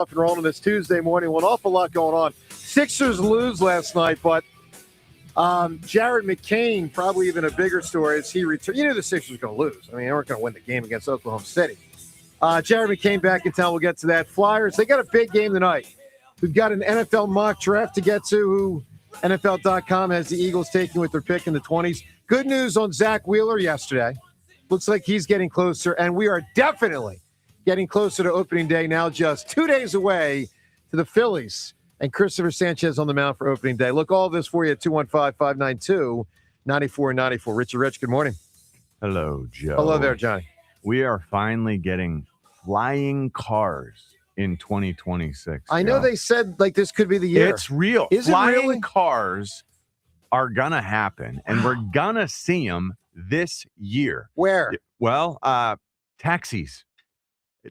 Off and rolling this Tuesday morning. Well, an awful lot going on. Sixers lose last night, but Jared McCain, probably even a bigger story as he returned. You knew the Sixers were going to lose. I mean, they weren't going to win the game against Oklahoma City. Jared McCain back in town. We'll get to that. Flyers, they got a big game tonight. We've got an NFL mock draft to get to. Who NFL.com has the Eagles taking with their pick in the 20s. Good news on Zach Wheeler yesterday. Looks like he's getting closer, and we are definitely getting closer to opening day now, just 2 days away to the Phillies and Christopher Sanchez on the mound for opening day. Look, all this for you at 215-592-9494. Richard Rich, good morning. Hello, Joe. Hello there, Johnny. We are finally getting flying cars in 2026. I know they said like this could be the year. It's real. Is flying it really? Cars are going to happen, and we're going to see them this year. Where? Well, taxis.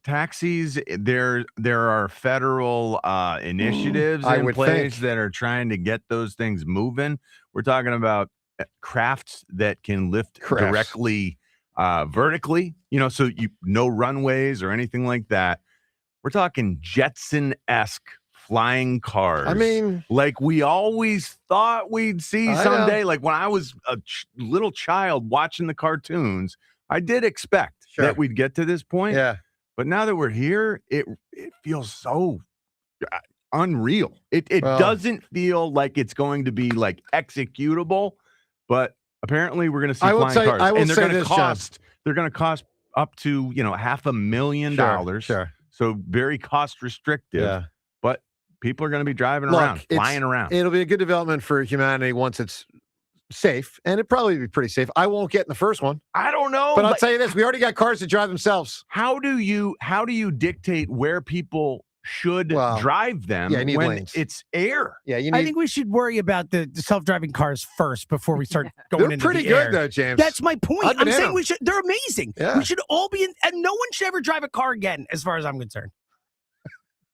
There are federal initiatives in place that are trying to get those things moving. We're talking about crafts that can lift directly vertically, so no runways or anything like that. We're talking Jetson-esque flying cars. I mean, like we always thought we'd see someday. Like when I was a little child watching the cartoons, I did expect that we'd get to this point. Yeah. But now that we're here, it feels so unreal. It doesn't feel like it's going to be like executable, but apparently we're going to see flying cars. And they're going to cost. They're going to cost up to $500,000. Sure. So very cost restrictive. Yeah. But people are going to be driving around, flying around. It'll be a good development for humanity once it's safe, and it'd probably be pretty safe. I won't get in the first one. I don't know. But I'll tell you this, we already got cars that drive themselves. How do you dictate where people should drive them you need when lanes. It's air? Yeah, I think we should worry about the self-driving cars first before we start going They're into pretty the good air. though, James. That's my point. I've been I'm in saying them. we should. They're amazing. Yeah. We should all be in, and no one should ever drive a car again, as far as I'm concerned.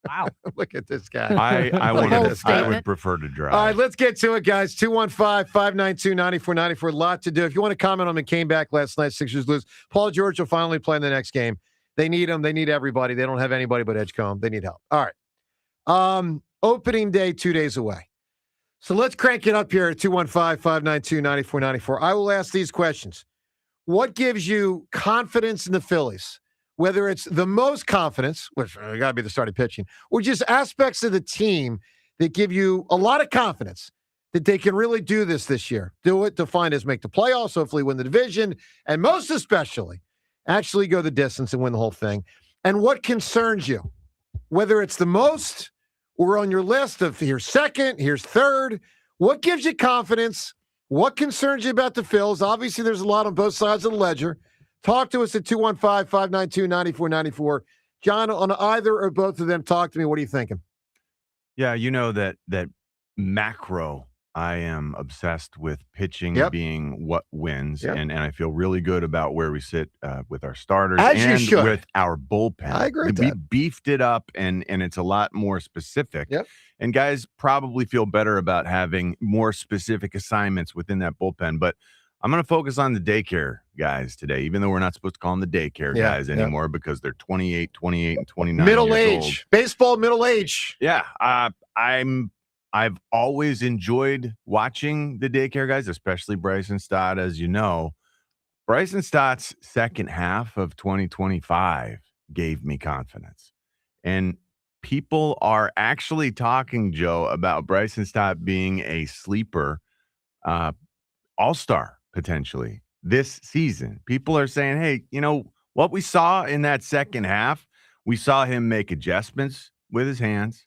Wow. Look at this guy. I would prefer to drive. All right, let's get to it, guys. 215-592-9494. A lot to do. If you want to comment on McCain back last night, Sixers lose. Paul George will finally play in the next game. They need him. They need everybody. They don't have anybody but Edgecombe. They need help. All right. Opening day 2 days away. So let's crank it up here at 215-592-9494. I will ask these questions. What gives you confidence in the Phillies? Whether it's the most confidence, which got to be the starting pitching, or just aspects of the team that give you a lot of confidence that they can really do this year. Do it, defined as make the playoffs, hopefully win the division, and most especially, actually go the distance and win the whole thing. And what concerns you? Whether it's the most or on your list of here's second, here's third. What gives you confidence? What concerns you about the Phils? Obviously, there's a lot on both sides of the ledger. Talk to us at 215-592-9494. John, on either or both of them, talk to me. What are you thinking? Yeah, you know that macro, I am obsessed with pitching being what wins, and I feel really good about where we sit with our starters and with our bullpen. I agree with we that. beefed it up, and it's a lot more specific. Yep. And guys probably feel better about having more specific assignments within that bullpen, but I'm going to focus on the daycare guys today, even though we're not supposed to call them the daycare guys anymore because they're 28, and 29 middle years age. old. Baseball middle age. Yeah. I've always enjoyed watching the daycare guys, especially Bryson Stott, as you know. Bryson Stott's second half of 2025 gave me confidence. And people are actually talking, Joe, about Bryson Stott being a sleeper all-star potentially this season. People are saying, hey, what we saw in that second half, we saw him make adjustments with his hands,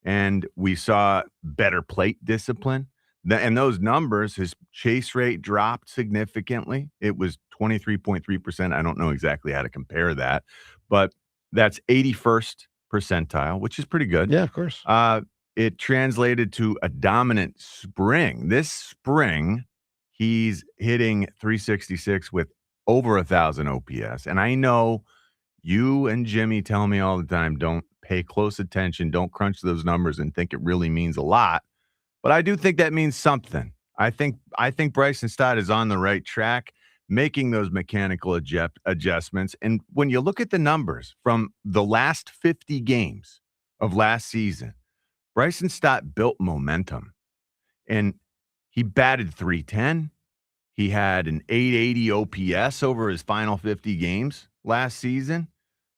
and we saw better plate discipline. And those numbers, his chase rate dropped significantly. It was 23.3%. I don't know exactly how to compare that, but that's 81st percentile, which is pretty good. Yeah, of course. It translated to a dominant spring. This spring, he's hitting 366 with over 1,000 OPS. And I know you and Jimmy tell me all the time, don't pay close attention, don't crunch those numbers and think it really means a lot. But I do think that means something. I think Bryson Stott is on the right track, making those mechanical adjustments. And when you look at the numbers from the last 50 games, of last season, Bryson Stott built momentum, and he batted .310. He had an .880 OPS over his final 50 games last season.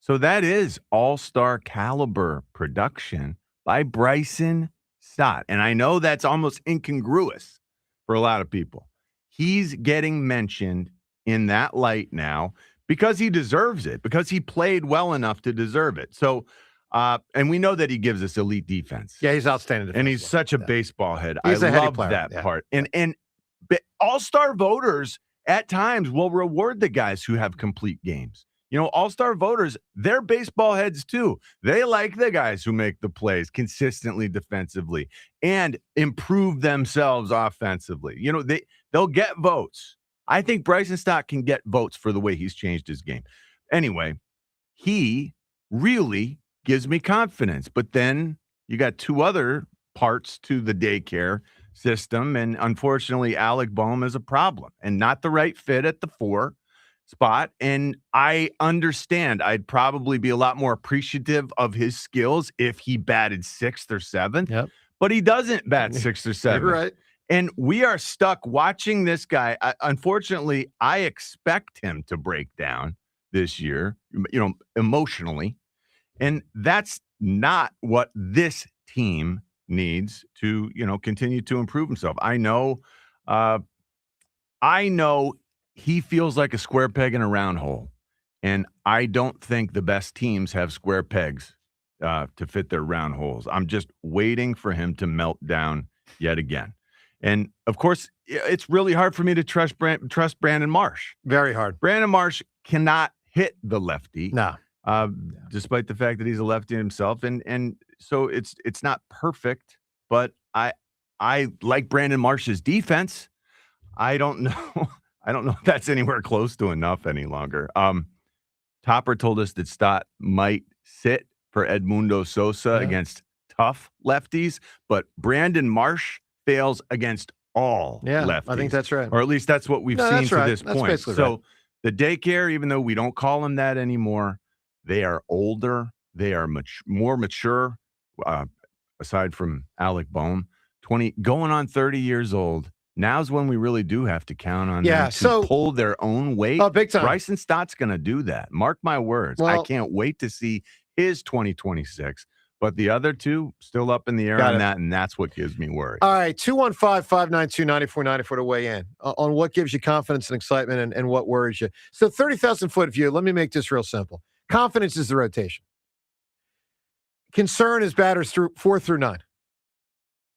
So that is all-star caliber production by Bryson Stott. And I know that's almost incongruous for a lot of people. He's getting mentioned in that light now because he deserves it, because he played well enough to deserve it. So, and we know that he gives us elite defense. Yeah, he's outstanding. And he's such a baseball head. He's I a heady love player. that Yeah. part. And all-star voters at times will reward the guys who have complete games. All-star voters, they're baseball heads too. They like the guys who make the plays consistently defensively and improve themselves offensively. They'll get votes. I think Bryson Stott can get votes for the way he's changed his game. Anyway, he really gives me confidence. But then you got two other parts to the daycare system, and unfortunately, Alec Boehm is a problem and not the right fit at the 4 spot. And I understand I'd probably be a lot more appreciative of his skills if he batted 6th or 7th, but he doesn't bat 6th or 7th. You're right. And we are stuck watching this guy. Unfortunately, I expect him to break down this year, emotionally. And that's not what this team needs to, continue to improve himself. I know he feels like a square peg in a round hole. And I don't think the best teams have square pegs to fit their round holes. I'm just waiting for him to melt down yet again. And, of course, it's really hard for me to trust Brandon Marsh. Very hard. Brandon Marsh cannot hit the lefty. No. Despite the fact that he's a lefty himself. And so it's not perfect, but I like Brandon Marsh's defense. I don't know if that's anywhere close to enough any longer. Topper told us that Stott might sit for Edmundo Sosa against tough lefties, but Brandon Marsh fails against all lefties. I think that's right. Or at least that's what we've seen to this point. So right. The daycare, even though we don't call them that anymore, they are older. They are more mature, aside from Alec Boehm, 20, going on 30 years old. Now's when we really do have to count on them to pull their own weight. Oh, big time. Bryson Stott's going to do that. Mark my words. I can't wait to see his 2026. But the other two, still up in the air on that, and that's what gives me worry. All right, 215-592-9494 to weigh in on what gives you confidence and excitement and what worries you. So 30,000-foot view, let me make this real simple. Confidence is the rotation. Concern is batters through 4 through 9.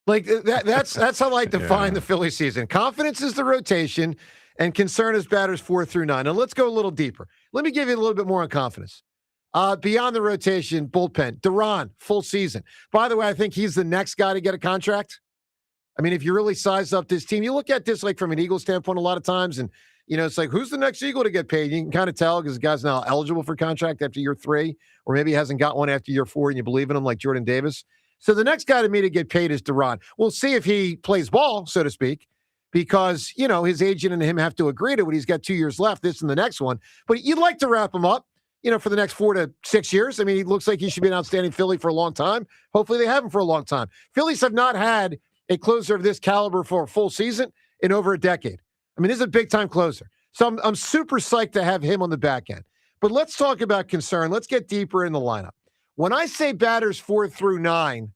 Like that's how I define the Philly season. Confidence is the rotation, and concern is batters 4 through 9. Now let's go a little deeper. Let me give you a little bit more on confidence. Beyond the rotation, bullpen, Duran, full season. By the way, I think he's the next guy to get a contract. I mean, if you really size up this team, you look at this like from an Eagles standpoint a lot of times, and it's like, who's the next Eagle to get paid? You can kind of tell because the guy's now eligible for contract after year 3, or maybe he hasn't got one after year 4, and you believe in him like Jordan Davis. So the next guy to me to get paid is Duran. We'll see if he plays ball, so to speak, because, his agent and him have to agree to it. He's got 2 years left, this and the next one. But you'd like to wrap him up, for the next 4 to 6 years. I mean, he looks like he should be an outstanding Philly for a long time. Hopefully they have him for a long time. Phillies have not had a closer of this caliber for a full season in over a decade. I mean, this is a big-time closer. So I'm super psyched to have him on the back end. But let's talk about concern. Let's get deeper in the lineup. When I say batters 4 through 9,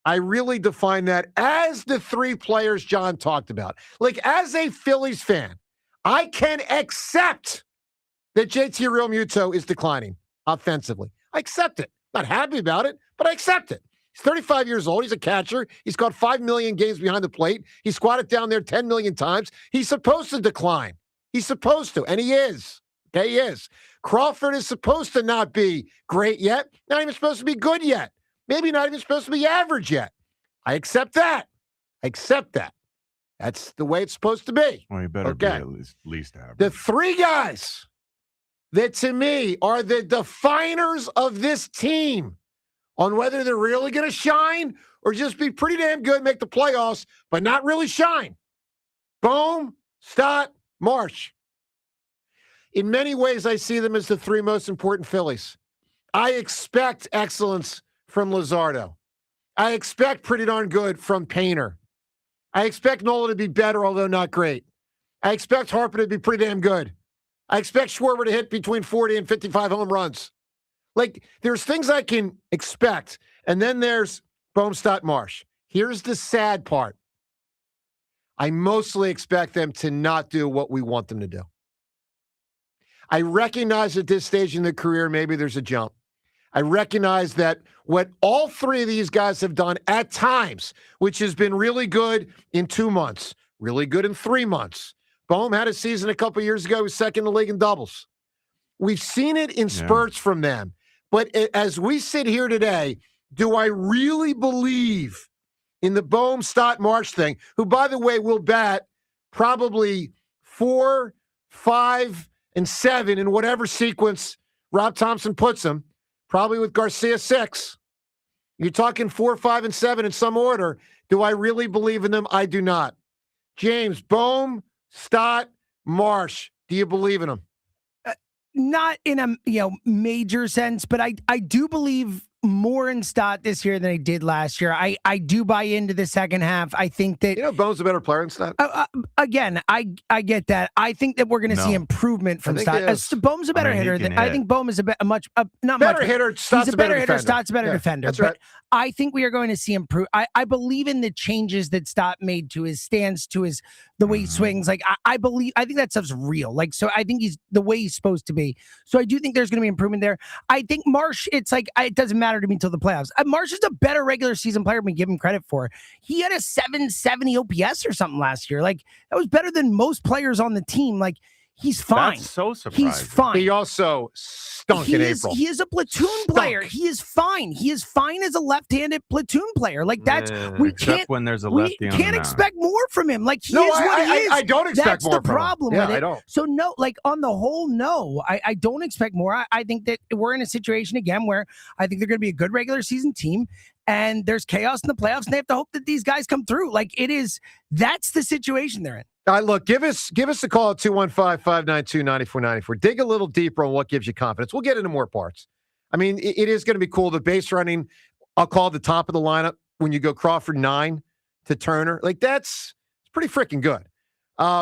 I really define that as the 3 players John talked about. Like, as a Phillies fan, I can accept that JT Realmuto is declining offensively. I accept it. Not happy about it, but I accept it. He's 35 years old. He's a catcher. He's caught 5 million games behind the plate. He squatted down there 10 million times. He's supposed to decline. He's supposed to, and he is. Okay, he is. Crawford is supposed to not be great yet. Not even supposed to be good yet. Maybe not even supposed to be average yet. I accept that. I accept that. That's the way it's supposed to be. Well, you better be at least average. The 3 guys that, to me, are the definers of this team on whether they're really going to shine or just be pretty damn good, make the playoffs, but not really shine. Boehm, Stott, Marsh. In many ways, I see them as the 3 most important Phillies. I expect excellence from Luzardo. I expect pretty darn good from Painter. I expect Nola to be better, although not great. I expect Harper to be pretty damn good. I expect Schwarber to hit between 40 and 55 home runs. Like, there's things I can expect. And then there's Bohm, Marsh. Here's the sad part. I mostly expect them to not do what we want them to do. I recognize at this stage in their career, maybe there's a jump. I recognize that what all three of these guys have done at times, which has been really good in 2 months, really good in 3 months. Bohm had a season a couple years ago, he was second in the league in doubles. We've seen it in spurts from them. But as we sit here today, do I really believe in the Bohm, Marsh thing, who, by the way, will bat probably 4, 5, and 7 in whatever sequence Rob Thompson puts him, probably with Garcia 6. You're talking 4, 5, and 7 in some order. Do I really believe in them? I do not. James, Bohm, Marsh, do you believe in them? Not in a major sense, but I do believe more in Stott this year than I did last year. I do buy into the second half. I think that Bohm's a better player than Stott. Again, I get that. I think that we're going to see improvement from Stott. Bohm's a better hitter. I think Bohm is not better much hitter. Stott's he's a better hitter. Stott's a better defender. That's right. But I think we are going to see improve. I believe in the changes that Stott made to his stance, to the way he swings. Like I think that stuff's real. Like, so I think he's the way he's supposed to be. So I do think there's going to be improvement there. I think Marsh, it's like, it doesn't matter to me until the playoffs. Marsh is a better regular season player than we give him credit for. He had a 770 OPS or something last year. Like, that was better than most players on the team. Like, he's fine. That's so surprising. He's fine. He also stunk in April. He is a platoon player. He is fine. He is fine as a left-handed platoon player. Like, that's we can't when there's a lefty. We can't expect more from him. Like, he is what he is. I don't expect more. That's the problem with it. I don't. So no, like on the whole, no, I don't expect more. I think that we're in a situation again where I think they're going to be a good regular season team. And there's chaos in the playoffs, and they have to hope that these guys come through. Like, that's the situation they're in. All right, look, give us a call at 215-592-9494. Dig a little deeper on what gives you confidence. We'll get into more parts. I mean, it is going to be cool. The base running, I'll call the top of the lineup when you go Crawford 9 to Turner. Like, it's pretty freaking good.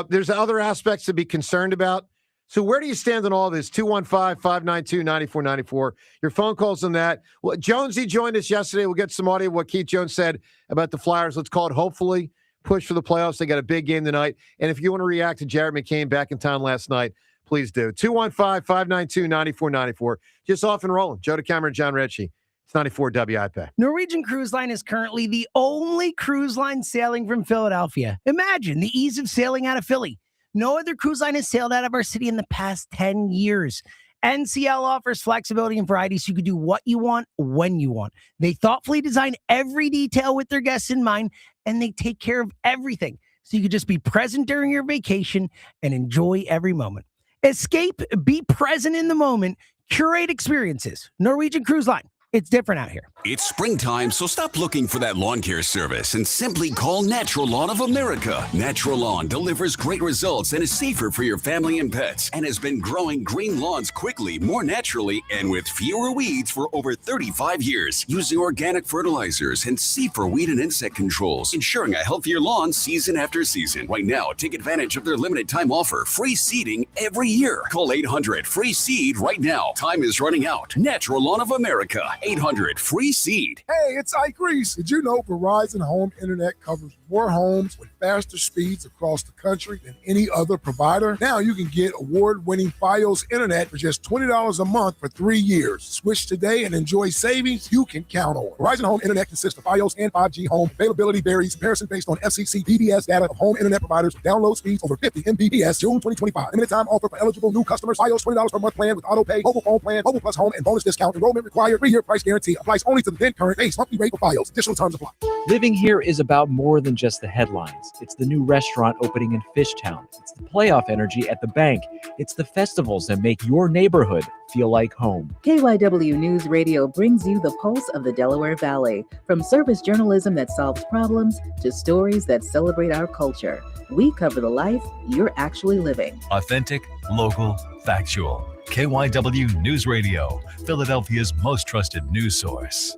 There's other aspects to be concerned about. So where do you stand on all this? 215-592-9494. Your phone calls on that. Well, Jonesy joined us yesterday. We'll get some audio of what Keith Jones said about the Flyers. Let's call it hopefully push for the playoffs. They got a big game tonight. And if you want to react to Jared McCain back in town last night, please do. 215-592-9494. Just off and rolling. Joe DeCamera and John Ritchie. It's 94 WIP. Norwegian Cruise Line is currently the only cruise line sailing from Philadelphia. Imagine the ease of sailing out of Philly. No other cruise line has sailed out of our city in the past 10 years. NCL offers flexibility and variety so you can do what you want, when you want. They thoughtfully design every detail with their guests in mind, and they take care of everything so you can just be present during your vacation and enjoy every moment. Escape, be present in the moment, curate experiences. Norwegian Cruise Line. It's different out here. It's springtime, so stop looking for that lawn care service and simply call Natural Lawn of America. Natural Lawn delivers great results and is safer for your family and pets and has been growing green lawns quickly, more naturally, and with fewer weeds for over 35 years, using organic fertilizers and safer weed and insect controls, ensuring a healthier lawn season after season. Right now, take advantage of their limited time offer, free seeding every year. Call 800-FREE-SEED right now. Time is running out. Natural Lawn of America. 800-FREE-SEED. Hey, it's Ike Reese. Did you know Verizon Home Internet covers more homes with faster speeds across the country than any other provider? Now you can get award-winning Fios Internet for just $20 a month for 3 years. Switch today and enjoy savings you can count on. Verizon Home Internet consists of Fios and 5G home. Availability varies. Comparison based on FCC PBS data of home internet providers. Download speeds over 50 Mbps. June 2025. Limited time offer for eligible new customers. Fios $20 per month plan with auto pay, mobile phone plan, mobile plus home, and bonus discount. Enrollment required. 3-year price guarantee applies only to the then current base monthly rate for Fios. Additional terms apply. Living here is about more than just the headlines. It's the new restaurant opening in Fishtown. It's the playoff energy at the bank. It's the festivals that make your neighborhood feel like home. KYW News Radio brings you the pulse of the Delaware Valley. From service journalism that solves problems to stories that celebrate our culture. We cover the life you're actually living. Authentic, local, factual. KYW News Radio, Philadelphia's most trusted news source.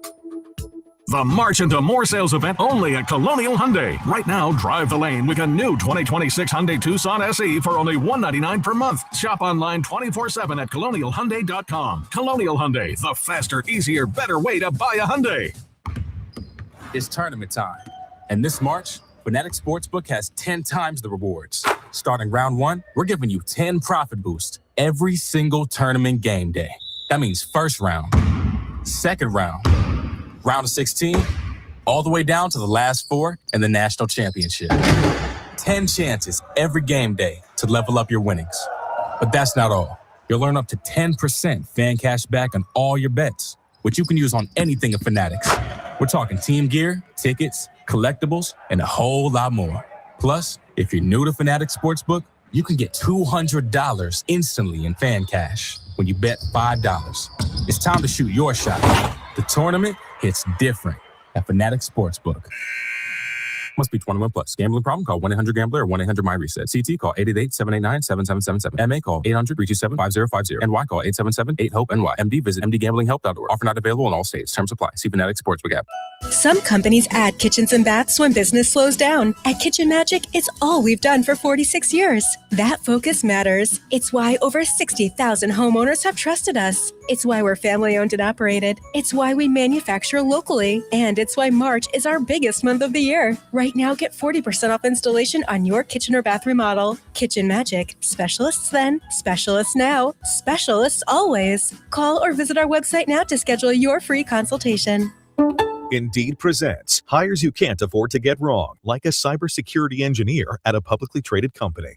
The March into More Sales event only at Colonial Hyundai. Right now, drive the lane with a new 2026 Hyundai Tucson SE for only $199 per month. Shop online 24/7 at colonialhyundai.com. Colonial Hyundai, the faster, easier, better way to buy a Hyundai. It's tournament time. And this March, Fanatics Sportsbook has 10 times the rewards. Starting round 1, we're giving you 10 profit boosts every single tournament game day. That means first round, second round, round of 16, all the way down to the last 4 and the national championship. 10 chances every game day to level up your winnings. But that's not all. You'll earn up to 10% fan cash back on all your bets, which you can use on anything at Fanatics. We're talking team gear, tickets, collectibles, and a whole lot more. Plus, if you're new to Fanatics Sportsbook, you can get $200 instantly in fan cash when you bet $5. It's time to shoot your shot. The tournament hits different at Fanatics Sportsbook. Must be 21 plus. Gambling problem? Call 1-800-GAMBLER or 1-800-MY-RESET. CT call 888-789-7777. MA call 800-327-5050. NY call 877-8-HOPE-NY. MD visit mdgamblinghelp.org. Offer not available in all states. Terms apply. See Fanatics Sportsbook app. Some companies add kitchens and baths when business slows down. At Kitchen Magic, it's all we've done for 46 years. That focus matters. It's why over 60,000 homeowners have trusted us. It's why we're family owned and operated. It's why we manufacture locally. And it's why March is our biggest month of the year. Right now, get 40% off installation on your kitchen or bath remodel. Kitchen Magic. Specialists then, specialists now, specialists always. Call or visit our website now to schedule your free consultation. Indeed presents hires you can't afford to get wrong, like a cybersecurity engineer at a publicly traded company.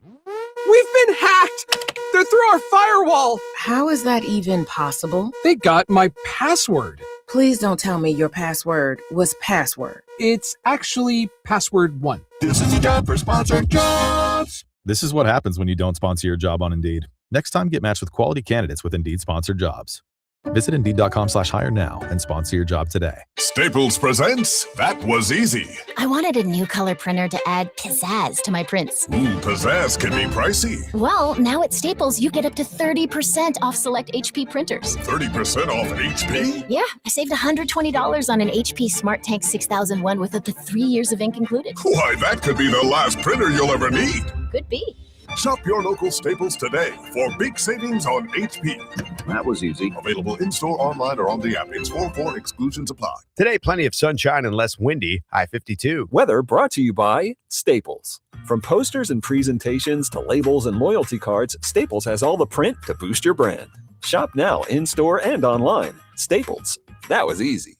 We've been hacked! They're through our firewall! How is that even possible? They got my password. Please don't tell me your password was password. It's actually password 1. This is a job for sponsored jobs. This is what happens when you don't sponsor your job on Indeed. Next time, get matched with quality candidates with Indeed sponsored jobs. Visit Indeed.com/hire now and sponsor your job today. Staples presents That Was Easy. I wanted a new color printer to add pizzazz to my prints. Pizzazz can be pricey. Well, now at Staples, you get up to 30% off select HP printers. 30% off HP? Yeah, I saved $120 on an HP Smart Tank 6001 with up to 3 years of ink included. Why, that could be the last printer you'll ever need. Could be. Shop your local Staples today for big savings on HP. That was easy. Available in-store, online, or on the app. It's 4 exclusions apply. Today, plenty of sunshine and less windy. High 52. Weather brought to you by Staples. From posters and presentations to labels and loyalty cards, Staples has all the print to boost your brand. Shop now in-store and online. Staples. That was easy.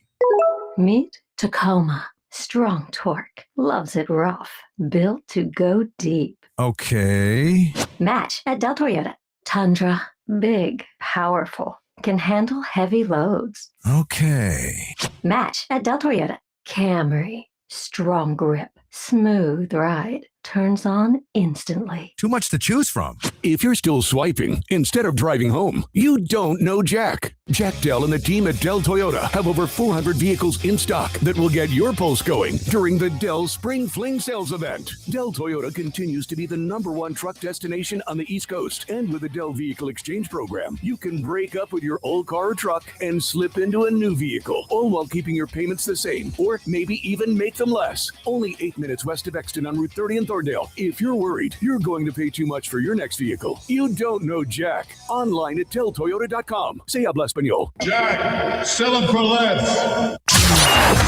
Meet Tacoma. Strong torque. Loves it rough. Built to go deep. Okay. Match at Del Toyota. Tundra. Big. Powerful. Can handle heavy loads. Okay. Match at Del Toyota. Camry. Strong grip. Smooth ride. Turns on instantly. Too much to choose from. If you're still swiping instead of driving home, you don't know Jack. Jack Dell and the team at Dell Toyota have over 400 vehicles in stock that will get your pulse going during the Dell Spring Fling Sales event. Dell Toyota continues to be the #1 truck destination on the East Coast. And with the Dell Vehicle Exchange Program, you can break up with your old car or truck and slip into a new vehicle, all while keeping your payments the same, or maybe even make them less. Only 8 minutes west of Exton on Route 30 in Thorndale. If you're worried you're going to pay too much for your next vehicle, you don't know Jack. Online at telltoyota.com. Se habla español. Jack, sell them for less.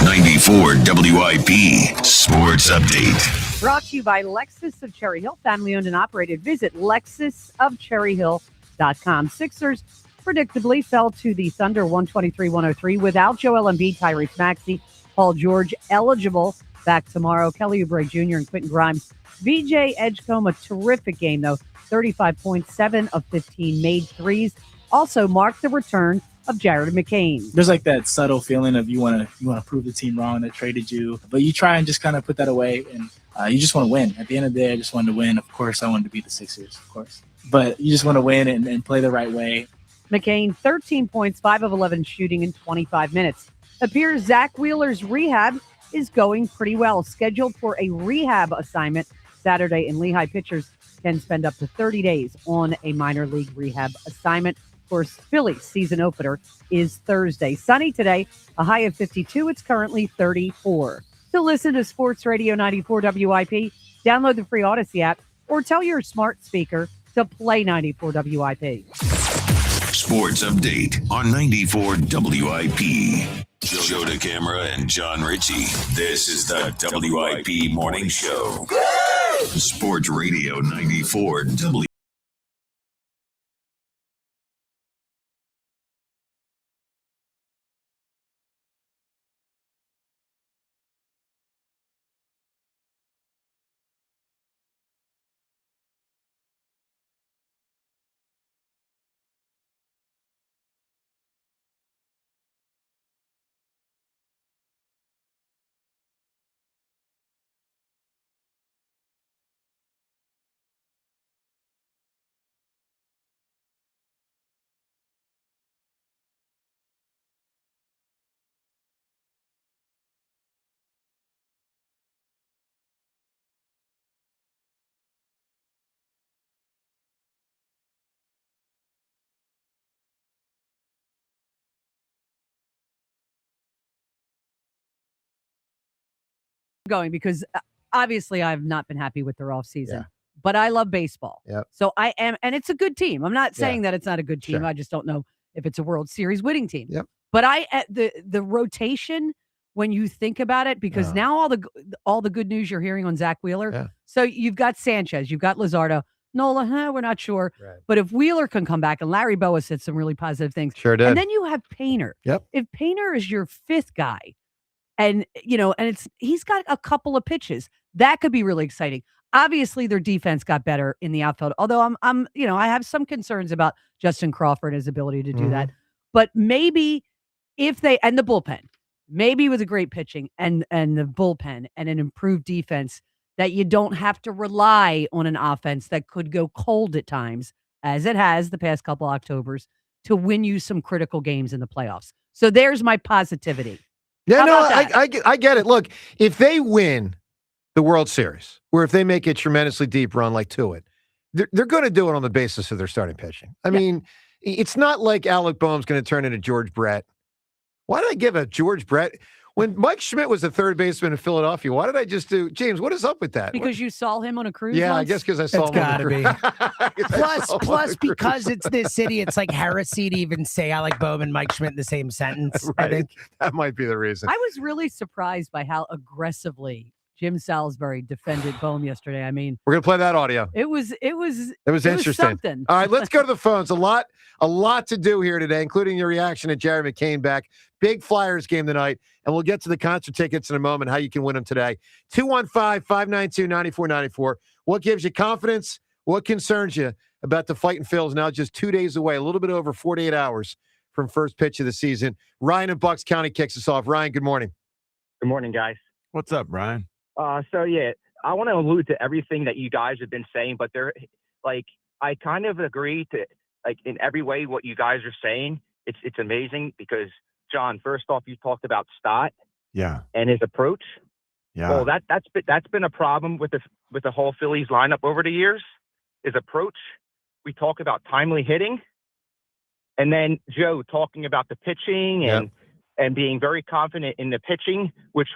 94 WIP Sports Update. Brought to you by Lexus of Cherry Hill, family owned and operated. Visit lexusofcherryhill.com. Sixers predictably fell to the Thunder 123-103 without Joel Embiid, Tyrese Maxey, Paul George eligible back tomorrow. Kelly Oubre Jr. and Quentin Grimes. VJ Edgecombe, a terrific game though. 35 points, 7 of 15 made threes. Also marked the return of Jared McCain. There's like that subtle feeling of you want to prove the team wrong that traded you, but you try and just kind of put that away, and you just want to win. At the end of the day, I just wanted to win. Of course, I wanted to beat the Sixers, of course, but you just want to win and play the right way. McCain, 13 points, 5 of 11 shooting in 25 minutes. Appears Zach Wheeler's rehab is going pretty well. Scheduled for a rehab assignment Saturday in Lehigh. Pitchers can spend up to 30 days on a minor league rehab assignment. Of course, Phillies season opener is Thursday. Sunny today, a high of 52. It's currently 34. To listen to Sports Radio 94 WIP, download the free Odyssey app or tell your smart speaker to play 94 WIP. Sports Update on 94 WIP. Joe DeCamara and John Ritchie. This is the WIP Morning Show. Sports Radio 94 WIP. Going because obviously I've not been happy with their offseason, but I love baseball. Yep. So I am, and it's a good team. I'm not saying that it's not a good team. Sure. I just don't know if it's a World Series winning team. Yep. But the rotation, when you think about it, because now all the good news you're hearing on Zach Wheeler. Yeah. So you've got Sanchez, you've got Luzardo, Nola, we're not sure. Right. But if Wheeler can come back, and Larry Boa said some really positive things. Sure did. And then you have Painter. Yep. If Painter is your fifth guy, and he's got a couple of pitches that could be really exciting. Obviously, their defense got better in the outfield. Although I have some concerns about Justin Crawford and his ability to do that. But maybe if they and the bullpen, maybe with a great pitching and the bullpen and an improved defense, that you don't have to rely on an offense that could go cold at times, as it has the past couple Octobers, to win you some critical games in the playoffs. So there's my positivity. Yeah, How about that? I get it. Look, if they win the World Series, or if they make a tremendously deep run like to it, they're going to do it on the basis of their starting pitching. I mean, it's not like Alec Boehm's going to turn into George Brett. Why did I give a George Brett? When Mike Schmidt was the third baseman in Philadelphia, why did I just do James? What is up with that? Because you saw him on a cruise. Yeah, once? I guess because I saw It's him on gotta the be. Plus, because it's this city, it's like heresy to even say Alec Boehm and Mike Schmidt in the same sentence. I Right. think. That might be the reason. I was really surprised by how aggressively Jim Salisbury defended Boehm yesterday. I mean, We're going to play that audio. it was Interesting. something. All right, let's go to the phones. A lot to do here today, including your reaction to Jared McCain back. Big Flyers game tonight, and we'll get to the concert tickets in a moment, how you can win them today. 215-592-9494. What gives you confidence? What concerns you about the Fightin' Phils now just 2 days away, a little bit over 48 hours from first pitch of the season? Ryan in Bucks County kicks us off. Ryan, good morning. Good morning, guys. What's up, Brian? I want to allude to everything that you guys have been saying, but I kind of agree to in every way what you guys are saying. It's amazing because John, first off, you talked about Stott, and his approach. Yeah. Well, that's been a problem with the whole Phillies lineup over the years. His approach. We talk about timely hitting, and then Joe talking about the pitching and being very confident in the pitching, which.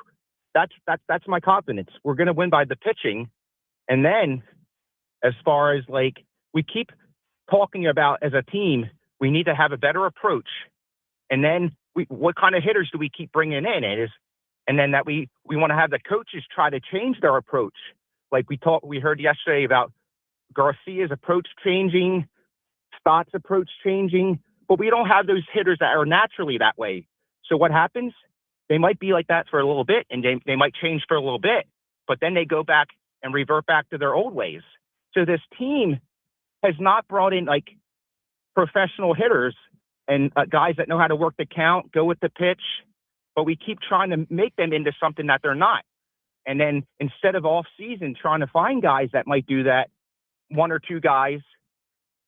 That's my confidence. We're going to win by the pitching. And then as far as we keep talking about as a team, we need to have a better approach. And then what kind of hitters do we keep bringing in? And then that we want to have the coaches try to change their approach. We heard yesterday about Garcia's approach changing, Stott's approach changing, but we don't have those hitters that are naturally that way. So what happens? They might be like that for a little bit, and they might change for a little bit, but then they go back and revert back to their old ways. So this team has not brought in professional hitters and guys that know how to work the count, go with the pitch, but we keep trying to make them into something that they're not. And then instead of off season trying to find guys that might do that, one or two guys,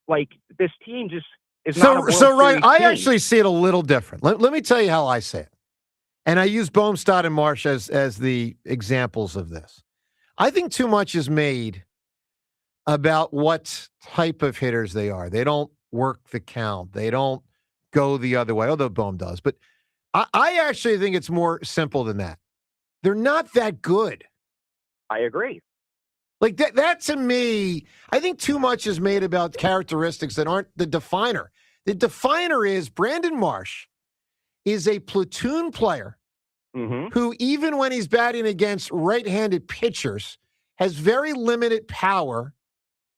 this team just is not a World So Ryan, Series I team. actually see it a little different. Let me tell you how I say it. And I use Boehm, Stott, and Marsh as the examples of this. I think too much is made about what type of hitters they are. They don't work the count. They don't go the other way, although Bohm does. But I actually think it's more simple than that. They're not that good. I agree. Like that to me, I think too much is made about characteristics that aren't the definer. The definer is Brandon Marsh is a platoon player who, even when he's batting against right-handed pitchers, has very limited power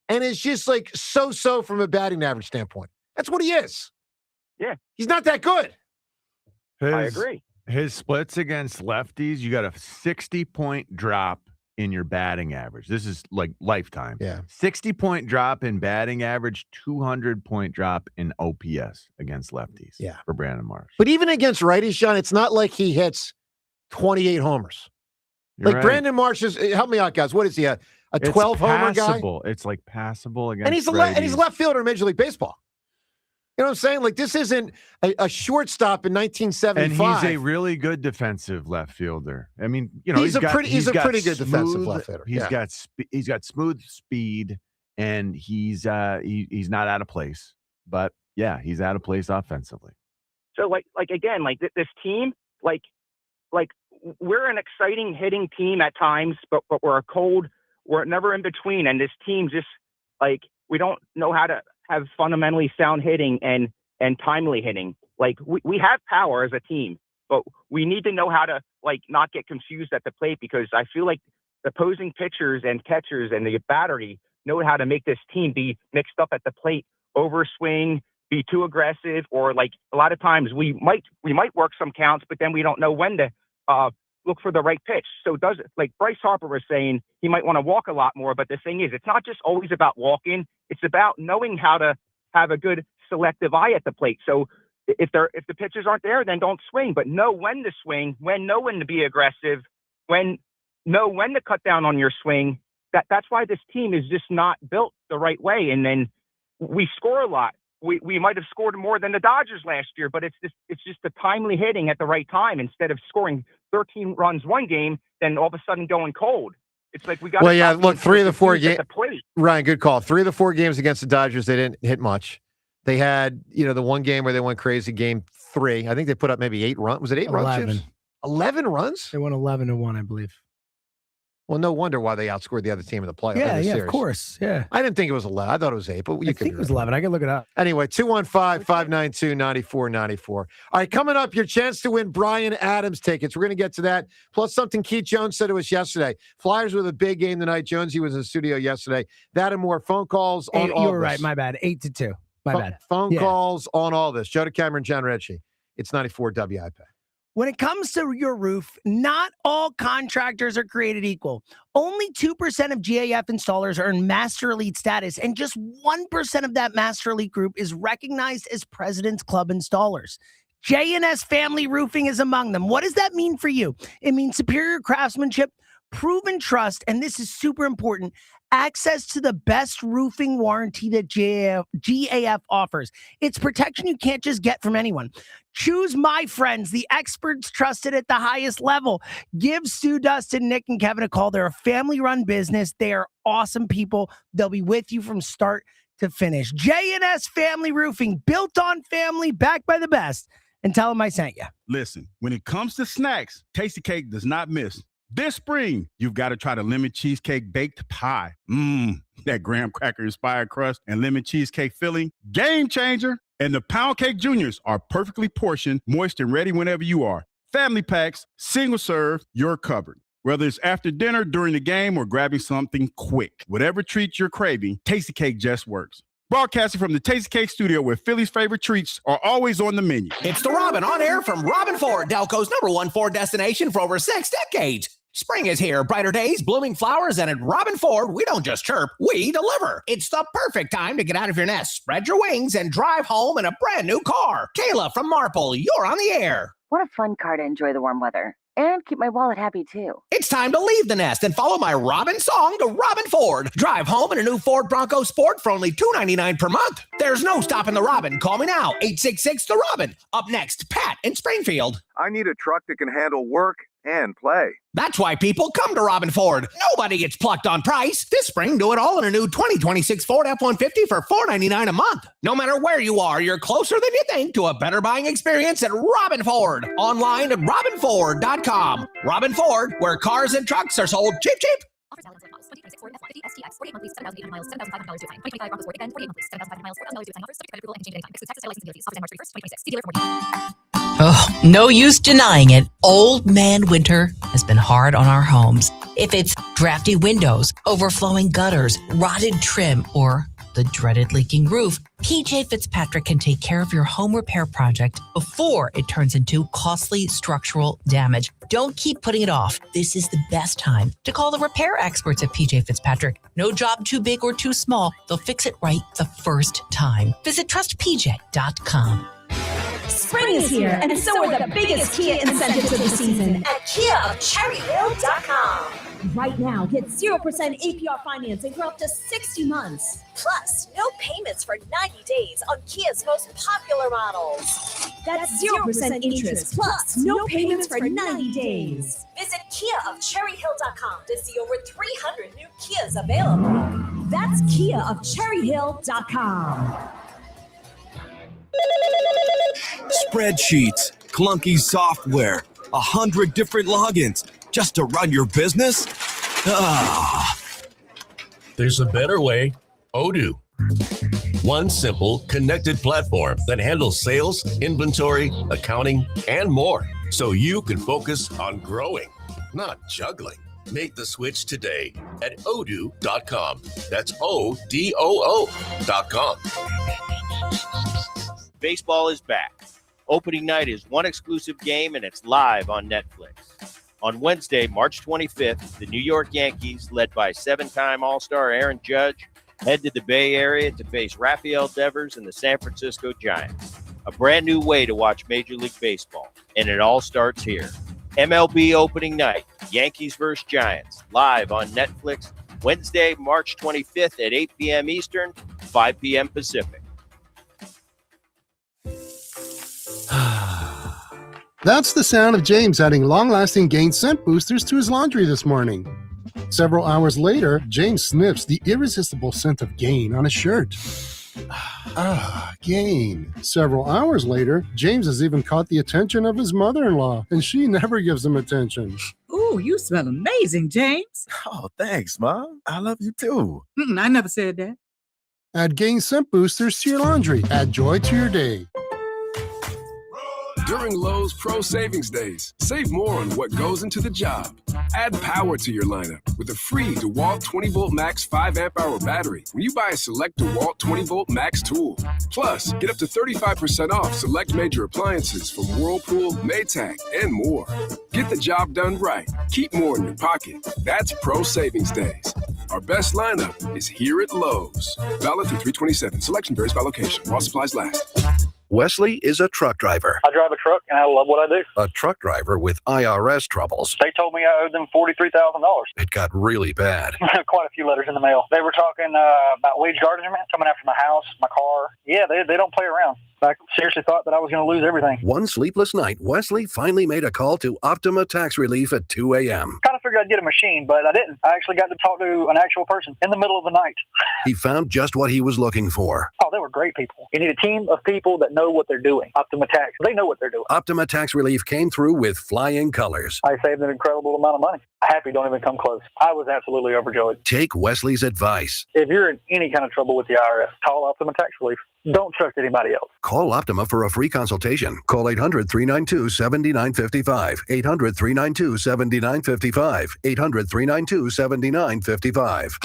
and is just like so-so from a batting average standpoint. That's what he is. Yeah. He's not that good. I agree. His splits against lefties, you got a 60-point drop in your batting average. This is like lifetime. Yeah. 60-point drop in batting average, 200-point drop in OPS against lefties. Yeah. For Brandon Marsh. But even against righties, John, it's not like he hits 28 homers. You're like right. Brandon Marsh is, help me out, guys. What is he, a 12-homer guy? Passable. It's like passable against And he's a left fielder in Major League Baseball. You know what I'm saying? Like, this isn't a shortstop in 1975. And he's a really good defensive left fielder. I mean, you know, he's a pretty good defensive left fielder. He's got smooth speed, and he's not out of place. But yeah, he's out of place offensively. So like again, like this team, like we're an exciting hitting team at times, but we're we're never in between. And this team just like, we don't know how to have fundamentally sound hitting and timely hitting. Like we have power as a team, but we need to know how to like not get confused at the plate, because I feel like the opposing pitchers and catchers and the battery know how to make this team be mixed up at the plate, overswing, be too aggressive, or like a lot of times we might work some counts, but then we don't know when to look for the right pitch. So like Bryce Harper was saying, he might want to walk a lot more, but the thing is, it's not just always about walking. It's about knowing how to have a good selective eye at the plate. So if the pitchers aren't there, then don't swing, but know when to swing, know when to be aggressive, know when to cut down on your swing. That's why this team is just not built the right way. And then we score a lot. We might have scored more than the Dodgers last year, but it's just the timely hitting at the right time, instead of scoring 13 runs one game, then all of a sudden going cold. It's like we got. Well, yeah. Look, 3 of the 4 games. Ryan, good call. 3 of the 4 games against the Dodgers, they didn't hit much. They had, the one game where they went crazy, game 3. I think they put up maybe 8 runs. Was it 8 11. runs? 11 runs? They won 11-1, I believe. Well, no wonder why they outscored the other team in the playoffs. Yeah, of course. Yeah. I didn't think it was 11. I thought it was 8, but I think it was 11. I can look it up. Anyway, 215-592-9494. All right, coming up, your chance to win Bryan Adams tickets. We're going to get to that. Plus something Keith Jones said to us yesterday. Flyers with a big game tonight. Jonesy was in the studio yesterday. That and more phone calls on all this. You were right. My bad. 8-2. My bad. Phone calls on all this. Joe DeCamera and John Ritchie. It's 94 WIP. When it comes to your roof, not all contractors are created equal. Only 2% of GAF installers earn Master Elite status, and just 1% of that Master Elite group is recognized as President's Club installers. J&S Family Roofing is among them. What does that mean for you? It means superior craftsmanship, proven trust, and this is super important, access to the best roofing warranty that GAF offers. It's protection you can't just get from anyone. Choose my friends, the experts trusted at the highest level. Give Stu, Dustin, Nick, and Kevin a call. They're a family-run business. They are awesome people. They'll be with you from start to finish. J&S Family Roofing, built on family, backed by the best. And tell them I sent you. Listen, when it comes to snacks, Tasty Cake does not miss. This spring, you've got to try the lemon cheesecake baked pie. That graham cracker inspired crust and lemon cheesecake filling, game changer. And the pound cake juniors are perfectly portioned, moist, and ready whenever you are. Family packs, single serve, you're covered. Whether it's after dinner, during the game, or grabbing something quick, whatever treat you're craving, Tasty Cake just works. Broadcasting from the Tasty Cake studio, where Philly's favorite treats are always on the menu. It's The Robin on air from Robin Ford, Delco's #1 Ford destination for over 6 decades. Spring is here, brighter days, blooming flowers, and at Robin Ford, we don't just chirp, we deliver. It's the perfect time to get out of your nest, spread your wings, and drive home in a brand new car. Kayla from Marple, you're on the air. What a fun car to enjoy the warm weather. And keep my wallet happy, too. It's time to leave the nest and follow my Robin song to Robin Ford. Drive home in a new Ford Bronco Sport for only $299 per month. There's no stopping the Robin. Call me now, 866-THE-ROBIN. Up next, Pat in Springfield. I need a truck that can handle work and play. That's why people come to Robin Ford. Nobody gets plucked on price. This spring, do it all in a new 2026 Ford F-150 for $499 a month. No matter where you are, you're closer than you think to a better buying experience at Robin Ford. Online at robinford.com. Robin Ford, where cars and trucks are sold cheap, cheap. Offers valid until August 2026 Ford F-150 ST-X, 48 monthly, 7,800 miles, $7,500 due time. 2025 Broncos Ford again, 48 monthly, 7,500 miles, $4,000 due time offers, subject to credit approval and exchange at any time. Excludes taxes, license, and DOTs. Offers end March 31st, 2026. See dealer for more details. Oh, no use denying it. Old man winter has been hard on our homes. If it's drafty windows, overflowing gutters, rotted trim, or the dreaded leaking roof, PJ Fitzpatrick can take care of your home repair project before it turns into costly structural damage. Don't keep putting it off. This is the best time to call the repair experts at PJ Fitzpatrick. No job too big or too small. They'll fix it right the first time. Visit trustpj.com. Spring is here, and so are the biggest Kia incentives of the season at KiaofCherryHill.com. Right now, get 0% APR financing for up to 60 months. Plus, no payments for 90 days on Kia's most popular models. That's 0% interest plus no payments for 90 days. Visit KiaofCherryHill.com to see over 300 new Kias available. That's KiaofCherryHill.com. Spreadsheets, clunky software, 100 different logins just to run your business? Ah. There's a better way. Odoo. One simple, connected platform that handles sales, inventory, accounting, and more, so you can focus on growing, not juggling. Make the switch today at odoo.com. That's ODOO.com. Baseball is back. Opening night is one exclusive game, and it's live on Netflix. On Wednesday, March 25th, the New York Yankees, led by seven-time All-Star Aaron Judge, head to the Bay Area to face Rafael Devers and the San Francisco Giants. A brand new way to watch Major League Baseball, and it all starts here. MLB opening night, Yankees vs. Giants, live on Netflix, Wednesday, March 25th at 8 p.m. Eastern, 5 p.m. Pacific. That's the sound of James adding long-lasting Gain scent boosters to his laundry this morning. Several hours later, James sniffs the irresistible scent of Gain on his shirt. Gain. Several hours later, James has even caught the attention of his mother-in-law, and she never gives him attention. Ooh, you smell amazing, James. Oh, thanks, Mom. I love you too. I never said that. Add Gain scent boosters to your laundry. Add joy to your day. During Lowe's Pro Savings Days, save more on what goes into the job. Add power to your lineup with a free DeWalt 20-volt max 5-amp-hour battery when you buy a select DeWalt 20-volt max tool. Plus, get up to 35% off select major appliances from Whirlpool, Maytag, and more. Get the job done right. Keep more in your pocket. That's Pro Savings Days. Our best lineup is here at Lowe's. Valid through 3/27. Selection varies by location. While supplies last. Wesley is a truck driver. I drive a truck and I love what I do. A truck driver with IRS troubles. They told me I owed them $43,000. It got really bad. Quite a few letters in the mail. They were talking about wage garnishment coming after my house, my car. Yeah, they don't play around. I seriously thought that I was going to lose everything. One sleepless night, Wesley finally made a call to Optima Tax Relief at 2 a.m. Kind of figured I'd get a machine, but I didn't. I actually got to talk to an actual person in the middle of the night. He found just what he was looking for. Oh, they were great people. You need a team of people that know what they're doing. Optima Tax, they know what they're doing. Optima Tax Relief came through with flying colors. I saved an incredible amount of money. Happy don't even come close. I was absolutely overjoyed. Take Wesley's advice. If you're in any kind of trouble with the IRS, call Optima Tax Relief. Don't trust anybody else. Call Optima for a free consultation. Call 800-392-7955. 800-392-7955. 800-392-7955.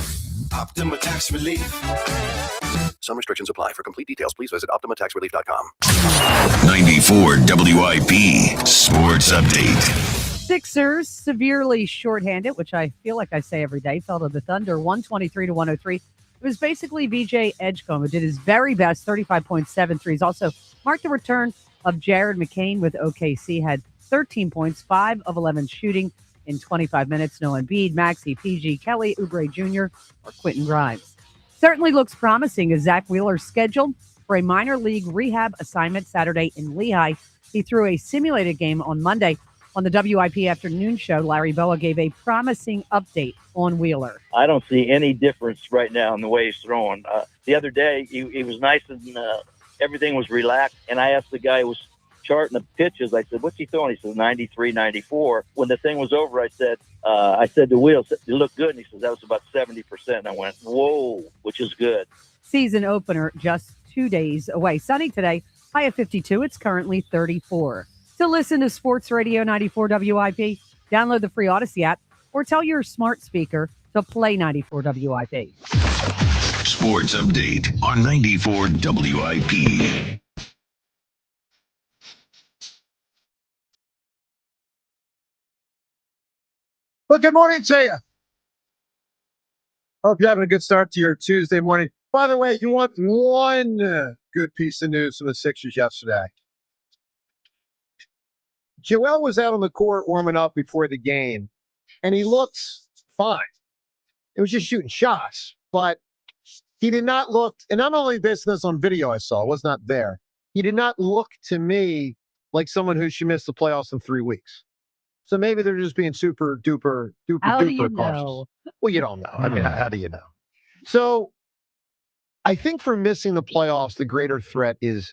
Optima Tax Relief. Some restrictions apply. For complete details, please visit OptimaTaxRelief.com. 94 WIP Sports Update. Sixers severely shorthanded, which I feel like I say every day, fell to the Thunder 123-103. It was basically VJ Edgecombe who did his very best, 35.7 threes. Also marked the return of Jared McCain with OKC, had 13 points, 5 of 11 shooting in 25 minutes. No Embiid, Maxey, PG, Kelly, Oubre Jr., or Quentin Grimes. Certainly looks promising as Zach Wheeler scheduled for a minor league rehab assignment Saturday in Lehigh. He threw a simulated game on Monday On the WIP afternoon show, Larry Boa gave a promising update on Wheeler. I don't see any difference right now in the way he's throwing. The other day, he was nice and everything was relaxed. And I asked the guy who was charting the pitches, I said, what's he throwing? He said, 93, 94. When the thing was over, I said to Will, you look good. And he says, that was about 70%. And I went, whoa, which is good. Season opener just 2 days away. Sunny today, high of 52. It's currently 34. To listen to Sports Radio 94 WIP, download the free Odyssey app or tell your smart speaker to play 94 WIP. Sports update on 94 WIP. Well, good morning to you. Hope you're having a good start to your Tuesday morning. By the way, you want one good piece of news from the Sixers yesterday. Joel was out on the court warming up before the game, and he looks fine. It was just shooting shots, but he did not look, and I'm only basing this on video I saw, was not there. He did not look to me like someone who should miss the playoffs in 3 weeks. So maybe they're just being super duper How do you cautious. know? Well, you don't know. I mean, how do you know? So I think for missing the playoffs, the greater threat is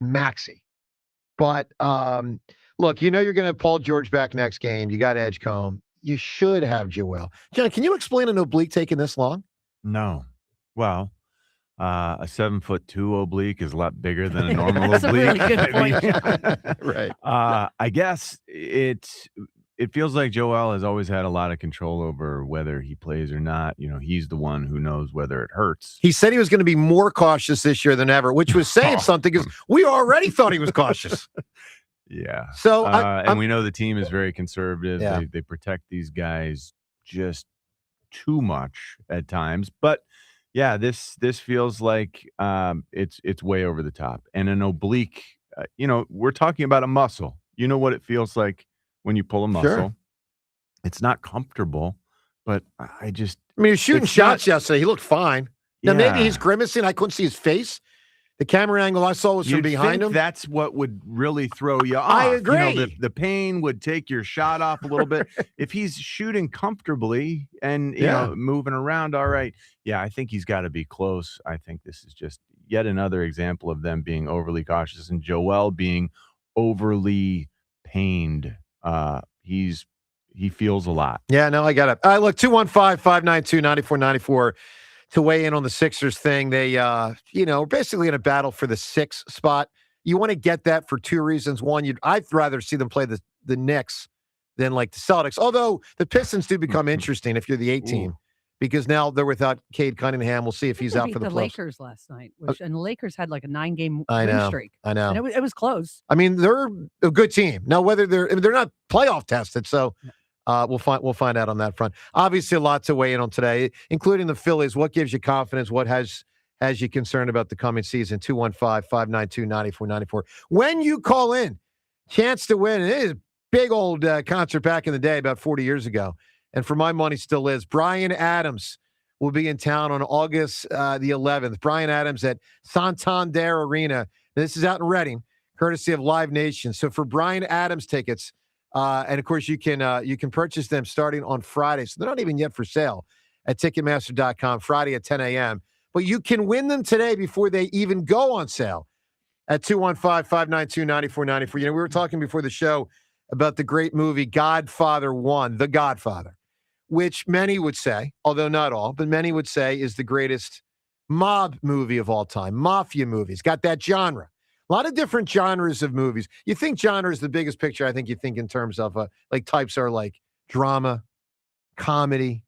Maxey. But look, you know you're going to have Paul George back next game. You got Edgecombe. You should have Joel. John, can you explain an oblique taking this long? No. Well, a 7'2" oblique is a lot bigger than a normal That's oblique. a really good point, John. Right. I guess it feels like Joel has always had a lot of control over whether he plays or not. You know, he's the one who knows whether it hurts. He said he was going to be more cautious this year than ever, which was saying something because we already thought he was cautious. Yeah. So and we know the team is very conservative. Yeah. They protect these guys just too much at times. But yeah, this feels like it's way over the top. And an oblique, we're talking about a muscle. You know what it feels like when you pull a muscle. Sure. It's not comfortable, but I mean, he was shooting shots yesterday. He looked fine. Now, maybe he's grimacing. I couldn't see his face. The camera angle I saw was from behind him. That's what would really throw you off. I agree. You know, the pain would take your shot off a little bit. If he's shooting comfortably and you know moving around, all right. Yeah, I think he's got to be close. I think this is just yet another example of them being overly cautious and Joel being overly pained. He feels a lot. Yeah, no, I got it. All right, look, 215-592-9494 to weigh in on the Sixers thing. They, basically in a battle for the 6th spot. You want to get that for two reasons. One, I'd rather see them play the Knicks than like the Celtics. Although the Pistons do become interesting if you're the 8 team because now they're without Cade Cunningham. We'll see if he's out for the playoffs. Lakers last night, and the Lakers had like a 9-game I win know, streak. I know. And it was close. I mean, they're a good team. Now, whether they're not playoff tested, so we'll find out on that front. Obviously, a lot to weigh in on today, including the Phillies. What gives you confidence? What has you concerned about the coming season? 215-592-9494. When you call in, chance to win. It is a big old concert back in the day, about 40 years ago. And for my money, still is. Bryan Adams will be in town on August the 11th. Bryan Adams at Santander Arena. This is out in Reading, courtesy of Live Nation. So for Bryan Adams tickets, and of course you can purchase them starting on Friday. So they're not even yet for sale at Ticketmaster.com, Friday at 10 a.m. But you can win them today before they even go on sale at 215-592-9494. We were talking before the show about the great movie Godfather 1, The Godfather, which many would say, although not all, but many would say is the greatest mob movie of all time, mafia movies. Got that genre. A lot of different genres of movies. You think genre is the biggest picture. I think you think in terms of types are like drama, comedy,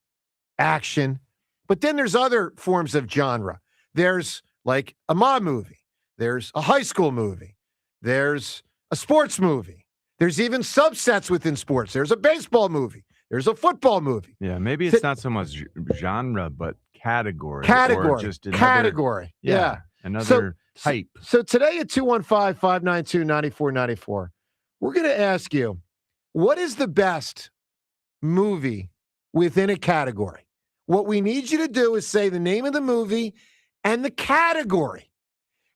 action. But then there's other forms of genre. There's like a mob movie. There's a high school movie. There's a sports movie. There's even subsets within sports. There's a baseball movie. There's a football movie. Yeah, maybe it's not so much genre, but category. Category. Or just another, category. Yeah. Another type. So today at 215-592-9494, we're going to ask you, what is the best movie within a category? What we need you to do is say the name of the movie and the category.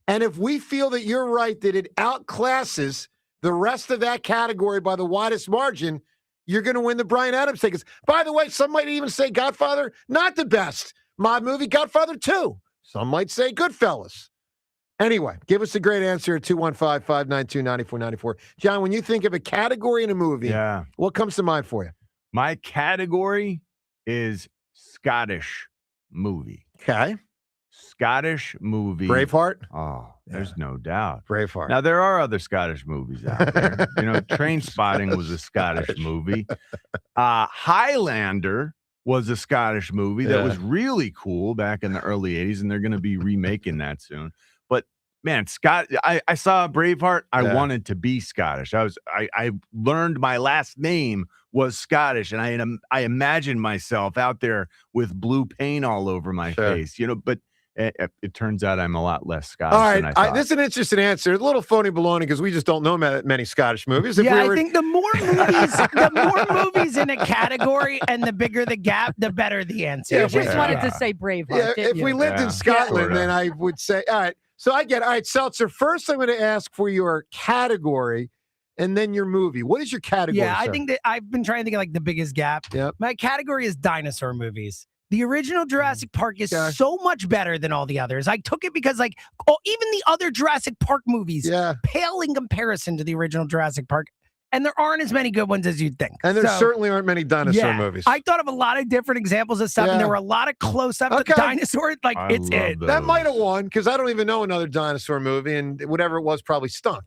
And if we feel that you're right, that it outclasses the rest of that category by the widest margin, you're going to win the Bryan Adams tickets. By the way, some might even say Godfather, not the best mob movie, Godfather 2. Some might say Goodfellas. Anyway, give us a great answer at 215-592-9494. John, when you think of a category in a movie, what comes to mind for you? My category is Scottish movie. Okay. Scottish movie. Braveheart? Oh, there's no doubt. Braveheart. Now, there are other Scottish movies out there. Train Spotting was a Scottish movie. Highlander was a Scottish movie that was really cool back in the early 80s, and they're going to be remaking that soon. But man, I saw Braveheart. I wanted to be Scottish. I learned my last name was Scottish, and I imagined myself out there with blue paint all over my face. But it turns out I'm a lot less Scottish. All right, than I thought. this is an interesting answer. A little phony baloney because we just don't know many Scottish movies. I think the more movies in a category and the bigger the gap, the better the answer. You just wanted to say Braveheart. If we lived in Scotland, then I would say, all right. So I get, all right, Seltzer, first I'm going to ask for your category and then your movie. What is your category, Yeah, I sir? think that I've been trying to think of the biggest gap. Yep. My category is dinosaur movies. The original Jurassic Park is so much better than all the others. I took it because even the other Jurassic Park movies pale in comparison to the original Jurassic Park. And there aren't as many good ones as you'd think. And there certainly aren't many dinosaur movies. I thought of a lot of different examples of stuff, and there were a lot of close-up dinosaurs. It's it. That might have won because I don't even know another dinosaur movie, and whatever it was probably stunk.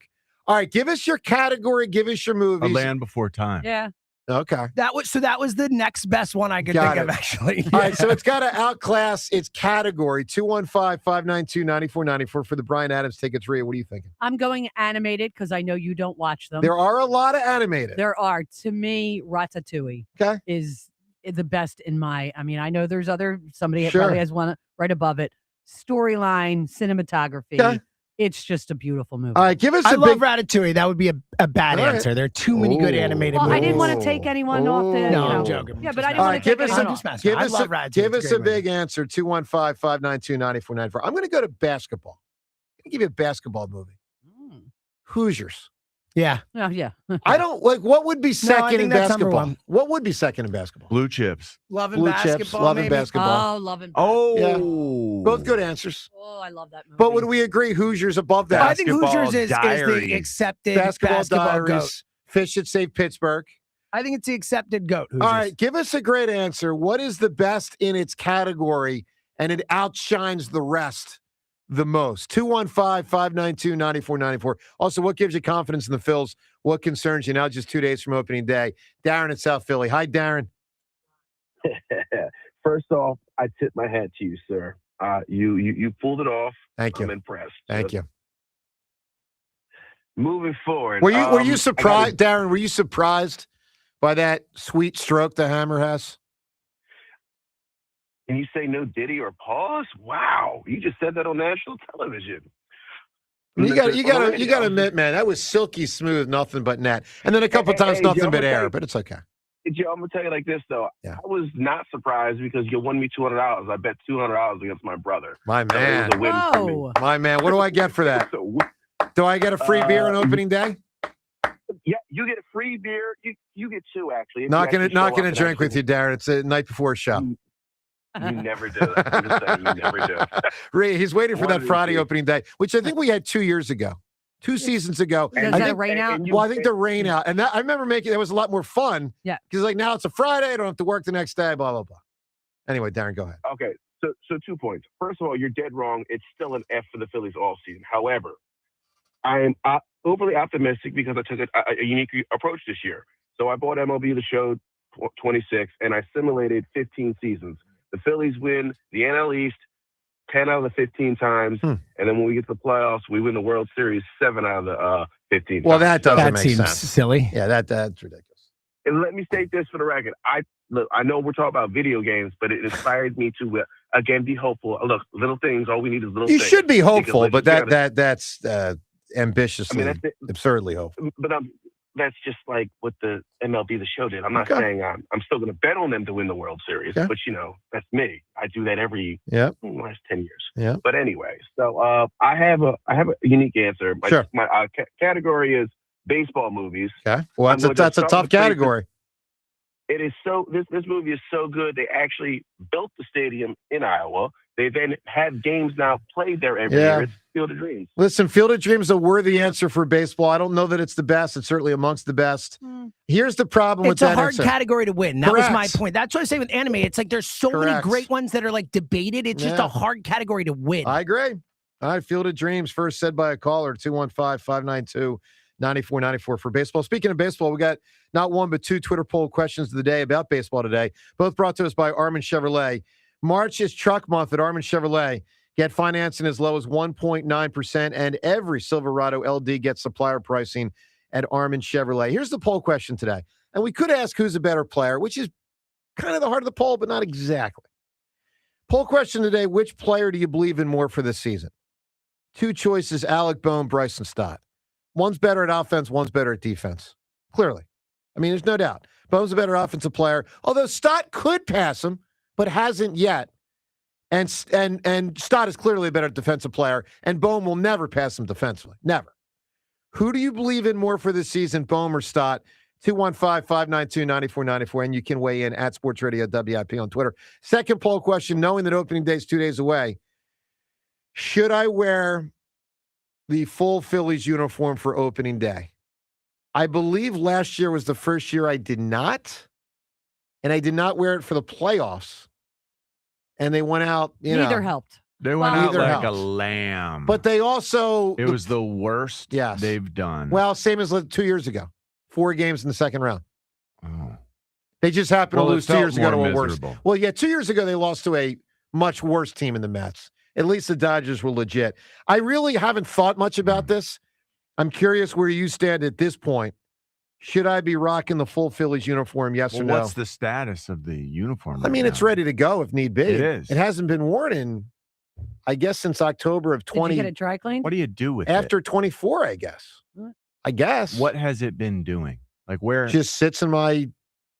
All right, give us your category. Give us your movies. A Land Before Time. Yeah. Okay. That was the next best one I could think of, actually. All right, so it's got to outclass its category. 215-592-9494 for the Bryan Adams tickets. Rhea, what are you thinking? I'm going animated because I know you don't watch them. There are a lot of animated. There are. To me, Ratatouille is the best in my. I mean, I know there's somebody that probably has one right above it. Storyline, cinematography. Okay. It's just a beautiful movie. All right, give us I love Ratatouille. That would be a bad All right. answer. There are too many good animated Well, movies. I didn't want to take anyone off the. No, I'm joking. Yeah, but I didn't All want right, to take give us anyone off. give us a big answer. 215-592-9494. I'm going to go to basketball. I'm going to give you a basketball movie. Hoosiers. Yeah. Oh, yeah. I don't what would be second in think that's number basketball? one. What would be second in basketball? Blue Chips. Love and Blue basketball. Chips, Love and maybe? Basketball. Oh, love and Oh. Both good answers. Oh, I love that movie. But would we agree Hoosiers above that? I think Hoosiers is the Diaries. accepted Basketball basketball Diaries. goat. Fish that saved Pittsburgh. I think it's the accepted goat. Hoosiers. All right, give us a great answer. What is the best in its category and it outshines the rest the most? 215-592-9494. Also, what gives you confidence in the Phils? What concerns you now just 2 days from opening day? Darren in South Philly. Hi, Darren. First off, I tip my hat to you, sir. You pulled it off. Thank you. I'm impressed. Thank you. Moving forward. Were you surprised, Darren? Were you surprised by that sweet stroke the Hammer has? Can you say no Diddy or pause? Wow, you just said that on national television. You got to admit, man, that was silky smooth, nothing but net, and then a couple times nothing Joe, but air, but it's okay. Joe, I'm gonna tell you like this though. Yeah. I was not surprised because you won me $200. I bet $200 against my brother. My So it man, was a win for me. my man. What do I get for that? Do I get a free beer on opening day? Yeah, you get a free beer. You get two actually. If Not you gonna actually show up drink and with you, Darren. It's the night before a show. You never do. I'm just saying, you never do. He's waiting for One that of these Friday days. opening day, which I think we had 2 years ago. 2 seasons ago. Does I that think, rain out? Well, I think the rain out. And that, I remember that was a lot more fun. Yeah. Because now it's a Friday. I don't have to work the next day, blah, blah, blah. Anyway, Darren, go ahead. Okay, so 2 points. First of all, you're dead wrong. It's still an F for the Phillies all season. However, I am overly optimistic because I took a unique approach this year. So I bought MLB The Show 26, and I simulated 15 seasons. The Phillies win the NL East 10 out of the 15 times, and then when we get to the playoffs, we win the World Series 7 out of the 15 Well, times. that doesn't That make seems sense. silly. Yeah, that's ridiculous. And let me state this for the record. I know we're talking about video games, but it inspired me to, again, be hopeful. Look, little things, all we need is little You things. should be hopeful, Because but let's that's ambitiously, that's it. absurdly hopeful. But that's just like what the MLB The Show did. I'm not Okay. saying I'm still going to bet on them to win the World Series, Okay. but that's me. I do that every Yep. last 10 years. Yeah. But anyway, so I have a unique answer. Sure. My category is baseball movies. Okay. Well, that's a tough category. It is so. This movie is so good. They actually built the stadium in Iowa. They then have games now played there every year. It's Field of Dreams. Listen, Field of Dreams is a worthy answer for baseball. I don't know that it's the best. It's certainly amongst the best. Here's the problem with that. It's a hard category to win. That was my Correct. point. That's what I say with anime. It's like there's so many great ones that are like debated. It's just a hard category to win. I agree. All right, Field of Dreams, first said by a caller, 215-592-9494 for baseball. Speaking of baseball, we got not one but two Twitter poll questions of the day about baseball today, both brought to us by Armin Chevrolet. March is truck month at Armin Chevrolet. Get financing as low as 1.9%, and every Silverado LD gets supplier pricing at Armin Chevrolet. Here's the poll question today. And we could ask who's a better player, which is kind of the heart of the poll, but not exactly. Poll question today, which player do you believe in more for this season? Two choices, Alec Bohm, Bryson Stott. One's better at offense, one's better at defense. Clearly. I mean, there's no doubt. Bohm's a better offensive player, although Stott could pass him, but hasn't yet. And Stott is clearly a better defensive player, and Bohm will never pass him defensively. Never. Who do you believe in more for this season, Bohm or Stott? 215-592-9494, and you can weigh in at Sports Radio WIP on Twitter. Second poll question, knowing that opening day is 2 days away, should I wear the full Phillies uniform for opening day? I believe last year was the first year I did not, and I did not wear it for the playoffs. And they went out, Neither helped. They went out neither like helped. a lamb. But they also... It was the worst they've done. Well, same as 2 years ago. 4 games in the second round. They just happened to lose 2 years ago to a worse. Well, yeah, 2 years ago they lost to a much worse team in the Mets. At least the Dodgers were legit. I really haven't thought much about this. I'm curious where you stand at this point. Should I be rocking the full Phillies uniform, yes or no? What's the status of the uniform? I mean, it's ready to go if need be. It is. It hasn't been worn in, I guess, since October of 20. Did you get it dry cleaned? What do you do with After 24, I guess. I guess. What has it been doing? Like where? Just sits in my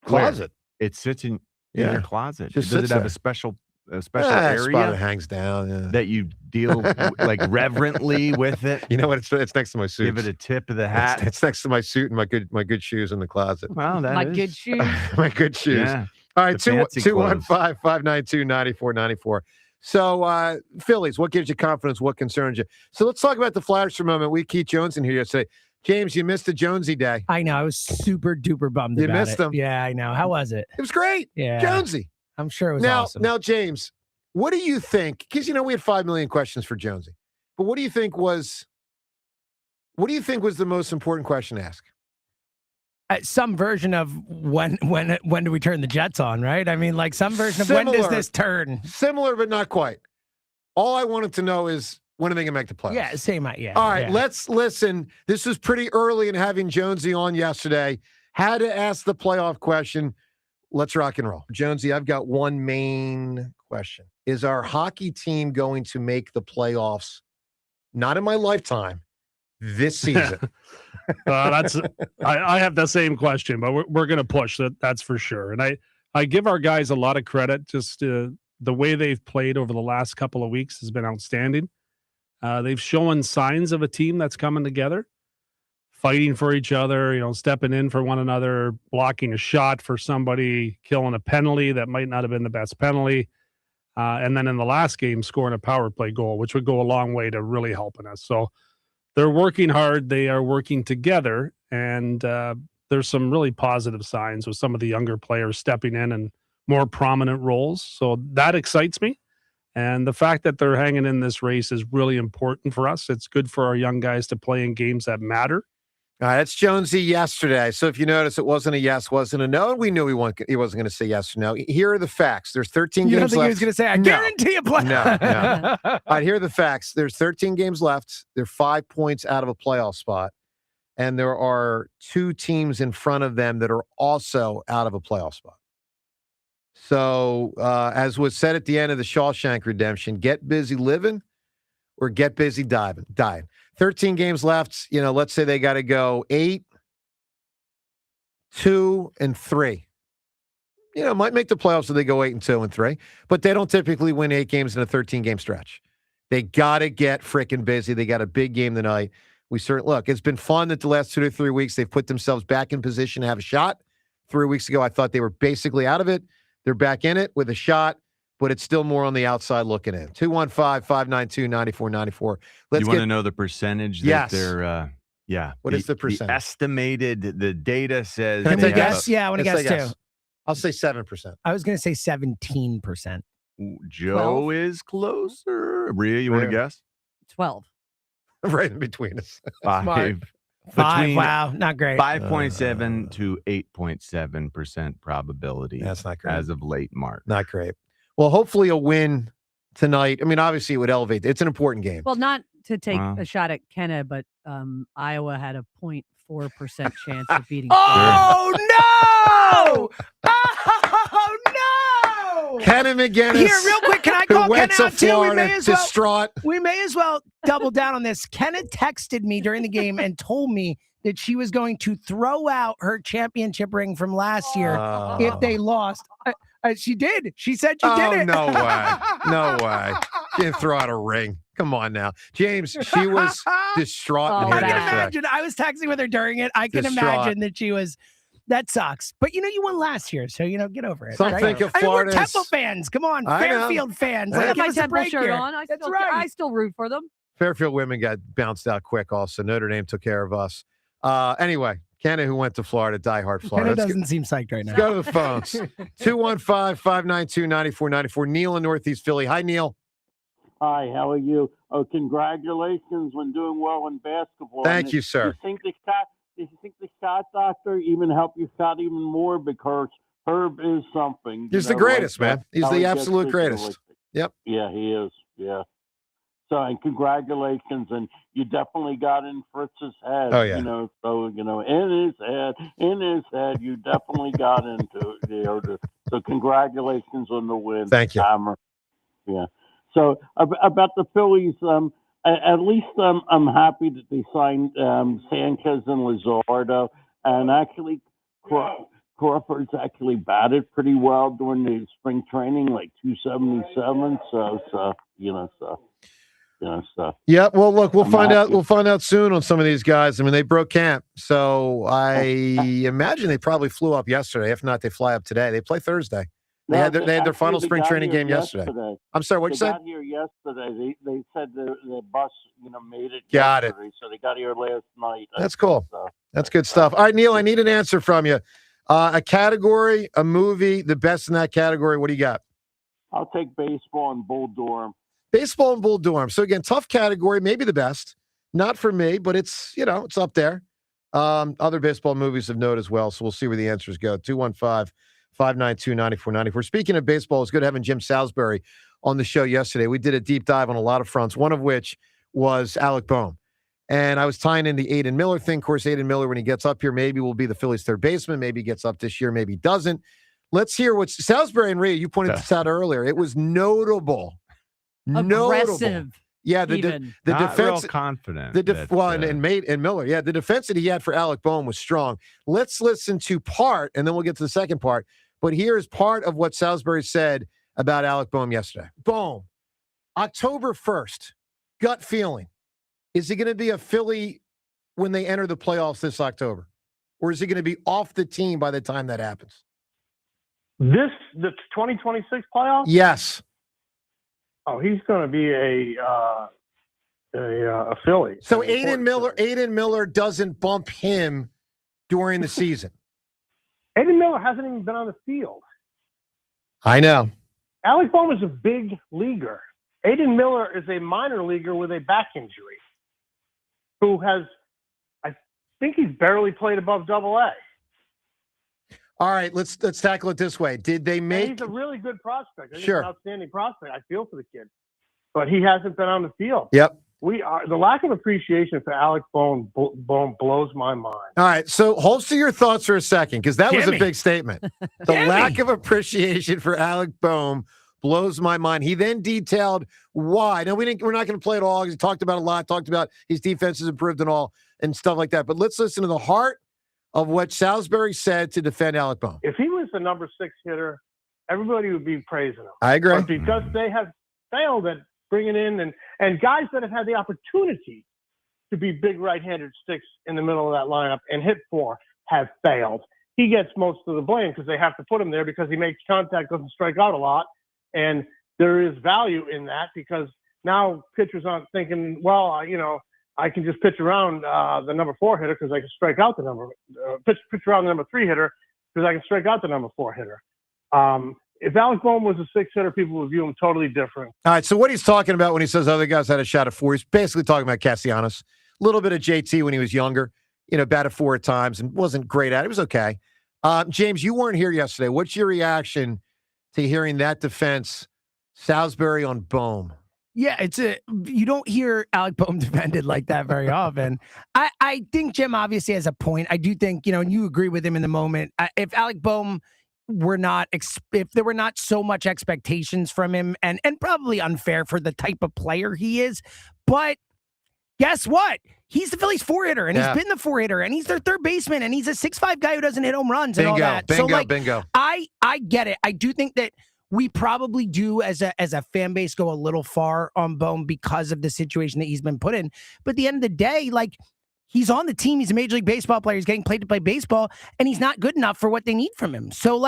closet. It sits in your closet. Just Does sits it have there. a special Spot area that hangs down that you deal like reverently with it? You know what? It's next to my suit. Give it a tip of the hat. It's next to my suit and my good shoes in the closet. Well, that is good shoes. My good shoes. Yeah. All right, The fancy 215-592-9494. So, Phillies, what gives you confidence? What concerns you? So let's talk about the Flyers for a moment. We had Keith Jones in here yesterday. James, you missed the Jonesy day. I know. I was super duper bummed You about missed it. him. Yeah, I know. How was it? It was great. Yeah. Jonesy. I'm sure it was now, awesome. Now, James, what do you think? Because, we had 5 million questions for Jonesy. But what do you think was the most important question to ask? Some version of when do we turn the Jets on, right? I mean, like some version of when does this turn? Similar, but not quite. All I wanted to know is when are they going to make the playoffs? Yeah, same. Yeah. All right, yeah. let's listen. This was pretty early in having Jonesy on yesterday. Had to ask the playoff question. Let's rock and roll. Jonesy, I've got one main question. Is our hockey team going to make the playoffs? Not in my lifetime, this season. I have the same question, but we're going to push that's for sure. And I give our guys a lot of credit. Just the way they've played over the last couple of weeks has been outstanding. They've shown signs of a team that's coming together, fighting for each other, stepping in for one another, blocking a shot for somebody, killing a penalty that might not have been the best penalty. And then in the last game, scoring a power play goal, which would go a long way to really helping us. So they're working hard. They are working together. And there's some really positive signs with some of the younger players stepping in more prominent roles. So that excites me. And the fact that they're hanging in this race is really important for us. It's good for our young guys to play in games that matter. All right, that's Jonesy yesterday. So if you notice, it wasn't a yes, wasn't a no. We knew he wasn't going to say yes or no. Here are the facts. There's 13 You don't games think left. he was going to say, I guarantee a play? No. All right, here are the facts. There's 13 games left. They're 5 points out of a playoff spot. And there are 2 teams in front of them that are also out of a playoff spot. So as was said at the end of the Shawshank Redemption, get busy living or get busy dying. 13 games left. Let's say they got to go 8, 2, and 3. Might make the playoffs if they go 8 and 2 and 3, but they don't typically win 8 games in a 13-game stretch. They got to get freaking busy. They got a big game tonight we certainly look. It's been fun that the last 2 to 3 weeks they've put themselves back in position to have a shot. 3 weeks ago, I thought they were basically out of it. They're back in it with a shot, but it's still more on the outside looking in. 215-592-9494. You want to know the percentage that they're yeah. What is the percentage? The estimated, the data says. Can we guess? Yeah, I want to guess too. I'll say 7%. I was going to say 17%. Joe 12? is closer. Rhea, you want to guess? 12. Right in between us. 5. Five. Wow, not great. 5.7 to 8.7% probability. That's not great. As of late March. Not great. Well, hopefully a win tonight. I mean, obviously it would elevate. It's an important game. Well, not to take a shot at Kenna, but Iowa had a 0.4% chance of beating. Oh, no! Oh, no! Kenna McGinnis. Here, real quick, can I call Kenna out too? We may as well double down on this. Kenna texted me during the game and told me that she was going to throw out her championship ring from last year if they lost. She did. She said she did it. No way. No way. She didn't throw out a ring. Come on now. James, she was distraught. I can imagine. I was texting with her during it. I can imagine that she was. That sucks. But, you won last year, so, get over it. Some think of Florida. We're Temple fans. Come on. Fairfield fans. I have my give us a Temple break shirt here. on. That's right. I still root for them. Fairfield women got bounced out quick also. Notre Dame took care of us. Anyway, Kenna, who went to Florida, diehard Florida. Kenna doesn't seem psyched right now. Let's go to the phones. 215-592-9494. Neil in Northeast Philly. Hi, Neil. Hi, how are you? Oh, congratulations on doing well in basketball. Thank you, sir. Do you think the shot doctor even helped your shot even more because Herb is something? He's the greatest, man. He's the absolute greatest. Yep. Yeah, he is. Yeah. So, and congratulations, and you definitely got in Fritz's head. Oh, yeah. In his head, you definitely got into it. So, congratulations on the win. Thank you. Hammer. Yeah. So, about the Phillies, at least I'm happy that they signed Sanchez and Luzardo, and actually Crawford's actually batted pretty well during the spring training, like 277. Yeah, well, look, we'll find out. We'll find out soon on some of these guys. I mean, they broke camp, so I imagine they probably flew up yesterday. If not, they fly up today. They play Thursday. They had their final spring training game yesterday. I'm sorry, what you said? They got here yesterday. They said the bus, made it. Got it. So they got here last night. That's cool. That's good stuff. All right, Neil, I need an answer from you. A category, a movie, the best in that category. What do you got? I'll take baseball and Bull Durham. Baseball and Bull Durham. So again, tough category, maybe the best. Not for me, but it's it's up there. Other baseball movies of note as well. So we'll see where the answers go. 215-592-9494. Speaking of baseball, it's good having Jim Salisbury on the show yesterday. We did a deep dive on a lot of fronts, one of which was Alec Boehm. And I was tying in the Aiden Miller thing. Of course, Aiden Miller, when he gets up here, maybe will be the Phillies' third baseman. Maybe he gets up this year, maybe he doesn't. Let's hear what Salisbury and Rhea, you pointed this out earlier. It was notable. Aggressive. Yeah, the defense. Real confident. And Miller. Yeah, the defense that he had for Alec Boehm was strong. Let's listen to part, and then we'll get to the second part. But here's part of what Salisbury said about Alec Boehm yesterday. Boehm, October 1st, gut feeling. Is he going to be a Philly when they enter the playoffs this October? Or is he going to be off the team by the time that happens? The 2026 playoffs? Yes. Oh, he's going to be a Philly. So Aiden Miller doesn't bump him during the season. Aiden Miller hasn't even been on the field. I know. Alec Boehm is a big leaguer. Aiden Miller is a minor leaguer with a back injury who has, I think he's barely played above Double-A. All right, let's tackle it this way. Did they make? And he's a really good prospect. I think Sure. He's an outstanding prospect. I feel for the kid, but he hasn't been on the field. Yep. The lack of appreciation for Alec Boehm blows my mind. All right, so holster your thoughts for a second, because that was a big statement. The lack of appreciation for Alec Boehm blows my mind. He then detailed why. Now, we're not going to play it all. He talked about a lot, talked about his defense has improved and all and stuff like that. But let's listen to the heart of what Salisbury said to defend Alec Boehm. If he was the number 6 hitter, everybody would be praising him. I agree. But because they have failed at bringing in and guys that have had the opportunity to be big right-handed sticks in the middle of that lineup and hit for have failed. He gets most of the blame because they have to put him there because he makes contact, doesn't strike out a lot. And there is value in that because now pitchers aren't thinking, well, I can just pitch around the number 4 hitter because I can strike out the pitch around the number 3 hitter because I can strike out the number 4 hitter. If Alec Bohm was a 6 hitter, people would view him totally different. All right, so what he's talking about when he says other guys had a shot at 4, he's basically talking about Castellanos. A little bit of JT when he was younger, batted 4 at times and wasn't great at it. It was okay. James, you weren't here yesterday. What's your reaction to hearing that defense, Salisbury on Bohm? Yeah, you don't hear Alec Bohm defended like that very often. I think Jim obviously has a point. I do think, and you agree with him in the moment. If Alec Bohm if there were not so much expectations from him and probably unfair for the type of player he is, but guess what? He's the Phillies 4 hitter, and he's been the 4 hitter, and he's their third baseman, and he's a 6'5" guy who doesn't hit home runs and all that. Bingo. I get it. I do think that we probably do as a fan base go a little far on Bohm because of the situation that he's been put in. But at the end of the day, he's on the team. He's a Major League Baseball player. He's getting paid to play baseball, and he's not good enough for what they need from him. So,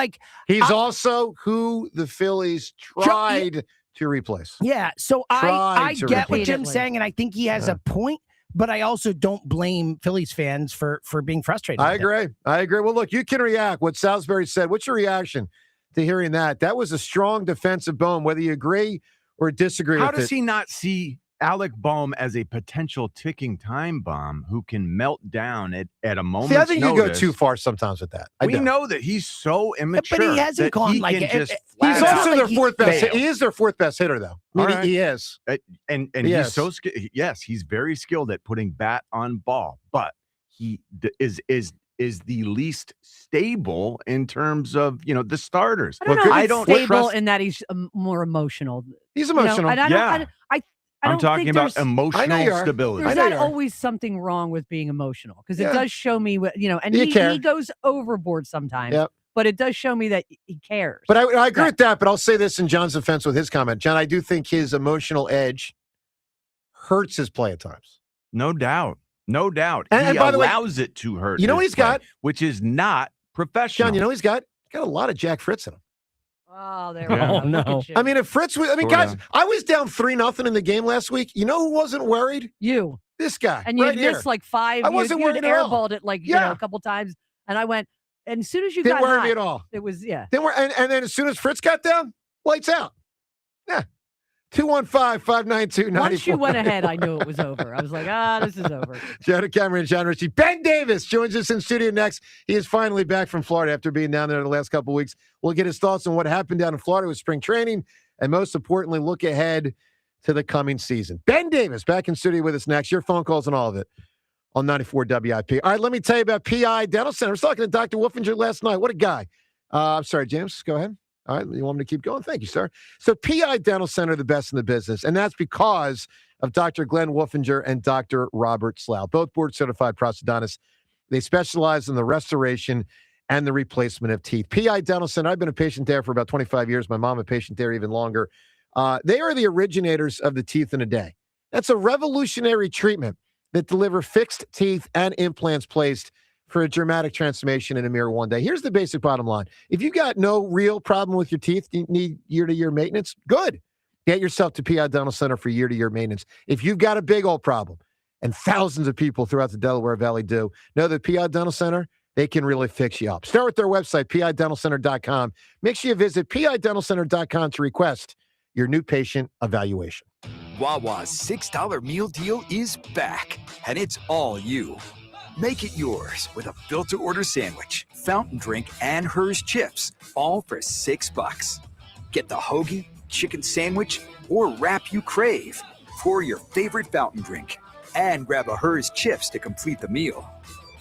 he's also who the Phillies tried to replace. Yeah. So I get what Jim's saying, and I think he has a point. But I also don't blame Phillies fans for being frustrated. I agree. Well, look, you can react. What Salisbury said. What's your reaction to hearing that? That was a strong defensive Bohm, whether you agree or disagree with it. How does he not see Alec Bohm as a potential ticking time bomb who can melt down at a moment's notice? I think you go too far sometimes with that. We know that he's so immature. But he hasn't gone he's also their fourth best. He is their fourth best hitter, though. He is, and he's so skilled. Yes, he's very skilled at putting bat on ball, but he is the least stable in terms of the starters. I don't stable in that he's more emotional. He's emotional. I I'm talking about emotional stability. There's not always something wrong with being emotional because it does show me what and he goes overboard sometimes. Yep. But it does show me that he cares. But I agree with that. But I'll say this in John's defense with his comment. John, I do think his emotional edge hurts his play at times. No doubt. And he by the way, allows it to hurt. You know what he's got? Which is not professional. John, you know he's got a lot of Jack Fritz in him. Oh, there we go. No. I mean, if Fritz was, guys, I was down 3-0 in the game last week. You know who wasn't worried? You. This guy. And you right missed here. 5. I wasn't worried at all. Airballed it a couple times. And I went, and as soon as you Didn't got worry hot, me at all. It was, And then as soon as Fritz got down, lights out. Yeah. 215-592-94. Once you went ahead, I knew it was over. I was like, this is over. Joe DeCamera and John Ritchie. Ben Davis joins us in studio next. He is finally back from Florida after being down there the last couple of weeks. We'll get his thoughts on what happened down in Florida with spring training, and most importantly, look ahead to the coming season. Ben Davis back in studio with us next. Your phone calls and all of it on 94 WIP. All right, let me tell you about PI Dental Center. I was talking to Dr. Wolfinger last night. What a guy. I'm sorry, James. Go ahead. All right, you want me to keep going? Thank you, sir. So PI Dental Center, the best in the business, and that's because of Dr. Glenn Wolfinger and Dr. Robert Slough, both board-certified prosthodontists. They specialize in the restoration and the replacement of teeth. PI Dental Center, I've been a patient there for about 25 years. My mom a patient there even longer. They are the originators of the teeth in a day. That's a revolutionary treatment that deliver fixed teeth and implants placed for a dramatic transformation in a mere one day. Here's the basic bottom line. If you got no real problem with your teeth, you need year-to-year maintenance, good. Get yourself to PI Dental Center for year-to-year maintenance. If you've got a big old problem, and thousands of people throughout the Delaware Valley do, know that PI Dental Center, they can really fix you up. Start with their website, pidentalcenter.com. Make sure you visit pidentalcenter.com to request your new patient evaluation. Wawa's $6 meal deal is back, and it's all you. Make it yours with a built-to-order sandwich, fountain drink, and Hers chips, all for $6. Get the hoagie, chicken sandwich, or wrap you crave. Pour your favorite fountain drink and grab a Hers chips to complete the meal.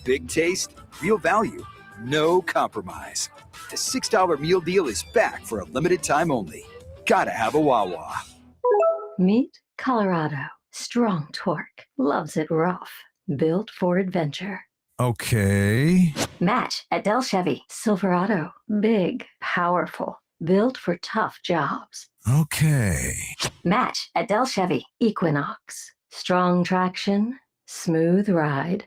Big taste, real value, no compromise. The $6 meal deal is back for a limited time only. Gotta have a Wawa. Meet Colorado. Strong torque. Loves it rough. Built for adventure. Okay. Match at Del Chevy. Silverado. Big. Powerful. Built for tough jobs. Okay. Match at Del Chevy. Equinox. Strong traction. Smooth ride.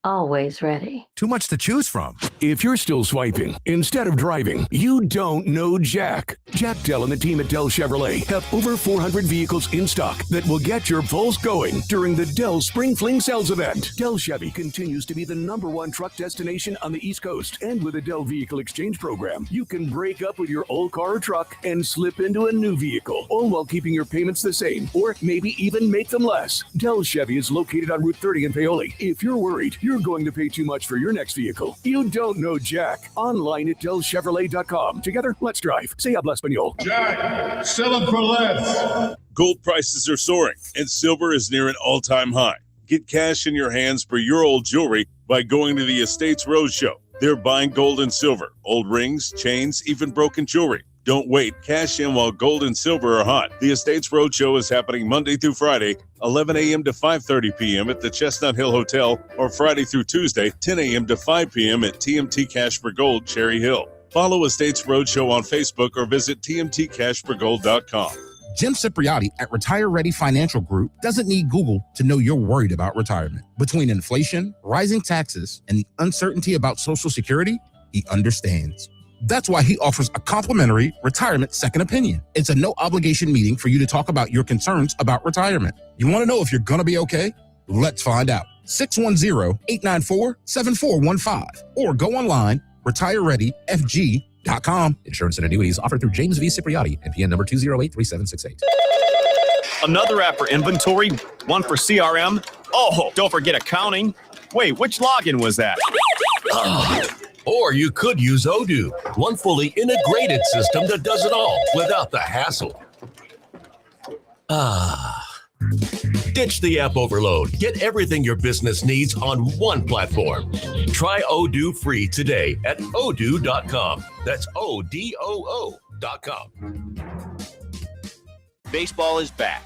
Always ready. Too much to choose from. If you're still swiping instead of driving, you don't know Jack. Jack Dell and the team at Dell Chevrolet have over 400 vehicles in stock that will get your pulse going during the Dell Spring Fling Sales event. Dell Chevy continues to be the #1 truck destination on the East Coast. And with a Dell Vehicle Exchange program, you can break up with your old car or truck and slip into a new vehicle, all while keeping your payments the same, or maybe even make them less. Dell Chevy is located on Route 30 in Paoli. If you're worried you're going to pay too much for your next vehicle, you don't know Jack. Online at DellChevrolet.com. Together, let's drive. Se habla español. Jack, sell them for less. Gold prices are soaring, and silver is near an all-time high. Get cash in your hands for your old jewelry by going to the Estates Roadshow. They're buying gold and silver, old rings, chains, even broken jewelry. Don't wait. Cash in while gold and silver are hot. The Estates Roadshow is happening Monday through Friday, 11 a.m. to 5:30 p.m. at the Chestnut Hill Hotel, or Friday through Tuesday, 10 a.m. to 5 p.m. at TMT Cash for Gold, Cherry Hill. Follow Estates Roadshow on Facebook or visit tmtcashforgold.com. Jim Cipriotti at Retire Ready Financial Group doesn't need Google to know you're worried about retirement. Between inflation, rising taxes, and the uncertainty about Social Security, he understands. That's why he offers a complimentary retirement second opinion. It's a no-obligation meeting for you to talk about your concerns about retirement. You want to know if you're going to be okay? Let's find out. 610-894-7415 or go online, retirereadyfg.com. Insurance and annuities offered through James V. Cipriotti and PN number 2083768. Another app for inventory, one for CRM. Oh, don't forget accounting. Wait, which login was that? Or you could use Odoo, one fully integrated system that does it all without the hassle. Ditch the app overload. Get everything your business needs on one platform. Try Odoo free today at odoo.com. That's ODOO.com. Baseball is back.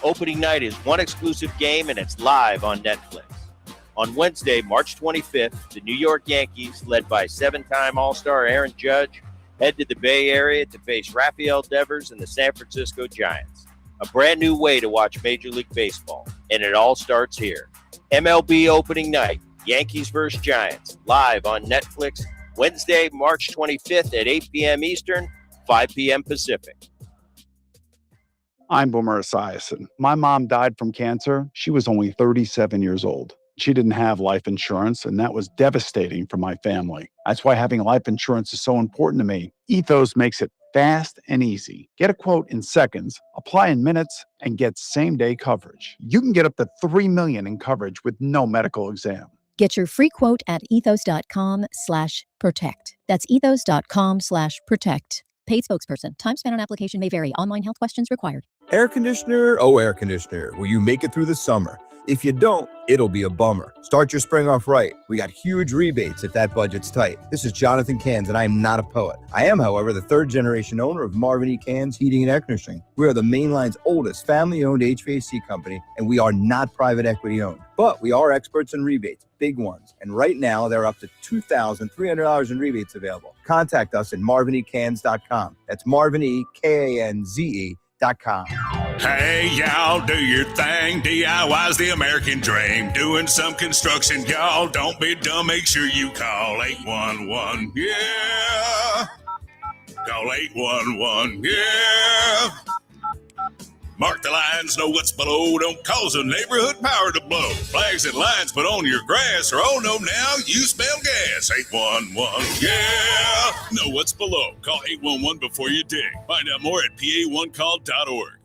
Opening night is one exclusive game, and it's live on Netflix. On Wednesday, March 25th, the New York Yankees, led by seven-time All-Star Aaron Judge, head to the Bay Area to face Rafael Devers and the San Francisco Giants. A brand new way to watch Major League Baseball, and it all starts here. MLB opening night, Yankees vs. Giants, live on Netflix, Wednesday, March 25th at 8 p.m. Eastern, 5 p.m. Pacific. I'm Boomer Esiason. My mom died from cancer. She was only 37 years old. She didn't have life insurance, and that was devastating for my family. That's why having life insurance is so important to me. Ethos makes it fast and easy. Get a quote in seconds, apply in minutes, and get same-day coverage. You can get up to $3 million in coverage with no medical exam. Get your free quote at ethos.com/protect. That's ethos.com/protect. Paid spokesperson. Time spent on application may vary. Online health questions required. Air conditioner, oh air conditioner, will you make it through the summer? If you don't, it'll be a bummer. Start your spring off right. We got huge rebates if that budget's tight. This is Jonathan Cans, and I am not a poet. I am, however, the third-generation owner of Marvin E. Cans Heating and Air Conditioning. We are the mainline's oldest family-owned HVAC company, and we are not private equity-owned. But we are experts in rebates, big ones. And right now, there are up to $2,300 in rebates available. Contact us at marvinecans.com. That's marvinekanze.com. Hey, y'all, do your thing. DIY's the American dream. Doing some construction, y'all. Don't be dumb. Make sure you call 811. Yeah. Call 811. Yeah. Mark the lines, know what's below. Don't cause a neighborhood power to blow. Flags and lines put on your grass, or oh no, now you smell gas. 811, yeah. Know what's below. Call 811 before you dig. Find out more at pa1call.org.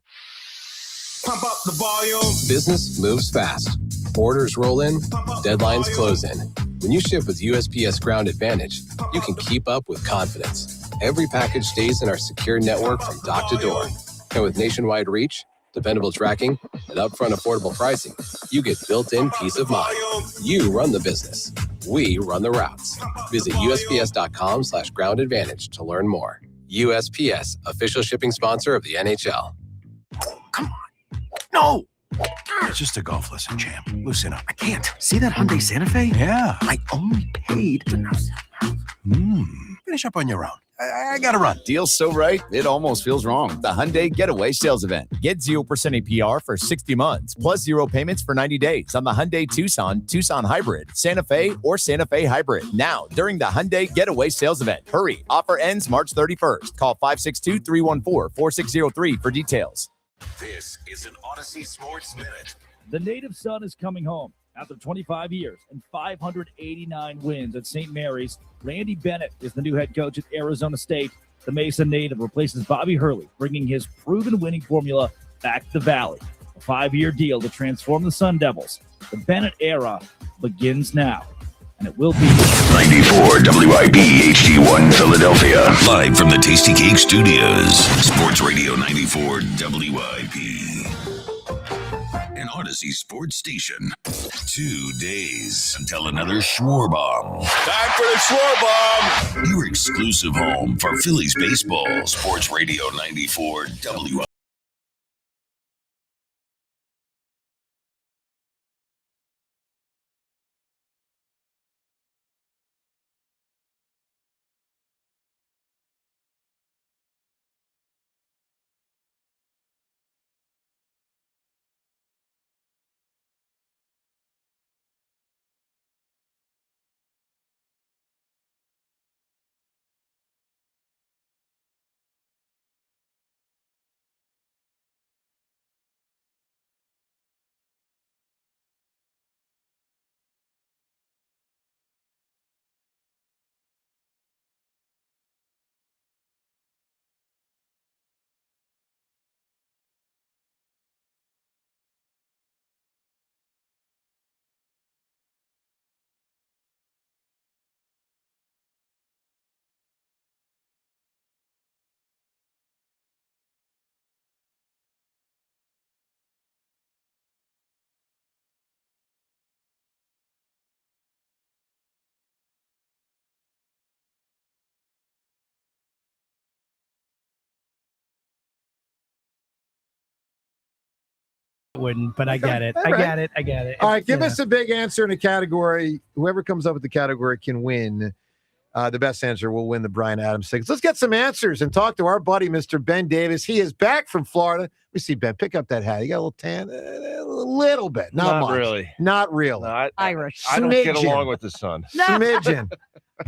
Pump up the volume. Business moves fast. Orders roll in, deadlines close in. When you ship with USPS Ground Advantage, you can keep up with confidence. Every package stays in our secure network from dock to door. And with nationwide reach, dependable tracking, and upfront affordable pricing, you get built-in peace of mind. You run the business. We run the routes. Visit USPS.com/Ground Advantage to learn more. USPS, official shipping sponsor of the NHL. No! It's just a golf lesson, champ. Loosen up. I can't. See that Hyundai Santa Fe? Yeah. I only paid. Finish up on your own. I gotta run. Deal's so right, it almost feels wrong. The Hyundai Getaway Sales Event. Get 0% APR for 60 months, plus 0 payments for 90 days on the Hyundai Tucson, Tucson Hybrid, Santa Fe, or Santa Fe Hybrid. Now, during the Hyundai Getaway Sales Event. Hurry. Offer ends March 31st. Call 562-314-4603 for details. This is an Odyssey Sports Minute. The native son is coming home. After 25 years and 589 wins at St. Mary's, Randy Bennett is the new head coach at Arizona State. The Mesa native replaces Bobby Hurley, bringing his proven winning formula back to the Valley. A 5-year deal to transform the Sun Devils. The Bennett era begins now, and it will be 94 WIP HD1 Philadelphia. Live from the Tasty Cake Studios. Sports Radio 94 WIP. An Odyssey Sports Station. 2 days until another Schwarbomb. Time for the Schwarbomb. Your exclusive home for Phillies baseball. Sports Radio 94 WIP. Wouldn't, but I get it. I get it. All right, give us a big answer in a category. Whoever comes up with the category can win. The best answer will win the Bryan Adams tickets. Let's get some answers and talk to our buddy, Mr. Ben Davis. He is back from Florida. Let me see, Ben. Pick up that hat. You got a little tan? A little bit. Not much. Really. Not really. No, Irish. I don't get Smidgen. along with the sun. Smidgen.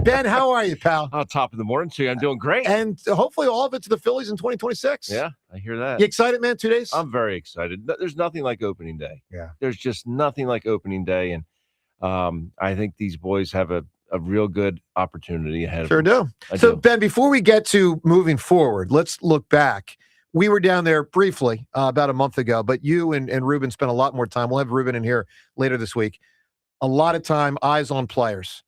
Ben, how are you, pal? On top of the morning, too. I'm doing great. And hopefully all of it to the Phillies in 2026. Yeah, I hear that. You excited, man? 2 days? I'm very excited. There's nothing like opening day. Yeah. There's just nothing like opening day. And I think these boys have a real good opportunity ahead of Sure them. do. So, Ben, before we get to moving forward, let's look back. We were down there briefly about a month ago, but you and Ruben spent a lot more time. We'll have Ruben in here later this week. A lot of time, eyes on players.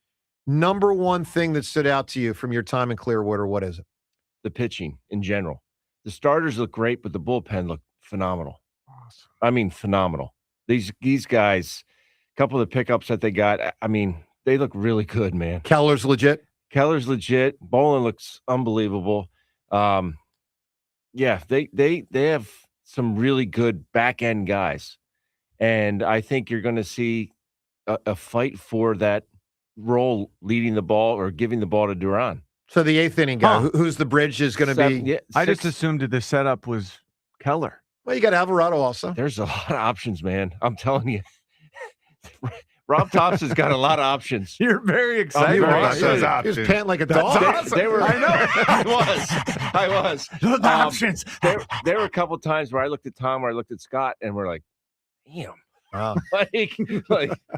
Number one thing that stood out to you from your time in Clearwater, what is it? The pitching in general. The starters look great, but the bullpen looked phenomenal. Awesome. I mean, phenomenal. These guys, a couple of the pickups that they got, I mean, they look really good, man. Keller's legit. Bolin looks unbelievable. Yeah, they have some really good back end guys, and I think you're going to see a fight for that role, leading the ball or giving the ball to Duran. So the eighth inning guy, who's the bridge, is going to be. Yeah, I just assumed that the setup was Keller. Well, you got Alvarado also. There's a lot of options, man. I'm telling you. Rob Thompson's got a lot of options. You're very excited about those options. He was panting like a dog. They were. I know. I was. Those options. There were a couple times where I looked at Tom, or I looked at Scott, and we're like, "Damn." Wow. like,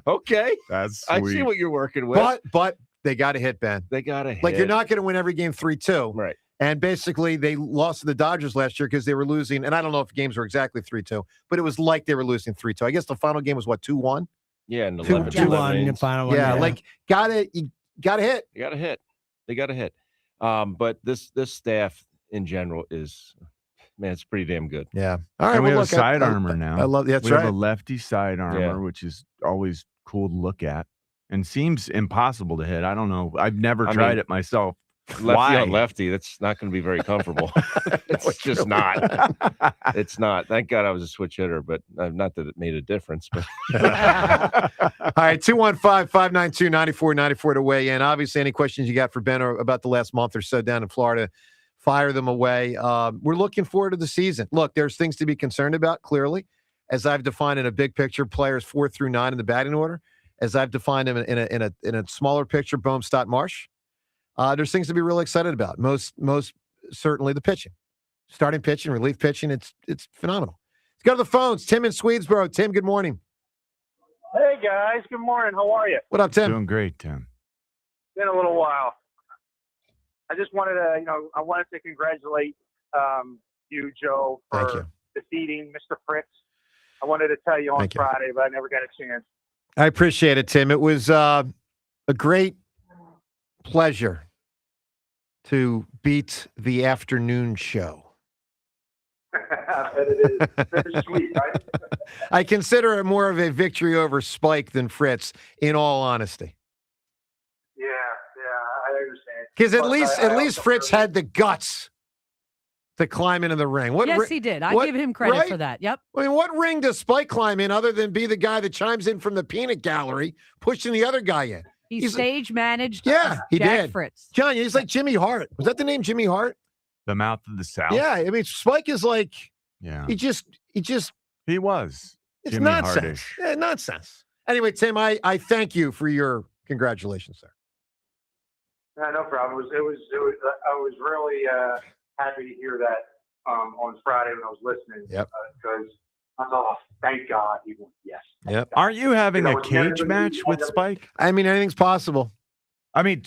okay, that's sweet. I see what you're working with. But they got to hit, Ben. They got to hit. Like, you're not going to win every game 3-2. Right. And basically, they lost to the Dodgers last year because they were losing. And I don't know if games were exactly 3-2, but it was like they were losing 3-2. I guess the final game was what, 2-1? Yeah, and 2-1 the final one. Yeah, like you gotta hit. You gotta hit. They gotta hit. But this staff in general is, man, it's pretty damn good. Yeah. All right. And we well, have side armor now. I love that's we right. have a lefty side armor, which is always cool to look at and seems impossible to hit. I don't know. I've never tried it myself. lefty on lefty. That's not going to be very comfortable. It's just not. It's not. Thank God I was a switch hitter, but not that it made a difference. But All right, 215-592-9494 to weigh in. Obviously, any questions you got for Ben or about the last month or so down in Florida, fire them away. We're looking forward to the season. Look, there's things to be concerned about, clearly, as I've defined in a big picture, players 4 through 9 in the batting order, as I've defined them in a smaller picture, Bohm, Stott, Marsh. There's things to be really excited about. Most certainly the pitching, starting pitching, relief pitching. It's phenomenal. Let's go to the phones. Tim in Swedesboro. Tim, good morning. Hey guys, good morning. How are you? What up, Tim? Doing great, Tim. Been a little while. I just wanted to, congratulate you, Joe, for defeating Mr. Fritz. I wanted to tell you on Friday, but I never got a chance. I appreciate it, Tim. It was a great pleasure to beat the afternoon show. I bet it is. Very sweet, right? I consider it more of a victory over Spike than Fritz, in all honesty. Yeah, I understand. Because at least Fritz had the guts to climb into the ring. Yes, he did. I give him credit for that. Yep. I mean, what ring does Spike climb in other than be the guy that chimes in from the peanut gallery, pushing the other guy in? He stage managed. Yeah, he Jack did. Fritz. John, he's like Jimmy Hart. Was that the name, Jimmy Hart? The mouth of the South. Yeah, I mean, Spike is like, he was. It's Jimmy nonsense. Hart-ish. Yeah, nonsense. Anyway, Tim, I thank you for your congratulations, sir. No problem. I was really happy to hear that on Friday when I was listening. Yep. Because I thought, oh, thank God he won. Yes. Yep. Aren't you having a cage match with Spike? I mean, anything's possible. I mean,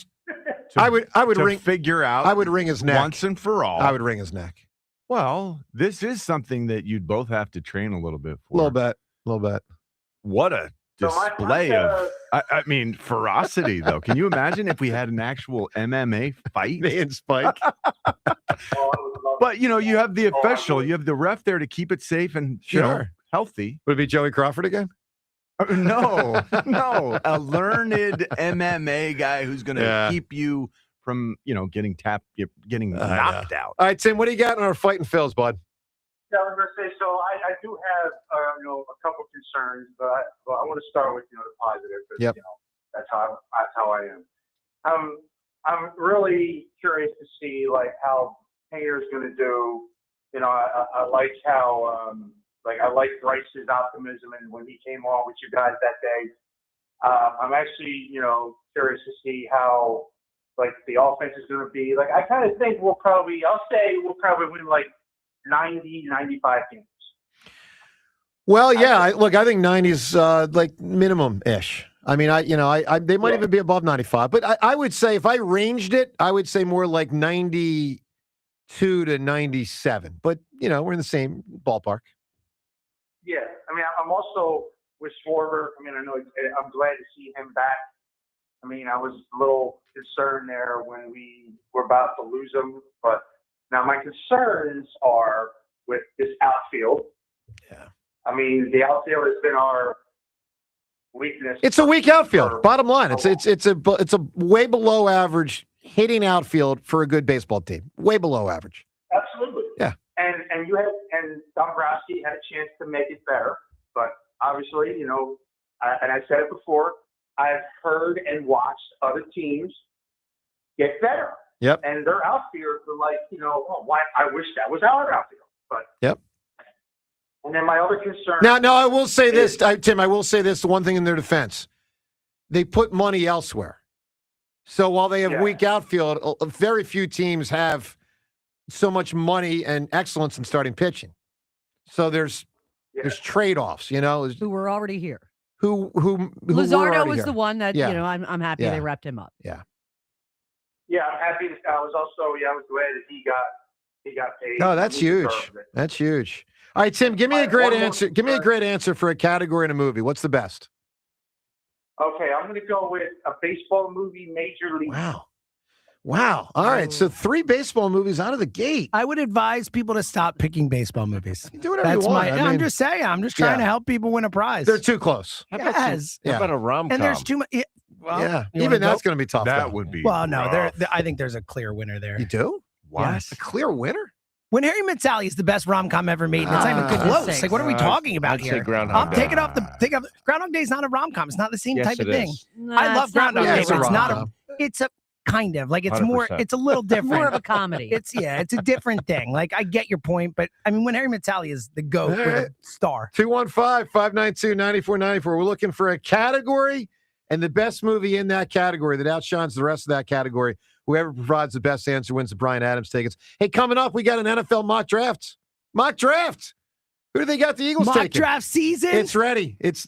I would to figure out. I would wring his neck once and for all. I would wring his neck. Well, this is something that you'd both have to train a little bit for. A little bit. What a display of, I mean, ferocity, though. Can you imagine if we had an actual MMA fight? Me and Spike. But, you have the official, you have the ref there to keep it safe and healthy. Would it be Joey Crawford again? No. A learned MMA guy who's going to keep you from, getting knocked out. All right, Tim, what do you got in our fighting Phils, bud? Yeah, I was going to say, so I do have, a couple concerns, but I want to start with, the positive, because, that's how I am. I'm really curious to see, how Painter's going to do. I like how, I like Bryce's optimism, and when he came on with you guys that day, I'm actually, curious to see how, the offense is going to be. I kind of think we'll probably win, 90, 95 games. Well, yeah. I think 90 is minimum-ish. I mean, they might even be above 95. But I would say if I ranged it, I would say more like 92 to 97. But, we're in the same ballpark. Yeah. I mean, I'm also with Schwarber. I mean, I'm glad to see him back. I mean, I was a little concerned there when we were about to lose him. But now my concerns are with this outfield. Yeah. I mean, the outfield has been our weakness. It's a weak outfield. Bottom line, it's a way below average hitting outfield for a good baseball team. Way below average. Absolutely. Yeah. And Dombrowski had a chance to make it better, but obviously, and I said it before, I've heard and watched other teams get better. Yep. And their outfielders were why I wish that was our outfield. But yep. And then my other concern. Now, I will say this, Tim. I will say this. The one thing in their defense, they put money elsewhere. So while they have weak outfield, very few teams have so much money and excellence in starting pitching. So there's trade-offs, Who were already here. Who Luzardo was here. the one that, Yeah. I'm happy they wrapped him up. Yeah. Yeah, I'm happy. I was glad that he got paid. No, that's huge. That's huge. All right, Tim, give me a great answer. Give me a great answer for a category in a movie. What's the best? Okay, I'm going to go with a baseball movie, Major League. Wow. All right, so 3 baseball movies out of the gate. I would advise people to stop picking baseball movies. Do whatever you want. I'm just saying. I'm just trying to help people win a prize. They're too close. Yes. How about a rom-com? And there's too much. Well, Yeah, you even wanna that's go? going to be tough. That though. would be. Well, no, rough. I think there's a clear winner there. You do? What? Yes. A clear winner? When Harry Met Sally is the best rom-com ever made, and it's not even Ah. close. Goodness Like, what are we sakes. talking about I'd say here? Groundhog Day. Take it off the Groundhog Day is not a rom-com. It's not the same Yes, type of it thing. is. I love Groundhog Yeah, Day, it's a but it's not rom-com. it's a kind of like it's more 100%. it's a little different. More of a comedy. It's a different thing. Like I get your point, but I mean when Harry Met Sally is the GOAT with a star. 215-592-9494. We're looking for a category and the best movie in that category that outshines the rest of that category. Whoever provides the best answer wins the Brian Adams tickets. Hey, coming up, we got an NFL mock draft. Mock draft. Who do they got the Eagles Mock taking? draft season. It's ready. It's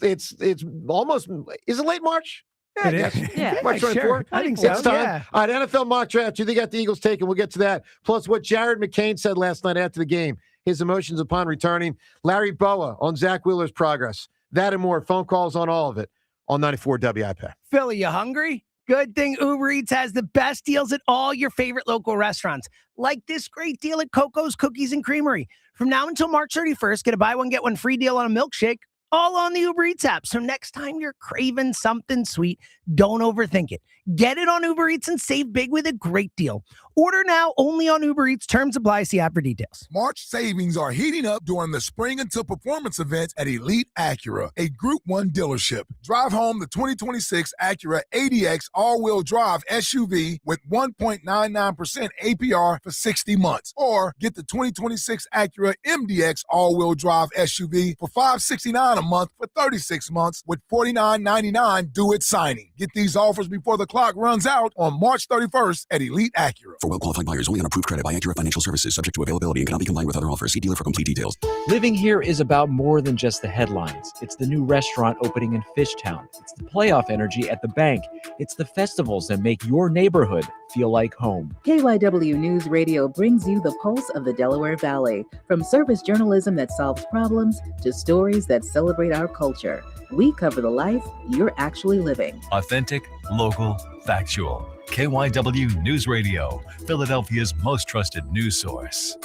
almost. Is it late March? It I guess. is. Yeah. March 24th. Sure. I think so. It's time. Yeah. All right, NFL mock draft. Who they got the Eagles taking? We'll get to that. Plus, what Jared McCain said last night after the game. His emotions upon returning. Larry Boa on Zach Wheeler's progress. That and more. Phone calls on all of it on 94 WIP. Philly, you hungry? Good thing Uber Eats has the best deals at all your favorite local restaurants, like this great deal at Coco's Cookies and Creamery. From now until March 31st, get a buy one, get one free deal on a milkshake, all on the Uber Eats app. So next time you're craving something sweet, don't overthink it. Get it on Uber Eats and save big with a great deal. Order now only on Uber Eats. Terms apply. See app for details. March savings are heating up during the Spring Until Performance events at Elite Acura, a Group 1 dealership. Drive home the 2026 Acura ADX all-wheel drive SUV with 1.99% APR for 60 months. Or get the 2026 Acura MDX all-wheel drive SUV for $569 a month for 36 months with $49.99 due at signing. Get these offers before the clock runs out on March 31st at Elite Acura. For well-qualified buyers, only on approved credit by Acura Financial Services, subject to availability and cannot be combined with other offers. See dealer for complete details. Living here is about more than just the headlines. It's the new restaurant opening in Fishtown. It's the playoff energy at the bank. It's the festivals that make your neighborhood feel like home. KYW News Radio brings you the pulse of the Delaware Valley. From service journalism that solves problems to stories that celebrate our culture. We cover the life you're actually living. Authentic, local, factual. KYW News Radio, Philadelphia's most trusted news source.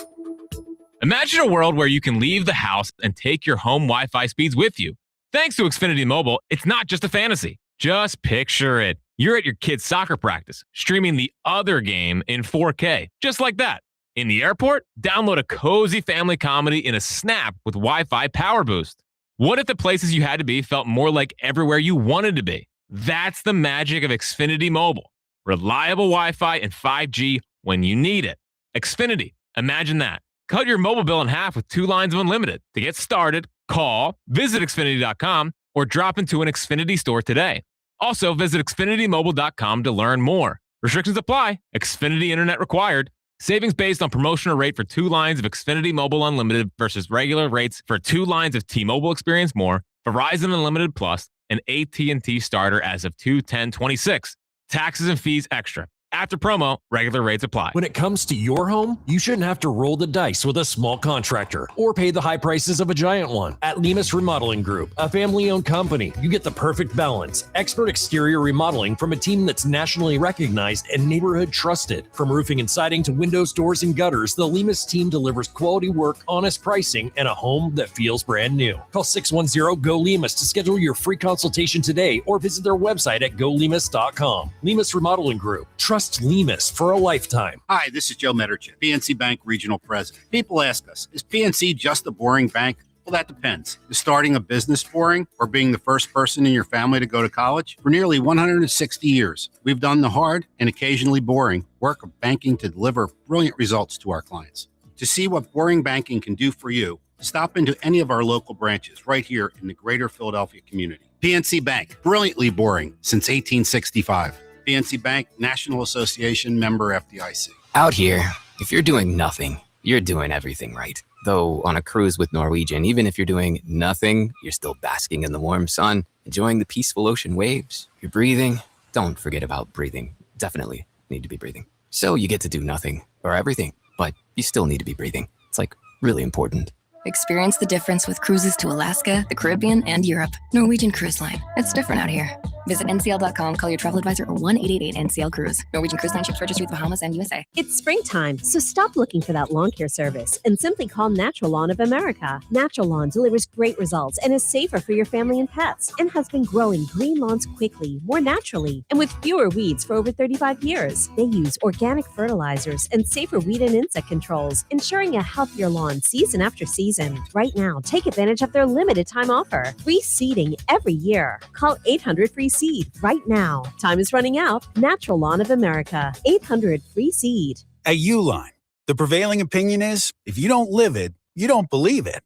Imagine a world where you can leave the house and take your home Wi-Fi speeds with you. Thanks to Xfinity Mobile, it's not just a fantasy. Just picture it. You're at your kid's soccer practice, streaming the other game in 4K, just like that. In the airport, download a cozy family comedy in a snap with Wi-Fi Power Boost. What if the places you had to be felt more like everywhere you wanted to be? That's the magic of Xfinity Mobile. Reliable Wi-Fi and 5G when you need it. Xfinity, imagine that. Cut your mobile bill in half with 2 lines of unlimited. To get started, call, visit Xfinity.com, or drop into an Xfinity store today. Also, visit XfinityMobile.com to learn more. Restrictions apply. Xfinity Internet required. Savings based on promotional rate for 2 lines of Xfinity Mobile Unlimited versus regular rates for 2 lines of T-Mobile Experience More, Verizon Unlimited Plus, and AT&T Starter as of 2/10/26. Taxes and fees extra. After promo, regular rates apply. When it comes to your home, you shouldn't have to roll the dice with a small contractor or pay the high prices of a giant one. At Lemus Remodeling Group, a family-owned company, you get the perfect balance. Expert exterior remodeling from a team that's nationally recognized and neighborhood trusted. From roofing and siding to windows, doors, and gutters, the Lemus team delivers quality work, honest pricing, and a home that feels brand new. Call 610-GO-LEMUS to schedule your free consultation today or visit their website at golemus.com. Lemus Remodeling Group. Trust Lemus for a lifetime. Hi, this is Joe Mederchuk, PNC Bank Regional President. People ask us, is PNC just a boring bank? Well, that depends. Is starting a business boring or being the first person in your family to go to college? For nearly 160 years, we've done the hard and occasionally boring work of banking to deliver brilliant results to our clients. To see what boring banking can do for you, stop into any of our local branches right here in the greater Philadelphia community. PNC Bank, brilliantly boring since 1865. PNC Bank, National Association, member FDIC. Out here, if you're doing nothing, you're doing everything right. Though on a cruise with Norwegian, even if you're doing nothing, you're still basking in the warm sun, enjoying the peaceful ocean waves. You're breathing. Don't forget about breathing. Definitely need to be breathing. So you get to do nothing or everything, but you still need to be breathing. It's like really important. Experience the difference with cruises to Alaska, the Caribbean, and Europe. Norwegian Cruise Line. It's different out here. Visit ncl.com, call your travel advisor, or 1-888-NCL-CRUISE. Norwegian Cruise Line ships registry the Bahamas and USA. It's springtime, so stop looking for that lawn care service and simply call Natural Lawn of America. Natural Lawn delivers great results and is safer for your family and pets, and has been growing green lawns quickly, more naturally, and with fewer weeds for over 35 years. They use organic fertilizers and safer weed and insect controls, ensuring a healthier lawn season after season. Right now, take advantage of their limited time offer. Free seeding every year. Call 800-FREE-SEED right now. Time is running out. Natural Lawn of America. 800-FREE-SEED. At Uline, the prevailing opinion is, if you don't live it, you don't believe it.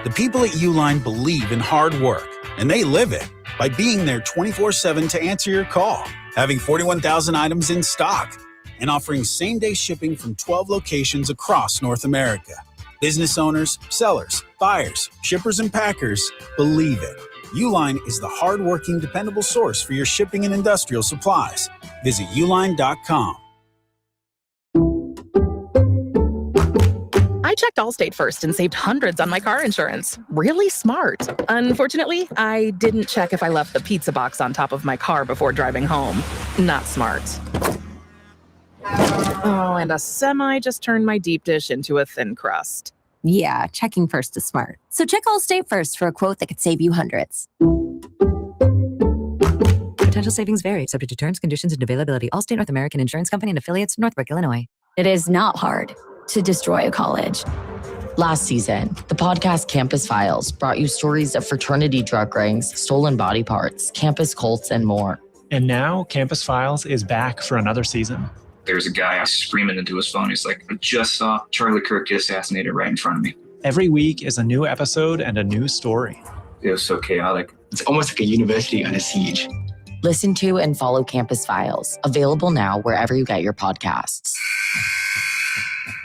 The people at Uline believe in hard work, and they live it by being there 24/7 to answer your call, having 41,000 items in stock, and offering same-day shipping from 12 locations across North America. Business owners, sellers, buyers, shippers, and packers believe it. Uline is the hard-working, dependable source for your shipping and industrial supplies. Visit uline.com. I checked Allstate first and saved hundreds on my car insurance. Really smart. Unfortunately, I didn't check if I left the pizza box on top of my car before driving home. Not smart. Oh, and a semi just turned my deep dish into a thin crust. Yeah, checking first is smart. So check Allstate first for a quote that could save you hundreds. Potential savings vary, subject to terms, conditions, and availability. Allstate North American Insurance Company and affiliates, Northbrook, Illinois. It is not hard to destroy a college. Last season, the podcast Campus Files brought you stories of fraternity drug rings, stolen body parts, campus cults, and more. And now Campus Files is back for another season. There's a guy screaming into his phone. He's like, I just saw Charlie Kirk get assassinated right in front of me. Every week is a new episode and a new story. It was so chaotic. It's almost like a university on a siege. Listen to and follow Campus Files. Available now wherever you get your podcasts.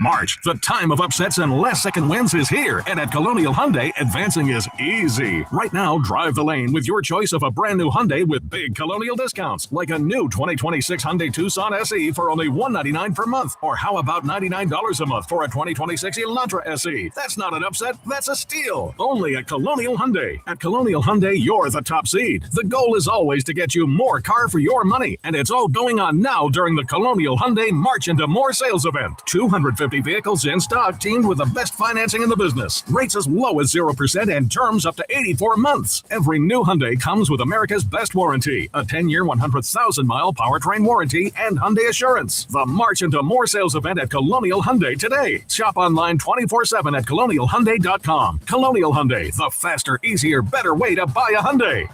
March, the time of upsets and last second wins is here, and at Colonial Hyundai, advancing is easy. Right now, drive the lane with your choice of a brand new Hyundai with big Colonial discounts, like a new 2026 Hyundai Tucson SE for only $199 per month. Or how about $99 a month for a 2026 Elantra SE? That's not an upset, that's a steal. Only at Colonial Hyundai. At Colonial Hyundai, you're the top seed. The goal is always to get you more car for your money, and it's all going on now during the Colonial Hyundai March into More sales event. 250 vehicles in stock, teamed with the best financing in the business. Rates as low as 0% and terms up to 84 months. Every new Hyundai comes with America's best warranty, a 10-year, 100,000-mile powertrain warranty, and Hyundai Assurance. The March into More sales event at Colonial Hyundai today. Shop online 24/7 at colonialhyundai.com. Colonial Hyundai, the faster, easier, better way to buy a Hyundai.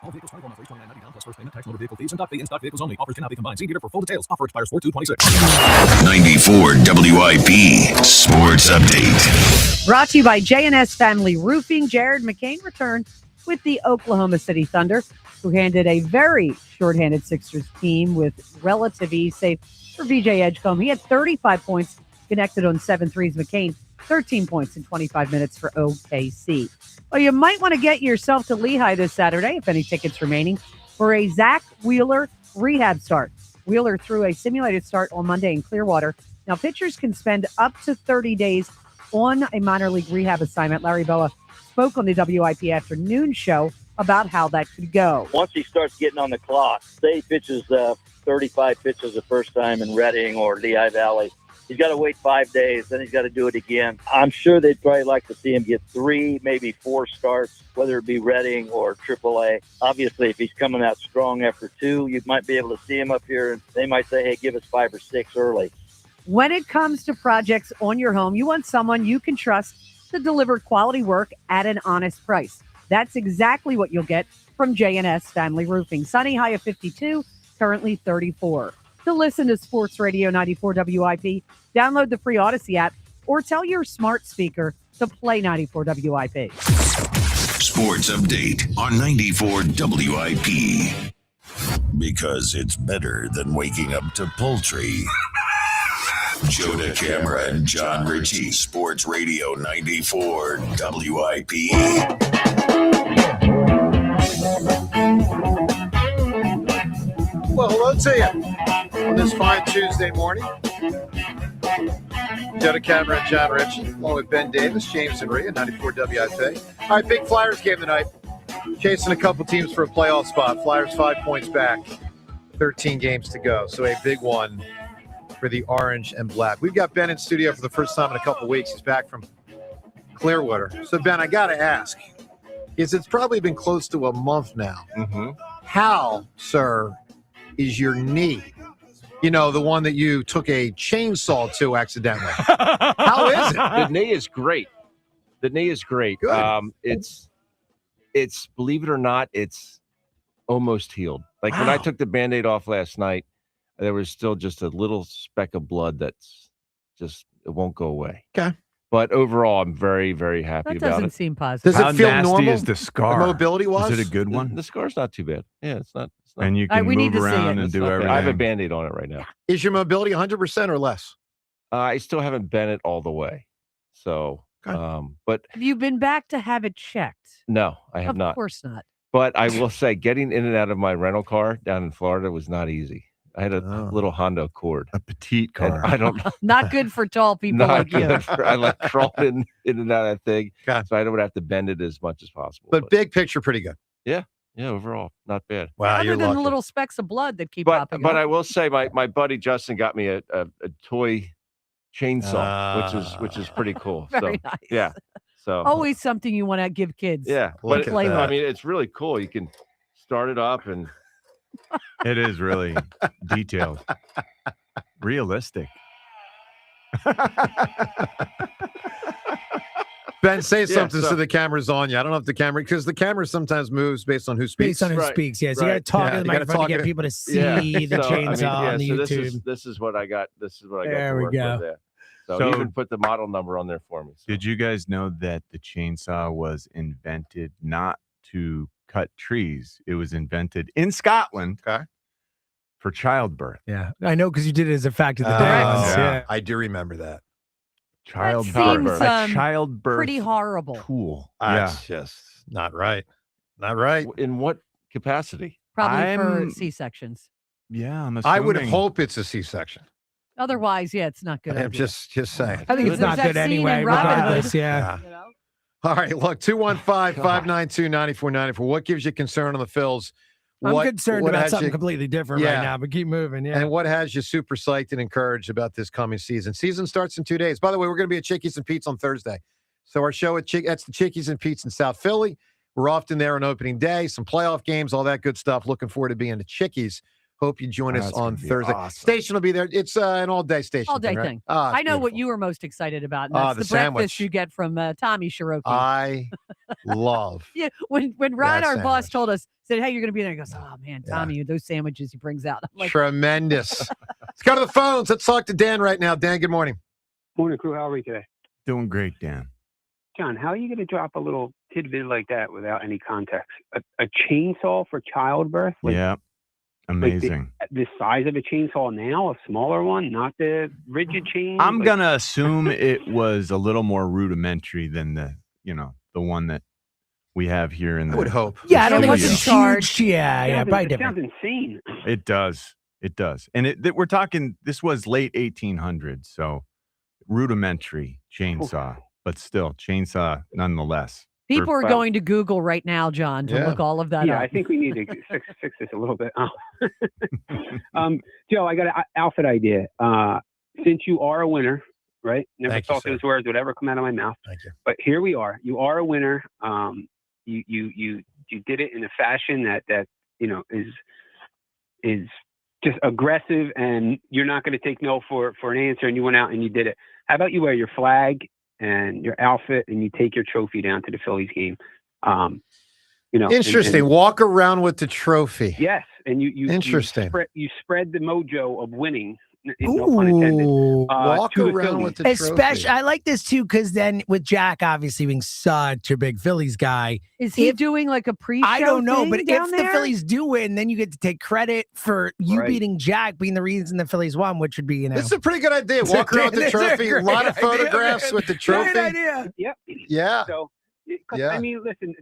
All vehicles 24 months, $29.99 plus first payment, tax, motor vehicle fees, and dock fee. In-stock vehicles only. Offers cannot be combined. See dealer for full details. Offer expires 4/2/26. 94 WIP Sports Update. Brought to you by J&S Family Roofing. Jared McCain returned with the Oklahoma City Thunder, who handed a very shorthanded Sixers team with relative ease, save for VJ Edgecombe. He had 35 points, connected on 7 threes. McCain, 13 points in 25 minutes for OKC. Well, you might want to get yourself to Lehigh this Saturday, if any tickets remaining, for a Zach Wheeler rehab start. Wheeler threw a simulated start on Monday in Clearwater. Now, pitchers can spend up to 30 days on a minor league rehab assignment. Larry Boa spoke on the WIP afternoon show about how that could go. Once he starts getting on the clock, say he pitches 35 pitches the first time in Reading or Lehigh Valley, he's got to wait 5 days, then he's got to do it again. I'm sure they'd probably like to see him get 3, maybe 4 starts, whether it be Reading or AAA. Obviously, if he's coming out strong after 2, you might be able to see him up here, and they might say, hey, give us 5 or 6 early. When it comes to projects on your home, you want someone you can trust to deliver quality work at an honest price. That's exactly what you'll get from J&S Family Roofing. Sunny, high of 52, currently 34. To listen to Sports Radio 94 WIP, download the free Odyssey app or tell your smart speaker to play 94 WIP. Sports Update on 94 WIP. Because it's better than waking up to poultry. Joe DeCamara and John Ritchie, Sports Radio 94 WIP. Well, hello to you on this fine Tuesday morning. Joe DeCamara and John Ritchie, along with Ben Davis, James and Maria, 94 WIP. All right, big Flyers game tonight. chasing a couple teams for a playoff spot. Flyers 5 points back, 13 games to go. So a big one for the orange and black. We've got Ben in studio for the first time in a couple weeks. He's back from Clearwater. So, Ben, I got to ask, it's probably been close to a month now. Mm-hmm. How, sir, is your knee? You know, the one that you took a chainsaw to accidentally. How is it? The knee is great. The knee is great. Good. It's believe it or not, it's almost healed. Like when I took the Band-Aid off last night, there was still just a little speck of blood that's just, it won't go away. Okay. But overall, I'm very, very happy That about doesn't it. seem positive. Does it feel nasty normal? is the scar? Mobility-wise? Is it a good one? The scar's not too bad. Yeah, it's not. And you All right, can we need move to see around it. and do not bad. everything. I have a Band-Aid on it right now. Is your mobility 100% or less? I still haven't bent it all the way. So, but Have you been back to have it checked? no, I have Of not. course not. But I will say, getting in and out of my rental car down in Florida was not easy. I had a little Honda Accord. A petite And car. I don't. Not good for tall people Not like you. good for- I like crawled in and out of that thing, so I don't have to bend it as much as possible. But big picture, pretty good. Yeah, overall, not bad. Wow, Other you're than lucky. the little specks of blood that keep But popping but up. I will say, my buddy Justin got me a toy chainsaw, which is pretty cool. Very so nice. yeah, so Always something you want to give kids. yeah, Look but at play I with. mean, it's really cool. You can start it up and It is really detailed. Realistic. Ben, say Yeah, something so- so the camera's on you. I don't know if the camera, because the camera sometimes moves based on who speaks. Based on who speaks, yes. You got to talk to the you gotta microphone to get talk- people to see yeah. the So, I mean, chainsaw on the so YouTube. This is what I got. This is what I got There to we work go. with there. So, So- even put the model number on there for me. So. Did you guys know that the chainsaw was invented not to cut trees? It was invented in Scotland for childbirth. Yeah, I know because you did it as a fact of the day. Correct. once, yeah. I do remember that. Childbirth. seems, A childbirth Pretty horrible. tool. That's just not right. Not right. In what capacity? Probably for I'm- C-sections. Yeah, I'm I would assuming. hope it's a C-section. Otherwise, yeah, it's not good. I'm idea. just saying. I think it's not There's good that scene in anyway, Robin Hood. regardless. Yeah. You know? All right, look, 215-592-9494. What gives you concern on the Phils? I'm concerned about has something you- completely different Yeah. right now, but keep moving. Yeah. And what has you super psyched and encouraged about this coming season? Season starts in 2 days. By the way, we're going to be at Chickies and Pete's on Thursday. So our show that's the Chickies and Pete's in South Philly. We're often there on opening day, some playoff games, all that good stuff. Looking forward to being at Chickies. Hope you join us That's on gonna be Thursday. awesome. Station will be there. It's an all-day station. All-day right? thing. Ah, it's I know what beautiful. you were most excited about. And Ah, that's the the breakfast sandwich. you get from Tommy Shiroki. I love. Yeah, when Ryan, that our boss, sandwich. told us, said, "Hey, you're going to be there," he goes, "Oh man, Tommy, those sandwiches he brings out." I'm like, Tremendous. Let's go to the phones. Let's talk to Dan right now. Dan, good morning. Morning, crew. How are we today? Doing great, Dan. John, how are you going to drop a little tidbit like that without any context? A chainsaw for childbirth? Yeah. Amazing. The size of a chainsaw now, a smaller one, not the rigid chain? I'm Like, going to assume it was a little more rudimentary than the one that we have here in the. I would hope. Yeah, I don't think studio. it's huge. Yeah, it probably sounds different. insane. It does. It does. And we're talking, this was late 1800s, so rudimentary chainsaw, but still chainsaw nonetheless. people are going to Google right now, John, to look all of that Yeah, up. I think we need to fix this a little bit. Joe, I got an outfit idea. Since you are a winner, right? Never Thank you, thought sir. those words would ever come out of my mouth. Thank you. But here we are. You are a winner. You did it in a fashion that is just aggressive, and you're not going to take no for an answer. And you went out and you did it. How about you wear your flag and your outfit, and you take your trophy down to the Phillies game? Interesting. and- Walk around with the trophy. Yes, and you Interesting. You spread the mojo of winning. No pun intended. Walk to the around Phillies. with the trophy. Especially, I like this too because then with Jack obviously being such a big Phillies guy, Is he doing like a pre-show? I don't know, thing but down if the there? Phillies do win, then you get to take credit for you Right. beating Jack being the reason the Phillies won, which would be This is a pretty good idea. Walk around with the It's a trophy. A great lot of idea, photographs man. with the Great trophy. idea. Yep. Yeah. So, 'cause, Yeah. I mean, listen,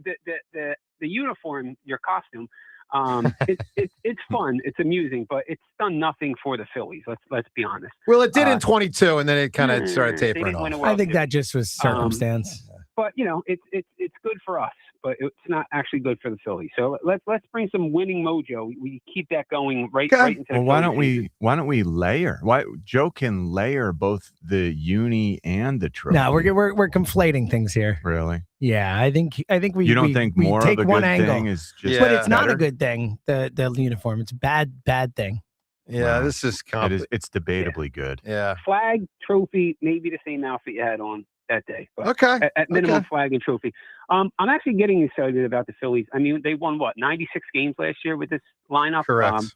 the uniform, your costume, it's fun, it's amusing, but it's done nothing for the Phillies. Let's be honest. Well, it did in 22, and then it kind of started they tapering didn't win a off. World I think Series. that just was circumstance. But it's good for us. but it's not actually good for the Phillies. So let's bring some winning mojo. We keep that going right into the Well, why Phillies don't we layer? Why Joe can layer both the uni and the trophy? No, we're conflating things here. Really? Yeah, I think we. You don't we, think we more take of a one good angle. thing is just but it's not a better? good thing. The uniform, it's a bad thing. Yeah, this is It's debatably good. Yeah. flag, trophy, maybe the same outfit you had on that day. But Okay. At minimum, Okay. flag and trophy. I'm actually getting excited about the Phillies. I mean, they won 96 games last year with this lineup. Correct.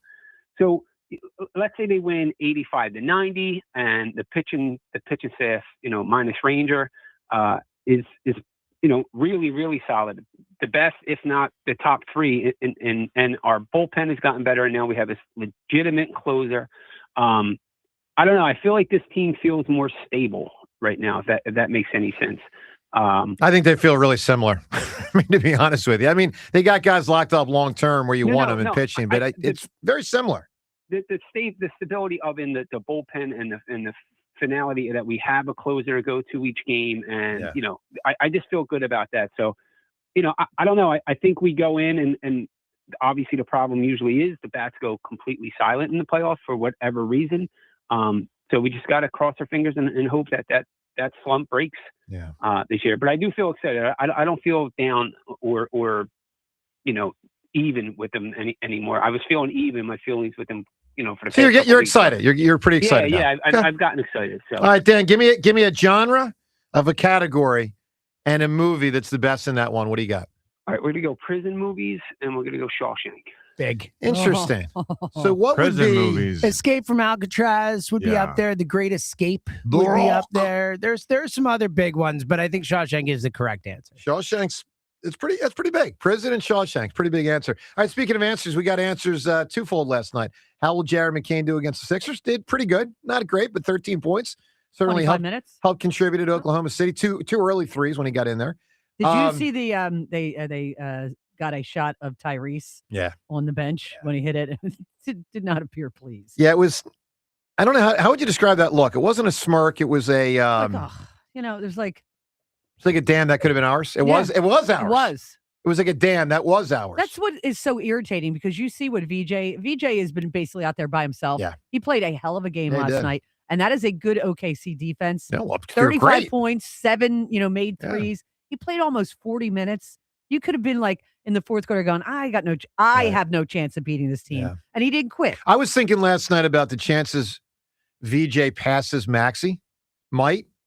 So let's say they win 85-90, and the pitching staff, minus Ranger, is really, really solid. The best, if not the top three, and our bullpen has gotten better, and now we have this legitimate closer. I don't know. I feel like this team feels more stable right now, if that makes any sense. I think they feel really similar. I mean, to be honest with you, I mean, they got guys locked up long term where you want them in pitching, but it's very similar. The stability of the bullpen and the finality that we have a closer to go to each game, and I just feel good about that. So, I don't know. I think we go in and obviously the problem usually is the bats go completely silent in the playoffs for whatever reason. So we just got to cross our fingers and hope that slump breaks this year. But I do feel excited. I don't feel down or even with them anymore. I was feeling even my feelings with them, for the So past you're weeks. excited. You're pretty excited. Yeah, now. I've gotten excited. So All right, Dan, give me a genre of a category and a movie that's the best in that one. What do you got? All right, we're gonna go prison movies and we're gonna go Shawshank. Big. Interesting. So what would be movies? Escape from Alcatraz would be Yeah. up there. The Great Escape would be up there. There's some other big ones, but I think Shawshank is the correct answer. Shawshank's that's pretty big. Prison and Shawshank, pretty big answer. All right, speaking of answers, we got answers twofold last night. How will Jared McCain do against the Sixers? Did pretty good. Not great, but 13 points. Certainly 25 minutes. helped contribute to Oklahoma City. Two early threes when he got in there. Did you see they got a shot of Tyrese on the bench when he hit it? It did not appear pleased. Yeah, it was. I don't know how would you describe that look. It wasn't a smirk. It was a. There's like. It's like a damn that could have been ours. It was ours. It was. It was like a damn that was ours. That's what is so irritating because you see what VJ has been basically out there by himself. Yeah. He played a hell of a game Yeah, he last did. night, and that is a good OKC defense. Yeah, well, they're 35 great. points, 7, made threes. He played almost 40 minutes. You could have been like in the fourth quarter going, I have no chance of beating this team. Yeah. And he didn't quit. I was thinking last night about the chances VJ passes Maxey.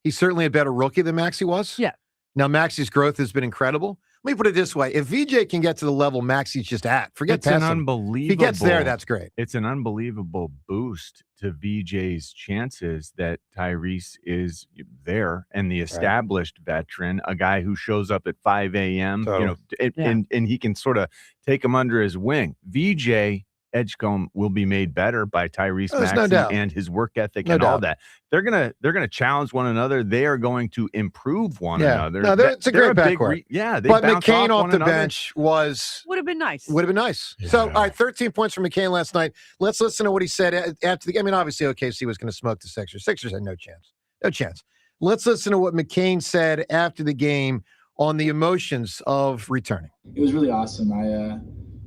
He's certainly a better rookie than Maxey was. Yeah. Now, Maxey's growth has been incredible. Let me put it this way. If VJ can get to the level Maxey's just at, It's an unbelievable. If he gets there, that's great. It's an unbelievable boost to VJ's chances that Tyrese is there and the established veteran, a guy who shows up at 5 a.m. And he can sort of take him under his wing. VJ Edgecombe will be made better by Tyrese There's no Maxey doubt. and his work ethic No and all doubt. that. They're gonna challenge one another. They are going to improve one another. No, it's a They're great big backcourt. they but bounce McCain off one the another. bench Would have been nice. would have been nice. So, all right, 13 points from McCain last night. Let's listen to what he said after the game. I mean, obviously, OKC was going to smoke the Sixers. Sixers had no chance. No chance. Let's listen to what McCain said after the game on the emotions of returning. It was really awesome.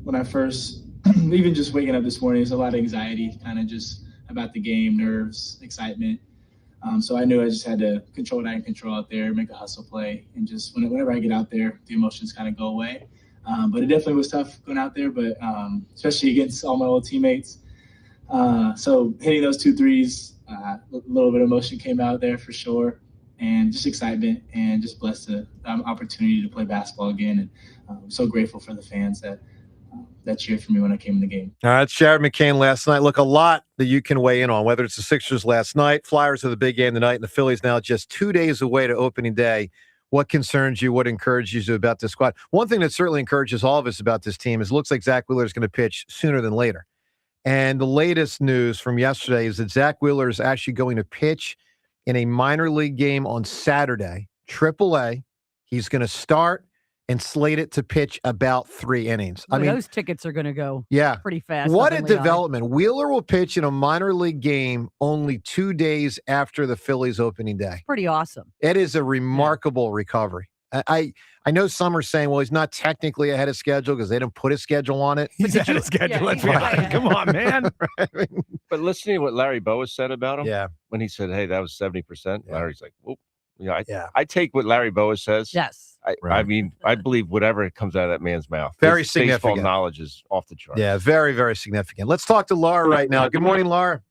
When I first, even just waking up this morning, there's a lot of anxiety, kind of just about the game, nerves, excitement. So I knew I just had to control what I can control out there, make a hustle play, and just whenever I get out there, the emotions kind of go away. But it definitely was tough going out there, but especially against all my old teammates. So hitting those 2 threes, a little bit of emotion came out there for sure, and just excitement, and just blessed the opportunity to play basketball again. And I'm so grateful for the fans that cheered for me when I came in the game. All right, it's Jared McCain last night. Look, a lot that you can weigh in on, whether it's the Sixers last night, Flyers are the big game tonight, and the Phillies now just 2 days away to opening day. What concerns you? What encourages you about this squad? One thing that certainly encourages all of us about this team is it looks like Zach Wheeler is going to pitch sooner than later. And the latest news from yesterday is that Zach Wheeler is actually going to pitch in a minor league game on Saturday, AAA. He's going to start and slated to pitch about 3 innings. Well, those tickets are going to go pretty fast. What a up in Lehigh. development. Wheeler will pitch in a minor league game only 2 days after the Phillies opening day. Pretty awesome. It is a remarkable recovery. I know some are saying, well, he's not technically ahead of schedule because they didn't put a schedule on it. He's ahead of schedule. Let's be honest. Come on, man. But listening to what Larry Bowa said about him, Yeah. when he said, "Hey, that was 70%," Larry's like, "Whoop." I take what Larry Bowa says. Yes. I mean, I believe whatever comes out of that man's mouth. Very His significant. baseball knowledge is off the chart. Yeah, very, very significant. Let's talk to Laura right now. Good morning, Laura.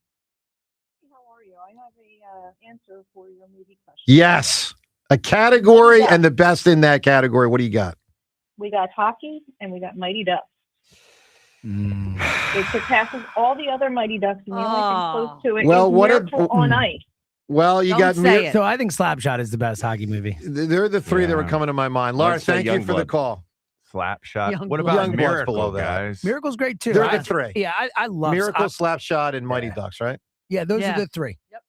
How are you? I have a answer for your movie question. Yes. A category and the best in that category. What do you got? We got hockey and we got Mighty Ducks. It surpasses all the other Mighty Ducks, and the only thing close to it is Miracle on Ice. Well, you got So I think Slapshot is the best hockey movie. They're the three that were coming to my mind. Laura, thank you for the call. Slapshot. What about Young Blood's Miracle, below that? guys? Miracle's great too. They're the three. Yeah, I love Miracle, Slapshot, and Mighty Ducks, right? Yeah, those are the three. Yep.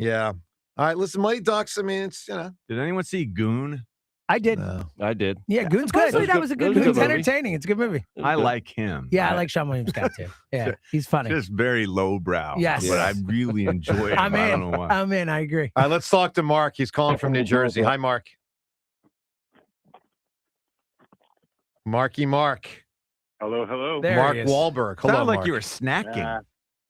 Yeah. All right, listen, Mighty Ducks, I mean, it's, Did anyone see Goon? I did. I did. Yeah, Goon's good. Supposedly that was a good Goon's movie. entertaining. It's a good movie. I like him. Yeah, I like Sean William Scott too. Yeah, he's funny. Just very lowbrow. Yes. But I really enjoy him. I'm I in. don't know why. I'm in. I agree. All right, let's talk to Mark. He's calling from New Jersey. Hi, Mark. Marky Mark. Hello, hello. Mark Wahlberg. Hello, Sounded like Mark. you were snacking.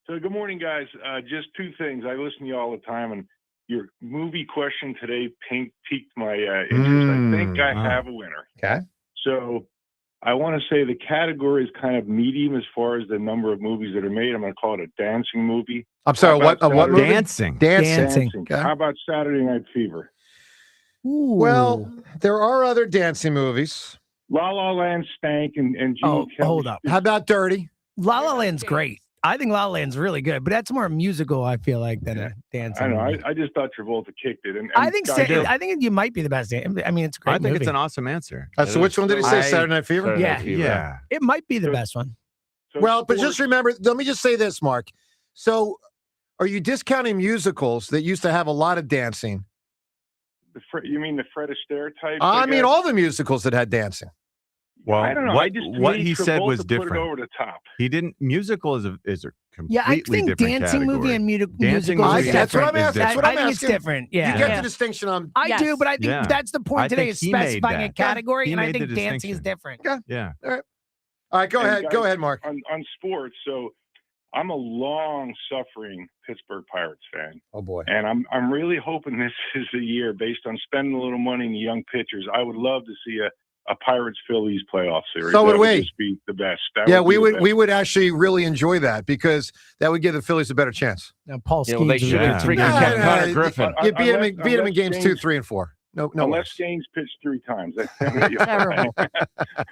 So good morning, guys. Just two things. I listen to you all the time, and your movie question today piqued my interest. I think I have a winner. Okay. So I want to say the category is kind of medium as far as the number of movies that are made. I'm going to call it a dancing movie. I'm sorry, what movie? Dancing. Dancing. Okay. How about Saturday Night Fever? Well, there are other dancing movies. La La Land stank and Gene Kelly. Hold up. How about Dirty? La La Land's great. I think La La Land's really good, but that's more musical, I feel like, than a dancing. I know. movie. I just thought Travolta kicked it. And I think guys, I think you might be the best. I mean, it's a great I think movie. it's an awesome answer. So which one did he say? Saturday Night Fever? Yeah. Yeah. It might be the best one. Well, but just remember, let me just say this, Mark. So are you discounting musicals that used to have a lot of dancing? You mean the Fred Astaire type? I mean, all the musicals that had dancing. Well, I don't know. what he said was Travolta put it different. over the top. He didn't. Musical is a completely Yeah, I think different dancing category. movie and Dancing musical. movie That's what I'm is asking. That's what I I'm think asking. it's different. Yeah, You get the distinction on. I do, but I think Yeah. that's the point I today think is he made specifying a that. category, He and I made the think dancing is distinction. different. Yeah. All right. All right, go And ahead. guys, Go ahead, Mark. On sports, so I'm a long-suffering Pittsburgh Pirates fan. Oh boy. And I'm really hoping this is the year, based on spending a little money in the young pitchers. I would love to see a Pirates Phillies playoff series. So would that we. Would just be the best. We would actually really enjoy that because that would give the Phillies a better chance. Now, Paul Yeah, well, they Skeens should have freaking kept Connor Griffin. You beat him Unless in games James- 2, 3, and 4. No Unless worries. James pitched 3 times. Terrible.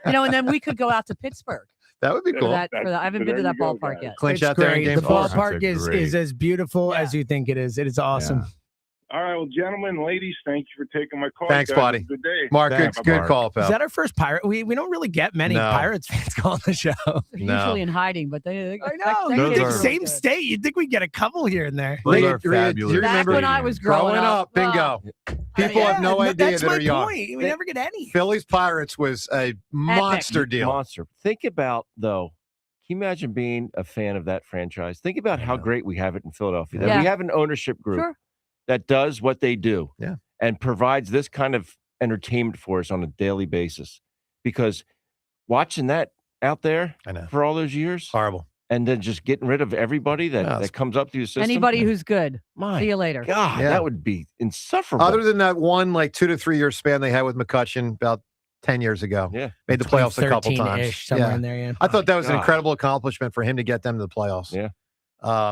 And then we could go out to Pittsburgh. That would be cool. I haven't been to that ballpark yet. Clinch It's out there in great. game The 4. ballpark is as beautiful as you think it is. It is awesome. All right, well, gentlemen, ladies, thank you for taking my call. Thanks, guys. buddy. Have a Good day. Mark, Thanks, good Mark. call, pal. Is that our first pirate? We don't really get many No. Pirates fans calling the show. They're usually in hiding, but they I know. that You'd kid's think really same good. state. You'd think we'd get a couple here and there. Those Lee, are fabulous. you Back remember when I was growing up. bingo. People have no idea That's that my are young. point. We never get any. Phillies Pirates was a monster deal. Monster. Think about, though, can you imagine being a fan of that franchise? Think about how great we have it in Philadelphia. That Yeah. we have an ownership group Sure. that does what they do. Yeah. And provides this kind of entertainment for us on a daily basis. Because watching that out there for all those years, horrible, and then just getting rid of everybody that comes up through the system. Anybody who's good. My See you later. God, Yeah. that would be insufferable. Other than that one, 2 to 3 year span they had with McCutcheon about 10 years ago. Yeah. Made the playoffs a couple 13-ish, times. somewhere in there, yeah. I thought that was an God. incredible accomplishment for him to get them to the playoffs. Yeah.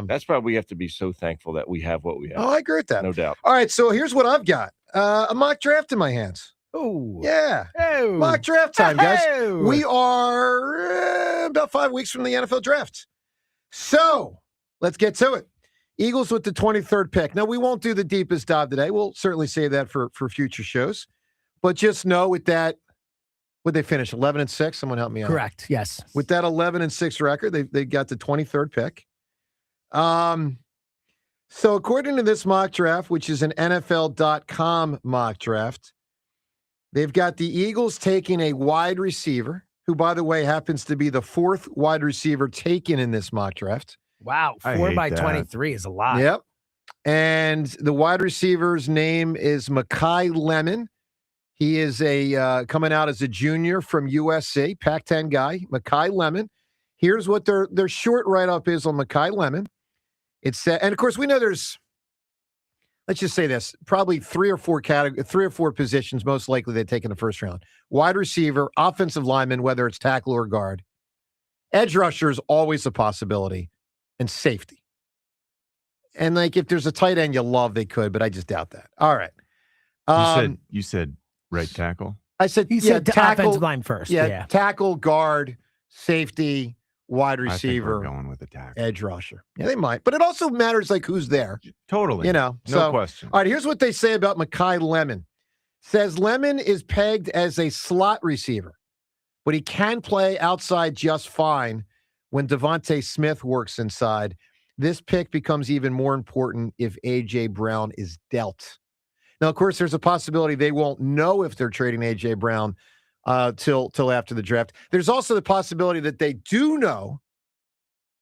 That's why we have to be so thankful that we have what we have. Oh, I agree with that. No doubt. All right, so here's what I've got. A mock draft in my hands. Oh. Yeah. Oh. Mock draft time, guys. Oh. We are about 5 weeks from the NFL draft. So let's get to it. Eagles with the 23rd pick. Now, we won't do the deepest dive today. We'll certainly save that for future shows. But just know with that, would they finish 11-6? Someone help me out. Correct. Yes. With that 11-6 record, they got the 23rd pick. So according to this mock draft, which is an NFL.com mock draft, they've got the Eagles taking a wide receiver, who, by the way, happens to be the 4th wide receiver taken in this mock draft. Wow. I 4 hate by that. 23 is a lot. Yep. And the wide receiver's name is Mekhi Lemon. He is coming out as a junior from USC, Pac-10 guy, Mekhi Lemon. Here's what their short write-up is on Mekhi Lemon. It's and of course we know there's, let's just say this, probably three or four positions most likely they take in the first round. Wide receiver, offensive lineman, whether it's tackle or guard. Edge rusher is always a possibility, and safety. And like if there's a tight end you love, they could, but I just doubt that. All right. You said right tackle. I said He said tackle, offensive line first. Yeah. Tackle, guard, safety, wide I think receiver, we're going with the tackle. edge rusher. Yeah, they might, but it also matters like who's there. Totally. No question. All right, here's what they say about Mekhi Lemon. Says Lemon is pegged as a slot receiver, but he can play outside just fine when Devontae Smith works inside. This pick becomes even more important if A.J. Brown is dealt. Now, of course, there's a possibility they won't know if they're trading A.J. Brown till after the draft. There's also the possibility that they do know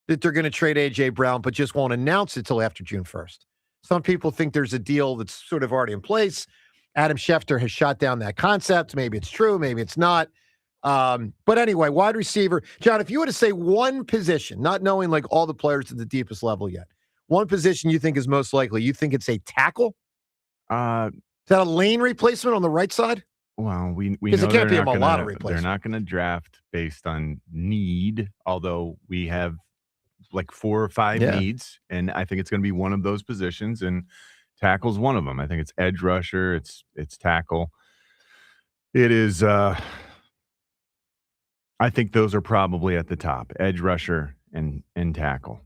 that they're going to trade A.J. Brown, but just won't announce it till after June 1st. Some people think there's a deal that's sort of already in place. Adam Schefter has shot down that concept. Maybe it's true, maybe it's not. But anyway, wide receiver. John, if you were to say one position, not knowing like all the players at the deepest level yet, one position you think is most likely, you think it's a tackle? Is that a lane replacement on the right side? Well, we know it can't be a lot of they're replacement. not going to draft based on need, although we have like 4 or 5 needs, and I think it's going to be one of those positions, and tackle's one of them. I think it's edge rusher, it's tackle. It is I think those are probably at the top, edge rusher and tackle,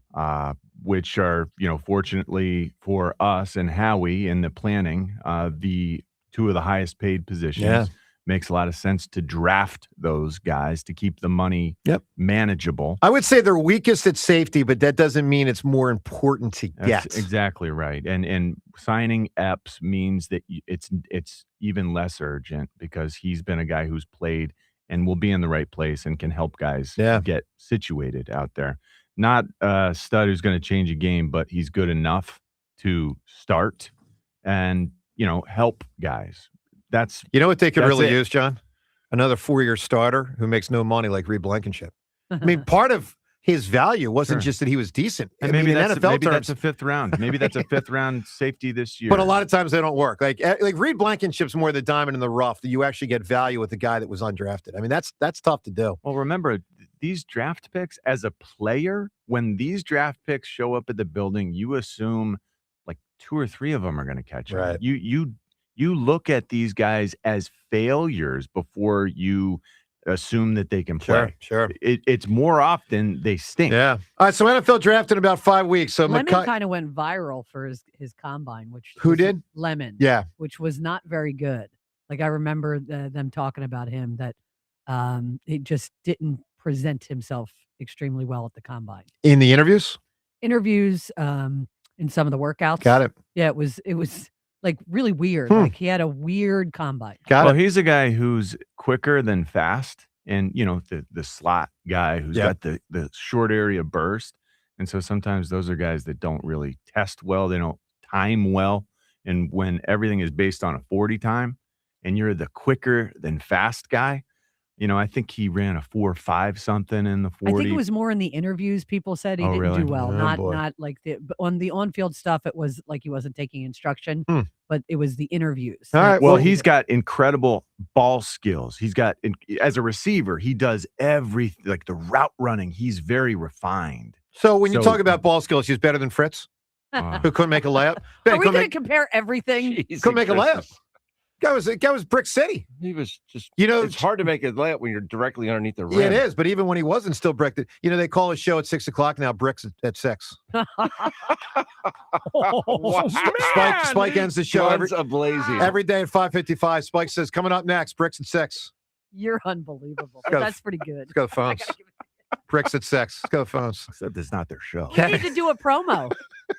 which are, fortunately for us and Howie in the planning, the two of the highest paid positions. Yeah. Makes a lot of sense to draft those guys to keep the money manageable. I would say they're weakest at safety, but that doesn't mean it's more important to get. That's exactly right. And signing Epps means that it's even less urgent because he's been a guy who's played and will be in the right place and can help guys get situated out there. Not a stud who's going to change a game, but he's good enough to start and, help guys. That's what they could really it. use, John? Another 4-year starter who makes no money like Reed Blankenship. I mean, part of his value wasn't just that he was decent. And maybe in NFL maybe terms, that's a 5th round. Maybe that's a 5th round safety this year. But a lot of times they don't work. Like Reed Blankenship's more the diamond in the rough that you actually get value with the guy that was undrafted. I mean, that's tough to do. Well, remember, these draft picks as a player, when these draft picks show up at the building, you assume like 2 or 3 of them are going to catch it. Right. You look at these guys as failures before you assume that they can play. Sure. It's more often they stink. Yeah. All right, so NFL draft in about 5 weeks. So Lemon kind of went viral for his combine, which who did? Lemon. Yeah. Which was not very good. Like I remember them talking about him that he just didn't present himself extremely well at the combine. In the interviews, in some of the workouts. Got it. Yeah, it was like really weird. Like he had a weird combine. He's a guy who's quicker than fast, and the slot guy who's got the short area burst. And so sometimes those are guys that don't really test well, they don't time well. And when everything is based on a 40 time and you're the quicker than fast guy, I think he ran a 4.5 something in the 40. I think it was more in the interviews. People said he didn't do well. Not like on the on-field stuff. It was like he wasn't taking instruction, but it was the interviews. All right. Well, he's got incredible ball skills. He's got, as a receiver, he does everything, like the route running. He's very refined. So when you talk about ball skills, he's better than Fritz, who couldn't make a layup. Are we going to compare everything? Couldn't make a layup. Guy was Brick City. He was just, it's hard to make a layup when you're directly underneath the rim. Yeah, it is. But even when he wasn't, still bricked it. They call his show at 6:00 now. Bricks at 6. Spike ends the show every day at 5:55. Spike says, coming up next, Bricks at 6. You're unbelievable. That's pretty good. Let's go the phones. Bricks at 6. Let's go the phones. Except it's not their show. We need to do a promo.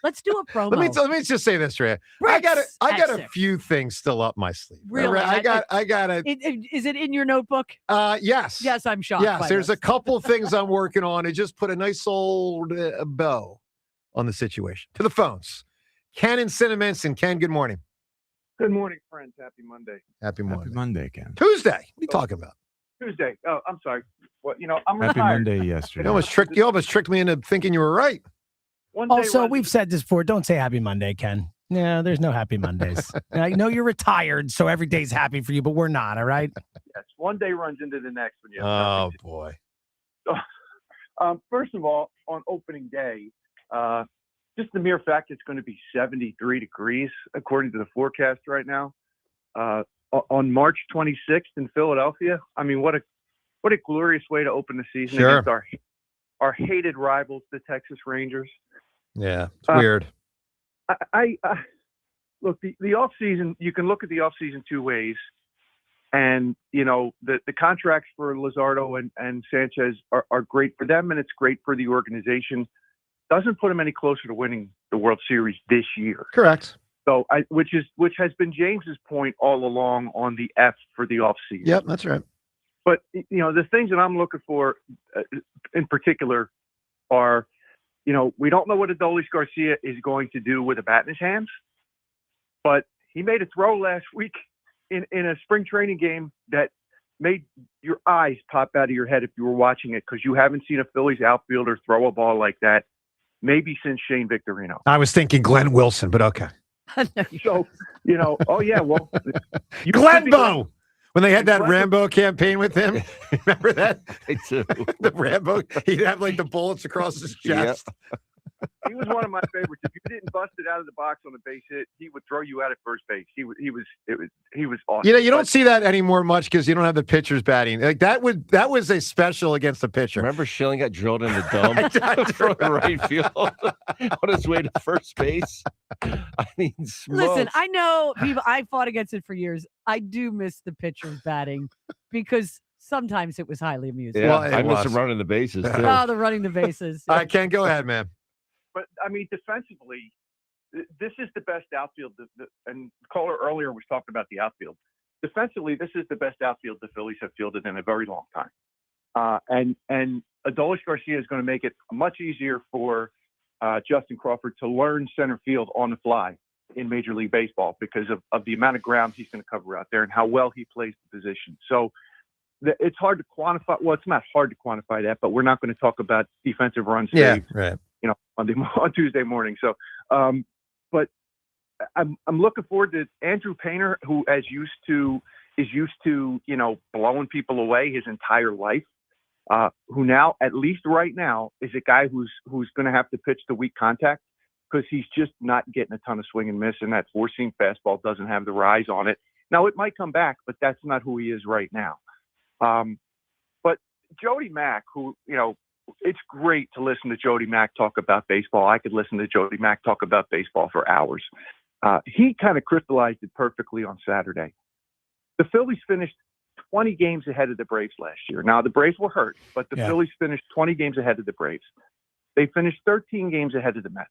Let's do a promo. Let me just say this, Rhea. I got a few things still up my sleeve. Really? I got a. Is it in your notebook? Yes. Yes, I'm shocked. Yes, there's a couple things I'm working on. I just put a nice old bow on the situation. To the phones. Ken and Cinnamints. And Ken, good morning. Good morning, friends. Happy Monday. Happy Monday. Happy Monday, Ken. Tuesday. What are you talking about? Tuesday. Oh, I'm sorry. Well, I'm Happy retired. Monday yesterday. You almost tricked me into thinking you were right. Also, we've said this before. Don't say happy Monday, Ken. No, there's no happy Mondays. I know you're retired, so every day's happy for you, but we're not, all right? Yes, one day runs into the next when you have Oh, nothing to boy. do. First of all, on opening day, just the mere fact it's going to be 73 degrees, according to the forecast right now, on March 26th in Philadelphia. I mean, what a glorious way to open the season against our hated rivals, the Texas Rangers. Yeah, it's weird. I look, the off season. You can look at the off season two ways, and the contracts for Luzardo and Sanchez are great for them, and it's great for the organization. Doesn't put them any closer to winning the World Series this year. Correct. So, which has been James's point all along on the F for the off season. Yep, that's right. But the things that I'm looking for, in particular, are. We don't know what Adolis Garcia is going to do with a bat in his hands, but he made a throw last week in a spring training game that made your eyes pop out of your head if you were watching it, because you haven't seen a Phillies outfielder throw a ball like that maybe since Shane Victorino. I was thinking Glenn Wilson, but okay. So, oh, yeah, well. Glenbo! When they had that Rambo campaign with him, remember that? Me too. The Rambo, he'd have like the bullets across his chest. Yep. He was one of my favorites. If you didn't bust it out of the box on a base hit, he would throw you out at first base. He was awesome. You don't see that anymore much because you don't have the pitchers batting. Like that was a special against the pitcher. Remember Schilling got drilled in the dome from right field on his way to first base? I mean, Listen, I know people. I fought against it for years. I do miss the pitchers batting because sometimes it was highly amusing. Yeah, I miss him running the bases too. Oh, the running the bases. All right, Ken, go ahead, man. But I mean, defensively, this is the best outfield. And caller earlier was talking about the outfield. Defensively, this is the best outfield the Phillies have fielded in a very long time. And Adolis Garcia is going to make it much easier for Justin Crawford to learn center field on the fly in Major League Baseball because of the amount of ground he's going to cover out there and how well he plays the position. So it's hard to quantify. Well, it's not hard to quantify that, but we're not going to talk about defensive runs saved, right. On Tuesday morning. So, but I'm looking forward to Andrew Painter, who is used to blowing people away his entire life. Who now, at least right now, is a guy who's going to have to pitch to weak contact because he's just not getting a ton of swing and miss, and that four-seam fastball doesn't have the rise on it. Now, it might come back, but that's not who he is right now. But Jody Mack, who, it's great to listen to Jody Mack talk about baseball. I could listen to Jody Mack talk about baseball for hours. He kind of crystallized it perfectly on Saturday. The Phillies finished 20 games ahead of the Braves last year. Now, the Braves were hurt, but the Phillies finished 20 games ahead of the Braves. They finished 13 games ahead of the Mets.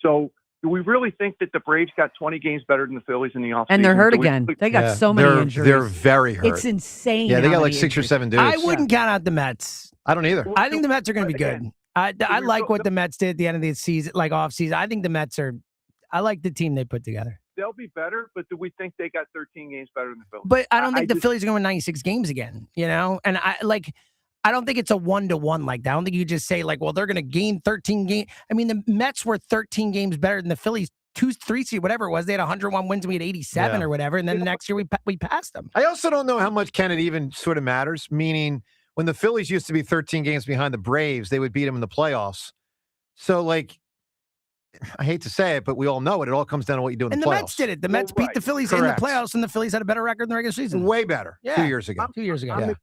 So do we really think that the Braves got 20 games better than the Phillies in the offseason? And they're hurt again. They got so many injuries. They're very hurt. It's insane. Yeah, they got like 6 or 7 dudes. I wouldn't count out the Mets. I don't either. I think the Mets are going to be good. I like what the Mets did at the end of the season, like off season. I think the Mets are. I like the team they put together. They'll be better, but do we think they got 13 games better than the Phillies? But I don't think the Phillies are going to win 96 games again. And I don't think it's a 1-to-1 like that. I don't think you just say like, well, they're going to gain 13 games. I mean, the Mets were 13 games better than the Phillies. 2-3 seed, whatever it was. They had 101 wins and we had 87 or whatever. And then the next year we passed them. I also don't know how much Ken it even sort of matters. Meaning, when the Phillies used to be 13 games behind the Braves, they would beat them in the playoffs. So, like, I hate to say it, but we all know it. It all comes down to what you do in the playoffs. And the Mets did it. The Mets beat the Phillies in the playoffs, and the Phillies had a better record in the regular season. Way better. 2 years ago. 2 years ago.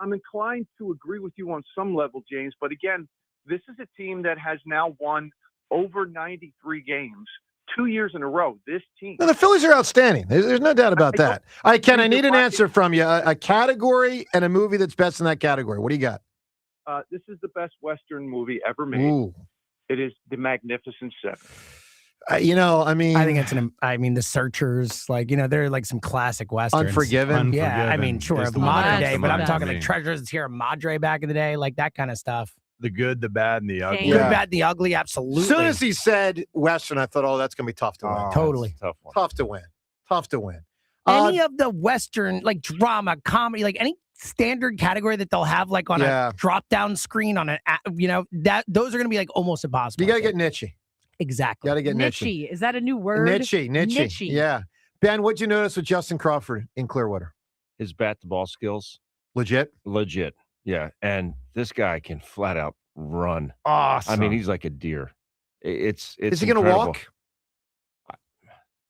I'm inclined to agree with you on some level, James. But again, this is a team that has now won over 93 games 2 years in a row. This team. No, the Phillies are outstanding. There's no doubt about that. All right, Ken, I need an answer from you. A category and a movie that's best in that category. What do you got? This is the best Western movie ever made. Ooh. It is The Magnificent Seven. I think it's The Searchers, they're like some classic Westerns. Unforgiven. Yeah, sure, of modern day, but I'm talking like Treasures of Sierra Madre back in the day, like that kind of stuff. The good, the bad, and the ugly. Good, bad, the ugly, absolutely. As soon as he said Western, I thought, that's going to be tough to win. Totally. Tough one. Tough to win. Tough to win. Any of the Western, like drama, comedy, like any standard category that they'll have like on a drop-down screen on those are going to be like almost impossible. You got to get niche. Exactly. Got to get niche. Is that a new word? Niche. Yeah. Ben, what'd you notice with Justin Crawford in Clearwater? His bat-to-ball skills. Legit? Legit. Yeah. And this guy can flat out run. Awesome. I mean, he's like a deer. Is he going to walk?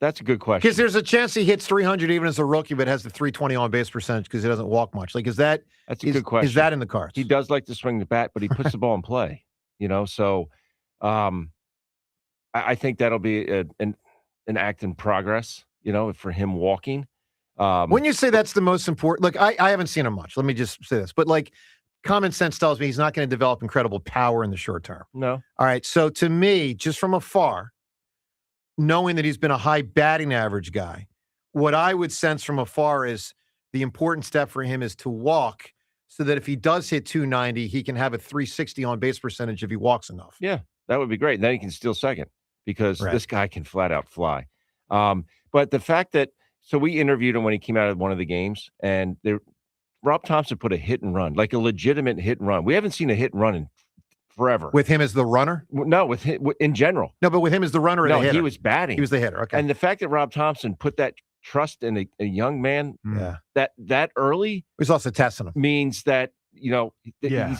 That's a good question. Because there's a chance he hits 300 even as a rookie, but has the 320 on base percentage because he doesn't walk much. Like, that's a good question. Is that in the cards? He does like to swing the bat, but he puts the ball in play. So I think that'll be an act in progress. For him walking. When you say that's the most important, look, I haven't seen him much. Let me just say this, but like common sense tells me he's not going to develop incredible power in the short term. No. All right. So to me, just from afar, knowing that he's been a high batting average guy, what I would sense from afar is the important step for him is to walk so that if he does hit 290, he can have a 360 on base percentage if he walks enough. Yeah, that would be great. And then he can steal second because this guy can flat out fly. But the fact that, so we interviewed him when he came out of one of the games, and Rob Thompson put a hit and run, like a legitimate hit and run. We haven't seen a hit and run in forever. With him as the runner? No, with him in general. No, but with him as the runner or the hitter? He was batting. He was the hitter, okay. And the fact that Rob Thompson put that trust in a young man that early. He's also testing him. Means that, he's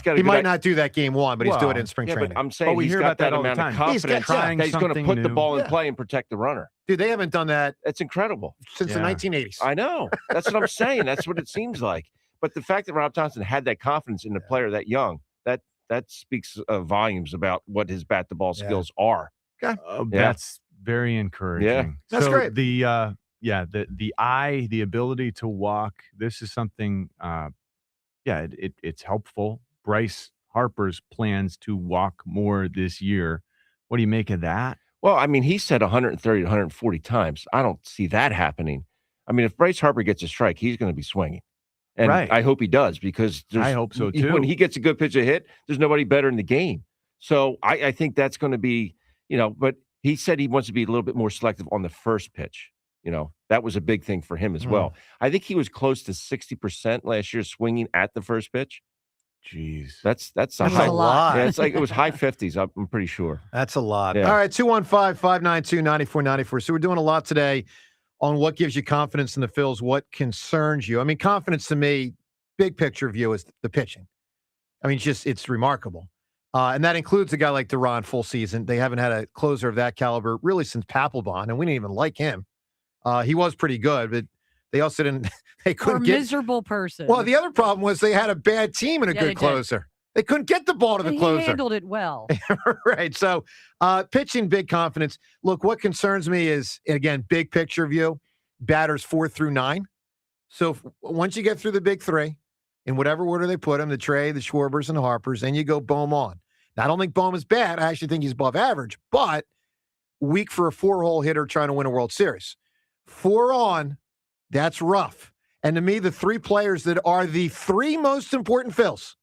got. He might not do that game one, but he's doing it in spring training. But I'm saying we he's hear got about that that all the amount of time. confidence that he's going to put the ball in play and protect the runner. Dude, they haven't done that. That's incredible. Since the 1980s. I know. That's what I'm saying. That's what it seems like. But the fact that Rob Thompson had that confidence in a player that young, that speaks volumes about what his bat-to-ball skills are. Okay. That's very encouraging. Yeah. That's great. The eye, the ability to walk, this is something, it's helpful. Bryce Harper's plans to walk more this year. What do you make of that? Well, I mean, he said 130 to 140 times. I don't see that happening. I mean, if Bryce Harper gets a strike, he's going to be swinging. And I hope he does because I hope so too. When he gets a good pitch to hit, there's nobody better in the game. So I think that's going to be, but he said he wants to be a little bit more selective on the first pitch. That was a big thing for him as well. I think he was close to 60% last year swinging at the first pitch. Jeez. That's a lot. Yeah, it's like it was high 50s. I'm pretty sure. That's a lot. Yeah. All right, 215-592-9494. So we're doing a lot today on what gives you confidence in the Phils, what concerns you. I mean, confidence to me, big picture view is the pitching. I mean, it's remarkable. And that includes a guy like Duran full season. They haven't had a closer of that caliber really since Papelbon, and we didn't even like him. He was pretty good, but they also didn't. They couldn't get miserable person. Well, the other problem was they had a bad team and a good closer. They couldn't get the ball to the closer. He handled it well. Right. So pitching, big confidence. Look, what concerns me is, again, big picture view, batters 4 through 9. So once you get through the big three, in whatever order they put them, the Trey, the Schwarbers, and the Harpers, then you go Bohm on. Now, I don't think Bohm is bad. I actually think he's above average, but weak for a 4-hole hitter trying to win a World Series. 4 on, that's rough. And to me, the 3 players that are the 3 most important Phils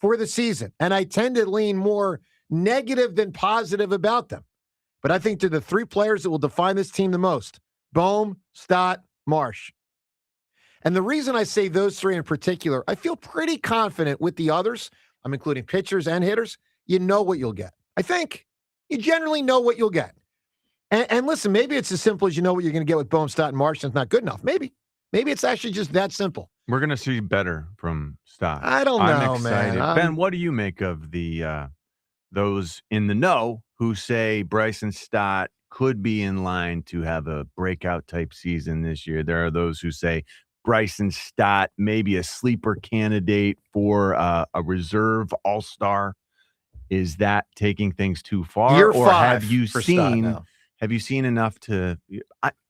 for the season, and I tend to lean more negative than positive about them, but I think they're the 3 players that will define this team the most: Bohm, Stott, Marsh. And the reason I say those 3 in particular, I feel pretty confident with the others. I'm including pitchers and hitters. You know what you'll get. I think you generally know what you'll get. And listen, maybe it's as simple as you know what you're going to get with Bohm, Stott, and Marsh, and it's not good enough. Maybe it's actually just that simple. We're going to see better from Stott. I don't know, I'm excited. man. Ben, what do you make of the those in the know who say Bryson Stott could be in line to have a breakout type season this year? There are those who say Bryson Stott maybe a sleeper candidate for a reserve all-star. Is that taking things too far? Year or 5 have you for seen Stott now. Have you seen enough to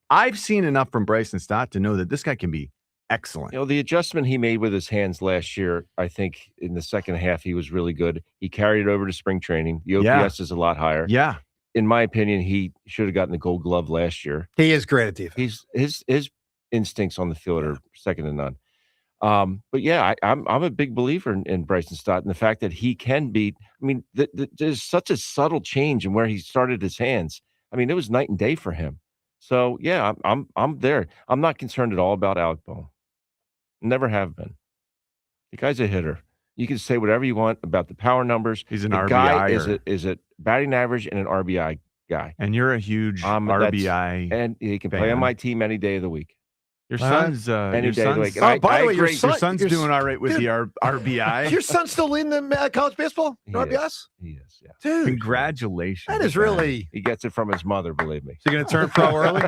I've seen enough from Bryson Stott to know that this guy can be excellent. The adjustment he made with his hands last year, I think in the second half, he was really good. He carried it over to spring training. The OPS is a lot higher. Yeah. In my opinion, he should have gotten the Gold Glove last year. He is great at defense. His instincts on the field are second to none. But yeah, I'm a big believer in Bryson Stott and the fact that he can be. I mean, there's such a subtle change in where he started his hands. I mean, it was night and day for him. So yeah, I'm there. I'm not concerned at all about Alec Bohm. Never have been. The guy's a hitter. You can say whatever you want about the power numbers. He's an the RBI guy is a batting average and an RBI guy. And you're a huge RBI, and he can play fan. on my team any day of the week. Your son's any day of the week. Oh, by the way, your son's doing all right with the RBI. Your son's still in the college baseball? RBIs? He is, yeah. Dude, congratulations. that is really. He gets it from his mother, believe me. Is he going to turn pro early?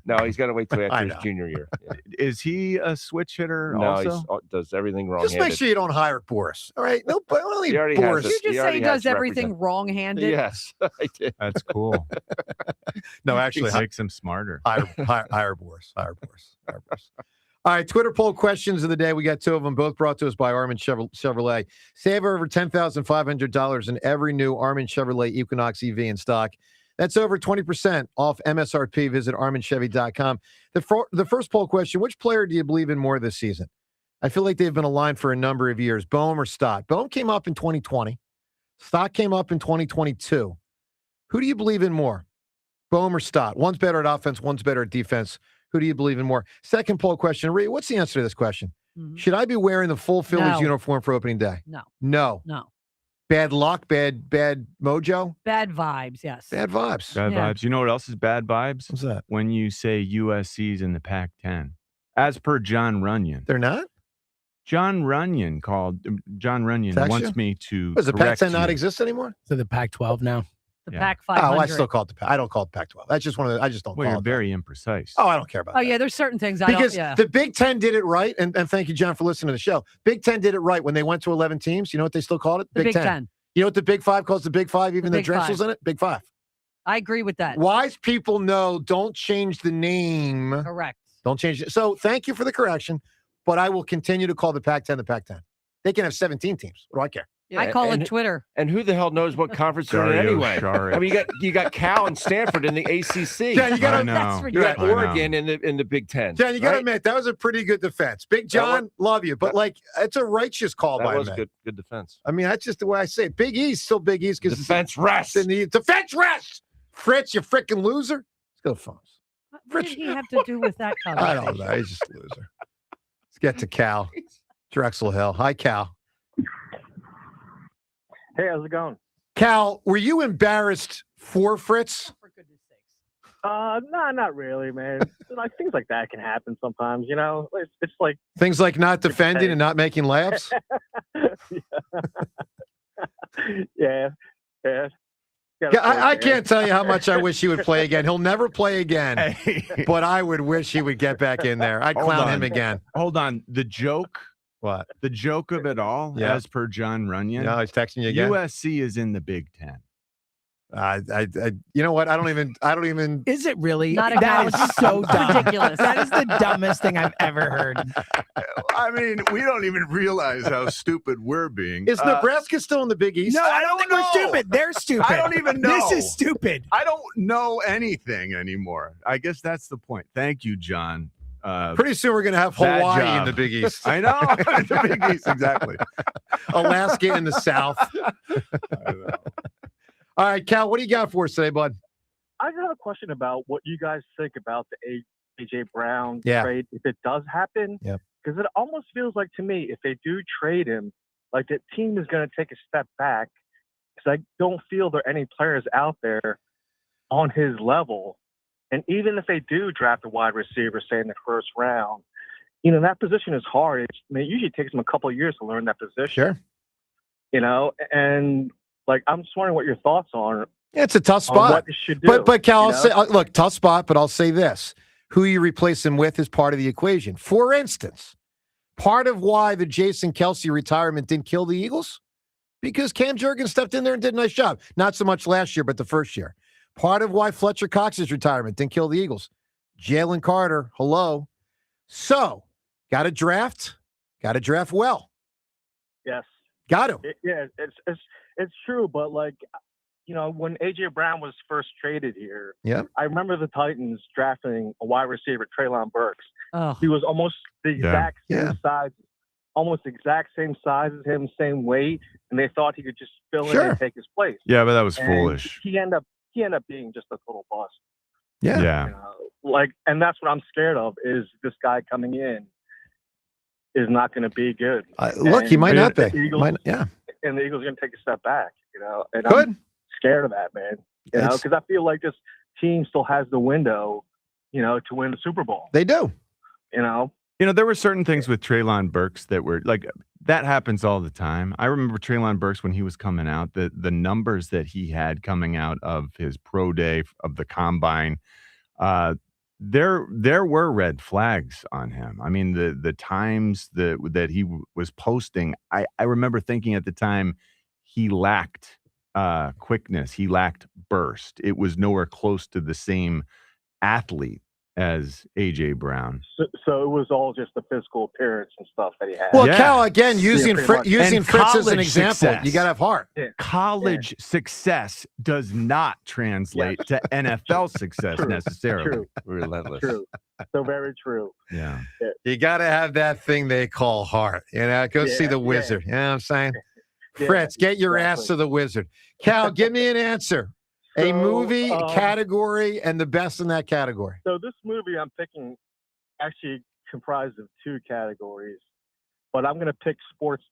No, he's got to wait till after his junior year. Yeah. Is he a switch hitter No, also? he does everything wrong. Just make sure you don't hire Boris. All right? No, but only He already Boris. has Did you just say he does everything wrong-handed? Yes, I did. That's cool. No, actually, makes him smarter. Hire Boris. Hire Boris. All right, Twitter poll questions of the day. We got two of them, both brought to us by Armin Chevrolet. Save over $10,500 in every new Armin Chevrolet Equinox EV in stock. That's over 20% off MSRP. Visit ArminChevy.com. The first poll question, which player do you believe in more this season? I feel like they've been aligned for a number of years. Bohm or Stott? Bohm came up in 2020. Stott came up in 2022. Who do you believe in more? Bohm or Stott? One's better at offense, one's better at defense. Who do you believe in more? Second poll question. Rhea, what's the answer to this question? Mm-hmm. Should I be wearing the full Phillies uniform for opening day? No. Bad luck? Bad mojo? Bad vibes, yes. Bad vibes. Bad vibes. You know what else is bad vibes? What's that? When you say USC's in the Pac-10. As per John Runyon. They're not? John Runyon wants me to Does the correct Pac-10 not you. exist anymore? So the Pac-12 now. The Pac-500. Oh, I still call it the Pac. I don't call it Pac-12. That's just one of the. I just don't Well, call you're it. very imprecise. Oh, I don't care about that. Oh, yeah, there's certain things I Because don't, yeah. the Big Ten did it right, and thank you, John, for listening to the show. Big Ten did it right when they went to 11 teams. You know what they still called it? The Big Ten. You know what the Big Five calls the Big Five, even The the Big Drensel's Five. in it? Big Five. I agree with that. Wise people know don't change the name. Correct. Don't change it. So thank you for the correction, but I will continue to call the Pac-10 the Pac-10. They can have 17 teams. What do I care? Yeah, I call and- it Twitter. And who the hell knows what conference they're in Dario anyway? Saric. I mean, you got Cal and Stanford in the ACC. Yeah, you gotta- I know. That's You got I know. Oregon in the Big Ten. John, you got to right? admit, that was a pretty good defense. Big John, love you, but like, it's a righteous call by That was me. good defense. I mean, that's just the way I say it. Big East, still Big East. Defense rest. In the defense rest. Fritz, you freaking loser. Let's go to phones. What did he have to do with that I conversation? don't know. He's just a loser. Let's get to Cal. Drexel Hill. Hi, Cal. Hey, how's it going? Cal, were you embarrassed for Fritz? No, not really, man. Like things like that can happen sometimes, you know. It's like Things like not defending and not making layups? yeah. Yeah, I can't tell you how much I wish he would play again. He'll never play again, but I would wish he would get back in there. I'd Hold clown on. him again. Hold on. The joke. What? The joke of it all, Yeah. as per John Runyon. No, he's texting you again. USC is in the Big Ten. You know what? I don't even. Is it really? Not That is acknowledged. so dumb. Ridiculous. That is the dumbest thing I've ever heard. I mean, we don't even realize how stupid we're being. Is Nebraska still in the Big East? No, I don't don't think know. we're stupid. They're stupid. I don't even know. This is stupid. I don't know anything anymore. I guess that's the point. Thank you, John. Pretty soon we're going to have Bad Hawaii job. in the Big East. I know. The Big East, exactly. Alaska in the South. All right, Cal, what do you got for us today, bud? I got a question about what you guys think about the AJ Brown Yeah. trade if it does happen. Yep. Because it almost feels like to me, if they do trade him, like the team is going to take a step back. Because I don't feel there are any players out there on his level. And even if they do draft a wide receiver, say in the first round, you know, that position is hard. It usually takes them a couple of years to learn that position. Sure. You know, and like, I'm just wondering what your thoughts are. Yeah, it's a tough on spot. what they should do, But Cal, you I'll say, know? look, tough spot, but I'll say this. Who you replace him with is part of the equation. For instance, part of why the Jason Kelsey retirement didn't kill the Eagles, because Cam Jurgens stepped in there and did a nice job. Not so much last year, but the first year. Part of why Fletcher Cox's retirement didn't kill the Eagles. Jalen Carter, hello. So, got to draft well. Yes. Got to. Yeah, it's true, but like, you know, when AJ Brown was first traded here, Yeah. I remember the Titans drafting a wide receiver, Treylon Burks. Oh. He was almost the exact same Yeah. size, almost exact same size as him, same weight, and they thought he could just fill in Sure. and take his place. Yeah, but that was And foolish. He ended up being just a total bust. Yeah. Yeah. You know, and that's what I'm scared of is this guy coming in is not going to be good. Look, he might not be. And the Eagles are going to take a step back, you know. And Good. I'm scared of that, man. You know, because I feel like this team still has the window, you know, to win the Super Bowl. They do. You know, there were certain things with Treylon Burks that were like that happens all the time. I remember Treylon Burks when he was coming out, the numbers that he had coming out of his pro day of the combine. There were red flags on him. I mean, the times that he was posting, I remember thinking at the time he lacked quickness, he lacked burst. It was nowhere close to the same athlete as A.J. Brown. So it was all just the physical appearance and stuff that he had. Well, Cal, again, using Fritz as an example, success. you got to have heart. Yeah. College success does not translate to NFL success necessarily. True. Relentless. True. So very true. Yeah. You got to have that thing they call heart. You know, go see the wizard. You know what I'm saying? Fritz, get your ass to the wizard. Cal, give me an answer. A movie, category, and the best in that category. So this movie I'm picking actually comprised of 2 categories, but I'm going to pick sports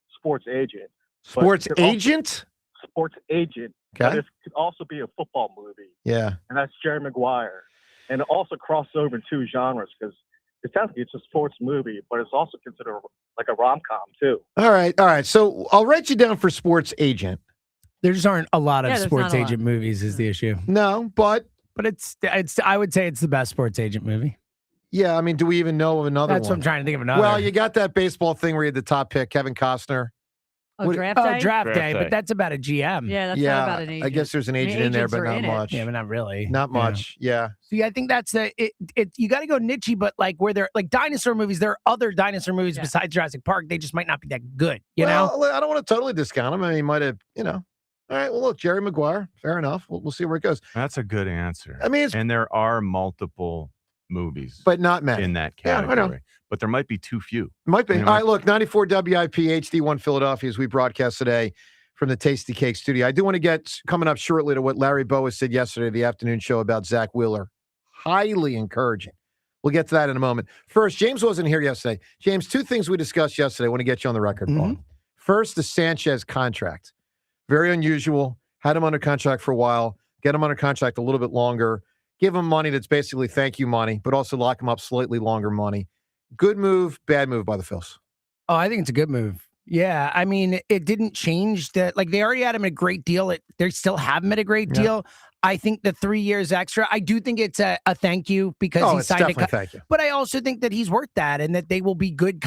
agent. Sports agent? Sports agent. Okay. But it could also be a football movie. Yeah. And that's Jerry Maguire. And it also crosses over 2 genres because it's a sports movie, but it's also considered like a rom-com too. All right. So I'll write you down for sports agent. There just aren't a lot of there's sports not a lot. agent movies is the issue. No, but it's I would say it's the best sports agent movie. yeah, I mean, do we even know of another That's one? what I'm trying to think of another. Well, you got that baseball thing where you had the top pick, Kevin Costner. Draft day? Draft day, but that's about a GM. Yeah, that's not about an agent. I guess there's an agent in there, but not much. Yeah, but not really. Not much. Yeah. See, I think that's you got to go niche, but like where they're like dinosaur movies, there are other dinosaur movies besides Jurassic Park. They just might not be that good, you know? I don't want to totally discount him. I mean, he might have, All right, well, look, Jerry Maguire, fair enough. We'll see where it goes. That's a good answer. I mean, and there are multiple movies, but not many in that Yeah, I category. know. But there might be too few. Might be. You know, All right, look, 94 WIP HD1 Philadelphia as we broadcast today from the Tasty Cake studio. I do want to get coming up shortly to what Larry Boa said yesterday, the afternoon show about Zach Wheeler. Highly encouraging. We'll get to that in a moment. First, James wasn't here yesterday. James, 2 things we discussed yesterday. I want to get you on the record, Paul. First, the Sanchez contract. Very unusual. Had him under contract for a while. Get him under contract a little bit longer. Give him money that's basically thank you money, but also lock him up slightly longer money. Good move, bad move by the Phils. Oh, I think it's a good move. Yeah, I mean, it didn't change that. Like, they already had him at a great deal. They still have him at a great deal. I think the 3 years extra, I do think it's a thank you because he signed a thank you. But I also think that he's worth that and that they will be good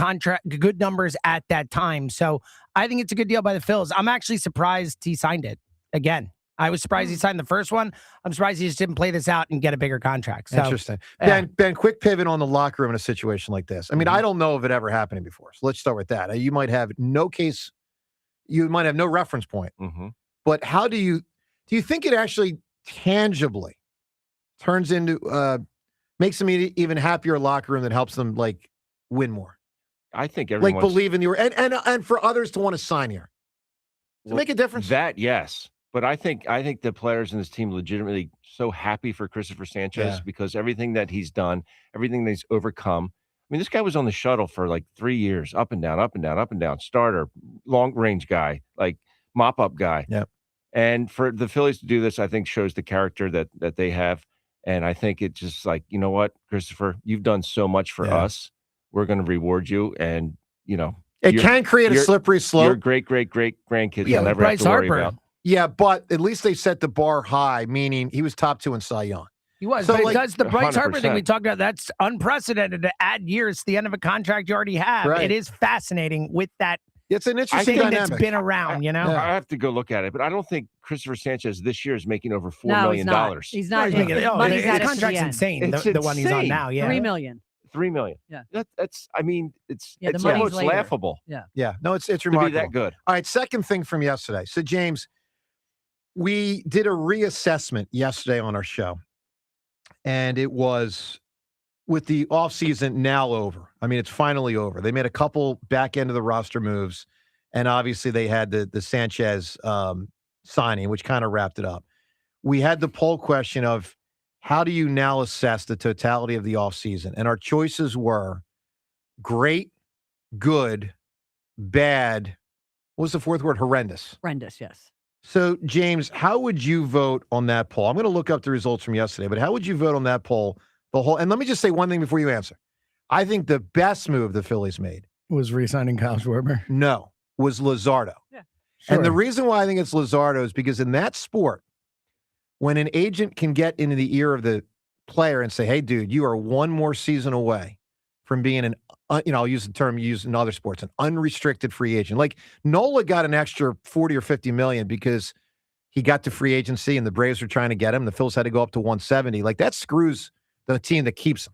numbers at that time. So I think it's a good deal by the Phils. I'm actually surprised he signed it again. I was surprised he signed the first one. I'm surprised he just didn't play this out and get a bigger contract. So, interesting. Ben, quick pivot on the locker room in a situation like this. I mean, I don't know of it ever happening before. So let's start with that. You might have no case, you might have no reference point. But how do you think it actually tangibly turns into makes them even happier locker room that helps them like win more? I think everyone like believe in you and for others to want to sign here to make a difference. That yes. But I think the players in this team legitimately so happy for Christopher Sanchez because everything that he's done, everything that he's overcome. I mean, this guy was on the shuttle for like 3 years, up and down, starter, long range guy, like mop up guy. Yep. And for the Phillies to do this, I think shows the character that they have. And I think it's just like, you know what, Christopher, you've done so much for us. We're going to reward you. And, it can create a slippery slope. Your great grandkids will never have to worry about. Yeah, but at least they set the bar high, meaning he was top 2 in Cy Young. He was. So, but like, it does the Bryce Harper thing 100%. we talked about. That's unprecedented to add years to the end of a contract you already have. Right. It is fascinating with that. It's an interesting thing dynamic. that's been around, I have to go look at it, but I don't think Christopher Sanchez this year is making over $4 No, million. he's not. His Money's his added to the contract's end. insane. It's The one he's on insane. now, yeah. $3 million. $3 million. Yeah. That's. I mean, it's Yeah, the it's money's almost later. laughable. Yeah. No, it's To remarkable. be that good. All right, second thing from yesterday. So, James, we did a reassessment yesterday on our show, and it was with the offseason now over. I mean, it's finally over. They made a couple back end of the roster moves, and obviously they had the Sanchez signing, which kind of wrapped it up. We had the poll question of how do you now assess the totality of the offseason? And our choices were great, good, bad. What was the fourth word? Horrendous. Horrendous, yes. So, James, how would you vote on that poll? I'm going to look up the results from yesterday, but how would you vote on that poll? And let me just say one thing before you answer. I think the best move the Phillies made was re-signing Kyle Schwarber. No, was Luzardo. Yeah. Sure. And the reason why I think it's Luzardo is because in that sport, when an agent can get into the ear of the player and say, hey, dude, you are one more season away from being an, I'll use the term used in other sports, an unrestricted free agent. Like Nola got an extra 40 or 50 million because he got to free agency and the Braves were trying to get him. The Phillies had to go up to 170. Like that screws the team that keeps him.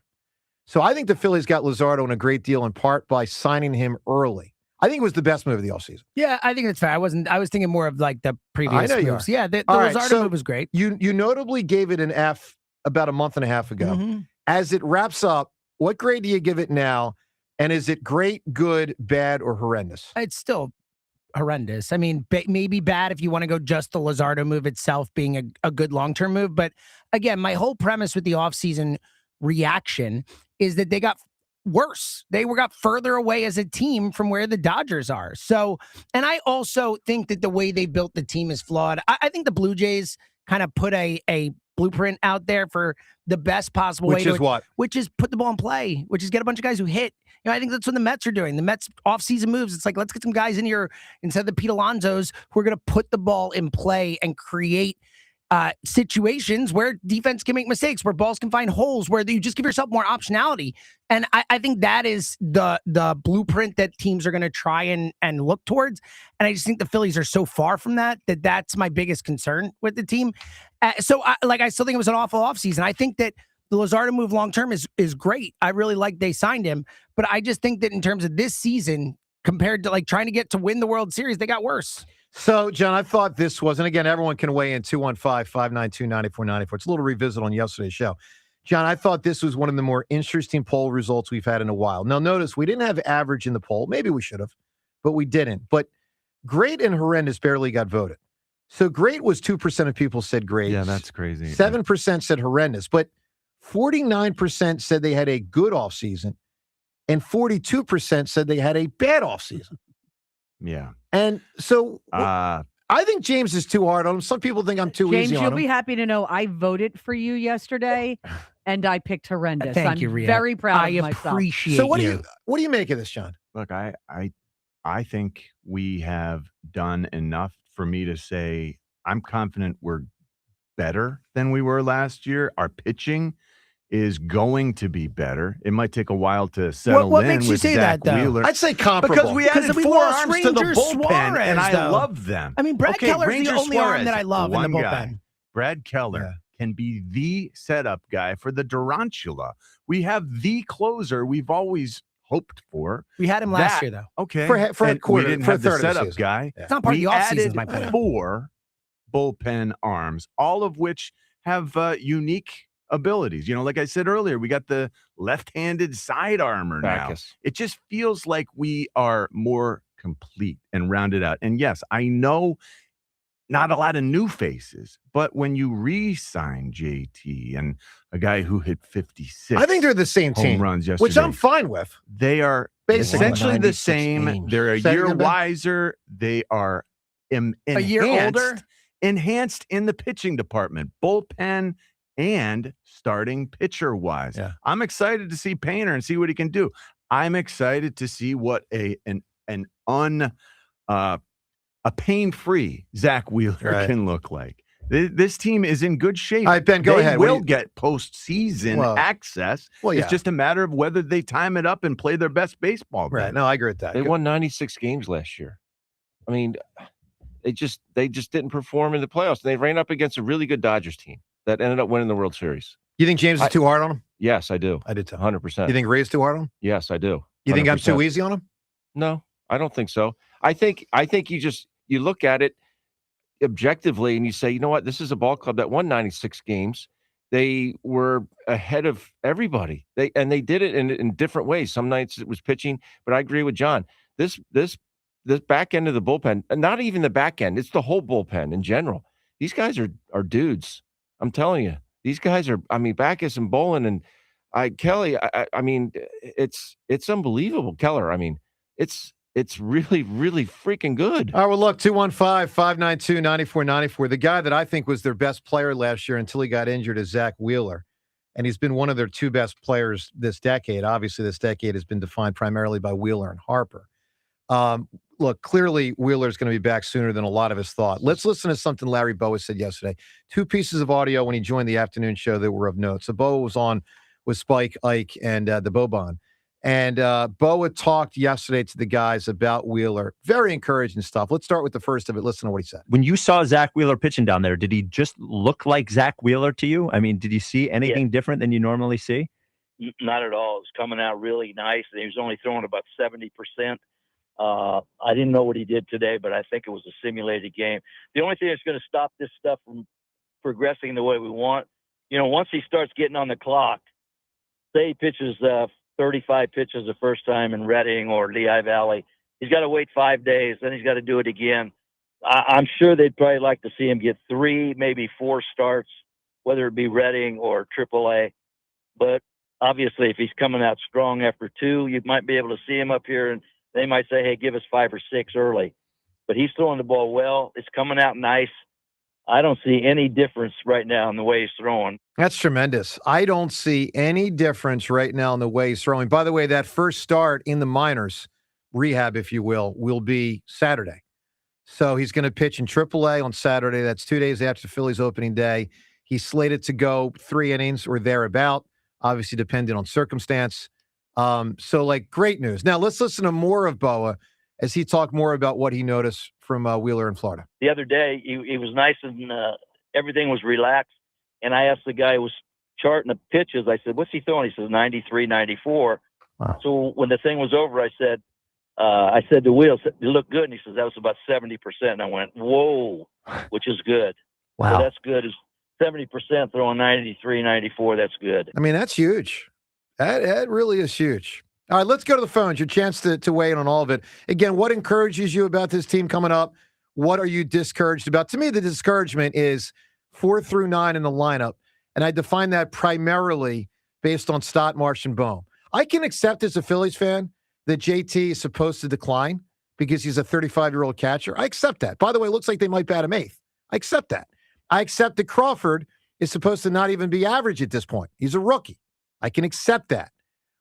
So I think the Phillies got Luzardo in a great deal in part by signing him early. I think it was the best move of the offseason. Yeah, I think that's fair. I was thinking more of like the previous I know moves. Yeah, the right, Luzardo move was great. You notably gave it an F about a month and a half ago. Mm-hmm. As it wraps up, what grade do you give it now? And is it great, good, bad, or horrendous? It's still horrendous. I mean, maybe bad if you want to go just the Luzardo move itself being a good long-term move. But again, my whole premise with the offseason reaction is that they got worse. They got further away as a team from where the Dodgers are. So, and I also think that the way they built the team is flawed. I think the Blue Jays kind of put a blueprint out there for the best possible way. Which is what? Which is put the ball in play, which is get a bunch of guys who hit. I think that's what the Mets are doing. The Mets offseason moves. It's like, let's get some guys in here instead of the Pete Alonsos who are going to put the ball in play and create situations where defense can make mistakes, where balls can find holes, where you just give yourself more optionality. And I think that is the blueprint that teams are going to try and look towards. And I just think the Phillies are so far from that's my biggest concern with the team. I still think it was an awful offseason. I think that the Luzardo move long-term is great. I really like they signed him. But I just think that in terms of this season, compared to like trying to get to win the World Series, they got worse. So, John, I thought this was, and again, everyone can weigh in 215-592-9494. It's a little revisit on yesterday's show. John, I thought this was one of the more interesting poll results we've had in a while. Now, notice we didn't have average in the poll. Maybe we should have, but we didn't. But great and horrendous barely got voted. So great was 2% of people said great. Yeah, that's crazy. 7% said horrendous, but 49% said they had a good offseason, and 42% said they had a bad offseason. Yeah. And so I think James is too hard on him. Some people think I'm too James, easy on you'll him. be happy to know I voted for you yesterday, and I picked horrendous. Thank I'm you, Rhea. very proud I of myself. appreciate So what you. do you make of this, John? Look, I think we have done enough for me to say I'm confident we're better than we were last year. Our pitching is going to be better. It might take a while to settle What in makes you with say Zach that, though? Wheeler. I'd say comparable. Because we added we four lost arms to the Ranger bullpen, Suarez, and I though. love them. I mean, Brad Keller's Ranger the only arm Suarez, that I love in the one bullpen. guy. Brad Keller can be the setup guy for the Durantula. We have the closer we've always hoped for. We had him last year, though. Okay. For a And quarter, we didn't for a have the third of the setup season. guy. Yeah. It's not part We of the offseason, added is my point. 4 bullpen arms, all of which have unique abilities. Like I said earlier, we got the left-handed side armor now. Backus. It just feels like we are more complete and rounded out. And yes, I know not a lot of new faces, but when you re-sign JT and a guy who hit 56, I think they're the same home team, runs yesterday, which I'm fine with. They are Basically. essentially the 96 same. games. They're a Say it year again, Ben. wiser. They are A year older? enhanced in the pitching department, bullpen and starting pitcher wise. Yeah. I'm excited to see Painter and see what he can do. I'm excited to see what a pain-free Zach Wheeler can look like. This team is in good shape. All right, Ben, go ahead. They will get postseason Well, access. well, yeah. It's just a matter of whether they time it up and play their best baseball. Right. game. No, I agree with that. They won 96 games last year. I mean, they just didn't perform in the playoffs. They ran up against a really good Dodgers team that ended up winning the World Series. You think James is too hard on him? Yes, I do. I did too. 100%. You think Ray's too hard on him? Yes, I do. You think I'm 100%. too easy on him? No, I don't think so. I think you look at it objectively and you say, you know what, this is a ball club that won 96 games. They were ahead of everybody. They did it in different ways. Some nights it was pitching, but I agree with John. This back end of the bullpen, not even the back end, it's the whole bullpen in general. These guys are dudes. I'm telling you, These guys are, I mean, Backus and Bolin and Kelly. I mean, it's unbelievable. Keller. I mean, it's really, really freaking good. All right, well, look, 215-592-9494. The guy that I think was their best player last year until he got injured is Zach Wheeler. And he's been one of their two best players this decade. Obviously, this decade has been defined primarily by Wheeler and Harper. Look, clearly Wheeler's going to be back sooner than a lot of us thought. Let's listen to something Larry Bowa said yesterday. Two pieces of audio when he joined the afternoon show that were of note. So Bowa was on with Spike, Ike, and the Boban. And Bowa talked yesterday to the guys about Wheeler. Very encouraging stuff. Let's start with the first of it. Listen to what he said. When you saw Zach Wheeler pitching down there, did he just look like Zach Wheeler to you? I mean, did you see anything different than you normally see? Not at all. It was coming out really nice, and he was only throwing about 70%. I didn't know what he did today, but I think it was a simulated game. The only thing that's going to stop this stuff from progressing the way we want, once he starts getting on the clock, say he pitches 35 pitches the first time in Reading or Lehigh Valley, he's got to wait 5 days, then he's got to do it again. I'm sure they'd probably like to see him get 3, maybe 4 starts, whether it be Reading or AAA. But obviously, if he's coming out strong after 2, you might be able to see him up here, and they might say, hey, give us 5 or 6 early. But he's throwing the ball well. It's coming out nice. I don't see any difference right now in the way he's throwing. That's tremendous. I don't see any difference right now in the way he's throwing. By the way, that first start in the minors, rehab, if you will be Saturday. So he's going to pitch in AAA on Saturday. That's 2 days after the Phillies opening day. He's slated to go 3 innings or thereabout, obviously depending on circumstance. So great news. Now let's listen to more of Bowa as he talked more about what he noticed from Wheeler in Florida. The other day, he was nice and everything was relaxed. And I asked the guy who was charting the pitches, I said, what's he throwing? He says, 93, 94. Wow. So when the thing was over, I said to Will, you look good. And he says, that was about 70%. And I went, whoa, which is good. Wow. So that's good. It's 70% throwing 93, 94. That's good. I mean, that's huge. That really is huge. All right, let's go to the phones. Your chance to weigh in on all of it. Again, what encourages you about this team coming up? What are you discouraged about? To me, the discouragement is 4 through 9 in the lineup, and I define that primarily based on Stott, Marsh, and Bohm. I can accept as a Phillies fan that JT is supposed to decline because he's a 35-year-old catcher. I accept that. By the way, it looks like they might bat him 8th. I accept that. I accept that Crawford is supposed to not even be average at this point. He's a rookie. I can accept that.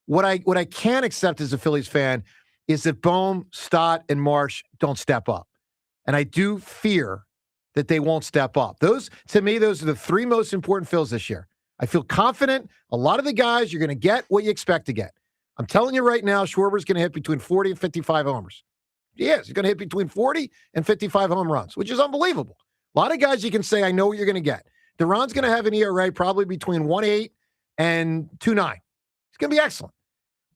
What I can't accept as a Phillies fan is that Bohm, Stott, and Marsh don't step up. And I do fear that they won't step up. Those are the 3 most important fills this year. I feel confident a lot of the guys, you're going to get what you expect to get. I'm telling you right now, Schwarber's going to hit between 40 and 55 homers. He is. He's going to hit between 40 and 55 home runs, which is unbelievable. A lot of guys you can say, I know what you're going to get. Duran's going to have an ERA probably between 1.8 and 2.9. It's going to be excellent.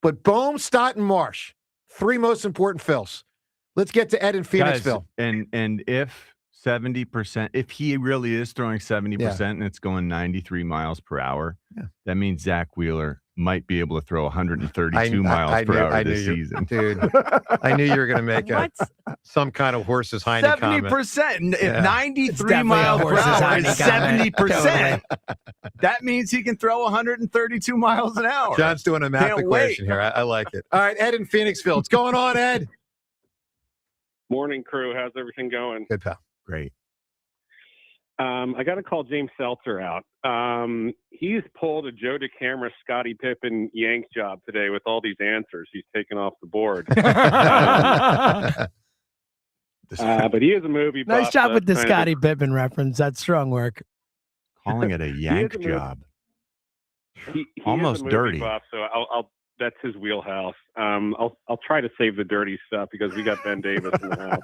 But Bohm, Stott, and Marsh, 3 most important fills. Let's get to Ed in Phoenix, Phil. And if 70%, if he really is throwing 70% and it's going 93 miles per hour, that means Zach Wheeler might be able to throw 132 miles per hour this season. Dude, I knew you were going to make some kind of horse's Heine comment. 70%. If 93 miles per hour is 70%, that means he can throw 132 miles an hour. John's doing a math equation here. I like it. All right, Ed in Phoenixville. What's going on, Ed? Morning, crew. How's everything going? Good, pal. Great. I got to call James Seltzer out. He's pulled a Joe DeCamara, Scottie Pippen Yanks job today with all these answers he's taken off the board. But he is a movie buff. Nice job with the Scottie Pippen reference. That's strong work. Calling it a Yank job. He almost is a movie dirty. Buff, so I'll that's his wheelhouse. I'll try to save the dirty stuff because we got Ben Davis in the house.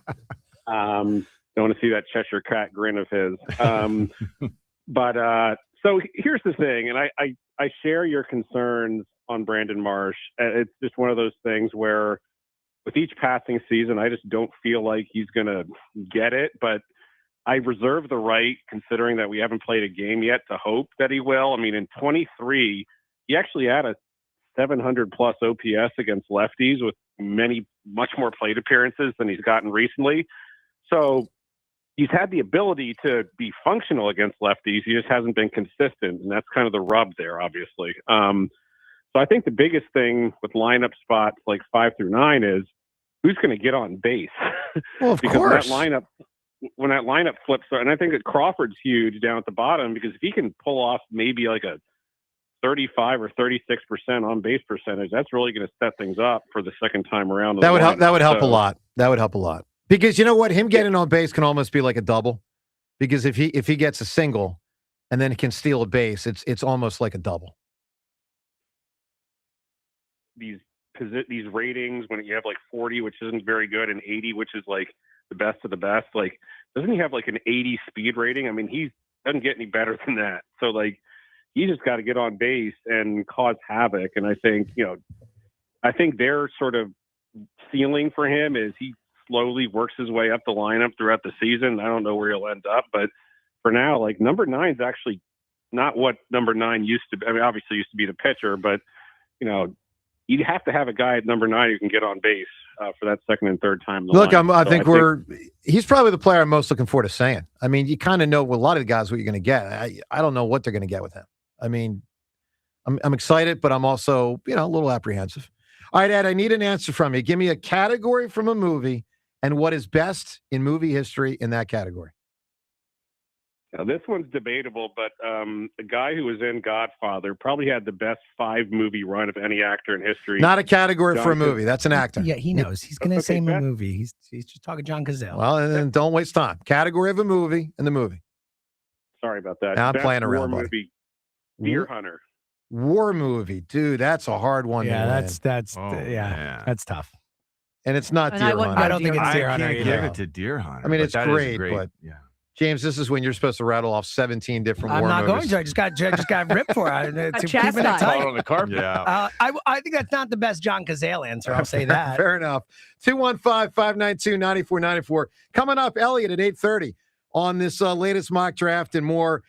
Don't want to see that Cheshire Cat grin of his. But so here's the thing, and I share your concerns on Brandon Marsh. It's just one of those things where with each passing season, I just don't feel like he's going to get it. But I reserve the right, considering that we haven't played a game yet, to hope that he will. I mean, in 23, he actually had a 700-plus OPS against lefties with much more plate appearances than he's gotten recently. So he's had the ability to be functional against lefties. He just hasn't been consistent, and that's kind of the rub there, obviously. So I think the biggest thing with lineup spots like 5 through 9 is who's going to get on base. Well, of because course. When that lineup flips, and I think that Crawford's huge down at the bottom, because if he can pull off maybe like a 35 or 36% on base percentage, that's really going to set things up for the second time around. That would help. That would help a lot. That would help a lot. Because you know what? Him getting on base can almost be like a double. Because if he gets a single and then can steal a base, it's almost like a double. These ratings, when you have like 40, which isn't very good, and 80, which is like the best of the best, like, doesn't he have like an 80 speed rating? I mean, he doesn't get any better than that. So like, he just got to get on base and cause havoc. And I think, their sort of ceiling for him is he slowly works his way up the lineup throughout the season. I don't know where he'll end up, but for now, like, number 9 is actually not what number 9 used to be. I mean, obviously used to be the pitcher, but you'd have to have a guy at number 9 who can get on base for that second and third time. Look, I think he's probably the player I'm most looking forward to saying. I mean, you kind of know with a lot of the guys what you're going to get. I don't know what they're going to get with him. I mean, I'm excited, but I'm also, a little apprehensive. All right, Ed, I need an answer from you. Give me a category from a movie and what is best in movie history in that category. Now, this one's debatable, but the guy who was in Godfather probably had the best 5-movie run of any actor in history. Not a category for a movie. That's an actor. Yeah, he knows. He's going to say a movie. He's just talking John Cazale. Well, and then don't waste time. Category of a movie and the movie. Sorry about that. Now I'm Best playing around, war buddy. movie, Deer Hunter. War movie. Dude, that's a hard one. Yeah, to that's win. that's tough. And it's not And Deer I wouldn't Hunter. I don't think it's Deer I Hunter can't either. give it to Deer Hunter. I mean, but it's that is a great, but yeah. James, this is when you're supposed to rattle off 17 different I'm war not movies. going to. I just got ripped for it. To keep it chastised. tight. on the carpet. Yeah. I think that's not the best John Cazale answer. I'll say that. Fair enough. 215-592-9494. Coming up, Elliot at 8:30 on this latest mock draft and more.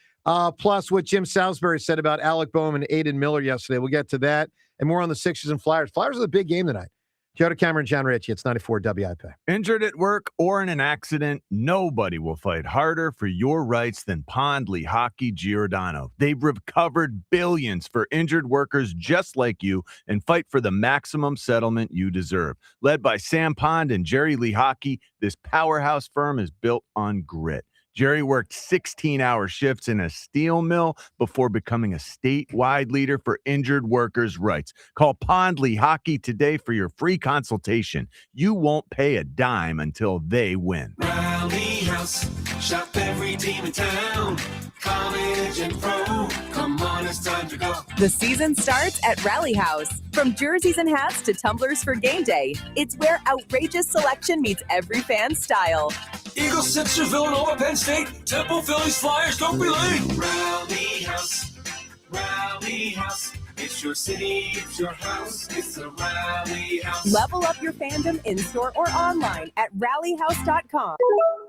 Plus what Jim Salisbury said about Alec Boehm and Aiden Miller yesterday. We'll get to that and more on the Sixers and Flyers. Flyers are the big game tonight. Joe DeCamera, John Ritchie. It's 94 WIP. Injured at work or in an accident, nobody will fight harder for your rights than Pond Lehocky Giordano. They've recovered billions for injured workers just like you and fight for the maximum settlement you deserve. Led by Sam Pond and Jerry Lehocky, this powerhouse firm is built on grit. Jerry worked 16-hour shifts in a steel mill before becoming a statewide leader for injured workers' rights. Call Pond Lehocky today for your free consultation. You won't pay a dime until they win. Rally House, shop every team in town. College and pro, come on, it's time to go. The season starts at Rally House. From jerseys and hats to tumblers for game day, it's where outrageous selection meets every fan's style. Eagles, Sixers, Villanova, Penn State, Temple, Phillies, Flyers, don't be late. Rally House, Rally House. It's your city, it's your house, it's the Rally House. Level up your fandom in-store or online at rallyhouse.com.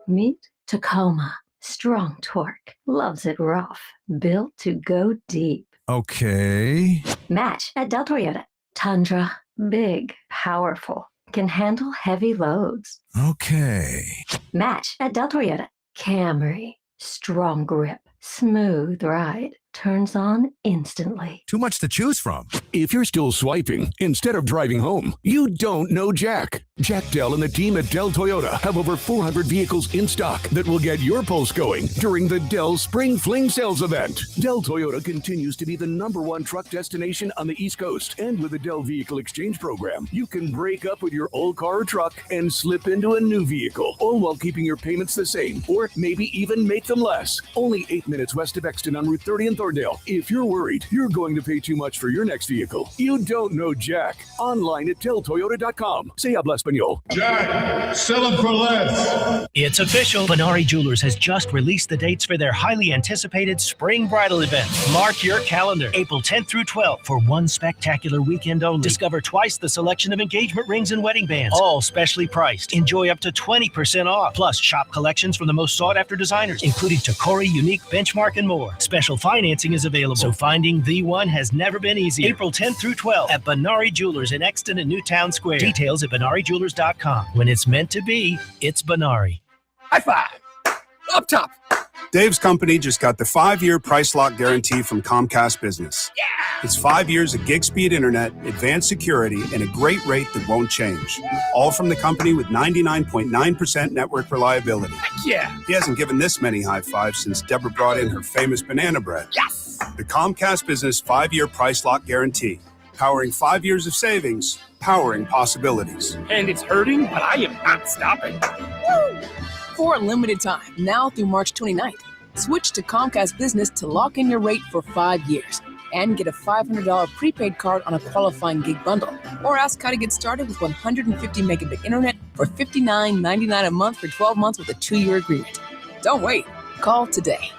Meet Tacoma. Strong torque. Loves it rough. Built to go deep. Okay. Match at Del Toyota. Tundra. Big. Powerful. Can handle heavy loads. Okay. Match at Del Toyota. Camry. Strong grip. Smooth ride. Turns on instantly. Too much to choose from. If you're still swiping instead of driving home, you don't know Jack. Jack Dell and the team at Dell Toyota have over 400 vehicles in stock that will get your pulse going during the Dell Spring Fling Sales event. Dell Toyota continues to be the #1 truck destination on the East Coast. And with the Dell Vehicle Exchange Program, you can break up with your old car or truck and slip into a new vehicle, all while keeping your payments the same, or maybe even make them less. Only 8 minutes west of Exton on Route 30 in Thorndale. If you're worried you're going to pay too much for your next vehicle, you don't know Jack. Online at DellToyota.com. Se habla español. Jack, sell them for less. It's official. Benari Jewelers has just released the dates for their highly anticipated spring bridal event. Mark your calendar. April 10th through 12th for one spectacular weekend only. Discover twice the selection of engagement rings and wedding bands, all specially priced. Enjoy up to 20% off. Plus, shop collections from the most sought-after designers, including Tacori, Unique, Benchmark, and more. Special financing is available, so finding the one has never been easier. April 10th through 12th at Benari Jewelers in Exton and Newtown Square. Details at BenariJewelers.com. When it's meant to be, it's Benari. High five. up top. Dave's company just got the 5-year price lock guarantee from Comcast Business. Yeah! It's 5 years of gig speed internet, advanced security, and a great rate that won't change. All from the company with 99.9% network reliability. Heck yeah! He hasn't given this many high fives since Deborah brought in her famous banana bread. Yes! The Comcast Business 5-year price lock guarantee. Powering 5 years of savings, powering possibilities. And it's hurting, but I am not stopping. Woo! For a limited time, now through March 29th, switch to Comcast Business to lock in your rate for 5 years and get a $500 prepaid card on a qualifying gig bundle. Or ask how to get started with 150 megabit internet for $59.99 a month for 12 months with a 2-year agreement. Don't wait. Call today.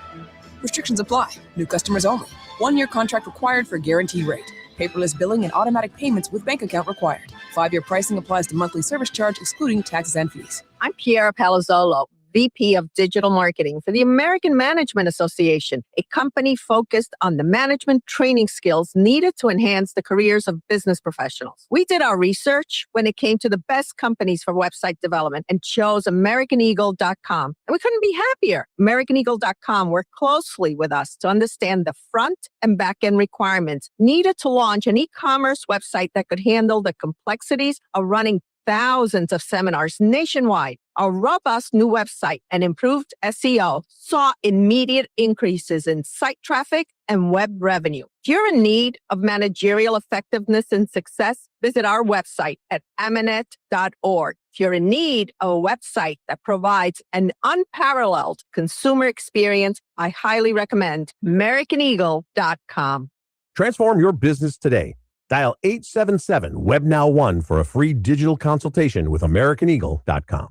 Restrictions apply. New customers only. 1-year contract required for guaranteed rate. Paperless billing and automatic payments with bank account required. 5-year pricing applies to monthly service charge, excluding taxes and fees. I'm Piera Palazzolo, VP of Digital Marketing for the American Management Association, a company focused on the management training skills needed to enhance the careers of business professionals. We did our research when it came to the best companies for website development and chose AmericanEagle.com. And we couldn't be happier. AmericanEagle.com worked closely with us to understand the front and back end requirements needed to launch an e-commerce website that could handle the complexities of running thousands of seminars nationwide. Our robust new website and improved SEO saw immediate increases in site traffic and web revenue. If you're in need of managerial effectiveness and success, visit our website at amanet.org. If you're in need of a website that provides an unparalleled consumer experience, I highly recommend AmericanEagle.com. Transform your business today. Dial 877-WEB-NOW-1 for a free digital consultation with AmericanEagle.com.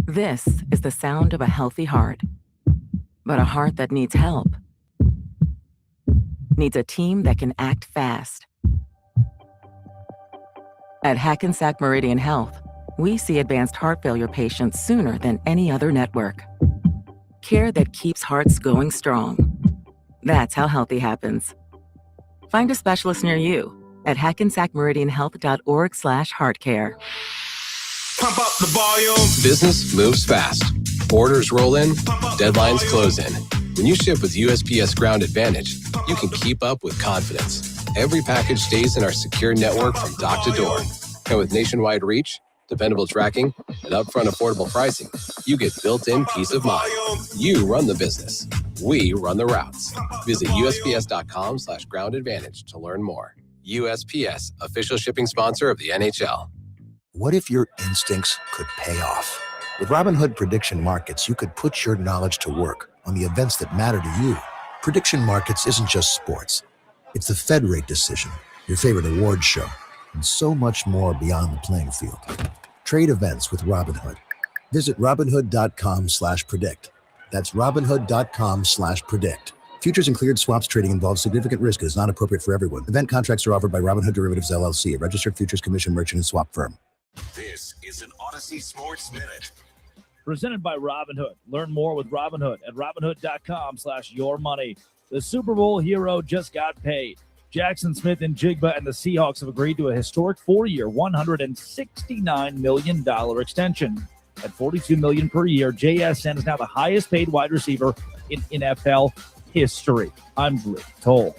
This is the sound of a healthy heart, but a heart that needs help. Needs a team that can act fast. At Hackensack Meridian Health, we see advanced heart failure patients sooner than any other network. Care that keeps hearts going strong. That's how healthy happens. Find a specialist near you at hackensackmeridianhealth.org/heartcare. Pump up the volume. Business moves fast. Orders roll in, deadlines close in. When you ship with USPS Ground Advantage, you can keep up with confidence. Every package stays in our secure network from dock to door. And with nationwide reach, dependable tracking, and upfront affordable pricing, you get built-in peace of mind. You run the business. We run the routes. Visit USPS.com/Ground Advantage to learn more. USPS, official shipping sponsor of the NHL. What if your instincts could pay off? With Robinhood Prediction Markets, you could put your knowledge to work on the events that matter to you. Prediction Markets isn't just sports. It's the Fed rate decision, your favorite awards show, and so much more beyond the playing field. Trade events with Robinhood. Visit Robinhood.com/predict. That's Robinhood.com/predict. Futures and cleared swaps trading involves significant risk and is not appropriate for everyone. Event contracts are offered by Robinhood Derivatives LLC, a registered futures commission merchant and swap firm. This is an Odyssey Sports Minute. Presented by Robinhood. Learn more with Robinhood at Robinhood.com/yourmoney. The Super Bowl hero just got paid. Jackson Smith and Jigba and the Seahawks have agreed to a historic 4-year, $169 million extension. At $42 million per year, JSN is now the highest paid wide receiver in NFL history. I'm Blue Toll.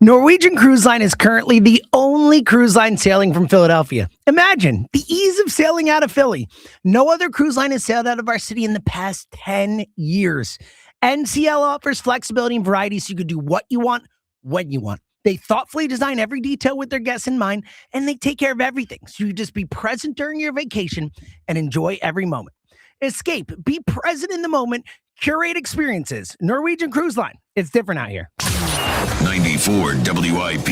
Norwegian Cruise Line is currently the only cruise line sailing from Philadelphia. Imagine the ease of sailing out of Philly. No other cruise line has sailed out of our city in the past 10 years. NCL offers flexibility and variety so you can do what you want, when you want. They thoughtfully design every detail with their guests in mind, and they take care of everything so you just be present during your vacation and enjoy every moment. Escape, be present in the moment, curate experiences. Norwegian Cruise Line, it's different out here. 94 WIP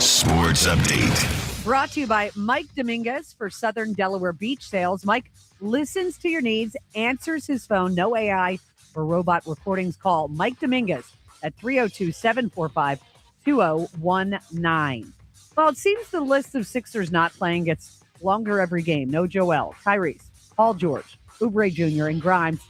Sports Update. Brought to you by Mike Dominguez for Southern Delaware Beach Sales. Mike listens to your needs, answers his phone, no AI or robot recordings. Call Mike Dominguez at 302-745-2019. Well, it seems the list of Sixers not playing gets longer every game. No Joel, Tyrese, Paul George, Oubre Jr., and Grimes.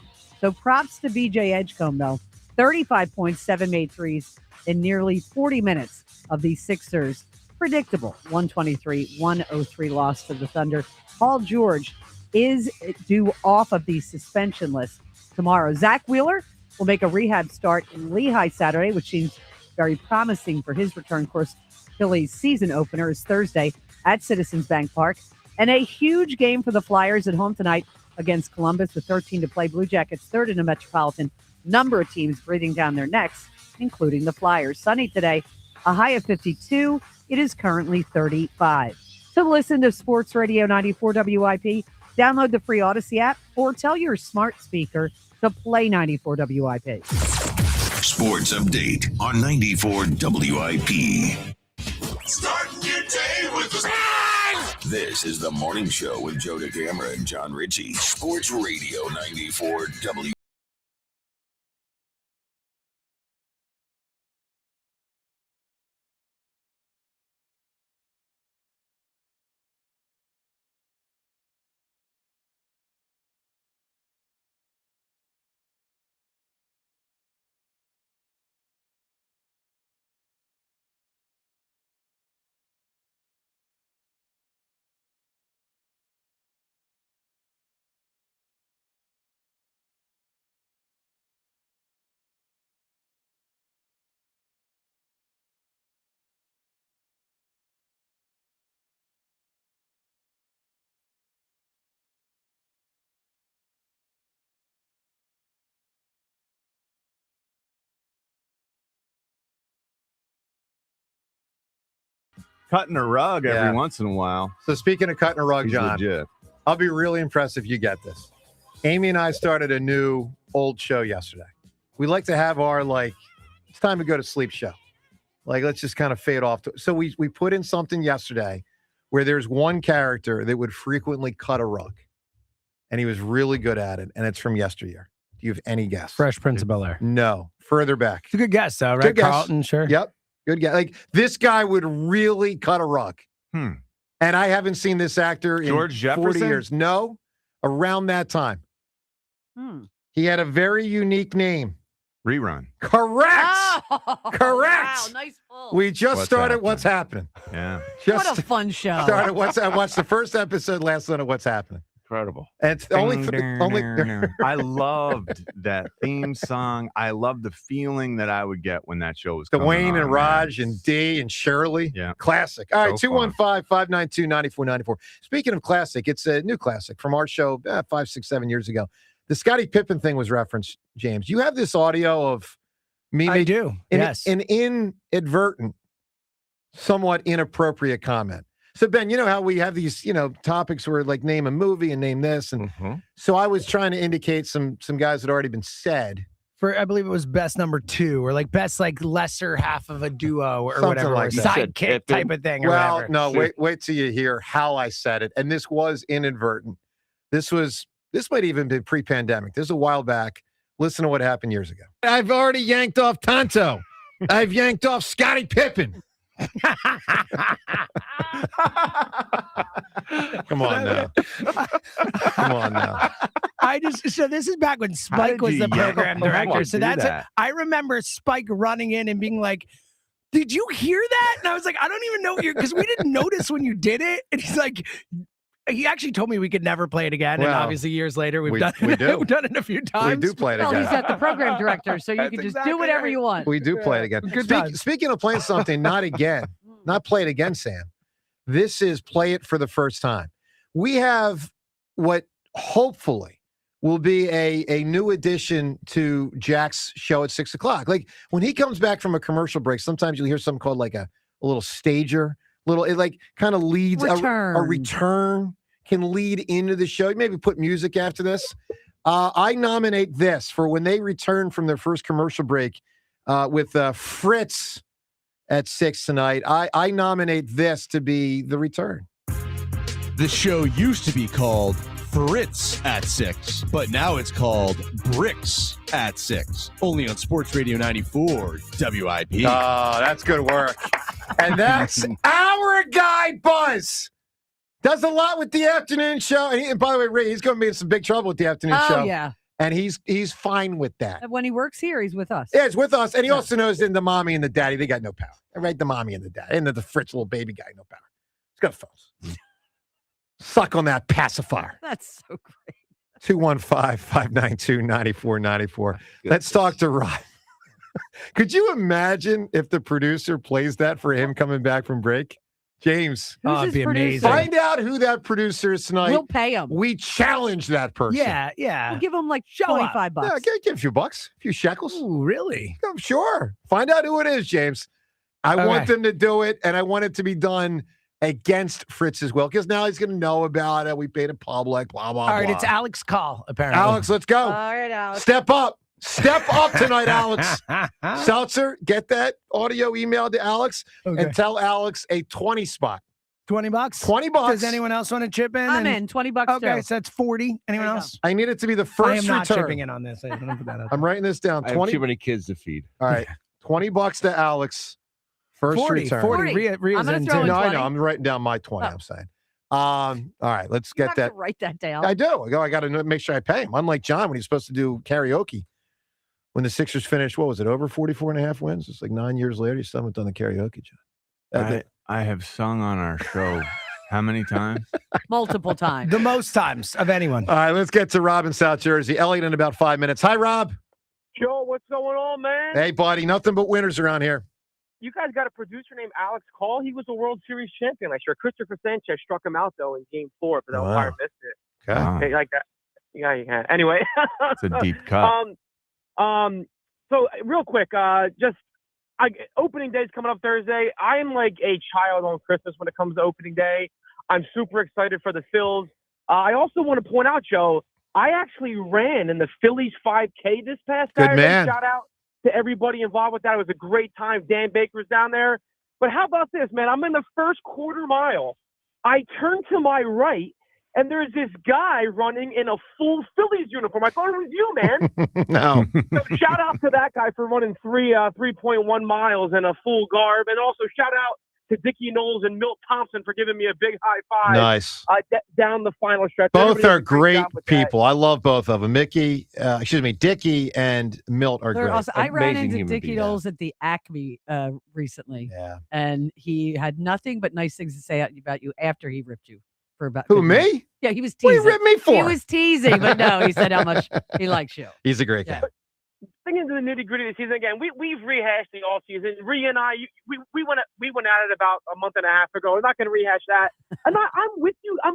So props to BJ Edgecombe, though. 35 points, 7 made threes in nearly 40 minutes of the Sixers' predictable 123-103 loss to the Thunder. Paul George, is due off of the suspension list tomorrow. Zach Wheeler will make a rehab start in Lehigh Saturday, which seems very promising for his return. Of course, Phillies season opener is Thursday at Citizens Bank Park. And a huge game for the Flyers at home tonight against Columbus with 13 to play. Blue Jackets third in the Metropolitan. Number of teams breathing down their necks, including the Flyers. Sunny today, a high of 52. It is currently 35. To listen to Sports Radio 94 WIP, download the free Odyssey app or tell your smart speaker to play 94 WIP. Sports update on 94 WIP. Start your day with the This is the morning show with Joe DeCamera and John Ritchie. Sports Radio 94 WIP. Cutting a rug every once in a while. So speaking of cutting a rug, He's John, legit. I'll be really impressed if you get this. Amy and I started a new old show yesterday. We like to have our, it's time to go to sleep show. Let's just kind of fade off. So we put in something yesterday where there's one character that would frequently cut a rug. And he was really good at it. And it's from yesteryear. Do you have any guess? Fresh Prince of Bel-Air. No. Further back. It's a good guess, though, right? Good guess. Carlton, sure. Yep. Good guess. This guy would really cut a rug. And I haven't seen this actor in George 40 Jefferson? years. No. Around that time. He had a very unique name. Rerun. Correct. Correct. Wow, nice pull. We just started What's Happening. Yeah. What a fun show. I watched the first episode last night of What's Happening. Incredible. And it's only I loved that theme song. I loved the feeling that I would get when that show was coming Dwayne on, and Raj and Dee and Shirley. Yeah. Classic. All right, So 215-592-9494. Speaking of classic, it's a new classic from our show 5, 6, 7 years ago. The Scottie Pippen thing was referenced, James. You have this audio of me I do. Yes. an inadvertent, somewhat inappropriate comment. So, Ben, you know how we have these, topics where name a movie and name this. And so I was trying to indicate some guys that had already been said. For, I believe it was best number 2 or best lesser half of a duo or Something whatever. like or that. sidekick type of thing. Or Well, whatever. no, wait till you hear how I said it. And this was inadvertent. This might even be pre-pandemic. This is a while back. Listen to what happened years ago. I've already yanked off Tonto. I've yanked off Scottie Pippen. Come on now. Come on now. So this is back when Spike was the program director. So I remember Spike running in and being like, "Did you hear that?" And I was like, "I don't even know what because we didn't notice when you did it." And he's like, he actually told me we could never play it again. And obviously years later, we've done it a few times. We do play it again. Well, he's not the program director, so you can just do whatever you want. We do play it again. Good Speaking of playing something, not play it again, Sam. This is play it for the first time. We have what hopefully will be a new addition to Jack's show at 6 o'clock. When he comes back from a commercial break, sometimes you'll hear something called a little stager. It kind of leads a return can lead into the show. Maybe put music after this. I nominate this for when they return from their first commercial break with Fritz at 6 tonight. I nominate this to be the return. The show used to be called Fritz at 6, but now it's called Bricks at 6. Only on Sports Radio 94 WIP. Oh, that's good work. And that's our guy, Buzz. Does a lot with the afternoon show. And by the way, Ray, he's going to be in some big trouble with the afternoon show. Oh, yeah. And he's fine with that. When he works here, he's with us. Yeah, he's with us. And he also knows that the mommy and the daddy, they got no power. Right? The mommy and the daddy. And the Fritz little baby guy, no power. He's got phones. Suck on that pacifier. That's so great. 215-592-9494. Let's talk to Rob. Could you imagine if the producer plays that for him coming back from break? James. Oh, it'd be amazing. Find out who that producer is tonight. We'll pay him. We challenge that person. Yeah. We'll give him like Show up. $25. Yeah, give a few bucks, a few shekels. Ooh, really? Oh, sure. Find out who it is, James. I want them to do it, and I want it to be done against Fritz's will, because now he's going to know about it. We paid in public, blah, blah, All right, blah. it's Alex Call, apparently. Alex, let's go. All right, Alex. Step up. Step up tonight, Alex. Seltzer, get that audio email to Alex and tell Alex a 20 spot. $20? $20. Does anyone else want to chip in? I'm in. $20 Okay, too. so that's 40. Anyone else? I need it to be the first I am not return. chipping in on this. I just want to put that out I'm writing this down. I have 20. too many kids to feed. All right. $20 to Alex. First 40, return. 40. Ria's I'm gonna in throw too. in No, I 20. know. I'm writing down my 20, I'm saying. All right, let's You get have that. to write that down. I do. I got to make sure I pay him. Unlike John when he's supposed to do karaoke. When the Sixers finished, what was it, over 44 and a half wins? It's like 9 years later. You still haven't done the karaoke, John. I have sung on our show how many times? Multiple times. The most times of anyone. All right, let's get to Rob in South Jersey. Elliot in about 5 minutes. Hi, Rob. Joe, what's going on, man? Hey, buddy. Nothing but winners around here. You guys got a producer named Alex Call. He was a World Series champion last year. Christopher Sanchez struck him out, though, in Game 4, but the umpire missed it. Okay. Hey, like that. Yeah, you can. Anyway. It's a deep cut. So, real quick, opening day is coming up Thursday. I am like a child on Christmas when it comes to opening day. I'm super excited for the Phils. I also want to point out, Joe, I actually ran in the Phillies 5K this past Saturday. man. Shout out to everybody involved with that. It was a great time. Dan Baker's down there. But how about this, man? I'm in the first quarter mile. I turn to my right, and there's this guy running in a full Phillies uniform. I thought it was you, man. No. So shout out to that guy for running 3.1 miles in a full garb. And also shout out to Dickie Knowles and Milt Thompson for giving me a big high five. Nice. Down the final stretch. Both Everybody are did a great great job with that. people. I love both of them. Dickie and Milt are They're great. awesome. I ran Amazing into human Dickie being. Knowles at the Acme recently. Yeah. And he had nothing but nice things to say about you after he ripped you for about Who, 10 minutes. me? Yeah, he was What teasing. do you rip me for? He was teasing, but no, he said how much he likes you. He's a great guy. Getting into the nitty gritty of the season again, we've rehashed the all season. Rhea and I, we went at it about a month and a half ago. We're not going to rehash that. And I'm with you. I'm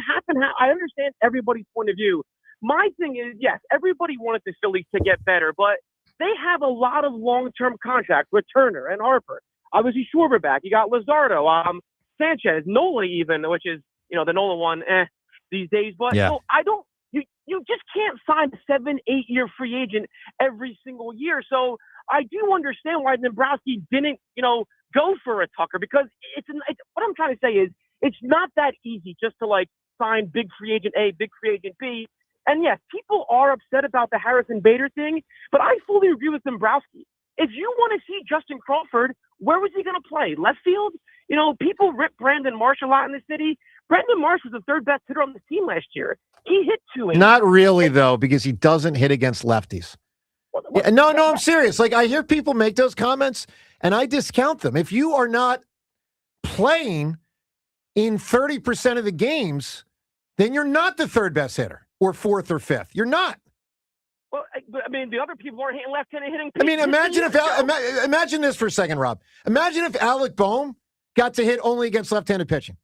half and half. I understand everybody's point of view. My thing is, yes, everybody wanted the Phillies to get better, but they have a lot of long-term contracts with Turner and Harper. Obviously, Schwarber back. You got Luzardo, Sanchez, Nola even, which is the Nola one these days. But Yeah. no, I don't. You just can't sign a 7-8 year free agent every single year. So I do understand why Dombrowski didn't, go for a Tucker, because what I'm trying to say is it's not that easy just to sign big free agent A, big free agent B. And yes, people are upset about the Harrison Bader thing, but I fully agree with Dombrowski. If you want to see Justin Crawford, where was he going to play? Left field? People rip Brandon Marsh a lot in the city. Brandon Marsh was the third best hitter on the team last year. He hit 280. Not really, though, because he doesn't hit against lefties. Yeah, no, I'm serious. I hear people make those comments, and I discount them. If you are not playing in 30% of the games, then you're not the third best hitter or fourth or fifth. You're not. Well, I mean, the other people aren't hitting left-handed hitting. I mean, imagine this for a second, Rob. Imagine if Alec Boehm got to hit only against left-handed pitching.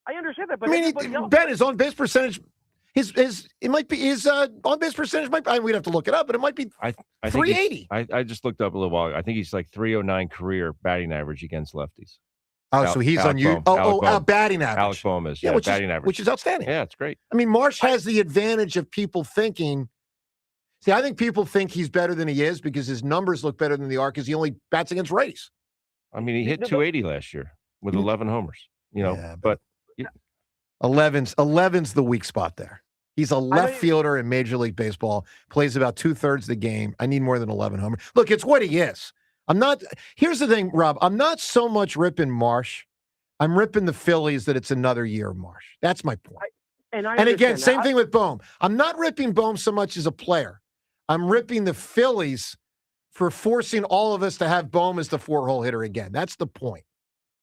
I understand that, but Ben, his on-base percentage, his on-base percentage might. We'd have to look it up, but it might be I think 380. I just looked up a little while ago. I think he's like 309 career batting average against lefties. Oh, so he's on you. Batting average. Alec Boehm is batting average, which is outstanding. Yeah, it's great. I mean, Marsh has the advantage of people thinking. See, I think people think he's better than he is because his numbers look better than they are because he only bats against righties. I mean, he hit 280 last year with 11 homers. But 11's the weak spot there. He's a left fielder in Major League Baseball, plays about 2/3 of the game. I need more than 11 homers. Look, it's what he is. Here's the thing, Rob. I'm not so much ripping Marsh. I'm ripping the Phillies that it's another year of Marsh. That's my point. And again, same thing with Boehm. I'm not ripping Boehm so much as a player. I'm ripping the Phillies for forcing all of us to have Boehm as the 4-hole hitter again. That's the point.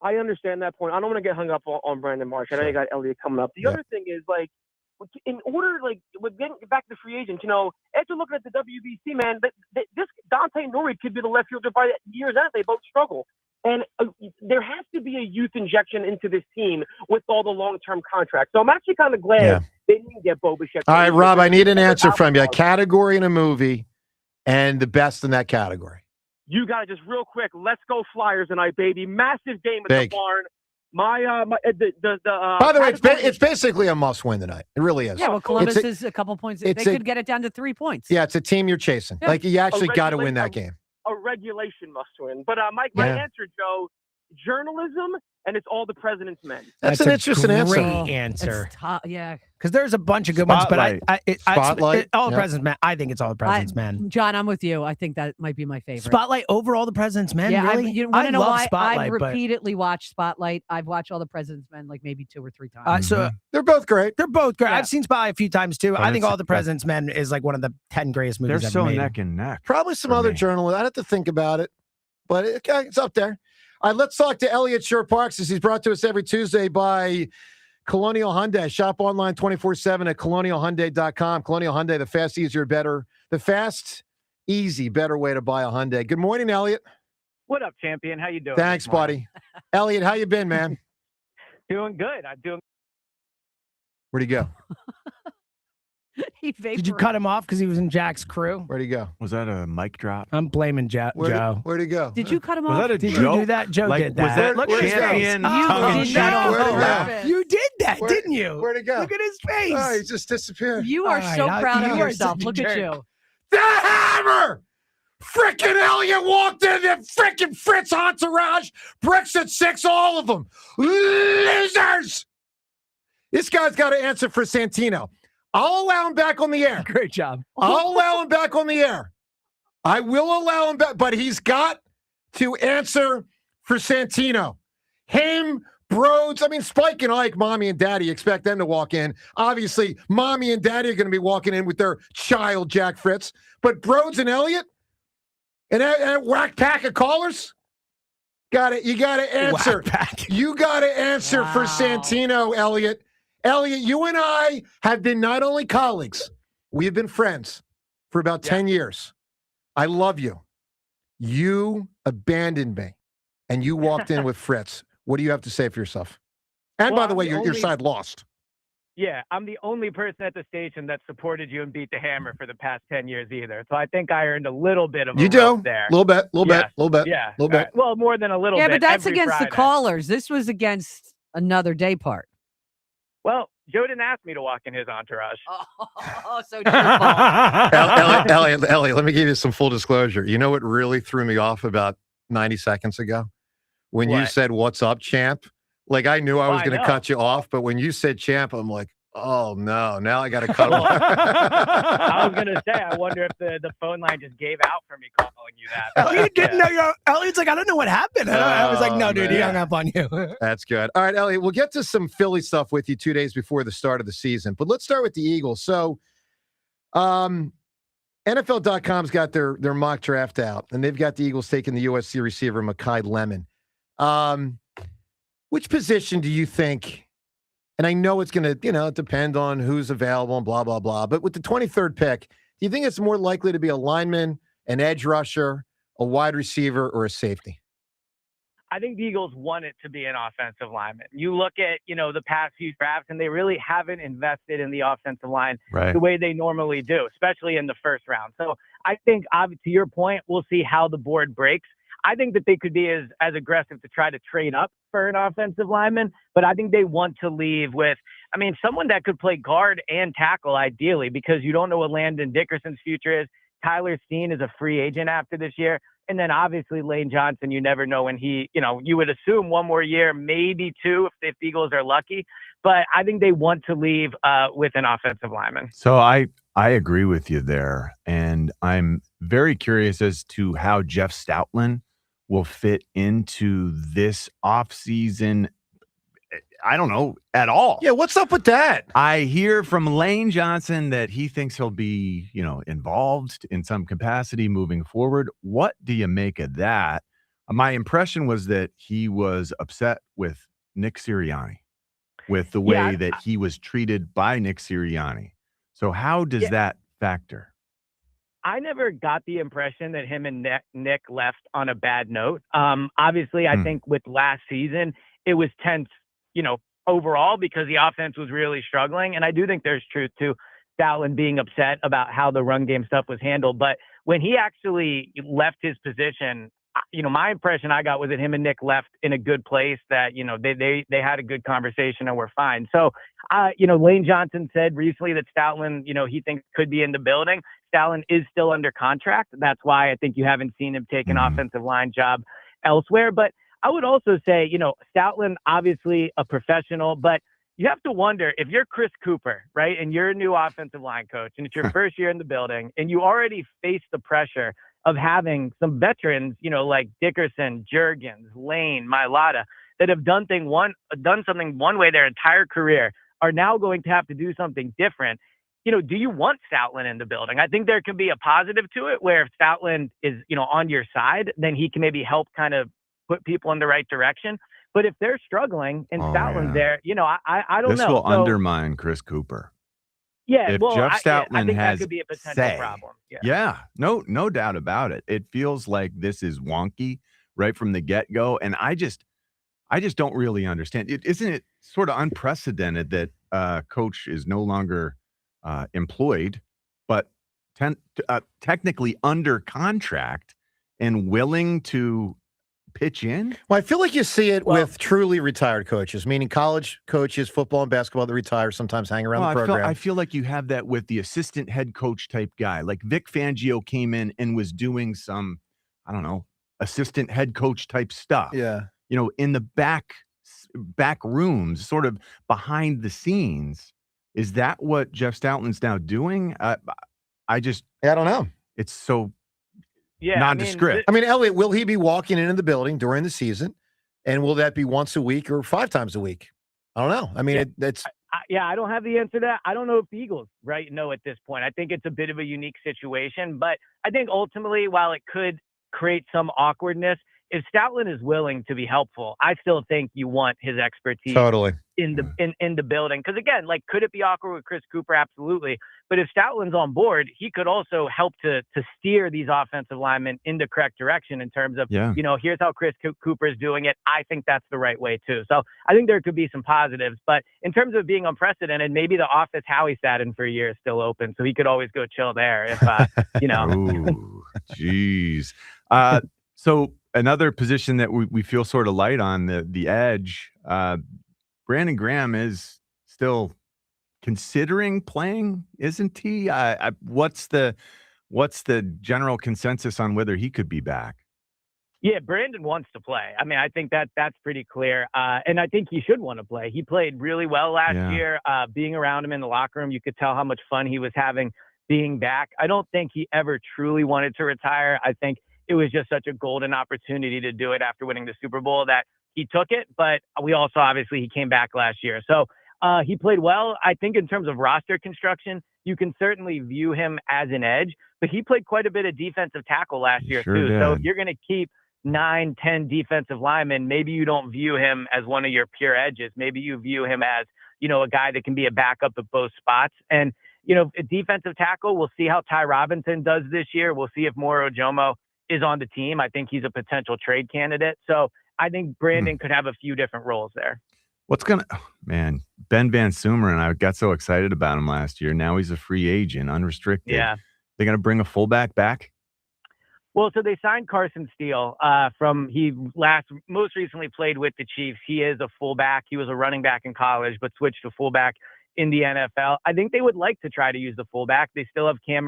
I understand that point. I don't want to get hung up on Brandon Marsh. I know you got Elliott coming up. The other thing is, like, in order, like, with getting back to free agents, after looking at the WBC, man, this Dante Norrie could be the left fielder by year's end. They both struggle. And there has to be a youth injection into this team with all the long-term contracts. So I'm actually kind of glad they didn't get Bo Bichette. All right, Rob, I need an answer from you. A category in a movie and the best in that category. You got to just real quick. Let's go Flyers tonight, baby. Massive game at the barn. By the way, it's basically a must-win tonight. It really is. Yeah, well, Columbus is a couple points. They could get it down to 3 points. Yeah, it's a team you're chasing. Yeah. Like, you actually got to win that game. A regulation must-win. But my answer, Joe, journalism, and it's all the president's men. That's an interesting answer. Great answer. Yeah. Because there's a bunch of good ones, but Spotlight. all the President's Men. I think it's all the President's Men. John, I'm with you. I think that might be my favorite. Spotlight over all the President's Men. Yeah, really? you want to know love why? Spotlight, I've but- repeatedly watched Spotlight. I've watched all the President's Men like maybe 2 or 3 times. So they're both great. They're both great. Yeah. I've seen Spotlight a few times too. I think it's- All the President's Men is like one of the 10 greatest movies They're ever so made. neck and neck. Probably some for other me. journalists. I'd have to think about it, but it's up there. All right, let's talk to Elliott Shore-Parks, as he's brought to us every Tuesday by Colonial Hyundai. Shop online 24/7 at colonialhyundai.com. Colonial Hyundai, the fast, easier, better. The fast, easy, better way to buy a Hyundai. Good morning, Elliott. What up, champion? How you doing? Thanks, buddy. Elliott, how you been, man? Doing good. I'm doing. Where'd he go? Did you cut him off because he was in Jack's crew? Where'd he go? Was that a mic drop? I'm blaming Joe. Where'd he go? Did you cut him Was off? that a Did joke? you do that? Joe Like, did was that. that Look at his champion face. tongue in You cheek? did that on Where'd he go? purpose. You did that, didn't you? Where'd he go? Look at his face. Oh, he just disappeared. You are so proud of you are yourself. such a Look at jerk. you. The hammer! Frickin' Elliott walked in the frickin' Fritz entourage. Bricks at 6, all of them. Losers! This guy's got to answer for Santino. I'll allow him back on the air. Great job. I'll allow him back on the air. I will allow him back, but he's got to answer for Santino. Him, Broads, I mean, Spike and Ike, Mommy and Daddy, expect them to walk in. Obviously, Mommy and Daddy are going to be walking in with their child, Jack Fritz. But Broads and Elliott, and that whack pack of callers, you got to answer. You got to answer for Santino, Elliott. Elliott, you and I have been not only colleagues, we have been friends for about 10 years. I love you. You abandoned me, and you walked in with Fritz. What do you have to say for yourself? And by the way, your side lost. Yeah, I'm the only person at the station that supported you and beat the hammer for the past 10 years either. So I think I earned a little bit of a rub there. A little bit. Yeah. Little bit. Right. Well, more than a little Yeah, bit. but that's every against Friday. the callers. This was against another day part. Well, Joe didn't ask me to walk in his entourage. Oh, so it's your fault. Elliott, let me give you some full disclosure. You know what really threw me off about 90 seconds ago? When you said, "What's up, champ?" Like, I knew I was going to cut you off, but when you said champ, I'm like, oh, no, now I got to cut him off. I was going to say, I wonder if the phone line just gave out for me calling you that. Elliott didn't know. Elliott's like, I don't know what happened. I was like, no, dude, he hung up on you. That's good. All right, Elliott, we'll get to some Philly stuff with you 2 days before the start of the season, but let's start with the Eagles. So, NFL.com's got their mock draft out, and they've got the Eagles taking the USC receiver, Mekhi Lemon. Which position do you think, and I know it's going to, depend on who's available and blah, blah, blah, but with the 23rd pick, do you think it's more likely to be a lineman, an edge rusher, a wide receiver, or a safety? I think the Eagles want it to be an offensive lineman. You look at, the past few drafts, and they really haven't invested in the offensive line the way they normally do, especially in the first round. So I think, to your point, we'll see how the board breaks. I think that they could be as aggressive to try to trade up for an offensive lineman, but I think they want to leave with, someone that could play guard and tackle ideally, because you don't know what Landon Dickerson's future is. Tyler Steen is a free agent after this year. And then obviously Lane Johnson, you never know when he, you would assume 1 more year, maybe 2 if the Eagles are lucky. But I think they want to leave with an offensive lineman. So I agree with you there. And I'm very curious as to how Jeff Stoutland will fit into this offseason. I don't know at all. Yeah, what's up with that? I hear from Lane Johnson that he thinks he'll be, involved in some capacity moving forward. What do you make of that? My impression was that he was upset with Nick Sirianni, with the way that he was treated by Nick Sirianni. So how does that factor? I never got the impression that him and Nick left on a bad note. Obviously, I think with last season, it was tense, overall because the offense was really struggling. And I do think there's truth to Stoutland being upset about how the run game stuff was handled. But when he actually left his position, my impression I got was that him and Nick left in a good place, that, they had a good conversation and were fine. So, Lane Johnson said recently that Stoutland, he thinks could be in the building. Stoutland is still under contract. That's why I think you haven't seen him take an offensive line job elsewhere. But I would also say, Stoutland, obviously a professional, but you have to wonder if you're Chris Cooper, right? And you're a new offensive line coach and it's your first year in the building and you already face the pressure of having some veterans, like Dickerson, Juergens, Lane, Mailata, that have done something one way their entire career, are now going to have to do something different. Do you want Stoutland in the building? I think there can be a positive to it where if Stoutland is, on your side, then he can maybe help kind of put people in the right direction. But if they're struggling and Stoutland's there, I don't know. This will undermine Chris Cooper. Yeah, if well, Jeff Stoutland I think has that could be a potential problem. No doubt about it. It feels like this is wonky right from the get-go, and I just don't really understand. Isn't it sort of unprecedented that coach is no longer employed, but technically under contract and willing to pitch in? Well, I feel like you see it with truly retired coaches, meaning college coaches, football and basketball that retire, sometimes hang around the program. I feel like you have that with the assistant head coach type guy. Like Vic Fangio came in and was doing some, assistant head coach type stuff. Yeah. In the back rooms, sort of behind the scenes. Is that what Jeff Stoutland's now doing? I don't know. It's so nondescript. Elliot, will he be walking into the building during the season? And will that be once a week or 5 times a week? I don't know. I don't have the answer to that. I don't know if the Eagles know at this point. I think it's a bit of a unique situation, but I think ultimately, while it could create some awkwardness, if Stoutland is willing to be helpful, I still think you want his expertise in the building. Because again, could it be awkward with Chris Cooper? Absolutely. But if Stoutland's on board, he could also help to steer these offensive linemen in the correct direction in terms of, here's how Chris Cooper is doing it. I think that's the right way too. So I think there could be some positives. But in terms of being unprecedented, maybe the office Howie sat in for a year is still open, so he could always go chill there if Ooh, jeez. So another position that we feel sort of light on, the edge, Brandon Graham is still considering playing, isn't he? What's the general consensus on whether he could be back? Yeah, Brandon wants to play. I think that's pretty clear. And I think he should want to play. He played really well last year. Being around him in the locker room, you could tell how much fun he was having being back. I don't think he ever truly wanted to retire. I think it was just such a golden opportunity to do it after winning the Super Bowl that he took it. But we also, obviously, he came back last year. So he played well. I think in terms of roster construction, you can certainly view him as an edge, but he played quite a bit of defensive tackle last year too. Did. So if you're going to keep 9, 10 defensive linemen, maybe you don't view him as one of your pure edges. Maybe you view him as, a guy that can be a backup at both spots. And, a defensive tackle, we'll see how Ty Robinson does this year. We'll see if Moro Ojomo is on the team. I think he's a potential trade candidate. So I think Brandon could have a few different roles there. Ben Van Sumeren, I got so excited about him last year. Now he's a free agent, unrestricted. Yeah. They're going to bring a fullback back? Well, so they signed Carson Steele most recently played with the Chiefs. He is a fullback. He was a running back in college, but switched to fullback in the NFL. I think they would like to try to use the fullback. They still have Cam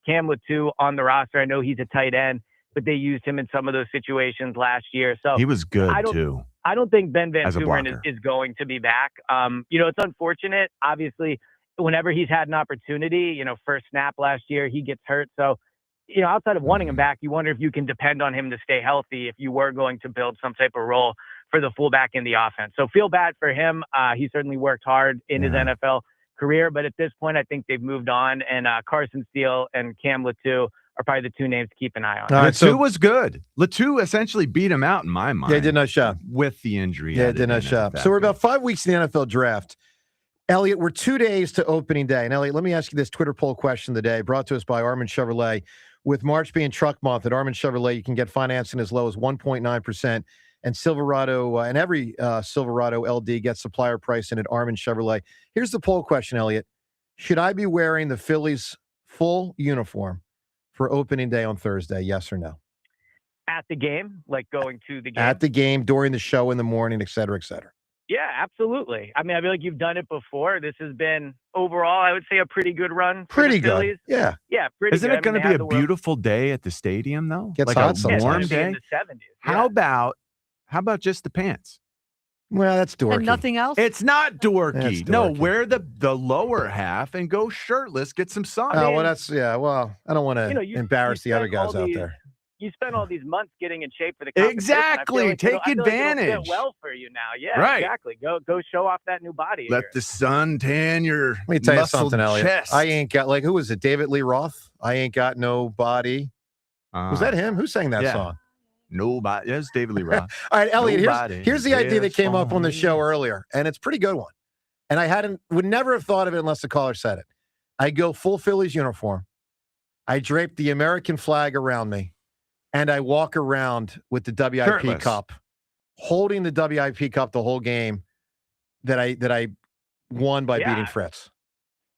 Latu on the roster. I know he's a tight end, but they used him in some of those situations last year. So he was good too. I don't think Ben Van Sumeren is going to be back. It's unfortunate. Obviously, whenever he's had an opportunity, first snap last year, he gets hurt. So, outside of wanting him back, you wonder if you can depend on him to stay healthy if you were going to build some type of role for the fullback in the offense. So feel bad for him. He certainly worked hard in his NFL career, but at this point, I think they've moved on. And Carson Steele and Cam Latu are probably the two names to keep an eye on. All right, Latu was good. Latu essentially beat him out in my mind. Yeah, did not shop with the injury. Yeah, did not shop. So we're about 5 weeks in the NFL draft. Elliot, we're 2 days to opening day. And Elliot, let me ask you this Twitter poll question of the day, brought to us by Armin Chevrolet. With March being truck month at Armin Chevrolet, you can get financing as low as 1.9%. And Silverado and every Silverado LD gets supplier pricing at Armin Chevrolet. Here's the poll question, Elliot. Should I be wearing the Phillies full uniform for opening day on Thursday? Yes or no? At the game, like going to the game? At the game, during the show in the morning, et cetera, et cetera. Yeah, absolutely. I mean, I feel like you've done it before. This has been, overall, I would say a pretty good run for Pretty the Phillies. good. Yeah. Yeah, pretty Isn't good. it going to be a beautiful day at the stadium, though? Gets like hot a sometimes. warm It's gonna be day? in the 70s. How about just the pants? Well, that's dorky. And nothing else? It's not dorky. That's No, dorky. wear the lower half and go shirtless. Get some sun. Oh, well, that's, yeah, well, I don't want to You know, you embarrass the other spent all guys out these- there. You spent all these months getting in shape for the competition. Exactly. I feel Take like it'll advantage. fit well for you now. Yeah, Right. exactly. Go show off that new body. of Let yours. the sun tan your Let me tell you muscled something, Elliot. chest. I ain't got, like, who was it? David Lee Roth? I ain't got no body. Was that him? Who sang that yeah. song? Nobody. Yes, David Lee Roth. All right, Elliot, Nobody here's the idea that cares came up for on the me. show earlier, and it's a pretty good one. And I would never have thought of it unless the caller said it. I go full Phillies uniform. I drape the American flag around me, and I walk around with the WIP Shirtless. cup, holding the WIP cup the whole game that I won by beating Fritz.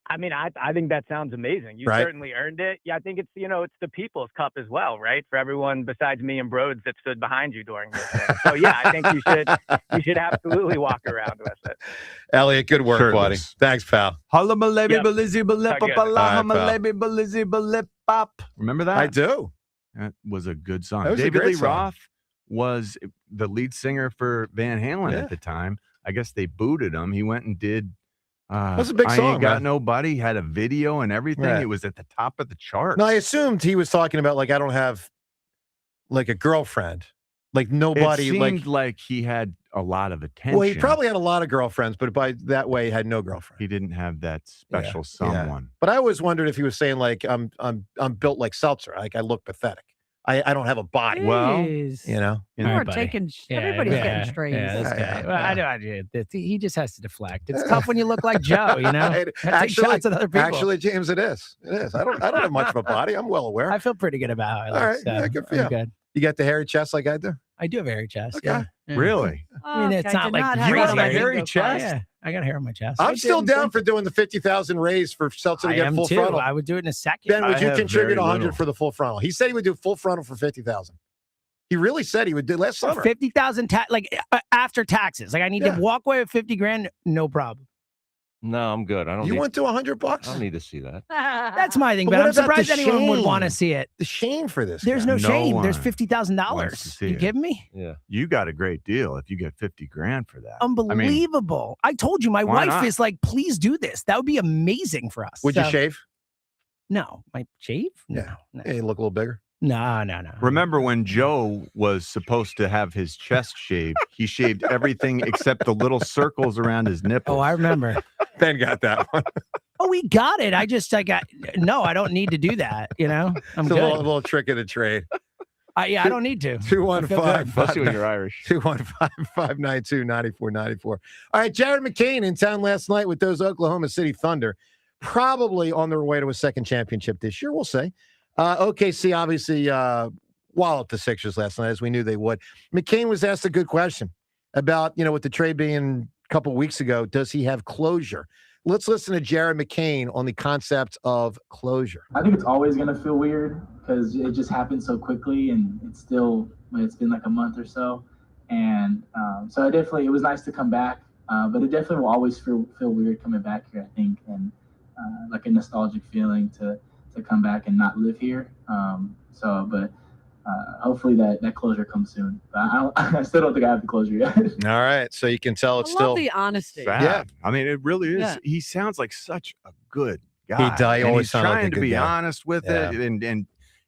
I mean, I think that sounds amazing. You Right. certainly earned it. Yeah, I think it's it's the People's Cup as well, right? For everyone besides me and Broads that stood behind you during this thing. So yeah, I think you should absolutely walk around with it. Elliot, good work, buddy. Shirtless. Thanks, pal. Hullabalabby, Yep. balizzy, balippa, Okay. balahamalabby, balizzy, balipop. Remember that? I do. That was a good song. That was a David great Lee song. Roth was the lead singer for Van Halen Yeah. at the time. I guess they booted him. He went and did That's a big I song, Ain't Got man. Nobody, had a video and everything. Right. It was at the top of the charts. No, I assumed he was talking about, like, I don't have, like, a girlfriend. Like, nobody, it seemed like he had a lot of attention. well, he probably had a lot of girlfriends, but by that way, he had no girlfriend. He didn't have that special Yeah. someone. But I always wondered if he was saying, like, I'm built like Seltzer. Like, I look pathetic. I don't have a body. Well, Jeez. You know? You All are right, buddy. taking, Yeah, everybody's yeah, getting strange. Yeah, this Yeah, guy. Well, I do. He just has to deflect. It's Yeah. tough when you look like Joe, you know? It- Gotta take shots at other people. Actually, James, it is. It is. I don't have much of a body. I'm well aware. I feel pretty good about how I look. All right. So Yeah, good for I'm you. good. You got the hairy chest like I do? I do have a hairy chest. Okay. Yeah. Yeah. Really? I mean, it's Okay, not did like not have You that have on a my hairy bingo chest? card. Yeah, I got hair on my chest. I'm still down for doing the 50,000 raise for Seltzer to I get am full too. frontal. I would do it in a second. Ben, would I you have contribute very 100 little. for the full frontal? He said he would do full frontal for 50,000. He really said he would do last summer. 50,000 after taxes. Like I need Yeah. to walk away with 50 grand, no problem. No, I'm good. I don't. You need, went to $100? I don't need to see that. That's my thing, But but what I'm about surprised the anyone would want to shame? see it. The shame for this. There's guy. no No shame. There's one $50,000. wants to see You it. kidding me? Yeah. You got a great deal if you get 50 grand for that. Unbelievable. I told you, my why wife not? is like, please do this. That would be amazing for us. Would you So- shave? No. My shave? No. Yeah. No. Yeah, you look a little bigger. No. Remember when Joe was supposed to have his chest shaved? He shaved everything except the little circles around his nipples. Oh, I remember. Ben got that one. Oh, we got it. I don't need to do that. You know, I'm It's a good. little trick of the trade. I don't need to. 215 Especially when you're Irish. 215-592-9494. All right, Jared McCain in town last night with those Oklahoma City Thunder, probably on their way to a second championship this year. We'll say. OKC obviously walloped the Sixers last night, as we knew they would. McCain was asked a good question about, with the trade being a couple weeks ago, does he have closure? Let's listen to Jared McCain on the concept of closure. I think it's always going to feel weird because it just happened so quickly, and it's been like a month or so. And so it was nice to come back, but it definitely will always feel weird coming back here, I think, and like a nostalgic feeling to come back and not live here. But hopefully that closure comes soon. But I still don't think I have the closure yet. All right. So you can tell it's I still love the honesty. Sad. Yeah. I mean, it really is. Yeah. He sounds like such a good guy. He And always he's sounded like a trying to good be guy. honest with Yeah. it. And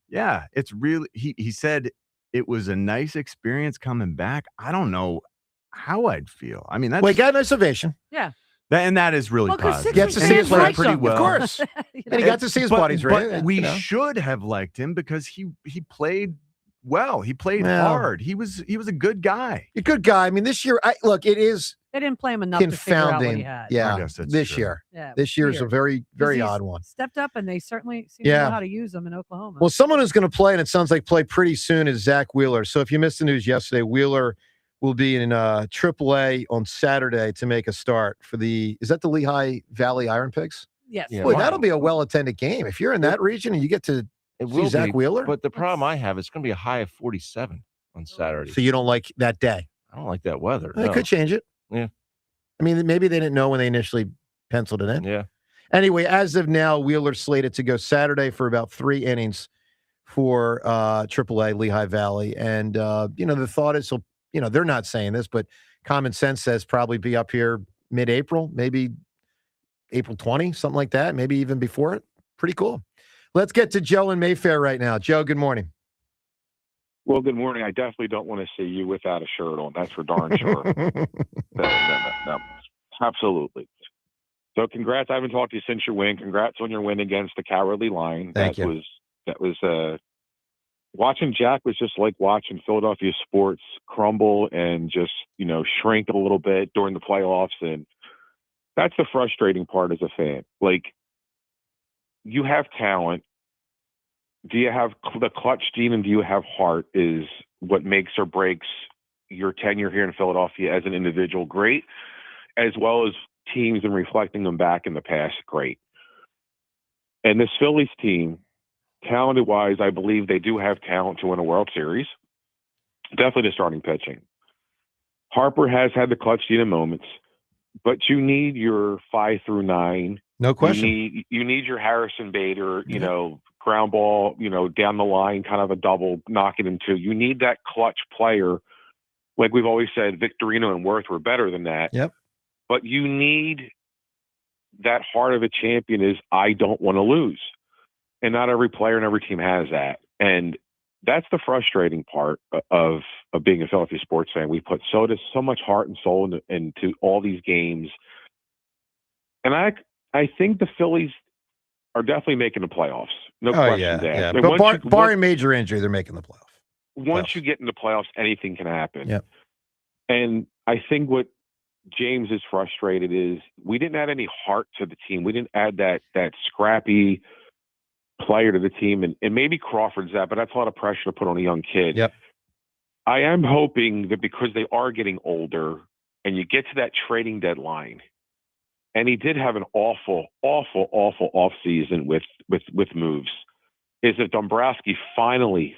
yeah, it's really, he said it was a nice experience coming back. I don't know how I'd feel. I mean, that's Well, he got an observation. Yeah. And that is really positive. Gets to see his played buddies pretty well. Of course. And he got to see his buddies, right? But we should have liked him because he played well. He played Well, hard. He was a good guy. A good guy. I mean, this year, look, it is They didn't play him enough to figure out what he confounding. had. Yeah, I guess that's this true. year. Yeah, This year is a weird. very, very He's odd one. Stepped up, and they certainly seem to Yeah. know how to use him in Oklahoma. Well, someone who's going to play, and it sounds like play pretty soon, is Zach Wheeler. So if you missed the news yesterday, Wheeler will be in AAA on Saturday to make a start for is that the Lehigh Valley Iron Pigs? Yes. Yeah, Boy, wow. that'll be a well-attended game. If you're in that region and you get to It see will Zach be, Wheeler. but the problem I have, it's going to be a high of 47 on Saturday. So you don't like that day? I don't like that weather. They no. could change it. Yeah. I mean, maybe they didn't know when they initially penciled it in. Yeah. Anyway, as of now, Wheeler's slated to go Saturday for about 3 innings for AAA Lehigh Valley. And, the thought is, they're not saying this, but common sense says probably be up here mid-April, maybe April 20, something like that, maybe even before it. Pretty cool. Let's get to Joe in Mayfair right now. Joe, good morning. Well, good morning. I definitely don't want to see you without a shirt on. That's for darn sure. No, absolutely. So congrats. I haven't talked to you since your win. Congrats on your win against the Cowardly Lion. Thank you. That was watching Jack was just like watching Philadelphia sports crumble and just, shrink a little bit during the playoffs. And that's the frustrating part as a fan. Like, you have talent. Do you have the clutch gene and do you have heart is what makes or breaks your tenure here in Philadelphia as an individual great, as well as teams and reflecting them back in the past great. And this Phillies team, talented-wise, I believe they do have talent to win a World Series. Definitely the starting pitching. Harper has had the clutch gene in moments, but you need your 5 through 9. No question. You need your Harrison Bader, ground ball, down the line, kind of a double, knock it into. You need that clutch player. Like we've always said, Victorino and Worth were better than that. Yep. But you need that heart of a champion is I don't want to lose. And not every player and every team has that. And that's the frustrating part of being a Philadelphia sports fan. We put so much heart and soul into all these games. And I think the Phillies are definitely making the playoffs. No question there. Yeah. And But barring major injury, they're making the playoff. Once you get in the playoffs, anything can happen. Yep. And I think what James is frustrated is we didn't add any heart to the team. We didn't add that scrappy player to the team. And maybe Crawford's that, but that's a lot of pressure to put on a young kid. Yep. I am hoping that because they are getting older and you get to that trading deadline, and he did have an awful off season with moves, is that Dombrowski finally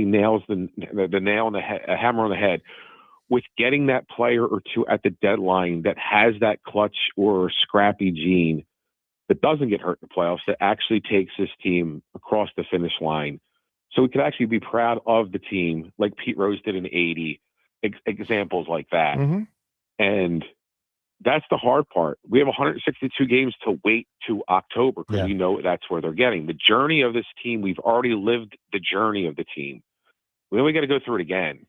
nails the nail on the head, a hammer on the head, with getting that player or two at the deadline that has that clutch or scrappy gene that doesn't get hurt in the playoffs, that actually takes this team across the finish line. So we could actually be proud of the team like Pete Rose did in 80, examples like that. Mm-hmm. And that's the hard part. We have 162 games to wait to October because we know that's where they're getting. The journey of this team, we've already lived the journey of the team. Then we got to go through it again.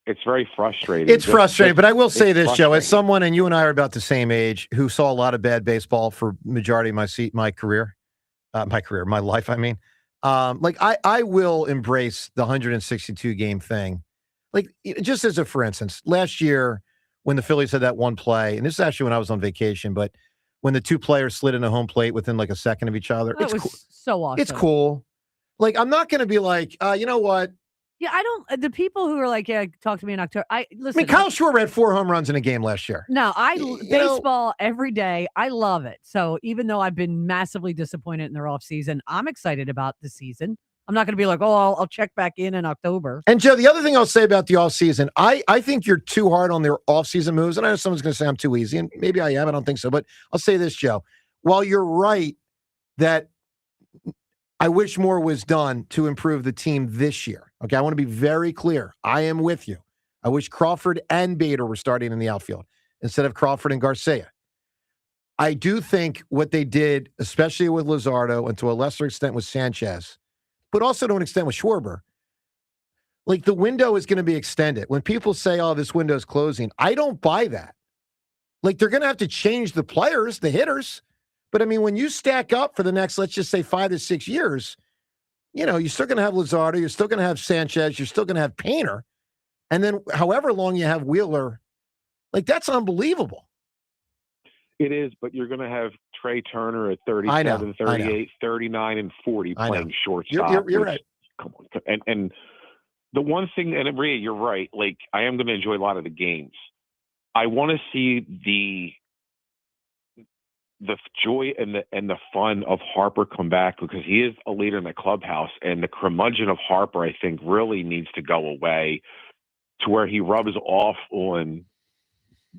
It's very frustrating. It's frustrating, but I will say this, Joe, as frustrating. someone, and you and I are about the same age, who saw a lot of bad baseball for majority of my life, I mean. I will embrace the 162 game thing. Like, just as a for instance, last year when the Phillies had that one play, and this is actually when I was on vacation, but when the two players slid into home plate within like a second of each other, That was so awesome. It's cool. Like, I'm not going to be like, you know what? Yeah, I don't. The people who are like, yeah, talk to me in October. Listen. I mean, Kyle Schwarber had 4 home runs in a game last year. No, baseball every day. I love it. So even though I've been massively disappointed in their offseason, I'm excited about the season. I'm not going to be like, I'll check back in October. And Joe, the other thing I'll say about the offseason, I think you're too hard on their offseason moves. And I know someone's going to say I'm too easy, and maybe I am. I don't think so. But I'll say this, Joe. While you're right that I wish more was done to improve the team this year. Okay, I want to be very clear. I am with you. I wish Crawford and Bader were starting in the outfield instead of Crawford and Garcia. I do think what they did, especially with Luzardo and to a lesser extent with Sanchez, but also to an extent with Schwarber, like the window is going to be extended. When people say, this window is closing, I don't buy that. Like, they're going to have to change the players, the hitters. But, I mean, when you stack up for the next, let's just say 5 to 6 years, you're still going to have Luzardo. You're still going to have Sanchez. You're still going to have Painter. And then however long you have Wheeler, like, that's unbelievable. It is, but you're going to have Trey Turner at 37, 38, 39, and 40 playing shortstop. You're right. Come on. And the one thing, and Maria, you're right, like, I am going to enjoy a lot of the games. I want to see the joy and the fun of Harper come back, because he is a leader in the clubhouse, and the curmudgeon of Harper, I think, really needs to go away to where he rubs off on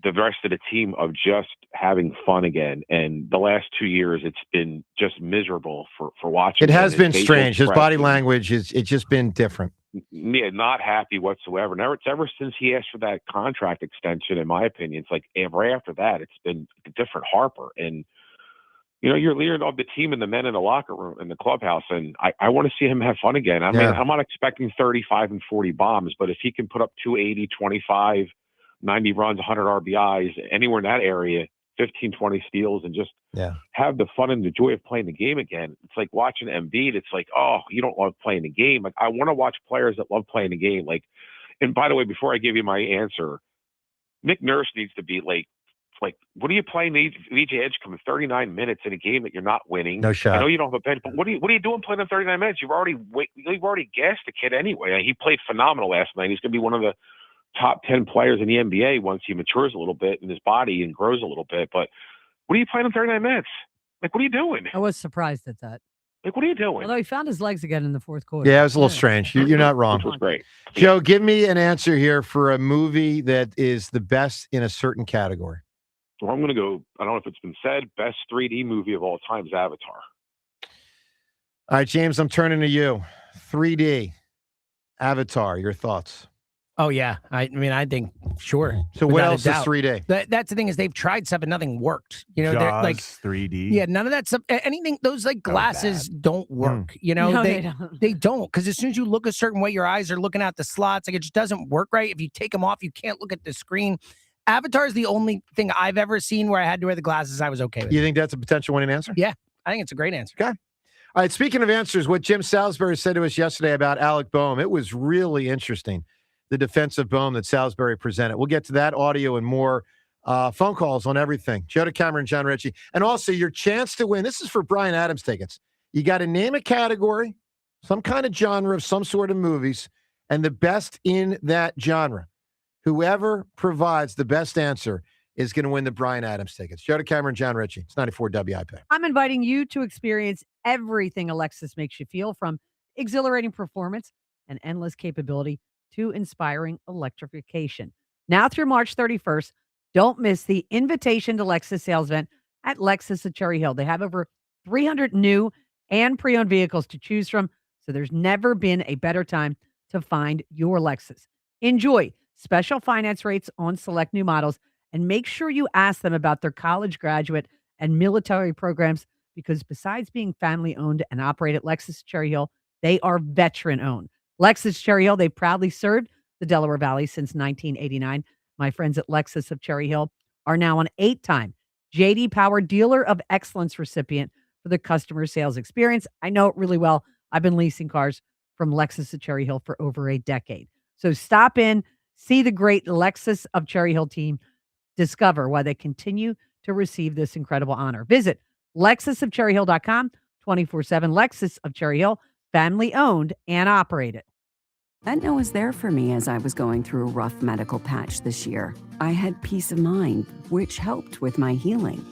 the rest of the team of just having fun again. And the last 2 years, it's been just miserable for watching. It has been strange. His body language it's just been different. Yeah, not happy whatsoever. Now, it's ever since he asked for that contract extension, in my opinion, it's like right after that, it's been a different Harper. And, you're leader of the team and the men in the locker room, in the clubhouse, and I want to see him have fun again. I mean, I'm not expecting 35 and 40 bombs, but if he can put up 280, 25, 90 runs, 100 RBIs, anywhere in that area, 15, 20 steals, and just have the fun and the joy of playing the game again. It's like watching Embiid. It's like, oh, you don't love playing the game. Like, I want to watch players that love playing the game. Like, and by the way, before I give you my answer, Nick Nurse needs to be like, what are you playing VJ Edgecombe 39 minutes in a game that you're not winning? No shot. I know you don't have a bench, but what are you doing playing in 39 minutes? You've already gassed the kid anyway. He played phenomenal last night. He's going to be one of the top 10 players in the NBA once he matures a little bit in his body and grows a little bit. But what are you playing in 39 minutes? Like, what are you doing? I was surprised at that. Like, what are you doing? Although he found his legs again in the fourth quarter. Yeah, it was a little strange. You're not wrong. Which was great. Joe, give me an answer here for a movie that is the best in a certain category. Well, I'm going to go, I don't know if it's been said, best 3D movie of all time is Avatar. All right, James, I'm turning to you. 3D, Avatar, your thoughts? Oh, yeah. I mean, I think, sure. So what else is 3D? That's the thing, is they've tried stuff and nothing worked. They're like 3D. Yeah, none of that stuff. Anything, those like glasses don't work. No, they don't. Because as soon as you look a certain way, your eyes are looking at the slots. Like, it just doesn't work right. If you take them off, you can't look at the screen. Avatar is the only thing I've ever seen where I had to wear the glasses. I was okay with. You think that's a potential winning answer? Yeah, I think it's a great answer. Okay. All right, speaking of answers, what Jim Salisbury said to us yesterday about Alec Boehm, it was really interesting, the defense of Boehm that Salisbury presented. We'll get to that audio and more phone calls on everything. Joe DeCamera and John Ritchie. And also your chance to win. This is for Brian Adams tickets. You got to name a category, some kind of genre of some sort of movies, and the best in that genre. Whoever provides the best answer is going to win the Brian Adams tickets. Joe DeCamera and John Ritchie. It's 94 WIP. I'm inviting you to experience everything Alexis makes you feel, from exhilarating performance and endless capability to inspiring electrification. Now through March 31st, don't miss the Invitation to Lexus sales event at Lexus at Cherry Hill. They have over 300 new and pre-owned vehicles to choose from, so there's never been a better time to find your Lexus. Enjoy special finance rates on select new models, and make sure you ask them about their college graduate and military programs, because besides being family owned and operated, Lexus Cherry Hill, they are veteran owned. Lexus Cherry Hill, they proudly served the Delaware Valley since 1989. My friends at Lexus of Cherry Hill are now an 8-time J.D. Power Dealer of Excellence recipient for the customer sales experience. I know it really well. I've been leasing cars from Lexus of Cherry Hill for over a decade. So stop in, see the great Lexus of Cherry Hill team, discover why they continue to receive this incredible honor. Visit LexusofCherryHill.com, 24/7. Lexus of Cherry Hill, family owned and operated. Aetna was there for me as I was going through a rough medical patch this year. I had peace of mind, which helped with my healing.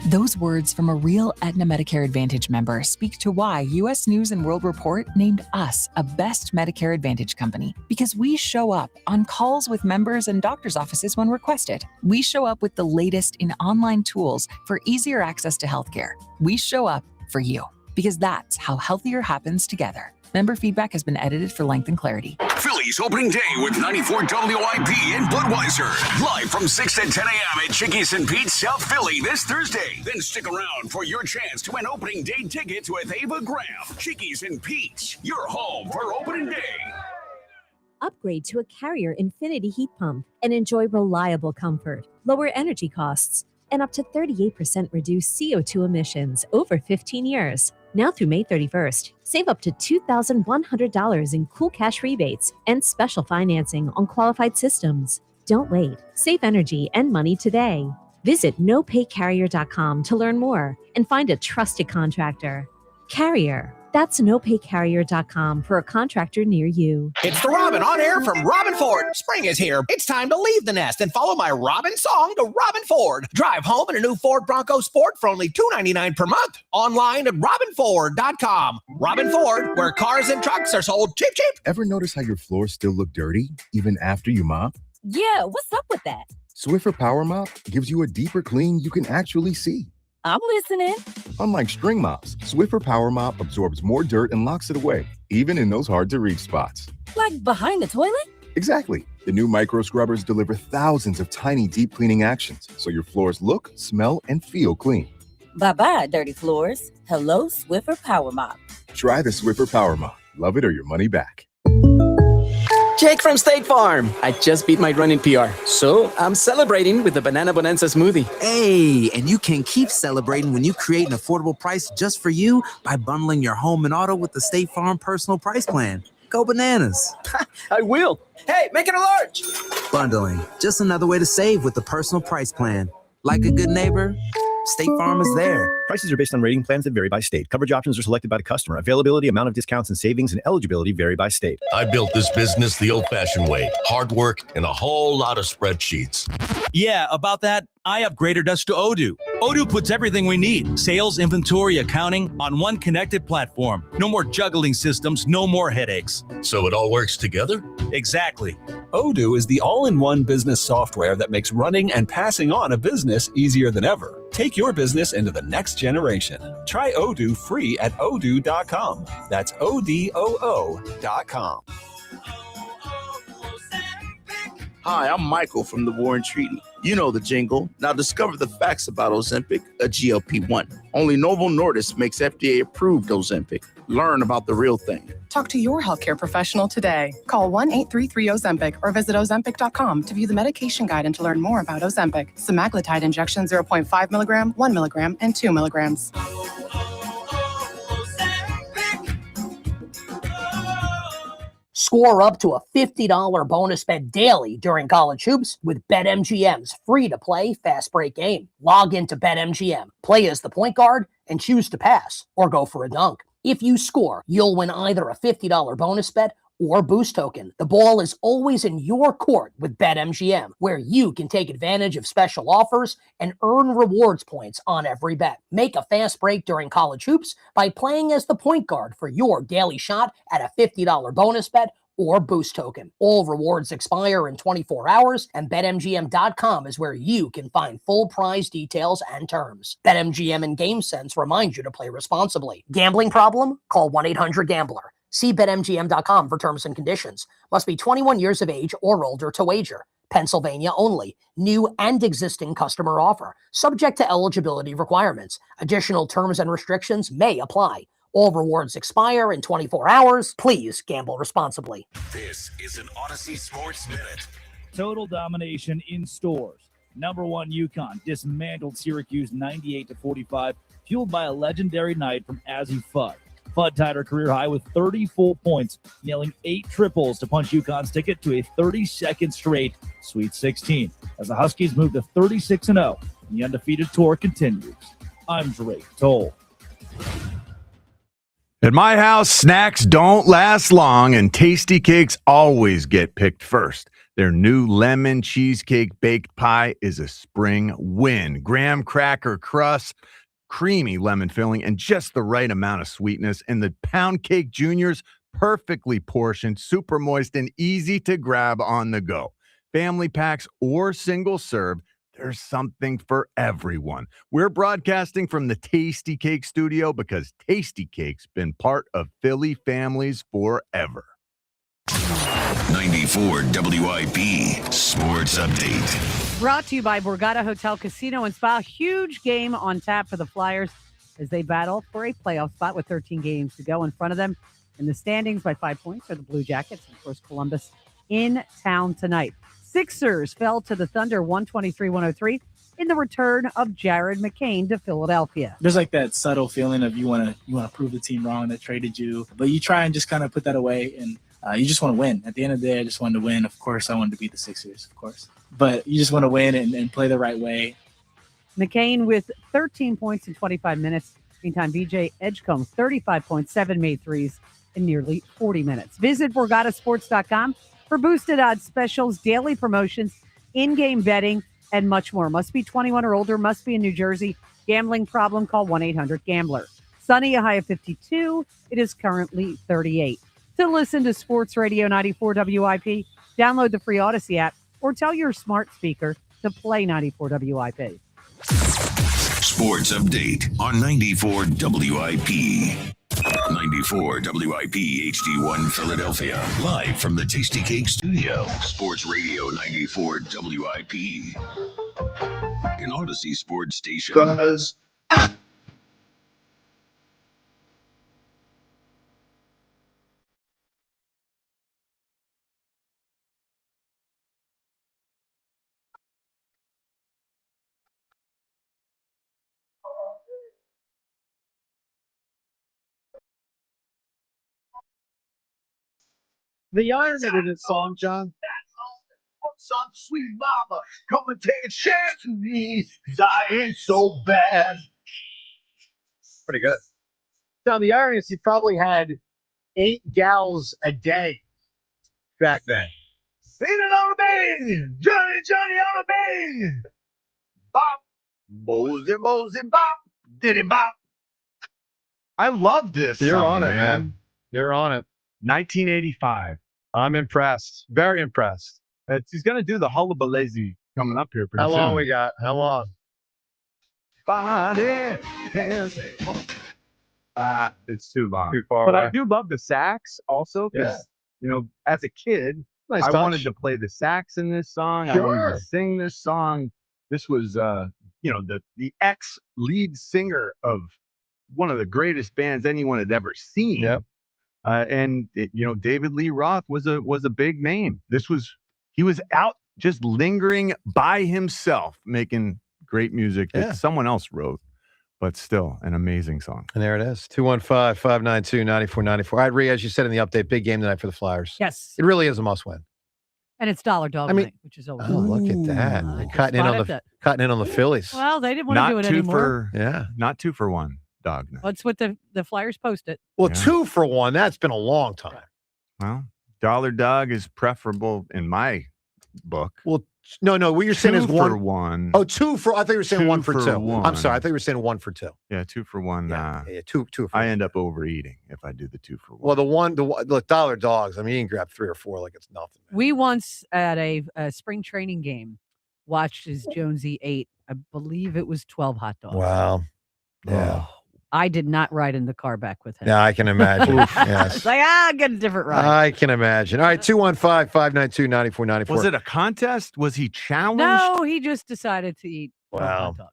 Those words from a real Aetna Medicare Advantage member speak to why U.S. News & World Report named us a best Medicare Advantage company. Because we show up on calls with members and doctors' offices when requested. We show up with the latest in online tools for easier access to healthcare. We show up for you, because that's how healthier happens together. Member feedback has been edited for length and clarity. Phillies opening day with 94 WIP in Budweiser. Live from 6 to 10 a.m. at Chickies and Pete's, South Philly this Thursday. Then stick around for your chance to win opening day tickets with Ava Graham. Chickies and Pete's, your home for opening day. upgrade to a Carrier Infinity heat pump and enjoy reliable comfort, lower energy costs, and up to 38% reduced CO2 emissions over 15 years. Now through May 31st, save up to $2,100 in cool cash rebates and special financing on qualified systems. Don't wait. Save energy and money today. Visit nopaycarrier.com to learn more and find a trusted contractor. Carrier. That's nopaycarrier.com for a contractor near you. It's the Robin on air from Robin Ford. Spring is here. It's time to leave the nest and follow my Robin song to Robin Ford. Drive home in a new Ford Bronco Sport for only $299 per month. Online at robinford.com. Robin Ford, where cars and trucks are sold cheap, cheap. Ever notice how your floors still look dirty even after you mop? Yeah, what's up with that? Swiffer Power Mop gives you a deeper clean you can actually see. I'm listening. Unlike string mops, Swiffer Power Mop absorbs more dirt and locks it away, even in those hard-to-reach spots. Like behind the toilet? Exactly. The new micro scrubbers deliver thousands of tiny deep cleaning actions, so your floors look, smell, and feel clean. Bye-bye, dirty floors. Hello, Swiffer Power Mop. Try the Swiffer Power Mop. Love it or your money back. Jake from State Farm. I just beat my running PR, so I'm celebrating with the Banana Bonanza smoothie. Hey, and you can keep celebrating when you create an affordable price just for you by bundling your home and auto with the State Farm Personal Price Plan. Go bananas. I will. Hey, make it a large. Bundling, just another way to save with the Personal Price Plan. Like a good neighbor, State Farm is there. Prices are based on rating plans that vary by state. Coverage options are selected by the customer. Availability, amount of discounts and savings, and eligibility vary by state. I built this business the old-fashioned way. Hard work and a whole lot of spreadsheets. Yeah, about that, I upgraded us to Odoo. Odoo puts everything we need, sales, inventory, accounting, on one connected platform. No more juggling systems, no more headaches. So it all works together? Exactly. Odoo is the all-in-one business software that makes running and passing on a business easier than ever. Take your business into the next generation. Try Odoo free at odoo.com. That's ODOO.com. Hi, I'm Michael from the War and Treaty. You know the jingle. Now discover the facts about Ozempic, a GLP-1. Only Novo Nordisk makes FDA-approved Ozempic. Learn about the real thing. Talk to your healthcare professional today. Call 1-833-OZEMPIC or visit Ozempic.com to view the medication guide and to learn more about Ozempic. Semaglutide injection 0.5 milligram, 1 milligram, and 2 milligrams. Score up to a $50 bonus bet daily during college hoops with BetMGM's free-to-play fast break game. Log into BetMGM, play as the point guard, and choose to pass or go for a dunk. If you score, you'll win either a $50 bonus bet or boost token. The ball is always in your court with BetMGM, where you can take advantage of special offers and earn rewards points on every bet. Make a fast break during college hoops by playing as the point guard for your daily shot at a $50 bonus bet or boost token. All rewards expire in 24 hours, and BetMGM.com is where you can find full prize details and terms. BetMGM and GameSense remind you to play responsibly. Gambling problem? Call 1-800-GAMBLER. See BetMGM.com for terms and conditions. Must be 21 years of age or older to wager. Pennsylvania only. New and existing customer offer. Subject to eligibility requirements. Additional terms and restrictions may apply. All rewards expire in 24 hours. Please gamble responsibly. This is an Odyssey Sports Minute. Total domination in stores. Number one, UConn dismantled Syracuse 98-45, fueled by a legendary night from Azzy Fudd. Fudd tied her career high with 30 full points, nailing 8 triples to punch UConn's ticket to a 32nd straight Sweet 16. As the Huskies move to 36-0, the undefeated tour continues. I'm Drake Toll. At my house, snacks don't last long, and Tasty Cakes always get picked first. Their new lemon cheesecake baked pie is a spring win. Graham cracker crust, creamy lemon filling, and just the right amount of sweetness. And the pound cake juniors, perfectly portioned, super moist, and easy to grab on the go. Family packs or single serve, there's something for everyone. We're broadcasting from the Tasty Cake studio because Tasty Cake's been part of Philly families forever. 94 WIP Sports Update. Brought to you by Borgata Hotel Casino and Spa. Huge game on tap for the Flyers as they battle for a playoff spot with 13 games to go. In front of them in the standings by 5 points are the Blue Jackets. And of course, Columbus in town tonight. Sixers fell to the Thunder 123-103 in the return of Jared McCain to Philadelphia. There's like that subtle feeling of you want to prove the team wrong that traded you, but you try and just kind of put that away, and you just want to win. At the end of the day, I just wanted to win. Of course, I wanted to beat the Sixers, of course, but you just want to win and play the right way. McCain with 13 points in 25 minutes. Meantime, VJ Edgecombe, 35 points, 7 made threes in nearly 40 minutes. Visit BorgataSports.com for boosted odds specials, daily promotions, in-game betting, and much more. Must be 21 or older, must be in New Jersey. Gambling problem, call 1-800-GAMBLER. Sunny, a high of 52. It is currently 38. To listen to Sports Radio 94 WIP, download the free Odyssey app or tell your smart speaker to play 94 WIP. Sports update on 94 WIP. 94 WIP HD1 Philadelphia. Live from the Tasty Cake Studio. Sports Radio 94 WIP. An Odyssey Sports Station. The irony of this song, John. Some sweet mama, come and take a chance with me, 'cause I ain't so bad. Pretty good. Now, the irony is he probably had 8 gals a day back then. Sing it on me, Johnny on me. Bop, mosey, bop, diddy bop. I love this. You're song, on it, man. You're on it. 1985. I'm impressed. Very impressed. He's going to do the Hullabaloo coming up here pretty How soon. long we got? How long? It's too long. Too far but away. I do love the sax also because, as a kid, Nice I touch. wanted to play the sax in this song. I Sure. wanted to sing this song. This was, the ex-lead singer of one of the greatest bands anyone had ever seen. Yep. David Lee Roth was a big name. He was out just lingering by himself, making great music that someone else wrote, but still an amazing song. And there it is. 215-592-9494. All right, Rhea, as you said in the update, big game tonight for the Flyers. Yes. It really is a must win. And it's dollar dog night, which is always look at that. They're cutting in on the Phillies. Well, they didn't want to do it anymore. Not 2 for 1 dog night. That's what the Flyers posted. Well, 2 for 1, that's been a long time. Well, dollar dog is preferable in my book. Well, no, what you're saying is 2 for 1. Oh, 2 for, I thought you were saying 1 for 2. 1. I'm sorry, I thought you were saying 1 for 2. Yeah, 2 for 1. Two for I end up overeating if I do the 2 for 1. Well, look, dollar dogs, I mean, you can grab 3 or 4 like it's nothing. We once at a spring training game watched as Jonesy ate, I believe it was 12 hot dogs. Wow. Yeah. I did not ride in the car back with him. Yeah, I can imagine. Yes. It's like, I'll get a different ride. I can imagine. All right, 215-592-9494. Was it a contest? Was he challenged? No, he just decided to eat 12 Wow. hot dogs.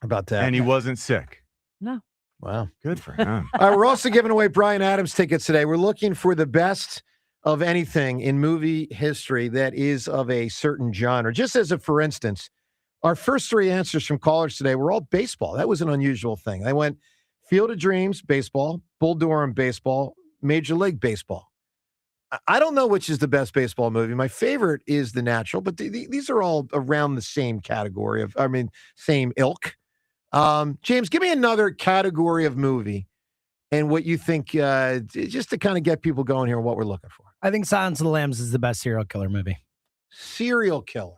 How about that? And he wasn't sick. No. Wow. Good for him. All right, we're also giving away Bryan Adams tickets today. We're looking for the best of anything in movie history that is of a certain genre. Just as a for instance, our first 3 answers from callers today were all baseball. That was an unusual thing. They went Field of Dreams, baseball, Bull Durham, baseball, Major League Baseball. I don't know which is the best baseball movie. My favorite is The Natural, but these are all around the same category same ilk. James, give me another category of movie and what you think, just to kind of get people going here and what we're looking for. I think Silence of the Lambs is the best serial killer movie. Serial killer.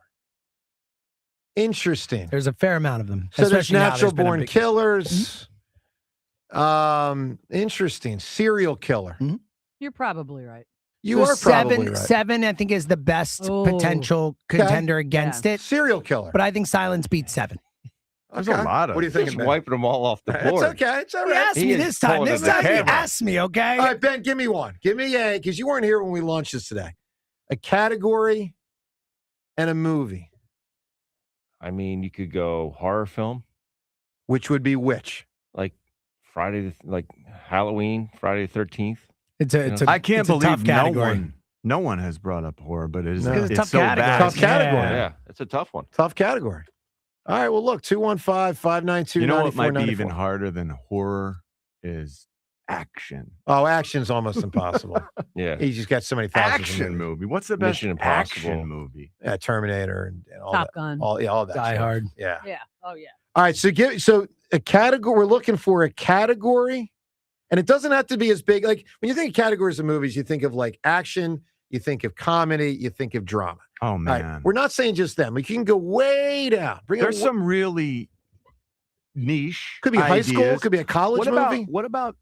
Interesting. There's a fair amount of them. So there's especially now natural been a born big- killers. Interesting. Serial killer. You're probably right. You So are probably right. Seven, I think, is the best potential contender against it. Serial killer. But I think Silence beats 7. There's a lot of. What do you think? Just wiping them all off the board. It's okay. It's all He right. asked me this time. This time he asked me, okay? All right, Ben, give me one. Give me a, because you weren't here when we launched this today. A category and a movie. I mean, you could go horror film. Which would be which? Like Halloween, Friday the 13th. It's a I can't it's a believe tough category. No one has brought up horror, but it is No. it's tough so category. bad. Tough category. Yeah, it's a tough one. Tough category. All right. Well, look, 215-592-9494. You know what might be even harder than horror is action. Oh, action's almost impossible. Yeah. He just got so many thousands of Action movies. movie. What's the best Mission Impossible. action movie? Yeah, Terminator and all Top that. Gun. All that. Die stuff. Hard. Yeah. Yeah. Oh, yeah. All right. So a category. We're looking for a category, and it doesn't have to be as big. Like when you think of categories of movies, you think of like action, you think of comedy, you think of drama. Oh All man, right, we're not saying just them. We can go way down. there's some really niche. Could be high school. ideas. Could be a college movie. What about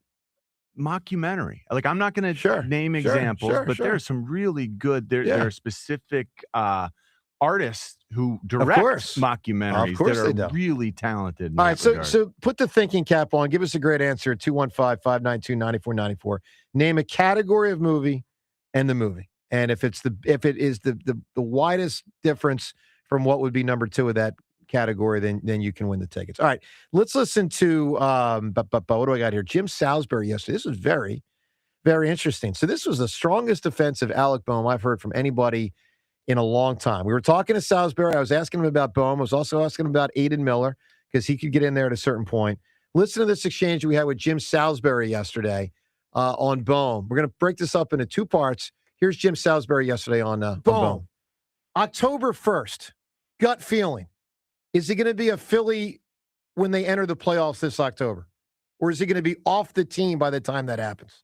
mockumentary? Like I'm not going to Sure, name sure, examples, sure, but sure. there's some really good. There Yeah. are specific artists who direct course. mockumentaries Of course that they are do. really talented. In All that right, so regard. so put the thinking cap on. Give us a great answer at 215-592-9494. Name a category of movie and the movie. And if it is the widest difference from what would be number 2 of that category, then you can win the tickets. All right, let's listen to what do I got here? Jim Salisbury yesterday. This was very, very interesting. So this was the strongest defense of Alec Boehm I've heard from anybody in a long time. We were talking to Salisbury. I was asking him about Boehm. I was also asking him about Aiden Miller because he could get in there at a certain point. Listen to this exchange we had with Jim Salisbury yesterday on Boehm. We're going to break this up into 2 parts. Here's Jim Salisbury yesterday on Boehm. October 1st, gut feeling. Is he going to be a Philly when they enter the playoffs this October? Or is he going to be off the team by the time that happens?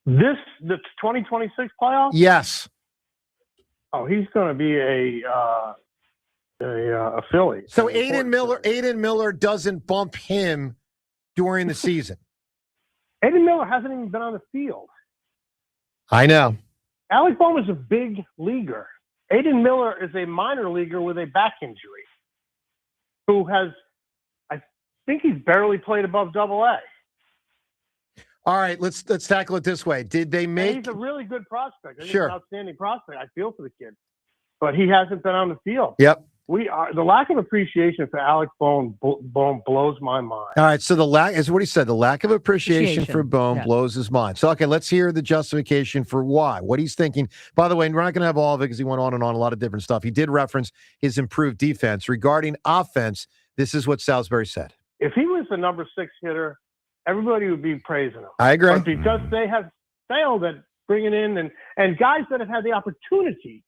The 2026 playoffs? Yes. Oh, he's going to be a Philly. So Aiden Miller doesn't bump him during the season. Aiden Miller hasn't even been on the field. I know. Alec Boehm is a big leaguer. Aiden Miller is a minor leaguer with a back injury who has, I think he's barely played above Double-A. All right, let's tackle it this way. Did they And make he's a really good prospect. I think Sure. he's an outstanding prospect. I feel for the kid. But he hasn't been on the field. Yep. The lack of appreciation for Alec Boehm blows my mind. All right, so the lack is what he said. The lack of appreciation for Appreciation, Boehm yeah. blows his mind. So, okay, let's hear the justification for why, what he's thinking. By the way, we're not going to have all of it because he went on and on a lot of different stuff. He did reference his improved defense. Regarding offense, this is what Salisbury said. If he was the number 6 hitter, everybody would be praising him. I agree. But because they have failed at bringing in and guys that have had the opportunity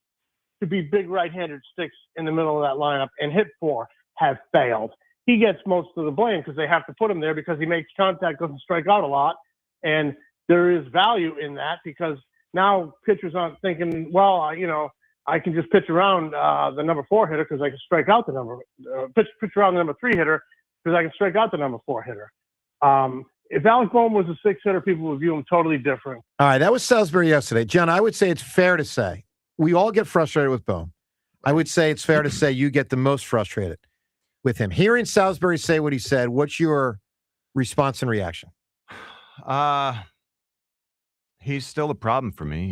to be big right-handed sticks in the middle of that lineup and hit 4 have failed. He gets most of the blame because they have to put him there because he makes contact, doesn't strike out a lot. And there is value in that because now pitchers aren't thinking, well, I can just pitch around the number 4 hitter because I can strike out the pitch around the number 3 hitter because I can strike out the number 4 hitter. If Alec Boehm was a 6 hitter, people would view him totally different. All right, that was Salisbury yesterday. John, I would say it's fair to say we all get frustrated with Boehm. I would say it's fair to say you get the most frustrated with him. Hearing Salisbury say what he said, what's your response and reaction? He's still a problem for me.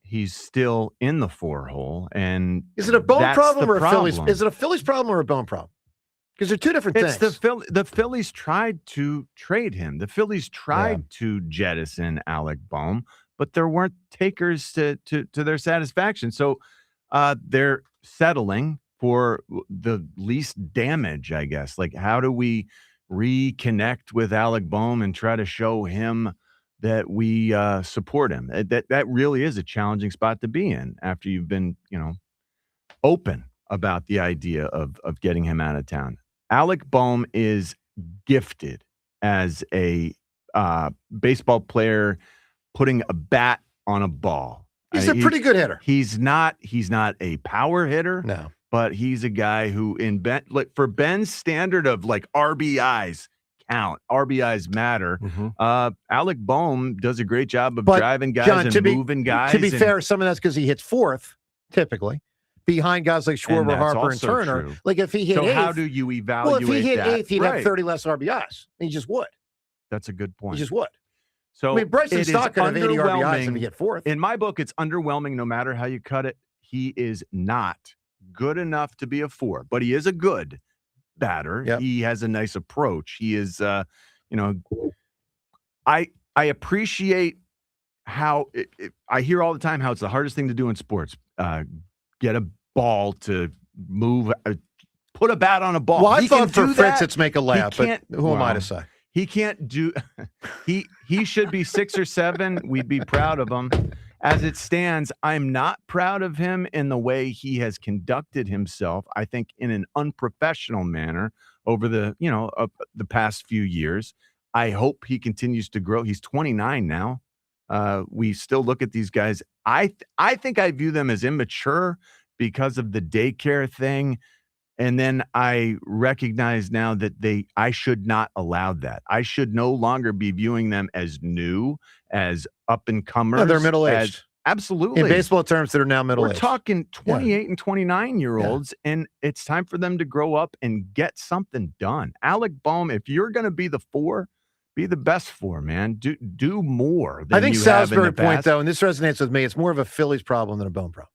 He's still in the 4 hole, and Is it a Boehm that's problem the or a Phillies? problem. Is it a Phillies problem or a Boehm problem? Because they're 2 different It's things. the Phillies tried to trade him. The Phillies tried to jettison Alec Boehm, but there weren't takers to their satisfaction. So they're settling for the least damage, I guess. Like, how do we reconnect with Alec Boehm and try to show him that we support him? That really is a challenging spot to be in after you've been, open about the idea of getting him out of town. Alec Boehm is gifted as a baseball player putting a bat on a ball. He's a pretty good hitter. He's not a power hitter. No. But he's a guy who for Ben's standard of like RBIs count, RBIs matter. Alec Boehm does a great job of driving guys John, and moving guys. To be fair, some of that's because he hits 4th, typally, behind guys like Schwarber, that's Harper, and also Turner. true. Like if he hit So 8th, how do you evaluate well, if he hit that? 8th, he'd have Right. 30 less RBIs. He just would. That's a good point. He just would. So I mean, Bryson it is Stott could have 80 RBIs underwhelming. if he get 4th. In my book, it's underwhelming no matter how you cut it. He is not good enough to be a 4, but he is a good batter. Yep. He has a nice approach. He is, I appreciate how I hear all the time how it's the hardest thing to do in sports. Get a ball to move, put a bat on a ball. Well, I He thought can for do Fritz that. it's make a laugh, but who am I to say? He can't do. He should be 6 or 7. We'd be proud of him. As it stands, I'm not proud of him in the way he has conducted himself. I think in an unprofessional manner over the past few years. I hope he continues to grow. He's 29 now. We still look at these guys. I think I view them as immature because of the daycare thing. And then I recognize now that I should not allow that. I should no longer be viewing them as new, as up and comers. No, they're middle-aged. Absolutely. In baseball terms, they're now middle-aged. We're talking 28 and 29-year-olds, and it's time for them to grow up and get something done. Alec Boehm, if you're going to be the 4, be the best 4, man. Do more than I think you have in Salisbury the point, past. though, and this resonates with me, it's more of a Phillies problem than a Boehm problem.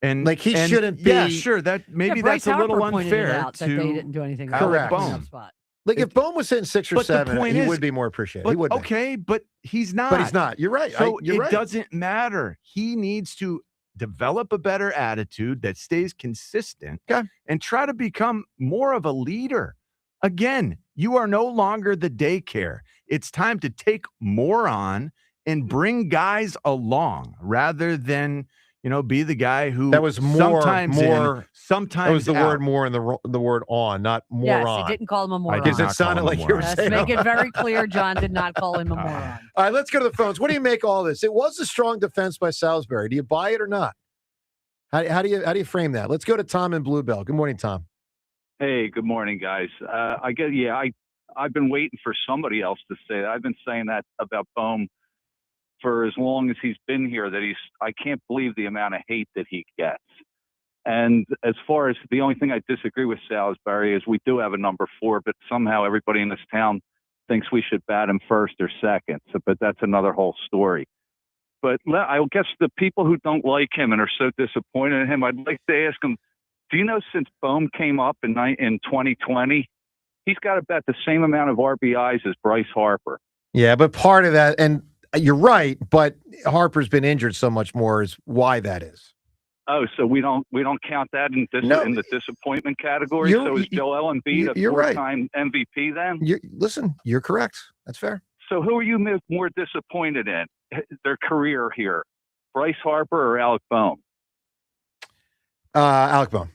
And like he shouldn't be. Yeah, sure. That maybe Bryce that's a little Harper pointed unfair it out that to they didn't do anything. Correct. Boehm. Like if Boehm was hitting 6 or But the 7, point he is- would be more appreciated. He But, would be. okay, but he's not. But he's not. You're right. So You're it right. doesn't matter. He needs to develop a better attitude that stays consistent and try to become more of a leader. Again, you are no longer the daycare. It's time to take more on and bring guys along rather than, be the guy who That was more. sometimes That was the out. word more and the word on, not moron. Yes, he didn't call him a moron. Because it sounded like you were Let's saying. make it very clear, John did not call him a moron. All right, let's go to the phones. What do you make of all this? It was a strong defense by Salisbury. Do you buy it or not? How do you frame that? Let's go to Tom in Bluebell. Good morning, Tom. Hey, good morning, guys. I've been waiting for somebody else to say that. I've been saying that about Boehm for as long as he's been here, that I can't believe the amount of hate that he gets. And as far as the only thing I disagree with Salisbury is we do have a number 4, but somehow everybody in this town thinks we should bat him first or second. So, but that's another whole story. But I guess the people who don't like him and are so disappointed in him, I'd like to ask him, do you know since Boehm came up in 2020, he's got about the same amount of RBIs as Bryce Harper. Yeah, but part of that, and you're right, but Harper's been injured so much more is why that is. Oh, so we don't count that in the disappointment category. So is Joel Embiid a you're right. 4-time MVP then? Listen, you're correct. That's fair. So who are you more disappointed in their career here, Bryce Harper or Alec Boehm? Alec Boehm.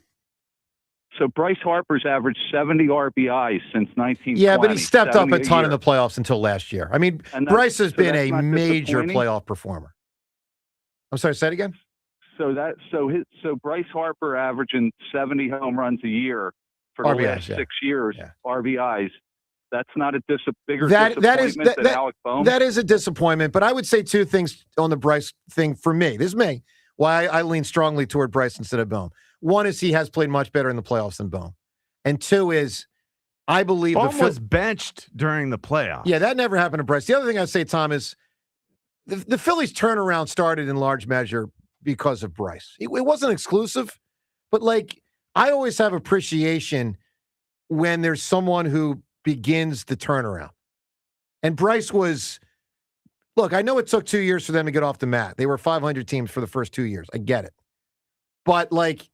So Bryce Harper's averaged 70 RBIs since 1920. Yeah, but he stepped up a 70 ton in year. the playoffs until last year. I mean, And that's- Bryce has so been that's a not major disappointing? playoff performer. I'm sorry, say it again. So Bryce Harper averaging 70 home runs a year for the RBIs, last yeah. 6 years, RBIs. That's not a bigger That is disappointment than Alec Boehm. that is a disappointment. But I would say 2 things on the Bryce thing for me. This is me. Why I lean strongly toward Bryce instead of Boehm. One is he has played much better in the playoffs than Boehm. And 2 is I believe Boehm was benched during the playoffs. Yeah, that never happened to Bryce. The other thing I'd say, Tom, is the Phillies turnaround started in large measure because of Bryce. It wasn't exclusive, but like I always have appreciation when there's someone who begins the turnaround. And Bryce was, look, I know it took 2 years for them to get off the mat. They were 500 teams for the first 2 years. I get it. But like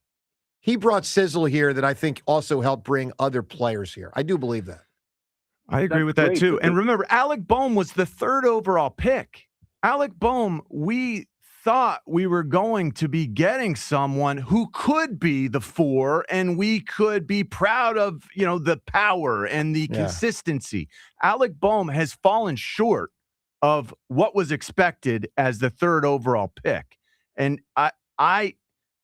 he brought sizzle here that I think also helped bring other players here. I do believe that. I agree with that too. And remember, Alec Boehm was the 3rd overall pick. Alec Boehm, we thought we were going to be getting someone who could be the 4 and we could be proud of, the power and the consistency. Alec Boehm has fallen short of what was expected as the 3rd overall pick. And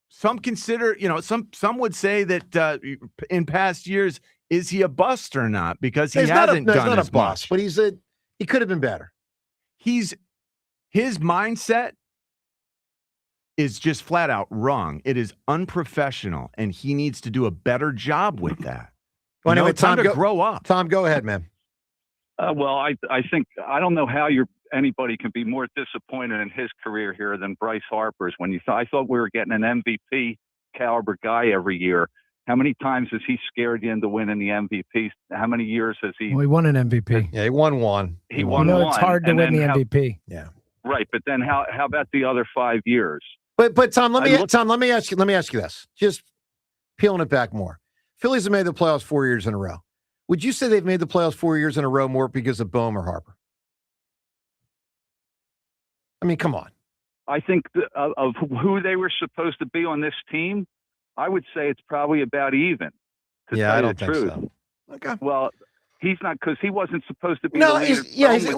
some consider, some would say that in past years, is he a bust or not? Because he hasn't done as much. But he could have been better. His mindset is just flat out wrong. It is unprofessional, and he needs to do a better job with that. Well, anyway, time Tom, to grow up. Tom, go ahead, man. Well, I think I don't know how anybody can be more disappointed in his career here than Bryce Harper's. I thought we were getting an MVP caliber guy every year. How many times has he scared you into winning the MVP? How many years has he? Well, he won an MVP. Yeah, he won one. He won it's one. hard to and win the then MVP. Yeah. Right, but then how about the other 5 years? But Tom, let me ask you this. Just peeling it back more. Phillies have made the playoffs 4 years in a row. Would you say they've made the playoffs 4 years in a row more because of Bohm or Harper? I mean, come on. I think of who they were supposed to be on this team, I would say it's probably about even. I don't think so. Okay. Well, he's not, because he wasn't supposed to be. No, the leader.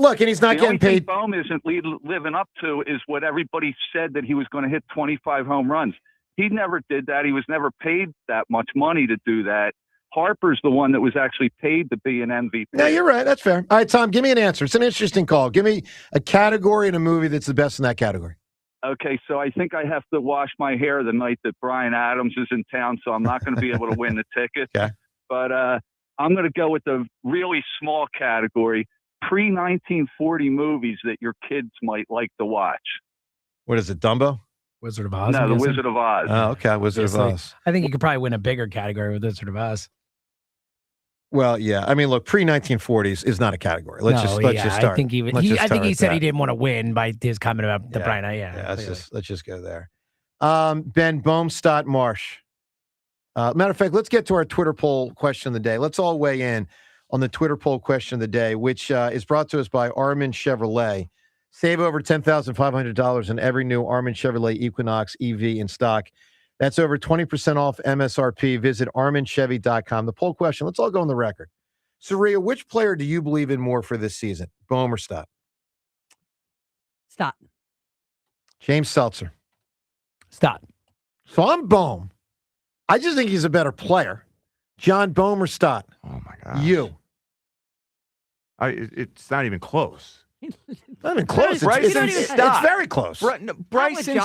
and he's not getting paid. The only thing Bohm isn't living up to is what everybody said, that he was going to hit 25 home runs. He never did that. He was never paid that much money to do that. Harper's the one that was actually paid to be an MVP. No, you're right. That's fair. All right, Tom, give me an answer. It's an interesting call. Give me a category in a movie that's the best in that category. Okay, so I think I have to wash my hair the night that Bryan Adams is in town, so I'm not going to be able to win the ticket. Okay. But I'm going to go with the really small category, pre-1940 movies that your kids might like to watch. What is it, Dumbo? Wizard of Oz? No, The Wizard of Oz. Oh, okay, Wizard of Oz. I think you could probably win a bigger category with Wizard of Oz. Well, yeah. I mean, look, pre-1940s is not a category. Let's just start. I think I think he said he didn't want to win by his comment about the Bryan. Let's just go there. Ben, Bohm, Stott, Marsh. Matter of fact, let's get to our Twitter poll question of the day. Let's all weigh in on the Twitter poll question of the day, which is brought to us by Armin Chevrolet. Save over $10,500 in every new Armin Chevrolet Equinox EV in stock. That's over 20% off MSRP. Visit ArminChevy.com. The poll question, let's all go on the record. Saria, which player do you believe in more for this season, Bohm or Stott? Stott. James Seltzer. Stott. So I'm Bohm. I just think he's a better player. John, Bohm or Stott? Oh, my God. You. It's not even close. Not even close. It's very close. Bryson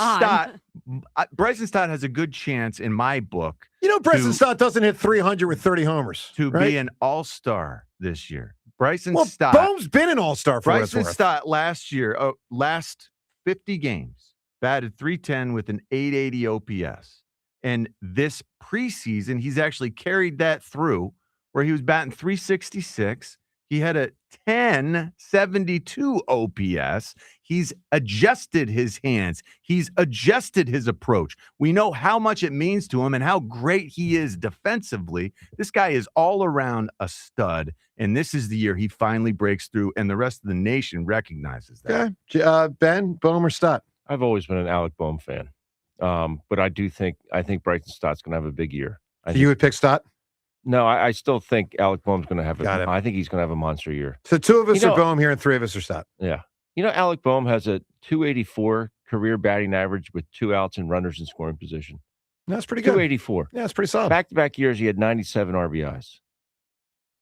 Stott has a good chance in my book. You know, Bryson Stott doesn't hit 300 with 30 homers. To be an all-star this year. Bryson Stott. Bohm's been an all-star for Bryson Stott last year, last 50 games, batted .310 with an .880 OPS. And this preseason, he's actually carried that through where he was batting .366. He had a 1072 OPS. He's adjusted his hands. He's adjusted his approach. We know how much it means to him and how great he is defensively. This guy is all around a stud, and this is the year he finally breaks through, and the rest of the nation recognizes that. Okay. Ben, Bohm or Stott? I've always been an Alec Bohm fan, but I think Bryson Stott's going to have a big year. You would pick Stott? No, I still think Alec Bohm's going to have I think he's going to have a monster year. So two of us are Bohm here and three of us are Stott. Yeah. You know, Alec Bohm has a .284 career batting average with 2 outs and runners in scoring position. That's pretty good. .284. Yeah, that's pretty solid. Back-to-back years, he had 97 RBIs.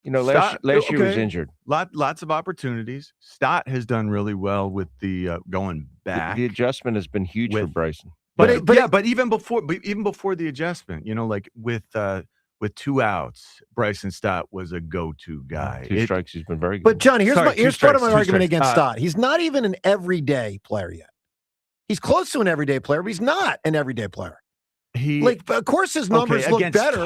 You know, last year was injured. Lots of opportunities. Stott has done really well with the going back. The adjustment has been huge for Bryson. But even before the adjustment, you know, like with 2 outs, Bryson Stott was a go-to guy. 2 strikes, he's been very good. But Johnny, here's part of my argument against Stott. He's not even an everyday player yet. He's close to an everyday player, but he's not an everyday player. Of course, his numbers look better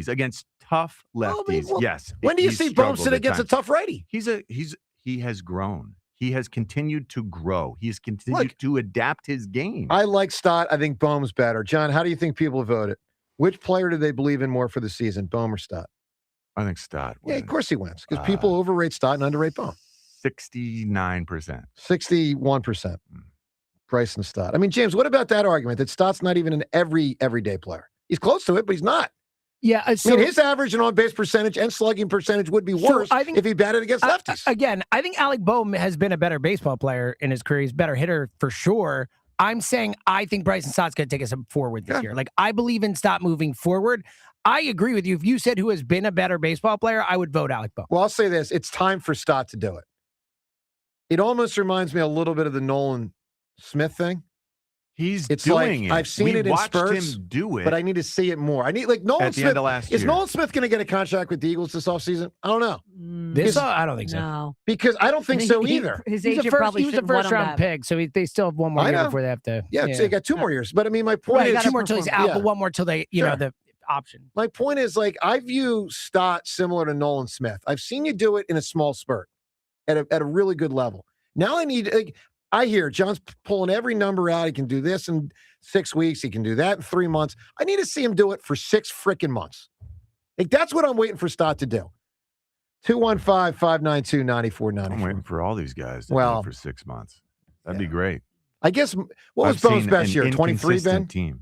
against tough lefties. Yes. When do you see Bohm sit against a tough righty? He has grown. He has continued to grow. He has continued to adapt his game. I like Stott. I think Bohm's better. John, how do you think people voted? Which player do they believe in more for the season, Bohm or Stott? I think Stott. Yeah, of course he wins because people overrate Stott and underrate Bohm. 69%. 61%. Bryson Stott. I mean, James, what about that argument that Stott's not even an everyday player? He's close to it, but he's not. Yeah, I mean, his average and on-base percentage and slugging percentage would be worse if he batted against lefties. Again, I think Alec Bohm has been a better baseball player in his career. He's a better hitter for sure. I'm saying I think Bryson Stott's going to take us forward this year. Like, I believe in Stott moving forward. I agree with you. If you said who has been a better baseball player, I would vote Alec Bohm. Well, I'll say this. It's time for Stott to do it. It almost reminds me a little bit of the Nolan Smith thing. It's doing it. I've seen it in spurts, him do it, but I need to see it more. I need Nolan at the Smith. End of last year. Is Nolan Smith going to get a contract with the Eagles this offseason? I don't know. I don't think so. No. Because I don't think so either. His agent probably he was a first-round pick, so they still have one more year before they have to. Yeah, so you got 2 more years. But I mean, my point is 2 more till he's out, but 1 more till they, the option. My point is, I view Stott similar to Nolan Smith. I've seen you do it in a small spurt at a really good level. Now I need I hear John's pulling every number out. He can do this in 6 weeks. He can do that in 3 months. I need to see him do it for 6 freaking months. Like, that's what I'm waiting for Stott to do. 215-592-9494. I'm waiting for all these guys to do it for 6 months. That'd be great. I guess, what was Bone's best year? 23, Ben? Team.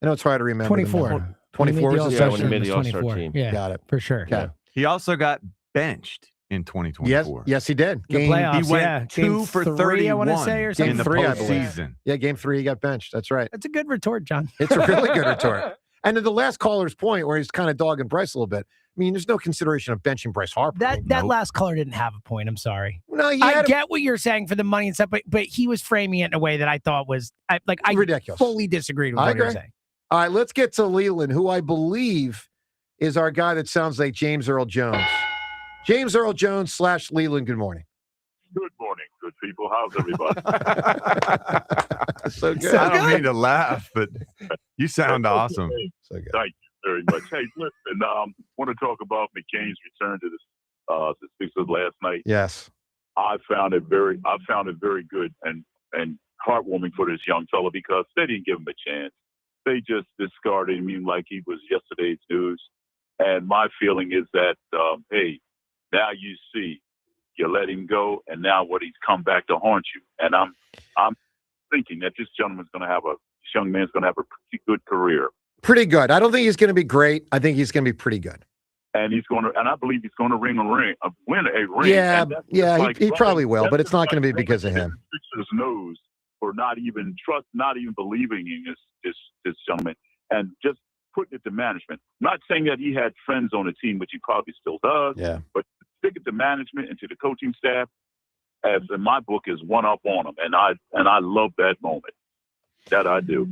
I know it's hard to remember. 24. 24 was Yeah, when he made the All-Star team. Yeah, Got it. for sure. Okay. He also got benched in 2024. Yes, he did. The playoffs, he went yeah. 2 Game for 3, 31 I want to say, or something. in the 3, I believe. postseason. Yeah, game 3, he got benched. That's right. That's a good retort, John. It's a really good retort. And to the last caller's point, where he's kind of dogging Bryce a little bit, I mean, there's no consideration of benching Bryce Harper. That last caller didn't have a point. I'm sorry. No, I get what you're saying for the money and stuff, but he was framing it in a way that I thought was I ridiculous. Fully disagreed with I what you were agree. saying. All right, let's get to Leland, who I believe is our guy that sounds like James Earl Jones. James Earl Jones / Leland, good morning. Good morning, good people. How's everybody? So good. I don't mean to laugh, but you sound awesome. So good. Thank you very much. Hey, listen, want to talk about McCain's return to the Sixers last night. Yes. I found it very good and heartwarming for this young fella because they didn't give him a chance. They just discarded him like he was yesterday's news. And my feeling is that, hey, now you see, you let him go, and now what he's come back to haunt you. And I'm thinking that this young man's going to have a pretty good career. Pretty good. I don't think he's going to be great. I think he's going to be pretty good. And I believe he's going to win a ring. Yeah, And he probably will, but it's not going to be because of him. Sixers knows for not even believing in this gentleman, and just putting it to management. I'm not saying that he had friends on the team, which he probably still does. Yeah. But stick it to management and to the coaching staff, as in my book, is one up on him, and I love that moment. That I do.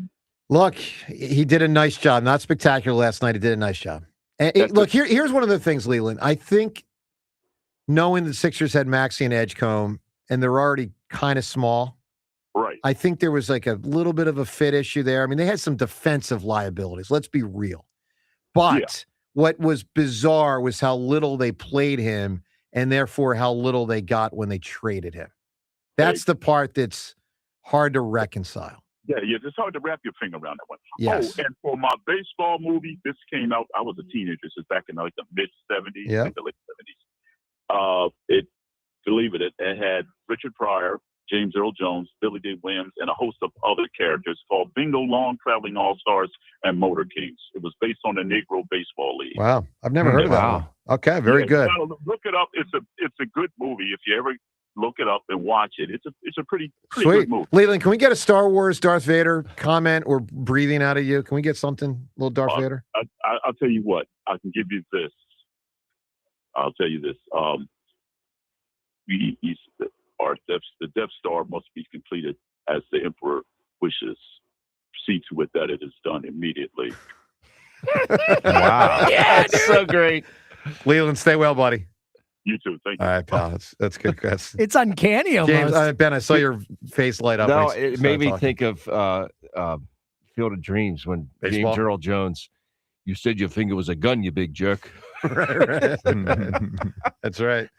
Look, he did a nice job. Not spectacular last night. He did a nice job. And look, here's one of the things, Leland. I think knowing the Sixers had Maxey and Edgecombe, and they're already kind of small. Right. I think there was like a little bit of a fit issue there. I mean, they had some defensive liabilities. Let's be real. But what was bizarre was how little they played him, and therefore how little they got when they traded him. That's the part that's hard to reconcile. Yeah, it's hard to wrap your finger around that one. Yes. Oh, and for my baseball movie, this came out, I was a teenager, this is back in like the mid-'70s, Yeah. the late '70s. It had Richard Pryor, James Earl Jones, Billy D. Williams, and a host of other characters called Bingo Long Traveling All-Stars and Motor Kings. It was based on the Negro Baseball League. Wow. I've never heard of that one. Okay, very good. Look it up. It's a good movie. If you ever look it up and watch it, it's a pretty Sweet. good movie. Leland, can we get a Star Wars Darth Vader comment or breathing out of you? Can we get something, a little Darth Vader? I'll tell you what. I can give you this. I'll tell you this. The Death Star must be completed as the Emperor wishes. See to it that it is done immediately. Wow. Yeah, that's so great. Leland, stay well, buddy. You too. Thank you. All right, pal. That's good. It's uncanny almost. James, Ben, I saw your face light up. No, when you it started made me talking. think of Field of Dreams when Baseball? James Earl Jones, you said your finger was a gun, you big jerk. right. That's right.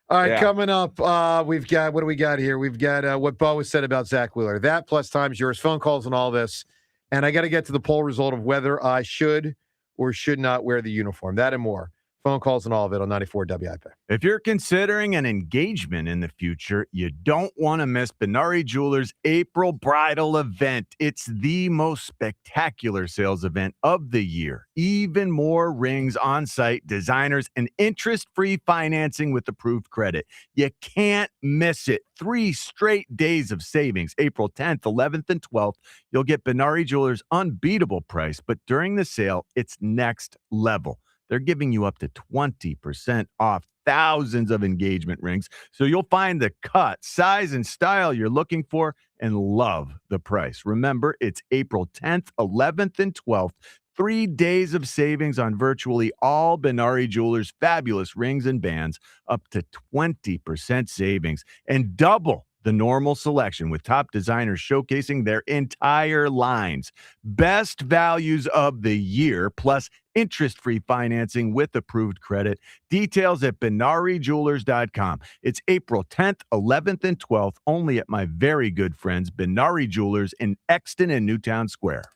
All right, Yeah. coming up, we've got, what do we got here? We've got what Bo has said about Zach Wheeler. That plus times yours, phone calls and all this. And I got to get to the poll result of whether I should or should not wear the uniform. That and more. Phone calls and all of it on 94 WIP. If you're considering an engagement in the future, you don't want to miss Benari Jewelers' April bridal event. It's the most spectacular sales event of the year. Even more rings on site, designers, and interest-free financing with approved credit. You can't miss it. 3 straight days of savings, April 10th, 11th, and 12th. You'll get Benari Jewelers' unbeatable price, but during the sale, it's next level. They're giving you up to 20% off thousands of engagement rings. So you'll find the cut, size, and style you're looking for and love the price. Remember, it's April 10th, 11th, and 12th. 3 days of savings on virtually all Benari Jewelers' fabulous rings and bands, up to 20% savings, and double the normal selection with top designers showcasing their entire lines. Best values of the year, plus interest-free financing with approved credit. Details at BinariJewelers.com. It's April 10th, 11th, and 12th, only at my very good friends, Binari Jewelers in Exton and Newtown Square.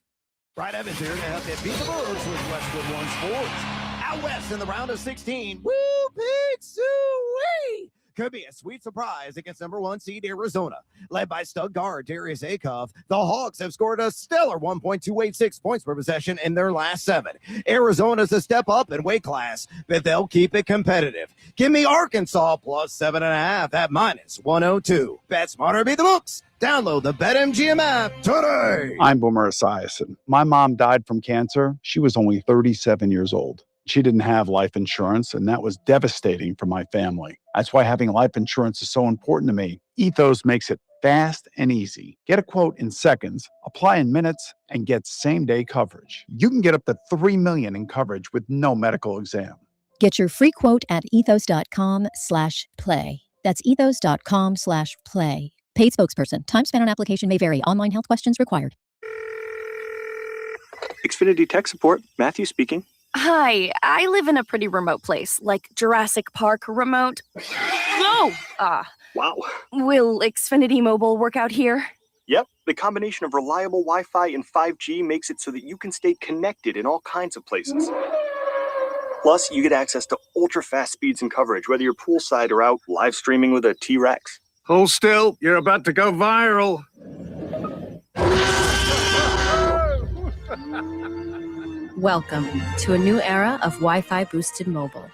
Brad Evans here to help you beat the books with Westwood One Sports. Out west in the round of 16. Woo, big Suey! Could be a sweet surprise against number 1 seed Arizona. Led by stud guard Darius Acuff, the Hawks have scored a stellar 1.286 points per possession in their last 7. Arizona's a step up in weight class, but they'll keep it competitive. Give me Arkansas plus 7.5 at minus 102. Bet smarter, beat the books. Download the BetMGM app today. I'm Boomer Esiason. My mom died from cancer. She was only 37 years old. She didn't have life insurance, and that was devastating for my family. That's why having life insurance is so important to me. Ethos makes it fast and easy. Get a quote in seconds, apply in minutes, and get same-day coverage. You can get up to $3 million in coverage with no medical exam. Get your free quote at ethos.com/play. That's ethos.com/play. Paid spokesperson. Time spent on application may vary. Online health questions required. Xfinity Tech Support, Matthew speaking. Hi, I live in a pretty remote place, like Jurassic Park remote. No! Wow. Will Xfinity Mobile work out here? Yep, the combination of reliable Wi-Fi and 5G makes it so that you can stay connected in all kinds of places. Plus, you get access to ultra-fast speeds and coverage, whether you're poolside or out live streaming with a T-Rex. Hold still, you're about to go viral. Welcome to a new era of Wi-Fi boosted mobile.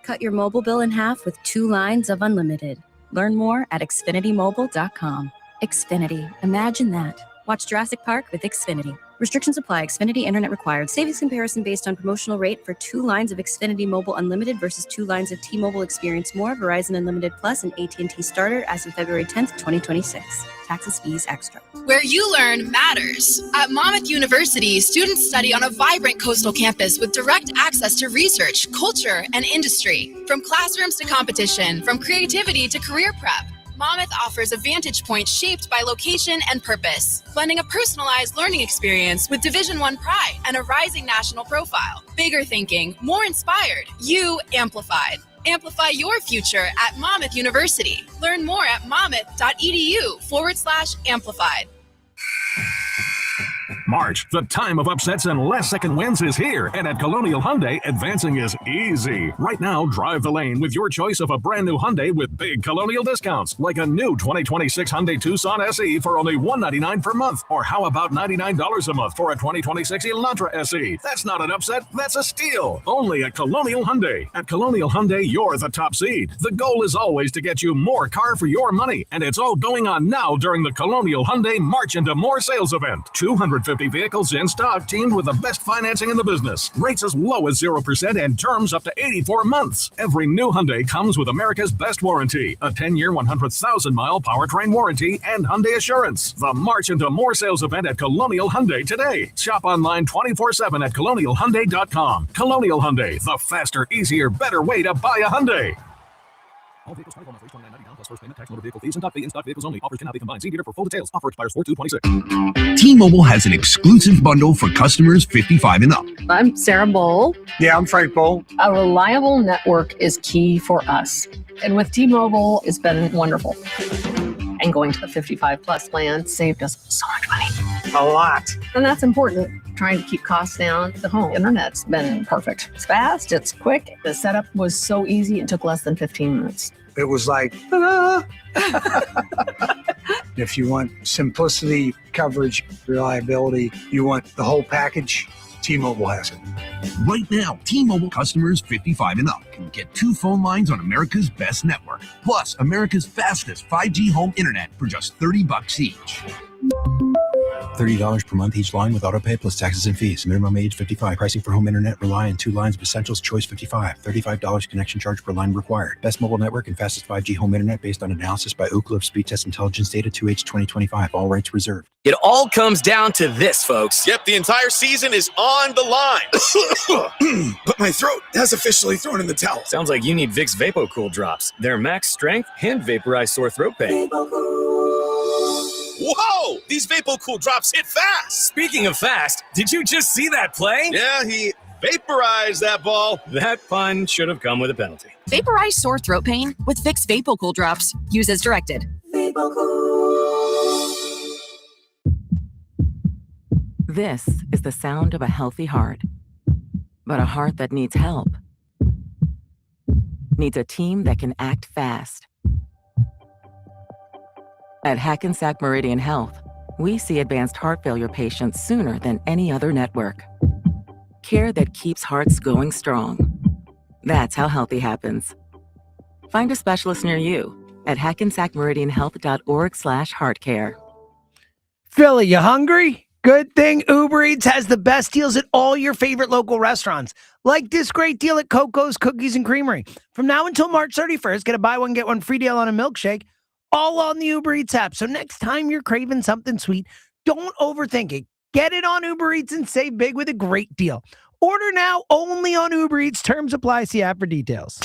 Cut your mobile bill in half with 2 lines of unlimited. Learn more at xfinitymobile.com. Xfinity. Imagine that. Watch Jurassic Park with Xfinity. Restrictions apply. Xfinity Internet required. Savings comparison based on promotional rate for 2 lines of Xfinity Mobile Unlimited versus 2 lines of T-Mobile Experience More, Verizon Unlimited Plus, and AT&T Starter as of February 10th, 2026. Taxes, fees, extra. Where you learn matters. At Monmouth University, students study on a vibrant coastal campus with direct access to research, culture, and industry. From classrooms to competition, from creativity to career prep, Monmouth offers a vantage point shaped by location and purpose, blending a personalized learning experience with Division I pride and a rising national profile. Bigger thinking, more inspired, you amplified. Amplify your future at Monmouth University. Learn more at monmouth.edu/amplified. March, the time of upsets and last second wins is here, and at Colonial Hyundai, advancing is easy. Right now, drive the lane with your choice of a brand new Hyundai with big Colonial discounts, like a new 2026 Hyundai Tucson SE for only $199 per month. Or how about $99 a month for a 2026 Elantra SE? That's not an upset, that's a steal. Only at Colonial Hyundai. At Colonial Hyundai, you're the top seed. The goal is always to get you more car for your money, and it's all going on now during the Colonial Hyundai March into More sales event. 250 vehicles in stock, teamed with the best financing in the business. Rates as low as 0% and terms up to 84 months. Every new Hyundai comes with America's best warranty, a 10-year, 100,000-mile powertrain warranty, and Hyundai Assurance. The March into More sales event at Colonial Hyundai today. Shop online 24/7 at colonialhyundai.com. Colonial Hyundai, the faster, easier, better way to buy a Hyundai. All vehicles 24 months, $29.99 plus first payment, tax, motor vehicle fees, and in stock vehicles only. Offers cannot be combined. See dealer for full details. Offer expires 4/2/26. T-Mobile has an exclusive bundle for customers 55 and up. I'm Sarah Bowl. Yeah, I'm Frank Bowl. A reliable network is key for us. And with T-Mobile, it's been wonderful. And going to the 55 plus plan saved us so much money. A lot. And that's important. Trying to keep costs down. The home internet's been perfect. It's fast, it's quick. The setup was so easy, it took less than 15 minutes. It was like, ta-da! If you want simplicity, coverage, reliability, you want the whole package, T-Mobile has it. Right now, T-Mobile customers 55 and up can get 2 phone lines on America's best network, plus America's fastest 5G home internet for just $30 each. $30 per month each line with autopay plus taxes and fees. Minimum age 55. Pricing for home internet rely on 2 lines of Essentials Choice 55. $35 connection charge per line required. Best mobile network and fastest 5G home internet based on analysis by Ookla of Speed Test Intelligence data 2H 2025. All rights reserved. It all comes down to this, folks. Yep, the entire season is on the line. But my throat has officially thrown in the towel. Sounds like you need Vicks VapoCool drops. They're max strength and vaporize sore throat pain. Whoa! These VapoCool drops hit fast. Speaking of fast, did you just see that play? Yeah, he vaporized that ball. That pun should have come with a penalty. Vaporize sore throat pain with Vicks VapoCool drops. Use as directed. This is the sound of a healthy heart, but a heart that needs help. Needs a team that can act fast. At Hackensack Meridian Health, we see advanced heart failure patients sooner than any other network. Care that keeps hearts going strong. That's how healthy happens. Find a specialist near you at hackensackmeridianhealth.org/heartcare. Philly, you hungry? Good thing Uber Eats has the best deals at all your favorite local restaurants. Like this great deal at Coco's Cookies and Creamery. From now until March 31st, get a buy one, get one free deal on a milkshake, all on the Uber Eats app. So next time you're craving something sweet, don't overthink it. Get it on Uber Eats and save big with a great deal. Order now only on Uber Eats. Terms apply. See app for details.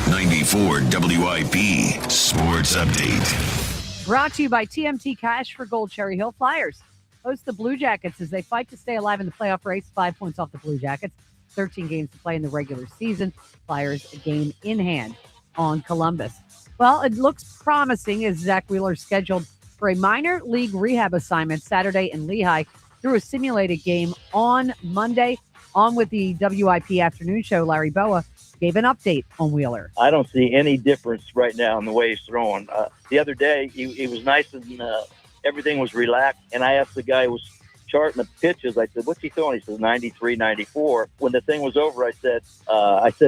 94 WIP Sports Update. Brought to you by TMT Cash for Gold. Cherry Hill Flyers host the Blue Jackets as they fight to stay alive in the playoff race. 5 points off the Blue Jackets. 13 games to play in the regular season. Flyers a game in hand on Columbus. Well, it looks promising as Zach Wheeler scheduled for a minor league rehab assignment Saturday in Lehigh through a simulated game on Monday. On with the WIP afternoon show, Larry Boa gave an update on Wheeler. I don't see any difference right now in the way he's throwing. The other day, he was nice and everything was relaxed. And I asked the guy who was charting the pitches, I said, what's he throwing? He says, 93, 94. When the thing was over, I said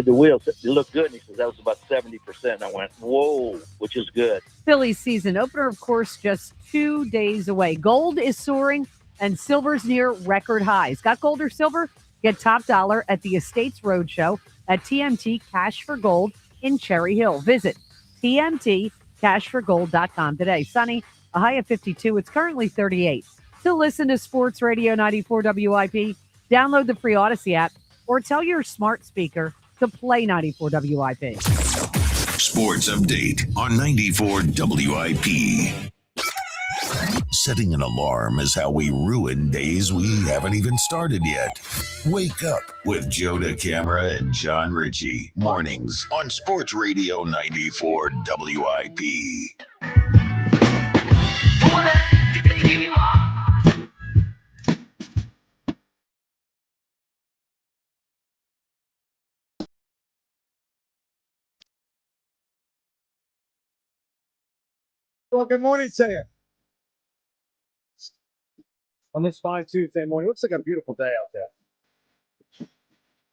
to Will, you look good. And he says, that was about 70%. And I went, whoa, which is good. Phillies season opener, of course, just 2 days away. Gold is soaring and silver's near record highs. Got gold or silver? Get top dollar at the Estates Roadshow at TMT Cash for Gold in Cherry Hill. Visit TMTCashforGold.com today. Sunny, a high of 52. It's currently 38. To listen to Sports Radio 94 WIP, download the free Odyssey app or tell your smart speaker to play 94 WIP. Sports Update on 94 WIP. Setting an alarm is how we ruin days we haven't even started yet. Wake up with Joe DeCamara and John Ritchie. Mornings on Sports Radio 94 WIP. Well, good morning to you. On this fine Tuesday morning, looks like a beautiful day out there.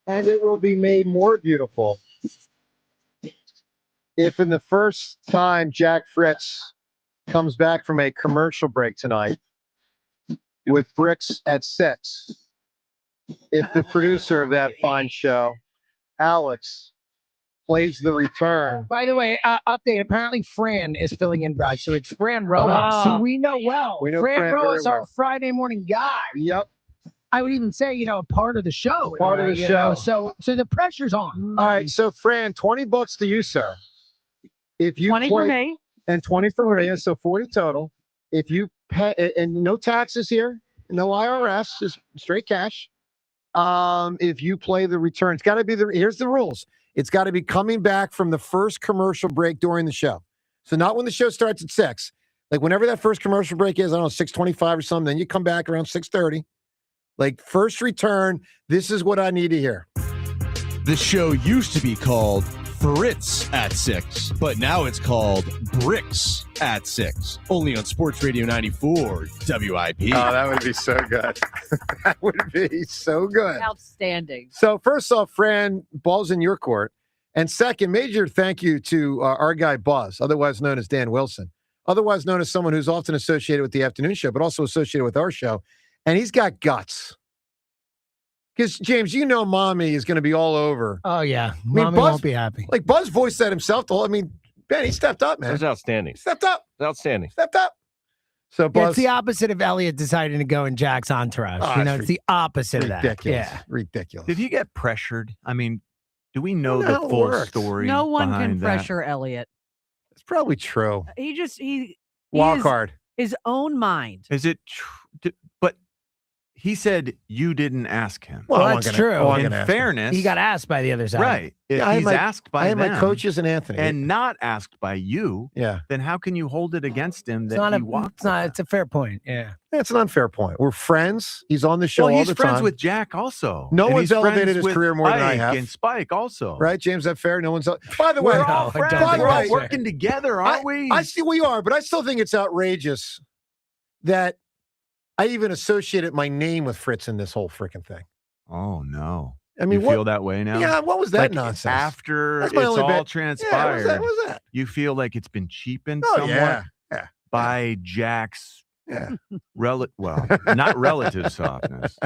And it will be made more beautiful if in the first time Jack Fritz comes back from a commercial break tonight with Bricks at 6, if the producer of that fine show, Alex, plays the return. By the way, update. Apparently, Fran is filling in, Brad. So it's Fran Rojas, who we know well. We know Fran Rojas, very our well. Friday morning guy. Yep. I would even say, a part of the show. Part of the you show. know? So the pressure's on. All right, so Fran, $20 to you, sir. If you 20 for me. And 20 for Maria, so 40 total. If you pay, and no taxes here, no IRS, just straight cash. If you play the return, it's got to be here's the rules. It's got to be coming back from the first commercial break during the show. So not when the show starts at 6. Like whenever that first commercial break is, I don't know, 6:25 or something, then you come back around 6:30. Like first return, this is what I need to hear. The show used to be called Fritz at 6, but now it's called Bricks at 6. Only on Sports Radio 94 WIP. Oh, that would be so good. That would be so good. Outstanding. So first off, Fran, ball's in your court. And second, major thank you to our guy Buzz, otherwise known as Dan Wilson, otherwise known as someone who's often associated with the afternoon show, but also associated with our show. And he's got guts. Because, James, you know Mommy is going to be all over. Oh, yeah. Mommy won't be happy. Like, Buzz voiced that himself. Ben, he stepped up, man. That's outstanding. Stepped up. It's outstanding. Stepped up. So, Yeah, Buzz. it's the opposite of Elliot deciding to go in Jack's entourage. It's the opposite of that. Ridiculous. Yeah. Ridiculous. Did he get pressured? I mean, do we know How the it full works. story? No one can behind that? pressure Elliot. It's probably true. He Wild is card. his own mind. Is it true? But he said you didn't ask him. Well, Well, that's true. In fairness, He got asked by the other side. right. If Yeah, I had he's my- asked by I had my them coaches and Anthony. and not asked by you, Yeah. then how can you hold it against him It's that not he a, walked? it's not, it's a fair point. Yeah. That's an unfair point. We're friends. He's on the show Well, all he's the friends time. with Jack also. No And one's he's friends elevated his with career more than I Ike have. And Spike also. Right, James? Is that fair? No one's. By the way, We're all No, I friends. don't think We're all that's working together, aren't we? I see we are, but I still think it's outrageous that I even associated my name with Fritz in this whole freaking thing. Oh no! I mean, you what- feel that way now? Yeah, what was that Like, nonsense? After That's it's my only all bit. transpired, Yeah, what was that? you feel like it's been cheapened Oh, somewhat yeah. by Jack's Yeah. well, not relative softness.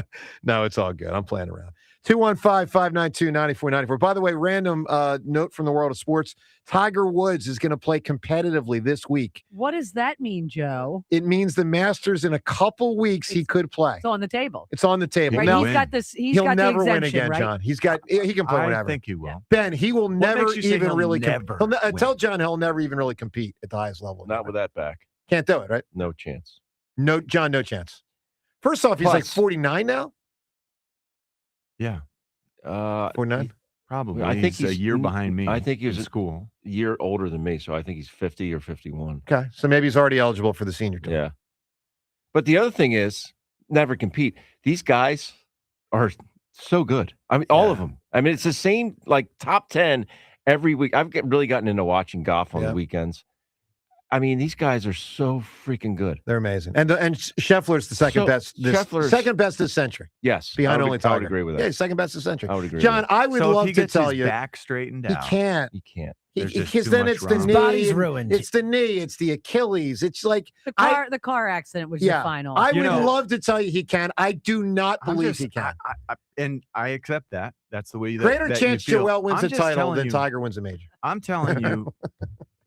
No, it's all good. I'm playing around. 215-592-9494. By the way, random note from the world of sports. Tiger Woods is going to play competitively this week. What does that mean, Joe? It means the Masters in a couple weeks he could play. It's on the table. It's on the table. Right, Now, he's got this. He's he'll got never the win exemption, again, right? John. He can play I whatever. think he will. Ben, he will never makes you say even he'll really never tell John he'll never even really compete at the highest level. Not with that back. Can't do it, right? No chance. No, John, no chance. First off, he's like Plus- 49 now. Yeah, 49. probably. I think he's a year behind me. I think he was in a school. year older than me, so I think he's 50 or 51. Okay, so maybe he's already eligible for the senior tour. Yeah. But the other thing is, never compete. These guys are so good. I mean, all of them. I mean, it's the same, like, top 10 every week. I've really gotten into watching golf on the weekends. I mean, these guys are so freaking good. They're amazing. And Scheffler's the second best. Second best this century. Yes. Behind only Tiger. I would agree with that. Yeah, second best this century. I would agree John, with I would So if love he to gets tell his you. back straightened He out. can't. He can't. There's just Because too then much it's the wrong. knee. body's ruined. It's the knee. It's the Achilles. It's like The car accident was your final. I You would know- love to tell you he can. I do not believe he can. And I accept that. That's the way you. Greater that chance you feel. Joel wins I'm a just title telling than you- Tiger wins a major. I'm telling you,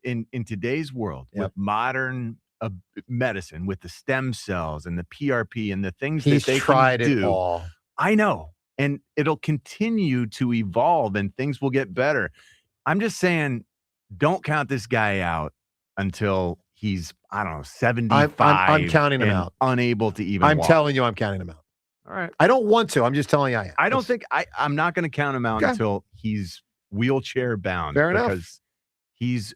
in today's world, with modern medicine, with the stem cells and the PRP and the things He's that they tried can it do, all. I know, and it'll continue to evolve, and things will get better. I'm just saying, don't count this guy out until he's, I don't know, 75. I'm counting him and out. unable to even. I'm walk. telling you, I'm counting him out. All right. I don't want to. I'm just telling you I am. I don't think I'm not going to count him out Okay. until he's wheelchair bound. Fair enough. Because he's.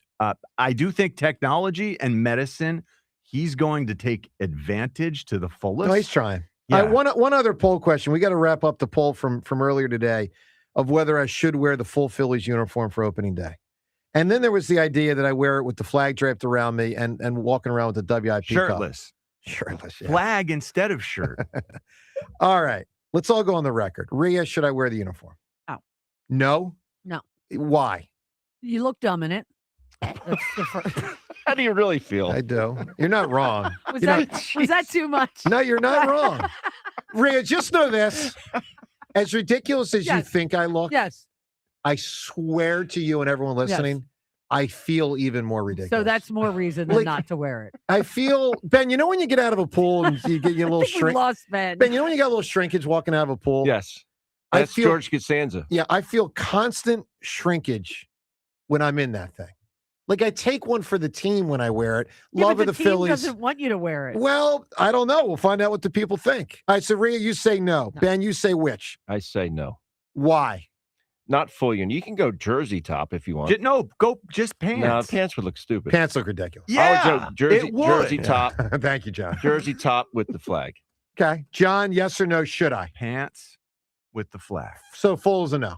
I do think technology and medicine. He's going to take advantage to the fullest. No, he's trying. Yeah. One other poll question. We got to wrap up the poll from earlier today of whether I should wear the full Phillies uniform for opening day. And then there was the idea that I wear it with the flag draped around me and walking around with the WIP cup. Shirtless. Shirtless, yeah. Flag instead of shirt. All right. Let's all go on the record. Rhea, should I wear the uniform? Oh. No? No. Why? You look dumb in it. That's the first. How do you really feel? I do. You're not wrong. Was You're that too much? No, you're not wrong. Rhea, just know this. As ridiculous as you Yes. think I look, Yes. I swear to you and everyone listening, I feel even more ridiculous. So that's more reason than Like- not to wear it. I feel, Ben, you know when you get out of a pool and you get your little I think we shrink? lost Ben. Ben, you know when you got a little shrinkage walking out of a pool? Yes. I That's feel- George Costanza. Yeah, I feel constant shrinkage when I'm in that thing. Like I take one for the team when I wear it. Yeah, Love but of the team Phillies. doesn't want you to wear it. Well, I don't know. We'll find out what the people think. All right, so Rhea, you say no. Ben, you say which? I say no. Why? Not full union. You can go jersey top if you want. No, go just pants. No, pants would look stupid. Pants look ridiculous. Yeah, jersey, it would. jersey top. Thank you, John. Jersey top with the flag. Okay. John, yes or no, should I? Pants with the flag. So full is a no.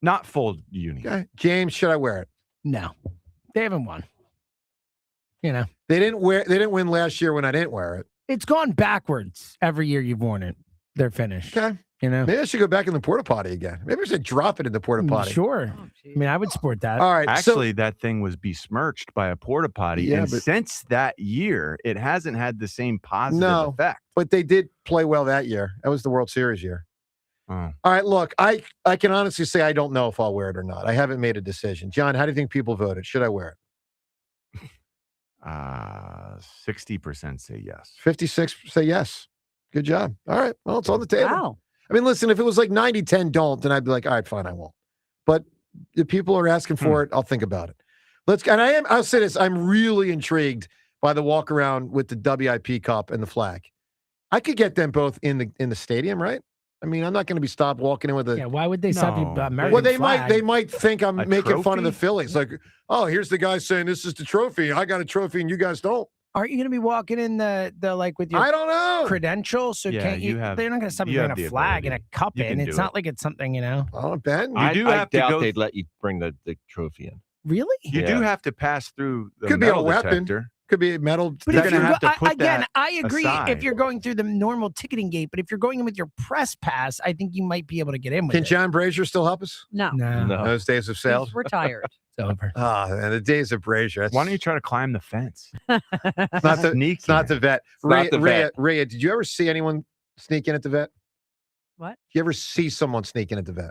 Not full union. Okay. James, should I wear it? No. They haven't won. You know. They didn't win last year when I didn't wear it. It's gone backwards every year you've worn it. they're finished. Okay. You know, Maybe I should go back in the porta potty again. Maybe I should drop it in the porta potty. Sure. I mean, I would support that. All right. Actually, that thing was besmirched by a porta potty, Yeah, and but- since that year, it hasn't had the same positive effect. But they did play well that year. That was the World Series year. Oh. All right, look, I can honestly say I don't know if I'll wear it or not. I haven't made a decision. John, how do you think people voted? Should I wear it? 60% say yes. 56 say yes. Good job. All right. Well, it's on the table. Wow. I mean, listen, if it was like 90-10 don't, then I'd be like, all right, fine, I won't. But if people are asking for it, I'll think about it. I'll say this, I'm really intrigued by the walk around with the WIP Cup and the flag. I could get them both in the stadium, right? I mean, I'm not going to be stopped walking in with a. Yeah, why would they stop you? American Well, they flag? might think I'm A making fun of the trophy? Phillies. Like, oh, here's the guy saying this is the trophy. I got a trophy and you guys don't. Aren't you going to be walking in the like with your I don't know. credentials? So Yeah, can't you have- they're not going to stop you you bringing have a the flag and a ability. cup You in. can It's do not it. like it's something, you know. Oh, Ben. You do have to doubt go. they'd let you bring the trophy in. Really? You do have to pass through the Could be a metal weapon. detector. Could be a metal. But They're if gonna you're have to put again, that I agree aside. if you're going through the normal ticketing gate, but if you're going in with your press pass, I think you might be able to get in with Can it. John Brazier still help us? No. No. Those days have sailed. He's retired. It's over. And the days of Brazier. Why don't you try to climb the fence? It's not the, Sneak it's not in. the vet. not the vet. Rhea, did you ever see anyone sneak in at the vet? What? Did you ever see someone sneak in at the vet?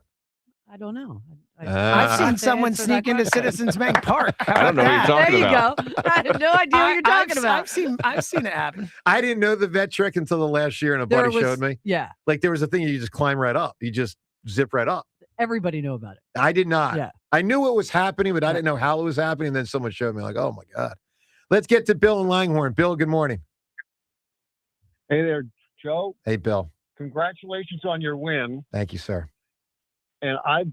I don't know. I've seen have to someone answer that sneak into question. Citizens Bank Park. I don't know what you're talking There you about. go. I have no idea what you're talking about. I've seen it happen. I didn't know the vet trick until the last year, and a There buddy was- showed me. Yeah. Like there was a thing you just climb right up. You just zip right up. Everybody knew about it. I did not. Yeah. I knew it was happening, but I didn't know how it was happening. And then someone showed me, like, oh my God. Let's get to Bill and Langhorne. Bill, good morning. Hey there, Joe. Hey, Bill. Congratulations on your win. Thank you, sir. And I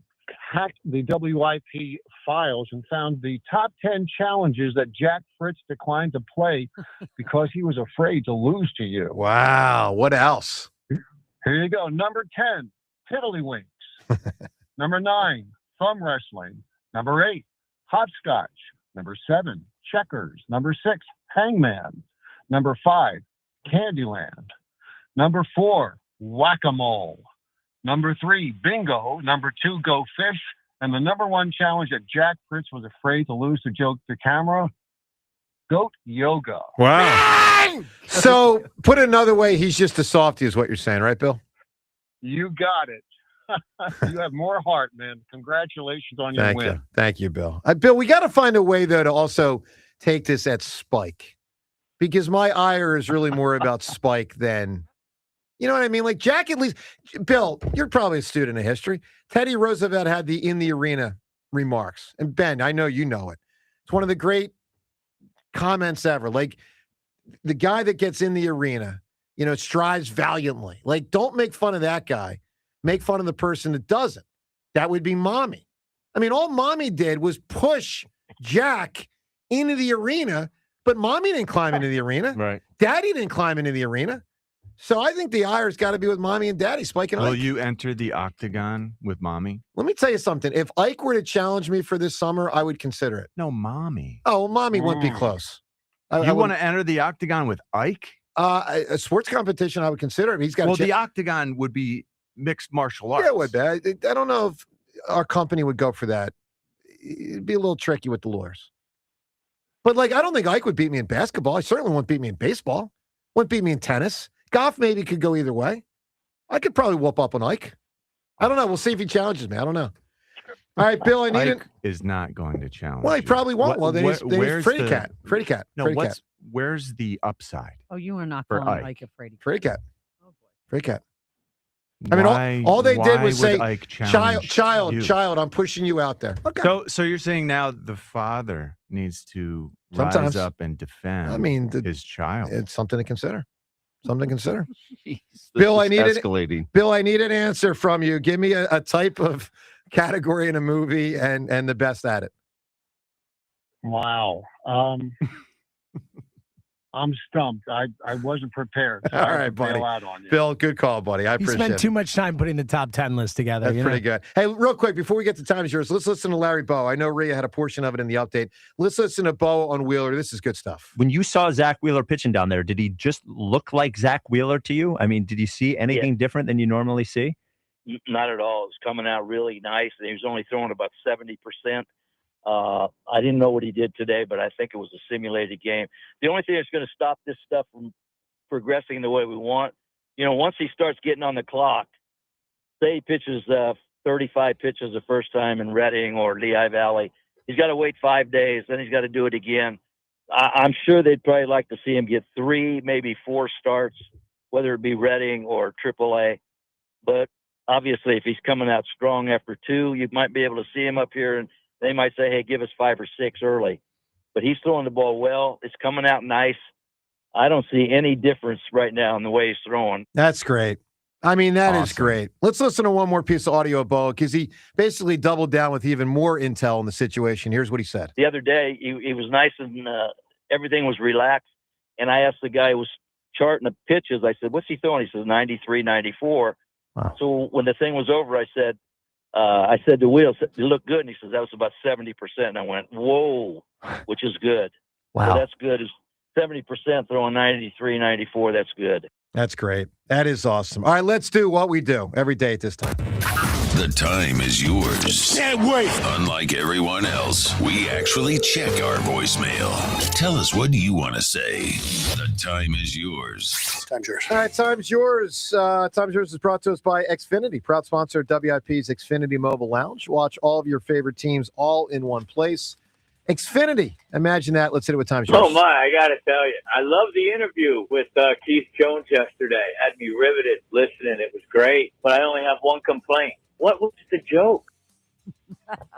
hacked the WIP files and found the top 10 challenges that Jack Fritz declined to play because he was afraid to lose to you. Wow. What else? Here you go. Number 10, tiddlywinks. Number 9, thumb wrestling. Number 8, hopscotch. Number 7, checkers. Number 6, hangman. Number 5, Candyland. Number 4, whack-a-mole. Number 3, bingo. Number 2, go fish. And the number 1 challenge that Jack Fritz was afraid to lose to joke the camera, goat yoga. Wow. So put it another way, he's just a softie is what you're saying, right, Bill? You got it. You have more heart, man. Congratulations on your Thank win. you. Thank you, Bill. Bill, we got to find a way, though, to also take this at Spike, because my ire is really more about Spike than, you know what I mean? Like Jack, at least, Bill, you're probably a student of history. Teddy Roosevelt had the in the arena remarks. And Ben, I know you know it. It's one of the great comments ever. Like the guy that gets in the arena, you know, strives valiantly. Like, don't make fun of that guy. Make fun of the person that doesn't. That would be Mommy. I mean, all Mommy did was push Jack into the arena, but Mommy didn't climb into the arena. Right. Daddy didn't climb into the arena. So I think the ire's got to be with Mommy and Daddy, Spike and Will Ike. you enter the octagon with Mommy? Let me tell you something. If Ike were to challenge me for this summer, I would consider it. No, Mommy. Oh, well, Mommy wouldn't be close. You want to enter the octagon with Ike? A sports competition, I would consider it. He's got. Well, the octagon would be mixed martial arts. Yeah, it would be. I don't know if our company would go for that. It'd be a little tricky with the lawyers. But like, I don't think Ike would beat me in basketball. He certainly won't beat me in baseball. Wouldn't beat me in tennis. Golf maybe could go either way. I could probably whoop up on Ike. I don't know. We'll see if he challenges me. I don't know. All right, Bill, I need Ike is not going to challenge. Well, he you. probably won't. What- Well, then he's where's Freddy the- Cat. Freddy Cat. No, Freddy what's Cat. where's the upside? Oh, you are not For calling Ike. Ike a Frady. Freddy Cat. Oh, Freddy Cat. I mean, Why- all they did why was would say, Ike challenge you? child, I'm pushing you out there. Okay. So you're saying now the father needs to Sometimes. rise up and defend I mean, his child. It's something to consider. Something to consider. Jeez, Bill, this I need is it. escalating. Bill, I need an answer from you. Give me a type of category in a movie and the best at it. Wow. I'm stumped. I wasn't prepared. So All I had right, to bail buddy. out on you. Bill, good call, buddy. I You appreciate spent it. too much time putting the top 10 list together. That's you pretty know? good. Hey, real quick, before we get to Time's Yours, let's listen to Larry Bowe. I know Rhea had a portion of it in the update. Let's listen to Bowe on Wheeler. This is good stuff. When you saw Zach Wheeler pitching down there, did he just look like Zach Wheeler to you? I mean, did you see anything different than you normally see? Not at all. It was coming out really nice. He was only throwing about 70%. I didn't know what he did today, but I think it was a simulated game. The only thing that's going to stop this stuff from progressing the way we want, once he starts getting on the clock, say he pitches 35 pitches the first time in Reading or Lehigh Valley, he's got to wait 5 days, then he's got to do it again. I'm sure they'd probably like to see him get 3, maybe 4 starts, whether it be Reading or AAA. But obviously, if he's coming out strong after 2, you might be able to see him up here, and they might say, hey, give us 5 or 6 early. But he's throwing the ball well. It's coming out nice. I don't see any difference right now in the way he's throwing. That's great. I mean, that is great. Let's listen to one more piece of audio of Bowe because he basically doubled down with even more intel in the situation. Here's what he said. The other day, he was nice and everything was relaxed. And I asked the guy who was charting the pitches, I said, what's he throwing? He says, 93, 94. Wow. So when the thing was over, I said to Will, you look good. And he says, that was about 70%. And I went, whoa, which is good. Wow. So that's good. It's 70% throwing 93, 94. That's good. That's great. That is awesome. All right, let's do what we do every day at this time. The time is yours. Can't wait. Unlike everyone else, we actually check our voicemail. Tell us what you want to say. The time is yours. Time's yours. All right, Time's Yours. Time's Yours is brought to us by Xfinity, proud sponsor of WIP's Xfinity Mobile Lounge. Watch all of your favorite teams all in one place. Xfinity. Imagine that. Let's hit it with Time's Yours. Oh, my. I got to tell you. I love the interview with Keith Jones yesterday. Had me riveted listening. It was great. But I only have one complaint. What was the joke?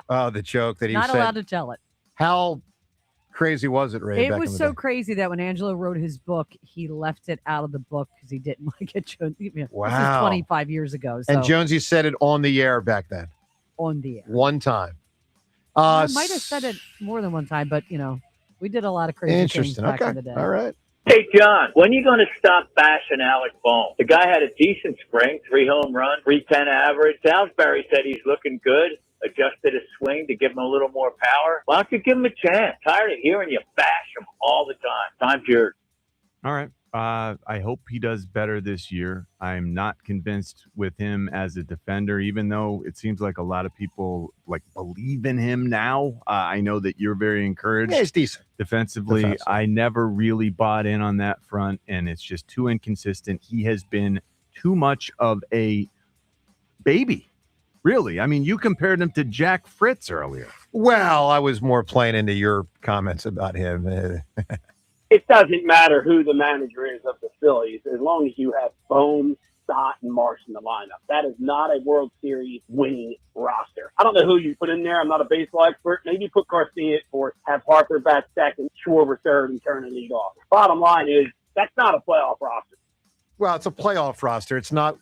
Oh, the joke that he Not said. allowed to tell it. How crazy was it, Ray? It back was in the so day? crazy that when Angelo wrote his book, he left it out of the book because he didn't like it. This is Wow. 25 years ago. So And Jonesy said it on the air back then. on the air. One time. I might have said it more than one time, but, we did a lot of crazy things Interesting. back Okay. in the day. All right. Hey, John, when are you going to stop bashing Alec Bohm? The guy had a decent spring, 3 home runs, 310 average. Salisbury said he's looking good, adjusted his swing to give him a little more power. Why don't you give him a chance? Tired of hearing you bash him all the time. Time's yours. All right. I hope he does better this year. I'm not convinced with him as a defender, even though it seems like a lot of people believe in him now. I know that you're very encouraged. Yeah, he's decent. Defensively, I never really bought in on that front, and it's just too inconsistent. He has been too much of a baby, really. I mean, you compared him to Jack Fritz earlier. Well, I was more playing into your comments about him. It doesn't matter who the manager is of the Phillies, as long as you have Bohm, Stott, and Marsh in the lineup. That is not a World Series winning roster. I don't know who you put in there. I'm not a baseball expert. Maybe put Garcia at fourth, have Harper bat second, Schwarber third, and turn the lead off. Bottom line is, that's not a playoff roster. Well, it's a playoff roster. It's not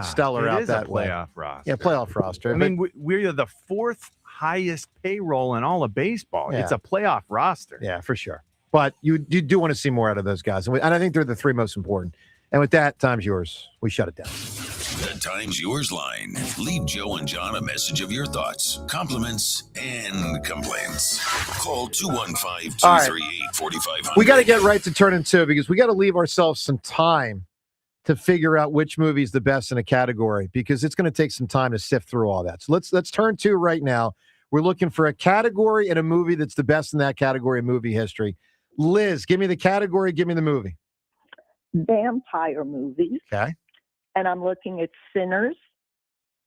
stellar out that way. Playoff roster. Yeah, playoff roster. I mean, we're the 4th highest payroll in all of baseball. Yeah. It's a playoff roster. Yeah, for sure. But you do want to see more out of those guys. And I think they're the 3 most important. And with that, Time's Yours. We shut it down. The Time's Yours line. Leave Joe and John a message of your thoughts, compliments, and complaints. Call 215-238-4500. We got to get right to turning 2 because we got to leave ourselves some time to figure out which movie is the best in a category because it's going to take some time to sift through all that. So let's turn 2 right now. We're looking for a category and a movie that's the best in that category in movie history. Liz, give me the category, give me the movie. Vampire movies. Okay. And I'm looking at Sinners,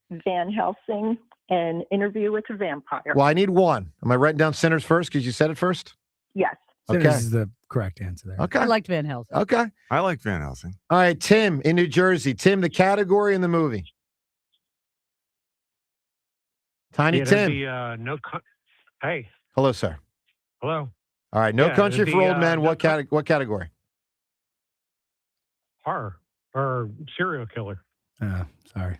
Van Helsing, and Interview with a Vampire. Well, I need one. Am I writing down Sinners first because you said it first? Yes. Sinners Okay. is the correct answer there. Okay. I liked Van Helsing. Okay. I like Van Helsing. All right, Tim in New Jersey. Tim, the category in the movie. Tiny Tim. Hey. Hello, sir. Hello. All right, No Yeah, Country it'd for be, Old Men. No What category? Horror or serial killer. Sorry.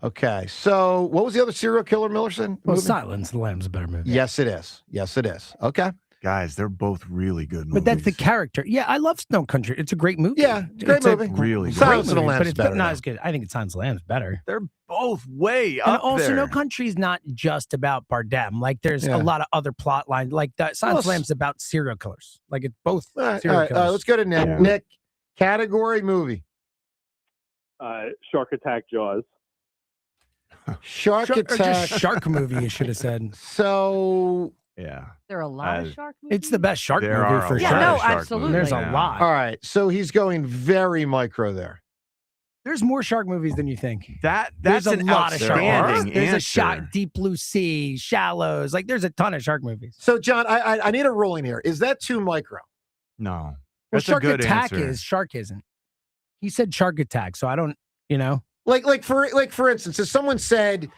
Okay, so what was the other serial killer Millerson? Well, movie? Silence of the Lambs is a better movie. Yes, it is. Yes, it is. Okay. Guys, they're both really good movies. But that's the character. Yeah, I love Snow Country. It's a great movie. Yeah, it's a great movie. Really good. Silence of the movie, Lambs but it's better, not though. as good. I think Silence of the Lambs better. They're both way And up also, there. No Country is not just about Bardem. Like, there's Yeah. a lot of other plot lines. Like, Silence of the Lambs is about serial killers. Like, it's both serial killers. Let's go to Nick. Yeah. Nick, category movie. Shark Attack Jaws. Shark Or Attack. just shark movie, you should have said. So, Yeah. There are a lot of shark movies. It's the best shark There movie are a for lot sure. Yeah, no, of shark absolutely. movies There's a now. lot. all right. So he's going very micro there. There's more shark movies than you think. That's There's a an lot of shark outstanding movies. There's a answer. shot, Deep Blue Sea, Shallows. Like, there's a ton of shark movies. So, John, I need a ruling here. Is that too micro? No. Well, That's a Shark good Attack answer. is, Shark isn't. He said Shark Attack, so I don't, Like for instance, if someone said,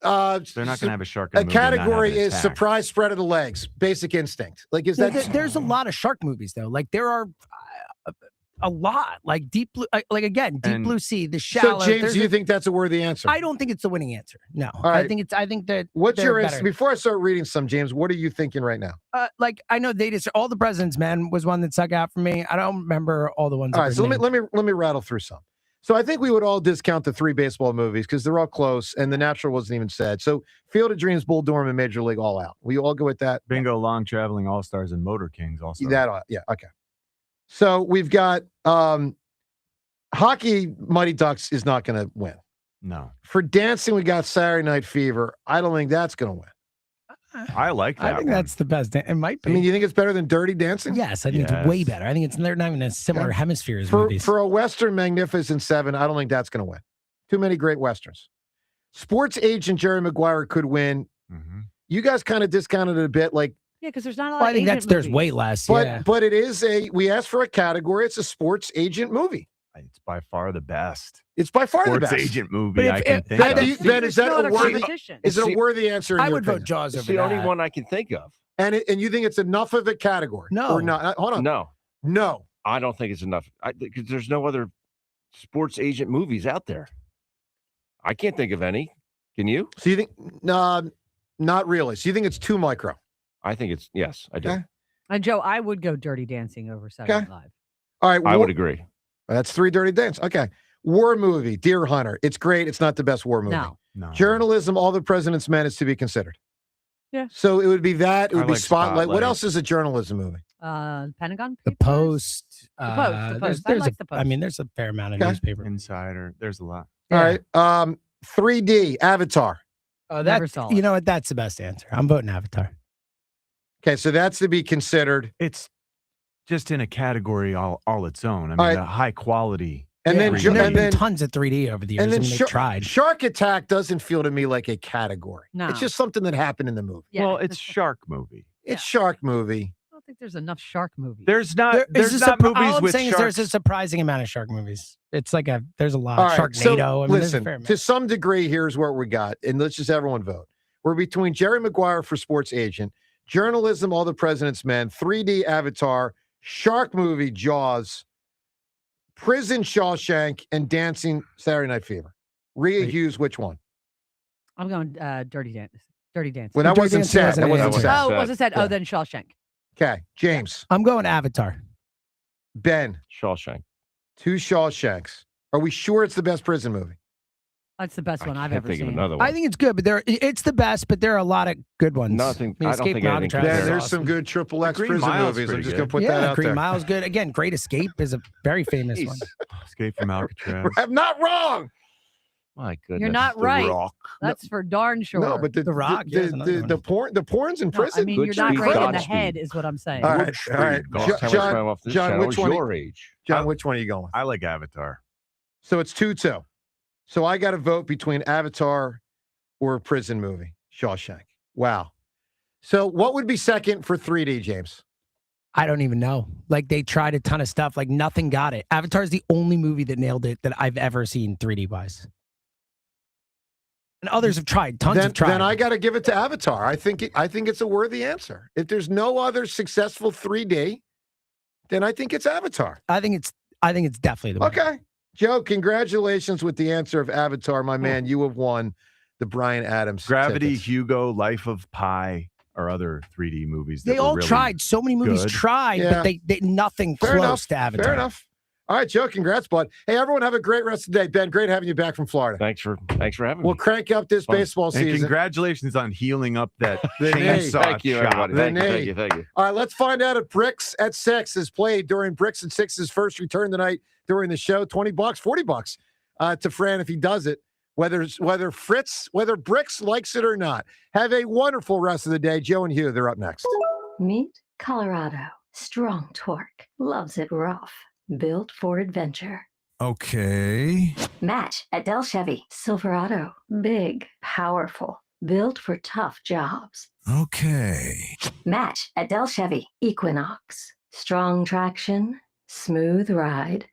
They're not going to have a shark in a the movie and not have category an is attack. surprise spread of the legs, Basic Instinct. Like, is that There's a lot of shark movies though. Like, there are a lot. Like Deep Blue, Deep And- Blue Sea, The so? Shallows. James, there's do you a- think that's a worthy answer? I don't think it's the winning answer. No, right. I think that. What's they're your better. answer? Before I start reading some, James, what are you thinking right now? Like, I know they just All the President's Men was one that stuck out for me. I don't remember all the ones. All that right, so were let me rattle through some. So I think we would all discount the 3 baseball movies because they're all close, and The Natural wasn't even said. So Field of Dreams, Bull Durham, and Major League all out. We all go with that. Bingo, Long Traveling All-Stars, and Motor Kings also. Yeah, okay. So we've got hockey. Mighty Ducks is not going to win. No. For dancing, we got Saturday Night Fever. I don't think that's going to win. I like that I think one. that's the best. It might be. I mean, you think it's better than Dirty Dancing? Yes, I think it's way better. I think they're not even in a similar hemisphere as movies. For a Western, Magnificent Seven, I don't think that's going to win. Too many great Westerns. Sports agent Jerry Maguire could win. Mm-hmm. You guys kind of discounted it a bit, like, Yeah, because there's not a lot Well, I of think agent there's movies. way less. but Yeah. but it is we asked for a category. It's a sports agent movie. It's by far the best. It's by far Sports the best. agent movie But if- I can if- think Ben, of. Ben, is that not a a worthy? competition. Is it a See, worthy answer? In I your would vote opinion? Jaws It's over the only that. one I can think of. And you think it's enough of a category? No. or not? Hold on. No, No. I don't think it's enough because there's no other sports agent movies out there. I can't think of any. Can you? So you think? Not really. So you think it's too micro? I think it's yes. I do. Okay. And Joe, I would go Dirty Dancing over Saturday Night Live. All right. I would agree. That's 3 Dirty Dance. Okay. War movie, Deer Hunter. It's great. It's not the best war movie. No. Journalism, All the President's Men is to be considered. Yeah. So it would be that. It would I be like Spotlight. What Spotlight. else is a journalism movie? Pentagon The Papers? Post. The Post. There's, I there's like a, The I Post. mean, there's a fair amount of Okay. newspaper. Insider. There's a lot. All right. 3D, Avatar. Oh, Never that's saw you it. know what? That's the best answer. I'm voting Avatar. Okay, so that's to be considered. It's just in a category all its own. I mean, All right. a high quality. And then, And Jo- there have and been then, tons of 3D over the years. and then I mean, they've Shark, tried. Shark Attack doesn't feel to me like a category. No. It's just something that happened in the movie. Yeah. Well, it's shark movie. It's shark movie. I don't think there's enough shark movies. There's not. There's There's a not surpri- all movies I'm with saying sharks. is there's a surprising amount of shark movies. It's like there's a lot. All right, Sharknado. so I mean, there's a listen, fair amount. to some degree, here's what we got, and let's just everyone vote. We're between Jerry Maguire for sports agent, journalism, All the President's Men, 3D Avatar, shark movie, Jaws, prison, Shawshank, and dancing, Saturday Night Fever. Rhea Hughes, which one? I'm going Dirty Dancing. Dirty Dancing. Well, that Dirty wasn't Dancing said. wasn't That an wasn't answer. said. Oh, it wasn't said. Yeah. Oh, then Shawshank. Okay, James, I'm going Avatar. Ben, Shawshank. 2 Shawshanks. Are we sure it's the best prison movie? That's the best one I've Can't ever think seen. of another one. I think it's good, but it's the best, but there are a lot of good ones. Nothing. I don't Escape think from anything Alcatraz compares. is There's awesome. some good triple X Green prison Mile's movies. I'm pretty just good. going to put that Yeah, out Green there. Mile's good. Again, Great Escape is a very famous one. Escape from Alcatraz. I'm not wrong. My goodness. You're not The right. Rock. That's for darn sure. No, but The Rock, yeah, is another one. the porn's in No, prison. I mean, Good you're not speed, right in the Godspeed. head, is what I'm saying. All right, all right. Last time I John, swam off this John, channel which was one? your age. John, which one are you going? I like Avatar. So it's 2-2. So I got to vote between Avatar or a prison movie, Shawshank. Wow. So what would be second for 3D, James? I don't even know. Like, they tried a ton of stuff. Like, nothing got it. Avatar is the only movie that nailed it that I've ever seen 3D wise. And others have tried. Tons have tried. Then I got to give it to Avatar. I think it's a worthy answer. If there's no other successful 3D, then I think it's Avatar. I think it's definitely the one. Okay. Joe, congratulations with the answer of Avatar, my man. You have won the Bryan Adams Gravity, tickets. Hugo, Life of Pi or other 3D movies. They that were all really tried. So many movies good. tried, Yeah. but they nothing Fair close enough. to Avatar. Fair enough. All right, Joe, congrats, bud. Hey, everyone, have a great rest of the day. Ben, great having you back from Florida. Thanks for having We'll me. crank up this baseball And season. congratulations on healing up that The knee. chainsaw Thank you, chop. everybody. Thank you. All right, let's find out if Bricks at 6 is played during Bricks and 6's first return tonight during the show. $20, $40 to Fran if he does it. Whether Bricks likes it or not. Have a wonderful rest of the day. Joe and Hugh, they're up next. Meet Colorado. Strong torque. Loves it rough. Built for adventure. Okay. Match at Del Chevy. Silverado. Big. Powerful. Built for tough jobs. Okay. Match at Del Chevy. Equinox. Strong traction. Smooth ride.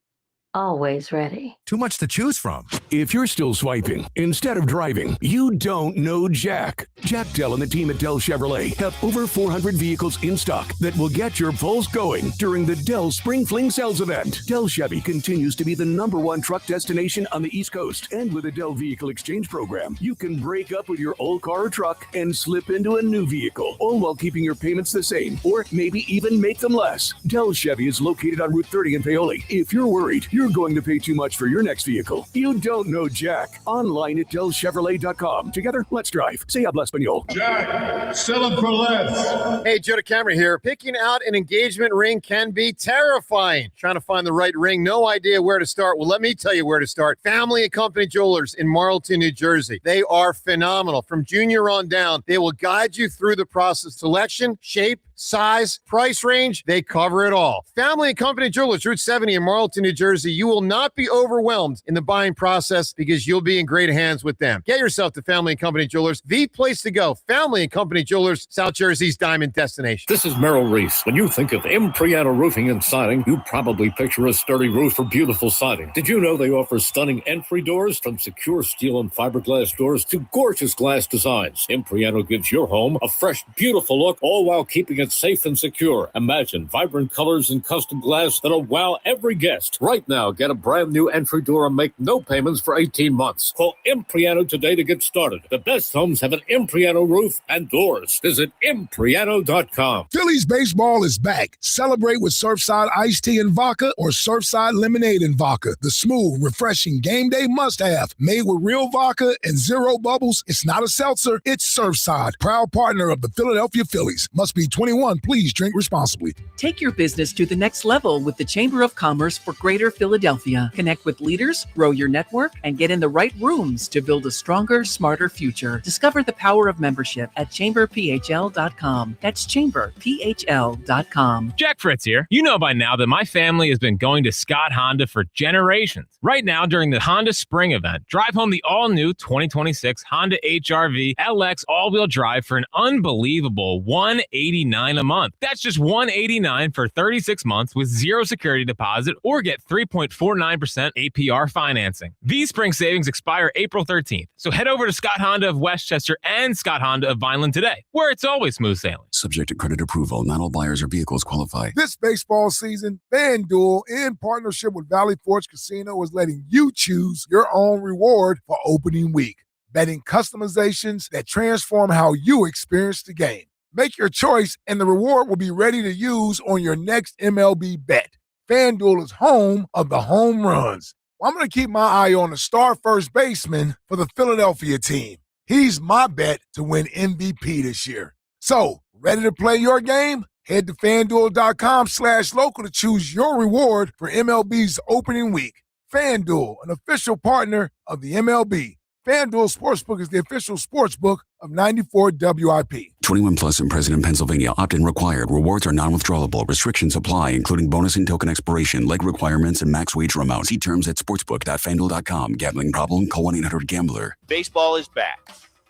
Always ready. Too much to choose from. If you're still swiping instead of driving, you don't know Jack. Jack Dell and the team at Dell Chevrolet have over 400 vehicles in stock that will get your pulse going during the Dell Spring Fling Sales event. Dell Chevy continues to be the #1 truck destination on the East Coast. And with a Dell Vehicle Exchange program, you can break up with your old car or truck and slip into a new vehicle, all while keeping your payments the same, or maybe even make them less. Dell Chevy is located on Route 30 in Paoli. If you're worried you're going to pay too much for your next vehicle, you don't know Jack. Online at DellChevrolet.com. Together, let's drive. Say habla español. Jack, sell them for less. Hey, Joe DeCamera here. Picking out an engagement ring can be terrifying. Trying to find the right ring, no idea where to start. Well, let me tell you where to start. Family and Company Jewelers in Marlton, New Jersey. They are phenomenal. From junior on down, they will guide you through the process. Selection, shape, size, price range, they cover it all. Family and Company Jewelers, Route 70 in Marlton, New Jersey. You will not be overwhelmed in the buying process because you'll be in great hands with them. Get yourself to Family and Company Jewelers, the place to go. Family and Company Jewelers, South Jersey's diamond destination. This is Merrill Reese. When you think of Impriano Roofing and Siding, you probably picture a sturdy roof or beautiful siding. Did you know they offer stunning entry doors, from secure steel and fiberglass doors to gorgeous glass designs? Impriano gives your home a fresh, beautiful look, all while keeping it safe and secure. Imagine vibrant colors and custom glass that'll wow every guest. Right now, get a brand new entry door and make no payments for 18 months. Call Impriano today to get started. The best homes have an Impriano roof and doors. Visit Impriano.com. Phillies baseball is back. Celebrate with Surfside iced tea and vodka or Surfside lemonade and vodka. The smooth, refreshing game day must-have. Made with real vodka and zero bubbles. It's not a seltzer. It's Surfside. Proud partner of the Philadelphia Phillies. Must be 21. Please drink responsibly. Take your business to the next level with the Chamber of Commerce for Greater Philadelphia. Connect with leaders, grow your network, and get in the right rooms to build a stronger, smarter future. Discover the power of membership at chamberphl.com. That's chamberphl.com. Jack Fritz here. You know by now that my family has been going to Scott Honda for generations. Right now, during the Honda Spring event, drive home the all-new 2026 Honda HR-V LX all-wheel drive for an unbelievable $189 a month. That's just $189 for 36 months with zero security deposit, or get 3.49% APR financing. These spring savings expire April 13th, so head over to Scott Honda of Westchester and Scott Honda of Vineland today, where it's always smooth sailing. Subject to credit approval, not all buyers or vehicles qualify. This baseball season, FanDuel, in partnership with Valley Forge Casino, is letting you choose your own reward for opening week. Betting customizations that transform how you experience the game. Make your choice, and the reward will be ready to use on your next MLB bet. FanDuel is home of the home runs. Well, I'm going to keep my eye on the star first baseman for the Philadelphia team. He's my bet to win MVP this year. So, ready to play your game? Head to FanDuel.com/local to choose your reward for MLB's opening week. FanDuel, an official partner of the MLB. FanDuel Sportsbook is the official sportsbook of 94 WIP. 21 plus and present in Pennsylvania. Opt-in required. Rewards are non-withdrawable. Restrictions apply, including bonus and token expiration, leg requirements, and max wager amount. See terms at sportsbook.fanduel.com. Gambling problem? Call 1-800-GAMBLER. Baseball is back.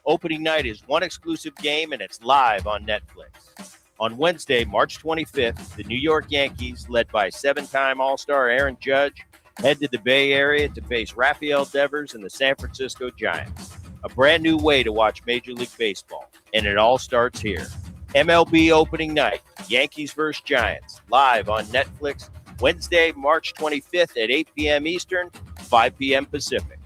Opening night is one exclusive game, and it's live on Netflix. On Wednesday, March 25th, the New York Yankees, led by seven-time All-Star Aaron Judge, head to the Bay Area to face Rafael Devers and the San Francisco Giants. A brand new way to watch Major League Baseball, and it all starts here. MLB opening night, Yankees vs. Giants, live on Netflix, Wednesday, March 25th at 8 p.m. Eastern, 5 p.m. Pacific.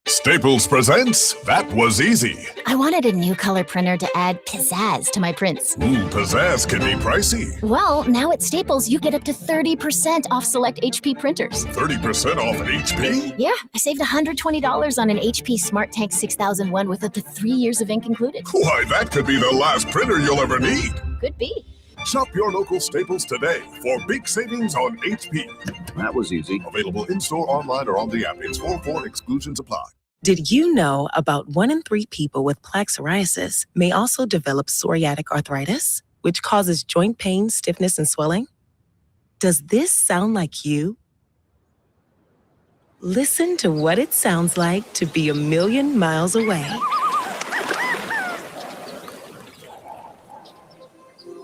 Staples presents That Was Easy. I wanted a new color printer to add pizzazz to my prints. Ooh, pizzazz can be pricey. Well, now at Staples, you get up to 30% off select HP printers. 30% off an HP? Yeah, I saved $120 on an HP Smart Tank 6001 with up to 3 years of ink included. Why, that could be the last printer you'll ever need. Could be. Shop your local Staples today for big savings on HP. That was easy. Available in-store, online, or on the app. It's 4 exclusions apply. Did you know about 1 in 3 people with plaque psoriasis may also develop psoriatic arthritis, which causes joint pain, stiffness, and swelling? Does this sound like you? Listen to what it sounds like to be a million miles away.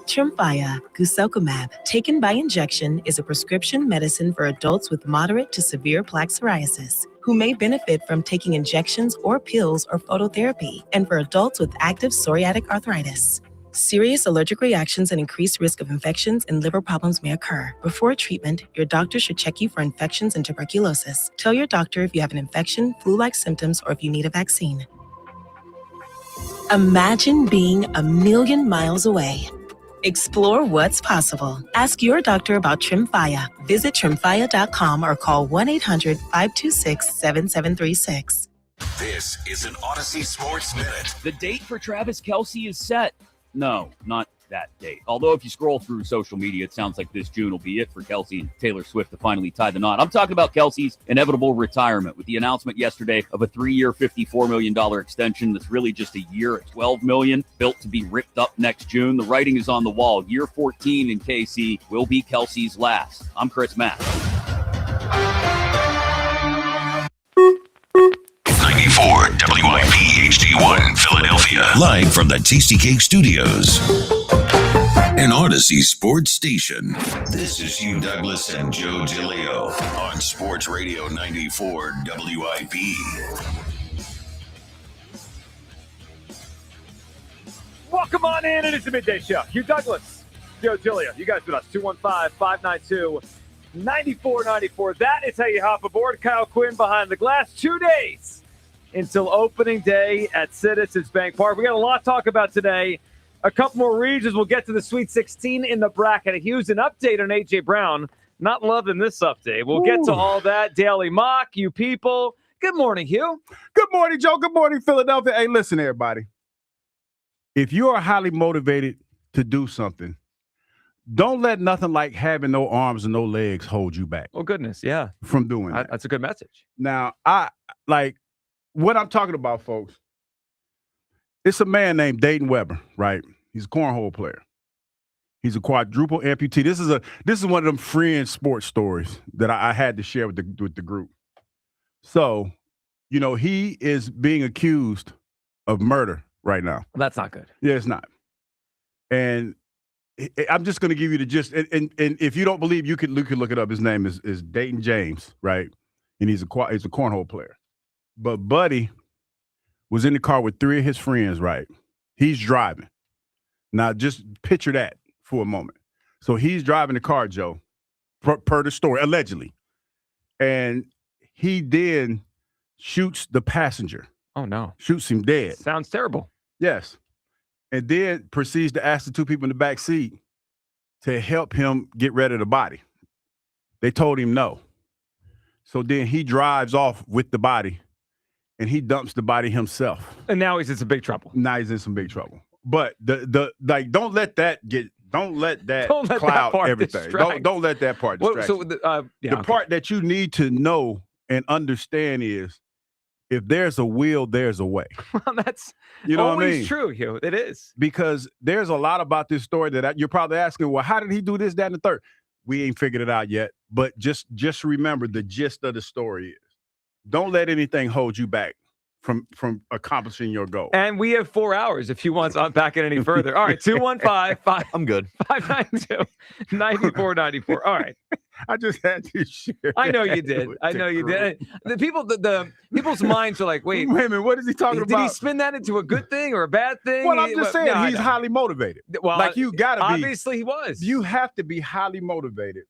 Tremfya guselkumab, taken by injection, is a prescription medicine for adults with moderate to severe plaque psoriasis who may benefit from taking injections or pills or phototherapy, and for adults with active psoriatic arthritis. Serious allergic reactions and increased risk of infections and liver problems may occur. Before treatment, your doctor should check you for infections and tuberculosis. Tell your doctor if you have an infection, flu-like symptoms, or if you need a vaccine. Imagine being a million miles away. Explore what's possible. Ask your doctor about Tremfya. Visit tremfya.com or call 1-800-526-7736. This is an Odyssey Sports Minute. The date for Travis Kelce is set. No, not that date. Although if you scroll through social media, it sounds like this June will be it for Kelce and Taylor Swift to finally tie the knot. I'm talking about Kelce's inevitable retirement with the announcement yesterday of a 3-year, $54 million extension that's really just a year at $12 million, built to be ripped up next June. The writing is on the wall. Year 14 in KC will be Kelce's last. I'm Chris Mack. 94 WIP HD1 Philadelphia. Live from the Tasty Cake Studios. An Odyssey Sports Station. This is Hugh Douglas and Joe DeLeo on Sports Radio 94 WIP. Welcome on in. It is the Midday Show. Hugh Douglas, Joe DeLeo. You guys with us. 215-592-9494. That is how you hop aboard. Kyle Quinn behind the glass. 2 days until opening day at Citizens Bank Park. We got a lot to talk about today. A couple more regions. We'll get to the Sweet 16 in the bracket. Hughes, an update on A.J. Brown. Not loving this update. We'll get to all that. Daily Mock, you people. Good morning, Hugh. Good morning, Joe. Good morning, Philadelphia. Hey, listen, everybody. If you are highly motivated to do something, don't let nothing like having no arms and no legs hold you back. Oh, goodness, yeah. From doing that. That's a good message. Now, what I'm talking about, folks, it's a man named Dayton Weber, right? He's a cornhole player. He's a quadruple amputee. This is one of them fringe sports stories that I had to share with the group. So, he is being accused of murder right now. That's not good. Yeah, it's not. And I'm just going to give you the gist. And if you don't believe, you can look it up. His name is Dayton James, right? And he's a cornhole player. But Buddy was in the car with 3 of his friends, right? He's driving. Now, just picture that for a moment. So he's driving the car, Joe, per the story, allegedly. And he then shoots the passenger. Oh, no. Shoots him dead. Sounds terrible. Yes. And then proceeds to ask the 2 people in the back seat to help him get rid of the body. They told him no. So then he drives off with the body. And he dumps the body himself. And now he's in some big trouble. But don't let that cloud everything. Don't let that part distract you. The part that you need to know and understand is if there's a will, there's a way. Well, that's always what I mean? True, Hugh. It is. Because there's a lot about this story that you're probably asking, well, how did he do this, that, and the third? We ain't figured it out yet. But just remember the gist of the story is don't let anything hold you back from accomplishing your goal. And we have 4 hours if you want to unpack it any further. All right, 215-5. I'm good. 592-9494. All right. I just had to share. I know you did. The people's minds are like, wait a minute, what is he talking about? Did he spin that into a good thing or a bad thing? Well, I'm just saying he's highly motivated. Well, you gotta be. Obviously he was. You have to be highly motivated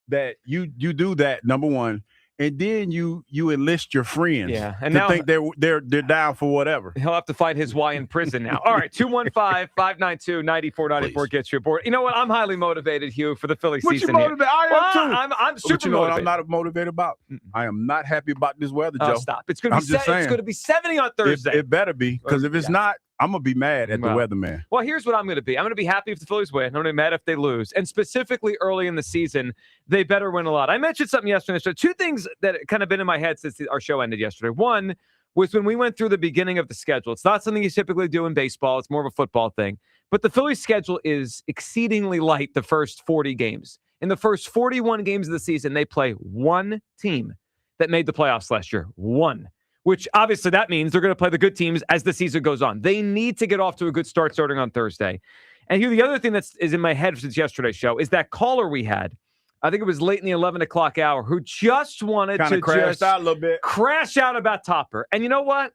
that you do that, number one. and then you enlist your friends and to now think they're down for whatever. He'll have to fight his why in prison now. All right, 215-592-9494 gets you aboard. You know what? I'm highly motivated, Hugh, for the Phillies What you season here. motivated? I am too. I'm super But you know what I'm motivated. not motivated about? I am not happy about this weather, Joe. Oh, stop. It's going I'm to just be saying. it's going to be 70 on Thursday. It better be, because if it's not, I'm going to be mad at the weatherman. Well, here's what I'm going to be. I'm going to be happy if the Phillies win. I'm going to be mad if they lose. And specifically early in the season, they better win a lot. I mentioned something yesterday. So two things that kind of been in my head since our show ended yesterday. One was when we went through the beginning of the schedule. It's not something you typically do in baseball. It's more of a football thing. But the Phillies schedule is exceedingly light the first 40 games. In the first 41 games of the season, they play one team that made the playoffs last year. One. Which obviously that means they're going to play the good teams as the season goes on. They need to get off to a good start starting on Thursday. And here, the other thing that is in my head since yesterday's show is that caller we had, I think it was late in the 11 o'clock hour, who just wanted to crashed out a little bit. Crash out about Topper. And you know what?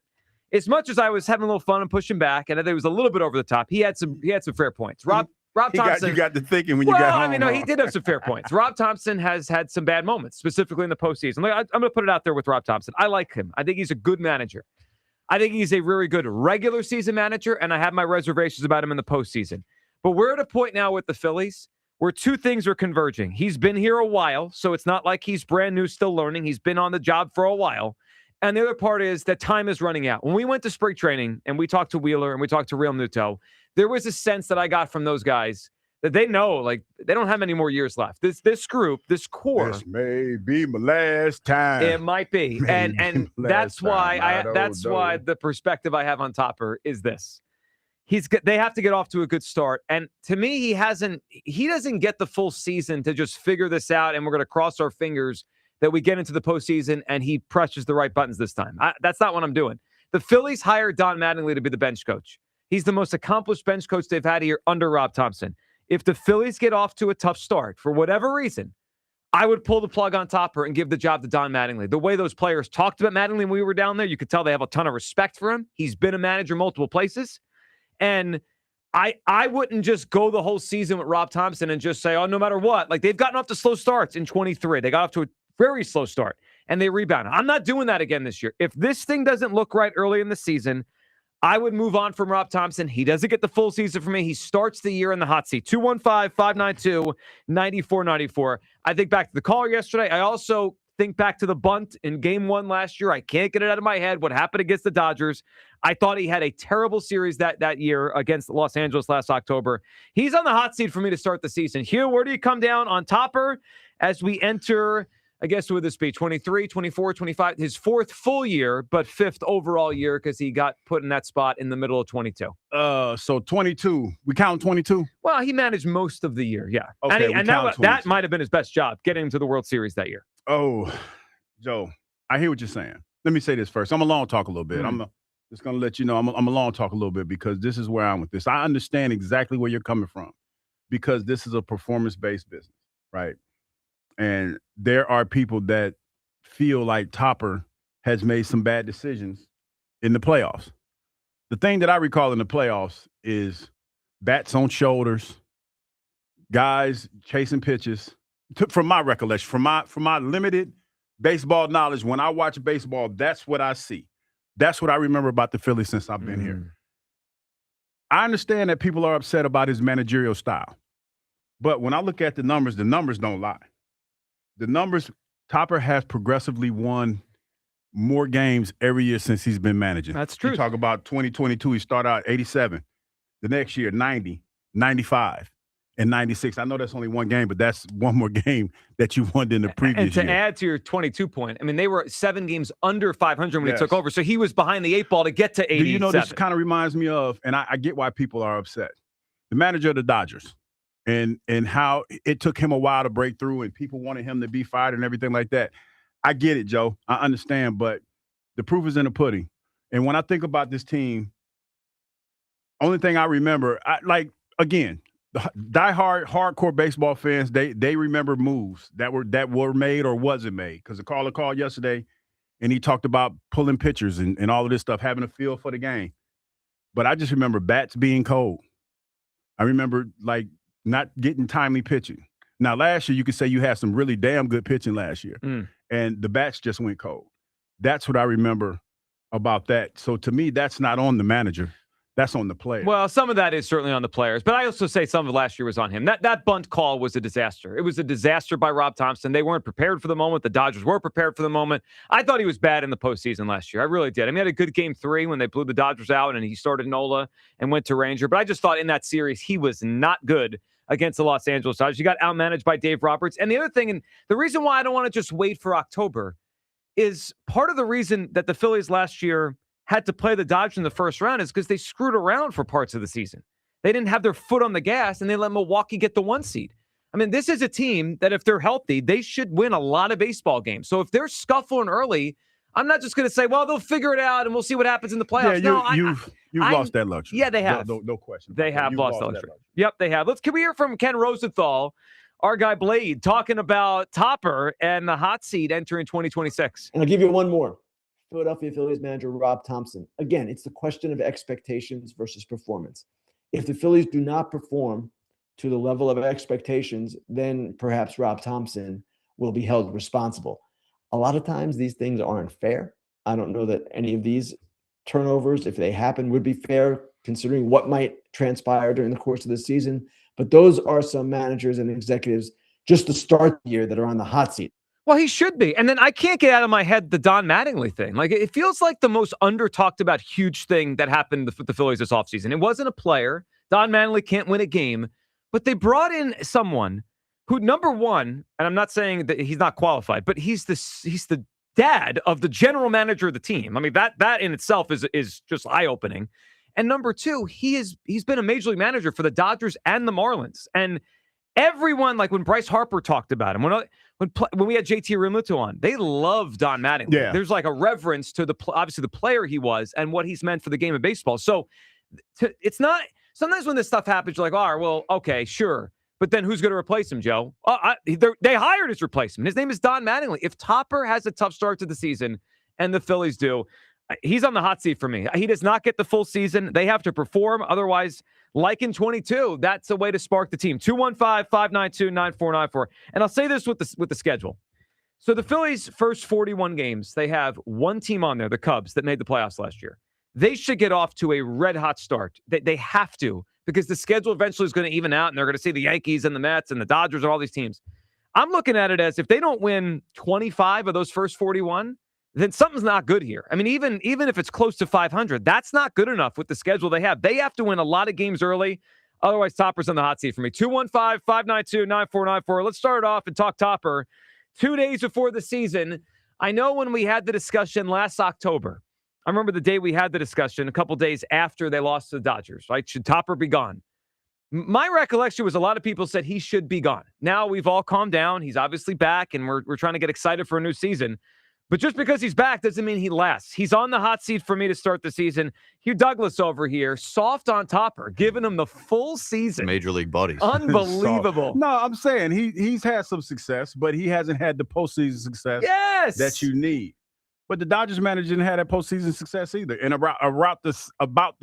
As much as I was having a little fun and pushing back, and I think it was a little bit over the top, he had some fair points. Rob Thompson. You got to thinking when you got home. I mean, no, he did have some fair points. Rob Thompson has had some bad moments, specifically in the postseason. I'm going to put it out there with Rob Thompson. I like him. I think he's a good manager. I think he's a very good regular season manager, and I have my reservations about him in the postseason. But we're at a point now with the Phillies where two things are converging. He's been here a while, so it's not like he's brand new, still learning. He's been on the job for a while. And the other part is that time is running out. When we went to spring training and we talked to Wheeler and we talked to Real Muto, there was a sense that I got from those guys that they know, like, they don't have any more years left. This group, this core. This may be my last time. It might be. And that's why why the perspective I have on Topper is this. They have to get off to a good start. And to me, he doesn't get the full season to just figure this out, and we're going to cross our fingers that we get into the postseason and he presses the right buttons this time. That's not what I'm doing. The Phillies hired Don Mattingly to be the bench coach. He's the most accomplished bench coach they've had here under Rob Thompson. If the Phillies get off to a tough start, for whatever reason, I would pull the plug on Topper and give the job to Don Mattingly. The way those players talked about Mattingly when we were down there, you could tell they have a ton of respect for him. He's been a manager multiple places. And I wouldn't just go the whole season with Rob Thompson and just say, oh, no matter what. Like, they've gotten off to slow starts in 23. They got off to a very slow start, and they rebounded. I'm not doing that again this year. If this thing doesn't look right early in the season, I would move on from Rob Thompson. He doesn't get the full season for me. He starts the year in the hot seat. 215-592-9494. I think back to the caller yesterday. I also think back to the bunt in game 1 last year. I can't get it out of my head what happened against the Dodgers. I thought he had a terrible series that year against Los Angeles last October. He's on the hot seat for me to start the season. Hugh, where do you come down on Topper as we enter, I guess, would this be 23, 24, 25, his 4th full year, but 5th overall year because he got put in that spot in the middle of 22? So 22. We count 22? Well, he managed most of the year, yeah. Okay, and that might have been his best job, getting him to the World Series that year. Oh, Joe, I hear what you're saying. Let me say this first. I'm a long talk a little bit. I'm just going to let you know I'm a long talk a little bit because this is where I'm with this. I understand exactly where you're coming from because this is a performance-based business, right? And there are people that feel like Topper has made some bad decisions in the playoffs. The thing that I recall in the playoffs is bats on shoulders, guys chasing pitches. From my recollection, from my limited baseball knowledge, when I watch baseball, that's what I see. That's what I remember about the Phillies since I've been here. I understand that people are upset about his managerial style. But when I look at the numbers don't lie. The numbers, Topper has progressively won more games every year since he's been managing. That's true. You talk about 2022, he started out 87. The next year, 90, 95, and 96. I know that's only one game, but that's one more game that you won in the previous year. And to add to your 22 point, I mean, they were 7 games under 500 when he took over, so he was behind the 8 ball to get to 87. Do you know this kind of reminds me of, and I get why people are upset, the manager of the Dodgers. And how it took him a while to break through and people wanted him to be fired and everything like that. I get it, Joe. I understand, but the proof is in the pudding. And when I think about this team, only thing I remember, again, the diehard, hardcore baseball fans, they remember moves that were made or wasn't made. Because the caller called yesterday and he talked about pulling pitchers and all of this stuff, having a feel for the game. But I just remember bats being cold. I remember, not getting timely pitching. Now, last year, you could say you had some really damn good pitching last year. and the bats just went cold. That's what I remember about that. So to me, that's not on the manager. That's on the player. Well, some of that is certainly on the players, but I also say some of last year was on him. That bunt call was a disaster. It was a disaster by Rob Thompson. They weren't prepared for the moment. The Dodgers were prepared for the moment. I thought he was bad in the postseason last year. I really did. I mean, he had a good game 3 when they blew the Dodgers out and he started Nola and went to Ranger. But I just thought in that series, he was not good against the Los Angeles Dodgers. You got outmanaged by Dave Roberts. And the other thing, and the reason why I don't want to just wait for October is part of the reason that the Phillies last year had to play the Dodgers in the first round is because they screwed around for parts of the season. They didn't have their foot on the gas, and they let Milwaukee get the 1 seed. I mean, this is a team that if they're healthy, they should win a lot of baseball games. So if they're scuffling early, I'm not just going to say, well, they'll figure it out, and we'll see what happens in the playoffs. You've lost that luxury. Yeah, they have. No question. They have lost that luxury. Yep, they have. Can we hear from Ken Rosenthal, our guy Blade, talking about Topper and the hot seat entering 2026. And I'll give you one more. Philadelphia Phillies manager Rob Thompson. Again, it's the question of expectations versus performance. If the Phillies do not perform to the level of expectations, then perhaps Rob Thompson will be held responsible. A lot of times these things aren't fair. I don't know that any of these turnovers, if they happen, would be fair considering what might transpire during the course of the season. But those are some managers and executives just to start the year that are on the hot seat. Well, he should be. And then I can't get out of my head the Don Mattingly thing. Like, it feels like the most under-talked about huge thing that happened with the Phillies this offseason. It wasn't a player. Don Mattingly can't win a game. But they brought in someone who, number one, and I'm not saying that he's not qualified, but he's the dad of the general manager of the team. I mean, that in itself is just eye-opening. And number two, he's been a major league manager for the Dodgers and the Marlins. And everyone, like when Bryce Harper talked about him, when we had JT Realmuto on, they love Don Mattingly. Yeah. There's like a reverence to obviously the player he was and what he's meant for the game of baseball. So it's not, sometimes when this stuff happens, you're like, oh, well, okay, sure. But then who's going to replace him, Joe? They hired his replacement. His name is Don Mattingly. If Topper has a tough start to the season and the Phillies do, he's on the hot seat for me. He does not get the full season. They have to perform. Otherwise, like in 22, that's a way to spark the team. 215-592-9494. And I'll say this with the schedule. So the Phillies' first 41 games, they have one team on there, the Cubs, that made the playoffs last year. They should get off to a red-hot start. They have to, because the schedule eventually is going to even out, and they're going to see the Yankees and the Mets and the Dodgers and all these teams. I'm looking at it as if they don't win 25 of those first 41, then something's not good here. I mean, even if it's close to 500, that's not good enough with the schedule they have. They have to win a lot of games early. Otherwise, Topper's on the hot seat for me. 215-592-9494. Let's start off and talk Topper. 2 days before the season, I know when we had the discussion last October, I remember the day we had the discussion, a couple days after they lost to the Dodgers, right? Should Topper be gone? My recollection was a lot of people said he should be gone. Now we've all calmed down. He's obviously back, and we're trying to get excited for a new season. But just because he's back doesn't mean he lasts. He's on the hot seat for me to start the season. Hugh Douglas over here, soft on Topper, giving him the full season. Major league buddies. Unbelievable. No, I'm saying he's had some success, but he hasn't had the postseason success that you need. But the Dodgers manager didn't have that postseason success either, and about the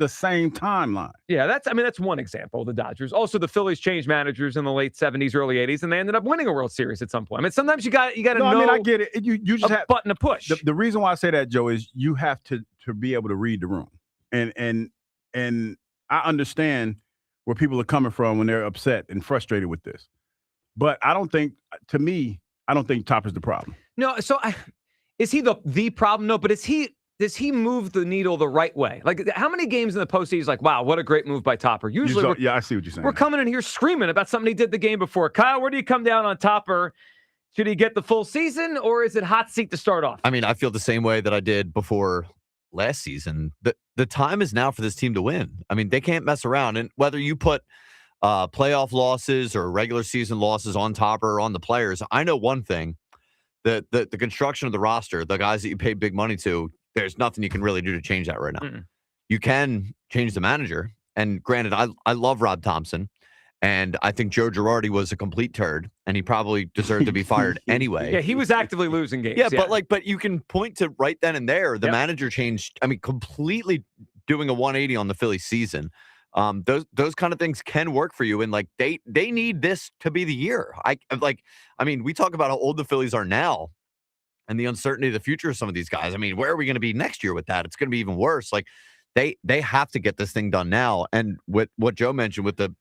same timeline. Yeah, that's one example of the Dodgers. Also, the Phillies changed managers in the late 70s, early 80s, and they ended up winning a World Series at some point. I mean, sometimes you got to know. I mean, I get it. You just have button to push. The reason why I say that, Joe, is you have to be able to read the room, and I understand where people are coming from when they're upset and frustrated with this, but I don't think Topper's the problem. No, so is he the problem? No, but does he move the needle the right way? Like, how many games in the postseason is like, wow, what a great move by Topper? Usually, I see what you're saying. We're coming in here screaming about something he did the game before. Kyle, where do you come down on Topper? Should he get the full season, or is it hot seat to start off? I mean, I feel the same way that I did before last season. The time is now for this team to win. I mean, they can't mess around. And whether you put playoff losses or regular season losses on Topper or on the players, I know one thing. The construction of the roster, the guys that you pay big money to, there's nothing you can really do to change that right now. Mm-mm. You can change the manager. And granted, I love Rob Thompson, and I think Joe Girardi was a complete turd, and he probably deserved to be fired anyway. Yeah, he was actively losing games. Yeah, but you can point to right then and there, the manager changed, I mean, completely doing a 180 on the Phillies season. Those kind of things can work for you, and like they need this to be the year. I mean, we talk about how old the Phillies are now. and the uncertainty of the future of some of these guys. I mean, where are we going to be next year with that? It's going to be even worse. Like they have to get this thing done now. And with what Joe mentioned with the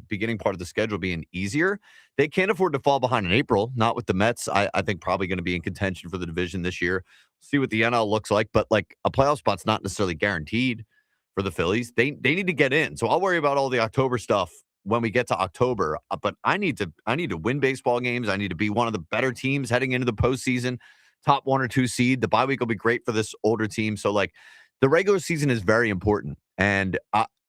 beginning part of the schedule being easier, they can't afford to fall behind in April. Not with the Mets. I think probably going to be in contention for the division this year. See what the NL looks like, but like a playoff spot's not necessarily guaranteed for the Phillies. They need to get in. So I'll worry about all the October stuff when we get to October. But I need to win baseball games. I need to be one of the better teams heading into the postseason, top 1 or 2 seed. The bye week will be great for this older team. So like the regular season is very important. And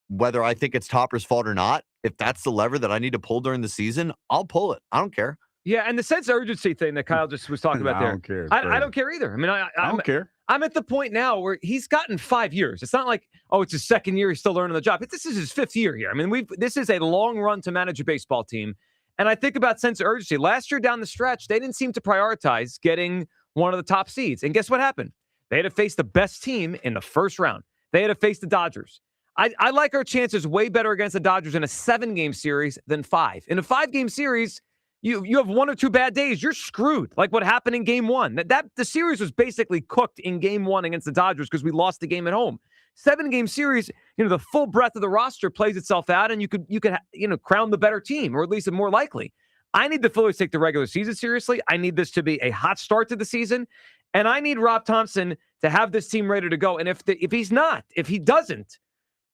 whether I think it's Topper's fault or not, if that's the lever that I need to pull during the season, I'll pull it. I don't care. Yeah, and the sense of urgency thing that Kyle just was talking about there. I don't care. I don't care either. I mean, I don't care. I'm at the point now where he's gotten 5 years. It's not like, oh, it's his second year. He's still learning the job. This is his 5th year here. I mean, this is a long run to manage a baseball team. And I think about sense of urgency. Last year down the stretch, they didn't seem to prioritize getting one of the top seeds. And guess what happened? They had to face the best team in the first round. They had to face the Dodgers. I like our chances way better against the Dodgers in a 7-game series than 5. In a 5-game series, you have 1 or 2 bad days, you're screwed. Like what happened in game 1. The series was basically cooked in game 1 against the Dodgers because we lost the game at home. 7-game series, the full breadth of the roster plays itself out, and you could crown the better team, or at least more likely. I need the Phillies to take the regular season seriously. I need this to be a hot start to the season, and I need Rob Thompson to have this team ready to go. And if he doesn't,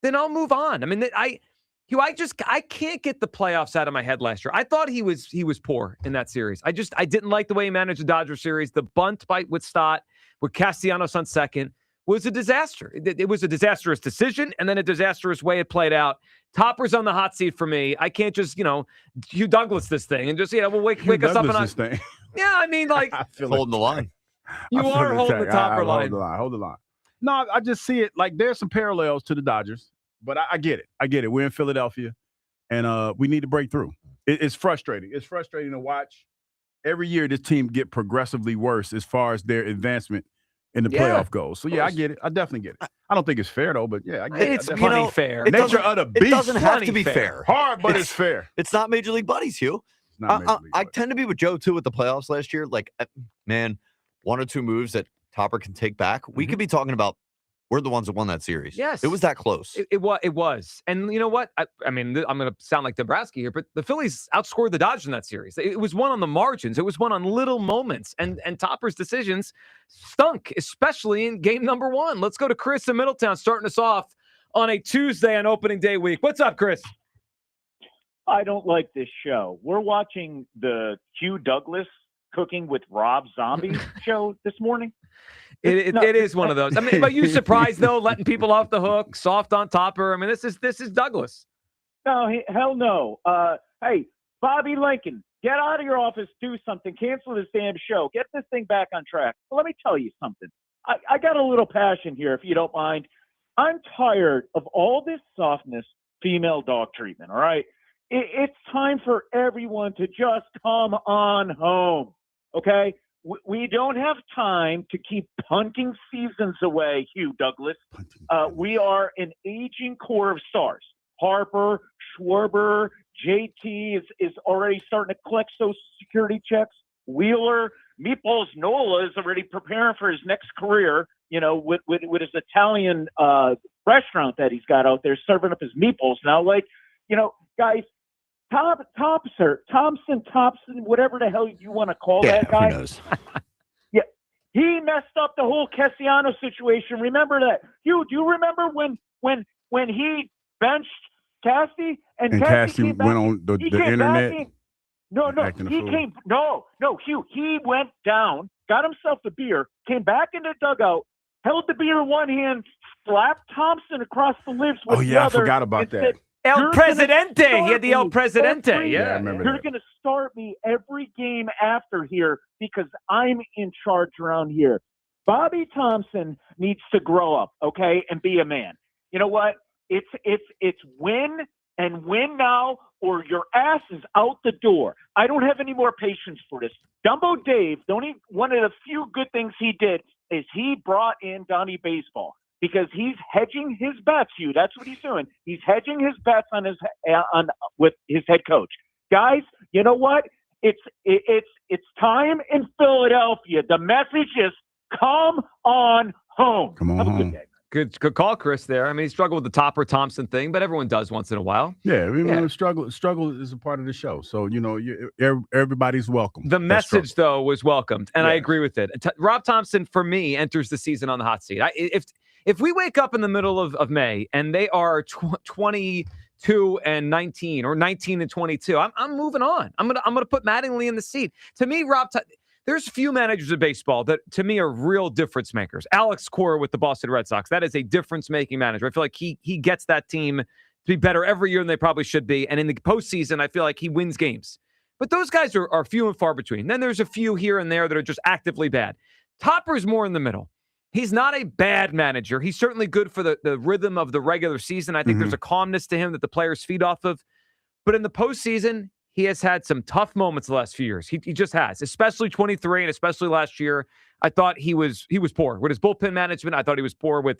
then I'll move on. I mean, I can't get the playoffs out of my head last year. I thought he was poor in that series. I didn't like the way he managed the Dodgers series. The bunt fight with Stott, with Castellanos on second, was a disaster. It was a disastrous decision, and then a disastrous way it played out. Topper's on the hot seat for me. I can't just, Hugh Douglas this thing and just, we'll wake us up. This thing. Yeah, I mean, like holding the line. You are holding the Topper line. Hold the line. No, I just see it like there's some parallels to the Dodgers. But I get it. I get it. We're in Philadelphia, and we need to break through. It's frustrating. It's frustrating to watch every year this team get progressively worse as far as their advancement in the playoff goes. So, I get it. I definitely get it. I don't think it's fair, though, but, I get it. It's plenty fair. Nature of the beast. It doesn't have to be fair. Hard, but it's fair. It's not Major League Buddies, Hugh. I tend to be with Joe, too, with the playoffs last year. Like, man, 1 or 2 moves that Topper can take back. We could be talking about we're the ones that won that series. Yes. It was that close. It was. And you know what? I mean, I'm going to sound like Dombrowski here, but the Phillies outscored the Dodgers in that series. It was won on the margins. It was won on little moments. And Topper's decisions stunk, especially in game number 1. Let's go to Chris in Middletown, starting us off on a Tuesday on opening day week. What's up, Chris? I don't like this show. We're watching the Hugh Douglas Cooking with Rob Zombie show this morning. It is one of those. I mean, are you surprised though, letting people off the hook, soft on Topper? I mean, this is Douglas. No, hell no. Hey, Bobby Lincoln, get out of your office, do something, cancel this damn show, get this thing back on track. Well, let me tell you something. I got a little passion here, if you don't mind. I'm tired of all this softness, female dog treatment. All right, it's time for everyone to just come on home. Okay. We don't have time to keep punting seasons away, Hugh Douglas. We are an aging core of stars. Harper, Schwarber, JT is already starting to collect Social Security checks. Wheeler, Meatballs Nola is already preparing for his next career, with his Italian restaurant that he's got out there serving up his meatballs now. Like, guys, Thompson, whatever the hell you want to call that guy. Who knows? Yeah, he messed up the whole Castellanos situation. Remember that? Hugh, do you remember when he benched Casty and Casty went on the internet? Hugh, he went down, got himself a beer, came back in the dugout, held the beer in one hand, slapped Thompson across the lips with the other. I forgot about that. Said, El Presidente. He had the El Presidente. Yeah, I remember You're going to start me every game after here because I'm in charge around here. Bobby Thompson needs to grow up, okay, and be a man. You know what? It's win and win now, or your ass is out the door. I don't have any more patience for this. Dumbo Dave, one of the few good things he did is he brought in Donnie Baseball. Because he's hedging his bets, Hugh. That's what he's doing. He's hedging his bets with his head coach. Guys, you know what? It's time in Philadelphia. The message is come on home. Come on Have a home. good day. Good call, Chris, there. I mean, he struggled with the Topper Thompson thing, but everyone does once in a while. Yeah, struggle is a part of the show. So, everybody's welcome. The message, though, was welcomed, and I agree with it. Rob Thompson, for me, enters the season on the hot seat. If we wake up in the middle of May and they are 22 and 19 or 19 and 22, I'm moving on. I'm gonna put Mattingly in the seat. To me, there's few managers of baseball that, to me, are real difference makers. Alex Cora with the Boston Red Sox, that is a difference-making manager. I feel like he gets that team to be better every year than they probably should be. And in the postseason, I feel like he wins games. But those guys are few and far between. Then there's a few here and there that are just actively bad. Topper's more in the middle. He's not a bad manager. He's certainly good for the rhythm of the regular season. I think there's a calmness to him that the players feed off of. But in the postseason, he has had some tough moments the last few years. He just has, especially 23 and especially last year. I thought he was poor with his bullpen management. I thought he was poor with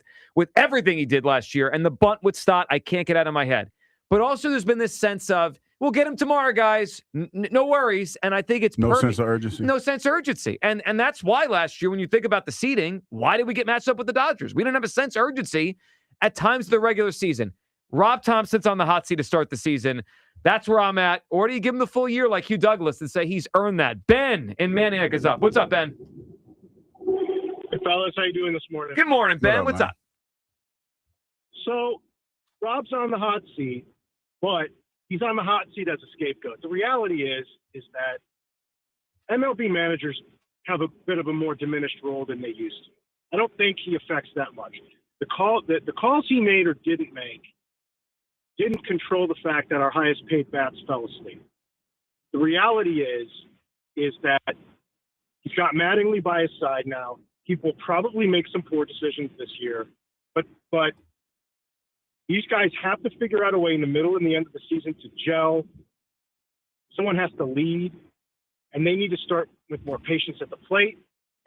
everything he did last year. And the bunt with Stott, I can't get out of my head. But also there's been this sense of, we'll get him tomorrow, guys. No worries. And I think it's no sense of urgency. No sense of urgency. And that's why last year, when you think about the seeding, why did we get matched up with the Dodgers? We didn't have a sense of urgency at times of the regular season. Rob Thompson's on the hot seat to start the season. That's where I'm at. Or do you give him the full year like Hugh Douglas and say he's earned that? Ben in Maniac is up. What's up, Ben? Hey, fellas. How you doing this morning? Good morning, Ben. What's up? So, Rob's on the hot seat, but he's on the hot seat as a scapegoat. The reality is that MLB managers have a bit of a more diminished role than they used to. I don't think he affects that much. The calls he made or didn't make didn't control the fact that our highest paid bats fell asleep. The reality is that he's got Mattingly by his side now. He will probably make some poor decisions this year, but these guys have to figure out a way in the middle and the end of the season to gel. Someone has to lead, and they need to start with more patience at the plate.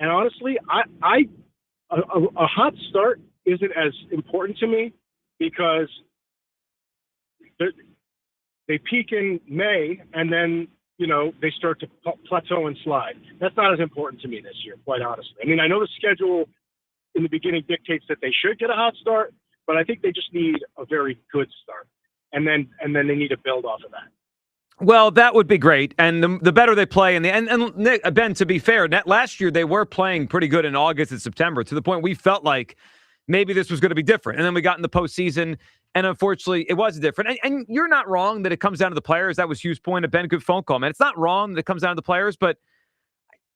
And honestly, a hot start isn't as important to me because they peak in May and then, they start to plateau and slide. That's not as important to me this year, quite honestly. I mean, I know the schedule in the beginning dictates that they should get a hot start, but I think they just need a very good start. And then they need to build off of that. Well, that would be great. And the better they play and Nick, Ben, to be fair, last year they were playing pretty good in August and September to the point we felt like maybe this was going to be different. And then we got in the postseason, and unfortunately, it was different. And you're not wrong that it comes down to the players. That was Hugh's point. Ben, good phone call, man. It's not wrong that it comes down to the players, but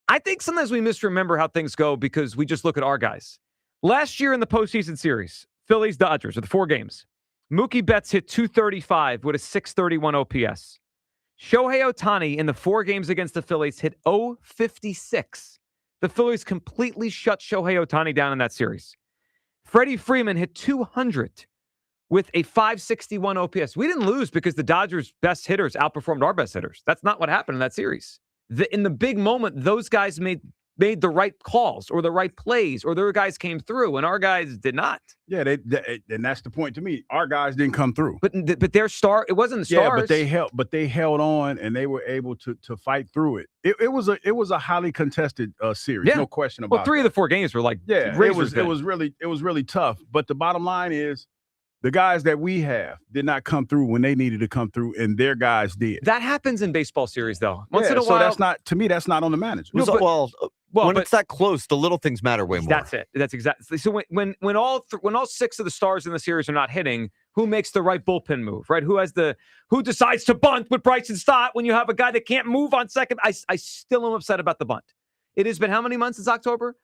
I think sometimes we misremember how things go because we just look at our guys. Last year in the postseason series, Phillies, Dodgers, with 4 games, Mookie Betts hit .235 with a .631 OPS. Shohei Ohtani in the 4 games against the Phillies hit .056. The Phillies completely shut Shohei Ohtani down in that series. Freddie Freeman hit .200 with a .561 OPS. We didn't lose because the Dodgers' best hitters outperformed our best hitters. That's not what happened in that series. In the big moment, those guys made the right calls or the right plays or their guys came through and our guys did not. Yeah, and that's the point to me. Our guys didn't come through. But their star, it wasn't the stars. Yeah, but they held on and they were able to fight through it. It was a highly contested series, no question about it. Well, 3 of the 4 games were like it was really tough. But the bottom line is the guys that we have did not come through when they needed to come through, and their guys did. That happens in baseball series, though. Once in a while, so that's not, to me, that's not on the manager. When it's that close, the little things matter way more. That's it. That's exactly. So when all 6 of the stars in the series are not hitting, who makes the right bullpen move, right? Who decides to bunt with Bryson Stott when you have a guy that can't move on second? I still am upset about the bunt. It has been how many months since October?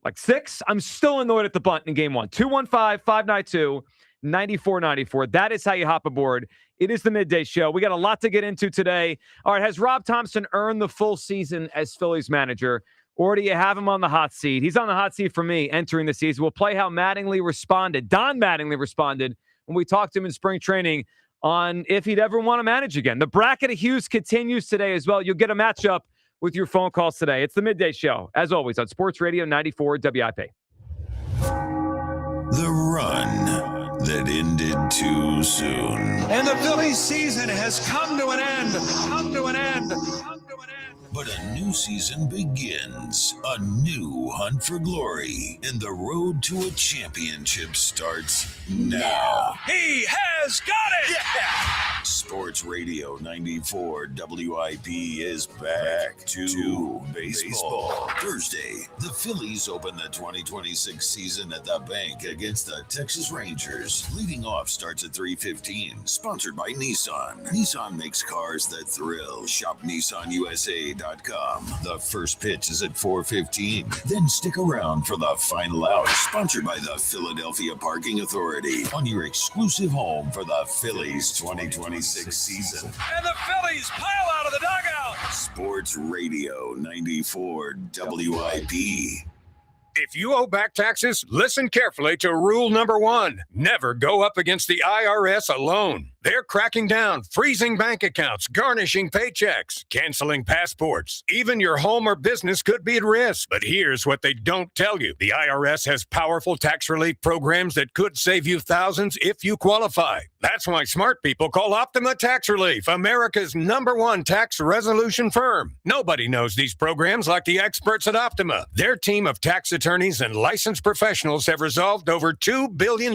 Like 6. I'm still annoyed at the bunt in game 1. 215-592-9494. That is how you hop aboard. It is the midday show. We got a lot to get into today. All right, has Rob Thompson earned the full season as Phillies manager? Or do you have him on the hot seat? He's on the hot seat for me entering the season. We'll play how Mattingly responded. Don Mattingly responded when we talked to him in spring training on if he'd ever want to manage again. The bracket of Hughes continues today as well. You'll get a matchup with your phone calls today. It's the midday show, as always, on Sports Radio 94 WIP. The run that ended too soon. And the Phillies season has come to an end. But a new season begins, a new hunt for glory, and the road to a championship starts now. He has got it! Yeah! Sports Radio 94 WIP is back to baseball. Thursday, the Phillies open the 2026 season at the bank against the Texas Rangers. Leading off starts at 3:15. Sponsored by Nissan. Nissan makes cars that thrill. Shop NissanUSA.com. The first pitch is at 4:15. Then stick around for the final out. Sponsored by the Philadelphia Parking Authority. On your exclusive home for the Phillies 2026 season. And the Phillies pile out of the dugout. Sports Radio 94 WIP. If you owe back taxes, listen carefully to rule number 1. Never go up against the IRS alone. They're cracking down, freezing bank accounts, garnishing paychecks, canceling passports. Even your home or business could be at risk. But here's what they don't tell you. The IRS has powerful tax relief programs that could save you thousands if you qualify. That's why smart people call Optima Tax Relief, America's #1 tax resolution firm. Nobody knows these programs like the experts at Optima. Their team of tax attorneys and licensed professionals have resolved over $2 billion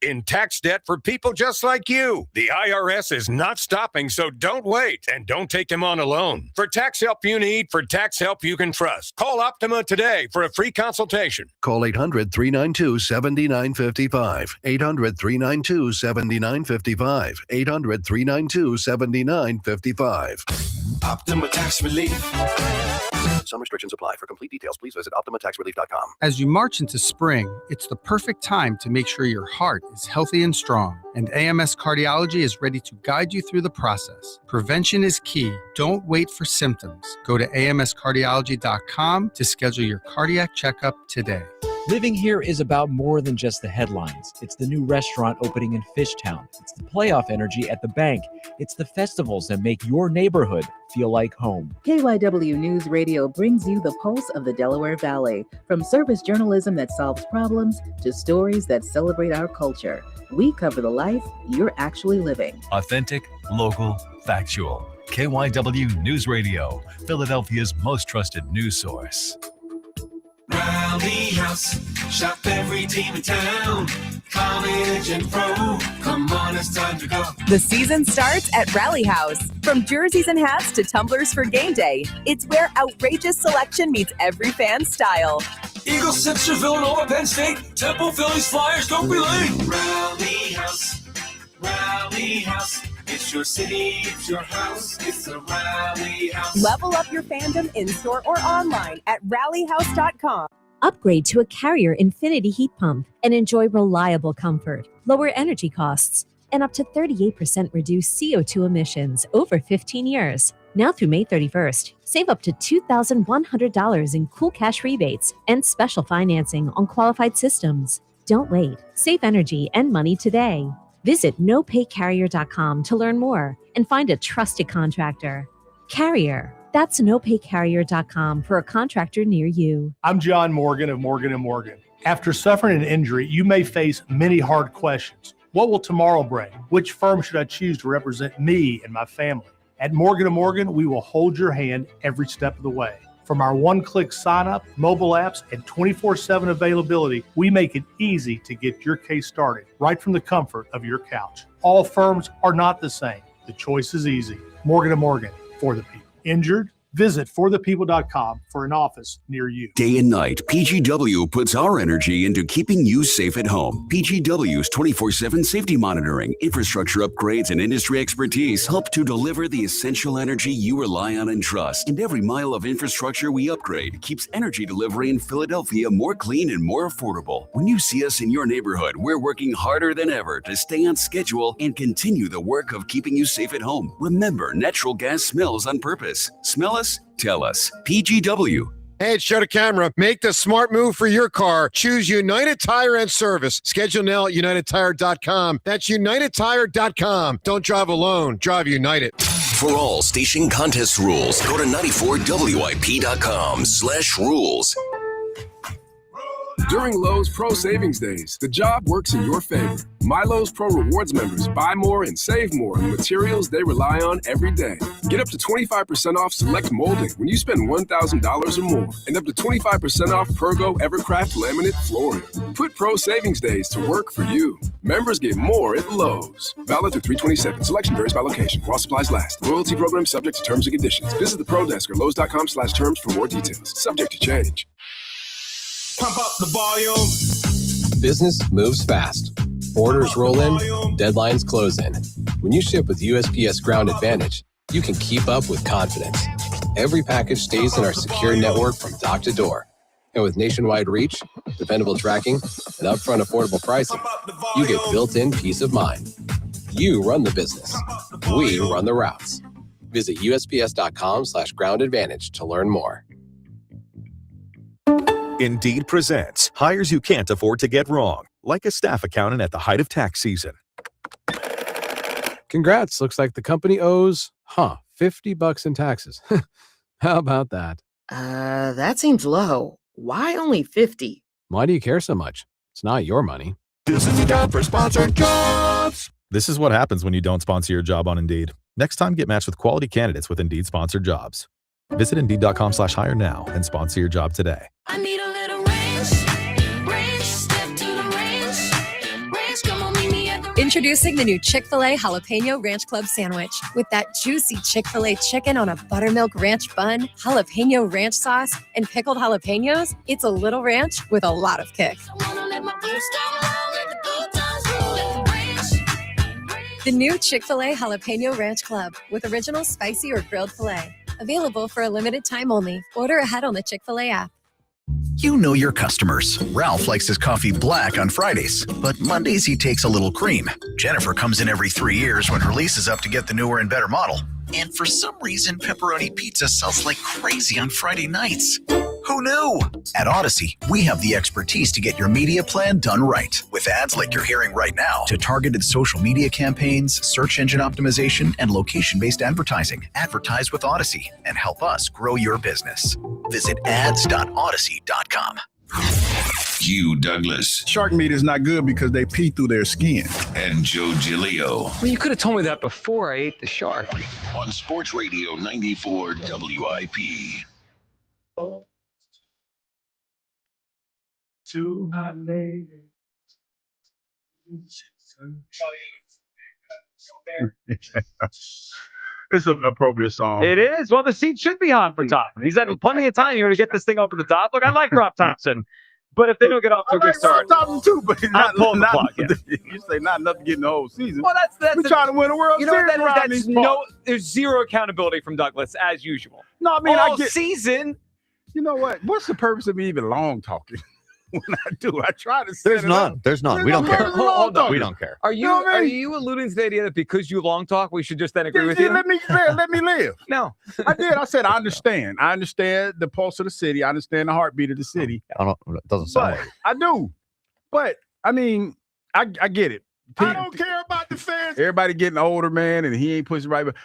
in tax debt for people just like you. The IRS is not stopping, so don't wait and don't take them on alone. For tax help you need, for tax help you can trust, call Optima today for a free consultation. Call 800-392-7955. 800-392-7955. 800-392-7955. Optima Tax Relief. Some restrictions apply. For complete details, please visit OptimaTaxRelief.com. As you march into spring, it's the perfect time to make sure your heart is healthy and strong. And AMS Cardiology is ready to guide you through the process. Prevention is key. Don't wait for symptoms. Go to AMScardiology.com to schedule your cardiac checkup today. Living here is about more than just the headlines. It's the new restaurant opening in Fishtown. It's the playoff energy at the bank. It's the festivals that make your neighborhood feel like home. KYW News Radio brings you the pulse of the Delaware Valley. From service journalism that solves problems to stories that celebrate our culture. We cover the life you're actually living. Authentic, local, factual. KYW News Radio, Philadelphia's most trusted news source. Rally House, shop every team in town. College and pro, come on, it's time to go. The season starts at Rally House. From jerseys and hats to tumblers for game day, it's where outrageous selection meets every fan's style. Eagles, Sixers, Villanova, Penn State, Temple, Phillies, Flyers, don't be late. Rally House, Rally House. It's your city, it's your house, it's the Rally House. Level up your fandom in-store or online at rallyhouse.com. Upgrade to a Carrier Infinity heat pump and enjoy reliable comfort, lower energy costs, and up to 38% reduced CO2 emissions over 15 years. Now through May 31st, save up to $2,100 in cool cash rebates and special financing on qualified systems. Don't wait. Save energy and money today. Visit nopaycarrier.com to learn more and find a trusted contractor. Carrier. That's nopaycarrier.com for a contractor near you. I'm John Morgan of Morgan & Morgan. After suffering an injury, you may face many hard questions. What will tomorrow bring? Which firm should I choose to represent me and my family? At Morgan & Morgan, we will hold your hand every step of the way. From our one-click sign-up, mobile apps, and 24/7 availability, we make it easy to get your case started right from the comfort of your couch. All firms are not the same. The choice is easy. Morgan & Morgan, for the people. Injured? Visit forthepeople.com for an office near you. Day and night, PGW puts our energy into keeping you safe at home. PGW's 24/7 safety monitoring, infrastructure upgrades, and industry expertise help to deliver the essential energy you rely on and trust. And every mile of infrastructure we upgrade keeps energy delivery in Philadelphia more clean and more affordable. When you see us in your neighborhood, we're working harder than ever to stay on schedule and continue the work of keeping you safe at home. Remember, natural gas smells on purpose. Smell us? Tell us. PGW. Hey, it's Show to Camera. Make the smart move for your car. Choose United Tire and Service. Schedule now at UnitedTire.com. That's UnitedTire.com. Don't drive alone. Drive United. For all station contest rules, go to 94WIP.com/rules. During Lowe's Pro Savings Days, the job works in your favor. My Lowe's Pro Rewards members buy more and save more on materials they rely on every day. Get up to 25% off select molding when you spend $1,000 or more, and up to 25% off Pergo Evercraft laminate flooring. Put Pro Savings Days to work for you. Members get more at Lowe's. Valid through 3/27. Selection varies by location while supplies last. Loyalty program subject to terms and conditions. Visit the Pro Desk or Lowes.com/terms for more details. Subject to change. Pump up the volume. Business moves fast. Orders roll in, deadlines close in. When you ship with USPS Ground Advantage, you can keep up with confidence. Every package stays in our secure network from dock to door. And with nationwide reach, dependable tracking, and upfront affordable pricing, you get built-in peace of mind. You run the business. We run the routes. Visit USPS.com/Ground Advantage to learn more. Indeed presents hires you can't afford to get wrong, like a staff accountant at the height of tax season. Congrats. Looks like the company owes, $50 in taxes. How about that? That seems low. Why only 50? Why do you care so much? It's not your money. This is the time for sponsored jobs. This is what happens when you don't sponsor your job on Indeed. Next time, get matched with quality candidates with Indeed sponsored jobs. Visit Indeed.com/hire now and sponsor your job today. I need a little range, step to the range, come on, meet me at the Introducing the new Chick-fil-A Jalapeno Ranch Club Sandwich. With that juicy Chick-fil-A chicken on a buttermilk ranch bun, jalapeno ranch sauce, and pickled jalapenos, it's a little ranch with a lot of kick. The new Chick-fil-A Jalapeno Ranch Club with original spicy or grilled filet. Available for a limited time only. Order ahead on the Chick-fil-A app. You know your customers. Ralph likes his coffee black on Fridays, but Mondays he takes a little cream. Jennifer comes in every 3 years when her lease is up to get the newer and better model. And for some reason, pepperoni pizza sells like crazy on Friday nights. Who knew? At Odyssey, we have the expertise to get your media plan done right. With ads like you're hearing right now, to targeted social media campaigns, search engine optimization, and location-based advertising. Advertise with Odyssey and help us grow your business. Visit ads.odyssey.com. Hugh Douglas. Shark meat is not good because they pee through their skin. And Joe Giglio. Well, you could have told me that before I ate the shark. On Sports Radio 94 WIP. To my lady. It's an appropriate song. It is. Well, the seat should be on for Tom. He's had plenty of time here to get this thing up to the top. Look, I like Rob Thompson, but if they don't get off to a good start, Rob Thompson too, but not pulling the plug. You say not enough to get in the whole season. Well, that's we're trying to win a World Series. There's zero accountability from Douglas as usual. No, I mean all I get season. You know what? What's the purpose of me even long talking? When I do, I try to. There's none. There's none. We don't care. Hold on. We don't care. Are you are you alluding to the idea that because you long talk, we should just then agree with you? Let me live. No, I did. I said I understand. I understand the pulse of the city. I understand the heartbeat of the city. It doesn't sound like it. I do. But I mean, I get it. I don't care about the fans. Everybody getting older, man, and he ain't pushing right. But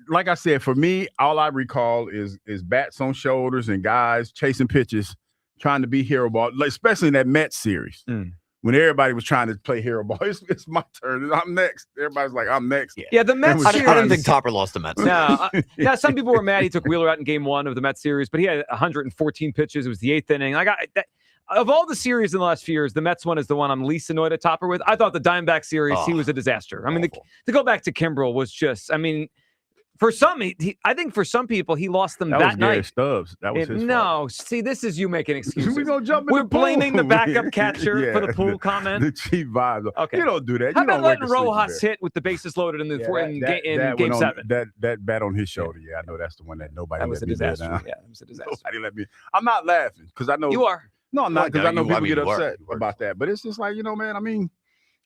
like I said, for me, all I recall is bats on shoulders and guys chasing pitches, trying to be hero ball, especially in that Mets series when everybody was trying to play hero ball. It's my turn. I'm next. Everybody's like, I'm next. Yeah, the Mets I series. don't think Topper lost the Mets. No, now some people were mad he took Wheeler out in Game 1 of the Mets series, but he had 114 pitches. It was the 8th inning. Of all the series in the last few years, the Mets one is the one I'm least annoyed at Topper with. I thought the Diamondback series, he was a disaster. I mean, to go back to Kimbrel was just, I mean, for some, I think for some people, he lost them that was Gary night. Stubbs. That was his fault. See, this is you making excuses. We're going to jump in We're the pool. blaming the backup catcher for the pool the, comment. The cheap vibes. Okay. You don't do that. How you about don't wake letting to sleep Rojas there. hit with the bases loaded in that Game went on- 7? That bat on his shoulder. Yeah, I know that's the one that nobody That was let a me disaster. live down. Yeah, it was a disaster. Nobody let me. I'm not laughing because I know You are. No, I'm not because I know people get you are. upset about that. But it's just like, man. I mean,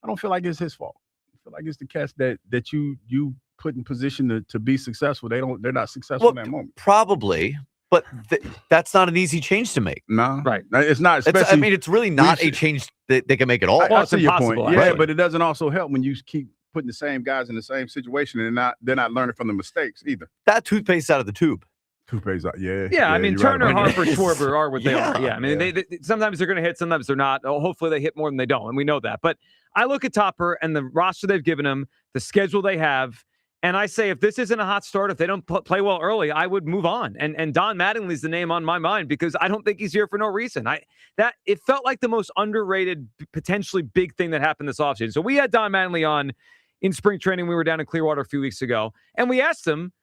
I don't feel like it's his fault. I feel like it's the cats that you put in position to be successful. They're not successful in that moment. Probably, but that's not an easy change to make. No, right? It's not. Especially, I mean, it's really not a change that they can make at all. I see your point. Yeah, Right. but it doesn't also help when you keep putting the same guys in the same situation and they're not learning from the mistakes either. That toothpaste out of the tube. Toupe's out. Yeah. Yeah, I mean, you're Turner, right about Harper, that. Schwarber are what they are. Yeah, I mean, Yeah. they sometimes they're going to hit, sometimes they're not. Oh, hopefully they hit more than they don't, and we know that. But I look at Topper and the roster they've given him, the schedule they have, and I say if this isn't a hot start, if they don't play well early, I would move on. And Don Mattingly's the name on my mind because I don't think he's here for no reason. It felt like the most underrated, potentially big thing that happened this offseason. So we had Don Mattingly on in spring training. We were down in Clearwater a few weeks ago, and we asked him,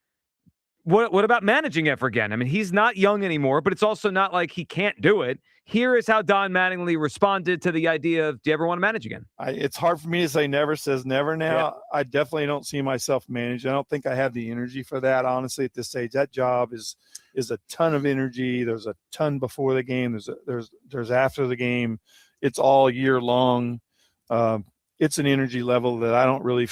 What about managing ever again? I mean, he's not young anymore, but it's also not like he can't do it. Here is how Don Mattingly responded to the idea of, do you ever want to manage again? It's hard for me to say never says never now. Yeah. I definitely don't see myself managing. I don't think I have the energy for that, honestly, at this stage. That job is a ton of energy. There's a ton before the game. There's after the game. It's all year long. It's an energy level that I don't really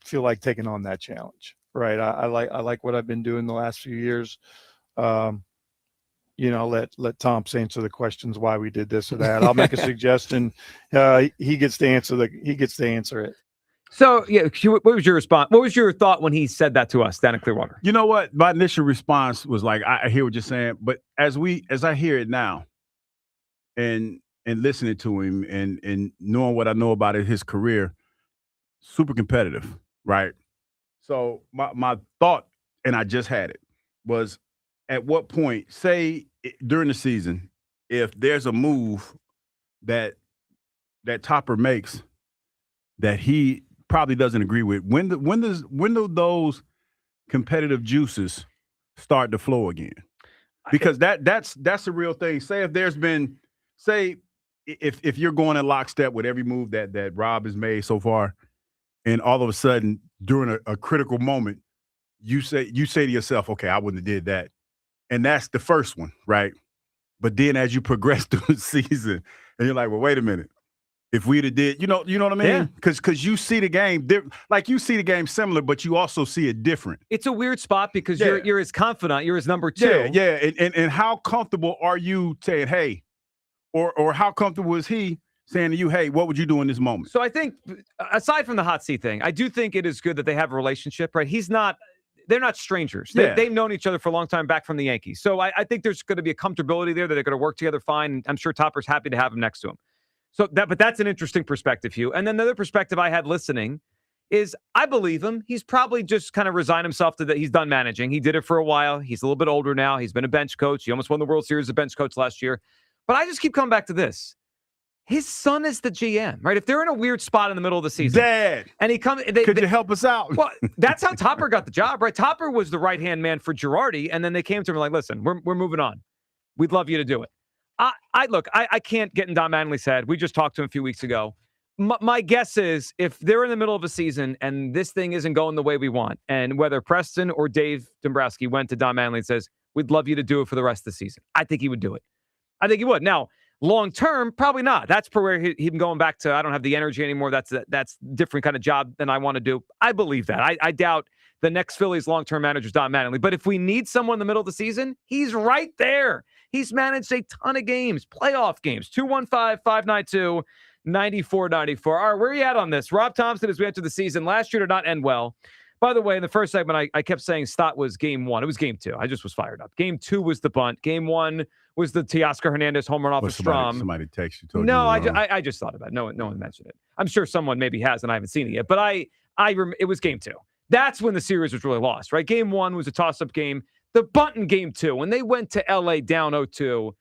feel like taking on that challenge. Right. I like what I've been doing the last few years. Let Tomps answer the questions why we did this or that. I'll make a suggestion. He gets to answer it. So, yeah, what was your response? What was your thought when he said that to us down in Clearwater? You know what? My initial response was like, I hear what you're saying, but as I hear it now and listening to him and knowing what I know about his career, super competitive, right? So my thought, and I just had it, was at what point, say during the season, if there's a move that Topper makes that he probably doesn't agree with, when do those competitive juices start to flow again? Because that's a real thing. Say if there's been, if you're going in lockstep with every move that Rob has made so far, and all of a sudden, during a critical moment, you say to yourself, okay, I wouldn't have did that. And that's the first one, right? But then as you progress through the season, and you're like, well, wait a minute. If we'd have did, you know what I mean? Because you see the game, like you see the game similar, but you also see it different. It's a weird spot because you're as confident, you're as number two. Yeah. And how comfortable are you saying, hey, or how comfortable is he saying to you, hey, what would you do in this moment? So I think, aside from the hot seat thing, I do think it is good that they have a relationship, right? They're not strangers. They've known each other for a long time back from the Yankees. So I think there's going to be a comfortability there that they're going to work together fine. I'm sure Topper's happy to have him next to him. But that's an interesting perspective, Hugh. And then the other perspective I had listening is I believe him. He's probably just kind of resigned himself to that. He's done managing. He did it for a while. He's a little bit older now. He's been a bench coach. He almost won the World Series as a bench coach last year. But I just keep coming back to this. His son is the GM, right? If they're in a weird spot in the middle of the season, Dad, and he comes, could you help us out? Well, that's how Topper got the job, right? Topper was the right-hand man for Girardi, and then they came to him like, "Listen, we're moving on. We'd love you to do it." I can't get in Don Mattingly's head. We just talked to him a few weeks ago. My guess is if they're in the middle of a season and this thing isn't going the way we want, and whether Preston or Dave Dombrowski went to Don Mattingly and says, "We'd love you to do it for the rest of the season," I think he would do it. I think he would. Now, long term, probably not. That's where he'd going back to, I don't have the energy anymore. That's different kind of job than I want to do. I believe that. I doubt the next Phillies long-term manager is Don Mattingly. But if we need someone in the middle of the season, he's right there. He's managed a ton of games, playoff games. 215-592-9494. All right, where are you at on this? Rob Thompson, as we enter the season, last year did not end well. By the way, in the first segment, I kept saying Stott was game one. It was game two. I just was fired up. Game two was the bunt. Game one was the Teoscar Hernandez home run off of Strom. Somebody texted you. Told no, you I just thought about it. No one mentioned it. I'm sure someone maybe has, and I haven't seen it yet. But it was game two. That's when the series was really lost, right? Game one was a toss-up game. The bunt in game two, when they went to L.A. down 0-2,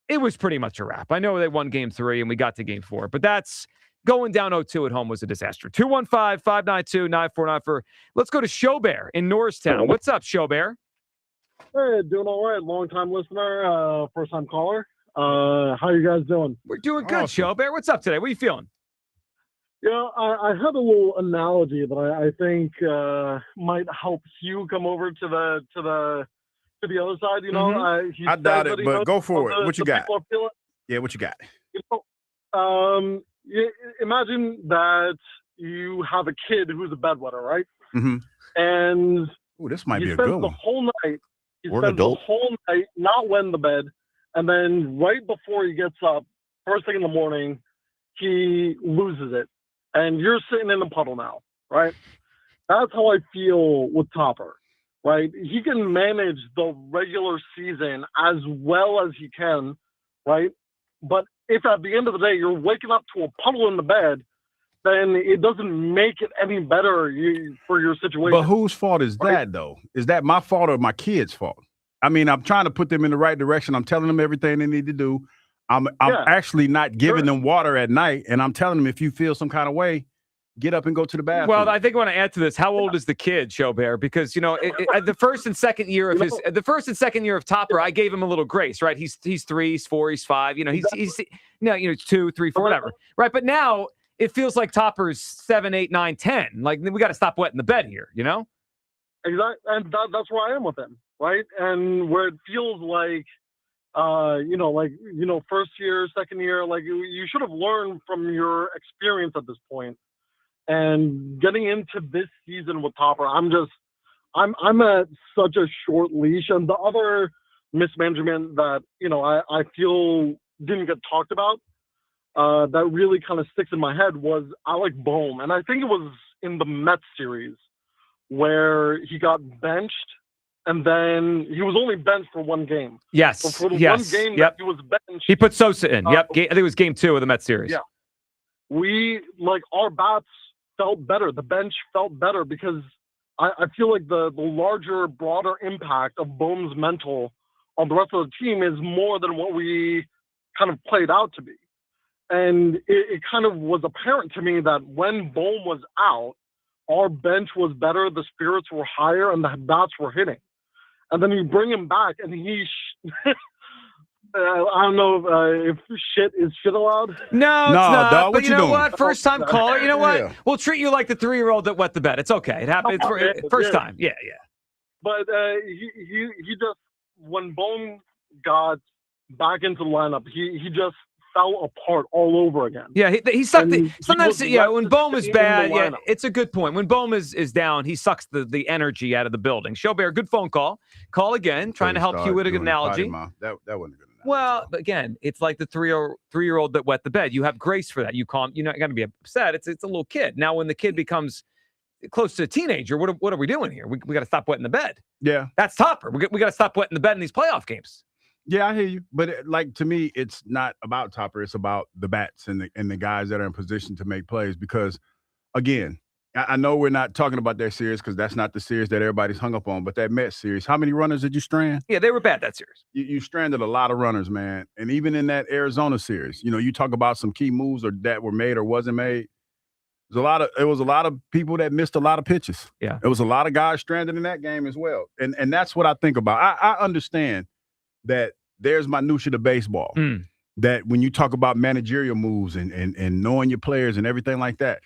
it was pretty much a wrap. I know they won game three, and we got to game four. But that's going down 0-2 at home was a disaster. 215-592-9494. Let's go to Showbear in Norristown. What's up, Showbear? Hey, doing all right. Long-time listener, first-time caller. How you guys doing? We're doing good, Showbear. What's up today? What are you feeling? I had a little analogy that I think might help Hugh come over to the other side. You know, I doubt it, but go for it. What you got? Yeah, what you got? Imagine that you have a kid who's a bedwetter, right? Mm-hmm. And this might be a good one. The whole night. He Or an spends the adult. whole night not wet in the bed, and then right before he gets up, first thing in the morning, he loses it, and you're sitting in the puddle now, right? That's how I feel with Topper. right? He can manage the regular season as well as he can, right? But if at the end of the day you're waking up to a puddle in the bed, then it doesn't make it any better for your situation. But whose fault is that, though? Is that my fault or my kids' fault? I mean, I'm trying to put them in the right direction. I'm telling them everything they need to do. I'm actually not giving them water at night, and I'm telling them if you feel some kind of way, get up and go to the bathroom. Well, I think I want to add to this. How old is the kid, Showbear? Because the first and second year of Topper, I gave him a little grace, right? He's 3, he's 4, he's 5. He's 2, 3, 4, whatever, right? But now it feels like Topper's 7, 8, 9, 10. Like we got to stop wetting the bed here, Exactly, and that's where I am with him, right? And where it feels like, first year, second year, like you should have learned from your experience at this point. And getting into this season with Topper, I'm at such a short leash. And the other mismanagement that I feel didn't get talked about, that really kind of sticks in my head was Alec Boehm, and I think it was in the Mets series where he got benched, and then he was only benched for one game. Yes. But for the yes. one game yep. that he was benched, he put Sosa in. Yep. I think it was game 2 of the Mets series. Yeah. Our bats felt better. The bench felt better because I feel like the larger, broader impact of Boehm's mental on the rest of the team is more than what we kind of played out to be. And it kind of was apparent to me that when Boehm was out, our bench was better, the spirits were higher, and the bats were hitting. And then you bring him back, and he I don't know if shit is shit allowed. No, it's not. Dog, but you know doing? what? First time caller. You know what? Yeah. We'll treat you like the 3-year-old that wet the bed. It's okay. It happened. It's first time. Yeah. But he just, when Boehm got back into the lineup, he just fell apart all over again. Yeah, he sucked. Sometimes, when Boehm is stay in bad, the yeah, lineup. it's a good point. When Boehm is down, he sucks the energy out of the building. Showbear, good phone call. Call again, trying to help you with an analogy. That wasn't a good analogy. Well, again, it's like the 3-year-old that wet the bed. You have grace for that. You calm. You're not going to be upset. It's a little kid. Now, when the kid becomes close to a teenager, what are we doing here? We got to stop wetting the bed. Yeah, that's Topper. We got to stop wetting the bed in these playoff games. Yeah, I hear you. But to me, it's not about Topper. It's about the bats and the guys that are in position to make plays. Because, again, I know we're not talking about that series because that's not the series that everybody's hung up on. But that Mets series, how many runners did you strand? Yeah, they were bad that series. You stranded a lot of runners, man. And even in that Arizona series, you talk about some key moves that were made or wasn't made. It was a lot of people that missed a lot of pitches. Yeah, it was a lot of guys stranded in that game as well. And that's what I think about. I understand that there's minutia to baseball. That when you talk about managerial moves and knowing your players and everything like that,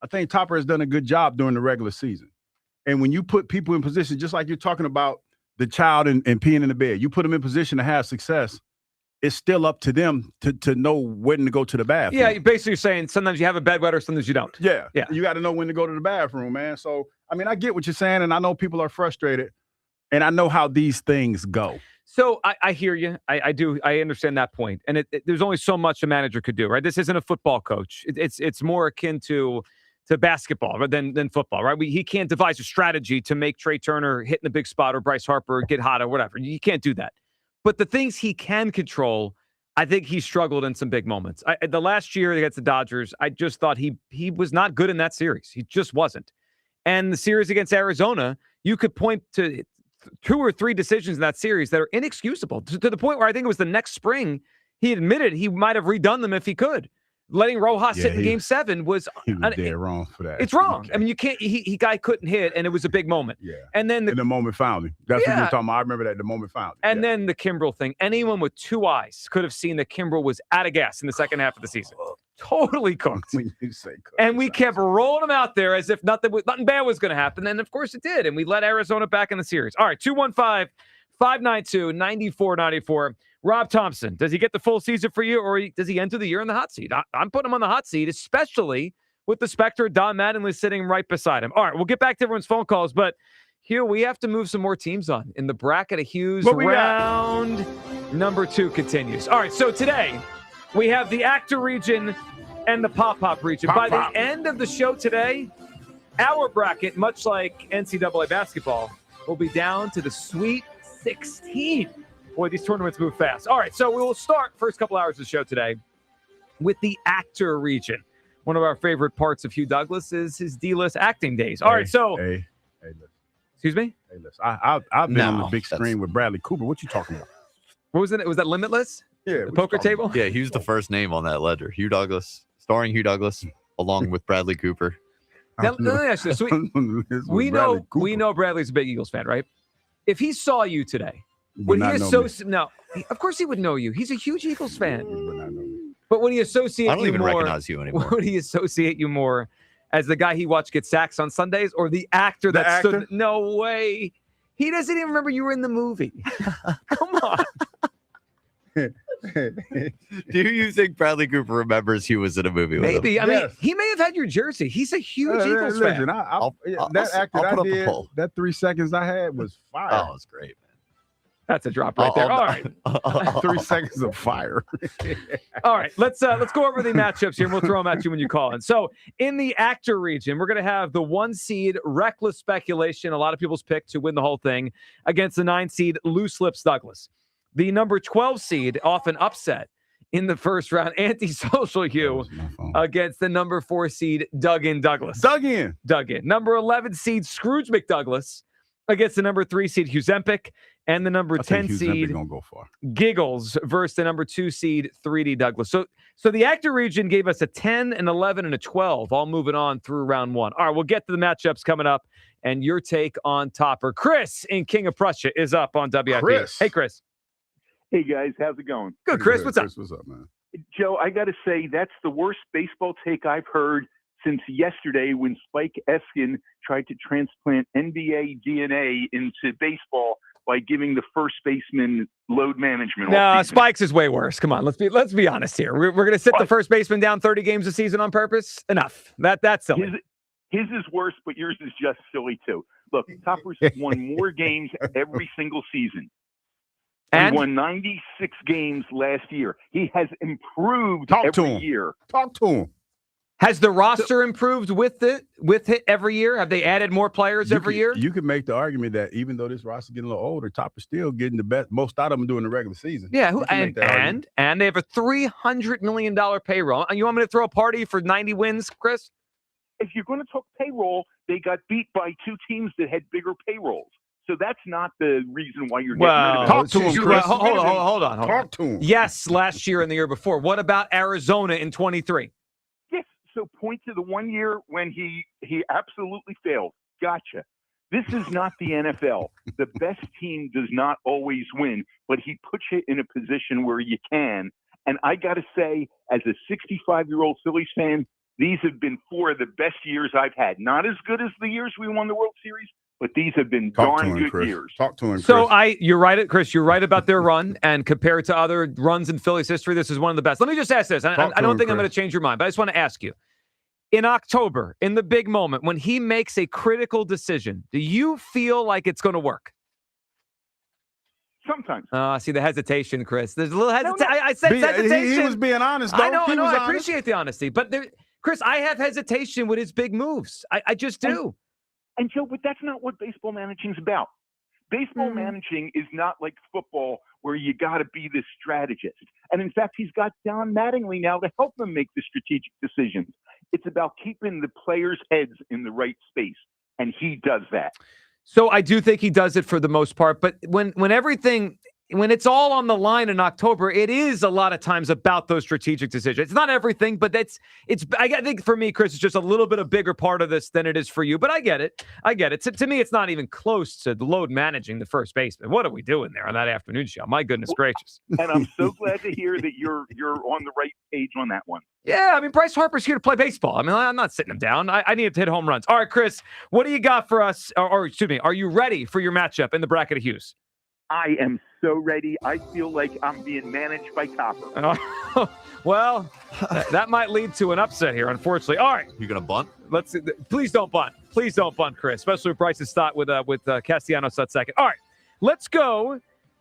I think Topper has done a good job during the regular season. And when you put people in position, just like you're talking about the child and peeing in the bed, you put them in position to have success. It's still up to them to know when to go to the bathroom. Yeah, basically you're saying sometimes you have a bedwetter, sometimes you don't. Yeah. Yeah. You got to know when to go to the bathroom, man. So, I mean, I get what you're saying, and I know people are frustrated, and I know how these things go. So I hear you. I do. I understand that point. And there's only so much a manager could do, right? This isn't a football coach. It's more akin to basketball than football, right? He can't devise a strategy to make Trey Turner hit in the big spot or Bryce Harper get hot or whatever. You can't do that. But the things he can control, I think he struggled in some big moments. The last year against the Dodgers, I just thought he was not good in that series. He just wasn't. And the series against Arizona, you could point to 2 or 3 decisions in that series that are inexcusable to the point where I think it was the next spring he admitted he might have redone them if he could. Letting Rojas hit in Game 7 was dead wrong for that. It's wrong. I mean, you can't. He guy couldn't hit, and it was a big moment. Yeah. And then the moment found him. That's what you're talking about. I remember that the moment found him. And then the Kimbrel thing. Anyone with 2 eyes could have seen that Kimbrel was out of gas in the second half of the season. Totally cooked. When you say cooked, and we kept rolling him out there as if nothing bad was going to happen. And of course it did. And we let Arizona back in the series. All right, 215-592-9494. Rob Thompson, does he get the full season for you, or does he enter the year in the hot seat? I'm putting him on the hot seat, especially with the specter of Don Mattingly sitting right beside him. All right, we'll get back to everyone's phone calls, but here we have to move some more teams on in the bracket of Hughes. Round number 2 continues. All right, so today we have the actor region and the pop-pop region. By the end of the show today, our bracket, much like NCAA basketball, will be down to the Sweet 16. Boy, these tournaments move fast. All right, so we will start first couple hours of the show today with the actor region. One of our favorite parts of Hugh Douglas is his D-list acting days. All right, so listen. Excuse me? Hey, listen. I've been on the big screen with Bradley Cooper. What you talking about? What was it? Was that Limitless? Yeah. The poker table? Yeah, he was the first name on that ledger. Hugh Douglas, starring Hugh Douglas, along with Bradley Cooper. Now, let me ask you this. We know Bradley's a big Eagles fan, right? If he saw you today, would he associate? No, of course he would know you. He's a huge Eagles fan. But would he associate you more? I don't even recognize you anymore. Would he associate you more as the guy he watched get sacks on Sundays, or the actor that stood? No way. He doesn't even remember you were in the movie. Come on. Do you think Bradley Cooper remembers he was in a movie with Maybe. him? I mean, he may have had your jersey. He's a huge Eagles fan. That actor I'll I put up a did, poll. that 3 seconds I had was fire. Oh, it was great, man. That's a drop right there. All right. 3 seconds of fire. All right, let's go over the matchups here, and we'll throw them at you when you call in. So, in the actor region, we're going to have the 1 seed, Reckless Speculation, a lot of people's pick to win the whole thing, against the 9 seed, Loose Lips Douglas. The number 12 seed, off an upset in the first round, Antisocial Hugh, against the number 4 seed, Dug In Douglas. Dug in. Number 11 seed, Scrooge McDouglas, against the number 3 seed, Hugh and the number 10 seed, gonna go far. Giggles, versus the number 2 seed, 3D Douglas. So the actor region gave us a 10, an 11, and a 12, all moving on through round 1. All right, we'll get to the matchups coming up, and your take on Topper. Chris in King of Prussia is up on WIP. Chris. Hey, Chris. Hey, guys. How's it going? Good, Chris. What's up? What's up, man? Joe, I got to say, that's the worst baseball take I've heard since yesterday when Spike Eskin tried to transplant NBA DNA into baseball by giving the first baseman load management. No, Spikes is way worse. Come on, let's be honest here. We're going to sit the first baseman down 30 games a season on purpose. Enough. That's silly. His is worse, but yours is just silly too. Look, Topper's won more games every single season. And he won 96 games last year. He has improved every year. Talk to him. Has the roster improved with it every year? Have they added more players every year? You can make the argument that even though this roster's getting a little older, Topper's still getting the best, most out of them during the regular season. Yeah, and they have a $300 million payroll. And you want me to throw a party for 90 wins, Chris? If you're going to talk payroll, they got beat by 2 teams that had bigger payrolls. So that's not the reason why you're getting rid of him. Talk to him, Chris. Hold on. Talk to him. Yes, last year and the year before. What about Arizona in 23? Yes, so point to the 1 year when he absolutely failed. Gotcha. This is not the NFL. The best team does not always win, but he puts you in a position where you can. And I got to say, as a 65-year-old Phillies fan, these have been 4 of the best years I've had. Not as good as the years we won the World Series, but these have been darn good years. Talk to him, Chris. So you're right, Chris. You're right about their run, and compared to other runs in Phillies history, this is one of the best. Let me just ask this. I don't think I'm going to change your mind, but I just want to ask you. In October, in the big moment, when he makes a critical decision, do you feel like it's going to work? Sometimes. See the hesitation, Chris. There's a little hesitation. I said hesitation. He was being honest, though. I know. I appreciate the honesty. But Chris, I have hesitation with his big moves. I just do. And Joe, but that's not what baseball managing is about. Baseball managing is not like football where you got to be this strategist. And in fact, he's got Don Mattingly now to help him make the strategic decisions. It's about keeping the players' heads in the right space. And he does that. So I do think he does it for the most part. But when it's all on the line in October, it is a lot of times about those strategic decisions. It's not everything, but I think for me, Chris, it's just a little bit a bigger part of this than it is for you. But I get it. To me, it's not even close to load managing the first baseman. What are we doing there on that afternoon show? My goodness gracious. And I'm so glad to hear that you're on the right page on that one. Yeah, I mean, Bryce Harper's here to play baseball. I mean, I'm not sitting him down. I need him to hit home runs. All right, Chris, what do you got for us? Or excuse me, are you ready for your matchup in the bracket of Hughes? I am so ready. I feel like I'm being managed by Topper. Well, that might lead to an upset here, unfortunately. All right. You going to bunt? Please don't bunt. Please don't bunt, Chris, especially with Bryce's start with Castellanos at second. All right. Let's go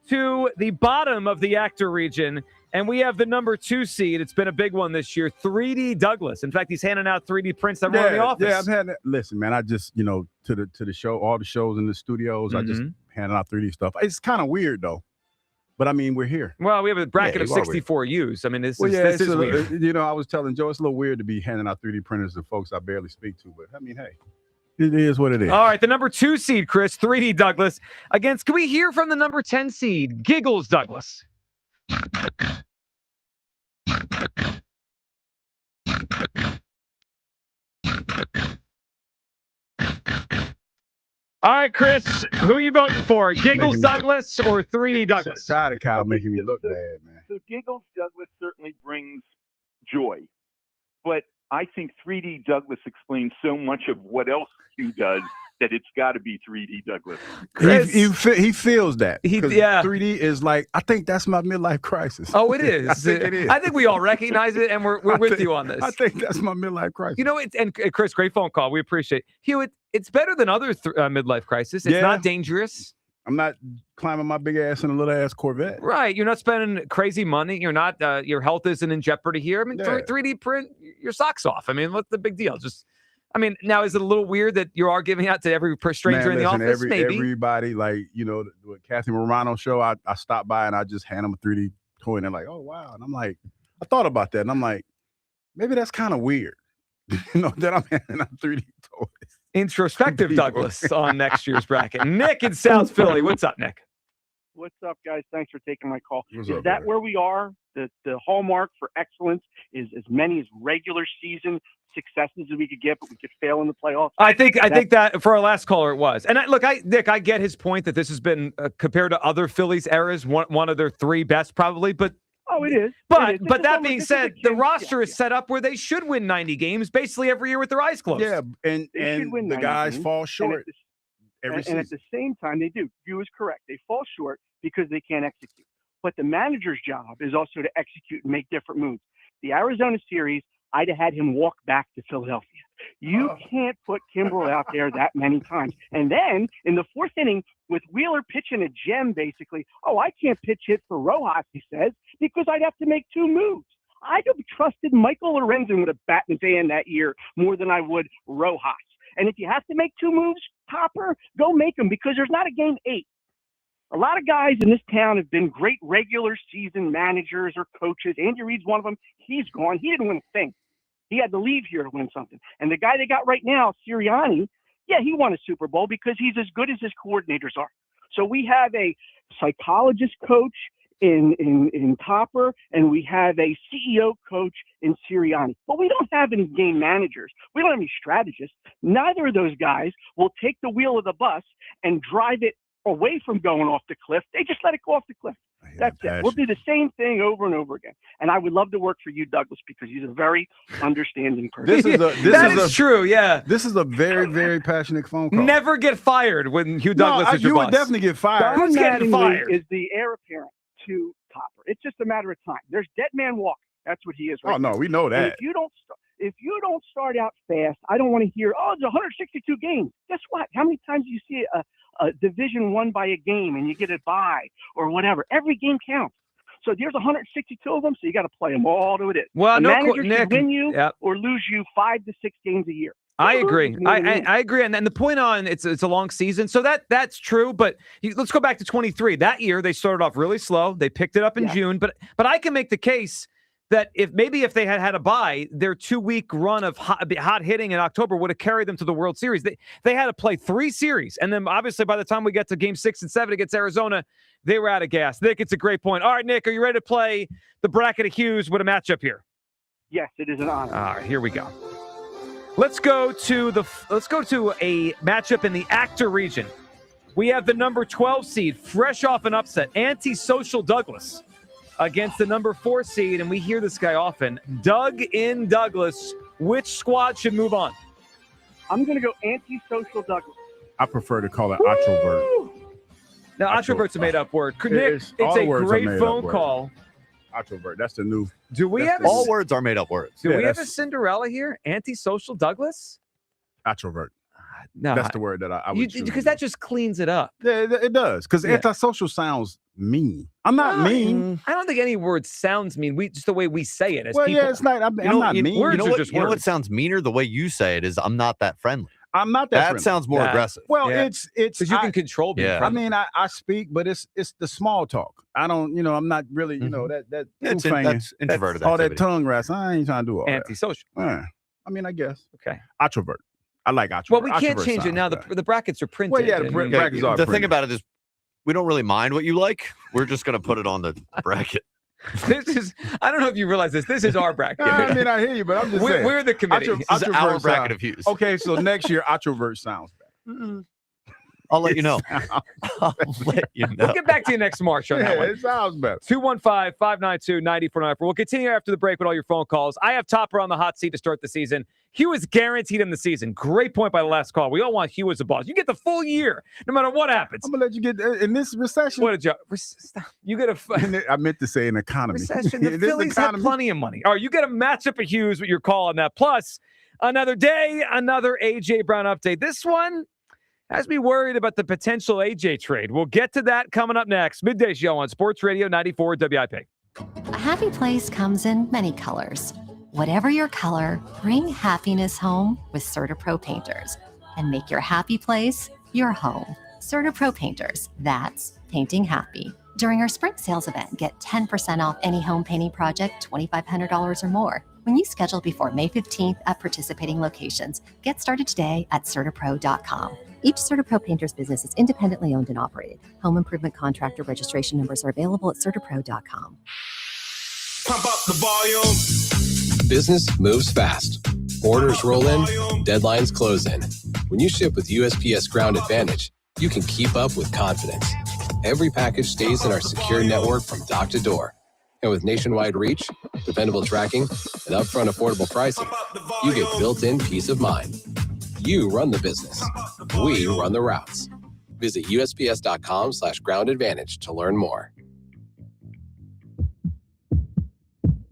to the bottom of the actor region And we have the number 2 seed. It's been a big one this year, 3D Douglas. In fact, he's handing out 3D prints that run in the office. Yeah, I've had that. Listen, man, I just, to the show, all the shows in the studios, I just handing out 3D stuff. It's kind of weird, though. But, I mean, we're here. Well, we have a bracket of 64 U's. I mean, this is weird. I was telling Joe, it's a little weird to be handing out 3D printers to folks I barely speak to. But, I mean, hey, it is what it is. All right, the number 2 seed, Chris, 3D Douglas. Against, can we hear from the number 10 seed, Giggles Douglas? All right, Chris, who are you voting for? Giggles Douglas or 3D Douglas? Tired of Kyle making me look bad, man. So Giggles Douglas certainly brings joy, but I think 3D Douglas explains so much of what else Q does that it's got to be 3D Douglas. He feels that. 3D is like, I think that's my midlife crisis. Oh, it is. I think it is. I think we all recognize it, and we're with you on this. I think that's my midlife crisis. You know, and Chris, great phone call. We appreciate it. Hugh, it's better than other midlife crisis. It's not dangerous. I'm not climbing my big ass in a little ass Corvette. Right. You're not spending crazy money. You're not, your health isn't in jeopardy here. I mean, 3D print your socks off. I mean, what's the big deal? Now, is it a little weird that you are giving out to every stranger in the office? Maybe. Everybody, like, the Kathy Morano show, I stopped by and I just hand them a 3D toy and they're like, oh, wow. And I'm like, I thought about that. And I'm like, maybe that's kind of weird, that I'm handing out 3D toys. Introspective Douglas on next year's bracket. Nick in South Philly. What's up, Nick? What's up, guys? Thanks for taking my call. What's is up, that brother? where we are? The hallmark for excellence is as many as regular season successes as we could get, but we could fail in the playoffs. I think that for our last caller it was. And Nick, I get his point that this has been compared to other Phillies eras, one of their 3 best probably, but oh, it is. But that being said, the roster is set up where they should win 90 games basically every year with their eyes closed. Yeah, and should win the 90 guys games, fall short every and season. at the same time, they do. You is correct. They fall short because they can't execute. But the manager's job is also to execute and make different moves. The Arizona series, I'd have had him walk back to Philadelphia. You can't put Kimbrel out there that many times. And then in the 4th inning, with Wheeler pitching a gem, basically, I can't pitch hit for Rojas, he says, because I'd have to make 2 moves. I'd have trusted Michael Lorenzen with a bat in his hand that year more than I would Rojas. And if you have to make 2 moves, Topper, go make them, because there's not a game 8. A lot of guys in this town have been great regular season managers or coaches. Andy Reid's one of them. He's gone. He didn't win a thing. He had to leave here to win something. And the guy they got right now, Sirianni, he won a Super Bowl because he's as good as his coordinators are. So we have a psychologist coach in Topper, and we have a CEO coach in Sirianni. But we don't have any game managers. We don't have any strategists. Neither of those guys will take the wheel of the bus and drive it away from going off the cliff. They just let it go off the cliff. That's it. We'll do the same thing over and over again. And I would love to work for you, Douglas, because he's a very understanding person. That is true, yeah. This is a very, very passionate phone call. Never get fired when Hugh Douglas is your you boss. would definitely get fired. Who's getting fired? Is the heir apparent to Topper. It's just a matter of time. There's dead man walking. That's what he is right now. No, we know that. And if you don't start out fast, I don't want to hear, it's 162 games. Guess what? How many times do you see a division won by a game and you get a bye or whatever? Every game counts. So there's 162 of them, so you got to play them all to it is. Well, a manager can win you Yep. or lose you 5 to 6 games a year. I agree. I agree. And then the point on it's a long season. So that's true. But let's go back to 23. That year, they started off really slow. They picked it up in June. But I can make the case that if they had a bye, their 2-week run of hot hitting in October would have carried them to the World Series. They had to play 3 series. And then obviously by the time we get to game 6 and 7 against Arizona, they were out of gas. Nick, it's a great point. All right, Nick, are you ready to play the bracket of Hughes with a matchup here? Yes, it is an honor. All right, here we go. Let's go to a matchup in the Actor region. We have the number 12 seed, fresh off an upset, Antisocial Douglas, against the number 4 seed, and we hear this guy often, Doug in Douglas. Which squad should move on? I'm going to go Antisocial Douglas. I prefer to call it Introvert. Now, Introvert's a made-up word. Nick, it's a great phone call. Introvert. That's the new. Do we have all words are made up words? Do we have a Cinderella here? Antisocial Douglas? Introvert. No, That's the word that I would choose. because that just cleans it up. Yeah, it does. Because antisocial sounds mean. I'm not mean. I don't think any word sounds mean. Just the way we say it as Well, people. yeah, it's not. I'm not mean. Words are what, just you know what words. sounds meaner? The way you say it is, I'm not that friendly. I'm not that That friendly. sounds more aggressive. Well, Yeah. it's Because you can control being Yeah. friendly. I mean, I speak, but it's the small talk. I don't, I'm not really, that That's two-finger, introverted all that activity. tongue wrestle. I ain't trying to do all Antisocial. that. I mean, I guess. Okay. Introvert. I like introvert. Well, we can't Introvert change it sounds now. better. The brackets are printed. Well, yeah, the and- brackets are The thing printed. about it is, we don't really mind what you like. We're just going to put it on the bracket. This is, I don't know if you realize this. This is our bracket. I mean, I hear you, but I'm just saying. We're the committee. Intro- This is introvert our bracket sound- of Hughes. Okay, so next year, introvert sounds better. I'll let you know. I'll let you know. We'll get back to you next March on that Yeah, one. it sounds better. 215-592-9494. We'll continue after the break with all your phone calls. I have Topper on the hot seat to start the season. Hugh is guaranteed in the season. Great point by the last call. We all want Hugh as a boss. You get the full year, no matter what happens. I'm gonna let you get in this recession. What did you get a I meant to say an economy. recession? The In this Phillies have economy- plenty of money. All right, you get a matchup of Hughes with your call on that. Plus, another day, another A.J. Brown update. This one has me worried about the potential A.J. trade. We'll get to that coming up next. Midday Show on Sports Radio 94 WIP. A happy place comes in many colors. Whatever your color, bring happiness home with CertaPro Painters and make your happy place your home. CertaPro Painters, that's painting happy. During our spring sales event, get 10% off any home painting project, $2,500 or more. When you schedule before May 15th at participating locations, get started today at CertaPro.com. Each CertaPro Painters business is independently owned and operated. Home improvement contractor registration numbers are available at CertaPro.com. Pump up the volume. Business moves fast. Orders roll in, deadlines close in. When you ship with USPS Ground Advantage, you can keep up with confidence. Every package stays in our secure network from dock to door. And with nationwide reach, dependable tracking, and upfront affordable pricing, you get built-in peace of mind. You run the business. We run the routes. Visit USPS.com/Ground Advantage to learn more.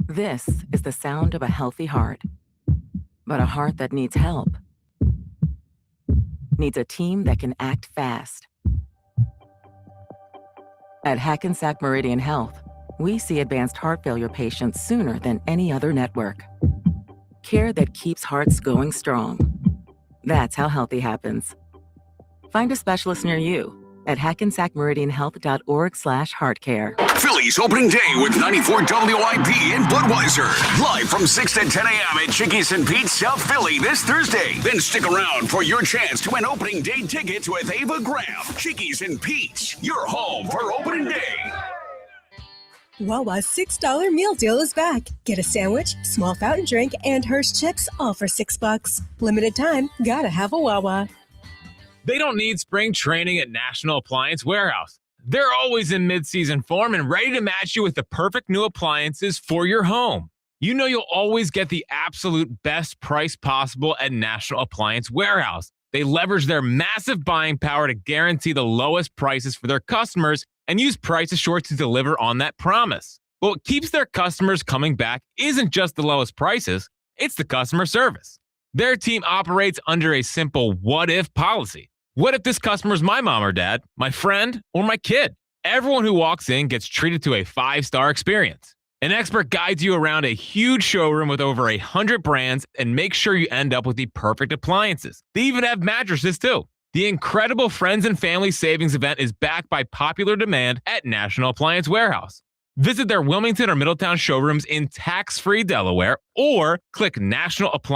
This is the sound of a healthy heart. But a heart that needs help needs a team that can act fast. At Hackensack Meridian Health, we see advanced heart failure patients sooner than any other network. Care that keeps hearts going strong. That's how healthy happens. Find a specialist near you at hackensackmeridianhealth.org/heartcare. Phillies opening day with 94 WIP in Budweiser. Live from 6 to 10 a.m. at Chickies and Pete's, South Philly this Thursday. Then stick around for your chance to win opening day tickets with Ava Graham. Chickies and Pete's, your home for opening day. Wawa's $6 meal deal is back. Get a sandwich, small fountain drink, and Hershey chips, all for $6. Limited time, gotta have a Wawa. They don't need spring training at National Appliance Warehouse. They're always in mid-season form and ready to match you with the perfect new appliances for your home. You know you'll always get the absolute best price possible at National Appliance Warehouse. They leverage their massive buying power to guarantee the lowest prices for their customers and use Price Assure to deliver on that promise. But what keeps their customers coming back isn't just the lowest prices, it's the customer service. Their team operates under a simple what-if policy. What if this customer is my mom or dad, my friend, or my kid? Everyone who walks in gets treated to a 5-star experience. An expert guides you around a huge showroom with over 100 brands and makes sure you end up with the perfect appliances. They even have mattresses too. The incredible Friends and Family Savings event is backed by popular demand at National Appliance Warehouse. Visit their Wilmington or Middletown showrooms in tax-free Delaware or click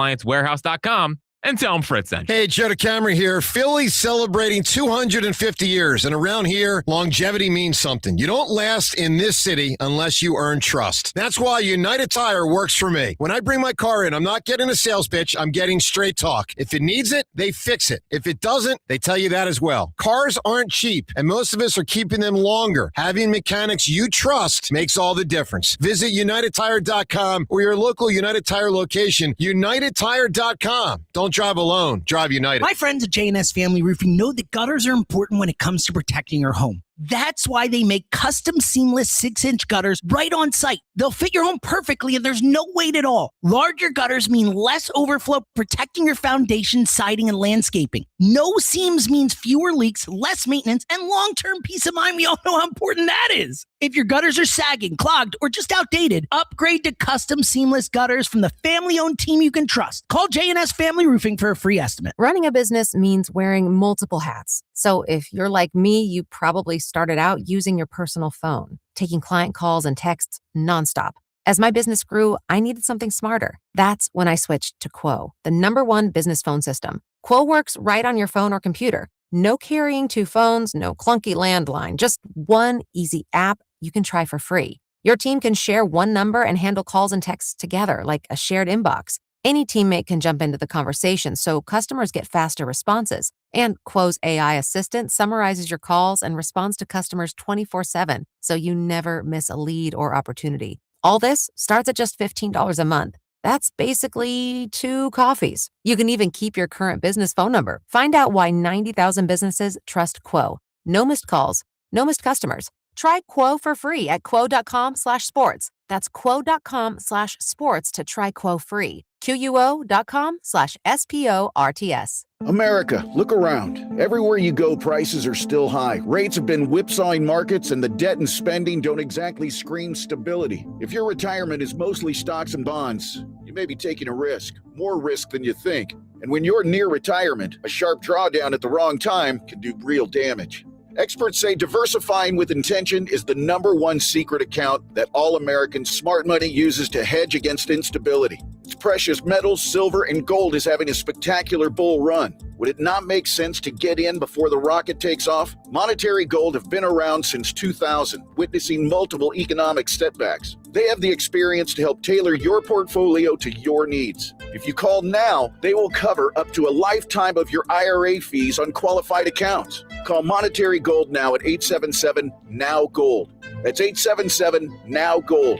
nationalappliancewarehouse.com and tell them Fritz sent you. Hey, Joe DeCamera here. Philly's celebrating 250 years, and around here, longevity means something. You don't last in this city unless you earn trust. That's why United Tire works for me. When I bring my car in, I'm not getting a sales pitch. I'm getting straight talk. If it needs it, they fix it. If it doesn't, they tell you that as well. Cars aren't cheap, and most of us are keeping them longer. Having mechanics you trust makes all the difference. Visit UnitedTire.com or your local United Tire location. UnitedTire.com. Don't drive alone. Drive United. My friends at J&S Family Roofing know that gutters are important when it comes to protecting your home. That's why they make custom seamless 6-inch gutters right on site. They'll fit your home perfectly and there's no wait at all. Larger gutters mean less overflow, protecting your foundation, siding, and landscaping. No seams means fewer leaks, less maintenance, and long-term peace of mind. We all know how important that is. If your gutters are sagging, clogged, or just outdated, upgrade to custom seamless gutters from the family-owned team you can trust. Call J&S Family Roofing for a free estimate. Running a business means wearing multiple hats. So if you're like me, you probably started out using your personal phone, taking client calls and texts nonstop. As my business grew, I needed something smarter. That's when I switched to Quo, the #1 business phone system. Quo works right on your phone or computer. No carrying 2 phones, no clunky landline, just one easy app you can try for free. Your team can share one number and handle calls and texts together like a shared inbox. Any teammate can jump into the conversation, so customers get faster responses. And Quo's AI assistant summarizes your calls and responds to customers 24/7, so you never miss a lead or opportunity. All this starts at just $15 a month. That's basically 2 coffees. You can even keep your current business phone number. Find out why 90,000 businesses trust Quo. No missed calls, no missed customers. Try Quo for free at quo.com/sports. That's quo.com/sports to try Quo free. QUO.com/SPORTS. America, look around. Everywhere you go, prices are still high. Rates have been whipsawing markets, and the debt and spending don't exactly scream stability. If your retirement is mostly stocks and bonds, you may be taking a risk, more risk than you think. And when you're near retirement, a sharp drawdown at the wrong time can do real damage. Experts say diversifying with intention is the #1 secret account that all Americans' smart money uses to hedge against instability. Its precious metals, silver, and gold is having a spectacular bull run. Would it not make sense to get in before the rocket takes off? Monetary Gold have been around since 2000, witnessing multiple economic setbacks. They have the experience to help tailor your portfolio to your needs. If you call now, they will cover up to a lifetime of your IRA fees on qualified accounts. Call Monetary Gold now at 877-NOW-GOLD. That's 877-NOW-GOLD.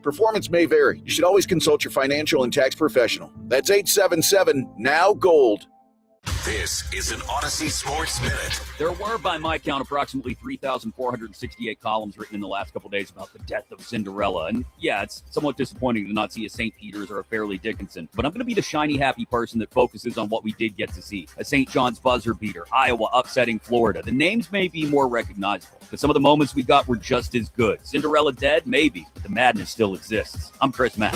Performance may vary. You should always consult your financial and tax professional. That's 877-NOW-GOLD. This is an Odyssey Sports Minute. There were, by my count, approximately 3,468 columns written in the last couple days about the death of Cinderella. And yeah, it's somewhat disappointing to not see a St. Peter's or a Fairleigh Dickinson. But I'm going to be the shiny, happy person that focuses on what we did get to see. A St. John's buzzer beater, Iowa upsetting Florida. The names may be more recognizable, but some of the moments we got were just as good. Cinderella dead? Maybe, but the madness still exists. I'm Chris Mack.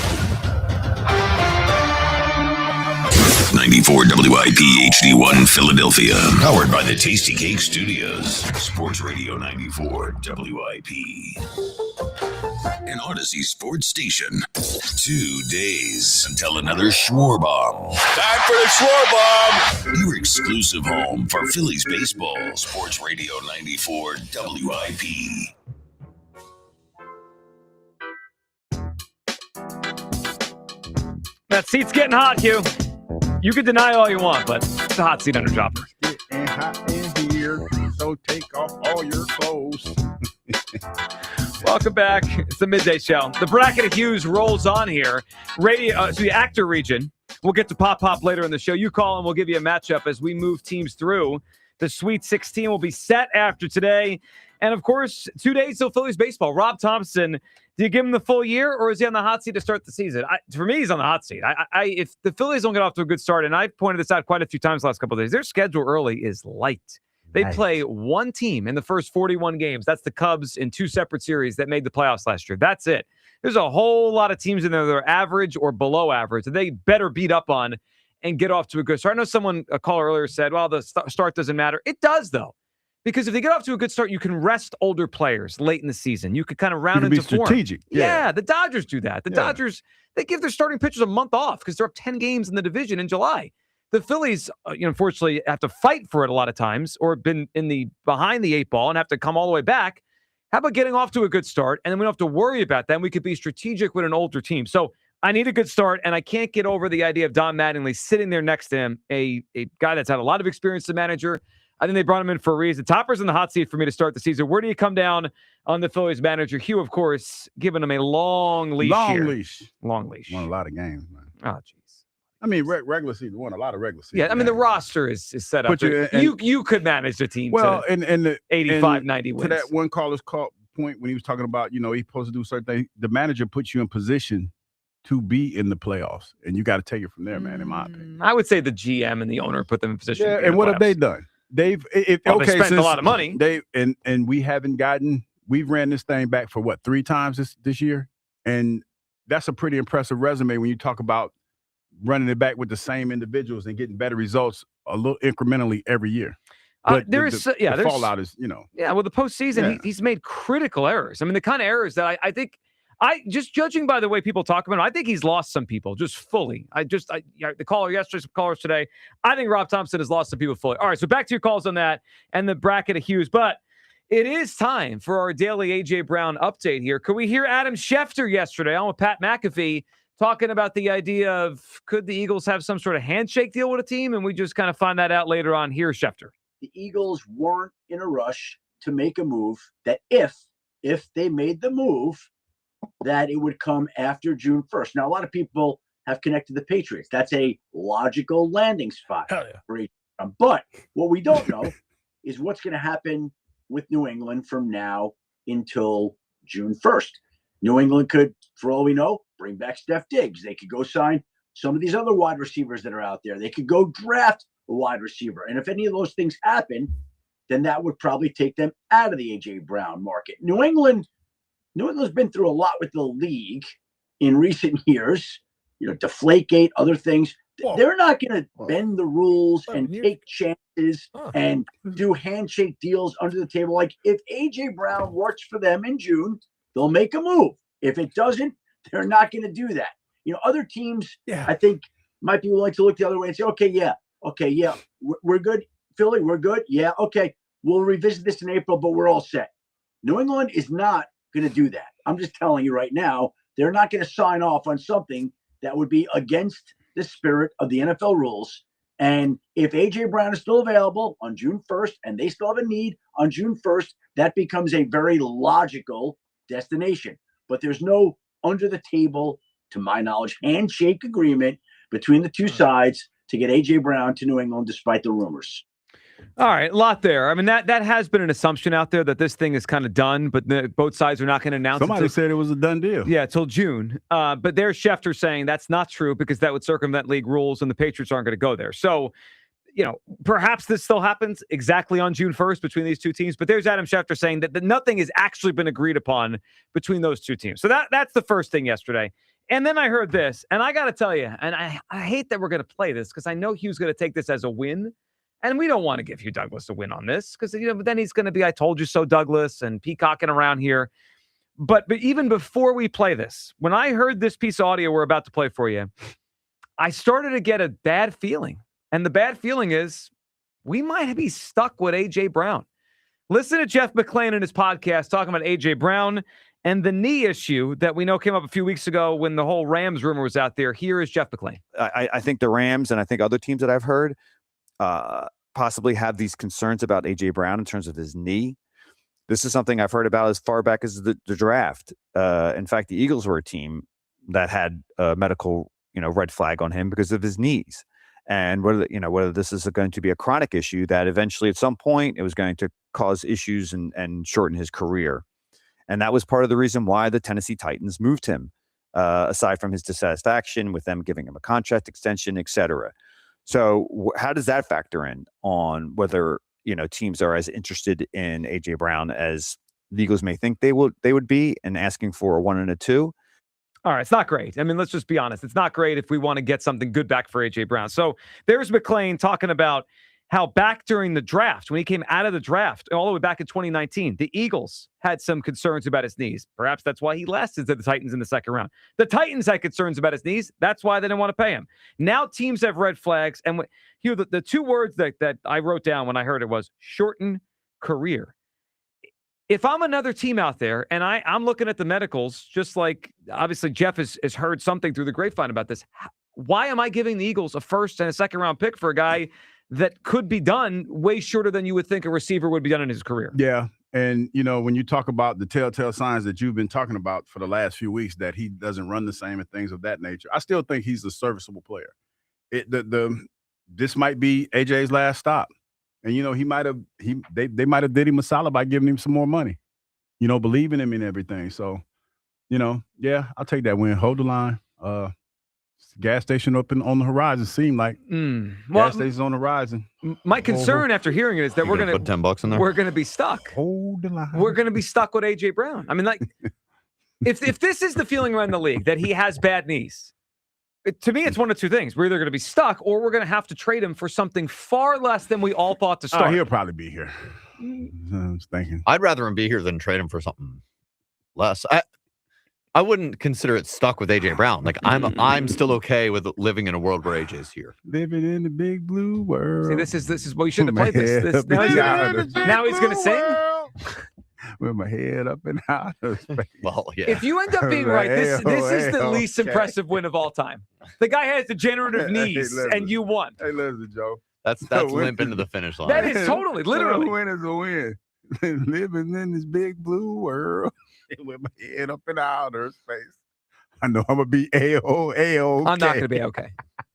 94 WIP HD1 Philadelphia. Powered by the Tasty Cake Studios. Sports Radio 94 WIP. An Odyssey sports station. 2 days until another Schwarbomb. Time for the Schwarbomb! Your exclusive home for Phillies baseball. Sports Radio 94 WIP. That seat's getting hot, Hugh. You can deny all you want, but it's a hot seat under Jopper. It's getting hot in here, so take off all your clothes. Welcome back. It's the Midday Show. The Bracket of Hughes rolls on here. The actor region. We'll get to Pop later in the show. You call and we'll give you a matchup as we move teams through. The Sweet 16 will be set after today. And, of course, 2 days till Phillies baseball. Rob Thompson, do you give him the full year, or is he on the hot seat to start the season? For me, he's on the hot seat. If the Phillies don't get off to a good start, and I've pointed this out quite a few times the last couple of days, their schedule early is light. They play one team in the first 41 games. That's the Cubs in 2 separate series that made the playoffs last year. That's it. There's a whole lot of teams in there that are average or below average that they better beat up on and get off to a good start. I know a caller earlier said, well, the start doesn't matter. It does, though. Because if they get off to a good start, you can rest older players late in the season. You could kind of round into form. Strategic. Yeah, the Dodgers do that. The Dodgers, they give their starting pitchers a month off because they're up 10 games in the division in July. The Phillies, unfortunately, have to fight for it a lot of times or been behind the 8 ball and have to come all the way back. How about getting off to a good start, and then we don't have to worry about that, and we could be strategic with an older team. So I need a good start, and I can't get over the idea of Don Mattingly sitting there next to him, a guy that's had a lot of experience as a manager. I think they brought him in for a reason. Topper's in the hot seat for me to start the season. Where do you come down on the Phillies manager? Hugh, of course, giving him a long leash. Long here. leash. Long leash. Won a lot of games, man. Oh, jeez. I mean, regular season won a lot of regular season. Yeah, I mean, the roster is set up. You could manage the team to and 85, 90 wins. To that one caller's point when he was talking about, he's supposed to do certain things, the manager puts you in position to be in the playoffs, and you got to take it from there, man, in my opinion. I would say the GM and the owner put them in position. Yeah, to be in and the what playoffs. have they done? They spent a lot of money. And we've ran this thing back for 3 times this year, and that's a pretty impressive resume when you talk about running it back with the same individuals and getting better results a little incrementally every year. But there's fallout is, Yeah, well, the postseason, he's made critical errors. I mean, the kind of errors that I think, just judging by the way people talk about him, I think he's lost some people just fully. The caller yesterday, some callers today, I think Rob Thompson has lost some people fully. All right, so back to your calls on that and the bracket of Hughes. But it is time for our daily A.J. Brown update here. Could we hear Adam Schefter yesterday on with Pat McAfee talking about the idea of could the Eagles have some sort of handshake deal with a team? And we just kind of find that out later on. Here's Schefter. The Eagles weren't in a rush to make a move that if they made the move, that it would come after June 1st. Now, a lot of people have connected the Patriots. That's a logical landing spot. For AJ Brown. But what we don't know is what's going to happen with New England from now until June 1st. New England could, for all we know, bring back Steph Diggs. They could go sign some of these other wide receivers that are out there. They could go draft a wide receiver. And if any of those things happen, then that would probably take them out of the A.J. Brown market. New England's been through a lot with the league in recent years, Deflategate, other things. They're not going to bend the rules and take chances and do handshake deals under the table. Like, if A.J. Brown works for them in June, they'll make a move. If it doesn't, they're not going to do that. Other teams, I think, might be willing to look the other way and say, okay, we're good. Philly, we're good. Yeah, okay, we'll revisit this in April, but we're all set. New England is not going to do that. I'm just telling you right now, they're not going to sign off on something that would be against the spirit of the NFL rules. And if A.J. Brown is still available on June 1st and they still have a need on June 1st, that becomes a very logical destination. But there's no under the table, to my knowledge, handshake agreement between the two sides to get A.J. Brown to New England despite the rumors. All right, a lot there. I mean, that has been an assumption out there that this thing is kind of done, but both sides are not going to announce Somebody said it was a done deal. Yeah, till June. But there's Schefter saying that's not true because that would circumvent league rules and the Patriots aren't going to go there. So, perhaps this still happens exactly on June 1st between these two teams. But there's Adam Schefter saying that nothing has actually been agreed upon between those two teams. So that's the first thing yesterday. And then I heard this, and I got to tell you, and I hate that we're going to play this because I know Hugh's going to take this as a win. And we don't want to give Hugh Douglas a win on this because, then he's going to be, I told you so, Douglas, and peacocking around here. But even before we play this, when I heard this piece of audio we're about to play for you, I started to get a bad feeling. And the bad feeling is we might be stuck with A.J. Brown. Listen to Jeff McClain in his podcast talking about A.J. Brown and the knee issue that we know came up a few weeks ago when the whole Rams rumor was out there. Here is Jeff McClain. I think the Rams and I think other teams that I've heard possibly have these concerns about A.J. Brown in terms of his knee. This is something I've heard about as far back as the draft. In fact, the Eagles were a team that had a medical, red flag on him because of his knees. And whether this is going to be a chronic issue that eventually at some point it was going to cause issues and shorten his career. And that was part of the reason why the Tennessee Titans moved him, aside from his dissatisfaction with them giving him a contract extension, et cetera. So how does that factor in on whether, teams are as interested in A.J. Brown as the Eagles may think they would be and asking for a 1 and a 2? All right, it's not great. I mean, let's just be honest. It's not great if we want to get something good back for A.J. Brown. So there's McClain talking about how back during the draft, when he came out of the draft, all the way back in 2019, the Eagles had some concerns about his knees. Perhaps that's why he lasted to the Titans in the second round. The Titans had concerns about his knees. That's why they didn't want to pay him. Now teams have red flags. And the two words that I wrote down when I heard it was shorten career. If I'm another team out there and I'm looking at the medicals, just like obviously Jeff has heard something through the grapevine about this, why am I giving the Eagles a first and a second round pick for a guy that could be done way shorter than you would think a receiver would be done in his career? Yeah. And, when you talk about the telltale signs that you've been talking about for the last few weeks, that he doesn't run the same and things of that nature, I still think he's a serviceable player. this might be AJ's last stop, and they might have did him a solid by giving him some more money, believing him in everything. So, yeah, I'll take that win. Hold the line. Gas station up on the horizon seemed like gas station's on the horizon. My concern after hearing it is that we're going to put $10 in there. We're going to be stuck. Hold the line. We're going to be stuck with AJ Brown. I mean, like, if this is the feeling around the league that he has bad knees, to me, it's one of two things. We're either going to be stuck or we're going to have to trade him for something far less than we all thought to start. He'll probably be here. I was thinking. I'd rather him be here than trade him for something less. I wouldn't consider it stuck with AJ Brown. Like I'm still okay with living in a world where AJ's here. Living in the big blue world. See, this is well, you shouldn't have played this. Now he's going to sing. With my head up and out of space. Well, yeah. If you end up being right, this is the least impressive win of all time. The guy has degenerative knees, and you won. Hey, listen, Joe. That's limp into the finish line. That is totally, literally. A win is a win. Living in this big blue world with my head up in outer space. I know I'm going to be A-O-A-O-K. I'm not going to be okay.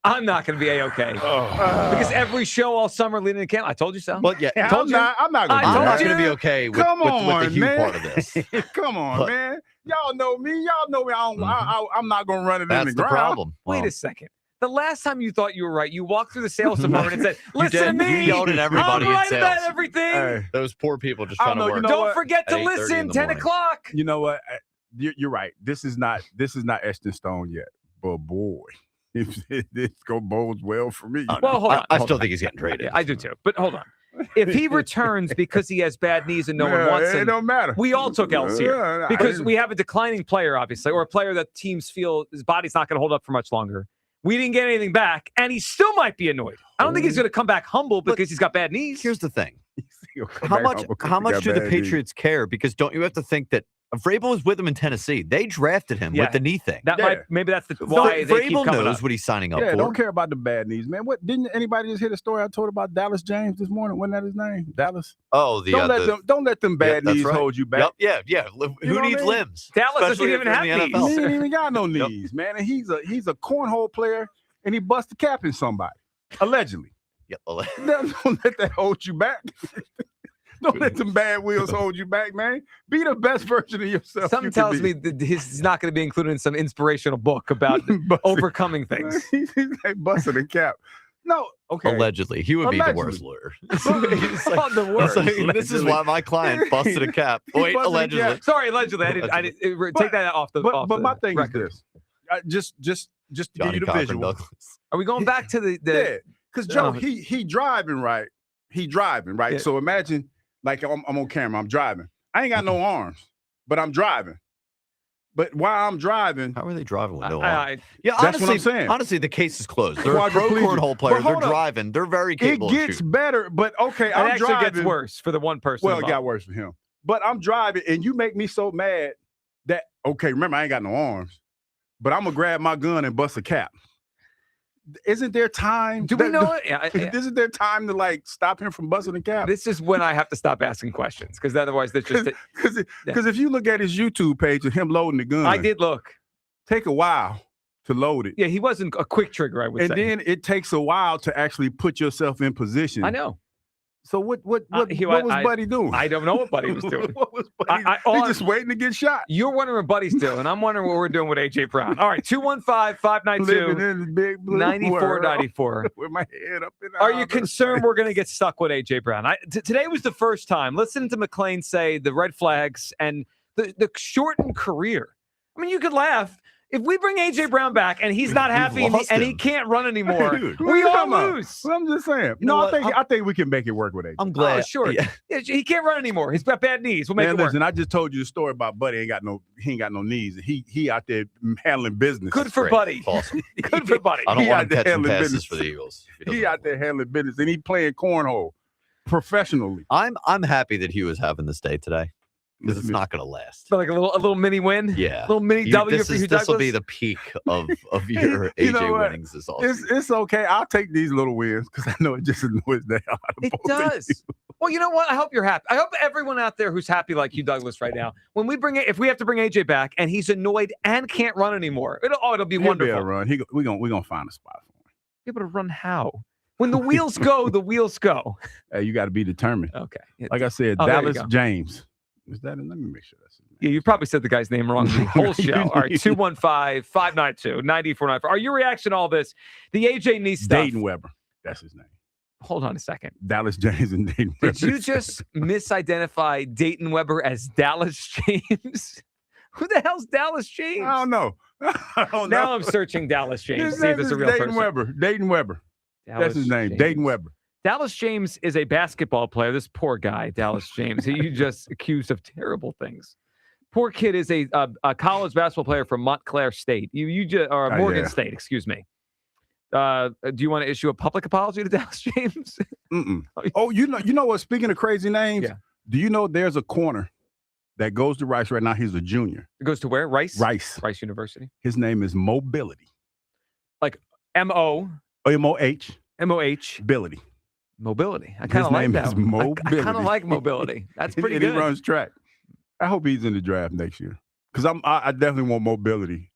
I'm not going to be A-okay. Because every show all summer leading to camp, I told you so. Well, yeah. I'm not going to be okay with the Hugh part of this. Come on, man. Y'all know me. I'm not going to run it in the ground. That's the problem. Wait a second. The last time you thought you were right, you walked through the sales department and said, listen to me. You yelled at everybody I'm right in sales. about everything. Hey. Those poor people just trying to work. Don't forget to listen, 10 o'clock. You know what? You're right. This is not etched in stone yet. But boy, if this bodes well for me. Well, hold on. I still think he's getting traded. Yeah, I do too. But hold on. If he returns because he has bad knees and no one wants him, it don't matter. We all took L's here because we have a declining player, obviously, or a player that teams feel his body's not going to hold up for much longer. We didn't get anything back, and he still might be annoyed. I don't think he's going to come back humble because he's got bad knees. Here's the thing. How much do the Patriots care? Because don't you have to think that Vrabel was with him in Tennessee. They drafted him with the knee thing. Maybe that's why they keep Vrabel coming knows up. what he's signing up for. Don't care about the bad knees, man. What didn't anybody just hear the story I told about Dallas James this morning? Wasn't that his name? Dallas. Oh, don't let them bad knees hold you back. Yep, yeah. Who needs limbs? Dallas doesn't even have knees. He ain't even got no knees, man. And he's a cornhole player, and he bust a cap in somebody allegedly. Yep. Don't let that hold you back. Don't let them bad wheels hold you back, man. Be the best version of yourself. Something tells me that he's not going to be included in some inspirational book about overcoming things. He's like busting a cap. No, okay. Allegedly. He would be the worst lawyer. He's like, the worst. This is why my client busted a cap. Wait, allegedly. Sorry, allegedly. I didn't take that off the But my thing record. is this. Just to Johnny give you the Cochran visual. Douglas. Are we going back to the yeah, because Joe, he driving right. He driving right. Yeah. So imagine, like I'm on camera. I'm driving. I ain't got no arms, but I'm driving. But while I'm driving, how are they driving with no arms? Yeah, that's honestly, what I'm saying. Honestly, the case is closed. They're a pro cornhole player. They're driving. They're very capable. It gets better, but okay, it I'm actually driving. gets worse for the one person. Well, involved. it got worse for him. But I'm driving, and you make me so mad that remember I ain't got no arms, but I'm gonna grab my gun and bust a cap. Isn't there time? Do we know it? Isn't there time to like stop him from busting a cap? This is when I have to stop asking questions because otherwise that's just because if you look at his YouTube page of him loading the gun, I did look. Take a while to load it. Yeah, he wasn't a quick trigger, I would say. And then it takes a while to actually put yourself in position. I know. So what was Buddy doing? I don't know what Buddy was doing. What was Buddy? He's just waiting to get shot. You're wondering what Buddy's doing, and I'm wondering what we're doing with AJ Brown. All right, 215-592-9494. With my head up in the Are you concerned we're going to get stuck with AJ Brown? Today was the first time. Listening to McClain say the red flags and the shortened career. I mean, you could laugh. If we bring AJ Brown back and he's not happy and he can't run anymore, we all lose. Well, I'm just saying. You know I think we can make it work with AJ. I'm glad. Oh, sure. Yeah, he can't run anymore. He's got bad knees. We'll make it work. Listen, I just told you the story about Buddy. He ain't got no knees. He out there handling business. Good for Buddy. Awesome. Good for Buddy. I don't He want out him there catching handling passes business. for the Eagles. He out there handling business, and he playing cornhole professionally. I'm happy that he was having this day today. Because it's not going to last. So like a little mini win? Yeah. A little mini W for Hugh Douglas? This will be the peak of your AJ winnings this offseason. It's okay. I'll take these little wins because I know it just annoys the hell out of It both of does. you. Well, you know what? I hope you're happy. I hope everyone out there who's happy like Hugh Douglas right now, when we if we have to bring AJ back and he's annoyed and can't run anymore, it'll be He'll wonderful. be a run. We're gonna find a spot for him. Be able to run how? When the wheels go, the wheels go. Hey, you got to be determined. Okay. Like I said, Oh, there you Dallas go. James. Is that? Let me make sure that's his name. Yeah, you probably said the guy's name wrong the whole show. All right, 215-592-9494. Are your reaction to all this? The AJ knee stuff. Dayton Weber. That's his name. Hold on a second. Dallas James and Dayton Weber. Did you just misidentify Dayton Weber as Dallas James? Who the hell's Dallas James? I don't know. Now I'm searching Dallas James to His see if name this is is a real Dayton person. Weber. Dayton Weber. That's his name. James. Dayton Weber. Dallas James is a basketball player. This poor guy, Dallas James, who you just accused of terrible things. Poor kid is a college basketball player from Montclair State. Or Morgan State, excuse me. Do you want to issue a public apology to Dallas James? Mm-mm. Oh, you know what? Speaking of crazy names, do you know there's a corner that goes to Rice right now? He's a junior. It goes to where? Rice? Rice University. His name is Mobility. Like M-O. M-O-H. M-O-H. Ability. Mobility. I kind of His like name that is one. Mobility. I kind of like mobility. That's pretty and good. He runs track. I hope he's in the draft next year because I definitely want mobility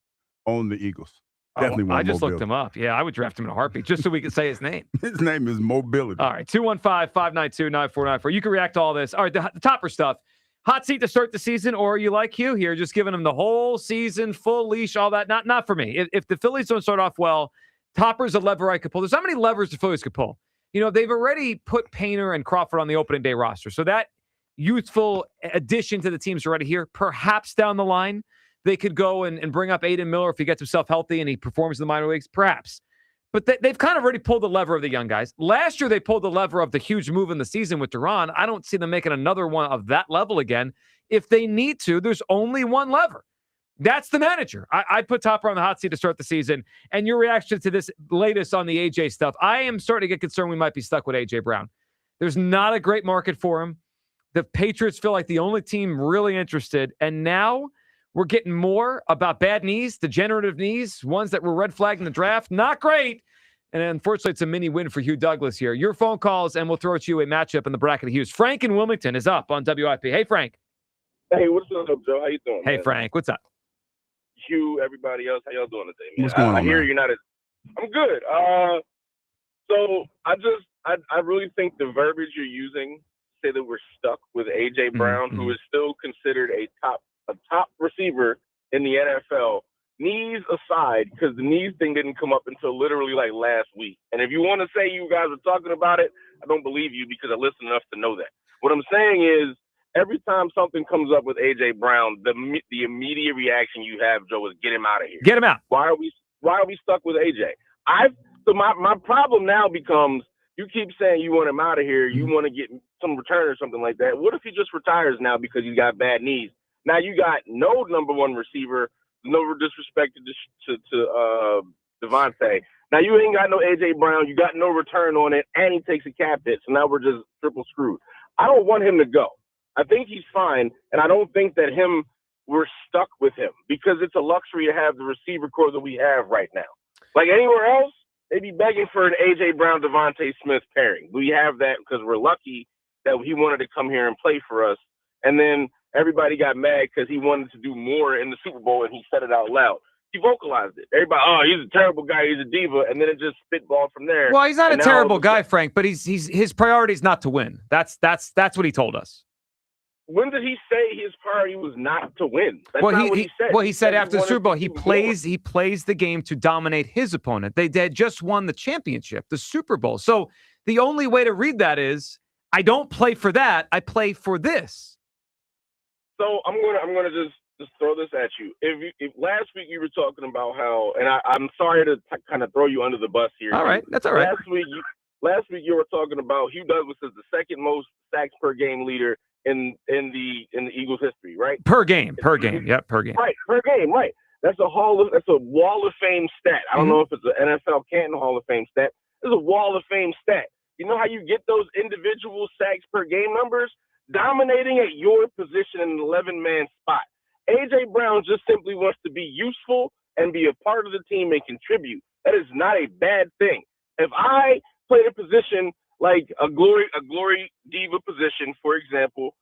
on the Eagles. Definitely want I just mobility. looked him up. Yeah, I would draft him in a heartbeat just so we could say his name. His name is Mobility. All right, 215-592-9494. You can react to all this. All right, the topper stuff. Hot seat to start the season, or you like Hugh here, just giving them the whole season, full leash, all that. Not for me. If the Phillies don't start off well, topper's a lever I could pull. There's how many levers the Phillies could pull? You know, they've already put Painter and Crawford on the opening day roster. So that youthful addition to the team's already here. Perhaps down the line, they could go and bring up Aiden Miller if he gets himself healthy and he performs in the minor leagues. Perhaps. But they've kind of already pulled the lever of the young guys. Last year, they pulled the lever of the huge move in the season with Duran. I don't see them making another one of that level again. If they need to, there's only one lever. That's the manager. I'd put Topper on the hot seat to start the season. And your reaction to this latest on the AJ stuff, I am starting to get concerned we might be stuck with AJ Brown. There's not a great market for him. The Patriots feel like the only team really interested. And now we're getting more about bad knees, degenerative knees, ones that were red flagged in the draft. Not great. And unfortunately, it's a mini win for Hugh Douglas here. Your phone calls, and we'll throw at you a matchup in the bracket of Hughes. Frank in Wilmington is up on WIP. Hey, Frank. Hey, what's up, Joe? How you doing, Hey, man? Frank. What's up? Hugh, everybody else, how y'all doing today, man? What's going on, I hear man? you're not as I'm good. So I really think the verbiage you're using say that we're stuck with AJ Brown, who is still considered a top receiver in the NFL. Knees aside, because the knees thing didn't come up until literally like last week. And if you want to say you guys are talking about it, I don't believe you because I listen enough to know that. What I'm saying is, every time something comes up with AJ Brown, the immediate reaction you have, Joe, is get him out of here. Get him out. Why are we stuck with AJ? So my problem now becomes, you keep saying you want him out of here, you want to get some return or something like that. What if he just retires now because he's got bad knees? Now you got no number one receiver, no disrespect to Devontae. Now you ain't got no AJ Brown, you got no return on it, and he takes a cap hit. So now we're just triple screwed. I don't want him to go. I think he's fine, and I don't think that we're stuck with him because it's a luxury to have the receiver core that we have right now. Like anywhere else, they'd be begging for an A.J. Brown, Devontae Smith pairing. We have that because we're lucky that he wanted to come here and play for us. And then everybody got mad because he wanted to do more in the Super Bowl, and he said it out loud. He vocalized it. Everybody, oh, he's a terrible guy, he's a diva, and then it just spitballed from there. Well, he's not a And now terrible all of a guy, Frank, but his priority is not to win. That's what he told us. When did he say his priority was not to win? That's Well, not what he said. he said after the wanted Super Bowl, to he do more. plays the game to dominate his opponent. They had just won the championship, the Super Bowl. So the only way to read that is, I don't play for that. I play for this. So I'm gonna just throw this at you. If last week you were talking about how, and I'm sorry to kind of throw you under the bus here. All right, that's all right. Last week you were talking about Hugh Douglas is the second most sacks per game leader in the Eagles history, right? Per game. Yep, per game. Right, per game, right. That's a Wall of Fame stat. I don't know if it's an NFL Canton Hall of Fame stat. It's a Wall of Fame stat. You know how you get those individual sacks per game numbers? Dominating at your position in an 11-man spot. A.J. Brown just simply wants to be useful and be a part of the team and contribute. That is not a bad thing. If I played a position like a glory diva position, for example,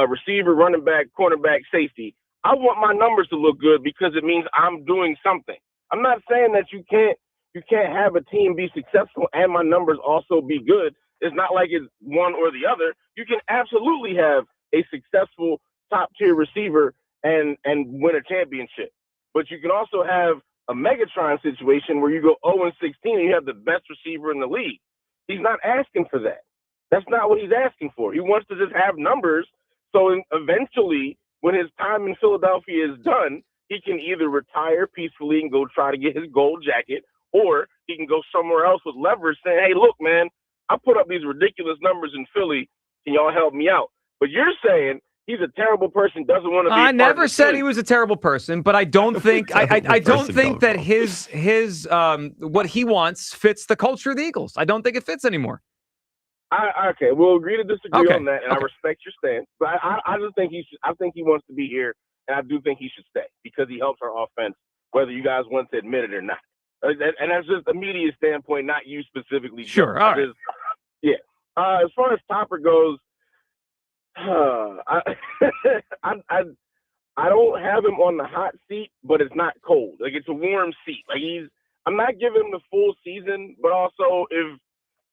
receiver, running back, cornerback, safety, I want my numbers to look good because it means I'm doing something. I'm not saying that you can't You can't have a team be successful and my numbers also be good. It's not like it's one or the other. You can absolutely have a successful top-tier receiver and win a championship. But you can also have a Megatron situation where you go 0-16 and you have the best receiver in the league. He's not asking for that. That's not what he's asking for. He wants to just have numbers so eventually when his time in Philadelphia is done, he can either retire peacefully and go try to get his gold jacket, or he can go somewhere else with leverage saying, hey, look, man, I put up these ridiculous numbers in Philly. Can y'all help me out? But you're saying he's a terrible person, doesn't want to be. I never said he was a terrible person, but I don't think I don't think that his what he wants fits the culture of the Eagles. I don't think it fits anymore. Okay, we'll agree to disagree on that, and I respect your stance. But I just think I think he wants to be here, and I do think he should stay because he helps our offense, whether you guys want to admit it or not. And that's just a media standpoint, not you specifically. Sure. All right. Yeah. As far as Topper goes, I don't have him on the hot seat, but it's not cold. Like, it's a warm seat. Like, I'm not giving him the full season, but also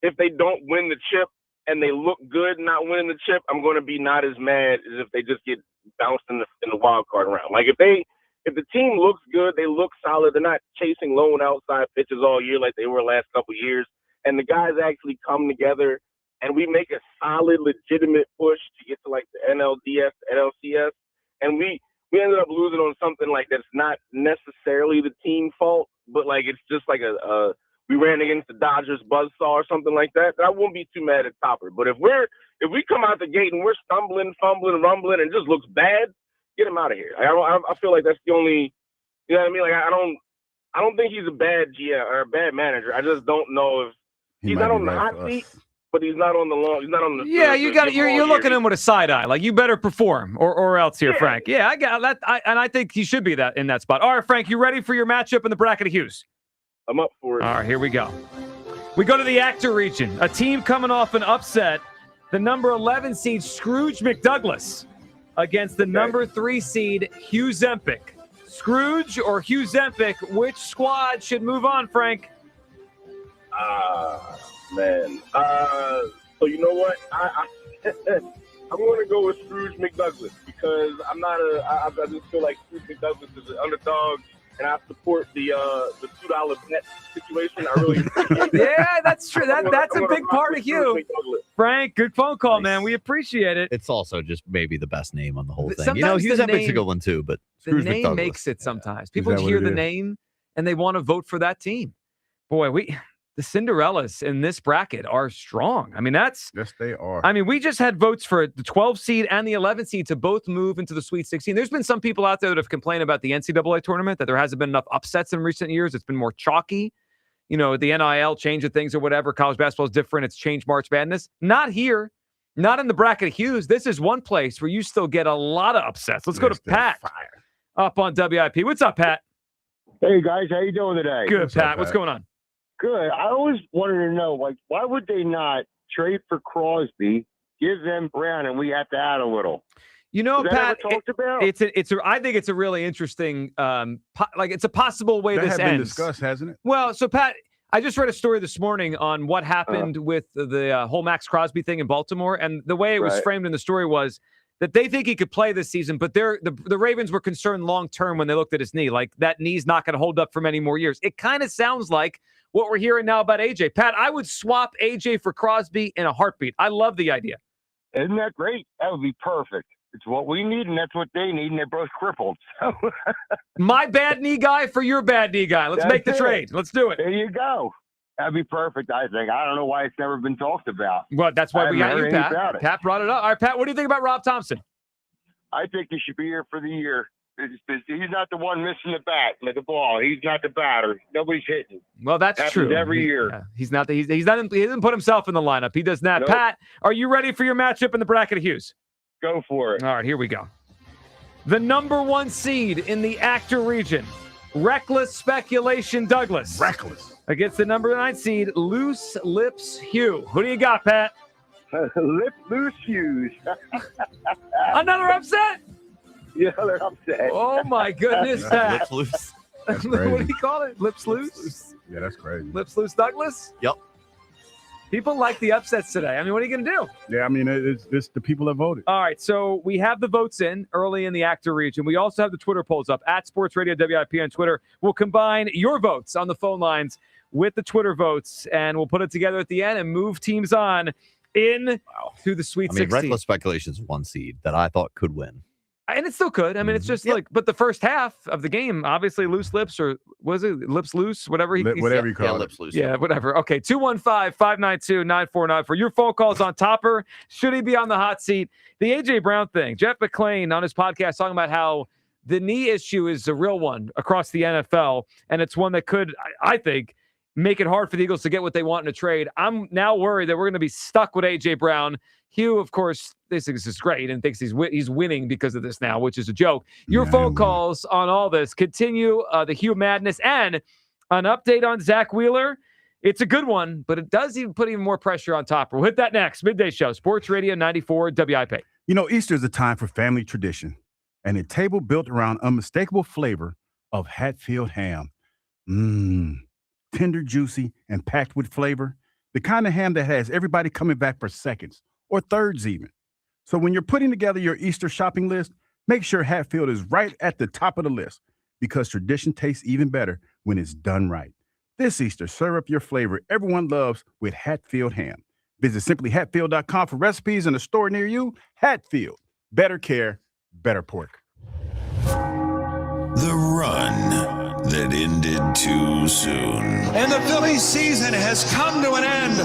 if they don't win the chip and they look good not winning the chip, I'm going to be not as mad as if they just get bounced in the wild card round. Like, if the team looks good, they look solid, they're not chasing lone outside pitches all year like they were last couple of years, and the guys actually come together and we make a solid, legitimate push to get to like the NLDS, NLCS, and we ended up losing on something like that's not necessarily the team fault, but like it's just like we ran against the Dodgers buzzsaw or something like that. I won't be too mad at Topper. But if we come out the gate and we're stumbling, fumbling, rumbling, and it just looks bad, get him out of here. I feel like that's the only, you know what I mean? Like I don't think he's a bad GM or a bad manager. I just don't know if he's not on the hot seat, but he's not on the long. He's not on the. Yeah, you're looking at him with a side eye. Like, you better perform or else here, Frank. Yeah, I got that. And I think he should be in that spot. All right, Frank, you ready for your matchup in the bracket of Hughes? I'm up for it. All right, here we go. We go to the Actor region. A team coming off an upset. The number 11 seed Scrooge McDouglas against the number 3 seed Hugh Zempic. Scrooge or Hugh Zempic, which squad should move on, Frank? Man. So you know what? I'm going to go with Scrooge McDouglas because I just feel like Scrooge McDouglas is an underdog, and I support the $2 bet situation. I really appreciate that. Yeah, that's true. That's a big part of Hugh. Frank, good phone call, man. We appreciate it. It's also just maybe the best name on the whole thing. Sometimes Hugh Zempic's a good one too, but the Scrooge name McDouglas makes it sometimes. People that what hear it the is? name and they want to vote for that team. Boy, the Cinderellas in this bracket are strong. I mean, Yes, they are. I mean, we just had votes for the 12 seed and the 11 seed to both move into the Sweet 16. There's been some people out there that have complained about the NCAA tournament, that there hasn't been enough upsets in recent years. It's been more chalky. You know, the NIL change of things or whatever. College basketball is different. It's changed March Madness. Not here. Not in the bracket of Hughes. This is one place where you still get a lot of upsets. Let's go to Pat up on WIP. What's up, Pat? Hey, guys. How you doing today? Good, Pat. What's going on? Good. I always wanted to know, like, why would they not trade for Crosby, give them Brown, and we have to add a little? You know, Was that Pat, ever talked about? I think it's a really interesting, it's a possible way That this has ends. been discussed, hasn't it? Well, so Pat, I just read a story this morning on what happened with the whole Max Crosby thing in Baltimore, and the way it was framed in the story was that they think he could play this season, but the Ravens were concerned long term when they looked at his knee, like that knee's not going to hold up for many more years. It kind of sounds like what we're hearing now about AJ. Pat, I would swap AJ for Crosby in a heartbeat. I love the idea. Isn't that great? That would be perfect. It's what we need, and that's what they need, and they're both crippled. So my bad knee guy for your bad knee guy. Let's make the trade. Let's do it. There you go. That'd be perfect, I think. I don't know why it's never been talked about. Well, that's why we got you, Pat. Pat. Pat brought it up. All right, Pat, what do you think about Rob Thompson? I think he should be here for the year. He's not the one missing the bat, the ball. He's not the batter. Nobody's hitting. Well, that's Happens true. every year. Yeah, he doesn't put himself in the lineup. He does not. Nope. Pat, are you ready for your matchup in the bracket of Hughes? Go for it. All right, here we go. The number 1 seed in the Actor region, Reckless Speculation Douglas. Reckless. Against the number 9 seed, Loose Lips Hugh. Who do you got, Pat? Loose Hughes. Another upset? Yeah, they're upset. Oh, my goodness, Pat. That's what crazy. do you call it? Lips loose? Yeah, that's crazy. Lips loose Douglas? Yep. People like the upsets today. I mean, what are you going to do? Yeah, I mean, it's the people that voted. All right, so we have the votes in early in the actor region. We also have the Twitter polls up at Sports Radio WIP on Twitter. We'll combine your votes on the phone lines with the Twitter votes, and we'll put it together at the end and move teams on to the Sweet 16. Reckless Speculation is one seed that I thought could win. And it still could. I mean, it's just but the first half of the game, obviously loose lips, or was it lips loose? Whatever he whatever you call it. Lips loose. Yeah, whatever. Okay, 215-592-9494. Your phone calls on Topper. Should he be on the hot seat? The A.J. Brown thing. Jeff McClain on his podcast talking about how the knee issue is a real one across the NFL, and it's one that could, I think, make it hard for the Eagles to get what they want in a trade. I'm now worried that we're going to be stuck with A.J. Brown. Hugh, of course, thinks this is great and thinks he's winning because of this now, which is a joke. Your phone calls on all this continue, the Hugh madness, and an update on Zach Wheeler. It's a good one, but it does even put even more pressure on Topper. We'll hit that next. Midday Show, Sports Radio 94 WIP. You know, Easter is a time for family tradition and a table built around unmistakable flavor of Hatfield ham. Tender, juicy, and packed with flavor. The kind of ham that has everybody coming back for seconds or thirds even. So when you're putting together your Easter shopping list, make sure Hatfield is right at the top of the list because tradition tastes even better when it's done right. This Easter, serve up your flavor everyone loves with Hatfield ham. Visit simplyhatfield.com for recipes in a store near you. Hatfield, better care, better pork. The run that ended too soon. And the Phillies season has come to an end.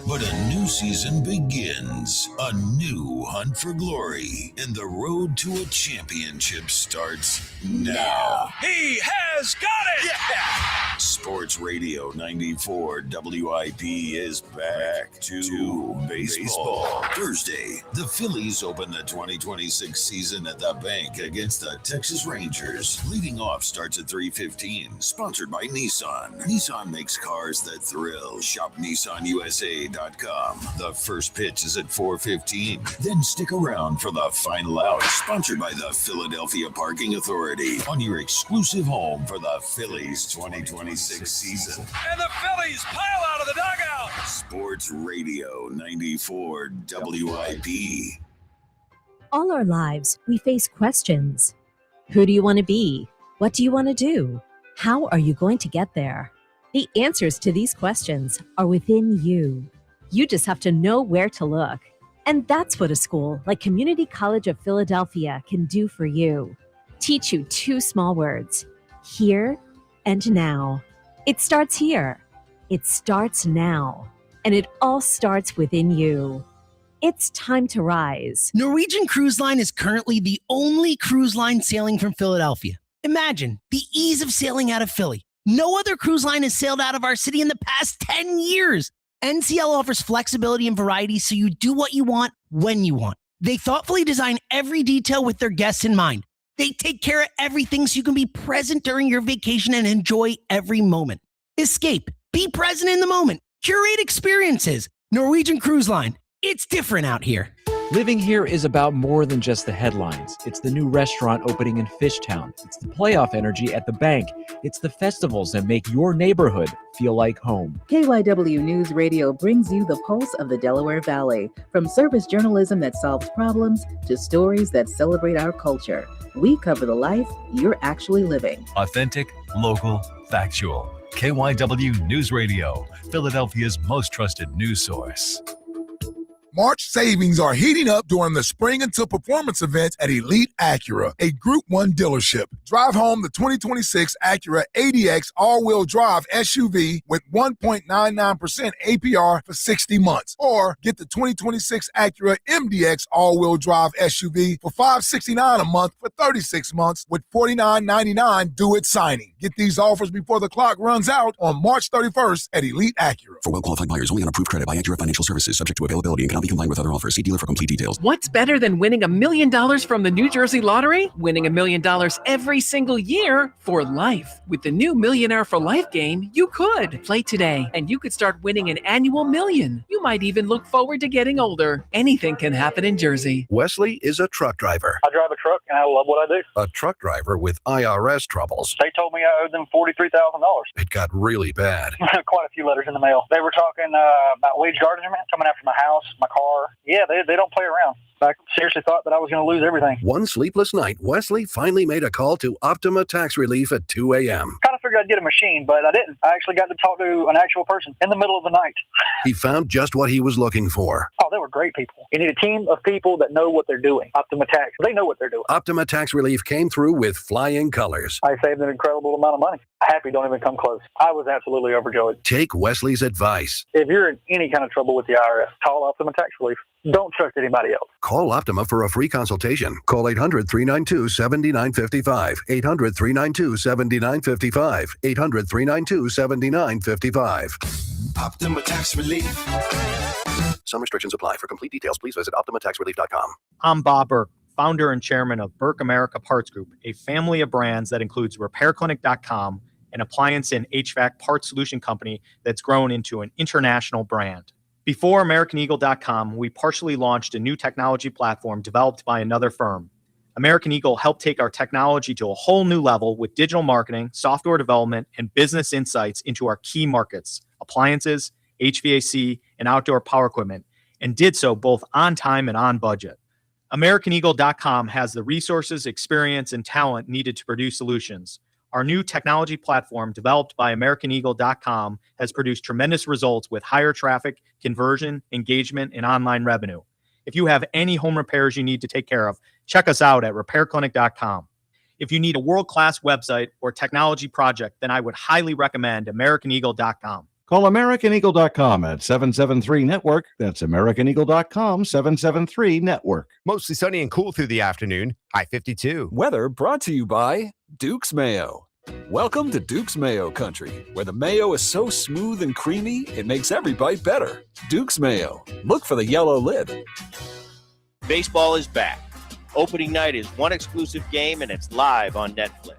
But a new season begins. A new hunt for glory. And the road to a championship starts now. He has got it! Yeah! Sports Radio 94 WIP is back to baseball. Thursday, the Phillies open the 2026 season at the bank against the Texas Rangers. Leading off starts at 3:15. Sponsored by Nissan. Nissan makes cars that thrill. Shop NissanUSA.com. The first pitch is at 4:15. Then stick around for the final out. Sponsored by the Philadelphia Parking Authority. On your exclusive home for the Phillies 2026 season. And the Phillies pile out of the dugout. Sports Radio 94 WIP. All our lives, we face questions. Who do you want to be? What do you want to do? How are you going to get there? The answers to these questions are within you. You just have to know where to look. And that's what a school like Community College of Philadelphia can do for you. Teach you two small words: here and now. It starts here. It starts now. And it all starts within you. It's time to rise. Norwegian Cruise Line is currently the only cruise line sailing from Philadelphia. Imagine the ease of sailing out of Philly. No other cruise line has sailed out of our city in the past 10 years. NCL offers flexibility and variety so you do what you want when you want. They thoughtfully design every detail with their guests in mind. They take care of everything so you can be present during your vacation and enjoy every moment. Escape. Be present in the moment. Curate experiences. Norwegian Cruise Line. It's different out here. Living here is about more than just the headlines. It's the new restaurant opening in Fishtown. It's the playoff energy at the bank. It's the festivals that make your neighborhood feel like home. KYW News Radio brings you the pulse of the Delaware Valley. From service journalism that solves problems to stories that celebrate our culture, we cover the life you're actually living. Authentic, local, factual. KYW News Radio, Philadelphia's most trusted news source. March savings are heating up during the Spring Until Performance events at Elite Acura, a Group 1 dealership. Drive home the 2026 Acura ADX all-wheel drive SUV with 1.99% APR for 60 months. Or get the 2026 Acura MDX all-wheel drive SUV for $569 a month for 36 months with $49.99 due at signing. Get these offers before the clock runs out on March 31st at Elite Acura. For well-qualified buyers, only on approved credit by Acura Financial Services, subject to availability and cannot be combined with other offers. See dealer for complete details. What's better than winning $1 million from the New Jersey Lottery? Winning $1 million every single year for life. With the new Millionaire for Life game, you could play today, and you could start winning an annual million. You might even look forward to getting older. Anything can happen in Jersey. Wesley is a truck driver. I drive a truck, and I love what I do. A truck driver with IRS troubles. They told me I owed them $43,000. It got really bad. Quite a few letters in the mail. They were talking about wage garnishment, coming after my house, my car. Yeah, they don't play around. I seriously thought that I was going to lose everything. One sleepless night, Wesley finally made a call to Optima Tax Relief at 2 a.m. Kind of figured I'd get a machine, but I didn't. I actually got to talk to an actual person in the middle of the night. He found just what he was looking for. Oh, they were great people. You need a team of people that know what they're doing. Optima Tax, they know what they're doing. Optima Tax Relief came through with flying colors. I saved an incredible amount of money. Happy don't even come close. I was absolutely overjoyed. Take Wesley's advice. If you're in any kind of trouble with the IRS, call Optima Tax Relief. Don't trust anybody else. Call Optima for a free consultation. Call 800-392-7955. 800-392-7955. 800-392-7955. Optima Tax Relief. Some restrictions apply. For complete details, please visit OptimaTaxRelief.com. I'm Bob Burke, founder and chairman of Burke America Parts Group, a family of brands that includes RepairClinic.com, an appliance and HVAC parts solution company that's grown into an international brand. Before AmericanEagle.com, we partially launched a new technology platform developed by another firm. American Eagle helped take our technology to a whole new level with digital marketing, software development, and business insights into our key markets, appliances, HVAC, and outdoor power equipment, and did so both on time and on budget. AmericanEagle.com has the resources, experience, and talent needed to produce solutions. Our new technology platform, developed by AmericanEagle.com, has produced tremendous results with higher traffic, conversion, engagement, and online revenue. If you have any home repairs you need to take care of, check us out at RepairClinic.com. If you need a world-class website or technology project, then I would highly recommend AmericanEagle.com. Call AmericanEagle.com at 773-NETWORK. That's AmericanEagle.com, 773-NETWORK. Mostly sunny and cool through the afternoon. High 52. Weather brought to you by Duke's Mayo. Welcome to Duke's Mayo Country, where the mayo is so smooth and creamy, it makes every bite better. Duke's Mayo. Look for the yellow lid. Baseball is back. Opening night is one exclusive game, and it's live on Netflix.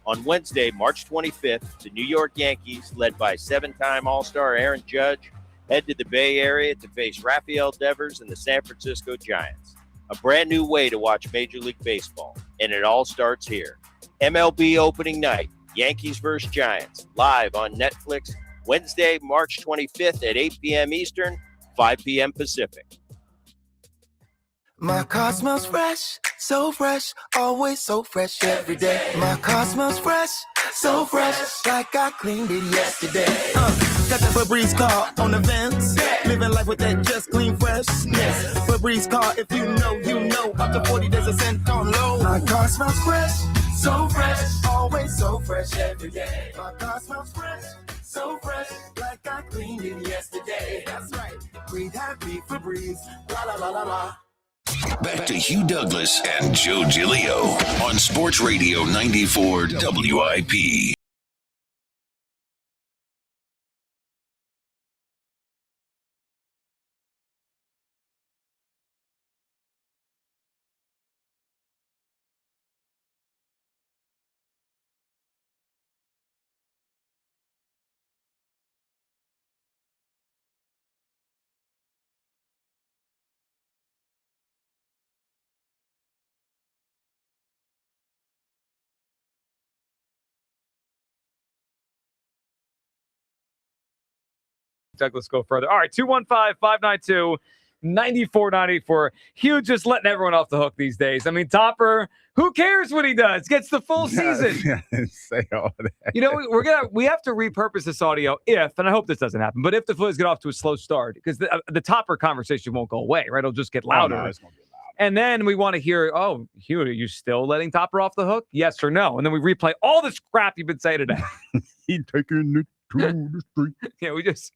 On Wednesday, March 25th, the New York Yankees, led by seven-time All-Star Aaron Judge, head to the Bay Area to face Rafael Devers and the San Francisco Giants. A brand new way to watch Major League Baseball, and it all starts here. MLB opening night, Yankees vs. Giants, live on Netflix, Wednesday, March 25th at 8 p.m. Eastern, 5 p.m. Pacific. My car smells fresh, so fresh, always so fresh every day. My car smells fresh, so fresh, like I cleaned it yesterday. Got that Febreze car on the vents, living life with that just clean fresh. Yes, Febreze car, if you know, you know. Up to 40 days a cent on low. My car smells fresh, so fresh, always so fresh every day. My car smells fresh, so fresh, like I cleaned it yesterday. That's right, breathe happy Febreze, la la la la la. Back to Hugh Douglas and Joe Giglio on Sports Radio 94 WIP. Douglas, go further. All right, 215-592-9494. Hugh just letting everyone off the hook these days. I mean, Topper, who cares what he does? Gets the full season. Say all that. You know, we have to repurpose this audio if, and I hope this doesn't happen, but if the Phillies get off to a slow start, because the Topper conversation won't go away, right? It'll just get louder. Oh, no, it's gonna be loud. And then we want to hear, oh, Hugh, are you still letting Topper off the hook? Yes or no? And then we replay all this crap you've been saying today. He taking it to the street. Yeah, we just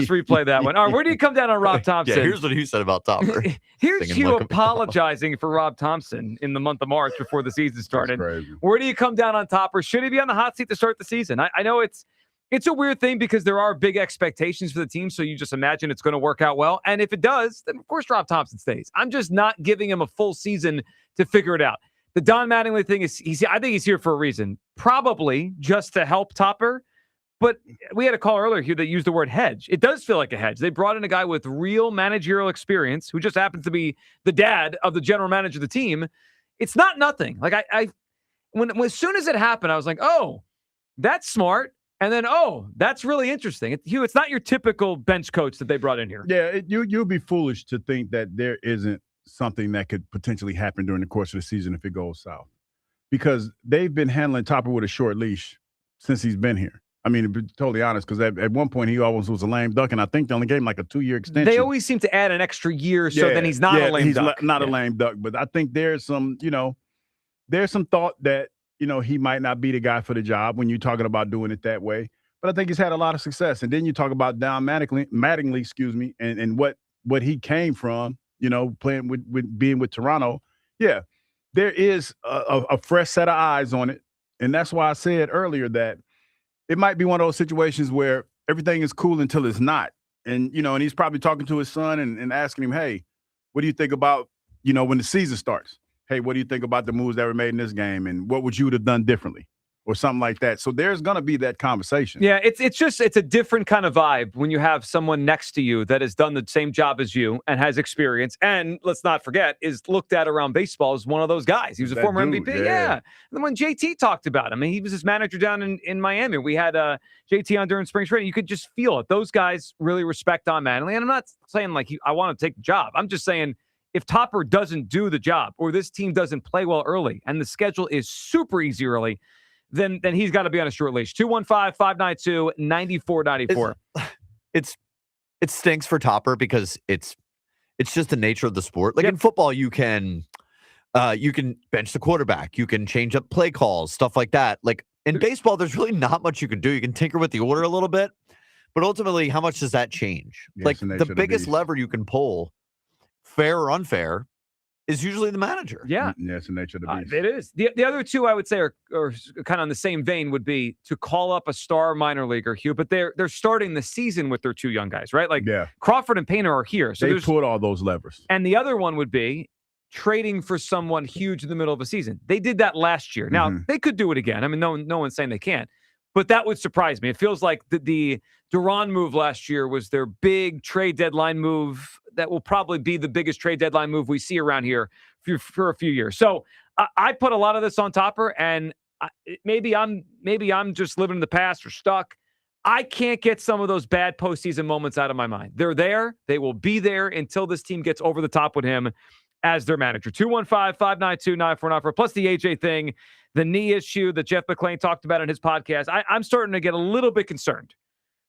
replay that one. All right, where do you come down on Rob Thompson? Yeah, here's what he said about Topper. Here's Hugh apologizing for Rob Thompson in the month of March before the season started. Where do you come down on Topper? Should he be on the hot seat to start the season? I know it's It's a weird thing because there are big expectations for the team, so you just imagine it's going to work out well. And if it does, then of course Rob Thompson stays. I'm just not giving him a full season to figure it out. The Don Mattingly thing is, I think he's here for a reason, probably just to help Topper. But we had a call earlier here that used the word hedge. It does feel like a hedge. They brought in a guy with real managerial experience who just happens to be the dad of the general manager of the team. It's not nothing. Like when as soon as it happened, I was like, oh, that's smart. And then, oh, that's really interesting. Hugh, it's not your typical bench coach that they brought in here. Yeah, you'll be foolish to think that there isn't something that could potentially happen during the course of the season if it goes south. Because they've been handling Topper with a short leash since he's been here. I mean, to be totally honest, because at one point he always was a lame duck, and I think they only gave him like a 2-year extension. They always seem to add an extra year, so then he's not a lame duck. Not a lame duck, but I think there's some thought that, he might not be the guy for the job when you're talking about doing it that way. But I think he's had a lot of success. And then you talk about Don Mattingly, and what he came from, playing with being with Toronto. Yeah, there is a fresh set of eyes on it. And that's why I said earlier that it might be one of those situations where everything is cool until it's not. And, and he's probably talking to his son and asking him, hey, what do you think about, when the season starts? Hey, what do you think about the moves that were made in this game? And what would you have done differently? Or something like that. So there's going to be that conversation. Yeah, it's a different kind of vibe when you have someone next to you that has done the same job as you and has experience. And let's not forget, is looked at around baseball as one of those guys. He was a former MVP. Yeah. And then when JT talked about him, he was his manager down in Miami. We had JT on during spring training. You could just feel it. Those guys really respect Don Mattingly. And I'm not saying I want to take the job. I'm just saying if Topper doesn't do the job or this team doesn't play well early and the schedule is super easy early, then he's got to be on a short leash. 215-592-9494. It stinks for Topper because it's just the nature of the sport. Like in football, you can bench the quarterback, you can change up play calls, stuff like that. Like in baseball, there's really not much you can do. You can tinker with the order a little bit, but ultimately, how much does that change? Like the biggest lever you can pull, fair or unfair, is usually the manager. Yeah. It's the nature of the beast. It is. The other two I would say are kind of on the same vein would be to call up a star minor leaguer, Hugh, but they're starting the season with their two young guys, right? Like Crawford and Painter are here. So they put all those levers. And the other one would be trading for someone huge in the middle of a season. They did that last year. Now, they could do it again. I mean, no one's saying they can't. But that would surprise me. It feels like the Duran move last year was their big trade deadline move that will probably be the biggest trade deadline move we see around here for a few years. So I put a lot of this on Topper, and maybe I'm just living in the past or stuck. I can't get some of those bad postseason moments out of my mind. They're there. They will be there until this team gets over the top with him as their manager. 215-592-9494. Plus the AJ thing, the knee issue that Jeff McClain talked about in his podcast. I'm starting to get a little bit concerned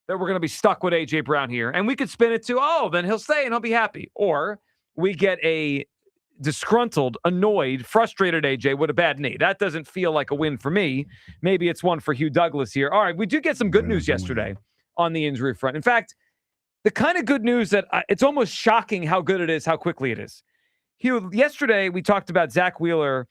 that we're going to be stuck with A.J. Brown here. And we could spin it to, then he'll stay and he'll be happy. Or we get a disgruntled, annoyed, frustrated A.J. with a bad knee. That doesn't feel like a win for me. Maybe it's one for Hugh Douglas here. All right, we do get some good news yesterday on the injury front. In fact, the kind of good news that it's almost shocking how good it is, how quickly it is. Hugh, yesterday we talked about Zach Wheeler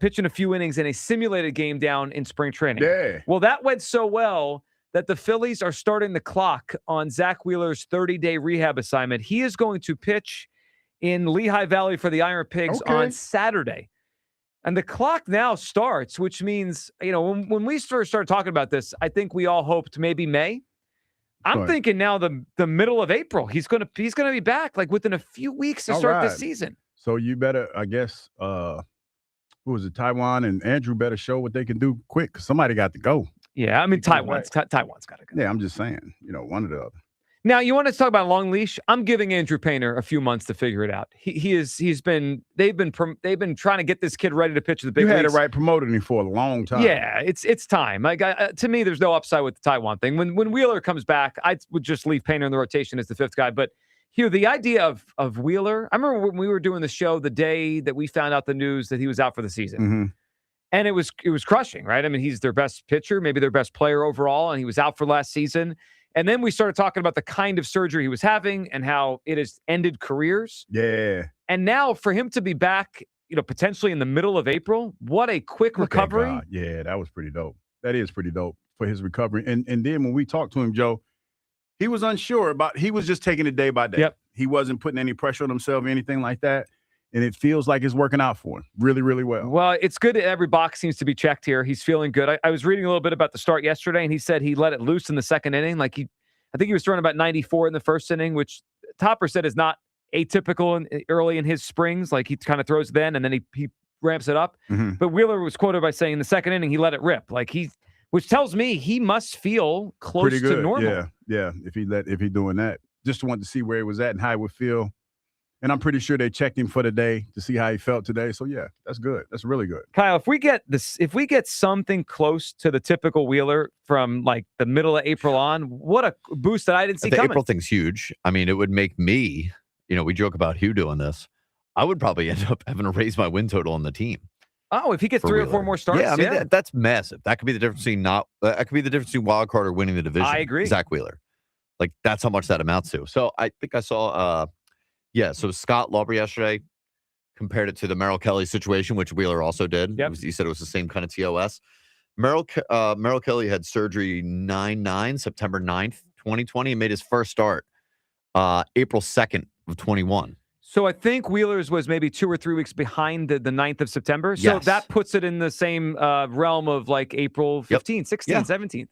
pitching a few innings in a simulated game down in spring training. Yeah. Well, that went so well that the Phillies are starting the clock on Zach Wheeler's 30-day rehab assignment. He is going to pitch in Lehigh Valley for the Iron Pigs on Saturday. And the clock now starts, which means, when we first started talking about this, I think we all hoped maybe May. I'm thinking now the middle of April. He's gonna be back like within a few weeks to start this season. So you better, I guess, who was it? Taiwan and Andrew better show what they can do quick, because somebody got to go. Yeah, I mean, Taiwan's got to go. Yeah, I'm just saying, one or the other. Now, you want to talk about long leash? I'm giving Andrew Painter a few months to figure it out. They've been trying to get this kid ready to pitch the big leagues. You had it right promoting him for a long time. Yeah, it's time. Like to me, there's no upside with the Taiwan thing. When Wheeler comes back, I would just leave Painter in the rotation as the fifth guy. But Hugh, the idea of Wheeler, I remember when we were doing the show the day that we found out the news that he was out for the season. Mm-hmm. And it was crushing, right? I mean, he's their best pitcher, maybe their best player overall, and he was out for last season. And then we started talking about the kind of surgery he was having and how it has ended careers. Yeah. And now for him to be back, potentially in the middle of April, what a quick recovery. Yeah, that was pretty dope. That is pretty dope. for his recovery. And then when we talked to him, Joe, he was unsure he was just taking it day by day. Yep. He wasn't putting any pressure on himself or anything like that. And it feels like it's working out for him really, really well. Well, it's good that every box seems to be checked here. He's feeling good. I was reading a little bit about the start yesterday, and he said he let it loose in the second inning. I think he was throwing about 94 in the first inning, which Topper said is not atypical early in his springs. Like he kind of throws then, and then he ramps it up. Mm-hmm. But Wheeler was quoted by saying in the second inning, he let it rip. Which tells me he must feel close Pretty good. to normal. Yeah. If he doing that, just wanted to see where he was at and how he would feel. And I'm pretty sure they checked him for the day to see how he felt today. So yeah, that's good. That's really good. Kyle, if we get something close to the typical Wheeler from like the middle of April on, what a boost that I didn't see the coming. April thing's huge. I mean, it would make me, we joke about Hugh doing this. I would probably end up having to raise my win total on the team. Oh, if he gets 3 or 4 more starts, yeah, I mean that's massive. That could be the difference between wild card or winning the division. I agree. Zach Wheeler, like that's how much that amounts to. So I think I saw, so Scott Lauber yesterday compared it to the Merrill Kelly situation, which Wheeler also did. Yep. He said it was the same kind of TOS. Merrill Kelly had surgery September 9th, 2020, and made his first start April 2nd of 21. So I think Wheeler's was maybe 2 or 3 weeks behind the 9th of September. So Yes. that puts it in the same realm of like April 15th, 16th, 17th.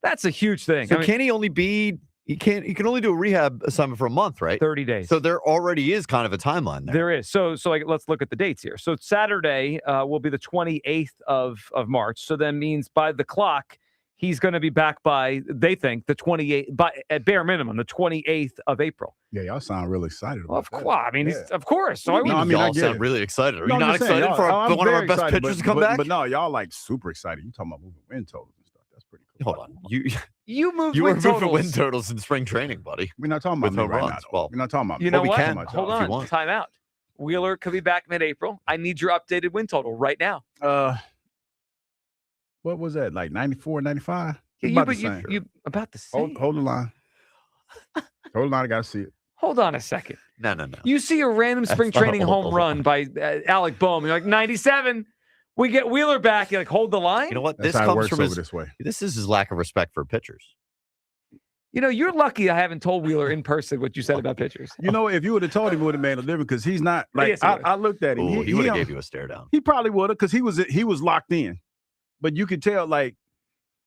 That's a huge thing. So can he only be? He can only do a rehab assignment for a month, right? 30 days. So there already is kind of a timeline there. There is. So let's look at the dates here. So Saturday will be the 28th of March. So that means by the clock, he's going to be back by, they think, the 28th, at bare minimum, the 28th of April. Yeah, y'all sound really excited about Of course. I mean, of course. So y'all sound really excited. Are you not excited for one of our best pitchers to come back? But no, y'all like super excited. You talking about moving win totals and stuff. That's pretty cool. Hold on. You moved You win were totals. moving win totals in spring training, buddy. We're not talking about With me home right runs. now. Well, We're not talking about You know me. what? can. Hold if you on. want. Time out. Wheeler could be back mid-April. I need your updated win total right now. What was that? Like 94, 95? You about the same. Hold the line. Hold the line. I got to see it. Hold on a second. No. You see a random spring That's not training a hold home the run by Alec Boehm. You're like, 97. We get Wheeler back. You're like, hold the line? You know what? That's This how it comes works from over this way. This is his lack of respect for pitchers. You're lucky I haven't told Wheeler in person what you said about pitchers. If you would have told him, it would have made a difference because he's not like Yes, he would've. I looked at him. Ooh, he would have gave you a stare down. He probably would have because he was locked in. But you could tell, like,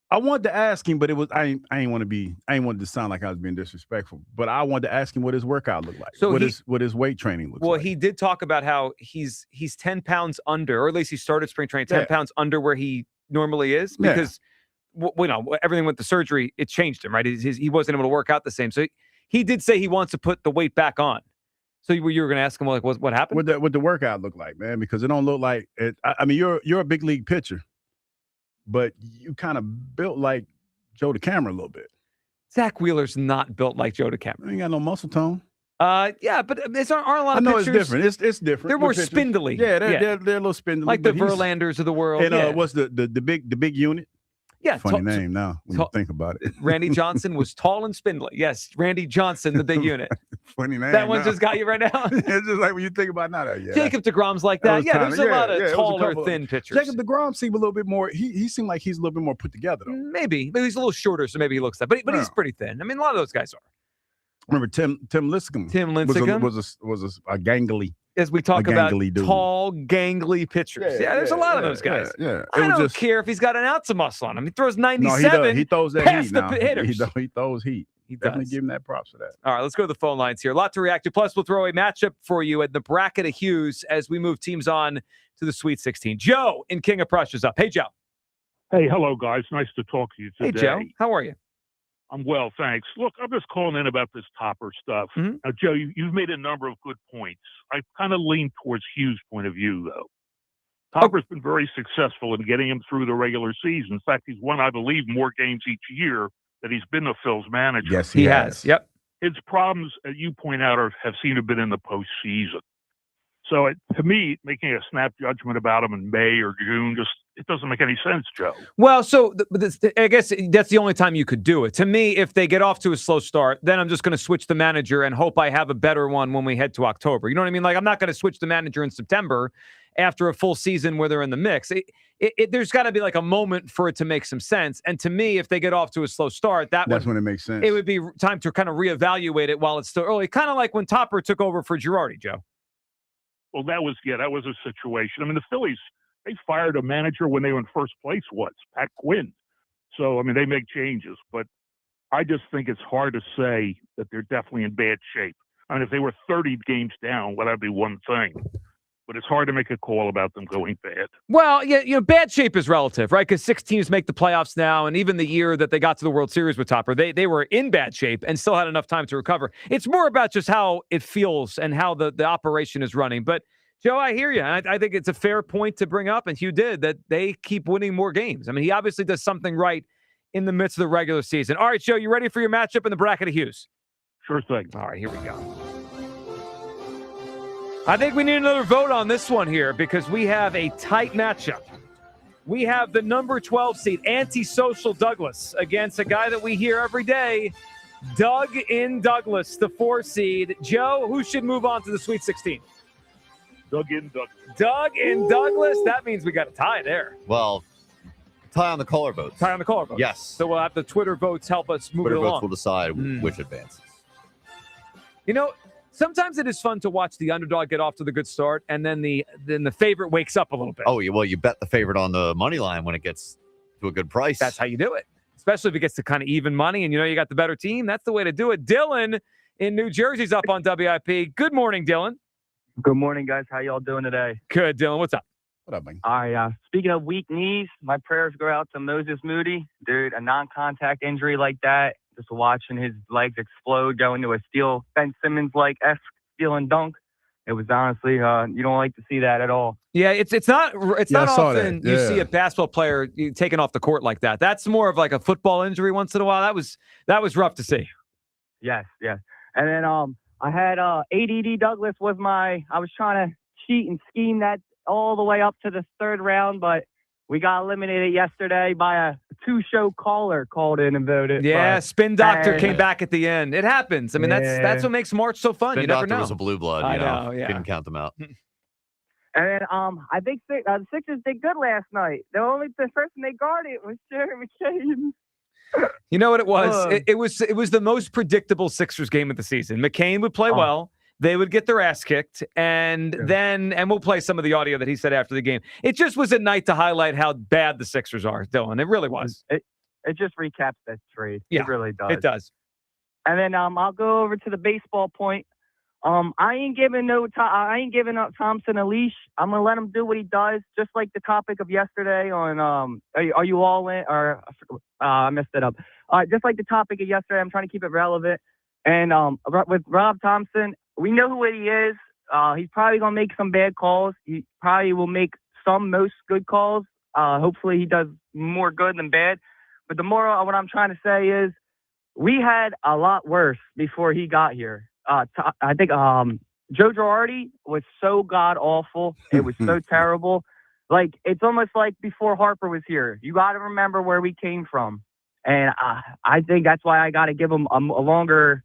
I wanted to ask him, but it was I ain't want to sound like I was being disrespectful. But I wanted to ask him what his workout looked like. So what his weight training looks Well, like. he did talk about how he's 10 pounds under, or at least he started spring training 10 pounds under where he normally is because everything with the surgery, it changed him, right? He wasn't able to work out the same. So he did say he wants to put the weight back on. So you were going to ask him like what happened? What the workout look like, man? Because it don't look like it. I mean, you're a big league pitcher, but you kind of built like Joe DeCamera a little bit. Zach Wheeler's not built like Joe DeCamera. He ain't got no muscle tone. Yeah, but aren't a lot of I know pitchers. it's different. It's different. They're more Pitchers. spindly. Yeah, they're a little spindly. Like the but he's- Verlanders of the world. And what's the big unit? Yeah, funny name now when you think about it. Randy Johnson was tall and spindly. Yes, Randy Johnson, the big unit. Funny name. That one now. just got you right now. It's just like when you think about it now. Yeah, Jacob DeGrom's like that. was Yeah, kinda- there's a lot of it was a taller, couple of- thin pitchers. Jacob DeGrom seemed a little bit more. He seemed like he's a little bit more put together though. Maybe he's a little shorter, so maybe he looks that. But he's pretty thin. I mean, a lot of those guys are. Remember Tim Lincecum? Tim Lincecum was a gangly. As we talk about gangly dude. tall, gangly pitchers. Yeah, there's a lot of those guys. Yeah, I don't care if he's got an ounce of muscle on him. He throws No, 97. he throws that past heat the now. hitters. He throws heat. He Definitely does. give him that props for that. All right, let's go to the phone lines here. A lot to react to. Plus, we'll throw a matchup for you at the bracket of Hughes as we move teams on to the Sweet 16. Joe in King of Prussia's up. Hey, Joe. Hey, hello, guys. Nice to talk to you today. Hey, Joe. How are you? I'm well, thanks. Look, I'm just calling in about this Topper stuff. Mm-hmm. Now, Joe, you've made a number of good points. I kind of lean towards Hughes' point of view, though. Topper's been very successful in getting him through the regular season. In fact, he's won, I believe, more games each year that he's been the Phil's manager. Yes, he has. Yep. His problems, as you point out, have seemed to have been in the postseason. So, to me, making a snap judgment about him in May or June, it doesn't make any sense, Joe. Well, so I guess that's the only time you could do it. To me, if they get off to a slow start, then I'm just going to switch the manager and hope I have a better one when we head to October. You know what I mean? Like, I'm not going to switch the manager in September after a full season where they're in the mix. There's got to be like a moment for it to make some sense. And to me, if they get off to a slow start, that's when it makes sense. It would be time to kind of reevaluate it while it's still early. Kind of like when Topper took over for Girardi, Joe. Well, that was a situation. I mean, the Phillies, they fired a manager when they were in first place once, Pat Quinn. So, I mean, they make changes, but I just think it's hard to say that they're definitely in bad shape. I mean, if they were 30 games down, well, that'd be one thing. But it's hard to make a call about them going bad. Well, yeah, bad shape is relative, right? Because 6 teams make the playoffs now, and even the year that they got to the World Series with Topper, they were in bad shape and still had enough time to recover. It's more about just how it feels and how the operation is running. But, Joe, I hear you. And I think it's a fair point to bring up, and Hugh did, that they keep winning more games. I mean, he obviously does something right in the midst of the regular season. All right, Joe, you ready for your matchup in the bracket of Hughes? Sure thing. All right, here we go. I think we need another vote on this one here because we have a tight matchup. We have the number 12 seed, antisocial Douglas, against a guy that we hear every day, Doug in Douglas, the 4 seed. Joe, who should move on to the Sweet 16? Doug in Douglas. Doug in Douglas. That means we got a tie there. Well, tie on the caller votes. Tie on the caller votes. Yes. So we'll have the Twitter votes help us move Twitter it along. votes will decide which advances. You know, sometimes it is fun to watch the underdog get off to the good start, and then the favorite wakes up a little bit. Oh, well, you bet the favorite on the money line when it gets to a good price. That's how you do it, especially if it gets to kind of even money and you got the better team. That's the way to do it. Dylan in New Jersey's up on WIP. Good morning, Dylan. Good morning, guys. How y'all doing today? Good, Dylan. What's up? What up, man? All right. Speaking of weak knees, my prayers go out to Moses Moody. Dude, a non-contact injury like that, just watching his legs explode, going to a steel Ben Simmons-like-esque steal and dunk. It was honestly, you don't like to see that at all. Yeah, it's not often you Yeah. see a basketball player taken off the court like that. That's more of like a football injury once in a while. That was rough to see. Yes. And then I had ADD Douglas was I was trying to cheat and scheme that all the way up to the 3rd round, but we got eliminated yesterday by a 2-show caller called in and voted. Yeah, but, Spin Doctor came back at the end. It happens. I mean, Yeah. that's what makes March so fun. Spin You never Doctor know. was a blue blood. I You know, know, yeah. Couldn't count them out. And then I think the Sixers did good last night. The only person they guarded was Jared McCain. You know what it was? It was the most predictable Sixers game of the season. McCain would play well. They would get their ass kicked, and we'll play some of the audio that he said after the game. It just was a night to highlight how bad the Sixers are, Dylan. It really was. It just recaps that trade. Yeah, it really does. It does. And then I'll go over to the baseball point. I ain't giving up Thompson a leash. I'm gonna let him do what he does, just like the topic of yesterday on are you all in? Or I messed it up. Just like the topic of yesterday, I'm trying to keep it relevant. And with Rob Thompson, we know who he is. He's probably gonna make some bad calls. He probably will make most good calls. Hopefully, he does more good than bad. But the moral of what I'm trying to say is, we had a lot worse before he got here. I think Joe Girardi was so god awful. It was so terrible. Like, it's almost like before Harper was here. You got to remember where we came from, and I think that's why I got to give him a longer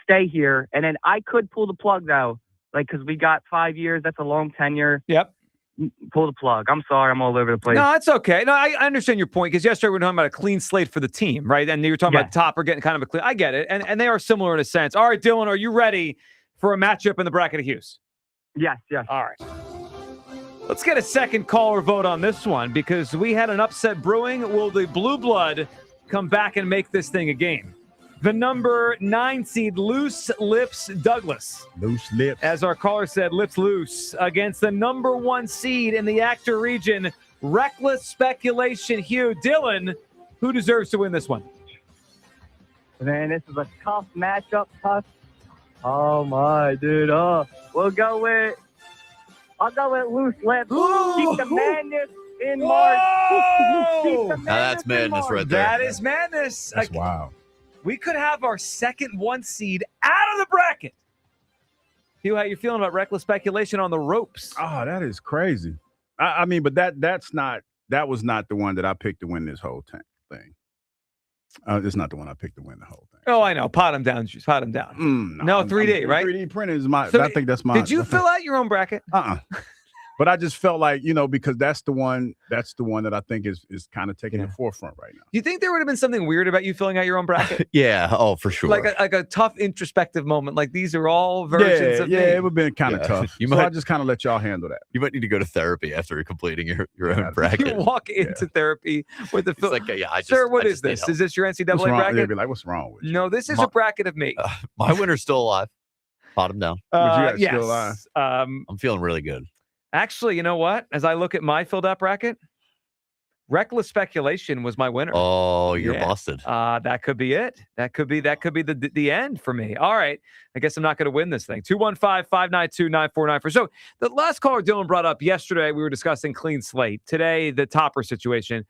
stay here. And then I could pull the plug though, like, because we got 5 years. That's a long tenure. Yep. Pull the plug. I'm sorry, I'm all over the place. No, it's okay. No, I understand your point, because yesterday we were talking about a clean slate for the team, right? And you were talking about Topper getting kind of a clean. I get it. And they are similar in a sense. All right, Dylan, are you ready for a matchup in the bracket of Hughes? Yes. All right. Let's get a second caller vote on this one, because we had an upset brewing. Will the blue blood come back and make this thing a game? The number 9 seed, Loose Lips Douglas. Loose lips. As our caller said, lips loose, against the number 1 seed in the actor region, Reckless Speculation Hugh. Dylan, who deserves to win this one? Man, this is a tough matchup. Oh my, dude. I'll go with Loose Lips. Keep the madness in March. Now that's madness right there. That is madness. That's wow. We could have our second 1 seed out of the bracket. Hugh, how you feeling about Reckless Speculation on the ropes? Oh, that is crazy. I mean, but that was not the one that I picked to win this whole thing. It's not the one I picked to win the whole thing. Oh, I know. Pot him down. Juice. Pot him down. No, 3D, right? 3D printing is my. So I think that's my. Did you fill out your own bracket? But I just felt like, because that's the one that I think is kind of taking the forefront right now. Do you think there would have been something weird about you filling out your own bracket? Yeah. Oh, for sure. Like a tough introspective moment. Like these are all versions of me. Yeah, it would have been kind of tough. I just kind of let y'all handle that. You might need to go to therapy after completing your own bracket. You walk into therapy with the like, sir, what is this? Is this your NCAA bracket? Yeah, be like, what's wrong with you? No, this is a bracket of me. My winner's still alive. Pot him down. Yes. Still alive? I'm feeling really good. Actually, you know what? As I look at my filled out bracket, reckless speculation was my winner. Oh, you're busted. That could be it. That could be the end for me. All right. I guess I'm not going to win this thing. 215-592-9494. So the last caller Dylan brought up yesterday, we were discussing clean slate. Today, the Topper situation.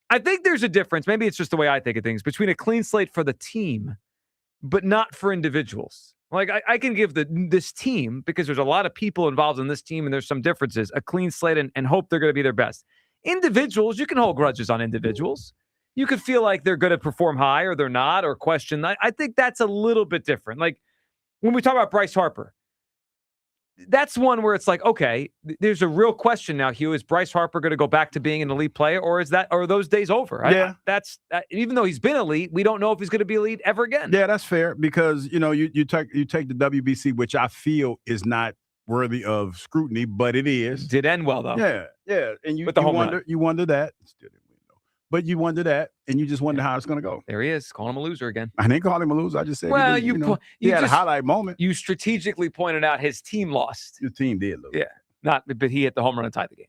I think there's a difference. Maybe it's just the way I think of things between a clean slate for the team, but not for individuals. Like I can give this team, because there's a lot of people involved in this team and there's some differences, a clean slate and hope they're going to be their best. Individuals, you can hold grudges on individuals. You could feel like they're going to perform high or they're not, or question. I think that's a little bit different. Like when we talk about Bryce Harper, that's one where it's like, okay, there's a real question now, Hugh. Is Bryce Harper going to go back to being an elite player, or are those days over? Yeah. Even though he's been elite, we don't know if he's going to be elite ever again. Yeah, that's fair, because you take the WBC, which I feel is not worthy of scrutiny, but it is. Did end well though. Yeah, and you wonder that. Still didn't win though. But you wonder that, and you just wonder how it's going to go. There he is, calling him a loser again. I didn't call him a loser. I just said, well, he had a highlight moment. You strategically pointed out his team lost. Your team did lose. Yeah, but he hit the home run and tied the game.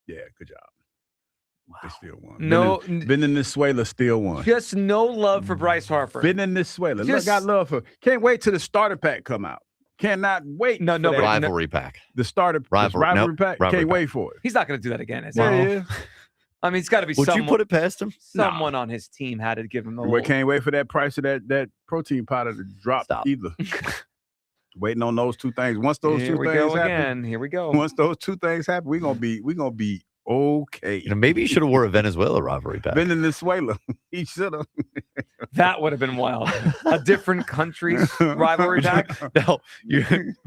Yeah, good job. Wow. They still won. No, Venezuela still won. Just no love for Bryce Harper. Venezuela. Look, got love for. Can't wait till the starter pack come out. Cannot wait. No, rivalry pack. The starter rivalry pack. Can't wait for it. He's not going to do that again. Is he? Yeah. I mean, it's got to be. Would you put it past him? Someone on his team had to give him the. We can't wait for that price of that protein powder to drop either. Waiting on those two things. Once those two things happen, here we go. Once those two things happen, we're gonna be okay. Maybe you should have wore a Venezuela rivalry pack. Venezuela. He should have. That would have been wild. A different country's rivalry pack. No,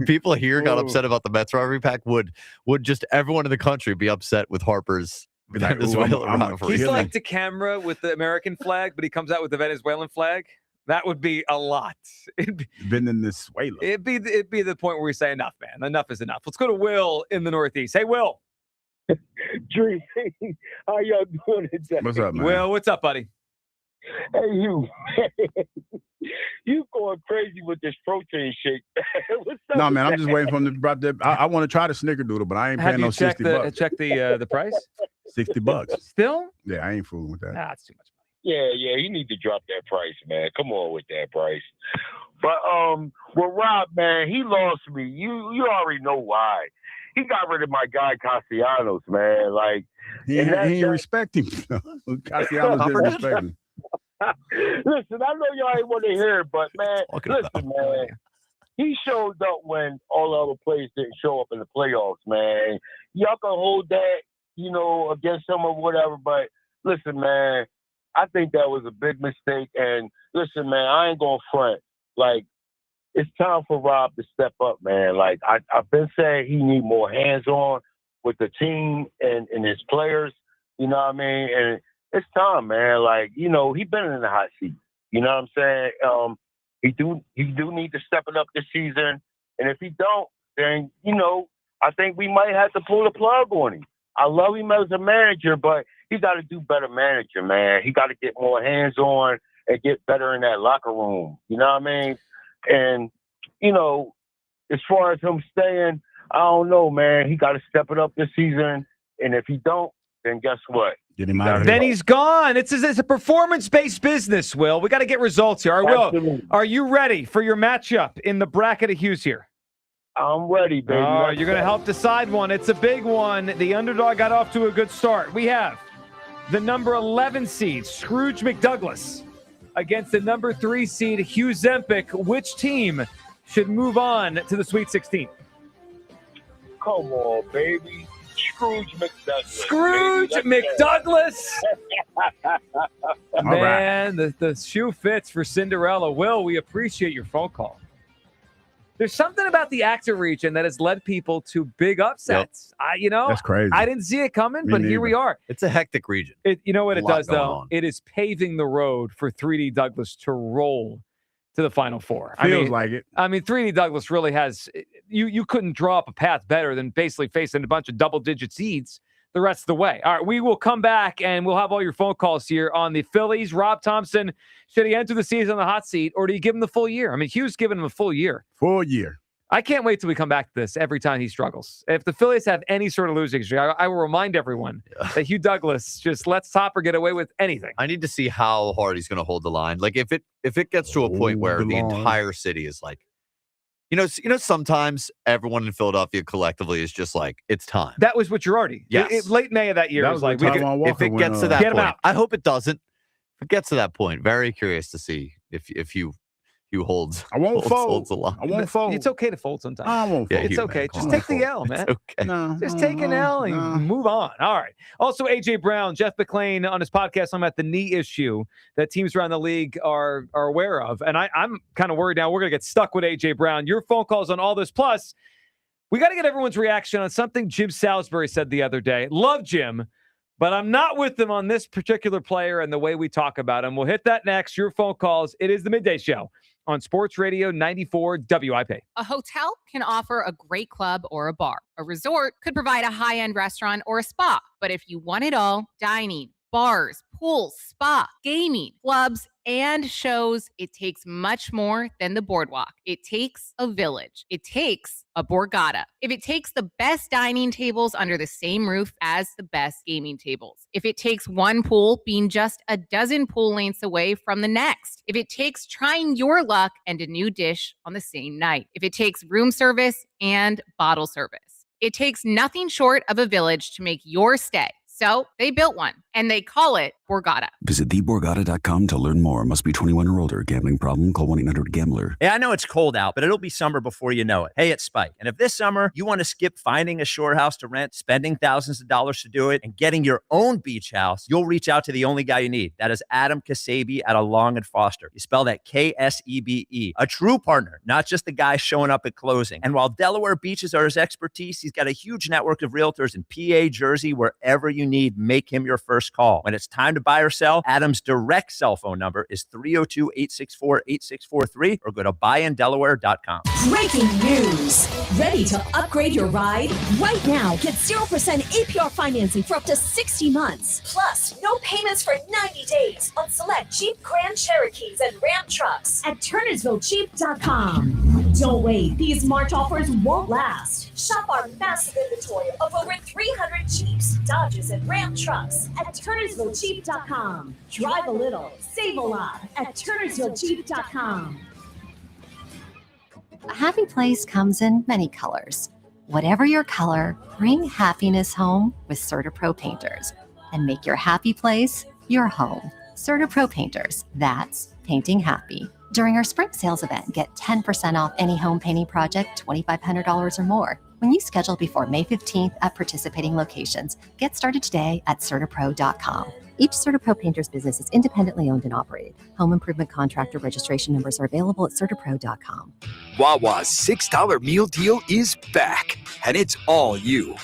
people here got upset about the Mets rivalry pack. Would just everyone in the country be upset with Harper's Venezuela rivalry? He's like the camera with the American flag, but he comes out with the Venezuelan flag. That would be a lot. It'd be Venezuela. It'd be the point where we say enough, man. Enough is enough. Let's go to Will in the Northeast. Hey, Will. Dream, how y'all doing today? What's up, man? Will, what's up, buddy? Hey, you. You going crazy with this protein shake. What's up? No, man, I'm just waiting for him to drop that. I want to try the snickerdoodle, but I ain't paying no $60. Check the price. $60. Still? Yeah, I ain't fooling with that. Nah, it's too much. Yeah, you need to drop that price, man. Come on with that price. But well, Rob, man, he lost me. You already know why. He got rid of my guy Castellanos, man. Like he ain't respect him. Castellanos didn't respect him. Listen, I know y'all ain't want to hear it, but man, listen, man. He showed up when all the other players didn't show up in the playoffs, man. Y'all can hold that, against him or whatever, but listen, man. I think that was a big mistake. And listen, man, I ain't going to front. Like, it's time for Rob to step up, man. Like, I've been saying he need more hands-on with the team and his players. You know what I mean? And it's time, man. Like, he been in the hot seat. You know what I'm saying? He do need to step it up this season. And if he don't, then, I think we might have to pull the plug on him. I love him as a manager, but he got to do better managing, man. He got to get more hands-on and get better in that locker room. You know what I mean? And, as far as him staying, I don't know, man. He got to step it up this season. And if he don't, then guess what? Get him out of here. Then he's gone. It's a performance-based business, Will. We got to get results here. All right, Will, are you ready for your matchup in the bracket of Hughes here? I'm ready, baby. Oh, you're going to help decide one. It's a big one. The underdog got off to a good start. We have the number 11 seed, Scrooge McDouglas, against the number 3 seed, Hugh Zempic. Which team should move on to the Sweet 16? Come on, baby. Scrooge McDuckles. Scrooge McDouglas. Man, right. the shoe fits for Cinderella. Will, we appreciate your phone call. There's something about the actor region that has led people to big upsets. That's crazy. I didn't see it coming, but here we are. It's a hectic region. You know what A it lot does, going though? on. It is paving the road for 3D Douglas to roll to the Final Four. Feels like it. I mean, 3D Douglas really has – you couldn't draw up a path better than basically facing a bunch of double-digit seeds the rest of the way. All right, we will come back, and we'll have all your phone calls here on the Phillies. Rob Thompson, should he enter the season on the hot seat, or do you give him the full year? I mean, Hugh's given him a full year. Full year. I can't wait till we come back to this every time he struggles. If the Phillies have any sort of losing streak, I will remind everyone that Hugh Douglas just lets Topper get away with anything. I need to see how hard he's going to hold the line. Like if it gets to a point where the entire city is like, sometimes everyone in Philadelphia collectively is just like, it's time. That was what Girardi. Yes. Late May of that year. That was was like, If it gets to that Get him point, out. I hope it doesn't. If it gets to that point, very curious to see if you holds. I won't fold. Holds the line. I won't fold. It's okay to fold sometimes. I won't fold. It's okay. Just take the L, man. It's okay. No, Just take an L and move on. All right. Also, A.J. Brown, Jeff McClain on his podcast, I'm at the knee issue that teams around the league are aware of. And I'm kind of worried now we're going to get stuck with A.J. Brown. Your phone calls on all this. Plus, we got to get everyone's reaction on something Jim Salisbury said the other day. Love Jim, but I'm not with him on this particular player and the way we talk about him. We'll hit that next. Your phone calls. It is the Midday Show on Sports Radio 94 WIP. A hotel can offer a great club or a bar. A resort could provide a high-end restaurant or a spa. But if you want it all, dining, bars, pools, spa, gaming, clubs, and shows, it takes much more than the boardwalk. It takes a village. It takes a Borgata. If it takes the best dining tables under the same roof as the best gaming tables. If it takes one pool being just a dozen pool lengths away from the next. If it takes trying your luck and a new dish on the same night. If it takes room service and bottle service. It takes nothing short of a village to make your stay. So they built one, and they call it Borgata. Visit theborgata.com to learn more. Must be 21 or older. Gambling problem? Call 1-800-GAMBLER. Hey, I know it's cold out, but it'll be summer before you know it. Hey, it's Spike. And if this summer you want to skip finding a shore house to rent, spending thousands of dollars to do it, and getting your own beach house, you'll reach out to the only guy you need. That is Adam Kasabi out of Long and Foster. You spell that Ksebe. A true partner, not just the guy showing up at closing. And while Delaware beaches are his expertise, he's got a huge network of realtors in PA, Jersey, wherever you need. Make him your first call. When it's time to buy or sell, Adam's direct cell phone number is 302-864-8643 or go to buyindelaware.com. Breaking news. Ready to upgrade your ride? Right now, get 0% APR financing for up to 60 months. Plus, no payments for 90 days on select Jeep Grand Cherokees and Ram trucks at TurnersvilleJeep.com. Don't wait. These March offers won't last. Shop our massive inventory of over 300 Jeeps, Dodges, and Ram trucks at TurnersvilleJeep.com. Drive a little, save a lot at TurnersvilleJeep.com. A happy place comes in many colors. Whatever your color, bring happiness home with CertaPro Painters and make your happy place your home. CertaPro Painters, that's painting happy. During our spring sales event, get 10% off any home painting project, $2,500 or more. When you schedule before May 15th at participating locations, get started today at CertaPro.com. Each CertaPro Painters business is independently owned and operated. Home improvement contractor registration numbers are available at CertaPro.com. Wawa's $6 meal deal is back, and it's all you.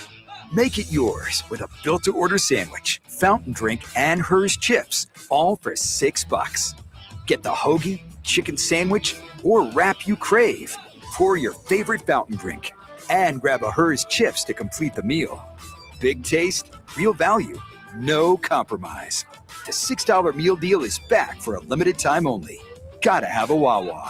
Make it yours with a built-to-order sandwich, fountain drink, and Hers chips, all for $6. Get the hoagie, chicken sandwich, or wrap you crave. Pour your favorite fountain drink and grab a Hers chips to complete the meal. Big taste, real value, no compromise. The $6 meal deal is back for a limited time only. Gotta have a Wawa.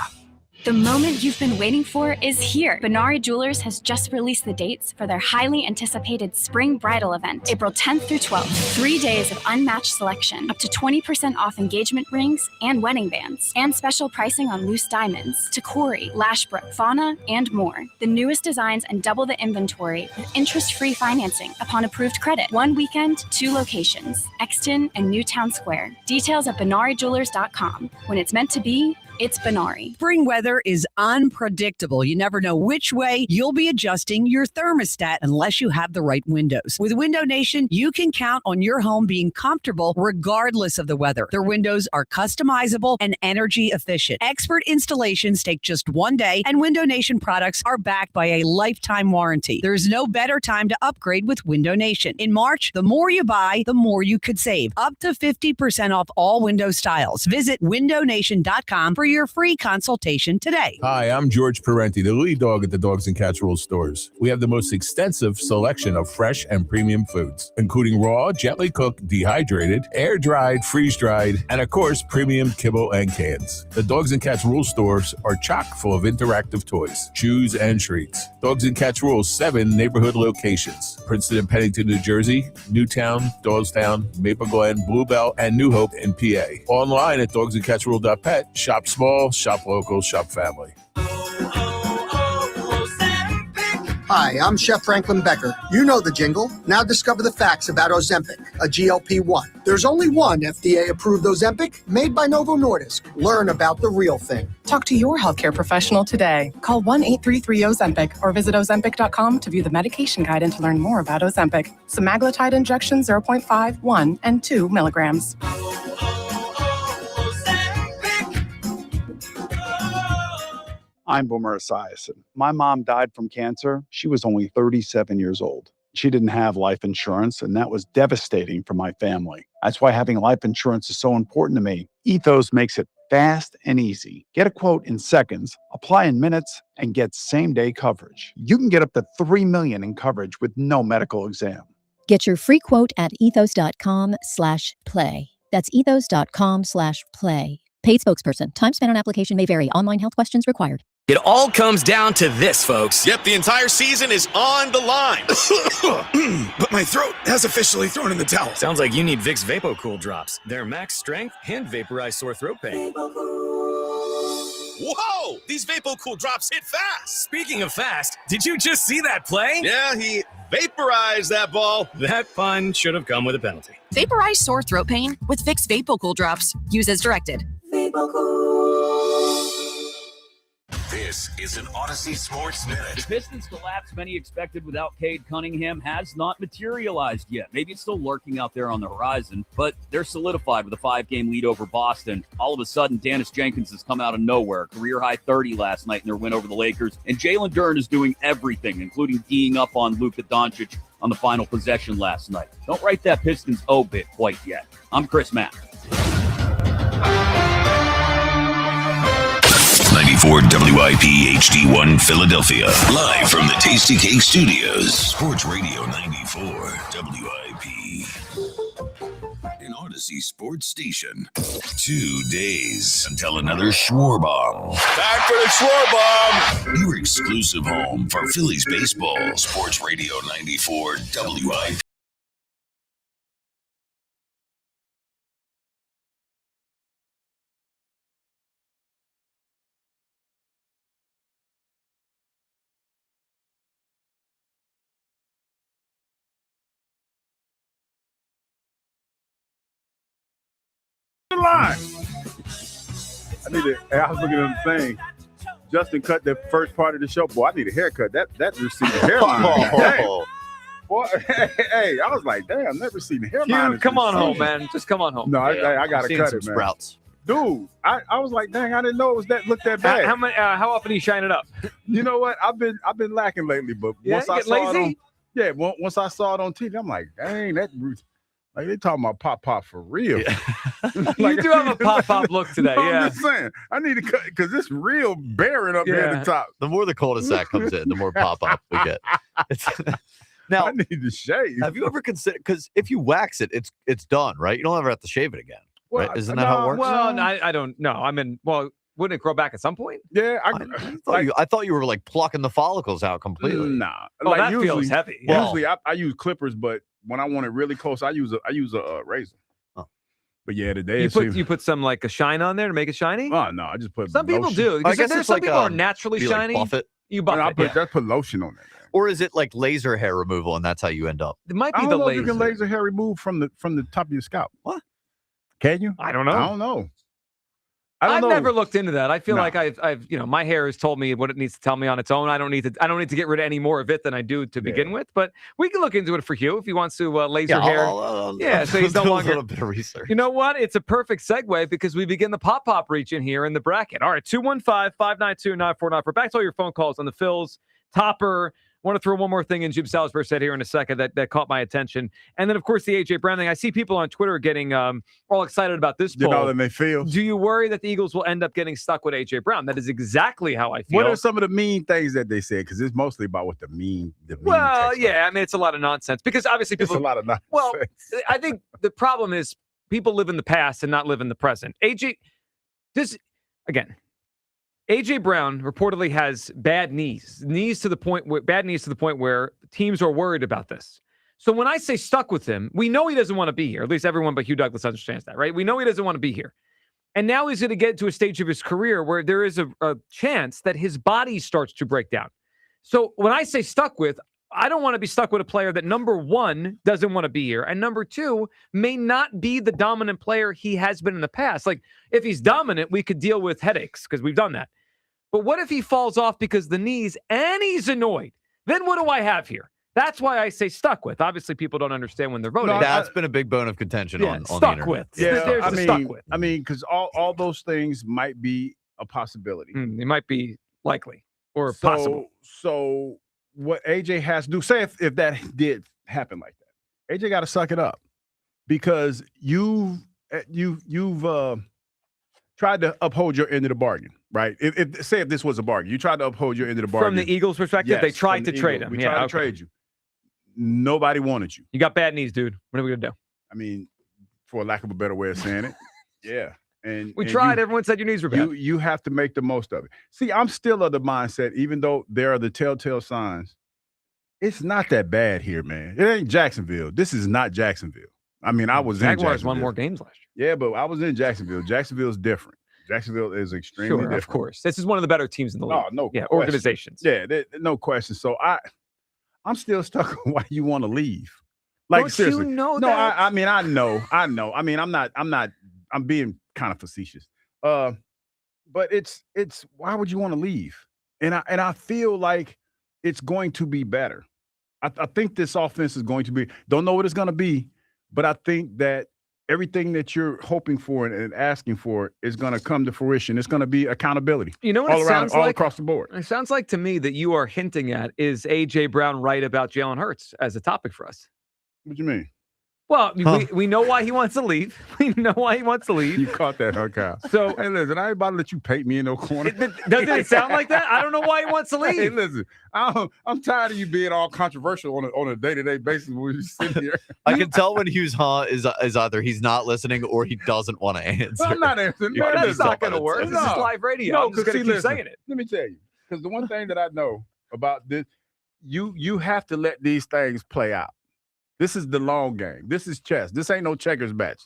The moment you've been waiting for is here. Benari Jewelers has just released the dates for their highly anticipated spring bridal event, April 10th through 12th. 3 days of unmatched selection, up to 20% off engagement rings and wedding bands, and special pricing on loose diamonds, Tacori, Lashbrook, Fauna, and more. The newest designs and double the inventory with interest-free financing upon approved credit. 1 weekend, 2 locations, Exton and Newtown Square. Details at BenariJewelers.com. When it's meant to be, It's Benari. Spring weather is unpredictable. You never know which way you'll be adjusting your thermostat unless you have the right windows. With Window Nation, you can count on your home being comfortable regardless of the weather. Their windows are customizable and energy efficient. Expert installations take just 1 day, and Window Nation products are backed by a lifetime warranty. There's no better time to upgrade with Window Nation. In March, the more you buy, the more you could save. Up to 50% off all window styles. Visit windownation.com for your free consultation today. Hi, I'm George Parenti, the lead dog at the Dogs and Cats Rules stores. We have the most extensive selection of fresh and premium foods, including raw, gently cooked, dehydrated, air-dried, freeze-dried, and of course, premium kibble and cans. The Dogs and Cats Rules stores are chock full of interactive toys, chews, and treats. Dogs and Cats Rules, 7 neighborhood locations: Princeton and Pennington, New Jersey, Newtown, Doylestown, Maple Glen, Bluebell, and New Hope in PA. Online at dogsandcatsrule.pet. Shop small, shop local, shop family. Hi, I'm Chef Franklin Becker. You know the jingle. Now discover the facts about Ozempic, a GLP-1. There's only one FDA-approved Ozempic made by Novo Nordisk. Learn about the real thing. Talk to your healthcare professional today. Call 1-833-OZEMPIC or visit Ozempic.com to view the medication guide and to learn more about Ozempic. Semaglutide injection 0.5, 1, and 2 milligrams. I'm Boomer Esiason. My mom died from cancer. She was only 37 years old. She didn't have life insurance, and that was devastating for my family. That's why having life insurance is so important to me. Ethos makes it fast and easy. Get a quote in seconds, apply in minutes, and get same-day coverage. You can get up to $3 million in coverage with no medical exam. Get your free quote at ethos.com/play. That's ethos.com/play. Paid spokesperson. Time spent on application may vary. Online health questions required. It all comes down to this, folks. Yep, the entire season is on the line. But my throat has officially thrown in the towel. Sounds like you need Vicks VapoCool drops. They're max strength and vaporize sore throat pain. Whoa! These VapoCool drops hit fast. Speaking of fast, did you just see that play? Yeah, he vaporized that ball. That pun should have come with a penalty. Vaporize sore throat pain with Vicks VapoCool drops. Use as directed. This is an Odyssey Sports Minute. The Pistons' collapse many expected without Cade Cunningham has not materialized yet. Maybe it's still lurking out there on the horizon, but they're solidified with a 5-game lead over Boston. All of a sudden, Dennis Jenkins has come out of nowhere. Career-high 30 last night in their win over the Lakers. And Jalen Duren is doing everything, including D'ing up on Luka Doncic on the final possession last night. Don't write that Pistons obit quite yet. I'm Chris Mack. 94 WIP HD1 Philadelphia. Live from the Tasty Cake Studios. Sports Radio 94 WIP. An Odyssey Sports Station. 2 days until another Schwarbomb. Back for the Schwarbomb. Your exclusive home for Phillies baseball. Sports Radio 94 WIP. Line. I was looking at the thing. Justin cut the first part of the show. Boy, I need a haircut. That receding hairline. Boy, hey, I was like, damn, never seen the hairline. Come on home, man. Just come on home. No, I gotta cut it, man. Sprouts. Dude, I was like, dang, I didn't know it was looked that bad. How often do you shine it up? You know what? I've been lacking lately, but once I saw it on, once I saw it on TV, I'm like, dang, that. Like they talking about pop for real. Yeah. You do have a pop look today. No, yeah, I'm just saying. I need to cut because it's real bearing up there at the top. The more the cul-de-sac comes in, the more pop we get. Now I need to shave. Have you ever considered? Because if you wax it, it's done, right? You don't ever have to shave it again. Well, right? Isn't that how it works? Well, I don't know. I mean, wouldn't it grow back at some point? Yeah, I thought you were like plucking the follicles out completely. Nah, like that feels heavy. Usually, I use clippers, but when I want it really close, I use a razor. Oh. But yeah, today you put some like a shine on there to make it shiny. Oh no, I just put some people lotion. do. I guess there's some people are naturally shiny. Like buff it. You buff it. I put lotion on there. Or is it like laser hair removal, and that's how you end up? It might be I don't the know laser. If you can laser hair remove from the top of your scalp. What? Can you? I don't know. I don't know. I've never looked into that. I feel like I've my hair has told me what it needs to tell me on its own. I don't need to get rid of any more of it than I do to begin with. But we can look into it for Hugh if he wants to laser hair. So he's no longer. A little bit of research. You know what? It's a perfect segue because we begin the pop region here in the bracket. All right, 215-592-9494. Back to all your phone calls on the Phils. Topper. I want to throw one more thing in Jim Salisbury said here in a second that caught my attention. And then, of course, the A.J. Brown thing. I see people on Twitter getting all excited about this poll. You know, that may feel. Do you worry that the Eagles will end up getting stuck with A.J. Brown? That is exactly how I feel. What are some of the mean things that they said? Because it's mostly about what the mean well, yeah, I mean, it's a lot of nonsense. Because obviously people. It's a lot of nonsense. Well, I think the problem is people live in the past and not live in the present. A.J. Brown reportedly has bad knees to the point where teams are worried about this. So when I say stuck with him, we know he doesn't want to be here. At least everyone but Hugh Douglas understands that, right? We know he doesn't want to be here. And now he's going to get to a stage of his career where there is a chance that his body starts to break down. So when I say stuck with, I don't want to be stuck with a player that, number one, doesn't want to be here, and number two, may not be the dominant player he has been in the past. Like, if he's dominant, we could deal with headaches because we've done that. But what if he falls off because of the knees and he's annoyed? Then what do I have here? That's why I say stuck with. Obviously, people don't understand when they're voting. No, that's been a big bone of contention on the stuck internet. with. Yeah, stuck with. I mean, because all those things might be a possibility. They might be likely or possible. So what AJ has to do, say if that did happen like that, AJ got to suck it up because you've tried to uphold your end of the bargain, right? If this was a bargain, you tried to uphold your end of the bargain. From the Eagles' perspective, they tried to trade him. We tried to trade you. Nobody wanted you. You got bad knees, dude. What are we gonna do? I mean, for lack of a better way of saying it, yeah. And we tried. Everyone said your knees were bad. You have to make the most of it. See, I'm still of the mindset, even though there are the telltale signs, it's not that bad here, man. It ain't Jacksonville. This is not Jacksonville. I mean, I was in Jacksonville. Jaguars won more games last year. Yeah, but I was in Jacksonville. Jacksonville's different. Jacksonville is extremely different. Of course. This is one of the better teams in the league. Oh, no question. Organizations. Yeah, no question. So I'm still stuck on why you want to leave. Like, don't seriously. You know no, that? I mean, I know. I mean, I'm being kind of facetious. But it's why would you want to leave? And I feel like it's going to be better. I think this offense is going to be, don't know what it's going to be, but I think that everything that you're hoping for and asking for is going to come to fruition. It's going to be accountability. You know what all it around, sounds all like? Across the board. It sounds like to me that you are hinting at, is A.J. Brown right about Jalen Hurts as a topic for us? What do you mean? Well, we know why he wants to leave. We know why he wants to leave. You caught that, huh, Kyle? So, hey, listen, I ain't about to let you paint me in no corner. Doesn't it sound like that? I don't know why he wants to leave. Hey, listen, I'm tired of you being all controversial on a day-to-day basis when you sit here. I can tell when Hughes is either he's not listening or he doesn't want to answer. Well, I'm not answering. Man, that's not going to work. This is live radio. No, I'm just going to keep saying it. Let me tell you, because the one thing that I know about this, you have to let these things play out. This is the long game. This is chess. This ain't no checkers match.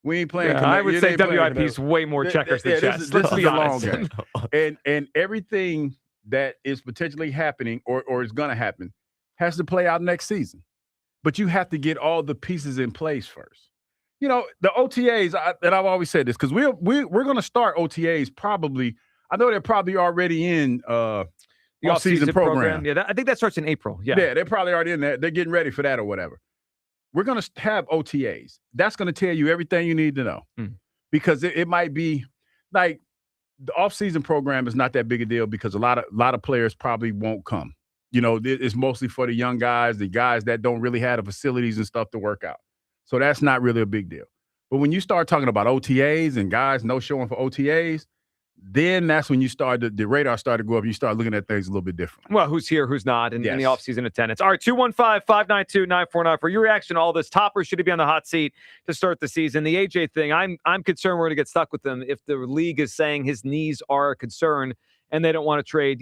We ain't playing. I would say WIP is way more checkers than chess. This Let's is be the honest. long game. And everything that is potentially happening or is going to happen has to play out next season. But you have to get all the pieces in place first. You know, the OTAs, and I've always said this, because we're going to start OTAs probably. I know they're probably already in the off-season program. Yeah, I think that starts in April. Yeah, they're probably already in there. They're getting ready for that or whatever. We're going to have OTAs. That's going to tell you everything you need to know because it might be like the off-season program is not that big a deal because a lot of players probably won't come. You know, it's mostly for the young guys, the guys that don't really have the facilities and stuff to work out. So that's not really a big deal. But when you start talking about OTAs and guys no showing for OTAs, then that's when you start the radar started to go up. You start looking at things a little bit different. Well, who's here, who's not in the offseason attendance. All right, 215-592-9494. For your reaction to all this, Topper, should he be on the hot seat to start the season? The AJ thing, I'm concerned we're going to get stuck with him if the league is saying his knees are a concern and they don't want to trade,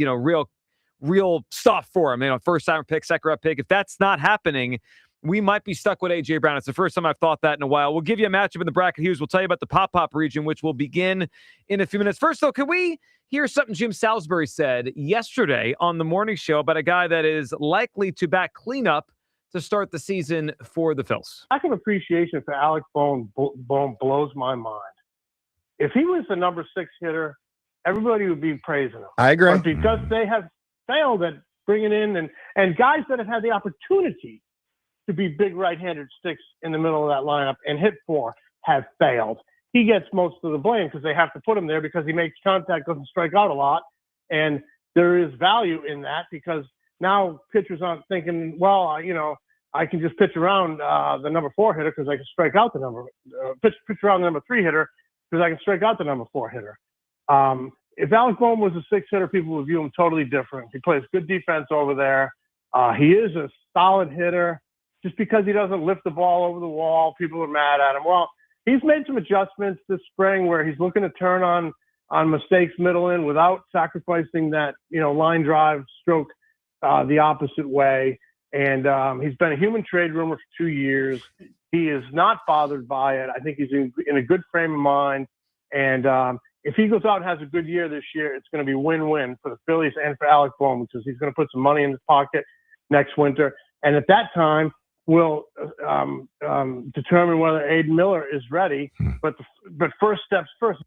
real stuff for him. First round pick, second round pick. If that's not happening, we might be stuck with A.J. Brown. It's the first time I've thought that in a while. We'll give you a matchup in the bracket, Hughes. We'll tell you about the pop region, which will begin in a few minutes. First, though, can we hear something Jim Salisbury said yesterday on the morning show about a guy that is likely to back cleanup to start the season for the Phils? Lack of appreciation for Alex Bone blows my mind. If he was the number 6 hitter, everybody would be praising him. I agree. But because they have failed at bringing in and guys that have had the opportunity to be big right-handed sticks in the middle of that lineup and hit 4 have failed. He gets most of the blame because they have to put him there because he makes contact, doesn't strike out a lot. And there is value in that because now pitchers aren't thinking, well, I can just pitch around the number 4 hitter because I can strike out the pitch around the number 3 hitter because I can strike out the number 4 hitter. If Alec Bohm was a 6 hitter, people would view him totally different. He plays good defense over there. He is a solid hitter. Just because he doesn't lift the ball over the wall, people are mad at him. Well, he's made some adjustments this spring where he's looking to turn on mistakes middle in without sacrificing that, line drive stroke the opposite way. And he's been a human trade rumor for 2 years. He is not bothered by it. I think he's in a good frame of mind. And if he goes out and has a good year this year, it's going to be win-win for the Phillies and for Alec Bohm because he's going to put some money in his pocket next winter. And at that time, we'll determine whether Aiden Miller is ready. But first steps first.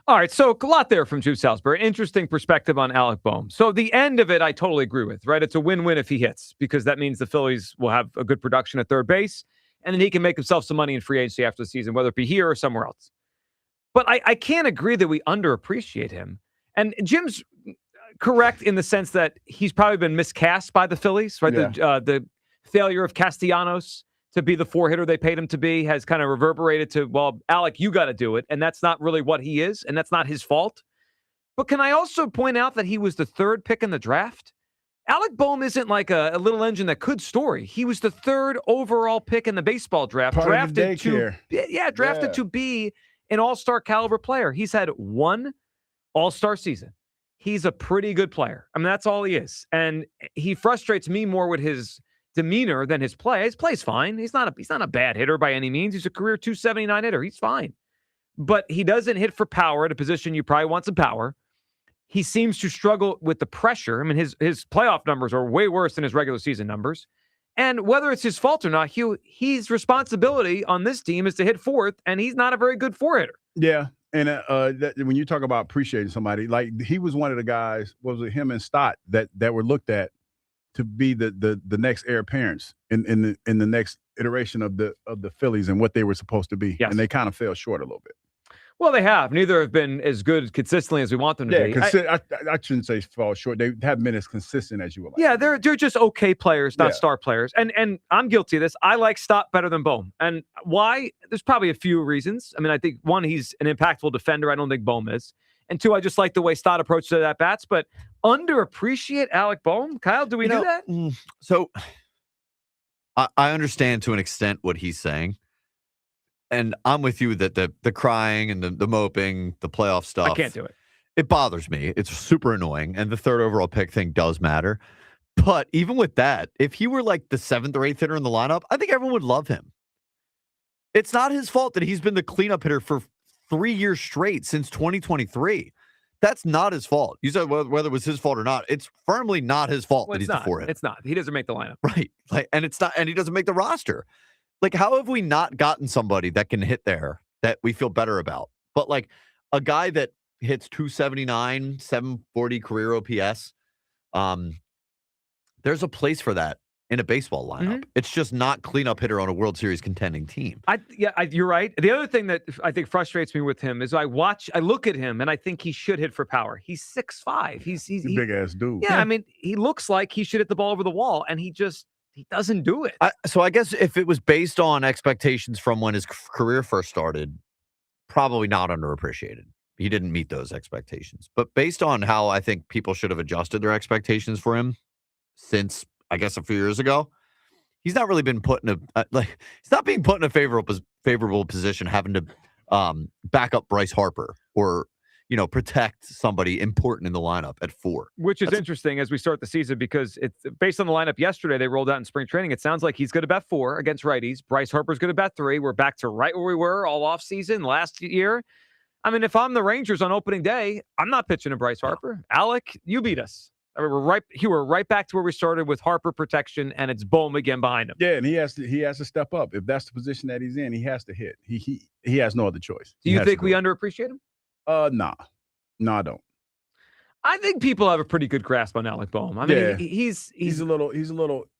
All right, so a lot there from Jude Salisbury. Interesting perspective on Alec Bohm. So the end of it, I totally agree with, right? It's a win-win if he hits because that means the Phillies will have a good production at third base, and then he can make himself some money in free agency after the season, whether it be here or somewhere else. But I can't agree that we underappreciate him. And Jim's correct in the sense that he's probably been miscast by the Phillies, right? Yeah. The failure of Castellanos to be the 4 hitter they paid him to be has kind of reverberated to, well, Alec, you got to do it. And that's not really what he is, and that's not his fault. But can I also point out that he was the 3rd pick in the draft? Alec Bohm isn't like a little engine that could story. He was the 3rd overall pick in the baseball draft. Drafted to be an all-star caliber player. He's had 1 all-star season. He's a pretty good player. I mean, that's all he is. And he frustrates me more with his demeanor than his play. His play's fine. He's not a bad hitter by any means. He's a career 279 hitter. He's fine. But he doesn't hit for power at a position you probably want some power. He seems to struggle with the pressure. I mean, his playoff numbers are way worse than his regular season numbers. And whether it's his fault or not, his responsibility on this team is to hit 4th, and he's not a very good 4 hitter. Yeah. And when you talk about appreciating somebody, like he was one of the guys, was it him and Stott that were looked at to be the next heir apparents in the next iteration of the Phillies and what they were supposed to be. Yes. And they kind of fell short a little bit. Well, they have. Neither have been as good consistently as we want them to be. I shouldn't say fall short. They haven't been as consistent as you would like. Yeah, they're just okay players, not star players. And I'm guilty of this. I like Stott better than Bohm. And why? There's probably a few reasons. I mean, I think, 1, he's an impactful defender. I don't think Bohm is. And 2, I just like the way Stott approaches it at bats. But underappreciate Alec Bohm? Kyle, do we do that? So I understand to an extent what he's saying. And I'm with you that the crying and the moping, the playoff stuff. I can't do it. It bothers me. It's super annoying. And the 3rd overall pick thing does matter. But even with that, if he were like the 7th or 8th hitter in the lineup, I think everyone would love him. It's not his fault that he's been the cleanup hitter for 3 years straight since 2023. That's not his fault. You said whether it was his fault or not. It's firmly not his fault that he's the 4 hitter. It's not. He doesn't make the lineup. Right. And it's not. And he doesn't make the roster. Like, how have we not gotten somebody that can hit there that we feel better about? But like a guy that hits 279, 740 career OPS, there's a place for that in a baseball lineup. Mm-hmm. It's just not cleanup hitter on a World Series contending team. You're right. The other thing that I think frustrates me with him is I look at him and I think he should hit for power. He's 6'5". He's a big ass dude. Yeah, I mean, he looks like he should hit the ball over the wall, and he doesn't do it. So I guess if it was based on expectations from when his career first started, probably not underappreciated. He didn't meet those expectations. But based on how I think people should have adjusted their expectations for him since, I guess, a few years ago, he's not really been put in he's not being put in a favorable position having to back up Bryce Harper or protect somebody important in the lineup at 4. Which is interesting as we start the season because it's based on the lineup yesterday they rolled out in spring training. It sounds like he's going to bat 4 against righties. Bryce Harper's going to bat 3. We're back to right where we were all off season last year. I mean, if I'm the Rangers on opening day, I'm not pitching to Bryce Harper. Alec, you beat us. I mean, we're right back to where we started with Harper protection, and it's Bohm again behind him. Yeah, and he has to step up. If that's the position that he's in, he has to hit. He has no other choice. Do you think we underappreciate him? Nah, I don't. I think people have a pretty good grasp on Alec Bohm. I mean, he's a little.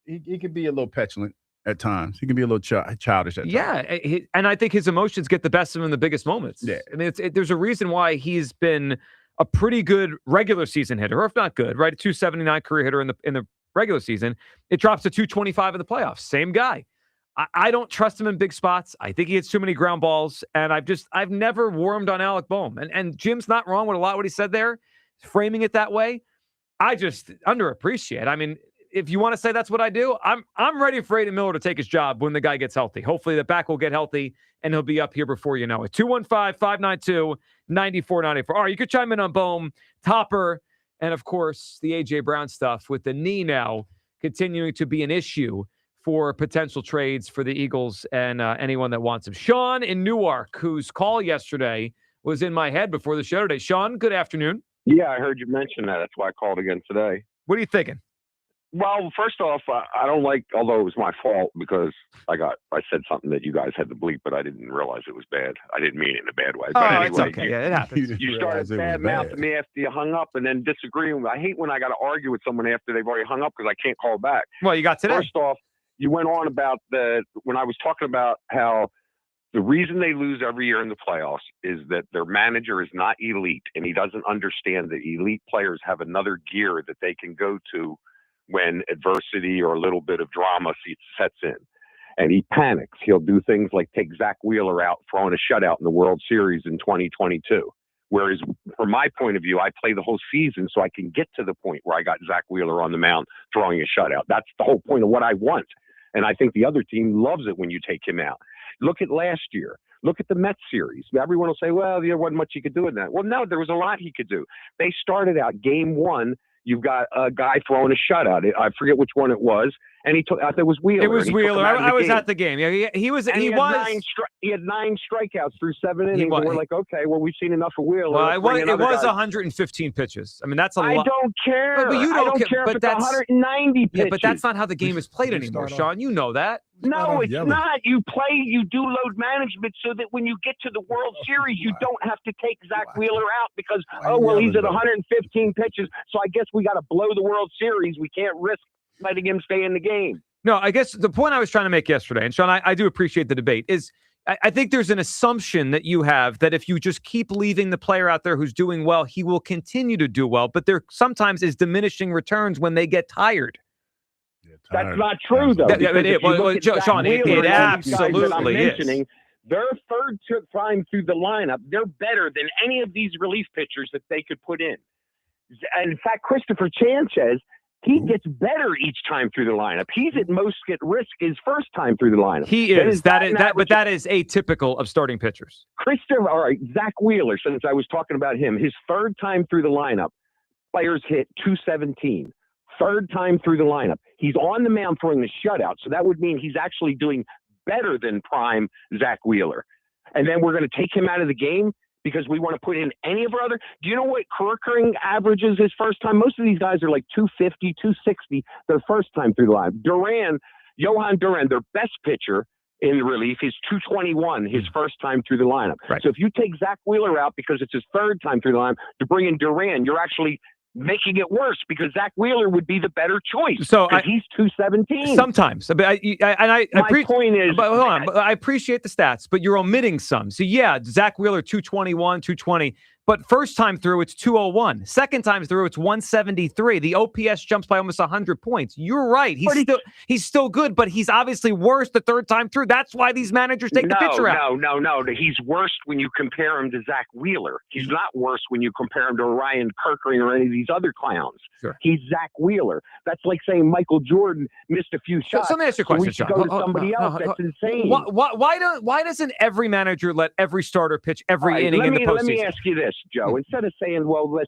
He can be a little petulant at times. He can be a little childish at times. Yeah, and I think his emotions get the best of him in the biggest moments. Yeah, I mean, there's a reason why he's been a pretty good regular season hitter, or if not good, right? A 279 career hitter in the regular season. It drops to 225 in the playoffs. Same guy. I don't trust him in big spots. I think he hits too many ground balls, and I've never warmed on Alec Bohm. And Jim's not wrong with a lot of what he said there, framing it that way. I just underappreciate. I mean, if you want to say that's what I do, I'm ready for Aiden Miller to take his job when the guy gets healthy. Hopefully the back will get healthy and he'll be up here before you know it. 215-592-9494. All right, you could chime in on Bohm, Topper, and of course the A.J. Brown stuff with the knee now continuing to be an issue for potential trades for the Eagles and anyone that wants him. Sean in Newark, whose call yesterday was in my head before the show today. Sean, good afternoon. Yeah, I heard you mention that. That's why I called again today. What are you thinking? Well, first off, I don't like, although it was my fault because I said something that you guys had to bleep, but I didn't realize it was bad. I didn't mean it in a bad way. But anyway, it's okay. Yeah, it happens. You started bad mouthing me after you hung up and then disagreeing. I hate when I got to argue with someone after they've already hung up because I can't call back. Well, you got today. First off, you went on about when I was talking about how the reason they lose every year in the playoffs is that their manager is not elite, and he doesn't understand that elite players have another gear that they can go to when adversity or a little bit of drama sets in. And he panics. He'll do things like take Zach Wheeler out, throwing a shutout in the World Series in 2022. Whereas from my point of view, I play the whole season so I can get to the point where I got Zach Wheeler on the mound throwing a shutout. That's the whole point of what I want. And I think the other team loves it when you take him out. Look at last year. Look at the Mets series. Everyone will say, well, there wasn't much he could do in that. Well, no, there was a lot he could do. They started out game one. You've got a guy throwing a shutout. I forget which one it was. And he took, I think it was Wheeler. It was Wheeler. I was at the game. Yeah, he was. He had 9 strikeouts through 7 innings. And we're like, okay, well, we've seen enough of Wheeler. Well, it was 115 pitches. I mean, that's a lot. I don't care. But you don't care. But that's 190 pitches. Yeah, but that's not how the game is played anymore, Sean. You know that. No, it's not. You do load management so that when you get to the World Series, you don't have to take Zach Wheeler out because, he's at 115 pitches, so I guess we got to blow the World Series. We can't risk letting him stay in the game. No, I guess the point I was trying to make yesterday, and Sean, I do appreciate the debate, is I think there's an assumption that you have that if you just keep leaving the player out there who's doing well, he will continue to do well, but there sometimes is diminishing returns when they get tired. That's not true, though. Sean, it absolutely is. Their third time through the lineup, they're better than any of these relief pitchers that they could put in. And in fact, Christopher Sanchez, he gets better each time through the lineup. He's at most at risk his first time through the lineup. He is. But that is atypical of starting pitchers. All right, Zach Wheeler, since I was talking about him, his third time through the lineup, players hit 217. Third time through the lineup. He's on the mound throwing the shutout, so that would mean he's actually doing better than prime Zach Wheeler. And then we're going to take him out of the game because we want to put in any of our other. Do you know what Kerkering averages his first time? Most of these guys are like 250, 260 their first time through the lineup. Johan Duran, their best pitcher in the relief, is 221 his first time through the lineup. Right. So if you take Zach Wheeler out because it's his third time through the lineup to bring in Duran, you're actually making it worse because Zach Wheeler would be the better choice. So he's 217. Sometimes, but my point is, but hold on, I appreciate the stats, but you're omitting some. So yeah, Zach Wheeler 221, 220, but first time through it's 201. Second time through it's 173. The OPS jumps by almost 100 points. You're right. He's still good, but he's obviously worse the third time through. That's why these managers take the pitcher out. No. He's worse when you compare him to Zach Wheeler. He's not worse when you compare him to Ryan Kerkering or any of these other clowns. Sure. He's Zach Wheeler. That's like saying Michael Jordan missed a few shots. So let me ask you a question, so we should Sean. go to somebody else. That's insane. Why doesn't every manager let every starter pitch every inning in the postseason? Let me ask you this, Joe. Instead of saying, well,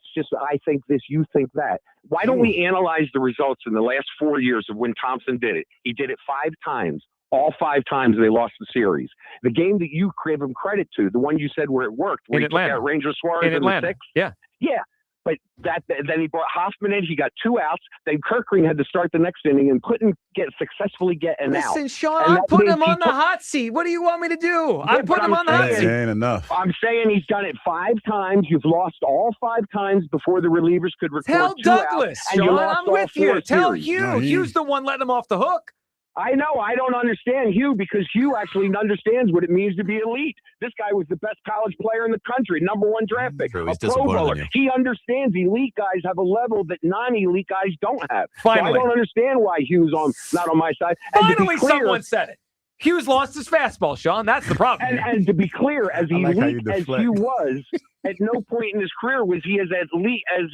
I think this, you think that. Why don't we analyze the results in the last 4 years of when Thompson did it? He did it 5 times. All 5 times they lost the series. The game that you gave him credit to, the one you said where it worked, where in he Atlanta. took out Ranger Suarez in Atlanta. The 6th. Yeah. then he brought Hoffman in. He got 2 outs. Then Kirkring had to start the next inning and couldn't successfully get an out. Listen, Sean, I'm putting him on the hot seat. What do you want me to do? I'm putting him on the hot seat. Ain't enough. I'm saying he's done it 5 times. You've lost all 5 times before the relievers could record Tell 2 Douglas, outs, and you Sean, lost I'm all with you. 4 Tell series. Hugh. Hugh's the one letting him off the hook. I know. I don't understand Hugh because Hugh actually understands what it means to be elite. This guy was the best college player in the country, #1 draft pick, True, he's a Pro disappointed in Bowler. you. He understands elite guys have a level that non-elite guys don't have. Finally. So I don't understand why Hugh's not on my side. And to be Finally, clear, someone said it. Hughes lost his fastball, Sean. That's the problem. and to be clear, as I like how elite you as deflect. Hugh was, at no point in his career was he as elite as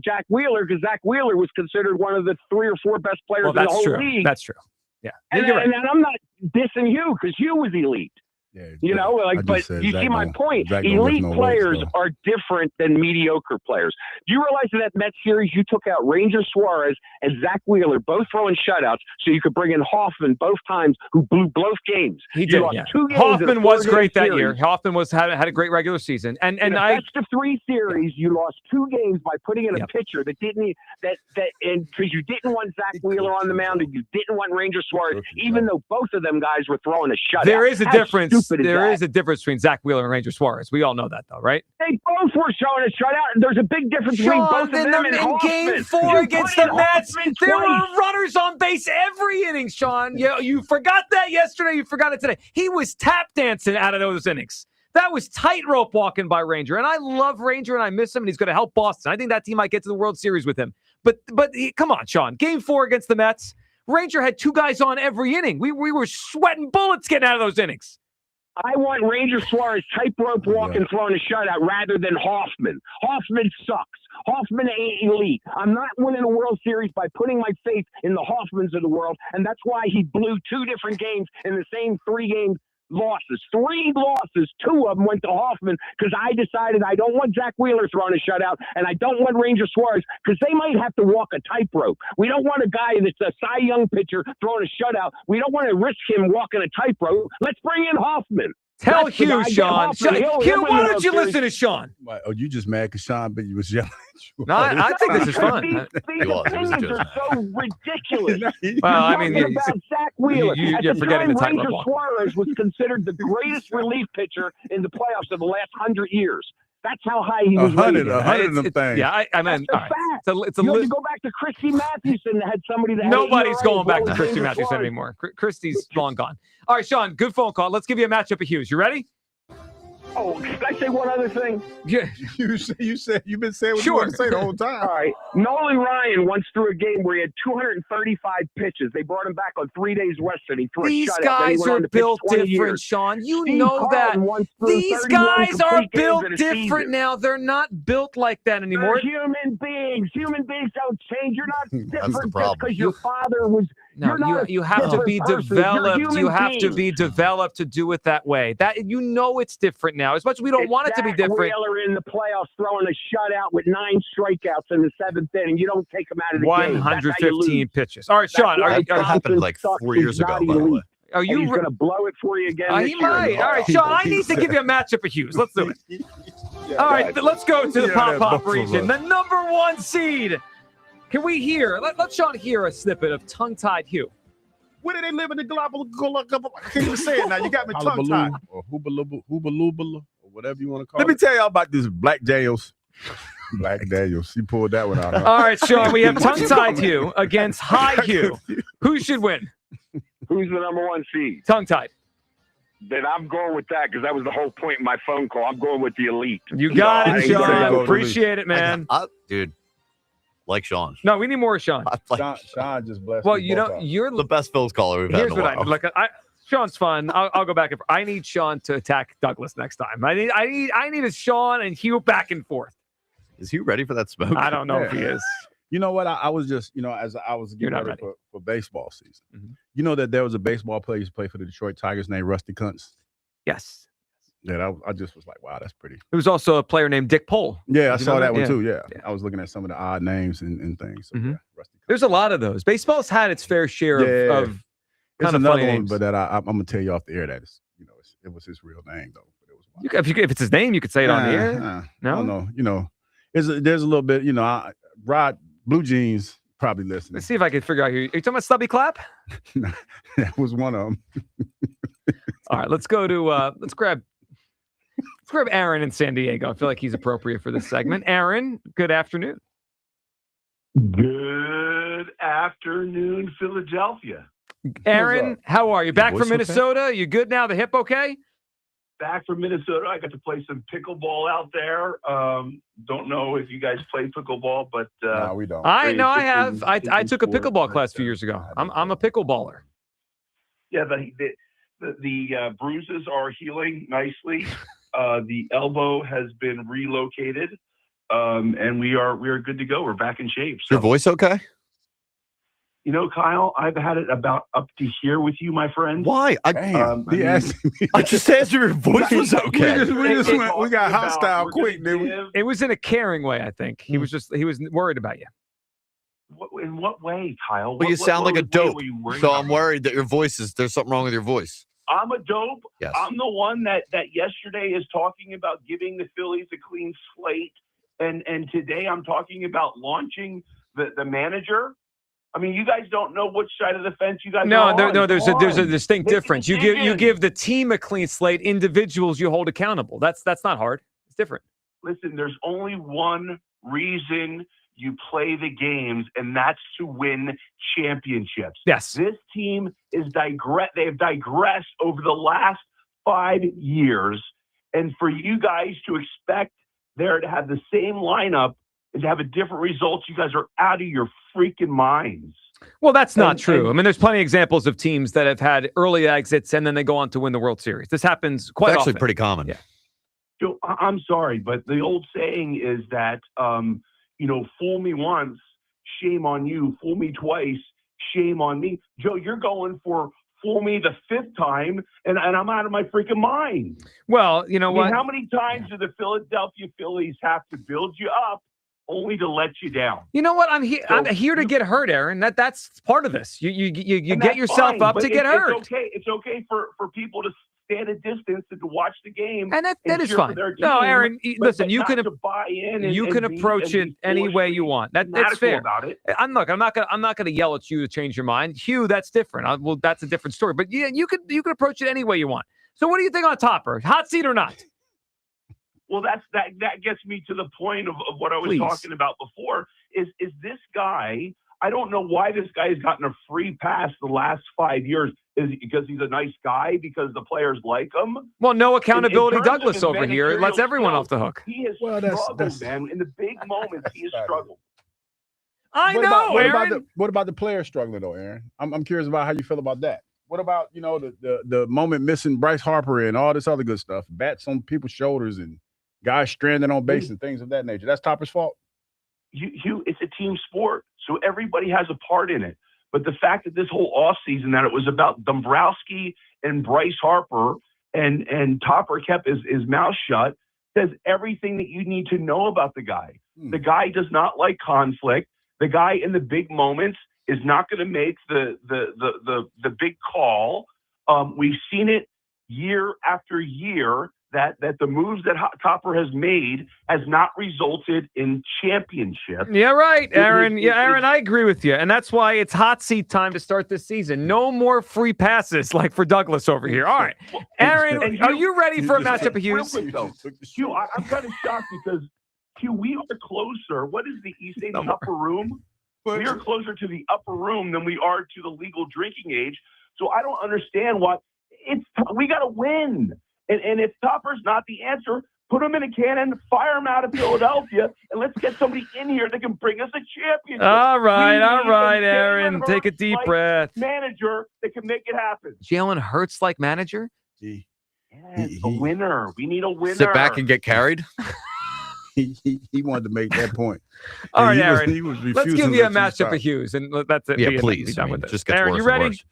Jack Wheeler, because Zach Wheeler was considered one of the 3 or 4 best players in the that's whole true. league. That's true. Yeah. And, You're right. and I'm not dissing Hugh because Hugh was elite. Yeah, You know, I like, just but said you Zach see my don't- point. Zach don't lift Elite no weights, players though. are different than mediocre players. Do you realize in that Mets series you took out Ranger Suarez and Zach Wheeler, both throwing shutouts, so you could bring in Hoffman both times, who blew both games? He You did. lost Yeah. 2 games in a Hoffman was 4-game great that series. year. Hoffman had a great regular season, and In a I best of 3 series, you lost 2 games by putting in a pitcher that didn't and because you didn't want Zach Wheeler on the mound and you didn't want Ranger Suarez, even though both of them guys were throwing a shutout. there is a How difference. stupid There that? is a difference between Zach Wheeler and Ranger Suarez. We all know that, though, right? They both were showing a shutout, and there's a big difference between Sean, both of them and in Hoffman. Game 4 You against put the in Mets, Hoffman there twice. were runners on base every inning, Sean. You forgot that yesterday. You forgot it today. He was tap dancing out of those innings. That was tightrope walking by Ranger. And I love Ranger, and I miss him, and he's going to help Boston. I think that team might get to the World Series with him. But come on, Sean. Game 4 against the Mets, Ranger had 2 guys on every inning. We were sweating bullets getting out of those innings. I want Ranger Suarez tightrope walking, throwing a shutout rather than Hoffman. Hoffman sucks. Hoffman ain't elite. I'm not winning a World Series by putting my faith in the Hoffmans of the world, and that's why he blew 2 different games in the same 3-game losses. 3 losses, 2 of them went to Hoffman because I decided I don't want Zach Wheeler throwing a shutout, and I don't want Ranger Suarez because they might have to walk a tightrope. We don't want a guy that's a Cy Young pitcher throwing a shutout. We don't want to risk him walking a tightrope. Let's bring in Hoffman. Tell That's the Hugh, guy. Get Sean. Hoffman. He'll Hugh, win why the don't World you Series. listen to Sean? Why, oh, you just mad because Sean but you was yelling at you. No, I think this is fun. These opinions are so ridiculous. Well, I mean, Talking about Zach Wheeler. At you're the forgetting time, the tightrope Ranger walk. Suarez was considered the greatest relief pitcher in the playoffs of the last 100 years. That's how high he was rated. 100 of them things. Yeah, I mean, That's a all right. fact. It's a You have li- to go back to Christy Mathewson that had somebody that Nobody's had an ERA going back as to well as Christy Ranger Mathewson Suarez. anymore. Christy's long gone. All right, Sean, good phone call. Let's give you a matchup of Hughes. You ready? Oh, can I say one other thing? Yeah. You said you've been saying what you Sure. want to say the whole time. All right. Nolan Ryan once threw a game where he had 235 pitches. They brought him back on 3 days rest, and he threw These a shutout. Then he guys went on are to pitch built 20 different, years. Sean. You Steve know that. Carlton once threw These 31 guys are complete games built in a different season. now. They're not built like that anymore. They're human beings. Human beings don't change. You're not different just problem. because your father was. No, you're not you a have to different be person. You're a developed. human You have to being. be developed to do it that way. That it's different now. As much as we don't want it to be Zach different. Wheeler in the playoffs throwing a shutout with 9 strikeouts in the 7th inning. You don't take him out of the game. That's how you 115 lose. pitches. All right, Sean. That happened like 4 years ago, by the way. Are And you? he's going to blow it for you again this He year. might. All right, Sean. I need to give you a matchup of Hughes. Let's do it. All right, let's go to the Yeah, Pop both of region. us. The #1 seed. Can we hear? Let Sean hear a snippet of tongue-tied Hugh. Where do they live in the global? I can't even say it now. You got me tongue tied. Or hoobaloo, or whatever you want to call it. Let me tell y'all about this Black Daniels. Black Daniels. He pulled that one out. Huh? All right, Sean. We have tongue-tied Hugh against high Hugh. Who should win? Who's the #1 seed? Tongue-tied. Then I'm going with that because that was the whole point in my phone call. I'm going with the elite. You got No, I it, ain't gonna Sean. go with Appreciate it, man. Dude, like Sean. No, we need more Sean. Sean just blessed Well, me you both know, out. you're The best Phillies caller we've had Here's in a what while. Sean's fun. I'll go back and I need Sean to attack Douglas next time. I need a Sean and Hugh back and forth. Is he ready for that smoke? I don't know if he is. You know what? I was just, as I was You're getting not ready ready. for baseball season. Mhm. You know that there was a baseball player who used to play for the Detroit Tigers named Rusty Kuntz? Yes. Yeah, I just was like, wow, that's pretty. There was also a player named Dick Pole. Yeah, I Did you saw know that one Yeah. too. Yeah. I was looking at some of the odd names and things. So, Mhm. yeah, Rusty Kuntz. There's a lot of those. Baseball's had its fair share Yeah. of There's kind of another funny one, names. but that I'm gonna tell you off the air that is, it was his real name though. But it was If it's his name, you could say it on the air. I No? don't know. there's a little bit, Rod Blue Jeans probably listening. Let's see if I can figure out here. Are you talking about Stubby Clap? That was one of them. All right, let's go to let's grab Aaron in San Diego. I feel like he's appropriate for this segment. Aaron, good afternoon. Good afternoon, Philadelphia. Aaron, how are you? Back Voice from Minnesota? okay? You good now? The hip okay? Back from Minnesota. I got to play some pickleball out there. Don't know if you guys play pickleball, but no, we don't. I know I have. I took a pickleball class a few years ago. I'm a pickleballer. Yeah, the bruises are healing nicely. The elbow has been relocated, and we are good to go. We're back in shape. So, Your voice okay? Kyle, I've had it about up to here with you, my friend. Why? I just asked if your voice was okay. We got hostile quick, didn't we? It was in a caring way, I think. He was worried about you. In what way, Kyle? Well, you sound like a dope, so so I'm worried that there's something wrong with your voice. I'm a dope. Yes. I'm the one that yesterday is talking about giving the Phillies a clean slate, and today I'm talking about launching the manager. I mean, you guys don't know which side of the fence you guys are on. There's a distinct difference. You give the team a clean slate. Individuals you hold accountable. That's not hard. It's different. Listen, there's only one reason you play the games, and that's to win championships. Yes. This team is they have digressed over the last 5 years, and for you guys to expect there to have the same lineup and to have a different result, you guys are out of your freaking minds. Well, that's not true. I mean, there's plenty of examples of teams that have had early exits and then they go on to win the World Series. This happens quite often. It's actually pretty common. Yeah. So, I'm sorry, but the old saying is that, fool me once, shame on you. Fool me twice, shame on me. Joe, you're going for fool me the fifth time, and I'm out of my freaking mind. Well, you know what? How many times do the Philadelphia Phillies have to build you up only to let you down? You know what? I'm here to get hurt, Aaron. That's part of this. You get yourself fine, up but to get hurt. It's okay for people to stand a distance and to watch the game, and that is cheer fine. for their No, team, Aaron, but listen, you not can to buy in. you can approach it any way you want. That's fair. About it. I'm not gonna yell at you to change your mind, Hugh. That's different. That's a different story. But yeah, you could approach it any way you want. So, what do you think on Topper? Hot seat or not? Well, that gets me to the point of what I was talking about before. Is this guy? I don't know why this guy has gotten a free pass the last 5 years. Is it because he's a nice guy? Because the players like him? Well, no accountability, in terms of Douglas his over here. It lets everyone skills, off the hook. He has struggled, man. In the big moments, he has struggled. What about the players struggling though, Aaron? I'm curious about how you feel about that. What about the moment missing Bryce Harper and all this other good stuff, bats on people's shoulders and guys stranded on base and things of that nature? That's Topper's fault. It's a team sport, so everybody has a part in it. But the fact that this whole offseason that it was about Dombrowski and Bryce Harper and Topper kept his mouth shut says everything that you need to know about the guy. The guy does not like conflict. The guy in the big moments is not going to make the big call. We've seen it year after year that the moves that Topper has made has not resulted in championships. Yeah, right, Aaron. Aaron, I agree with you. And that's why it's hot seat time to start this season. No more free passes like for Douglas over here. All right. Aaron, are you ready for a matchup of Hughes? Hugh, I'm kind of shocked because, Hugh, we are closer. What is the East End upper room? We are closer to the upper room than we are to the legal drinking age. So I don't understand why. We got to win. And if Topper's not the answer, put him in a cannon, fire him out of Philadelphia, and let's get somebody in here that can bring us a championship. All right, Aaron. Take a deep breath. Manager that can make it happen. Jalen Hurts like manager? Yes, a winner. We need a winner. Sit back and get carried. He wanted to make that point. All right, Aaron. He was let's give you a matchup of Hughes, and that's it. Yeah, please. Be done with it. Just gets Aaron, worse you ready?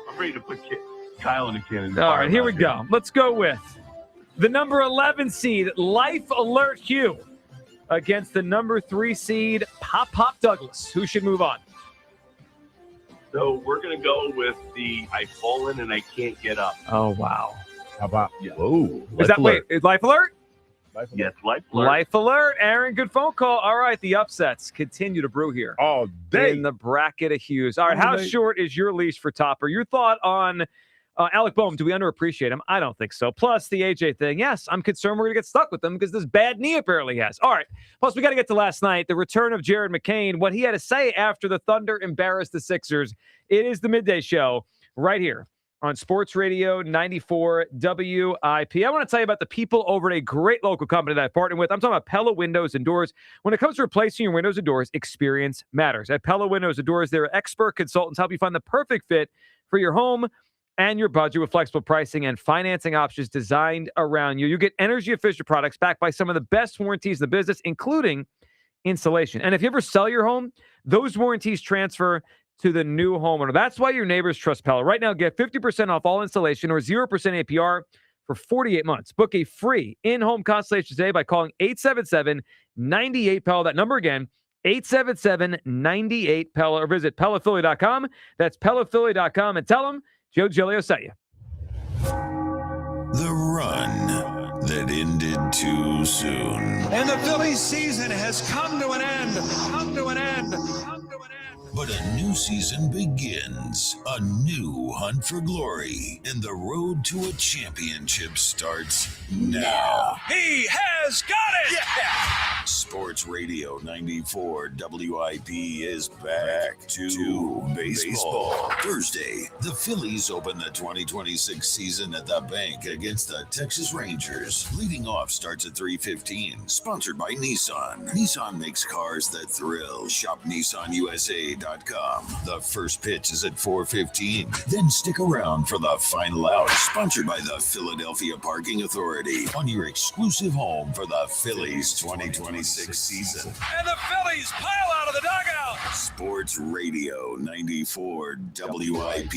I'm ready to put Kyle in a cannon. All right, here we go. Let's go with the number 11 seed, Life Alert Hugh, against the number 3 seed, Pop Douglas. Who should move on? So we're going to go with the I've fallen and I can't get up. Oh, wow. How about? Yeah. Whoa. Is Life Alert? Yes, life alert. Life alert, Aaron. Good phone call. All right, the upsets continue to brew here. All day. In the bracket of Hughes. All right, how short is your leash for Topper? Your thought on Alec Boehm? Do we underappreciate him? I don't think so. Plus, the AJ thing. Yes, I'm concerned we're going to get stuck with him because this bad knee apparently he has. All right. Plus, we got to get to last night, the return of Jared McCain, what he had to say after the Thunder embarrassed the Sixers. It is the Midday Show right here on Sports Radio 94 WIP. I want to tell you about the people over at a great local company that I partnered with. I'm talking about Pella Windows and Doors. When it comes to replacing your windows and doors, experience matters. At Pella Windows and Doors, they're expert consultants help you find the perfect fit for your home and your budget with flexible pricing and financing options designed around you. You get energy-efficient products backed by some of the best warranties in the business, including installation. And if you ever sell your home, those warranties transfer to the new homeowner. That's why your neighbors trust Pella. Right now, get 50% off all installation or 0% APR for 48 months. Book a free in-home consultation today by calling 877-98-PELLA. That number again, 877-98-PELLA, or visit PellaPhilly.com. That's PellaPhilly.com, and tell them Joe Giglio sent you. The run that ended too soon. And the Phillies season has come to an end. But a new season begins. A new hunt for glory. And the road to a championship starts now. He has got it! Yeah! Sports Radio 94 WIP is back to baseball. Thursday, the Phillies open the 2026 season at the bank against the Texas Rangers. Leading off starts at 3:15. Sponsored by Nissan. Nissan makes cars that thrill. Shop NissanUSA.com. The first pitch is at 4:15. Then stick around for the final out. Sponsored by the Philadelphia Parking Authority. On your exclusive home for the Phillies 2026 season. And the Phillies pile out of the dugout. Sports Radio 94 WIP.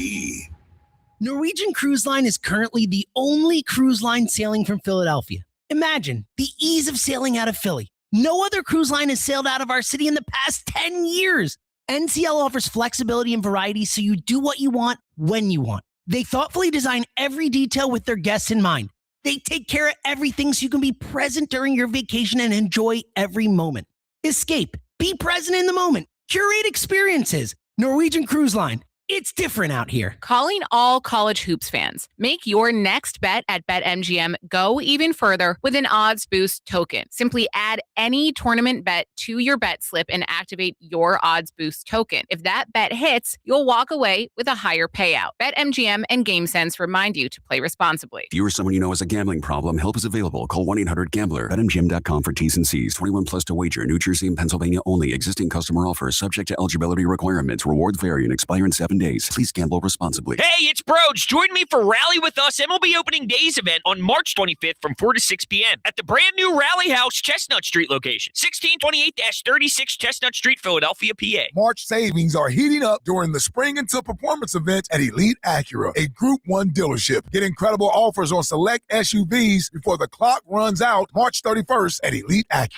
Norwegian Cruise Line is currently the only cruise line sailing from Philadelphia. Imagine the ease of sailing out of Philly. No other cruise line has sailed out of our city in the past 10 years. NCL offers flexibility and variety so you do what you want when you want. They thoughtfully design every detail with their guests in mind. They take care of everything so you can be present during your vacation and enjoy every moment. Escape. Be present in the moment. Curate experiences. Norwegian Cruise Line. It's different out here. Calling all college hoops fans. Make your next bet at BetMGM go even further with an odds boost token. Simply add any tournament bet to your bet slip and activate your odds boost token. If that bet hits, you'll walk away with a higher payout. BetMGM and GameSense remind you to play responsibly. If you or someone you know has a gambling problem, help is available. Call 1-800-GAMBLER. BetMGM.com for T's and C's. 21 plus to wager. New Jersey and Pennsylvania only. Existing customer offer subject to eligibility requirements. Rewards vary and expire in 7 days. Please gamble responsibly. Hey, it's Broge. Join me for Rally With Us MLB Opening Days event on March 25th from 4 to 6 p.m. at the brand new Rally House Chestnut Street location, 1628-36 Chestnut Street, Philadelphia, PA. March savings are heating up during the Spring Until Performance event at Elite Acura, a Group 1 dealership. Get incredible offers on select SUVs before the clock runs out March 31st at Elite Acura.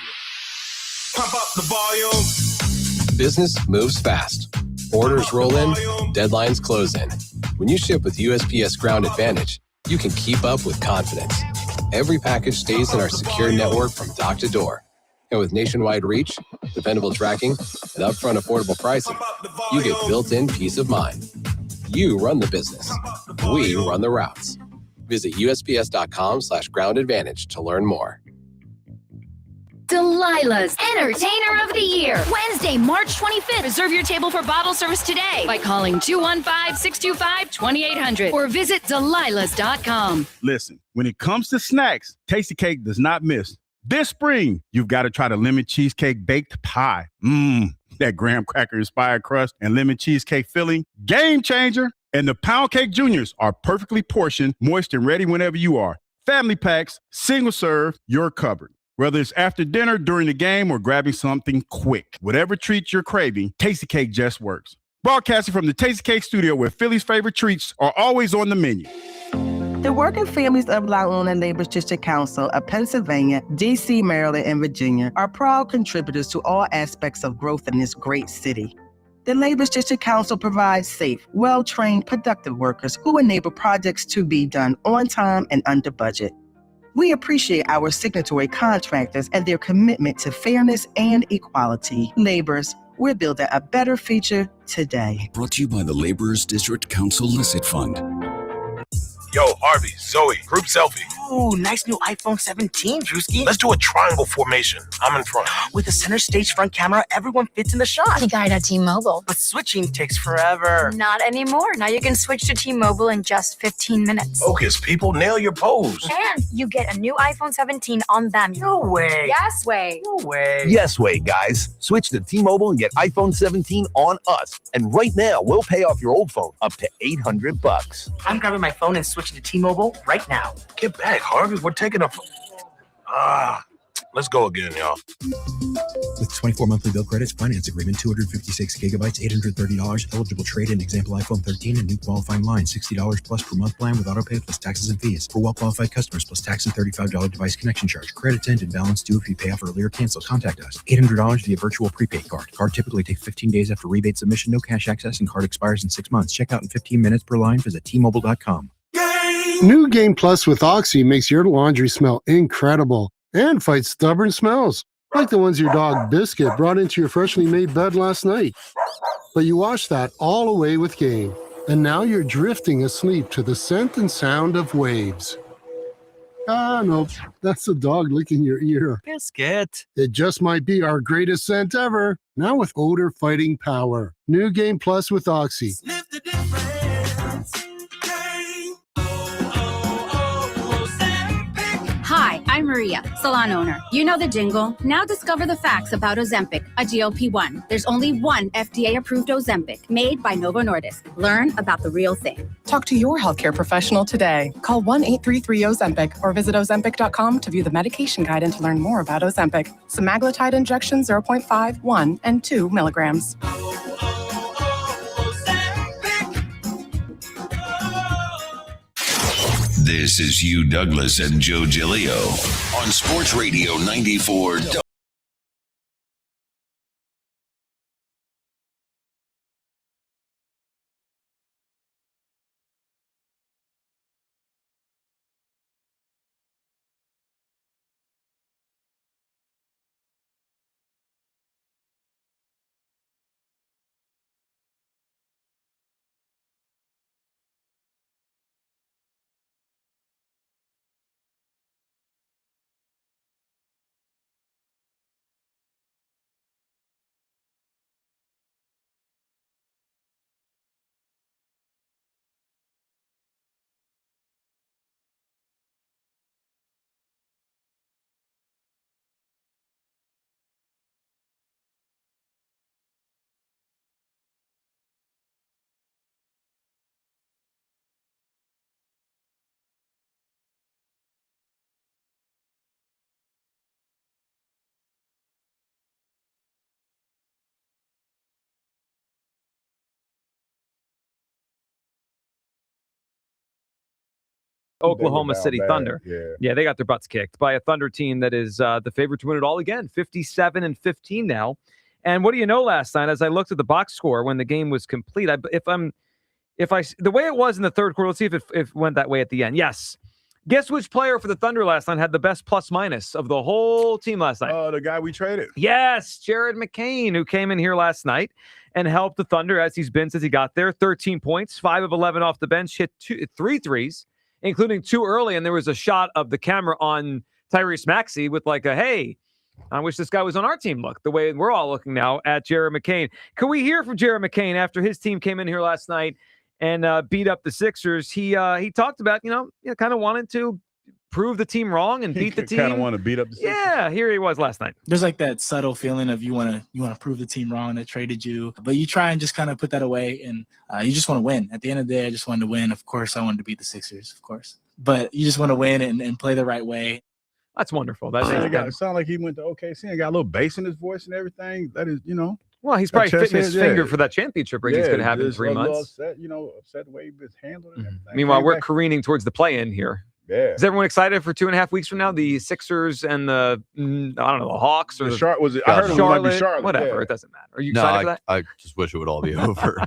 Pump up the volume. Business moves fast. Orders roll in, deadlines close in. When you ship with USPS Ground Advantage, you can keep up with confidence. Every package stays in our secure network from dock to door. And with nationwide reach, dependable tracking, and upfront affordable pricing, you get built-in peace of mind. You run the business. We run the routes. Visit USPS.com/Ground Advantage to learn more. Delilah's Entertainer of the Year, Wednesday, March 25th. Reserve your table for bottle service today by calling 215-625-2800 or visit delilahs.com. Listen, when it comes to snacks, Tasty Cake does not miss. This spring, you've got to try the lemon cheesecake baked pie. That graham cracker inspired crust and lemon cheesecake filling, game changer. And the pound cake juniors are perfectly portioned, moist, and ready whenever you are. Family packs, single serve, you're covered. Whether it's after dinner, during the game, or grabbing something quick. Whatever treat you're craving, Tasty Cake just works. Broadcasting from the Tasty Cake studio where Philly's favorite treats are always on the menu. The working families of La Una Labor District Council of Pennsylvania, D.C., Maryland, and Virginia are proud contributors to all aspects of growth in this great city. The Labor District Council provides safe, well-trained, productive workers who enable projects to be done on time and under budget. We appreciate our signatory contractors and their commitment to fairness and equality. Laborers, we're building a better future today. Brought to you by the Laborers District Council Licit Fund. Yo, Harvey, Zoe, group selfie. Ooh, nice new iPhone 17, Drewski. Let's do a triangle formation. I'm in front. With a center stage front camera, everyone fits in the shot. The guy at T-Mobile. But switching takes forever. Not anymore. Now you can switch to T-Mobile in just 15 minutes. Focus, people. Nail your pose. And you get a new iPhone 17 on them. No way. Yes way. No way. Yes way, guys. Switch to T-Mobile and get iPhone 17 on us. And right now, we'll pay off your old phone up to $800. I'm grabbing my phone and switching to T-Mobile right now. Get back, Harvey. We're taking a... let's go again, y'all. With 24 monthly bill credits, finance agreement, 256 gigabytes, $830, eligible trade-in, example iPhone 13, and new qualifying line, $60 plus per month plan with autopay plus taxes and fees. For well-qualified customers, plus tax and $35 device connection charge. Credit end and balance due if you pay off early or cancel. Contact us. $800 via virtual prepaid card. Card typically takes 15 days after rebate submission, no cash access, and card expires in 6 months. Check out in 15 minutes per line. Visit T-Mobile.com. New Game Plus with Oxy makes your laundry smell incredible and fights stubborn smells, like the ones your dog Biscuit brought into your freshly made bed last night. But you washed that all away with Game, and now you're drifting asleep to the scent and sound of waves. No, that's the dog licking your ear. Biscuit. It just might be our greatest scent ever, now with odor-fighting power. New Game Plus with Oxy. Hi, I'm Maria, salon owner. You know the jingle. Now discover the facts about Ozempic, a GLP-1. There's only one FDA-approved Ozempic, made by Novo Nordisk. Learn about the real thing. Talk to your healthcare professional today. Call 1-833-OZEMPIC or visit Ozempic.com to view the medication guide and to learn more about Ozempic. Semaglutide injection 0.5, 1, and 2 milligrams. This is Hugh Douglas and Joe Giglio on Sports Radio 94. Oklahoma City Thunder. Yeah, they got their butts kicked by a Thunder team that is the favorite to win it all again, 57-15 now. And what do you know? Last night, as I looked at the box score when the game was complete, the way it was in the third quarter, let's see if it went that way at the end. Yes. Guess which player for the Thunder last night had the best plus-minus of the whole team last night? Oh, the guy we traded. Yes, Jared McCain, who came in here last night and helped the Thunder as he's been since he got there. 13 points, 5 of 11 off the bench, hit 3 threes, including 2 early, and there was a shot of the camera on Tyrese Maxey with like a, hey, I wish this guy was on our team look, the way we're all looking now at Jared McCain. Can we hear from Jared McCain after his team came in here last night and beat up the Sixers? He talked about, kind of wanted to prove the team wrong and beat the team. Kind of want to beat up the Sixers. Yeah, here he was last night. There's like that subtle feeling of you want to prove the team wrong that traded you, but you try and just kind of put that away, and you just want to win. At the end of the day, I just wanted to win. Of course, I wanted to beat the Sixers, of course, but you just want to win and play the right way. That's wonderful. It sounded like he went to OKC and got a little bass in his voice and everything. That is, Well, he's probably fitting his finger for that championship ring he's going to have in 3 months. Upset the way he was handled and everything. Meanwhile, we're careening towards the play-in here. Yeah. Is everyone excited for 2.5 weeks from now? The Sixers and the Hawks or I heard it might be Charlotte. Whatever, yeah. it doesn't matter. Are you excited for that? I just wish it would all be over.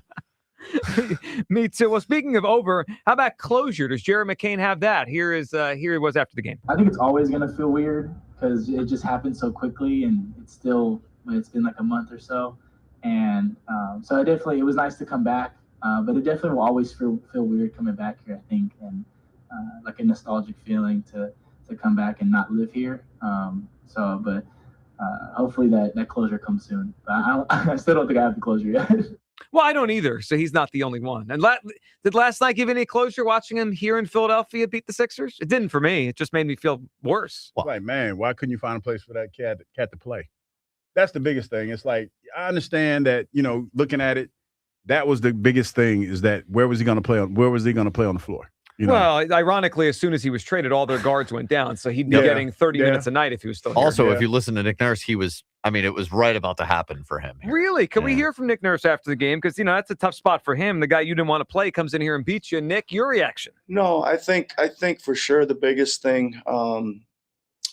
Me too. Well, speaking of over, how about closure? Does Jared McCain have that? Here he was after the game. I think it's always going to feel weird because it just happened so quickly, and it's been like a month or so. And so it was nice to come back, but it definitely will always feel weird coming back here, I think, and like a nostalgic feeling to come back and not live here. But hopefully that closure comes soon. But I still don't think I have the closure yet. Well, I don't either, so he's not the only one. And did last night give any closure watching him here in Philadelphia beat the Sixers? It didn't for me. It just made me feel worse. Like, man, why couldn't you find a place for that cat to play? That's the biggest thing. It's like, I understand that, looking at it, that was the biggest thing, is that where was he going to play on the floor? Well, ironically, as soon as he was traded, all their guards went down, so he'd be getting 30 minutes a night if he was still here. Also, if you listen to Nick Nurse, it was right about to happen for him. Really? Can we hear from Nick Nurse after the game? Because, that's a tough spot for him. The guy you didn't want to play comes in here and beats you. Nick, your reaction? No, I think for sure the biggest thing, and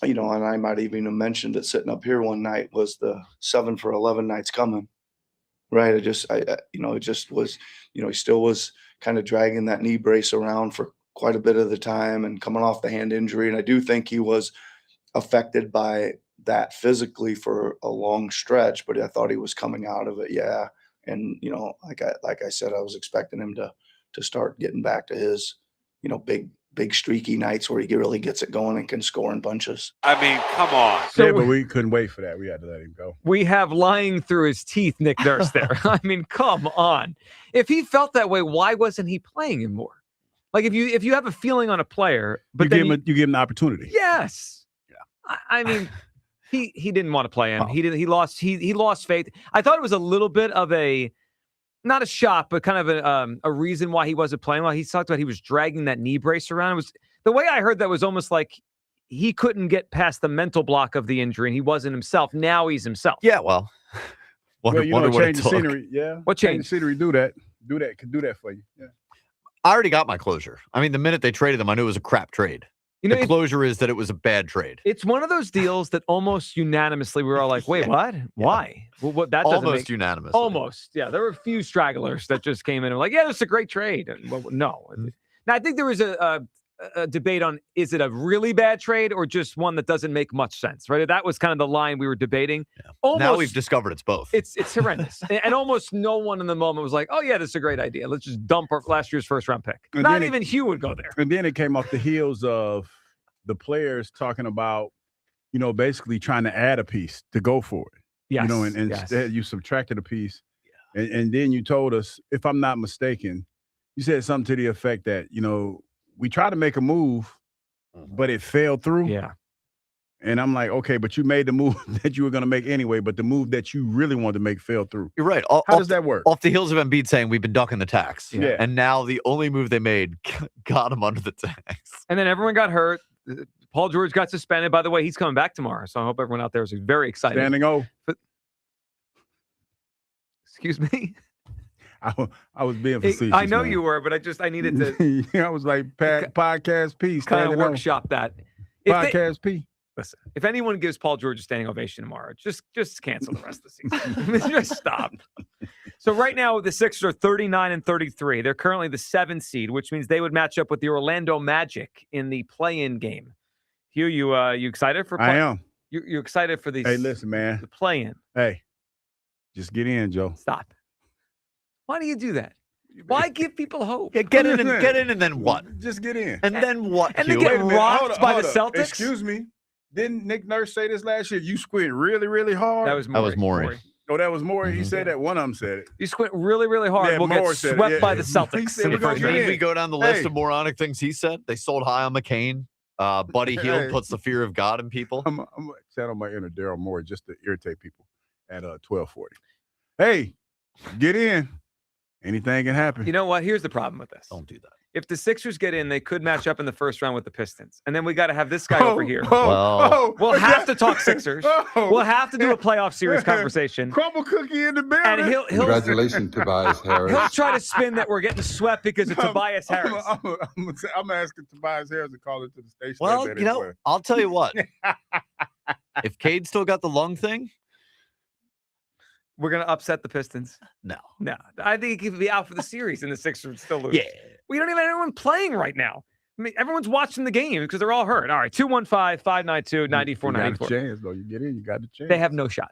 I might even have mentioned it sitting up here one night, was the 7 for 11 nights coming. Right. It just was, he still was kind of dragging that knee brace around for quite a bit of the time and coming off the hand injury. And I do think he was affected by that physically for a long stretch, but I thought he was coming out of it. Yeah. And, like I said, I was expecting him to start getting back to his, big streaky nights where he really gets it going and can score in bunches. I mean, come on. So but we couldn't wait for that. We had to let him go. We have lying through his teeth Nick Nurse there. I mean, come on. If he felt that way, why wasn't he playing him more? Like, if you have a feeling on a player, but you give him the opportunity. Yes. Yeah. I mean, he didn't want to play him. He lost faith. I thought it was a little bit of not a shot, but kind of a reason why he wasn't playing well. He talked about he was dragging that knee brace around. It was the way I heard that was almost like he couldn't get past the mental block of the injury, and he wasn't himself. Now he's himself. Yeah, well, change the scenery. Yeah, what change the scenery? Do that. Could do that for you. Yeah. I already got my closure. I mean, the minute they traded him, I knew it was a crap trade. The closure is that it was a bad trade. It's one of those deals that almost unanimously we were all like, wait, what? Why? Well, that doesn't almost unanimous. Almost. Yeah. There were a few stragglers that just came in and were like, yeah, this is a great trade. And, well, no. Now, I think there was a debate on, is it a really bad trade or just one that doesn't make much sense, right? That was kind of the line we were debating. Yeah. Now we've discovered it's both. It's horrendous. And almost no one in the moment was like, oh, yeah, this is a great idea. Let's just dump our last year's first-round pick. And Not even Hugh would go there. And then it came off the heels of the players talking about, basically trying to add a piece to go for it. Yes. And instead you subtracted a piece. And then you told us, if I'm not mistaken, you said something to the effect that, we tried to make a move, but it fell through. Yeah. And I'm like, okay, but you made the move that you were going to make anyway, but the move that you really wanted to make fell through. You're right. How does that work? Off the heels of Embiid saying we've been ducking the tax. Yeah. And now the only move they made got him under the tax. And then everyone got hurt. Paul George got suspended. By the way, he's coming back tomorrow. So I hope everyone out there is very excited. Standing O. Excuse me? I was being facetious. I know man. you were, but I needed to. I was like, podcast P. Kind of workshop that. Podcast P. Listen, if anyone gives Paul George a standing ovation tomorrow, just cancel the rest of the season. Just stop. So right now, the Sixers are 39-33. They're currently the 7th seed, which means they would match up with the Orlando Magic in the play-in game. Hugh, you excited for? I am. You're excited for these? Hey, listen, man. The play-in. Hey, just get in, Joe. Stop. Why do you do that? Why give people hope? Yeah, get in, and then what? Just get in. And then what? And then get rocked by the Celtics? Excuse me. Didn't Nick Nurse say this last year? You squint really, really hard. That was Morey. Oh, that was Morey. He said that. One of them said it. You squint really, really hard. Yeah, we'll Morey get swept by the Celtics. He said in the first get round. in. We go down the list of moronic things he said. They sold high on McCain. Buddy Hield puts the fear of God in people. I'm going to channel my inner Daryl Morey just to irritate people at 12:40. Hey, get in. Anything can happen. You know what? Here's the problem with this. Don't do that. If the Sixers get in, they could match up in the first round with the Pistons. And then we got to have this guy over here. We'll have to talk Sixers. We'll have to do a playoff series conversation. Crumble cookie in the building. And he'll Congratulations, Tobias Harris. He'll try to spin that we're getting swept because of Tobias Harris. I'm asking Tobias Harris to call into the station. Well, I'll tell you what. If Cade still got the lung thing, We're going to upset the Pistons. No. I think he could be out for the series and the Sixers would still lose. Yeah. We don't even have anyone playing right now. I mean, everyone's watching the game because they're all hurt. All right, 215-592-9494. You got a chance, though. You get in, you got the chance. They have no shot.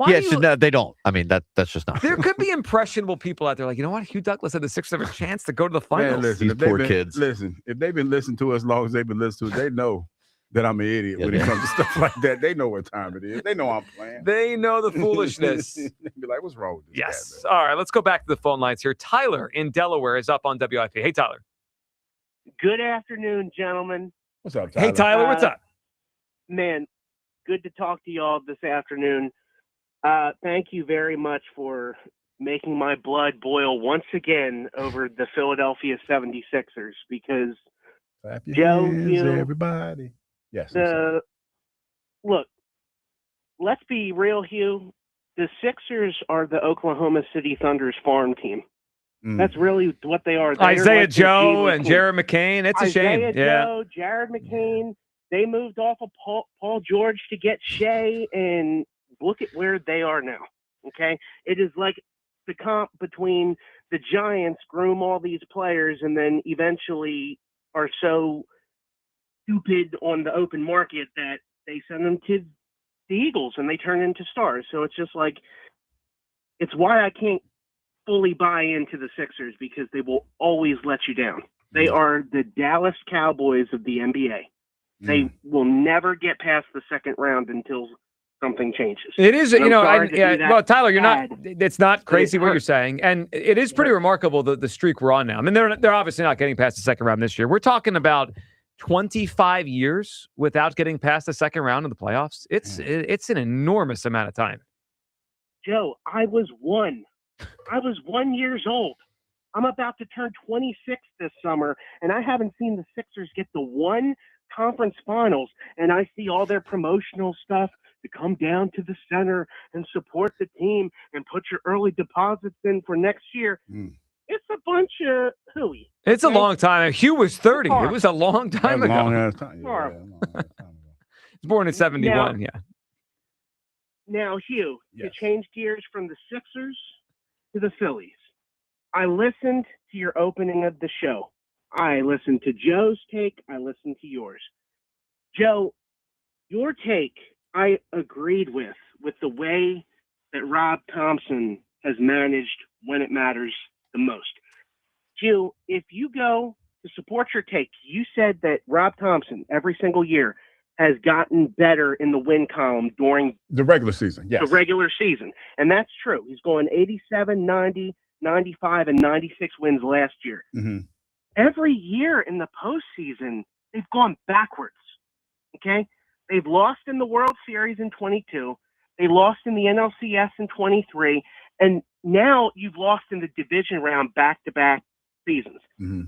They don't. I mean, that's just not There true. could be impressionable people out there like, you know what? Hugh Douglas had the Sixers have a chance to go to the finals. Man, listen, These poor kids. Listen, if they've been listening to us as long as they've been listening to us, they know that I'm an idiot when it comes to stuff like that. They know what time it is. They know I'm playing. They know the foolishness. They'd be like, what's wrong with this Yes. guy, All right, let's go back to the phone lines here. Tyler in Delaware is up on WIP. Hey, Tyler. Good afternoon, gentlemen. What's up, Tyler? Hey, Tyler, what's up? Man, good to talk to y'all this afternoon. Thank you very much for making my blood boil once again over the Philadelphia 76ers because Clap your Joe, hands, everybody. Yes. look, let's be real, Hugh. The Sixers are the Oklahoma City Thunder's farm team. That's really what they are. They're Isaiah like the Joe D-list and team. Jared McCain. It's a shame. Isaiah Joe, Jared McCain. They moved off of Paul George to get Shea, and look at where they are now. Okay, it is like the comp between the Giants groom all these players and then eventually are so stupid on the open market that they send them to the Eagles and they turn into stars. So it's just like, it's why I can't fully buy into the Sixers because they will always let you down. They are the Dallas Cowboys of the NBA. They will never get past the second round until something changes. It is, And you know, I'm sorry to be that well, Tyler, you're bad, not, it's not but it crazy what you're hurts. saying. And it is pretty remarkable the streak we're on now. I mean, they're obviously not getting past the second round this year. We're talking about 25 years without getting past the second round of the playoffs. It's an enormous amount of time. Joe, I was 1 years old. I'm about to turn 26 this summer, and I haven't seen the Sixers get the one conference finals, and I see all their promotional stuff to come down to the center and support the team and put your early deposits in for next year. It's a bunch of hooey. It's a long time. Hugh was 30. It was a long time That's a ago. long ass time. Horrible. He's born in 71. Yeah. Now, Hugh, to change gears from the Sixers to the Phillies. I listened to your opening of the show. I listened to Joe's take. I listened to yours. Joe, your take I agreed with the way that Rob Thompson has managed when it matters the most. Hugh, if you go to support your take, you said that Rob Thompson every single year has gotten better in the win column during the regular season. Yes. the regular season. And that's true. He's going 87, 90, 95, and 96 wins last year. Mm-hmm. Every year in the postseason, they've gone backwards. Okay? They've lost in the World Series in 22. They lost in the NLCS in 23. And now you've lost in the division round back-to-back seasons. Mm-hmm.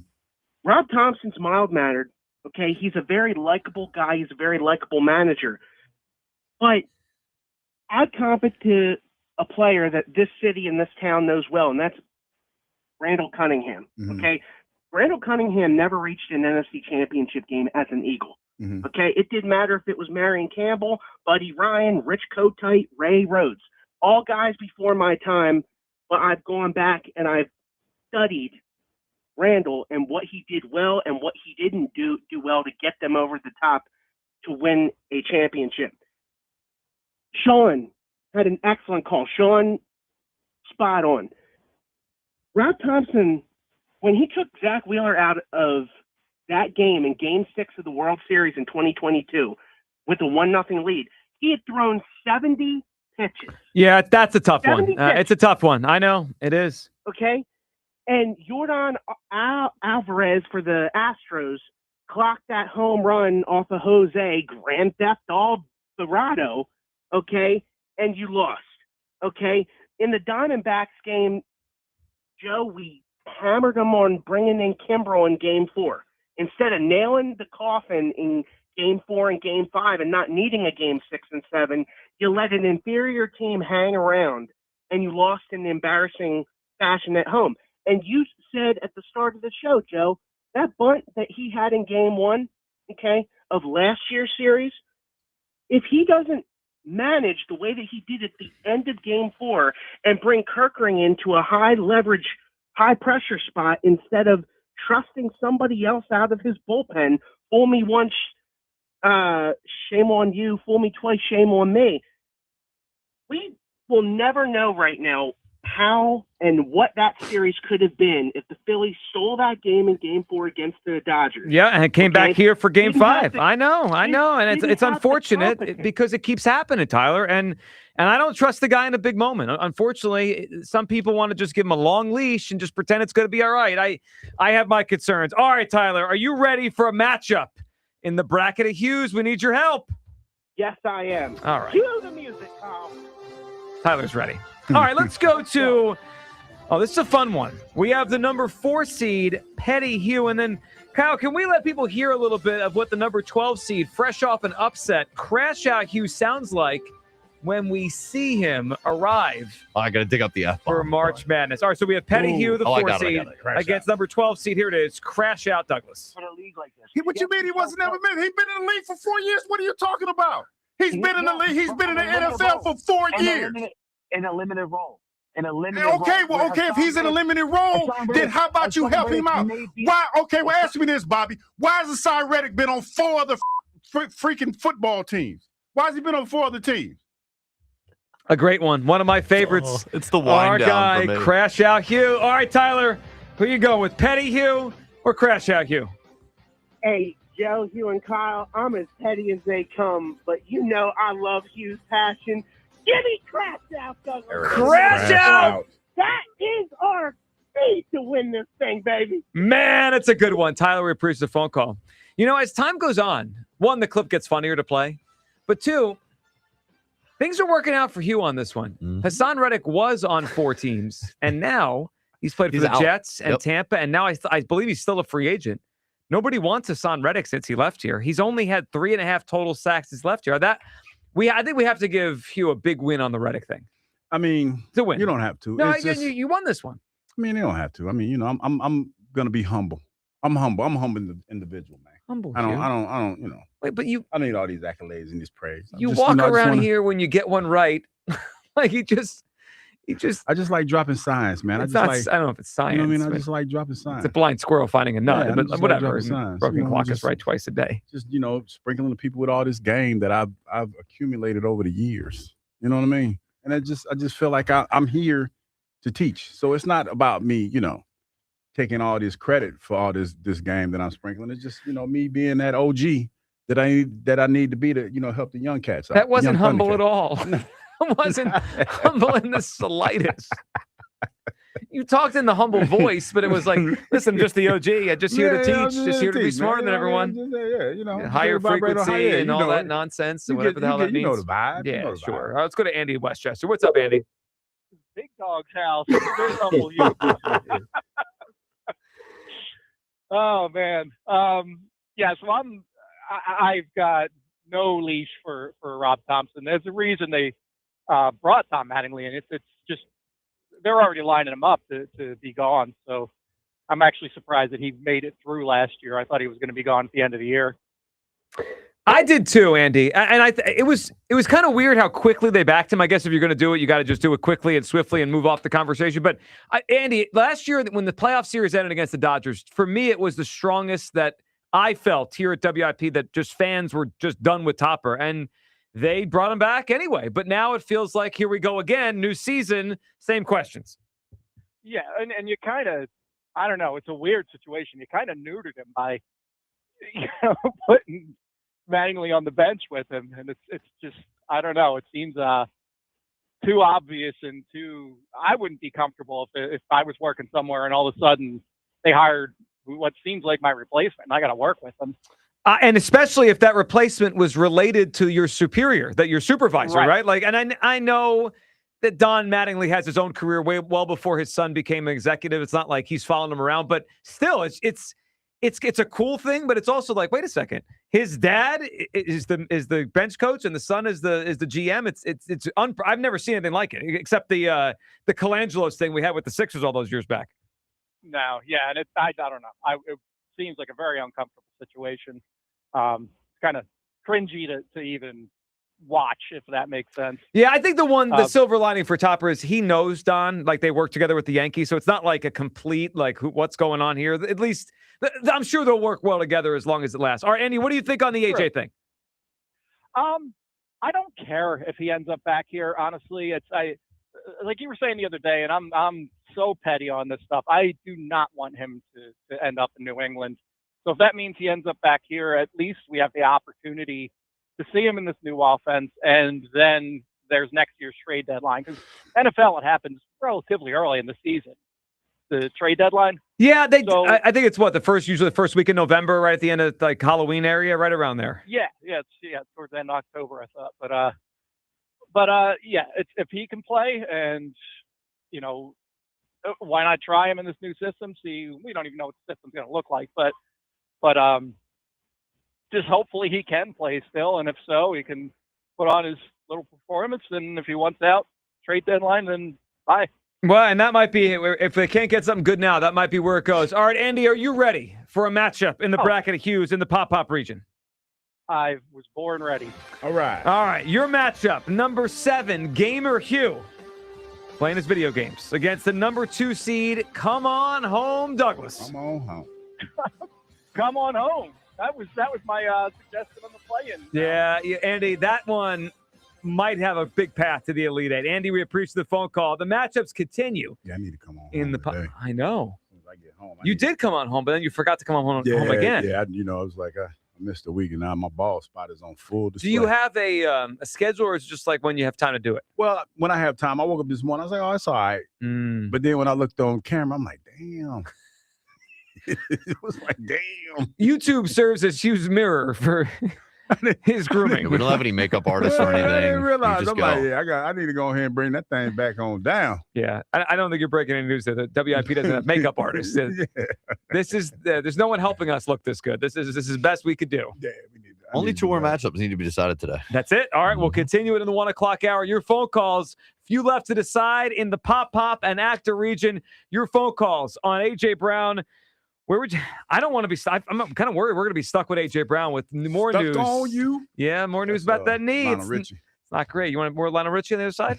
Rob Thompson's mild-mannered. Okay? He's a very likable guy. He's a very likable manager. But I'd comp it to a player that this city and this town knows well, and that's Randall Cunningham. Mm-hmm. Okay? Randall Cunningham never reached an NFC championship game as an Eagle. Mm-hmm. Okay? It didn't matter if it was Marion Campbell, Buddy Ryan, Rich Kotite, Ray Rhodes. All guys before my time, but I've gone back and I've studied Randall and what he did well and what he didn't do well to get them over the top to win a championship. Sean had an excellent call. Sean, spot on. Rob Thompson, when he took Zach Wheeler out of that game in Game 6 of the World Series in 2022 with a 1-0 lead, he had thrown 70 pitches. Yeah, that's a tough one. 70 It's a tough one. I know. It is. Okay? And Jordan Alvarez for the Astros clocked that home run off of Jose, Grand Theft Alvarado, okay? And you lost, okay? In the Diamondbacks game, Joe, we hammered them on bringing in Kimbrel in Game 4. Instead of nailing the coffin in Game 4 and Game 5 and not needing a Game 6 and 7, you let an inferior team hang around, and you lost in embarrassing fashion at home. And you said at the start of the show, Joe, that bunt that he had in Game 1, okay, of last year's series, if he doesn't manage the way that he did at the end of Game 4 and bring Kirkering into a high leverage, high pressure spot instead of trusting somebody else out of his bullpen. Fool me once, shame on you. Fool me twice, shame on me. We will never know right now how and what that series could have been if the Phillies stole that game in Game 4 against the Dodgers. Yeah, and it came back here for Game 5. I know, and it's have the unfortunate competence. because it keeps happening, Tyler. And I don't trust the guy in a big moment. Unfortunately, some people want to just give him a long leash and just pretend it's going to be all right. I have my concerns. All right, Tyler, are you ready for a matchup in the bracket of Hughes? We need your help. Yes, I am. All right. Cue the music, Kyle. Tyler's ready. All right, let's go to this is a fun one. We have the number 4 seed, Petty Hugh, and then, Kyle, can we let people hear a little bit of what the number 12 seed, fresh off an upset, Crash Out Hugh sounds like when we see him arrive Oh, I got to dig up the F for March Madness. All right, so we have Petty Hugh, the 4 seed, against number 12 seed. Here it is, Crash Out Douglas. In a league like this. What you mean he wasn't ever been? He's been in the league for 4 years. What are you talking about? He's been in the league. He's been in the NFL for 4 years. In a limited role. Okay, well, okay, if he's in a limited role, then how about you help him out? Why? Okay, well, ask me this, Bobby. Why has Hassan Reddick been on 4 other freaking football teams? Why has he been on 4 other teams? A great one. One of my favorites. It's the wind Our down guy, for me. Crash Out Hugh. All right, Tyler, who you going with, Petty Hugh or Crash Out Hugh? Hey, Joe, Hugh, and Kyle, I'm as petty as they come, but you know I love Hugh's passion. Give me Crash Out, Douglas. Crash Out! That is our speed to win this thing, baby. Man, it's a good one. Tyler, we appreciate the phone call. You know, as time goes on, 1, the clip gets funnier to play, but 2, things are working out for Hugh on this one. Hassan Reddick was on 4 teams, and now he's played for the out. Jets and Tampa, and now I believe he's still a free agent. Nobody wants Hassan Reddick since he left here. He's only had 3.5 total sacks since left here. I think we have to give Hugh a big win on the Reddick thing. I mean, to win. You don't have to. No, It's just- you won this one. I mean, you don't have to. I mean, you know, I'm gonna be humble. I'm humble. I'm a humble individual, man. Humble. I Hugh. don't. You know. Wait, but you I don't need all these accolades and this praise. you walk around here when you get one right, like he just. I just like dropping signs, man. It's I not. just like. I don't know if it's science. You know what I mean? I but just like dropping signs. it's a blind squirrel finding a nut, Yeah, I but just like whatever. dropping signs. Broken You know, clock is just- right twice a day. Just sprinkling the people with all this game that I've accumulated over the years. You know what I mean? And I just feel like I'm here to teach. So it's not about me, taking all this credit for all this game that I'm sprinkling. It's just me being that OG that I need to be to help the young cats out. That wasn't young humble Thundercats. at all. It wasn't humble in the slightest. You talked in the humble voice, but it was like, listen, I'm just the OG. I'm just here to teach, just here to be smarter than everyone. Higher frequency and all that nonsense and whatever the hell that means. You know the vibe. Yeah, sure. All right, let's go to Andy in Westchester. What's up, Andy? Big Dog's house. Very humble you. Oh man. Yeah, so I've got no leash for Rob Thompson. There's a reason they brought Tom Mattingly in. It's just they're already lining him up to be gone. So I'm actually surprised that he made it through last year. I thought he was going to be gone at the end of the year. I did too, Andy. And it was kind of weird how quickly they backed him. I guess if you're going to do it, you got to just do it quickly and swiftly and move off the conversation. But Andy, last year when the playoff series ended against the Dodgers, for me, it was the strongest that I felt here at WIP that just fans were just done with Topper. And they brought him back anyway. But now it feels like here we go again, new season, same questions. Yeah, and you kind of, I don't know, it's a weird situation. You kind of neutered him by putting Mattingly on the bench with him, and it's just, I don't know, it seems too obvious and too, I wouldn't be comfortable if I was working somewhere and all of a sudden they hired what seems like my replacement and I got to work with them. And especially if that replacement was related to your superior, that your supervisor, right? Like, and I know that Don Mattingly has his own career well before his son became an executive. It's not like he's following him around, but still, it's a cool thing. But it's also like, wait a second, his dad is the bench coach and the son is the GM. I've never seen anything like it except the Colangelos thing we had with the Sixers all those years back. No, yeah, and I don't know. It seems like a very uncomfortable situation. It's kind of cringy to even watch, if that makes sense. Yeah, I think the silver lining for Topper is he knows Don, like they work together with the Yankees, so it's not like a complete, like, what's going on here. At least, I'm sure they'll work well together as long as it lasts. All right, Andy, what do you think on the AJ thing? I don't care if he ends up back here, honestly. Like you were saying the other day, and I'm so petty on this stuff. I do not want him to end up in New England. So if that means he ends up back here, at least we have the opportunity to see him in this new offense, and then there's next year's trade deadline. Because NFL, it happens relatively early in the season, the trade deadline. Yeah, I think it's usually the first week in November, right at the end of like Halloween area, right around there. Yeah, it's towards the end of October, I thought. But yeah, if he can play, and why not try him in this new system? See, we don't even know what the system's going to look like, but just hopefully he can play still, and if so, he can put on his little performance. And if he wants out trade deadline, then bye. Well, and that might be, if they can't get something good now, that might be where it goes. All right, Andy, are you ready for a matchup in the bracket of Hughes in the Pop region? I was born ready. All right. All right, your matchup, number 7, Gamer Hugh, playing his video games against the number 2 seed, Come On Home, Douglas. Come on home. Come on home. That was my suggestion on the play-in. Yeah, Andy, that one might have a big path to the Elite Eight. Andy, we appreciate the phone call. The matchups continue. Yeah, I need to come on in home I know. As soon as I get home. You did come on home, but then you forgot to come on home again. Yeah, I was like, I missed a week, and now my ball spot is on full display. Do you have a schedule, or is it just like when you have time to do it? Well, when I have time, I woke up this morning, I was like, oh, it's all right. But then when I looked on camera, I'm like, damn. It was like, damn. YouTube serves as Hugh's mirror for his grooming. We don't have any makeup artists or anything. I didn't realize. You just I'm go. like, I need to go ahead and bring that thing back on down. Yeah, I don't think you're breaking any news there. The WIP doesn't have makeup artists. This is there's no one helping us look this good. This is best we could do. Yeah, Only 2 more matchups need to be decided today. That's it. All right, we'll continue it in the 1 o'clock hour. Your phone calls, few left to decide in the Pop and Actor region. Your phone calls on AJ Brown. Where would you? I don't want to be. I'm kind of worried we're going to be stuck with AJ Brown with more Stuck news. on you? Yeah, more news about that knee. Lionel Richie. It's not great. You want more Lionel Richie on the other side?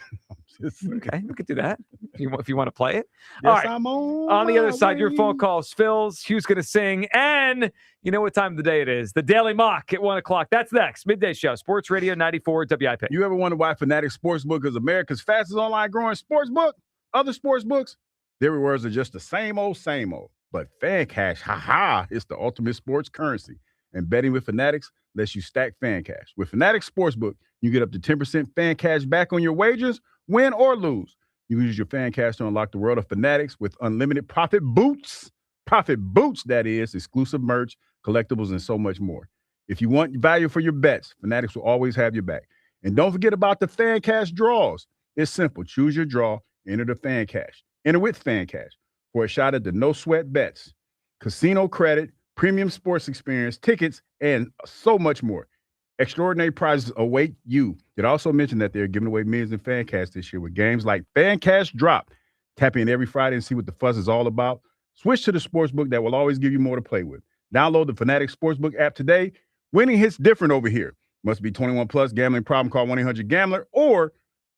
Okay, we could do that if you want to play it. Yes, All right. I'm on the other side, your phone calls. Phil's, Hugh's going to sing, and you know what time of the day it is. The Daily Mock at 1 o'clock. That's next. Midday Show, Sports Radio 94 WIP. You ever wonder why Fanatics Sportsbook is America's fastest online growing sportsbook? Other sports books, their rewards are just the same old. But Fan Cash, it's the ultimate sports currency. And betting with Fanatics lets you stack Fan Cash. With Fanatics Sportsbook, you get up to 10% Fan Cash back on your wagers, win or lose. You use your Fan Cash to unlock the world of Fanatics with unlimited profit boots. Profit boots, that is, exclusive merch, collectibles, and so much more. If you want value for your bets, Fanatics will always have your back. And don't forget about the Fan Cash draws. It's simple. Choose your draw, enter the Fan Cash. Enter with Fan Cash for a shot at the no sweat bets, casino credit, premium sports experience, tickets, and so much more. Extraordinary prizes await you. Did also mention that they're giving away millions in Fan Cash this year with games like Fan Cash Drop. Tap in every Friday and see what the fuss is all about. Switch to the sportsbook that will always give you more to play with. Download the Fanatics Sportsbook app today. Winning hits different over here. Must be 21 plus. Gambling problem? Call 1-800-GAMBLER or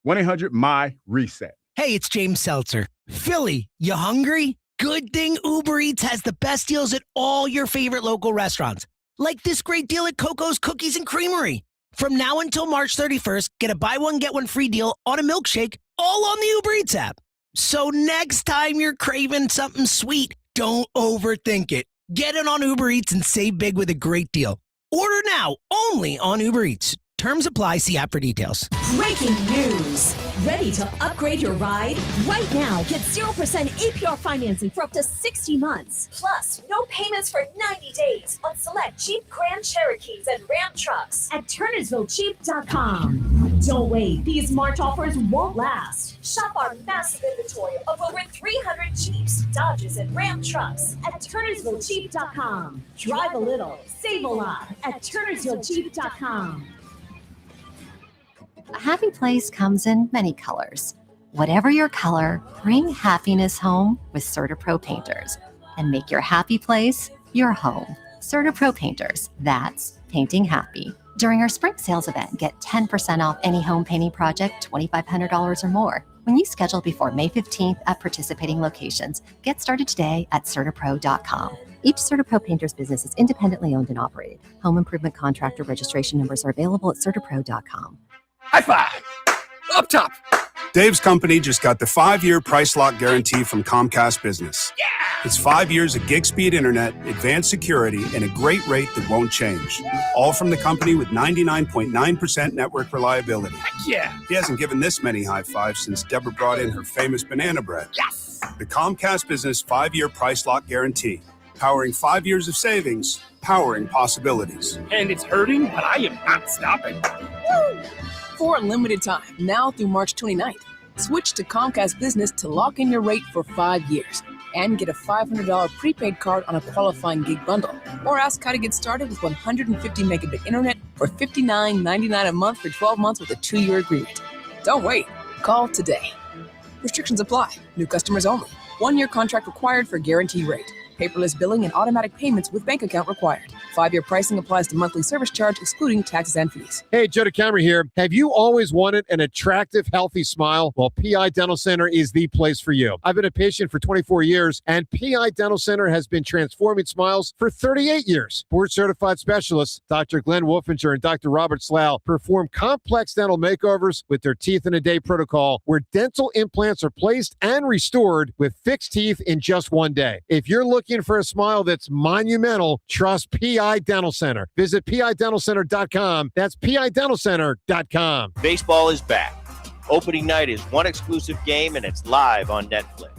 1-800-MY-RESET. Hey, it's James Seltzer. Philly, you hungry? Good thing Uber Eats has the best deals at all your favorite local restaurants. Like this great deal at Coco's Cookies and Creamery. From now until March 31st, get a buy one, get one free deal on a milkshake, all on the Uber Eats app. So next time you're craving something sweet, don't overthink it. Get it on Uber Eats and save big with a great deal. Order now, only on Uber Eats. Terms apply. See app for details. Breaking news. Ready to upgrade your ride? Right now, get 0% APR financing for up to 60 months. Plus, no payments for 90 days on select Jeep Grand Cherokees and Ram trucks at TurnersvilleJeep.com. Don't wait. These March offers won't last. Shop our massive inventory of over 300 Jeeps, Dodges, and Ram trucks at TurnersvilleJeep.com. Drive a little, save a lot at TurnersvilleJeep.com. A happy place comes in many colors. Whatever your color, bring happiness home with CertaPro Painters and make your happy place your home. CertaPro Painters, that's painting happy. During our spring sales event, get 10% off any home painting project $2,500 or more. When you schedule before May 15th at participating locations, get started today at CertaPro.com. Each CertaPro painter's business is independently owned and operated. Home improvement contractor registration numbers are available at CertaPro.com. High five! Up top! Dave's company just got the 5-year price lock guarantee from Comcast Business. Yeah! It's 5 years of gig speed internet, advanced security, and a great rate that won't change. All from the company with 99.9% network reliability. Yeah. He hasn't given this many high fives since Deborah brought in her famous banana bread. Yes. The Comcast Business 5-year price lock guarantee. Powering 5 years of savings, powering possibilities. And it's hurting, but I am not stopping. Woo! For a limited time, now through March 29th, switch to Comcast Business to lock in your rate for 5 years and get a $500 prepaid card on a qualifying gig bundle. Or ask how to get started with 150 megabit internet for $59.99 a month for 12 months with a 2-year agreement. Don't wait. Call today. Restrictions apply. New customers only. 1-year contract required for guarantee rate. Paperless billing and automatic payments with bank account required. 5-year pricing applies to monthly service charge, excluding taxes and fees. Hey, Joe DeCamera here. Have you always wanted an attractive, healthy smile? Well, PI Dental Center is the place for you. I've been a patient for 24 years, and PI Dental Center has been transforming smiles for 38 years. Board-certified specialists, Dr. Glenn Wolfinger and Dr. Robert Slough, perform complex dental makeovers with their teeth-in-a-day protocol, where dental implants are placed and restored with fixed teeth in just 1 day. If you're looking for a smile that's monumental, trust PI Dental Center. Visit PIDentalCenter.com. That's PIDentalCenter.com. Baseball is back. Opening night is one exclusive game, and it's live on Netflix.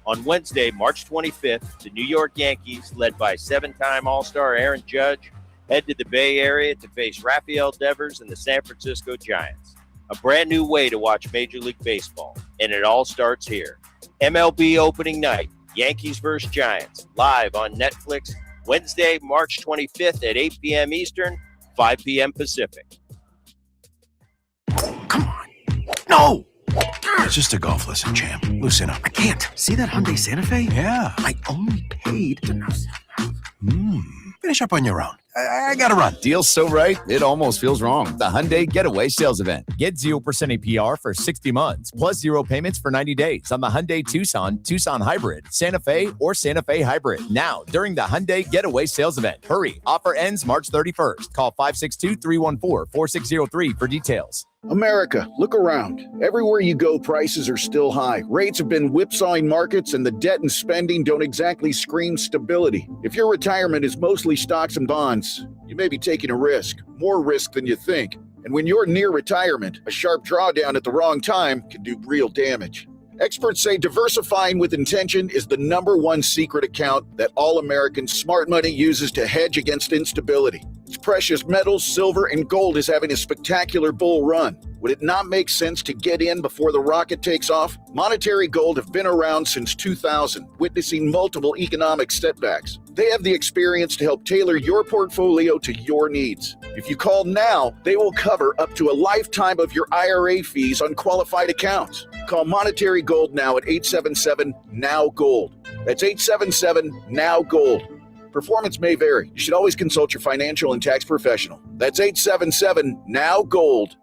On Wednesday, March 25th, the New York Yankees, led by 7-time All-Star Aaron Judge, head to the Bay Area to face Rafael Devers and the San Francisco Giants. A brand new way to watch Major League Baseball, and it all starts here. MLB opening night. Yankees vs. Giants, live on Netflix, Wednesday, March 25th at 8 p.m. Eastern, 5 p.m. Pacific. No! It's just a golf lesson, champ. Loosen up. I can't. See that Hyundai Santa Fe? Yeah. I only paid Finish up on your own. I gotta run. Deal's so right, it almost feels wrong. The Hyundai Getaway Sales Event. Get 0% APR for 60 months, plus 0 payments for 90 days on the Hyundai Tucson, Tucson Hybrid, Santa Fe, or Santa Fe Hybrid. Now, during the Hyundai Getaway Sales Event. Hurry, offer ends March 31st. Call 562-314-4603 for details. America, look around. Everywhere you go, prices are still high. Rates have been whipsawing markets, and the debt and spending don't exactly scream stability. If your retirement is mostly stocks and bonds, you may be taking a risk, more risk than you think. And when you're near retirement, a sharp drawdown at the wrong time can do real damage. Experts say diversifying with intention is the #1 secret account that all Americans' smart money uses to hedge against instability. Its precious metals, silver, and gold is having a spectacular bull run. Would it not make sense to get in before the rocket takes off? Monetary Gold have been around since 2000, witnessing multiple economic setbacks. They have the experience to help tailor your portfolio to your needs. If you call now, they will cover up to a lifetime of your IRA fees on qualified accounts. Call Monetary Gold now at 877-NOW-GOLD. That's 877-NOW-GOLD. Performance may vary. You should always consult your financial and tax professional. That's 877-NOW-GOLD.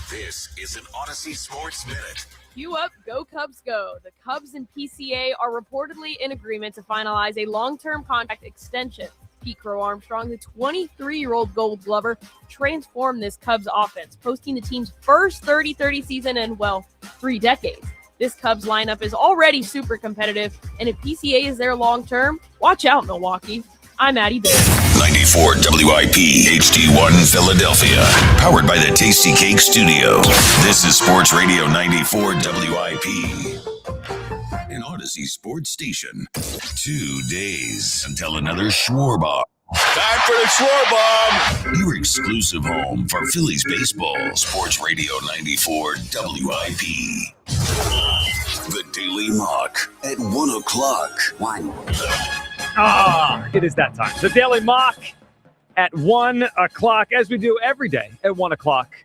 This is an Odyssey Sports Minute. Cue up, go Cubs go. The Cubs and PCA are reportedly in agreement to finalize a long-term contract extension. Pete Crow Armstrong, the 23-year-old Gold Glover, transformed this Cubs offense, posting the team's first 30-30 season in, 3 decades. This Cubs lineup is already super competitive, and if PCA is there long-term, watch out, Milwaukee. I'm Addie Bear. 94 WIP HD1 Philadelphia. Powered by the Tasty Cake Studio. This is Sports Radio 94 WIP. An Odyssey sports station. 2 days until another Schwarbomb. Time for the Schwarbomb. Your exclusive home for Phillies baseball. Sports Radio 94 WIP. The Daily Mock at 1 o'clock. It is that time. The Daily Mock at 1 o'clock, as we do every day at 1 o'clock.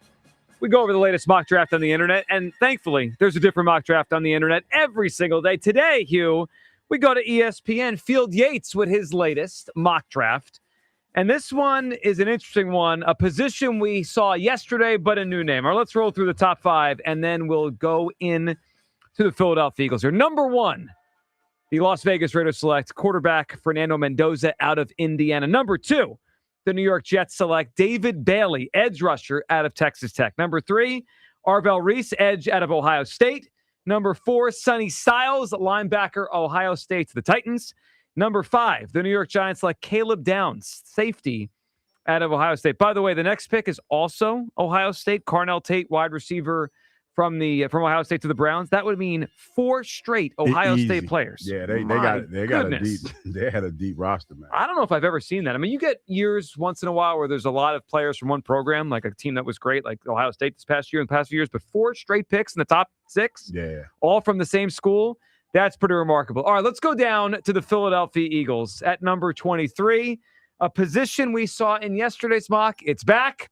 We go over the latest mock draft on the internet, and thankfully, there's a different mock draft on the internet every single day. Today, Hugh, we go to ESPN. Field Yates with his latest mock draft. And this one is an interesting one, a position we saw yesterday, but a new name. All right, let's roll through the top 5, and then we'll go in to the Philadelphia Eagles here. Number 1, the Las Vegas Raiders select quarterback Fernando Mendoza out of Indiana. Number 2, the New York Jets select David Bailey, edge rusher out of Texas Tech. Number 3, Arvell Reese, edge out of Ohio State. Number 4, Sonny Styles, linebacker, Ohio State to the Titans. Number 5, the New York Giants select Caleb Downs, safety out of Ohio State. By the way, the next pick is also Ohio State. Carnell Tate, wide receiver from Ohio State to the Browns. That would mean 4 straight Ohio State players. Yeah, they had a deep roster, man. I don't know if I've ever seen that. I mean, you get years once in a while where there's a lot of players from one program, like a team that was great, like Ohio State this past year and the past few years, but 4 straight picks in the top 6, all from the same school. That's pretty remarkable. All right, let's go down to the Philadelphia Eagles at number 23, a position we saw in yesterday's mock. It's back,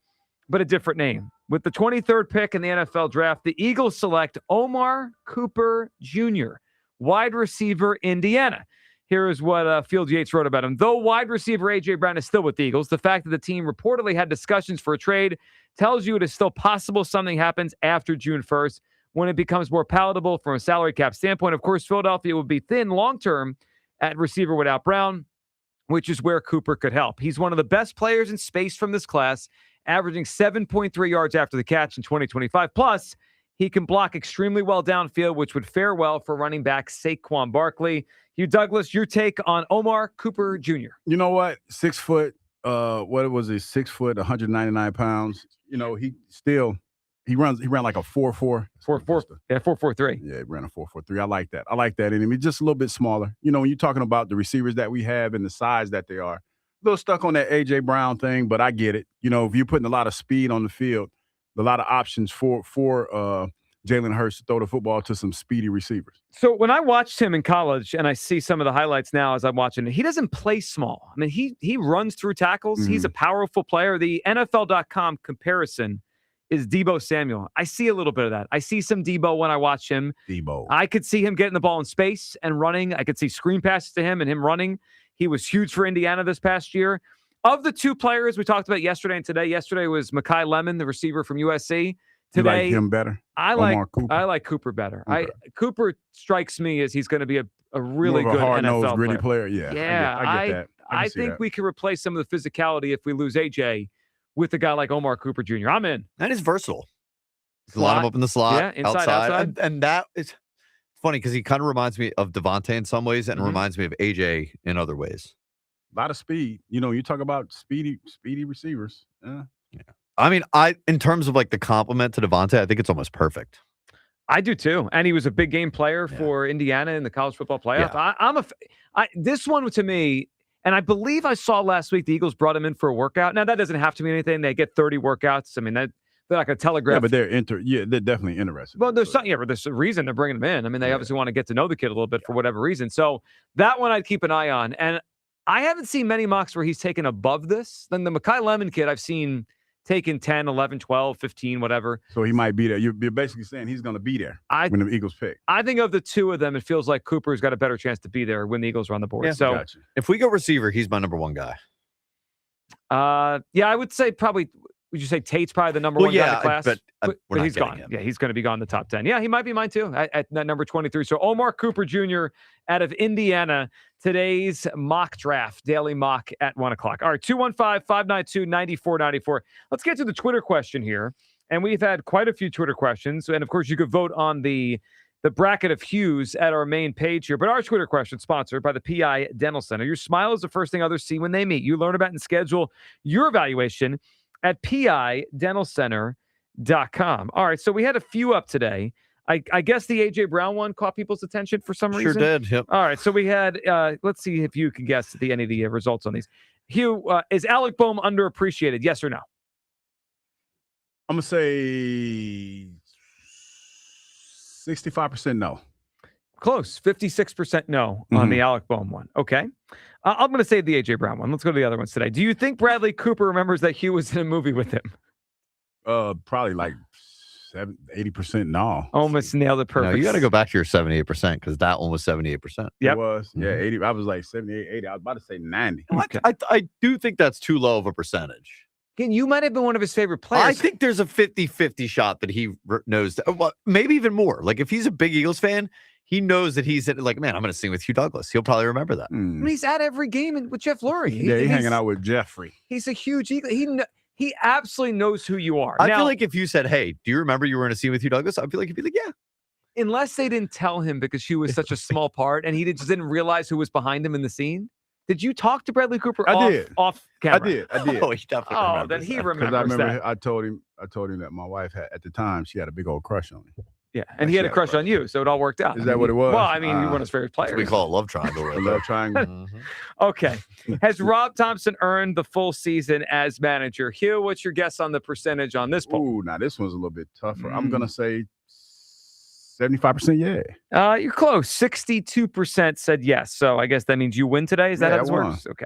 but a different name. With the 23rd pick in the NFL draft, the Eagles select Omar Cooper Jr., wide receiver, Indiana. Here is what Field Yates wrote about him. Though wide receiver A.J. Brown is still with the Eagles, the fact that the team reportedly had discussions for a trade tells you it is still possible something happens after June 1st when it becomes more palatable from a salary cap standpoint. Of course, Philadelphia would be thin long-term at receiver without Brown, which is where Cooper could help. He's one of the best players in space from this class, averaging 7.3 yards after the catch in 2025. Plus, he can block extremely well downfield, which would fare well for running back Saquon Barkley. Hugh Douglas, your take on Omar Cooper Jr. You know what? 6 foot, what was he? 6 foot, 199 pounds. You know, he ran like a 4.4. 4.4. Yeah, 4.43. Yeah, he ran a 4.43. I like that. I like that in him. He's just a little bit smaller. You know, when you're talking about the receivers that we have and the size that they are, a little stuck on that A.J. Brown thing, but I get it. You know, if you're putting a lot of speed on the field, a lot of options for Jalen Hurts to throw the football to some speedy receivers. So when I watched him in college, and I see some of the highlights now as I'm watching it, he doesn't play small. I mean, he runs through tackles. Mm-hmm. He's a powerful player. The NFL.com comparison is Deebo Samuel. I see a little bit of that. I see some Deebo when I watch him. Deebo. I could see him getting the ball in space and running. I could see screen passes to him and him running. He was huge for Indiana this past year. Of the 2 players we talked about yesterday and today, yesterday was Mekhi Lemon, the receiver from USC. Today, you like him better? I like Cooper better. Okay. Cooper strikes me as he's going to be a really good hard-nosed, NFL gritty player. Yeah, I get that. I think we can replace some of the physicality if we lose AJ with a guy like Omar Cooper Jr. I'm in. And he's versal. You line him up in the slot, yeah, inside, outside. And that is funny because he kind of reminds me of Devontae in some ways and reminds me of AJ in other ways. A lot of speed. You know, you talk about speedy receivers. Yeah. I mean, in terms of like the compliment to Devontae, I think it's almost perfect. I do too. And he was a big game player for Indiana in the college football playoff. Yeah. This one to me, and I believe I saw last week the Eagles brought him in for a workout. Now, that doesn't have to be anything. They get 30 workouts. I mean, they're not going to telegraph. Yeah, but they're definitely interested. Well, there's a reason they're bringing him in. I mean, they obviously want to get to know the kid a little bit for whatever reason. So that one I'd keep an eye on. And I haven't seen many mocks where he's taken above this. Then the Mekhi Lemon kid I've seen taken 10, 11, 12, 15, whatever. So he might be there. You're basically saying he's going to be there when the Eagles pick. I think of the 2 of them, it feels like Cooper's got a better chance to be there when the Eagles are on the board. Yeah, so if we go receiver, he's my number 1 guy. Yeah, I would say probably. Would you say Tate's probably the number 1 guy in the class? But he's gone. Yeah, he's going to be gone in the top 10. Yeah, he might be mine too at number 23. So Omar Cooper Jr. out of Indiana, today's mock draft, daily mock at 1 o'clock. All right, 215-592-9494. Let's get to the Twitter question here. And we've had quite a few Twitter questions. And of course, you could vote on the bracket of hues at our main page here. But our Twitter question, sponsored by the PI Dental Center. Your smile is the first thing others see when they meet. You learn about and schedule your evaluation at pidentalcenter.com. All right, so we had a few up today. I guess the A.J. Brown one caught people's attention for some reason. Sure did, yep. All right, so we had, let's see if you can guess any of the results on these. Hugh, is Alec Boehm underappreciated, yes or no? I'm going to say 65% no. Close, 56% no on the Alec Boehm one. Okay. I'm going to say the A.J. Brown one. Let's go to the other ones today. Do you think Bradley Cooper remembers that Hugh was in a movie with him? Probably like 80% no. Almost nailed it perfect. No, you got to go back to your 78% because that one was 78%. Yep. It was. Yeah, 80. I was like 78, 80. I was about to say 90. Okay. I do think that's too low of a percentage. Again, you might have been one of his favorite players. I think there's a 50-50 shot that he knows. Well, maybe even more. Like if he's a big Eagles fan, he knows that he's like, man, I'm going to sing with Hugh Douglas. He'll probably remember that. I mean, he's at every game with Jeff Lurie. He's hanging out with Jeffrey. He's a huge Eagle. He absolutely knows who you are. I Now, feel like if you said, hey, do you remember you were in a scene with Hugh Douglas? I feel like he'd be like, yeah. unless they didn't tell him because she was such a small part and he just didn't realize who was behind him in the scene. Did you talk to Bradley Cooper off camera? I did. Oh, he definitely remembers then he that. remembers I remember that. I told him that my wife had at the time she had a big old crush on him. Yeah, and he had a crush on you, so it all worked out. Is that what it was? Well, I mean, you're one of his favorite players. We call it love triangle. Right A love triangle. Okay. Has Rob Thompson earned the full season as manager? Hugh, what's your guess on the percentage on this poll? Ooh, now this one's a little bit tougher. I'm gonna say 75% yeah. You're close. 62% said yes. So I guess that means you win today. Is that how this works? Okay.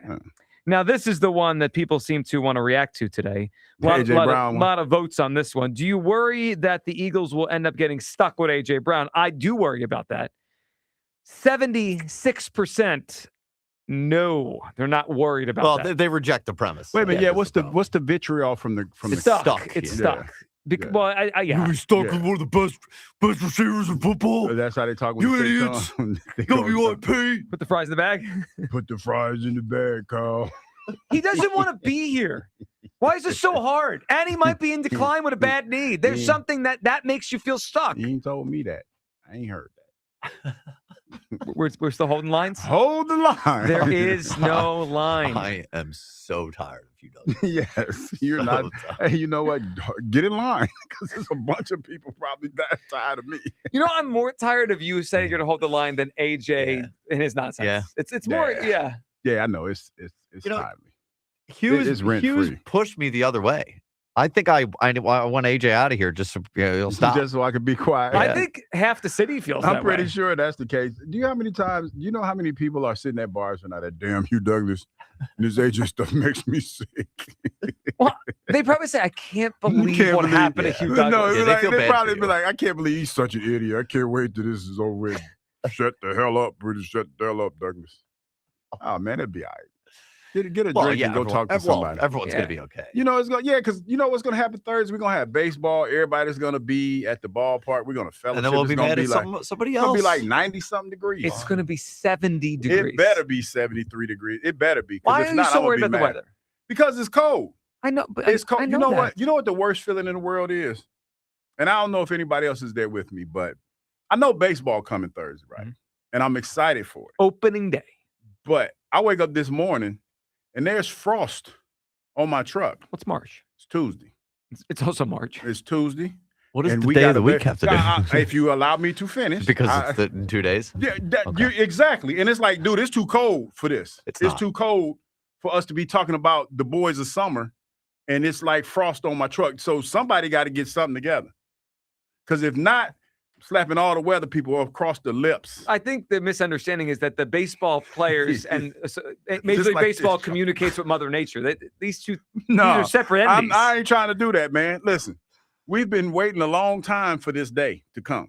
Now, this is the one that people seem to want to react to today. A.J. Brown. Lot of votes on this one. Do you worry that the Eagles will end up getting stuck with A.J. Brown? I do worry about that. 76%. No, they're not worried about that. Well, they reject the premise. Wait a minute. Yeah, what's the vitriol from the It's stuck. It's stuck. Well, I You stuck with one of the best receivers in football. That's how they talk. You when they say idiots. something. WIP. Put the fries in the bag. Put the fries in the bag, Carl. He doesn't want to be here. Why is this so hard? And he might be in decline with a bad knee. There's something that makes you feel stuck. You ain't told me that. I ain't heard that. We're still holding lines? Hold the line. There is no line. I am so tired of you, Doug. Yes, you're So not. tired. Hey, you know what? Get in line because there's a bunch of people probably that tired of me. You know, I'm more tired of you saying you're going to hold the line than AJ and his nonsense. Yeah. It's more, yeah. Yeah, I know. It's You know, timely. Hughes rent-free. pushed me the other way. I think I want AJ out of here just so he'll stop. Just so I could be quiet. I think half the city feels I'm that pretty way. sure that's the case. Do you know how many people are sitting at bars and that damn Hugh Douglas and this AJ stuff makes me sick. Well, they probably say, I can't believe what happened to Hugh Douglas. No, Yeah, they feel bad probably for be you. like, I can't believe he's such an idiot. I can't wait till this is over with. Shut the hell up, British. Shut the hell up, Douglas. Oh man, it'd be all right. Get a drink and go talk to somebody. Everyone's gonna be okay. You know, it's going because you know what's gonna happen Thursday? We're gonna have baseball. Everybody's gonna be at the ballpark. We're gonna fellowship. And then we'll be It's gonna mad at somebody else. It's gonna be like 90-something degrees. It's going to be 70 degrees. It better be 73 degrees. It better be. 'Cause Why if are you not, so I'm worried gonna about be the mad. weather? Because it's cold. I know, but It's cold. I You know that. what? You know what the worst feeling in the world is? And I don't know if anybody else is there with me, but I know baseball coming Thursday, right? And I'm excited for it. Opening day. But I wake up this morning and there's frost on my truck. What's March? It's Tuesday. It's also March. It's Tuesday. What does and the we day of gotta the week be- have to do? If you allow me to finish. Because it's in 2 days? Yeah, exactly. And it's like, dude, it's too cold for this. It's It's not. too cold for us to be talking about the boys of summer. And it's like frost on my truck. So somebody got to get something together. Because if not, slapping all the weather people across the lips. I think the misunderstanding is that the baseball players and Major League like Baseball this. communicates with Mother Nature. These two No, these are separate entities. I ain't trying to do that, man. Listen, we've been waiting a long time for this day to come.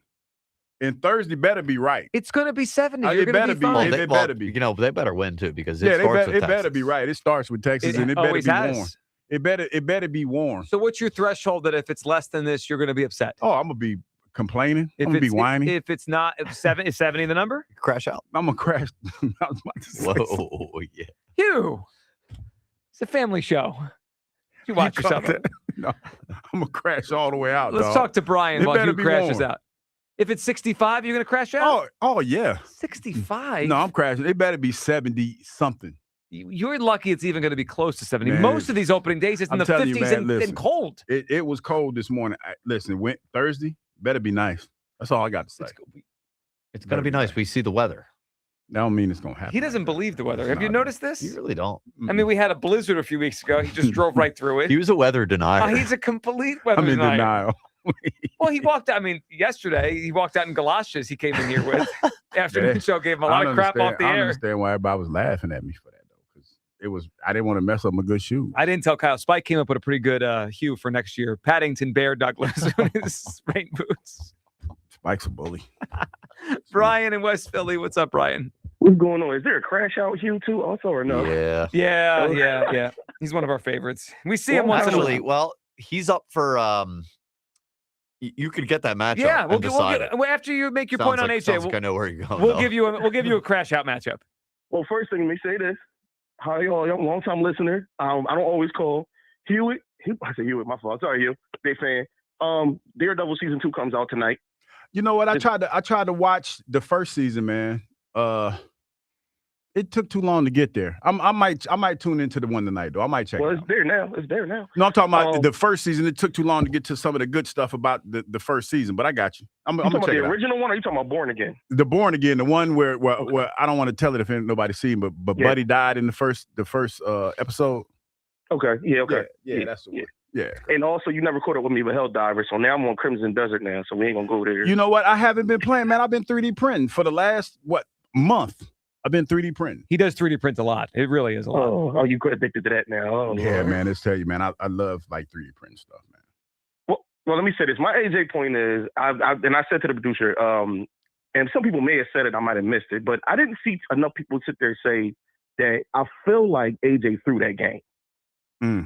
And Thursday better be right. It's going to be 70. It You're going better to be be. fine. It better be. You know, they better win too because Yeah, it starts with it Texas. better be right. It starts with Texas, It and it better always be has. warm. It better be warm. So what's your threshold that if it's less than this, you're going to be upset? Oh, I'm gonna be complaining. If I'm gonna be it's- whining. If it's not, if is 70 the number? Crash out. I'm gonna crash. I was about to say something. Whoa, yeah. Hugh, it's a family show. You watch You yourself. caught that? No, I'm gonna crash all the way out. Let's dog. talk to Brian It while better Hugh be crashes warm. out. If it's 65, you're going to crash out? Oh yeah. 65? No, I'm crashing. It better be 70 something. You're lucky it's even going to be close to 70. Man, Most of these opening days, it's in I'm the telling 50s you, man, and listen. cold. It was cold this morning. Listen, Thursday better be nice. That's all I got to say. It's going to be nice. We see the weather. That don't mean it's gonna happen. He doesn't believe the weather. It's Have you not. noticed this? You really don't. I mean, we had a blizzard a few weeks ago. He just drove right through it. He was a weather denier. He's a complete weather I'm in denier. denial. Well, he walked out. I mean, yesterday, he walked out in galoshes he came in here with. Afternoon Yeah. show gave him a I lot of crap understand- off the I don't air. understand why everybody was laughing at me for that though, because I didn't want to mess up my good shoe. I didn't tell Kyle. Spike came up with a pretty good hue for next year. Paddington Bear Douglas with his rain boots. Spike's a bully. Brian in West Philly. What's up, Brian? What's going on? Is there a crash out Hugh too also or no? Yeah. He's one of our favorites. We see him once in a while. Well, he's up for you could get that matchup. Yeah, we'll decide it. After you make your point on AJ, sounds like I know where you're going. We'll give you a crash out matchup. Well, first thing, let me say this. Hi, y'all. I'm a long-time listener. I don't always call. Hewitt, I say Hewitt, my fault. Sorry, Hugh. Big fan. Daredevil season 2 comes out tonight. You know what? I tried to watch the first season, man. It took too long to get there. I might tune into the one tonight, though. I might check it out. It's there now. It's there now. No, I'm talking about the first season. It took too long to get to some of the good stuff about the first season, but I got you. I'm you gonna talking check about it the original one, or are you talking about Born Again? The Born Again, the one where I don't want to tell it if ain't nobody seen, but Yeah. Buddy died in the first episode. Okay. Yeah. Okay. Yeah, that's the one. Yeah. And also, you never caught up with me with Helldiver, so now I'm on Crimson Desert now, so we ain't gonna go there. You know what? I haven't been playing, man. I've been 3D printing for the last month. I've been 3D printing. He does 3D print a lot. It really is a lot. Oh, you got addicted to that now. Oh, Yeah, Lord. man. Let's tell you, man. I love like 3D printing stuff, man. Well, let me say this. My AJ point is, I said to the producer, and some people may have said it, I might have missed it, but I didn't see enough people sit there say that I feel like AJ threw that game.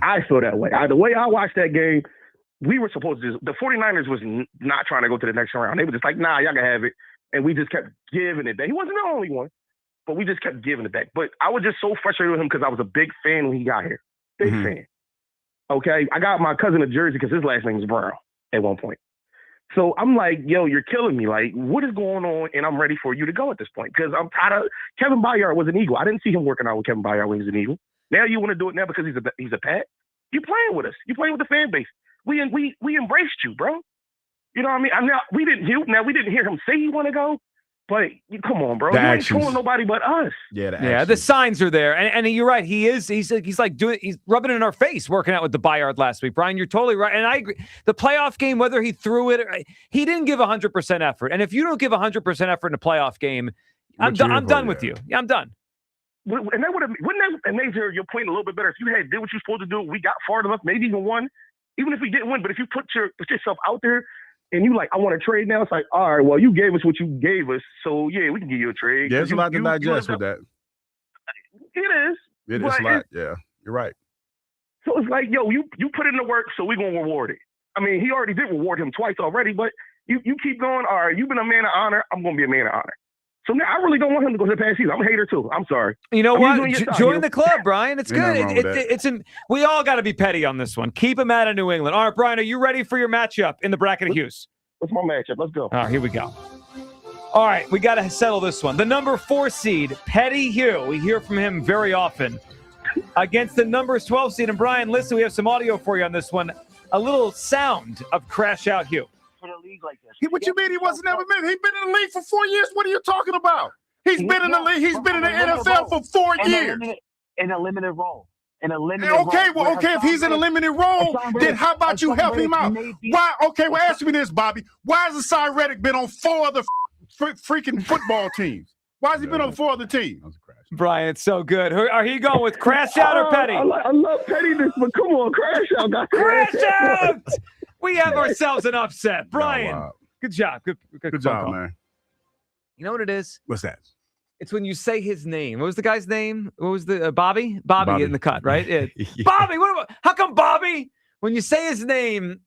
I feel that way. The way I watched that game, we were supposed to the 49ers was not trying to go to the next round. They were just like, nah, y'all can have it. And we just kept giving it back. He wasn't the only one, but we just kept giving it back. But I was just so frustrated with him because I was a big fan when he got here. Big fan. Okay? I got my cousin a jersey because his last name was Brown at one point. So I'm like, yo, you're killing me. Like, what is going on? And I'm ready for you to go at this point because I'm tired of Kevin Byard was an Eagle. I didn't see him working out with Kevin Byard when he was an Eagle. Now you want to do it now because he's a Pat? You playing with us. You playing with the fan base. We embraced you, bro. You know what I mean? We didn't hear him say he want to go, but come on, bro. You ain't showing nobody but us. The signs are there, and you're right. He's rubbing it in our face, working out with the Byard last week. Brian, you're totally right, and I agree. The playoff game, whether he threw it, he didn't give 100% effort, and if you don't give 100% effort in a playoff game, I'm done with you. Yeah, I'm done. And that wouldn't that made your point a little bit better if you had did what you're supposed to do. We got far enough, maybe even won, even if we didn't win. But if you put yourself out there and you like, I want to trade now, it's like, all right, well, you gave us what you gave us, so yeah, we can give you a trade. There's a lot to digest with that. It is. It is a lot. Yeah, you're right. So it's like, yo, you put in the work, so we're gonna reward it. I mean, he already did reward him twice already, but you keep going. All right, you've been a man of honor. I'm gonna be a man of honor. So now I really don't want him to go to the past season. I'm a hater too. I'm sorry. You know what? Join the club, Brian. It's good. We all got to be petty on this one. Keep him out of New England. All right, Brian, are you ready for your matchup in the bracket of Hughes? What's my matchup? Let's go. All right, here we go. All right, we got to settle this one. The number 4 seed, Petty Hugh. We hear from him very often. Against the number 12 seed. And Brian, listen, we have some audio for you on this one. A little sound of Crash Out Hugh. In a league like this. What you mean he wasn't ever been? He's been in the league for 4 years. What are you talking about? He's been in the league. He's been in the NFL for 4 years. In a limited role. If he's in a limited role, then how about you help him out? Why? Okay, well, answer me this, Bobby. Why has Asai Reddick been on 4 other freaking football teams? Why has he been on 4 other teams? Brian, it's so good. Are he going with Crash Out or Petty? I love pettiness, but come on, Crash Out. Guys. Crash Out! We have ourselves an upset. Brian, good job. Good job, man. You know what it is? What's that? It's when you say his name. What was the guy's name? What was the Bobby? Bobby in the cut, right? Yeah. Bobby. How come Bobby? When you say his name,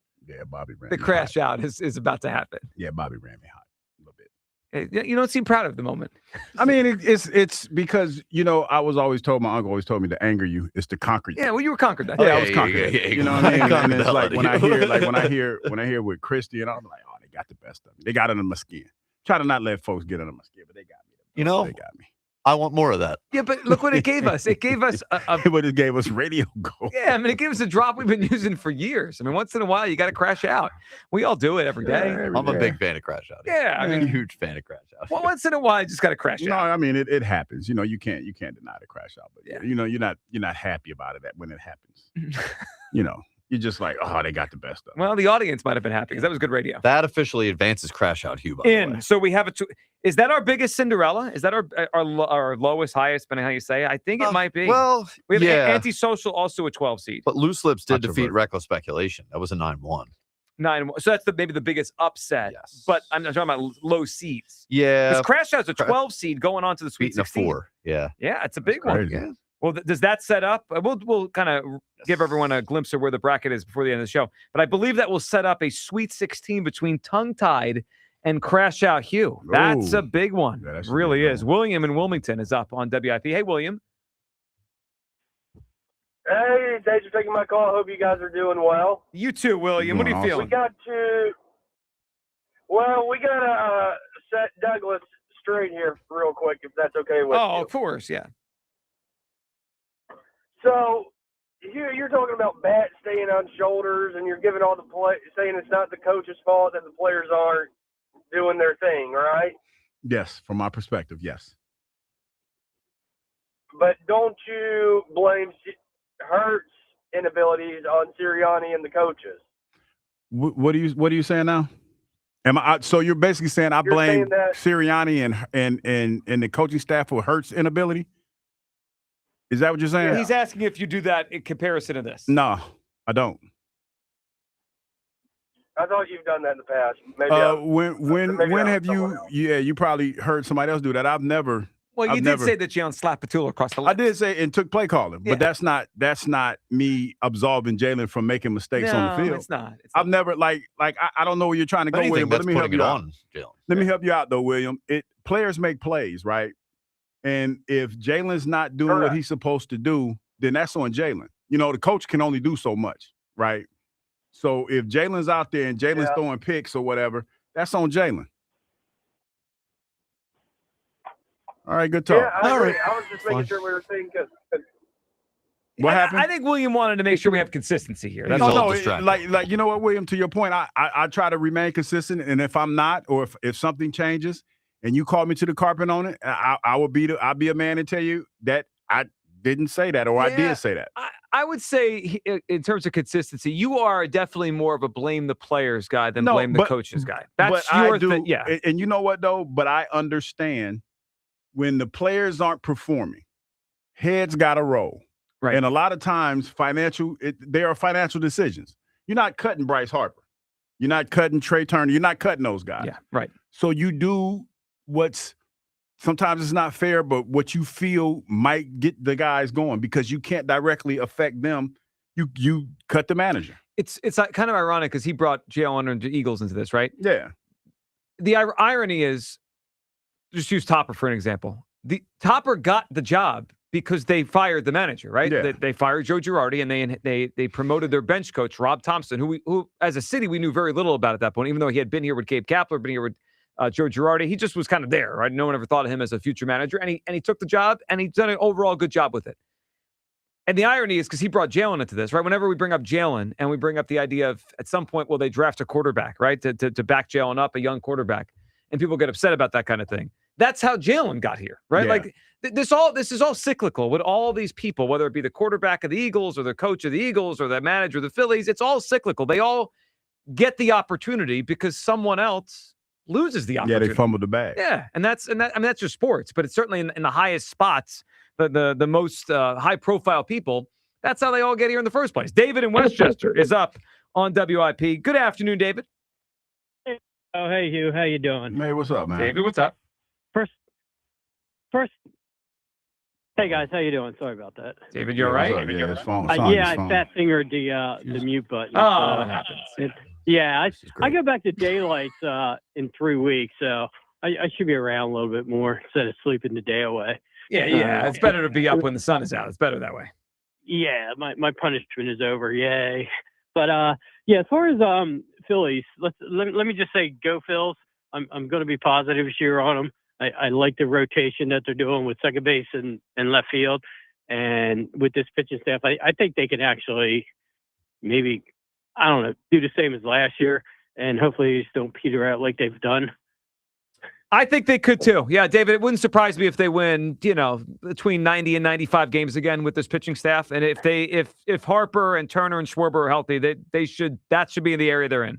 Bobby ran the Crash Out is about to happen. Yeah, Bobby ran me hot a little bit. You don't seem proud of the moment. I mean, it's because I was always told, my uncle always told me, to anger you is to conquer you. Yeah, well, you were conquered. I was conquered. You know what I mean? And it's like when I hear with Christy, and I'm like, oh, they got the best of me. They got under my skin. Try to not let folks get under my skin, but they got me. They got me. I want more of that. Yeah, but look what it gave us. It gave us it gave us radio gold. Yeah, I mean, it gave us a drop we've been using for years. I mean, once in a while, you got to crash out. We all do it every day. I'm a big fan of Crash Out. Yeah, I mean, huge fan of Crash Out. Well, once in a while, you just got to crash out. No, I mean, it happens. You can't deny the crash out, but you're not happy about it when it happens. you're just like, oh, they got the best of them. Well, the audience might have been happy because that was good radio. That officially advances Crash Out Hugh, by the way. So we have is that our biggest Cinderella? Is that our lowest, highest, depending on how you say it? I think it might be. Well, we have yeah. Antisocial, also a 12 seed. But Loose Lips did defeat Controversial. Reckless Speculation. That was a 9-1. 9-1. So that's maybe the biggest upset. Yes. But I'm talking about low seeds. Yeah. Because Crash Out's a 12 seed going on to the Sweet Beating a 16. 4. Yeah. Yeah, it's a big one. crazy. Yeah. Well, does that set up? We'll kind of give everyone a glimpse of where the bracket is before the end of the show. But I believe that will set up a Sweet 16 between Tongue Tied and Crash Out Hugh. That's a big one. Yeah, that's a really big is. William in Wilmington is up on WIP. Hey, William. Hey, thanks for taking my call. I hope you guys are doing well. You too, William. What are you Doing feeling? We got to set Douglas straight here real quick, if that's okay with you. Oh, of course, yeah. So you're talking about bats staying on shoulders, and you're giving all the saying it's not the coach's fault that the players aren't doing their thing, right? Yes, from my perspective, yes. But don't you blame Hurt's inabilities on Sirianni and the coaches? What are you saying now? So you're basically saying I blame saying that- Sirianni and the coaching staff for Hurt's inability? Is that what you're saying? He's asking if you do that in comparison to this. No, I don't. I thought you've done that in the past. Maybe When have you? Yeah, you probably heard somebody else do that. I've never. Well, you did say that Jalen slapped Petula across the I line. did say and took play calling, Yeah. but that's not me absolving Jalen from making mistakes on the No, field. it's not. I've never I don't know where you're trying to go with it, but let me help you out. Let me help you out though, William. Players make plays, right? And if Jalen's not doing what he's supposed to do, then that's on Jalen. You know, the coach can only do so much, right? So if Jalen's out there and Jalen's throwing picks or whatever, that's on Jalen. All right, good talk. Yeah, I agree. I was just making sure we were saying because What happened? I think William wanted to make sure we have consistency here. That's No, all. like you know what, William, to your point, I try to remain consistent, and if I'm not, or if something changes and you call me to the carpet on it, I'll be a man and tell you that I didn't say that or I did say that. I would say in terms of consistency, you are definitely more of a blame the players guy than blame the coaches guy. That's your thing. Yeah. And you know what though? But I understand when the players aren't performing, heads got to roll. Right. And a lot of times there are financial decisions. You're not cutting Bryce Harper. You're not cutting Trey Turner. You're not cutting those guys. Yeah, right. So you do sometimes it's not fair, but what you feel might get the guys going because you can't directly affect them. You cut the manager. It's kind of ironic because he brought Jalen and the Eagles into this, right? Yeah. The irony is, just use Topper for an example. The Topper got the job because they fired the manager, right? Yeah. They fired Joe Girardi and they promoted their bench coach, Rob Thompson, who as a city we knew very little about at that point, even though he had been here with Gabe Kapler, been here with Joe Girardi. He just was kind of there, right? No one ever thought of him as a future manager, and he took the job and he's done an overall good job with it. And the irony is because he brought Jalen into this, right? Whenever we bring up Jalen and we bring up the idea of at some point, will they draft a quarterback, right? To back Jalen up, a young quarterback, and people get upset about that kind of thing. That's how Jalen got here, right? Yeah. Like this is all cyclical with all these people, whether it be the quarterback of the Eagles or the coach of the Eagles or the manager of the Phillies. It's all cyclical. They all get the opportunity because someone else loses the opportunity. Yeah, they fumbled the bag. Yeah, and that's just sports, but it's certainly in the highest spots, the most high profile people. That's how they all get here in the first place. David in Westchester is up on WIP. Good afternoon, David. Oh, hey, Hugh. How you doing? Hey, what's up, man? David, what's up? First. Hey, guys. How you doing? Sorry about that. David, you all right? Yeah, his phone. I fat fingered the mute button. Oh, that happens. I go back to daylights in 3 weeks, so I should be around a little bit more instead of sleeping the day away. Yeah. It's better to be up when the sun is out. It's better that way. Yeah, my punishment is over. Yay. But as far as Phillies, let me just say, go Phils. I'm going to be positive this year on them. I like the rotation that they're doing with second base and left field, and with this pitching staff, I think they can actually maybe, I don't know, do the same as last year, and hopefully they just don't peter out like they've done. I think they could too. Yeah, David, it wouldn't surprise me if they win, between 90 and 95 games again with this pitching staff. And if Harper and Turner and Schwarber are healthy, that should be in the area they're in.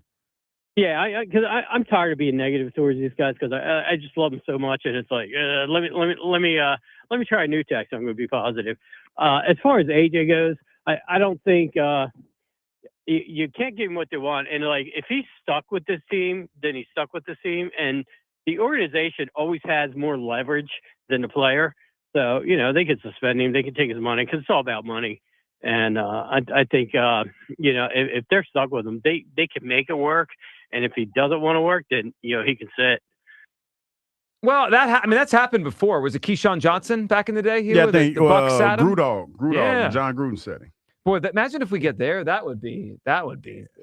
Yeah, because I'm tired of being negative towards these guys because I just love them so much, and it's like let me try a new text. I'm going to be positive. As far as AJ goes, I don't think you can't give him what they want, and like if he's stuck with this team, then he's stuck with this team, and the organization always has more leverage than the player. So, they can suspend him. They can take his money because it's all about money. And I think, if they're stuck with him, they can make it work. And if he doesn't want to work, then, he can sit. Well, that's happened before. Was it Keyshawn Johnson back in the day? I think the Bucs sat him? Grudog, John Gruden setting. Boy, imagine if we get there. That would be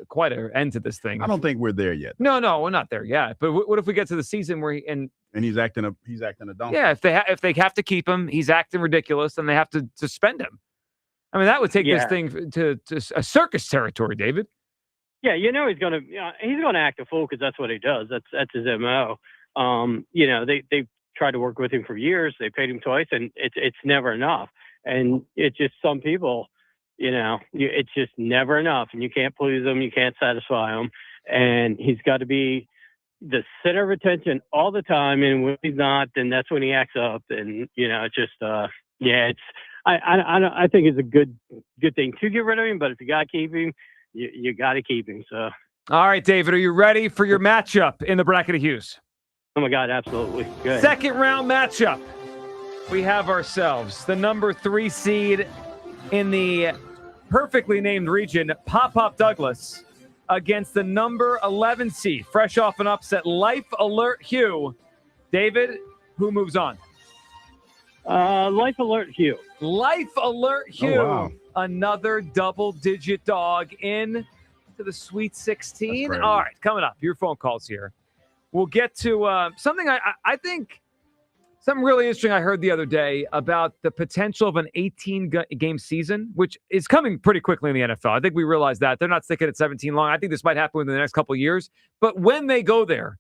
quite an end to this thing. I don't think we're there yet. No, we're not there yet. But what if we get to the season where and he's acting a donkey? Yeah, if they have to keep him, he's acting ridiculous, and they have to suspend him. I mean, that would take this thing to a circus territory, David. Yeah, he's gonna act a fool because that's what he does. That's his MO. They've tried to work with him for years. They paid him twice, and it's never enough. And it's just some people. It's just never enough, and you can't please them, you can't satisfy them, and he's got to be the center of attention all the time. And when he's not, then that's when he acts up. And it's just, I think it's a good thing to get rid of him. But if you got to keep him, you got to keep him. So, all right, David, are you ready for your matchup in the bracket of Hughes? Oh my God, absolutely. Good. Second round matchup. We have ourselves the number 3 seed in the perfectly named region, Pop Douglas, against the number 11 seed, fresh off an upset, Life Alert Hugh. David, who moves on? Life Alert Hugh. Life Alert Hugh. Oh, wow. Another double-digit dog in to the Sweet 16. All right, coming up, your phone calls here. We'll get to something I think something really interesting I heard the other day about the potential of an 18-game season, which is coming pretty quickly in the NFL. I think we realize that. They're not sticking at 17 long. I think this might happen within the next couple of years. But when they go there,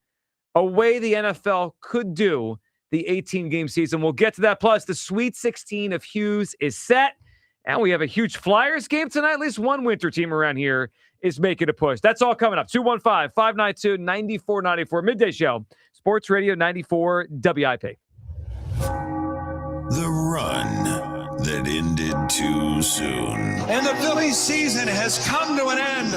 a way the NFL could do the 18-game season. We'll get to that. Plus, the Sweet 16 of Hughes is set. And we have a huge Flyers game tonight. At least one winter team around here is making a push. That's all coming up. 215-592-9494. Midday Show. Sports Radio 94 WIP. The run that ended too soon. And the Phillies season has come to an end.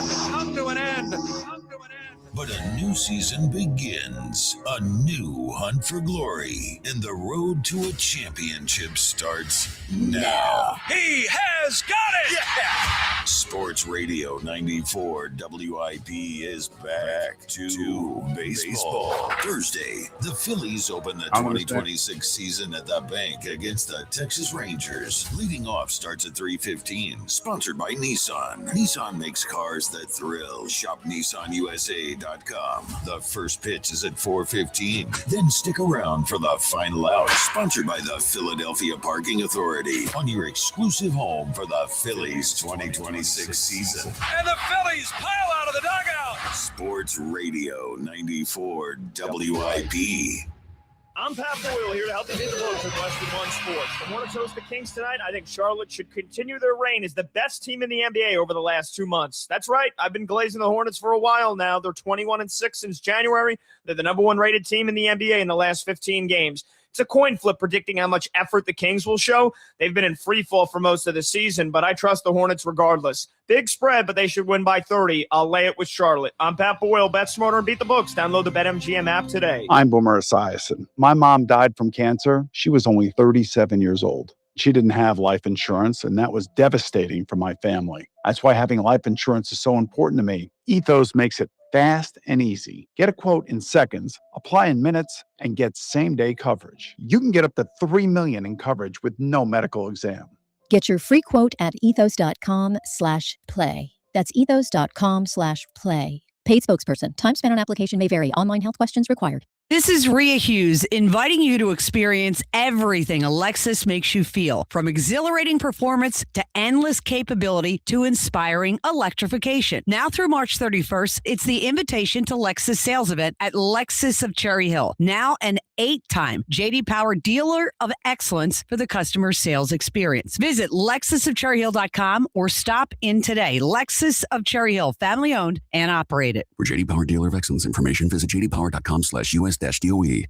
But a new season begins. A new hunt for glory. And the road to a championship starts now. He has got it! Yeah! Sports Radio 94 WIP is back to baseball. Thursday, the Phillies open the 2026 season at the bank against the Texas Rangers. Leading off starts at 3:15. Sponsored by Nissan. Nissan makes cars that thrill. Shop NissanUSA.com. The first pitch is at 4:15. Then stick around for the final out. Sponsored by the Philadelphia Parking Authority. On your exclusive home for the Phillies 2026 season. And the Phillies pile out of the dugout. Sports Radio 94 WIP. I'm Pat Boyle here to help you hit the books with Western One Sports. The Hornets host the Kings tonight. I think Charlotte should continue their reign as the best team in the NBA over the last 2 months. That's right. I've been glazing the Hornets for a while now. They're 21-6 since January. They're the number 1 rated team in the NBA in the last 15 games. It's a coin flip predicting how much effort the Kings will show. They've been in free fall for most of the season, but I trust the Hornets regardless. Big spread, but they should win by 30. I'll lay it with Charlotte. I'm Pat Boyle. Bet smarter and beat the books. Download the BetMGM app today. I'm Boomer Esiason. My mom died from cancer. She was only 37 years old. She didn't have life insurance, and that was devastating for my family. That's why having life insurance is so important to me. Ethos makes it fast and easy. Get a quote in seconds, apply in minutes, and get same-day coverage. You can get up to $3 million in coverage with no medical exam. Get your free quote at ethos.com/play. That's ethos.com/play. Paid spokesperson. Time spent on application may vary. Online health questions required. This is Rhea Hughes inviting you to experience everything a Lexus makes you feel, from exhilarating performance to endless capability to inspiring electrification. Now through March 31st, it's the Invitation to Lexus sales event at Lexus of Cherry Hill. Now an 8-time J.D. Power Dealer of Excellence for the customer sales experience. Visit LexusofCherryHill.com or stop in today. Lexus of Cherry Hill, family owned and operated. For J.D. Power Dealer of Excellence information, visit jdpower.com/US-DOE.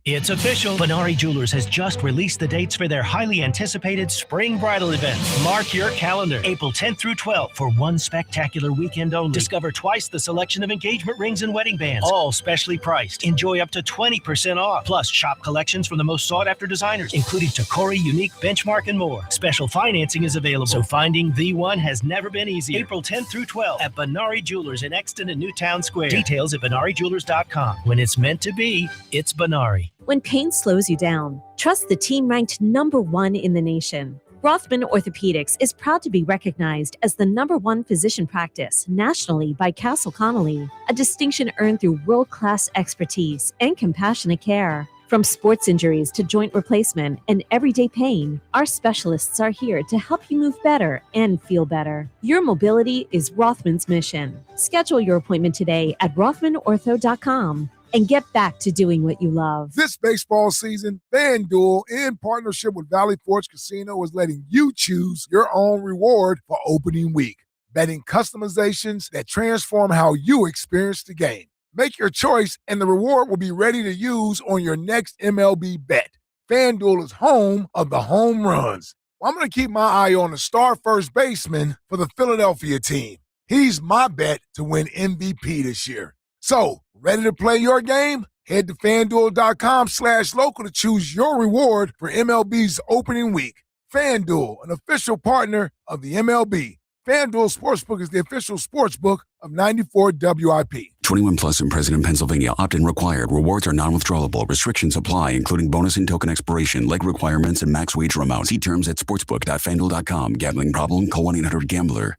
It's official. Benari Jewelers has just released the dates for their highly anticipated spring bridal event. Mark your calendar. April 10th through 12th for one spectacular weekend only. Discover twice the selection of engagement rings and wedding bands, all specially priced. Enjoy up to 20% off. Plus, shop collections from the most sought-after designers, including Tacori, Unique, Benchmark, and more. Special financing is available, so finding the one has never been easier. April 10th through 12th at Benari Jewelers in Exton and Newtown Square. Details at BenariJewelers.com. When it's meant to be, it's Benari. When pain slows you down, trust the team ranked #1 in the nation. Rothman Orthopedics is proud to be recognized as the #1 physician practice nationally by Castle Connolly, a distinction earned through world-class expertise and compassionate care. From sports injuries to joint replacement and everyday pain, our specialists are here to help you move better and feel better. Your mobility is Rothman's mission. Schedule your appointment today at RothmanOrtho.com. and get back to doing what you love. This baseball season, FanDuel, in partnership with Valley Forge Casino, is letting you choose your own reward for opening week. Betting customizations that transform how you experience the game. Make your choice, and the reward will be ready to use on your next MLB bet. FanDuel is home of the home runs. I'm going to keep my eye on the star first baseman for the Philadelphia team. He's my bet to win MVP this year. So, ready to play your game? Head to FanDuel.com/local to choose your reward for MLB's opening week. FanDuel, an official partner of the MLB. FanDuel Sportsbook is the official sportsbook of 94 WIP. 21 plus and present in Pennsylvania. Opt-in required. Rewards are non-withdrawable. Restrictions apply, including bonus and token expiration, leg requirements, and max wager amounts. See terms at sportsbook.fanduel.com. Gambling problem? Call 1-800-GAMBLER.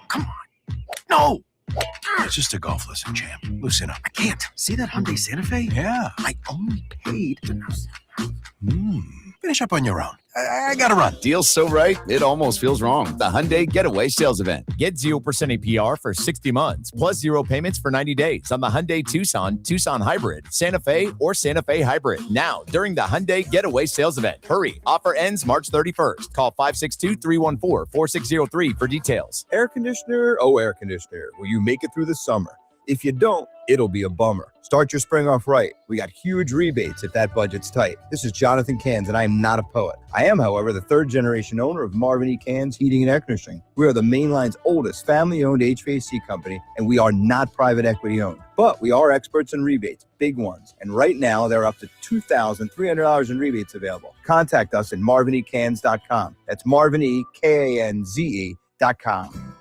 Come on. No! It's just a golf lesson, champ. Loosen up. I can't. See that Hyundai Santa Fe? Yeah. I only paid. Finish up on your own. I gotta run. Deal's so right, it almost feels wrong. The Hyundai Getaway Sales Event. Get 0% APR for 60 months, plus 0 payments for 90 days on the Hyundai Tucson, Tucson Hybrid, Santa Fe, or Santa Fe Hybrid. Now, during the Hyundai Getaway Sales Event. Hurry. Offer ends March 31st. Call 562-314-4603 for details. Air conditioner, oh air conditioner. Will you make it through the summer? If you don't, it'll be a bummer. Start your spring off right. We got huge rebates if that budget's tight. This is Jonathan Cans, and I am not a poet. I am, however, the third-generation owner of Marvin E. Cans Heating and Air Conditioning. We are the mainline's oldest family-owned HVAC company, and we are not private equity-owned. But we are experts in rebates, big ones. And right now, there are up to $2,300 in rebates available. Contact us at marvinecans.com. That's marvinekans.com.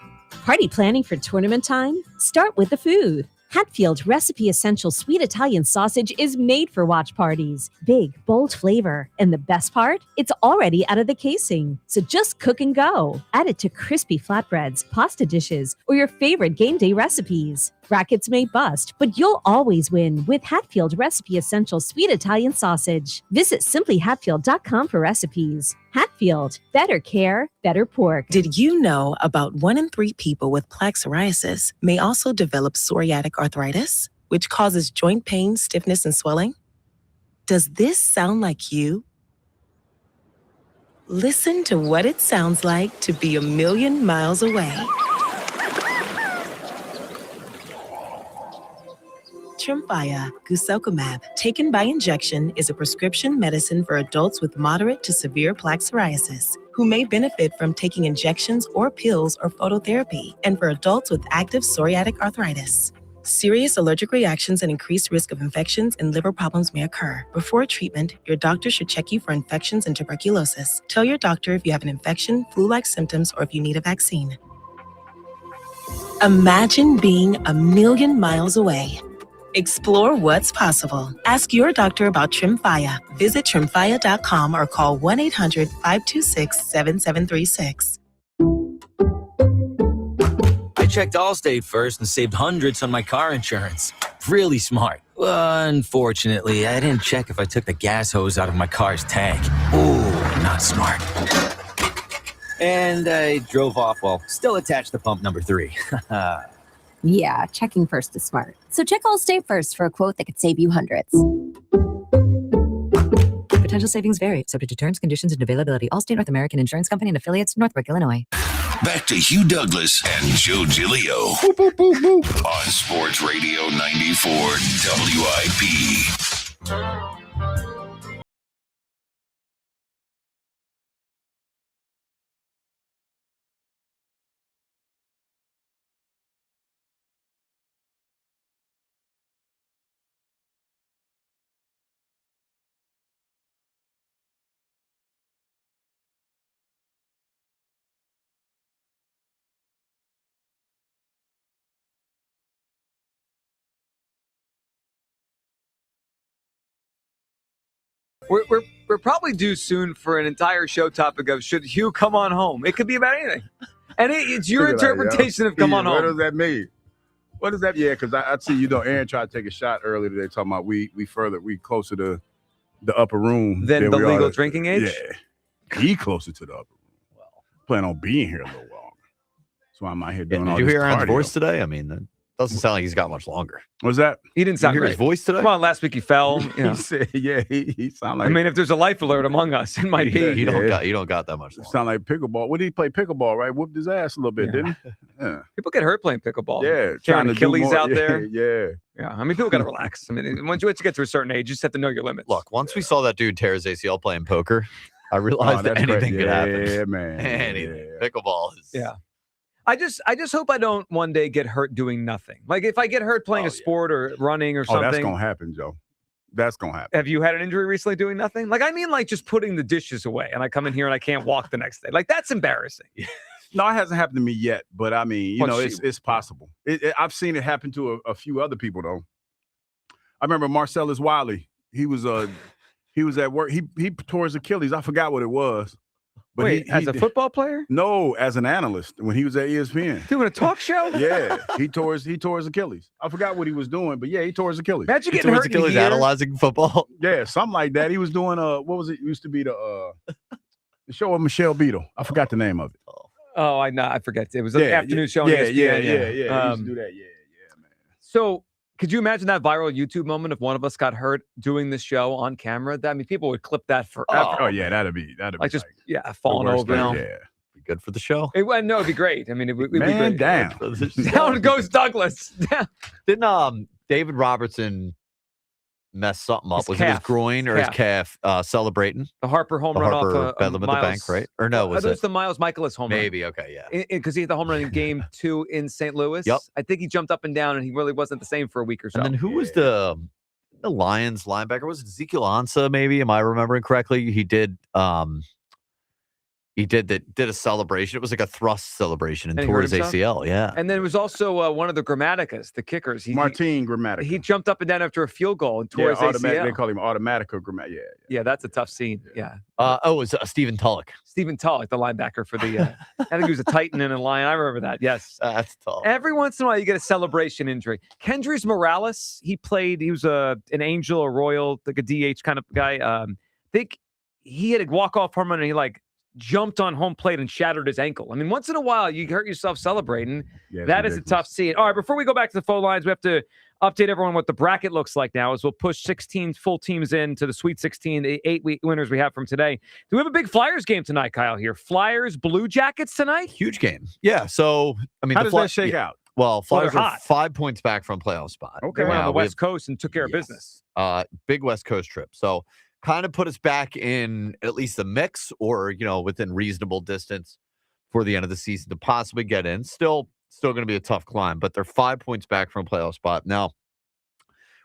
Party planning for tournament time? Start with the food. Hatfield Recipe Essential Sweet Italian Sausage is made for watch parties. Big, bold flavor. And the best part? It's already out of the casing. So just cook and go. Add it to crispy flatbreads, pasta dishes, or your favorite game day recipes. Brackets may bust, but you'll always win with Hatfield Recipe Essential Sweet Italian Sausage. Visit simplyhatfield.com for recipes. Hatfield, better care, better pork. Did you know about 1 in 3 people with plaque psoriasis may also develop psoriatic arthritis, which causes joint pain, stiffness, and swelling? Does this sound like you? Listen to what it sounds like to be a million miles away. Tremfya guselkumab, taken by injection, is a prescription medicine for adults with moderate to severe plaque psoriasis who may benefit from taking injections or pills or phototherapy, and for adults with active psoriatic arthritis. Serious allergic reactions and increased risk of infections and liver problems may occur. Before treatment, your doctor should check you for infections and tuberculosis. Tell your doctor if you have an infection, flu-like symptoms, or if you need a vaccine. Imagine being a million miles away. Explore what's possible. Ask your doctor about Tremfya. Visit Tremfya.com or call 1-800-526-7736. I checked Allstate first and saved hundreds on my car insurance. Really smart. Unfortunately, I didn't check if I took the gas hose out of my car's tank. Ooh, not smart. And I drove off while still attached to pump number 3. Yeah, checking first is smart. So check Allstate first for a quote that could save you hundreds. Potential savings vary, subject to terms, conditions, and availability. Allstate North American Insurance Company and affiliates, Northbrook, Illinois. Back to Hugh Douglas and Joe Giglio on Sports Radio 94 WIP. We're probably due soon for an entire show topic of should Hugh come on home. It could be about anything. And it's your interpretation of come on home. What does that mean? What does that mean? Yeah, because I see, Aaron tried to take a shot earlier today talking about we closer to the upper room than the legal drinking age? Yeah. He closer to the upper room. Well, plan on being here a little longer. That's why I'm out here doing all this. Did you hear Aaron's cardio. voice today? I mean, that doesn't sound like he's got much longer. What's that? He didn't sound Did you hear great. his voice today? Come on, last week he fell. He said, he sounded like. I mean, if there's a life alert among us, it might be. You don't got that much longer. Sound like pickleball. What did he play pickleball, right? Whooped his ass a little bit, didn't he? Yeah. People get hurt playing pickleball. Yeah. Tearing Trying to do Achilles more. out there. Yeah. I mean, people got to relax. I mean, once you get to a certain age, you just have to know your limits. Look, once we saw that dude tear his ACL playing poker, I realized that anything could happen. Yeah, man. Anything. Pickleball is. Yeah. I just hope I don't one day get hurt doing nothing. Like if I get hurt playing a sport or running or something. Oh, that's gonna happen, Joe. That's gonna happen. Have you had an injury recently doing nothing? Like I mean, like just putting the dishes away, and I come in here and I can't walk the next day. Like that's embarrassing. No, it hasn't happened to me yet, but I mean, it's possible. I've seen it happen to a few other people though. I remember Marcellus Wiley. He was at work. He tore his Achilles. I forgot what it was. But wait, as a football player? No, as an analyst when he was at ESPN. Doing a talk show? Yeah, he tore his Achilles. I forgot what he was doing, but yeah, he tore his Achilles. Imagine getting hurt Achilles analyzing football. Yeah, something like that. He was doing what was it? Used to be the show of Michelle Beadle. I forgot the name of it. Oh, I forget. It was an afternoon show on ESPN. Yeah. He used to do that. Yeah, man. So could you imagine that viral YouTube moment if one of us got hurt doing this show on camera? I mean, people would clip that forever. Oh yeah, that'd be like just falling over. Yeah, be good for the show. No, it'd be great. I mean, it'd be Man great. down. Down goes Douglas. Didn't David Robertson mess something up? Was it his groin or his calf celebrating? The Harper home run off Bedlam at the bank, right? Or no, was it the Miles Michaelis home run? Maybe, okay, yeah. Because he had the home run in game 2 in St. Louis. Yep. I think he jumped up and down, and he really wasn't the same for a week or so. And then who was the Lions linebacker? Was it Ezekiel Ansah, maybe? Am I remembering correctly? He did a celebration. It was like a thrust celebration and tore his ACL. Yeah. And then it was also one of the Grammaticas, the kickers. Martin Grammatica. He jumped up and down after a field goal and tore his ACL. They call him Automatica Grammatica. Yeah, that's a tough scene. Yeah. It was Stephen Tulloch. Stephen Tulloch, the linebacker for the. I think he was a Titan and a Lion. I remember that. Yes. That's tough. Every once in a while, you get a celebration injury. Kendrys Morales, he was an Angel, a Royal, like a DH kind of guy. I think he had a walk-off home run and he jumped on home plate and shattered his ankle. I mean, once in a while, you hurt yourself celebrating. Yeah, that is a tough scene. All right, before we go back to the phone lines, we have to update everyone what the bracket looks like now as we'll push 16 full teams into the Sweet 16, the 8 winners we have from today. Do we have a big Flyers game tonight, Kyle, here? Flyers, Blue Jackets tonight? Huge game. Yeah, so, I mean, how does that shake out? Well, Flyers they're are hot. 5 points back from playoff spot. Okay. They went on the West Coast and took care of business. Big West Coast trip. So, kind of put us back in at least the mix or, within reasonable distance for the end of the season to possibly get in. Still going to be a tough climb, but they're 5 points back from playoff spot. Now,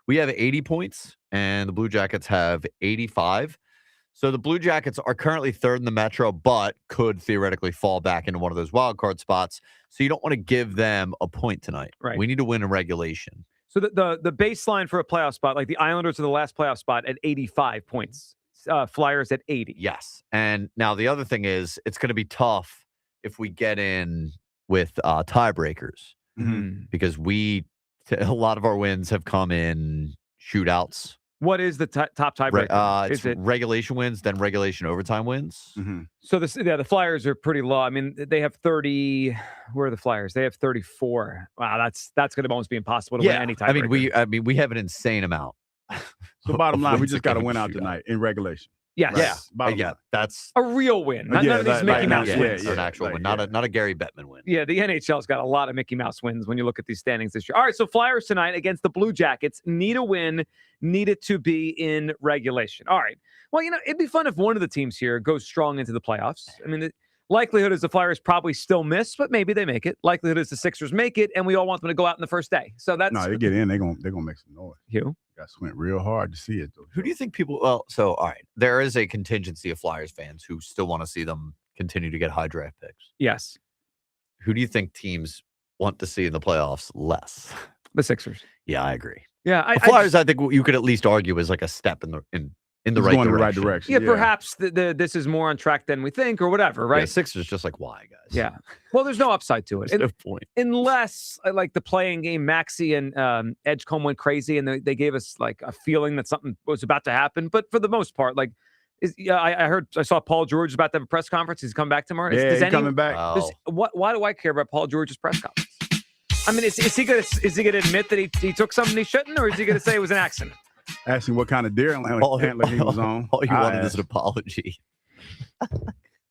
we have 80 points and the Blue Jackets have 85. So the Blue Jackets are currently third in the Metro, but could theoretically fall back into one of those wild card spots. So you don't want to give them a point tonight. Right. We need to win in regulation. So the baseline for a playoff spot, like the Islanders are the last playoff spot at 85 points. Flyers at 80. Yes. And now the other thing is it's going to be tough if we get in with tiebreakers because a lot of our wins have come in shootouts. What is the top tiebreaker? It's regulation wins, then regulation overtime wins. Mm-hmm. So the Flyers are pretty low. I mean, they have 30. Where are the Flyers? They have 34. Wow, that's going to almost be impossible to win any tiebreaker. I mean, we have an insane amount. So bottom line, we just got to win out tonight in regulation. Yes. Right? Yeah. That's a real win. None of these Mickey Mouse wins. An actual win, not a Gary Bettman win. Yeah, the NHL's got a lot of Mickey Mouse wins when you look at these standings this year. All right, so Flyers tonight against the Blue Jackets. Need a win. Need it to be in regulation. All right. Well, it'd be fun if one of the teams here goes strong into the playoffs. I mean, the likelihood is the Flyers probably still miss, but maybe they make it. Likelihood is the Sixers make it, and we all want them to go out in the first day. So that's no, they get in. They're gonna make some noise. Hugh? Got to went real hard to see it, though. Who do you think people? Well, so all right, there is a contingency of Flyers fans who still want to see them continue to get high draft picks. Yes. Who do you think teams want to see in the playoffs less? The Sixers. Yeah, I agree. Yeah, the Flyers. I think you could at least argue is like a step in the right direction. Yeah, perhaps this is more on track than we think, or whatever, right? Yeah, Sixers just like why, guys? Yeah. Well, there's no upside to it. There's no point. Unless, like the playing game, Maxey and Edgecombe went crazy, and they gave us like a feeling that something was about to happen. But for the most part, like, I saw Paul George is about to have a press conference. He's coming back tomorrow. Yeah, he's coming back. Why do I care about Paul George's press conference? I mean, is he gonna admit that he took something he shouldn't, or is he gonna say it was an accident? Asking what kind of deer antler he was on. All you wanted is an apology.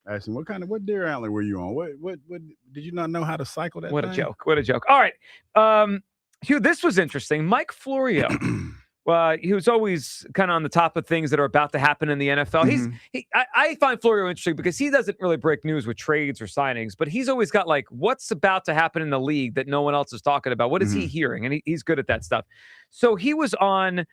Asking what deer antler were you on? What did you not know how to cycle that? What thing? a joke! What a joke! All right, Hugh, this was interesting. Mike Florio. He was always kind of on the top of things that are about to happen in the NFL. Mm-hmm. I find Florio interesting because he doesn't really break news with trades or signings, but he's always got like what's about to happen in the league that no one else is talking about. What is he hearing? And he's good at that stuff. So he was on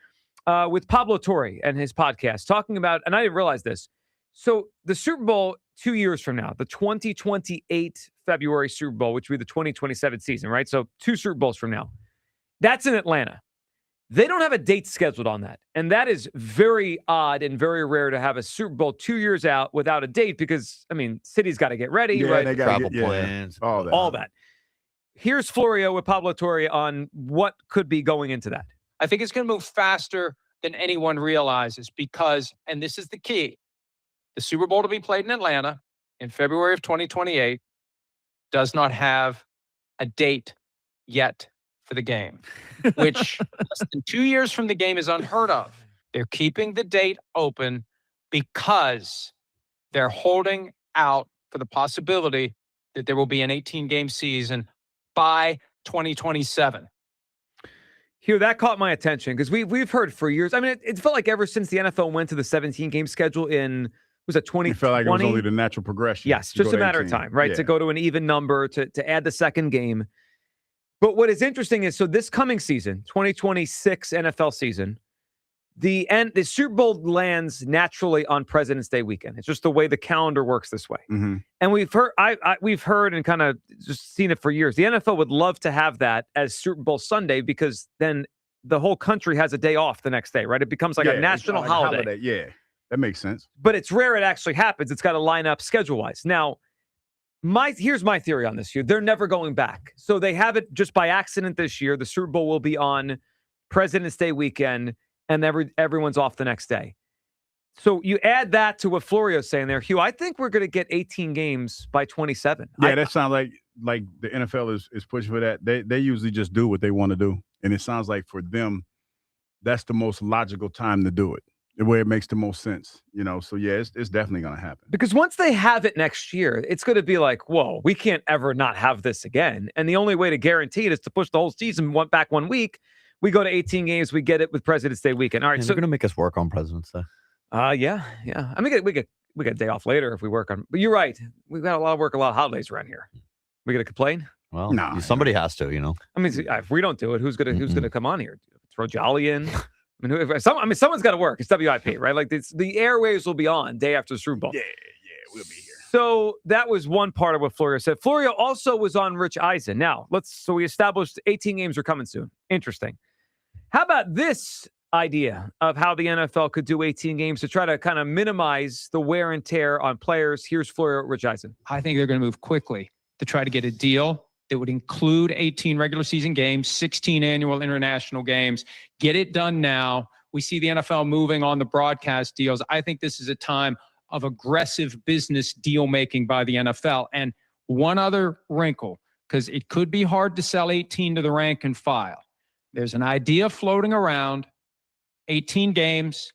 with Pablo Torre and his podcast talking about, and I didn't realize this. So the Super Bowl 2 years from now, the 2028 February Super Bowl, which will be the 2027 season, right? So 2 Super Bowls from now, that's in Atlanta. They don't have a date scheduled on that. And that is very odd and very rare to have a Super Bowl 2 years out without a date because, I mean, city's got to get ready, right? They travel plans, all that. Here's Florio with Pablo Torre on what could be going into that. I think it's going to move faster than anyone realizes because, and this is the key, the Super Bowl to be played in Atlanta in February of 2028 does not have a date yet for the game, which less than 2 years from the game is unheard of. They're keeping the date open because they're holding out for the possibility that there will be an 18-game season by 2027. Hugh, that caught my attention because we've heard for years. I mean, it felt like ever since the NFL went to the 17-game schedule in, was it 2020? It felt like it was only the natural progression. Yes, just a matter of time, right? To go to an even number, to add the second game. But what is interesting is, so this coming season, 2026 NFL season, the Super Bowl lands naturally on President's Day weekend. It's just the way the calendar works this way. Mm-hmm. And we've heard and kind of just seen it for years. The NFL would love to have that as Super Bowl Sunday because then the whole country has a day off the next day, right? It becomes like a national holiday. Yeah, that makes sense. But it's rare it actually happens. It's got to line up schedule-wise. Now, here's my theory on this, Hugh. They're never going back. So they have it just by accident this year. The Super Bowl will be on President's Day weekend, and everyone's off the next day. So you add that to what Florio's saying there, Hugh. I think we're going to get 18 games by 27. Yeah, that sounds like the NFL is pushing for that. They usually just do what they want to do, and it sounds like for them, that's the most logical time to do it. The way it makes the most sense, So yeah, it's definitely going to happen. Because once they have it next year, it's going to be like, whoa, we can't ever not have this again. And the only way to guarantee it is to push the whole season back 1 week. We go to 18 games. We get it with President's Day weekend. All right, so they're going to make us work on President's Day. Yeah. I mean, we get a day off later if we work on. But you're right. We've got a lot of work, a lot of holidays around here. We going to complain? Well, somebody has to, I mean, if we don't do it, who's gonna come on here? Throw Jolly in. I mean, someone's got to work. It's WIP, right? Like the airwaves will be on day after the Super Bowl. Yeah, we'll be here. So that was one part of what Florio said. Florio also was on Rich Eisen. Now, we established 18 games are coming soon. Interesting. How about this idea of how the NFL could do 18 games to try to kind of minimize the wear and tear on players? Here's Florio, Rich Eisen. I think they're going to move quickly to try to get a deal that would include 18 regular season games, 16 annual international games. Get it done now. We see the NFL moving on the broadcast deals. I think this is a time of aggressive business deal making by the NFL. And one other wrinkle, because it could be hard to sell 18 to the rank and file. There's an idea floating around, 18 games,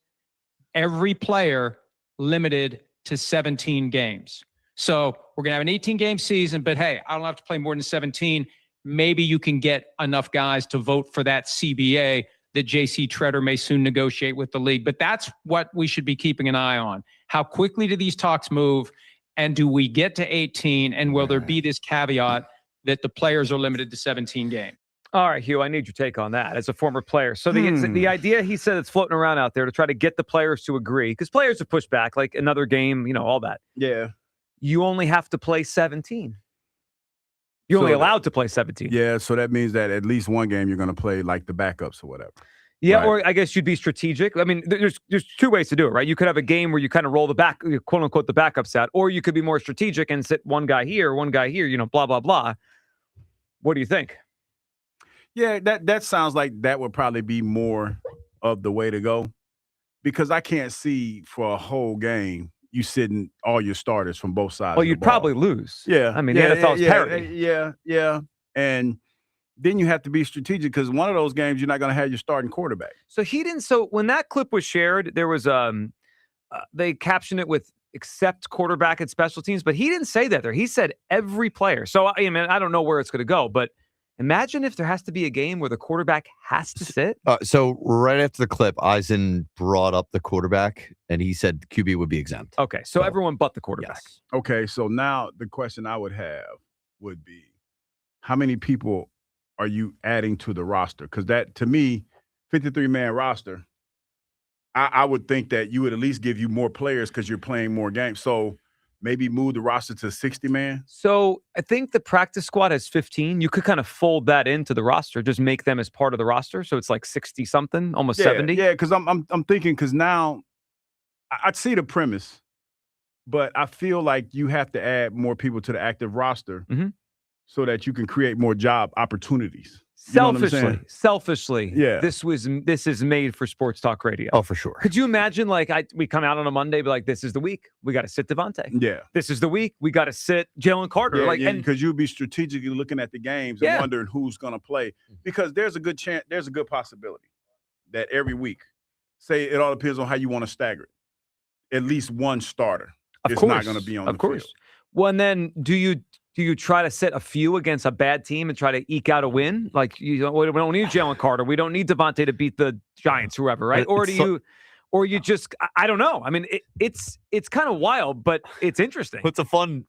every player limited to 17 games. So we're going to have an 18-game season, but hey, I don't have to play more than 17. Maybe you can get enough guys to vote for that CBA that J.C. Treader may soon negotiate with the league. But that's what we should be keeping an eye on. How quickly do these talks move? And do we get to 18? And will there be this caveat that the players are limited to 17 games? All right, Hugh, I need your take on that as a former player. So the idea he said that's floating around out there to try to get the players to agree, because players have pushed back, like another game, all that. Yeah. You only have to play 17. You're only allowed to play 17. Yeah, so that means that at least one game you're going to play like the backups or whatever. Yeah, right? Or I guess you'd be strategic. I mean, there's two ways to do it, right? You could have a game where you kind of roll the quote unquote the backups out, or you could be more strategic and sit one guy here, blah blah blah. What do you think? Yeah, that sounds like that would probably be more of the way to go, because I can't see for a whole game you sitting all your starters from both sides. Well, you'd probably lose. Yeah, I mean, the NFL's parity. Yeah, and then you have to be strategic, because one of those games you're not going to have your starting quarterback. So So when that clip was shared, there was they captioned it with "except quarterback and special teams," but he didn't say that there. He said every player. So I mean, I don't know where it's going to go, but imagine if there has to be a game where the quarterback has to sit. So right after the clip, Eisen brought up the quarterback, and he said QB would be exempt. Okay, so everyone but the quarterback. Yes. Okay, so now the question I would have would be, how many people are you adding to the roster? Because that, to me, 53-man roster, I would think that you would at least give you more players because you're playing more games. So maybe move the roster to 60-man? So I think the practice squad has 15. You could kind of fold that into the roster, just make them as part of the roster. So it's like 60-something, almost 70. Yeah, because I'm thinking, because now I see the premise, but I feel like you have to add more people to the active roster so that you can create more job opportunities. Selfishly, yeah. This is made for Sports Talk Radio. Oh, for sure. Could you imagine, we come out on a Monday, be like, this is the week we got to sit Devontae. Yeah. This is the week we got to sit Jalen Carter. Yeah, because you'll be strategically looking at the games and wondering who's going to play, because there's a good possibility that every week, say it all depends on how you want to stagger it, at least one starter is not going to be on the field. Well, and then do you try to set a few against a bad team and try to eke out a win? Like, we don't need Jalen Carter. We don't need Devontae to beat the Giants, whoever, right? Or you just, I don't know. I mean, it's kind of wild, but it's interesting. It's a fun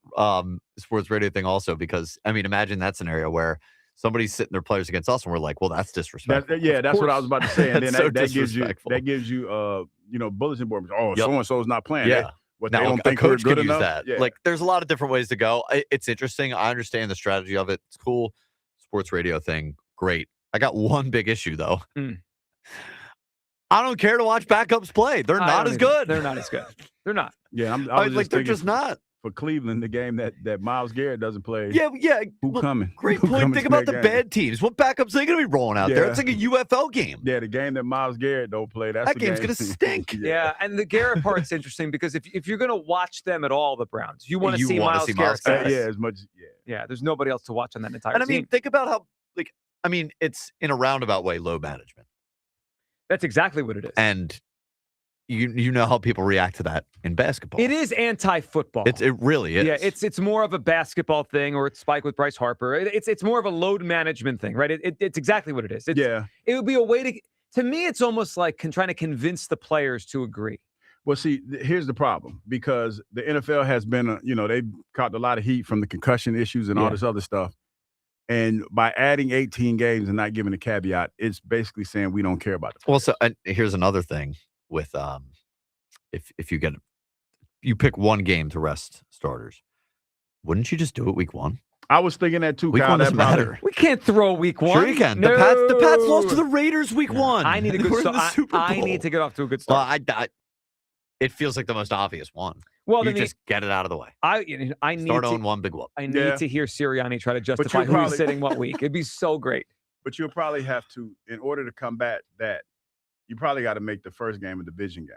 sports radio thing also, because, I mean, imagine that scenario where somebody's sitting their players against us and we're like, well, that's disrespectful. That's what I was about to say. And then that gives you bulletin board. Oh, so-and-so is not playing. Yeah. What, now, they don't a think coach good could use enough? that. Yeah. Like, there's a lot of different ways to go. It's interesting. I understand the strategy of it. It's cool. Sports radio thing, great. I got one big issue, though. I don't care to watch backups play. They're not as good. They're not as good. They're not. Yeah, they're just not. For Cleveland, the game that Myles Garrett doesn't play. Yeah. Who coming? Great point. Think about the bad teams. What backups are they going to be rolling out there? It's like a UFO game. Yeah, the game that Myles Garrett don't play. That game's going to stink. Yeah, and the Garrett part's interesting, because if you're going to watch them at all, the Browns, you want to see Myles Garrett. As much. Yeah, there's nobody else to watch on that entire team. And I mean, think about how, it's in a roundabout way low management. That's exactly what it is. And you know how people react to that in basketball. It is anti-football. It really is. Yeah, it's more of a basketball thing, or it's Spike with Bryce Harper. It's more of a load management thing, right? It's exactly what it is. It would be a way to me, it's almost like trying to convince the players to agree. Well, see, here's the problem, because the NFL has been, they've caught a lot of heat from the concussion issues and all this other stuff. And by adding 18 games and not giving a caveat, it's basically saying we don't care about it. Well, so here's another thing with if you pick one game to rest starters, wouldn't you just do it week one? I was thinking that too. Week Kyle, one doesn't matter. We can't throw week one. Sure you can. No. The Pats lost to the Raiders week one. I need a good start. I need to get off to a good start. Well, it feels like the most obvious one. Well, You then just get it out of the way. I need Start to owing one big whoop. I need to hear Sirianni try to justify who he's sitting what week. It'd be so great. But you'll probably have to, in order to combat that, you probably got to make the first game a division game.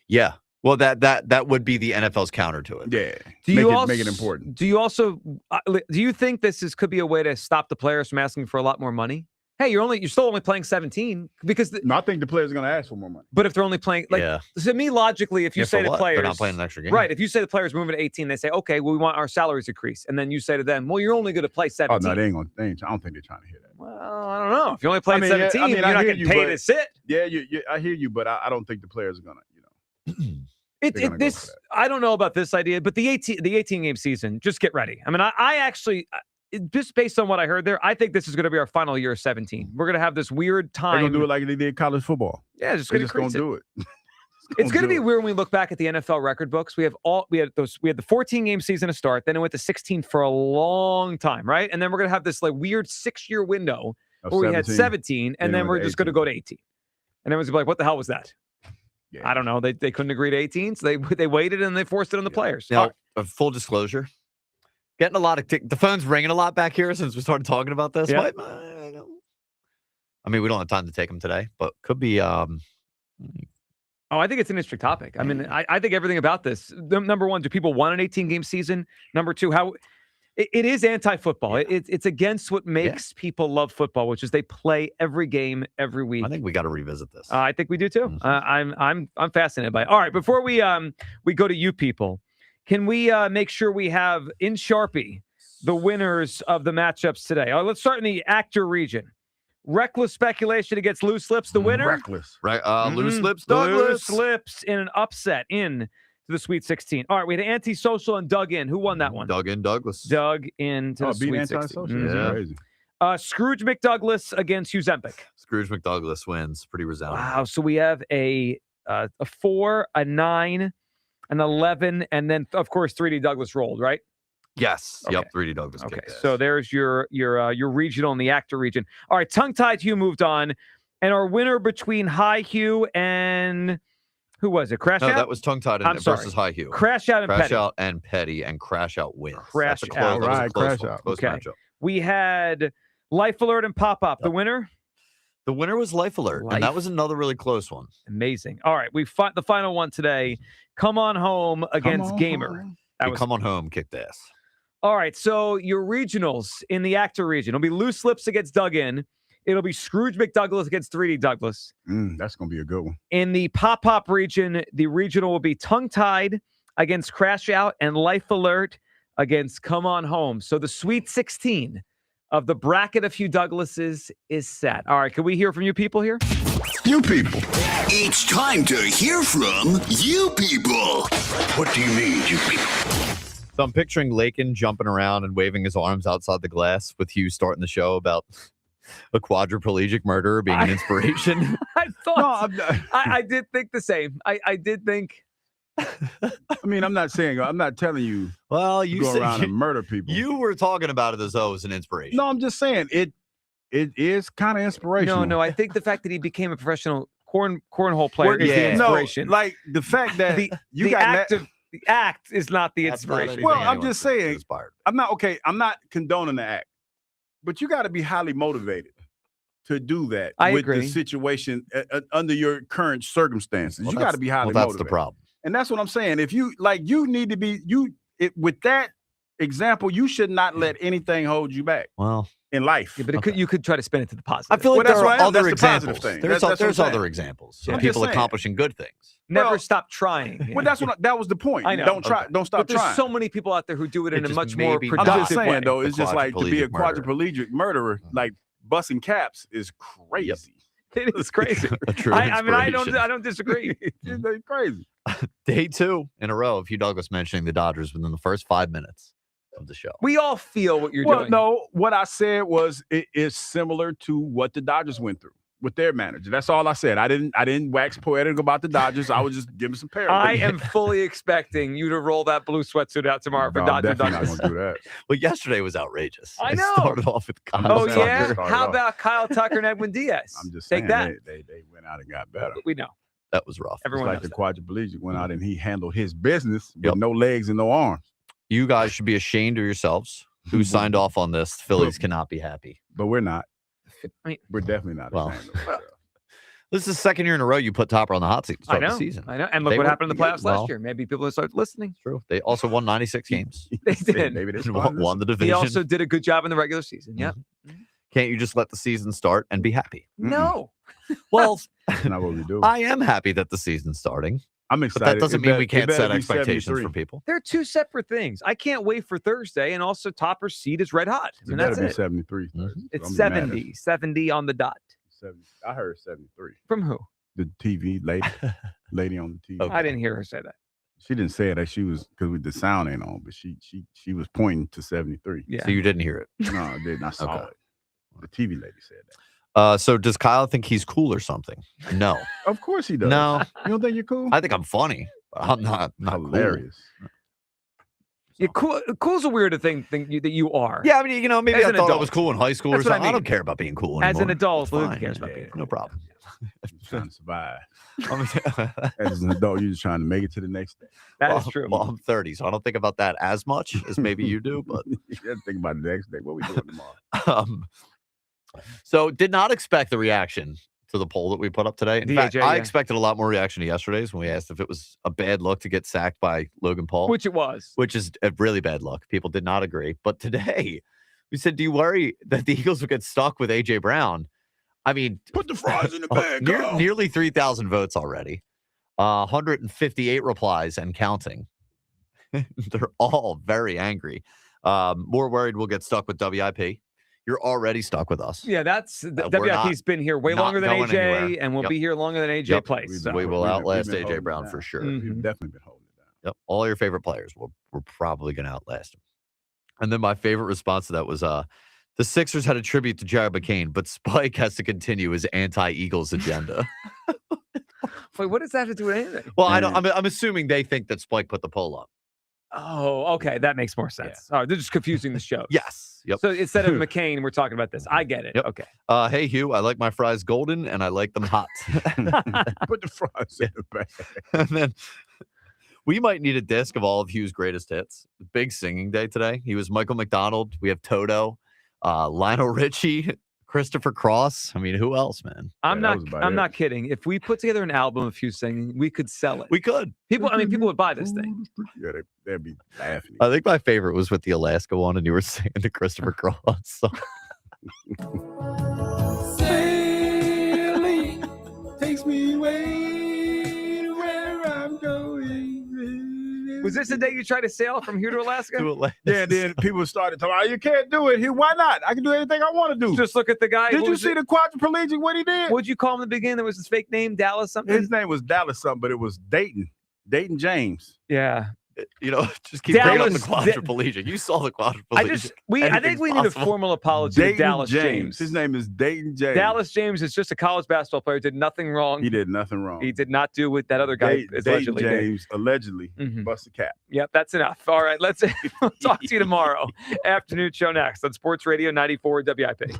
Yeah. Well, that would be the NFL's counter to it. Yeah. Make it important. Do you also do you think could be a way to stop the players from asking for a lot more money? Hey, you're still only playing 17 because I think the players are going to ask for more money. But if they're only playing to me logically, if you say to players, they're not playing an extra game, right? If you say the players moving to 18, they say, okay, well, we want our salaries increased, and then you say to them, well, you're only going to play 17. Oh no, they ain't going. I don't think they're trying to hear that. Well, I don't know. If you're only playing 17, you're not getting paid to sit. Yeah, I hear you, but I don't think the players are going to. I don't know about this idea, but the 18 game season, just get ready. I mean, I actually. Just based on what I heard there, I think this is going to be our final year of 17. We're going to have this weird time. They're going to do it like they did college football. Yeah, they're just going to do it. It's going to be weird when we look back at the NFL record books. We had the 14 game season to start, then it went to 16 for a long time, right? And then we're going to have this like weird 6-year window where we had 17, and then we're just going to go to 18. And everyone's gonna be like, "What the hell was that?" Yeah. I don't know. They couldn't agree to 18, so they waited and they forced it on the players. Now, full disclosure. Getting a lot of the phone's ringing a lot back here since we started talking about this. Yeah. I mean, we don't have time to take them today, but could be. I think it's an interesting topic. I mean, I think everything about this. Number one, do people want an 18-game season? Number two, how it is anti-football. Yeah. It's against what makes people love football, which is they play every game every week. I think we got to revisit this. I think we do too. I'm fascinated by it. All right, before we go to you people. Can we make sure we have in Sharpie the winners of the matchups today? Let's start in the actor region. Reckless speculation against Loose Lips, the winner. Reckless. Right. Loose Lips, Douglas. Loose Lips in an upset to the Sweet 16. All right, we had Antisocial and Dug In. Who won that one? Dug In Douglas. Dug into the Sweet 16. Yeah. Crazy. Scrooge McDouglas against Hugh Zempic. Scrooge McDouglas wins. Pretty resounding. Wow. So we have a 4, a 9, an 11, and then of course 3D Douglas rolled, right? Yes. Okay. Yep. 3D Douglas. Okay. So there's your regional in the actor region. All right. Tongue Tied Hugh moved on, and our winner between High Hugh and who was it? Crash Out. No, that was Tongue Tied versus High Hugh. Crash Out and Crash Petty. Out and Petty, and Crash Out wins. Crash Out. Right. Crash Out. Close matchup. We had Life Alert and Pop Up. The winner. The winner was Life Alert, and that was another really close one. Amazing. All right, we fought the final one today. Come On Home against Gamer. Come On Home kicked ass. All right, so your regionals in the actor region. It'll be Loose Lips against Dug In. It'll be Scrooge McDouglas against 3D Douglas. That's going to be a good one. In the Pop region, the regional will be Tongue Tied against Crash Out and Life Alert against Come On Home. So the Sweet 16 of the bracket of Hugh Douglas's is set. All right, can we hear from you people here? You people. It's time to hear from you people. What do you mean, you people? So I'm picturing Lakin jumping around and waving his arms outside the glass with Hugh starting the show about a quadriplegic murderer being an inspiration. I thought I did think the same. I did think. I mean, I'm not telling you. Well, you go around and murder people. You were talking about it as though it was an inspiration. No, I'm just saying it is kind of inspirational. No, I think the fact that he became a professional cornhole player is the inspiration. No, like the fact that the act is not the inspiration. Well, I'm just saying. I'm not condoning the act, but you got to be highly motivated to do that with the situation under your current circumstances. Well, you got to be highly motivated. That's the problem. And that's what I'm saying. If you you need to be with that example, you should not let anything hold you back. Well, in life, but you could try to spin it to the positive. I feel like there are other examples. Thing. There's other examples of people accomplishing good things. Never stop trying. Well, that was the point. I know. Don't stop but trying. There's so many people out there who do it in a much more productive I'm just saying way. though, it's just like to be a quadriplegic murderer, like busting caps is crazy. Yep. It is crazy. I mean, I don't disagree. It's crazy. Day 2 in a row of Hugh Douglas mentioning the Dodgers within the first 5 minutes of the show. We all feel what you're doing. doing. No, what I said was it is similar to what the Dodgers went through with their manager. That's all I said. I didn't wax poetic about the Dodgers. I was just giving some parallels. I am fully expecting you to roll that blue sweatsuit out tomorrow for Dodger Douglas. Not gonna do that. Well, yesterday was outrageous. I know. It started off with Kyle Tucker. How about Kyle Tucker and Edwin Diaz? I'm just saying that. They went out and got better. We know. That was rough. Everyone It's like knows the quadriplegic went out and he handled his business with no legs and no arms. You guys should be ashamed of yourselves. Who signed off on this? The Phillies cannot be happy. But we're not. I mean, we're definitely not ashamed of ourselves. This is the second year in a row you put Topper on the hot seat to start the season. I know. And look what happened in the playoffs last year. Maybe people will start listening. True. They also won 96 games. They did. Maybe they won the division. He also did a good job in the regular season. Yeah. Can't you just let the season start and be happy? No. Well, that's not what we do. I am happy that the season's starting. I'm But excited. that doesn't mean we can't set expectations for people. They're two separate things. I can't wait for Thursday, and also Topper's seat is red hot. It And better that's be it. 73. It's 70 on the dot. 70. I heard 73. From who? The TV lady on the TV. I didn't hear her say that. She didn't say that. She was because the sound ain't on, but she was pointing to 73. Yeah. So you didn't hear it? No, I didn't. I saw Okay. it. The TV lady said that. So does Kyle think he's cool or something? No. Of course he does. No. You don't think you're cool? I think I'm funny. But I'm not Hilarious. Yeah, cool's a weirder thing that you are. Yeah, I mean, maybe As I an thought I adult. was cool in high school or That's what I something. I mean. don't care about being cool As anymore. an adult, It's who fine. cares about being cool? No problem. Trying to survive. I mean, As an adult, you're just trying to make it to the next day. That is true. Well, I'm 30, so I don't think about that as much as maybe you do. But You got to think about the next day. What we doing tomorrow? So did not expect the reaction to the poll that we put up today. In fact, DHA, I yeah. expected a lot more reaction to yesterday's when we asked if it was a bad look to get sacked by Logan Paul. Which it was. Which is a really bad look. People did not agree. But today, we said, do you worry that the Eagles will get stuck with A.J. Brown? I mean, put the fries in the bag. nearly 3,000 votes already. 158 replies and counting. They're all very angry. More worried we'll get stuck with WIP. You're already stuck with us. Yeah, that's We're WIP's been here way not longer than going AJ, anywhere. and will Yep. be here longer than AJ Yep. plays. So. We will We've outlast been A.J. holding Brown it for down. sure. We've definitely been holding it down. Yep. All your favorite players. We're probably going to outlast them. And then my favorite response to that was the Sixers had a tribute to Jared McCain, but Spike has to continue his anti-Eagles agenda. Wait, what does that have to do with anything? Well, I'm assuming they think that Spike put the poll up. Oh, okay. That makes more sense. All right, they're just confusing the show. Yes. Yep. So instead of McCain, we're talking about this. I get it. Yep. Okay. Hey, Hugh, I like my fries golden and I like them hot. Put the fries in the bag. And then we might need a disc of all of Hugh's greatest hits. Big singing day today. He was Michael McDonald. We have Toto, Lionel Richie, Christopher Cross. I mean, who else, man? I'm not kidding. If we put together an album of Hugh singing, we could sell it. We could. People would buy this thing. Yeah, they'd be laughing. I think my favorite was with the Alaska one, and you were singing the Christopher Cross song. Sailing takes me away to where I'm going. Was this the day you tried to sail from here to Alaska? Yeah, and then people started talking, oh, you can't do it. Why not? I can do anything I want to do. Just look at the guy. Did What you was see it? the quadriplegic, what he did? What'd you call him in the beginning? There was his fake name, Dallas something? His name was Dallas something, but it was Dayton James. Yeah. Just keep bringing up the quadriplegic. You saw the quadriplegic. I think we need a formal apology to Dallas James. His name is Dayton James. Dallas James is just a college basketball player. Did nothing wrong. He did nothing wrong. He did not do what that other guy is Dayton allegedly did. James allegedly bust a cap. Yep, that's enough. All right, we'll talk to you tomorrow. Afternoon show next on Sports Radio 94 WIP.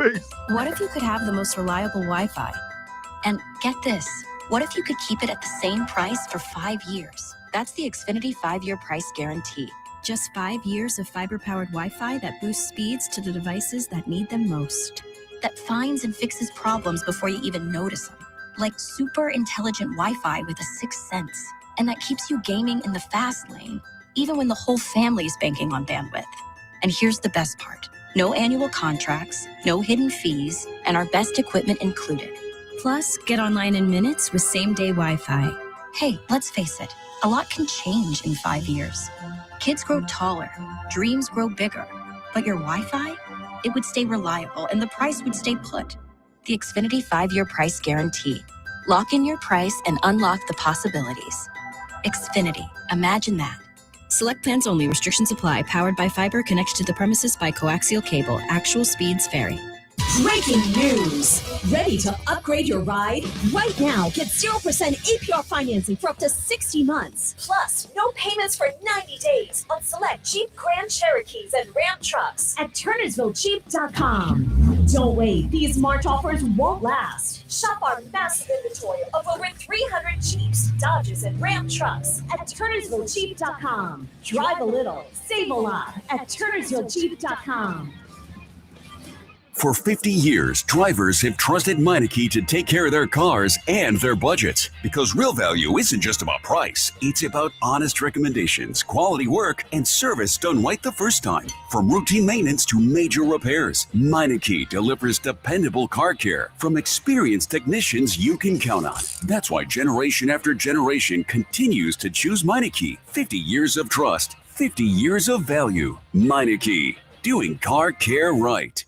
What if you could have the most reliable Wi-Fi? And get this, what if you could keep it at the same price for 5 years? That's the Xfinity 5-year price guarantee. Just 5 years of fiber-powered Wi-Fi that boosts speeds to the devices that need them most. That finds and fixes problems before you even notice them. Like super intelligent Wi-Fi with a sixth sense. And that keeps you gaming in the fast lane, even when the whole family is banking on bandwidth. And here's the best part. No annual contracts, no hidden fees, and our best equipment included. Plus, get online in minutes with same-day Wi-Fi. Hey, let's face it, a lot can change in 5 years. Kids grow taller, dreams grow bigger, but your Wi-Fi, it would stay reliable and the price would stay put. The Xfinity 5-year price guarantee. Lock in your price and unlock the possibilities. Xfinity, imagine that. Select plans only. Restrictions apply. Powered by fiber. Connected to the premises by coaxial cable. Actual speeds vary. Breaking news! Ready to upgrade your ride? Right now, get 0% APR financing for up to 60 months. Plus, no payments for 90 days on select Jeep Grand Cherokees and Ram trucks at TurnersvilleJeep.com. Don't wait. These March offers won't last. Shop our massive inventory of over 300 Jeeps, Dodges, and Ram trucks at TurnersvilleJeep.com. Drive a little, save a lot at TurnersvilleJeep.com. For 50 years, drivers have trusted Meineke to take care of their cars and their budgets. Because real value isn't just about price, it's about honest recommendations, quality work, and service done right the first time. From routine maintenance to major repairs, Meineke delivers dependable car care from experienced technicians you can count on. That's why generation after generation continues to choose Meineke. 50 years of trust, 50 years of value. Meineke, doing car care right.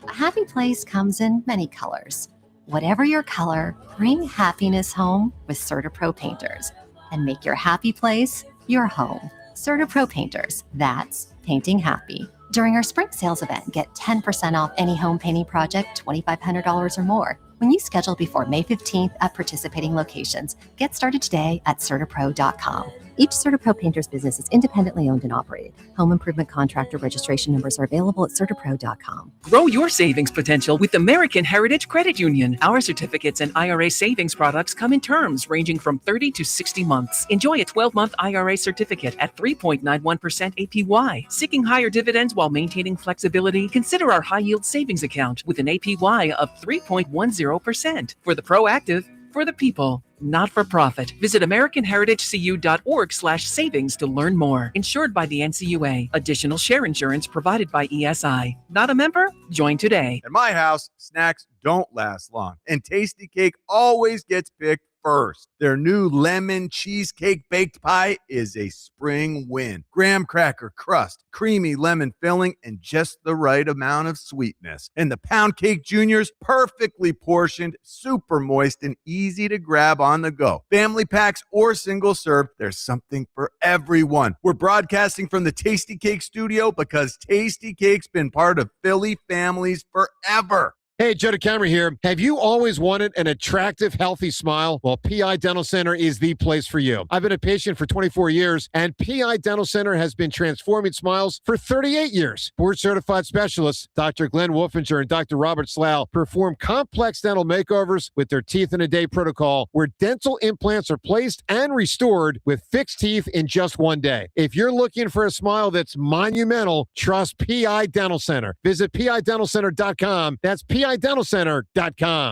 A happy place comes in many colors. Whatever your color, bring happiness home with CertaPro painters and make your happy place your home. CertaPro painters, that's painting happy. During our spring sales event, get 10% off any home painting project, $2,500 or more. When you schedule before May 15th at participating locations, get started today at CertaPro.com. Each CertaPro painter's business is independently owned and operated. Home improvement contractor registration numbers are available at CertaPro.com. Grow your savings potential with American Heritage Credit Union. Our certificates and IRA savings products come in terms ranging from 30 to 60 months. Enjoy a 12-month IRA certificate at 3.91% APY. Seeking higher dividends while maintaining flexibility? Consider our high-yield savings account with an APY of 3.10%. For the proactive, for the people, not for profit. Visit AmericanHeritageCU.org/savings to learn more. Insured by the NCUA. Additional share insurance provided by ESI. Not a member? Join today. At my house, snacks don't last long, and Tasty Cake always gets picked first. Their new lemon cheesecake baked pie is a spring win. Graham cracker crust, creamy lemon filling, and just the right amount of sweetness. And the pound cake juniors, perfectly portioned, super moist, and easy to grab on the go. Family packs or single serve, there's something for everyone. We're broadcasting from the Tasty Cake studio because Tasty Cake's been part of Philly families forever. Hey, Joe DeCamera here. Have you always wanted an attractive, healthy smile? Well, PI Dental Center is the place for you. I've been a patient for 24 years, and PI Dental Center has been transforming smiles for 38 years. Board-certified specialists, Dr. Glenn Wolfinger and Dr. Robert Slough, perform complex dental makeovers with their Teeth-in-a-Day protocol, where dental implants are placed and restored with fixed teeth in just one day. If you're looking for a smile that's monumental, trust PI Dental Center. Visit PIDentalCenter.com. That's PIDentalCenter.com.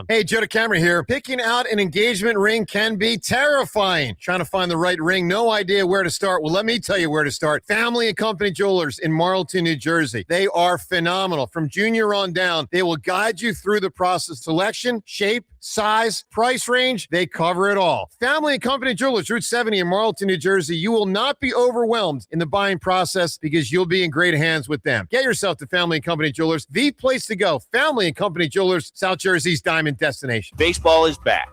Hey, Joe DeCamera here. Picking out an engagement ring can be terrifying. Trying to find the right ring, no idea where to start. Well, let me tell you where to start. Family and Company Jewelers in Marlton, New Jersey. They are phenomenal. From junior on down, they will guide you through the process. Selection, shape, size, price range, they cover it all. Family and Company Jewelers, Route 70 in Marlton, New Jersey. You will not be overwhelmed in the buying process because you'll be in great hands with them. Get yourself to Family and Company Jewelers, the place to go. Family and Company Jewelers, South Jersey's diamond destination. Baseball is back.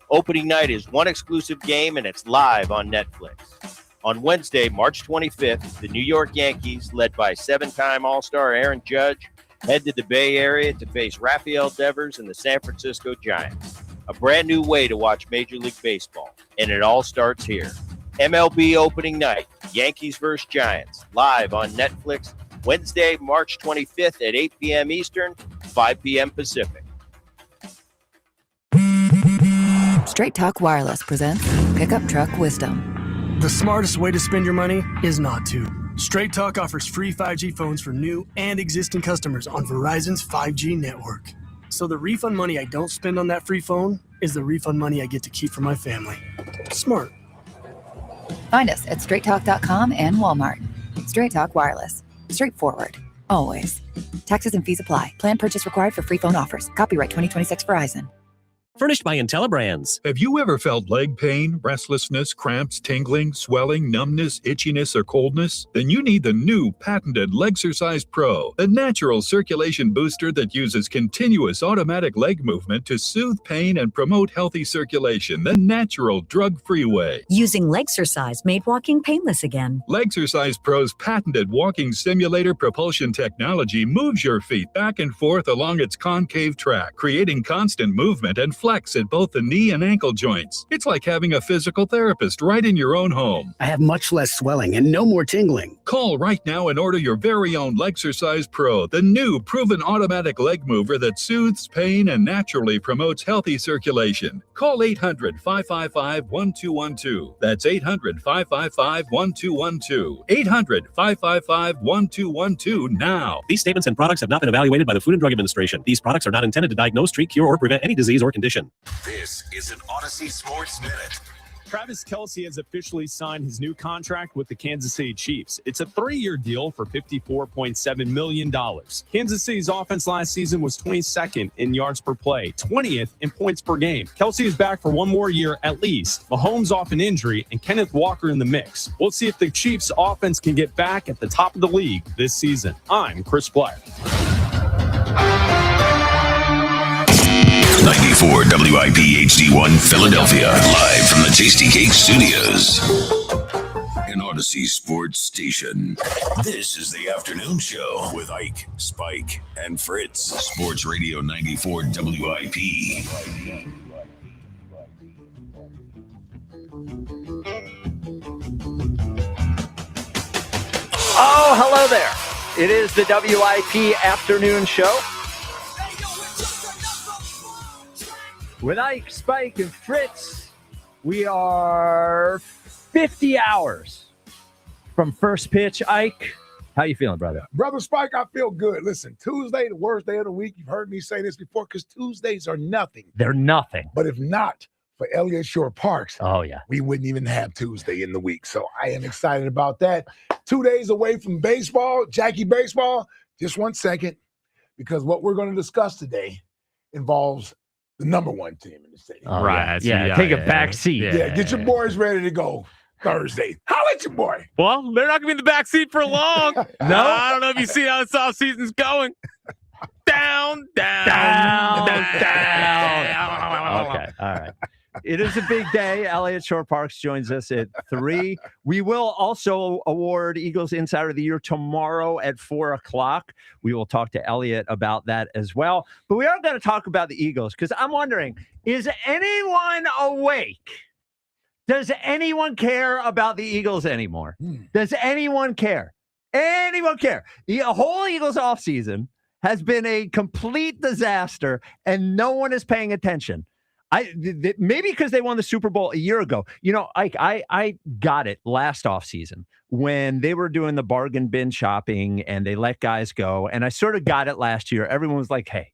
Opening night is one exclusive game, and it's live on Netflix. On Wednesday, March 25th, the New York Yankees, led by seven-time All-Star Aaron Judge, head to the Bay Area to face Rafael Devers and the San Francisco Giants. A brand new way to watch Major League Baseball, and it all starts here. MLB opening night, Yankees vs. Giants, live on Netflix, Wednesday, March 25th at 8 p.m. Eastern, 5 p.m. Pacific. Straight Talk Wireless presents Pickup Truck Wisdom. The smartest way to spend your money is not to. Straight Talk offers free 5G phones for new and existing customers on Verizon's 5G network. So the refund money I don't spend on that free phone is the refund money I get to keep for my family. Smart. Find us at straighttalk.com and Walmart. Straight Talk Wireless. Straightforward. Always. Taxes and fees apply. Plan purchase required for free phone offers. Copyright 2026 Verizon. Furnished by IntelliBrands. Have you ever felt leg pain, restlessness, cramps, tingling, swelling, numbness, itchiness, or coldness? Then you need the new patented Legsercise Pro, a natural circulation booster that uses continuous automatic leg movement to soothe pain and promote healthy circulation the natural, drug-free way. Using Legsercise made walking painless again. Legsercise Pro's patented walking simulator propulsion technology moves your feet back and forth along its concave track, creating constant movement and flexibility flex at both the knee and ankle joints. It's like having a physical therapist right in your own home. I have much less swelling and no more tingling. Call right now and order your very own Legsercise Pro, the new proven automatic leg mover that soothes pain and naturally promotes healthy circulation. Call 800-555-1212. That's 800-555-1212. 800-555-1212 now. These statements and products have not been evaluated by the Food and Drug Administration. These products are not intended to diagnose, treat, cure, or prevent any disease or condition. This is an Odyssey Sports Minute. Travis Kelce has officially signed his new contract with the Kansas City Chiefs. It's a 3-year deal for $54.7 million. Kansas City's offense last season was 22nd in yards per play, 20th in points per game. Kelce is back for one more year at least. Mahomes off an injury and Kenneth Walker in the mix. We'll see if the Chiefs' offense can get back at the top of the league this season. I'm Chris Blair. 94 WIP HD1 Philadelphia, live from the Tasty Cake Studios. An Odyssey Sports Station. This is the afternoon show with Ike, Spike, and Fritz. Sports Radio 94 WIP. Oh, hello there. It is the WIP afternoon show with Ike, Spike, and Fritz. We are 50 hours from first pitch. Ike, how you feeling, brother? Brother Spike, I feel good. Listen, Tuesday, the worst day of the week. You've heard me say this before because Tuesdays are nothing. They're nothing. But if not for Elliott Shore Parks, oh yeah, we wouldn't even have Tuesday in the week. So I am excited about that. 2 days away from baseball, Jackie Baseball. Just 1 second, because what we're going to discuss today involves the number one team in the city. Oh, right. Yeah, take a back seat. Yeah, get your boys ready to go Thursday. Holla at your boy. Well, they're not going to be in the back seat for long. No? I don't know if you see how this offseason's going. Down. Okay, all right. It is a big day. Elliott Shore Parks joins us at 3. We will also award Eagles Insider of the Year tomorrow at 4 o'clock. We will talk to Elliott about that as well. But we are going to talk about the Eagles because I'm wondering, is anyone awake? Does anyone care about the Eagles anymore? Does anyone care? Anyone care? The whole Eagles offseason has been a complete disaster, and no one is paying attention. Maybe because they won the Super Bowl a year ago. You know, I got it last offseason when they were doing the bargain bin shopping and they let guys go. And I sort of got it last year. Everyone was like, hey,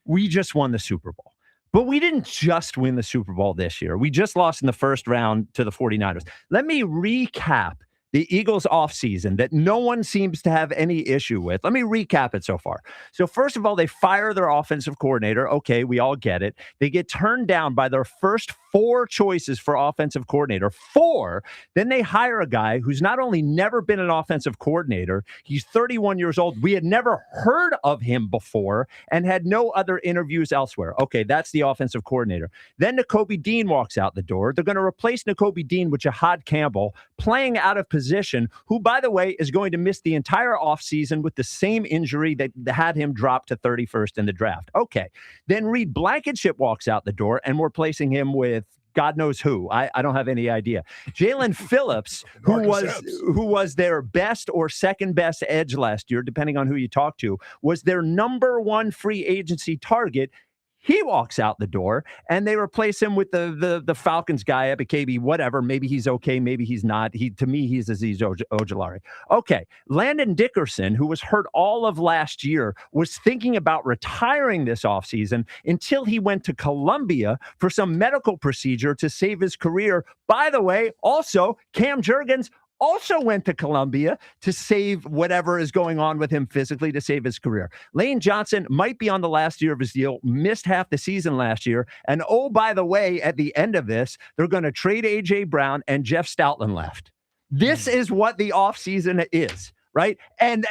we just won the Super Bowl. But we didn't just win the Super Bowl this year. We just lost in the first round to the 49ers. Let me recap the Eagles offseason that no one seems to have any issue with. Let me recap it so far. So first of all, they fire their offensive coordinator. Okay, we all get it. They get turned down by their first 4 choices for offensive coordinator. 4. Then they hire a guy who's not only never been an offensive coordinator, he's 31 years old. We had never heard of him before and had no other interviews elsewhere. Okay, that's the offensive coordinator. Then Nakobe Dean walks out the door. They're going to replace Nakobe Dean with Jahad Campbell, playing out of position, who, by the way, is going to miss the entire offseason with the same injury that had him drop to 31st in the draft. Okay. Then Reed Blankenship walks out the door, and we're replacing him with God knows who. I don't have any idea. Jalen Phillips, who was their best or second best edge last year, depending on who you talk to, was their number 1 free agency target. He walks out the door, and they replace him with the Falcons guy, Ebikebi, whatever. Maybe he's okay, maybe he's not. To me, he's Azeez Ojulari. Okay, Landon Dickerson, who was hurt all of last year, was thinking about retiring this offseason until he went to Columbia for some medical procedure to save his career. By the way, also, Cam Jurgens also went to Columbia to save whatever is going on with him physically, to save his career. Lane Johnson might be on the last year of his deal, missed half the season last year. And oh, by the way, at the end of this, they're going to trade A.J. Brown, and Jeff Stoutland left. This is what the offseason is, right? And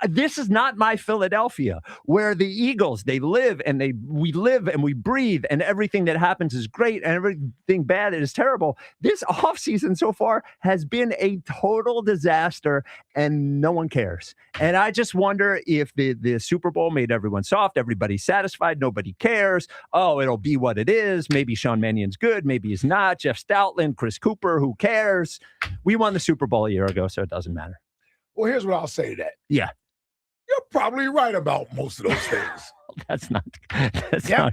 this is not my Philadelphia, where the Eagles, they live and we live and we breathe, and everything that happens is great and everything bad is terrible. This offseason so far has been a total disaster, and no one cares. And I just wonder if the Super Bowl made everyone soft, everybody's satisfied, nobody cares. Oh, it'll be what it is. Maybe Sean Mannion's good, maybe he's not. Jeff Stoutland, Chris Cooper, who cares? We won the Super Bowl a year ago, so it doesn't matter. Well, here's what I'll say to that. Yeah. You're probably right about most of those things. That's not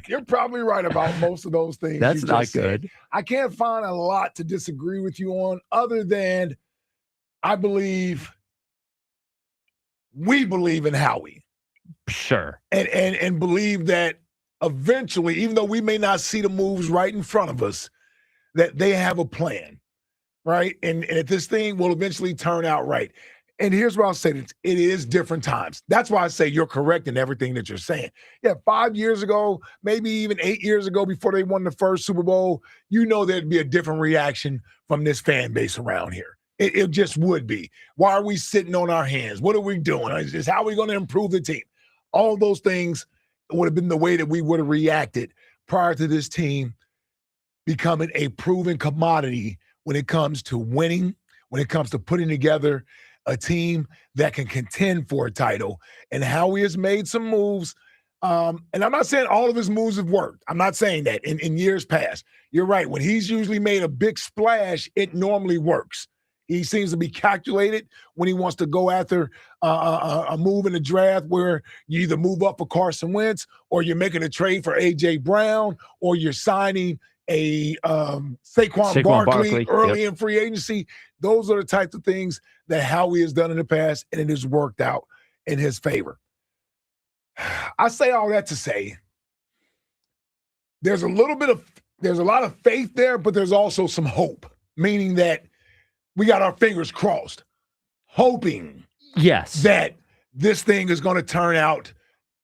you're probably right about most of those things. That's you not just said. good. I can't find a lot to disagree with you on, other than I believe we believe in Howie. Sure. And believe that eventually, even though we may not see the moves right in front of us, that they have a plan, right? And that this thing will eventually turn out right. And here's what I'll say. It is different times. That's why I say you're correct in everything that you're saying. Yeah, 5 years ago, maybe even 8 years ago, before they won the first Super Bowl, there'd be a different reaction from this fan base around here. It just would be. Why are we sitting on our hands? What are we doing? How are we going to improve the team? All those things would have been the way that we would have reacted prior to this team becoming a proven commodity when it comes to winning, when it comes to putting together a team that can contend for a title. And Howie has made some moves. And I'm not saying all of his moves have worked. I'm not saying that in years past. You're right. When he's usually made a big splash, it normally works. He seems to be calculated when he wants to go after a move in the draft where you either move up for Carson Wentz, or you're making a trade for A.J. Brown, or you're signing a Saquon Barkley early in free agency. Those are the types of things that Howie has done in the past, and it has worked out in his favor. I say all that to say there's a lot of faith there, but there's also some hope, meaning that we got our fingers crossed, hoping that this thing is going to turn out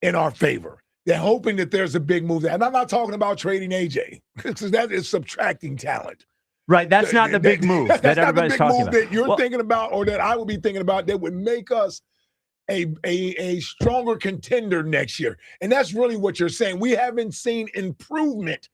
in our favor. They're hoping that there's a big move there. And I'm not talking about trading AJ, because that is subtracting talent. Right, that's not the big move that everybody's talking about. That you're thinking about, or that I would be thinking about, that would make us a stronger contender next year. And that's really what you're saying. We haven't seen improvement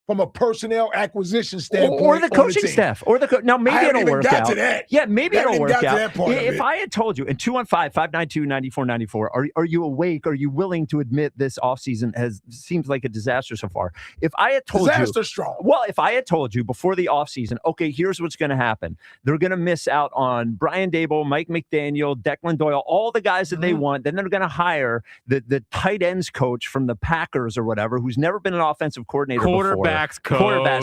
from a personnel acquisition standpoint, or the coaching staff, or now maybe it'll work out. To that. Yeah, maybe it'll work out. If I had told you in 215-592-9494, are you awake? Are you willing to admit this offseason seems like a disaster so far? If I had told disaster strong. Well, if I had told you before the offseason, okay, here's what's going to happen. They're going to miss out on Brian Dable, Mike McDaniel, Declan Doyle, all the guys that they want. Then they're going to hire the tight ends coach from the Packers or whatever, who's never been an offensive coordinator before. Quarterbacks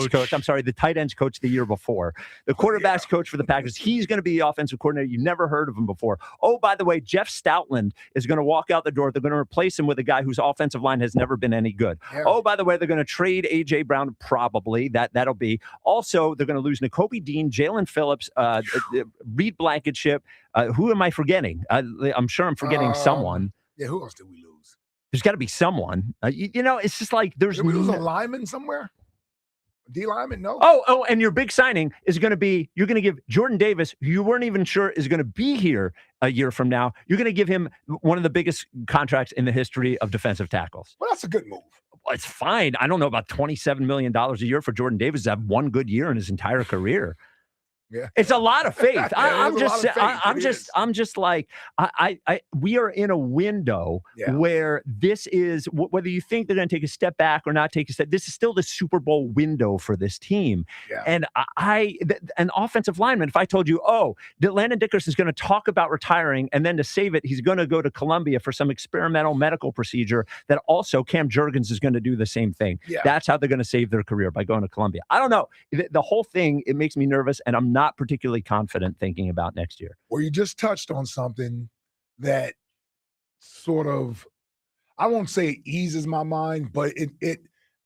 coach. I'm sorry, the tight ends coach the year before. The quarterbacks coach for the Packers. He's going to be the offensive coordinator. You've never heard of him before. Oh, by the way, Jeff Stoutland is going to walk out the door. They're going to replace him with a guy whose offensive line has never been any good. Yeah. Oh, by the way, they're going to trade A.J. Brown, probably. That'll be. Also, they're going to lose Nakobe Dean, Jalen Phillips, Reed Blankenship. Who am I forgetting? I'm sure I'm forgetting someone. Yeah, who else did we lose? There's got to be someone. It's just like there's. Did we lose a lineman somewhere? D lineman, no. Oh, and your big signing is going to be, you're going to give Jordan Davis, who you weren't even sure is going to be here a year from now, you're going to give him one of the biggest contracts in the history of defensive tackles. Well, that's a good move. Well, it's fine. I don't know about $27 million a year for Jordan Davis to have one good year in his entire career. Yeah. It's a lot of faith. I'm just like, we are in a window where this is, whether you think they're going to take a step back or not take a step, this is still the Super Bowl window for this team. Yeah. And an offensive lineman, if I told you, that Landon Dickerson's going to talk about retiring, and then to save it, he's going to go to Columbia for some experimental medical procedure, that also Cam Jurgens is going to do the same thing. Yeah. That's how they're going to save their career, by going to Columbia. I don't know. The whole thing, it makes me nervous, and I'm not particularly confident thinking about next year. Well, you just touched on something that sort of, I won't say eases my mind, but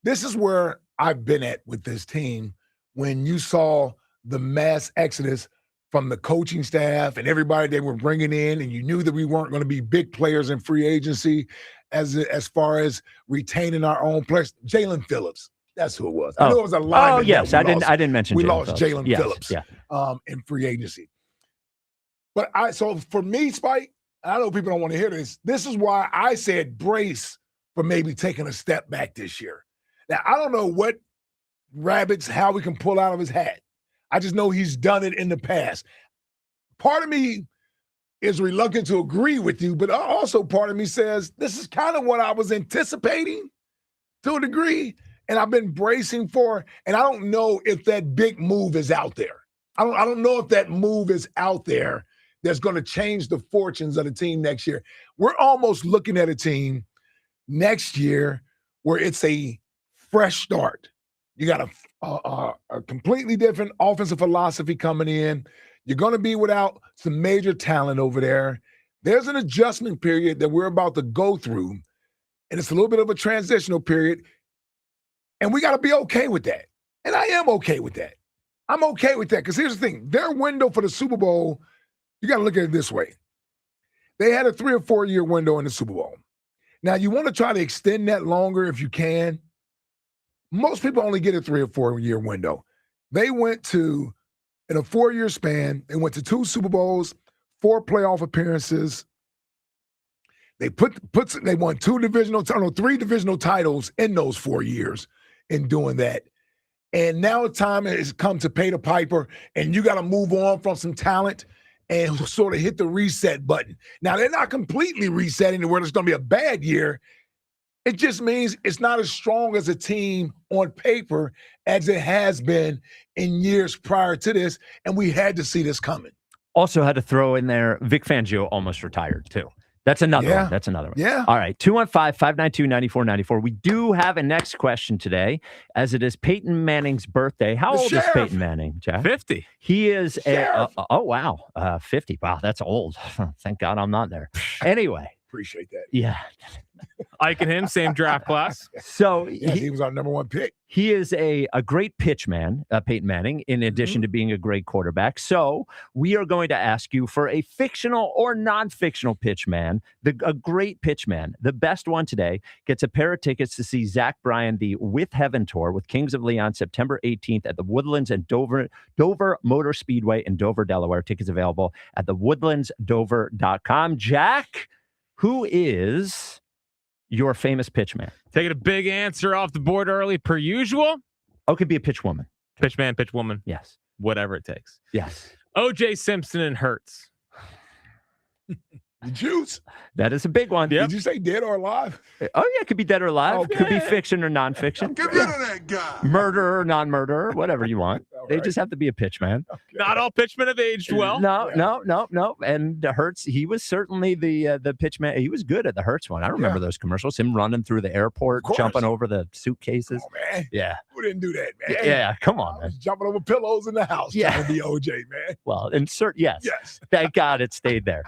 this is where I've been at with this team. When you saw the mass exodus from the coaching staff and everybody they were bringing in, and you knew that we weren't going to be big players in free agency as far as retaining our own players. Jalen Phillips. That's who it was. I know it was a lineman. Oh, yes. I didn't mention we Jalen lost Phillips. Jalen Phillips in free agency. But so for me, Spike, I know people don't want to hear this. This is why I said brace for maybe taking a step back this year. Now, I don't know what rabbits, how we can pull out of his hat. I just know he's done it in the past. Part of me is reluctant to agree with you, but also part of me says this is kind of what I was anticipating to a degree, and I've been bracing for, and I don't know if that big move is out there. I don't know if that move is out there that's going to change the fortunes of the team next year. We're almost looking at a team next year where it's a fresh start. You got a completely different offensive philosophy coming in. You're going to be without some major talent over there. There's an adjustment period that we're about to go through, and it's a little bit of a transitional period, and we got to be okay with that. And I am okay with that. I'm okay with that because here's the thing. Their window for the Super Bowl, you got to look at it this way. They had a 3 or 4 year window in the Super Bowl. Now, you want to try to extend that longer if you can. Most people only get a 3 or 4 year window. They went to, in a 4 year span, they went to 2 Super Bowls, 4 playoff appearances. They they won 3 divisional titles in those 4 years in doing that. And now time has come to pay the piper, and you got to move on from some talent and sort of hit the reset button. Now, they're not completely resetting to where it's going to be a bad year. It just means it's not as strong as a team on paper as it has been in years prior to this, and we had to see this coming. Also had to throw in there, Vic Fangio almost retired, too. That's another one. That's another one. Yeah. All right. 215-592-9494. We do have a next question today, as it is Peyton Manning's birthday. How old is Peyton Manning, Jack? 50. He is oh, wow. 50. Wow, that's old. Thank God I'm not there. Anyway. Appreciate that. Yeah. Ike and him, same draft class. So he was our number 1 pick. He is a great pitch man, Peyton Manning, in addition to being a great quarterback. So we are going to ask you for a fictional or non-fictional pitch man, a great pitch man. The best one today gets a pair of tickets to see Zach Bryan, the With Heaven Tour with Kings of Leon, September 18th at the Woodlands and Dover Motor Speedway in Dover, Delaware. Tickets available at thewoodlandsdover.com. Jack, who is your famous pitch man? Taking a big answer off the board early, per usual. Oh, could be a pitch woman. Pitch man, pitch woman. Yes. Whatever it takes. Yes. O.J. Simpson and Hurts. The juice. That is a big one. Did you say dead or alive? Oh, yeah, it could be dead or alive. Okay. Could be fiction or nonfiction. Get rid of that guy. Murderer or non-murderer, whatever you want. They just have to be a pitch man. Okay. Not all pitchmen have aged well. No. And Hurts, he was certainly the pitch man. He was good at the Hurts one. I remember those commercials. Him running through the airport, jumping over the suitcases. Oh, man. Yeah. Who didn't do that, man? Yeah, come on, I man. was jumping over pillows in the house trying to be OJ, man. Well, yes. Yes. Thank God it stayed there.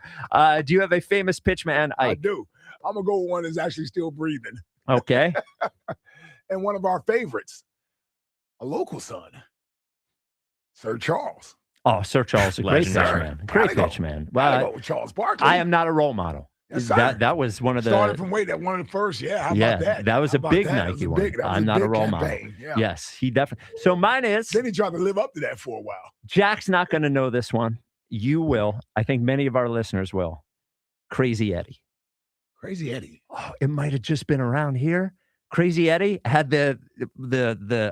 Do you have a famous pitch man? I do. I'm going to go with one that's actually still breathing. Okay. And one of our favorites, a local son, Sir Charles. Oh, Sir Charles, a great pitch man. Great pitch man. Well, go with Charles Barkley. I am not a role model. Yes, that was one of the started from that one of the first. Yeah, how about that? That was How a about big that? Nike one. I'm not a role model. Yeah. Yes, he definitely. So mine is. Then he tried to live up to that for a while. Jack's not going to know this one. You will. I think many of our listeners will. Crazy Eddie. Crazy Eddie. Oh, it might have just been around here. Crazy Eddie had the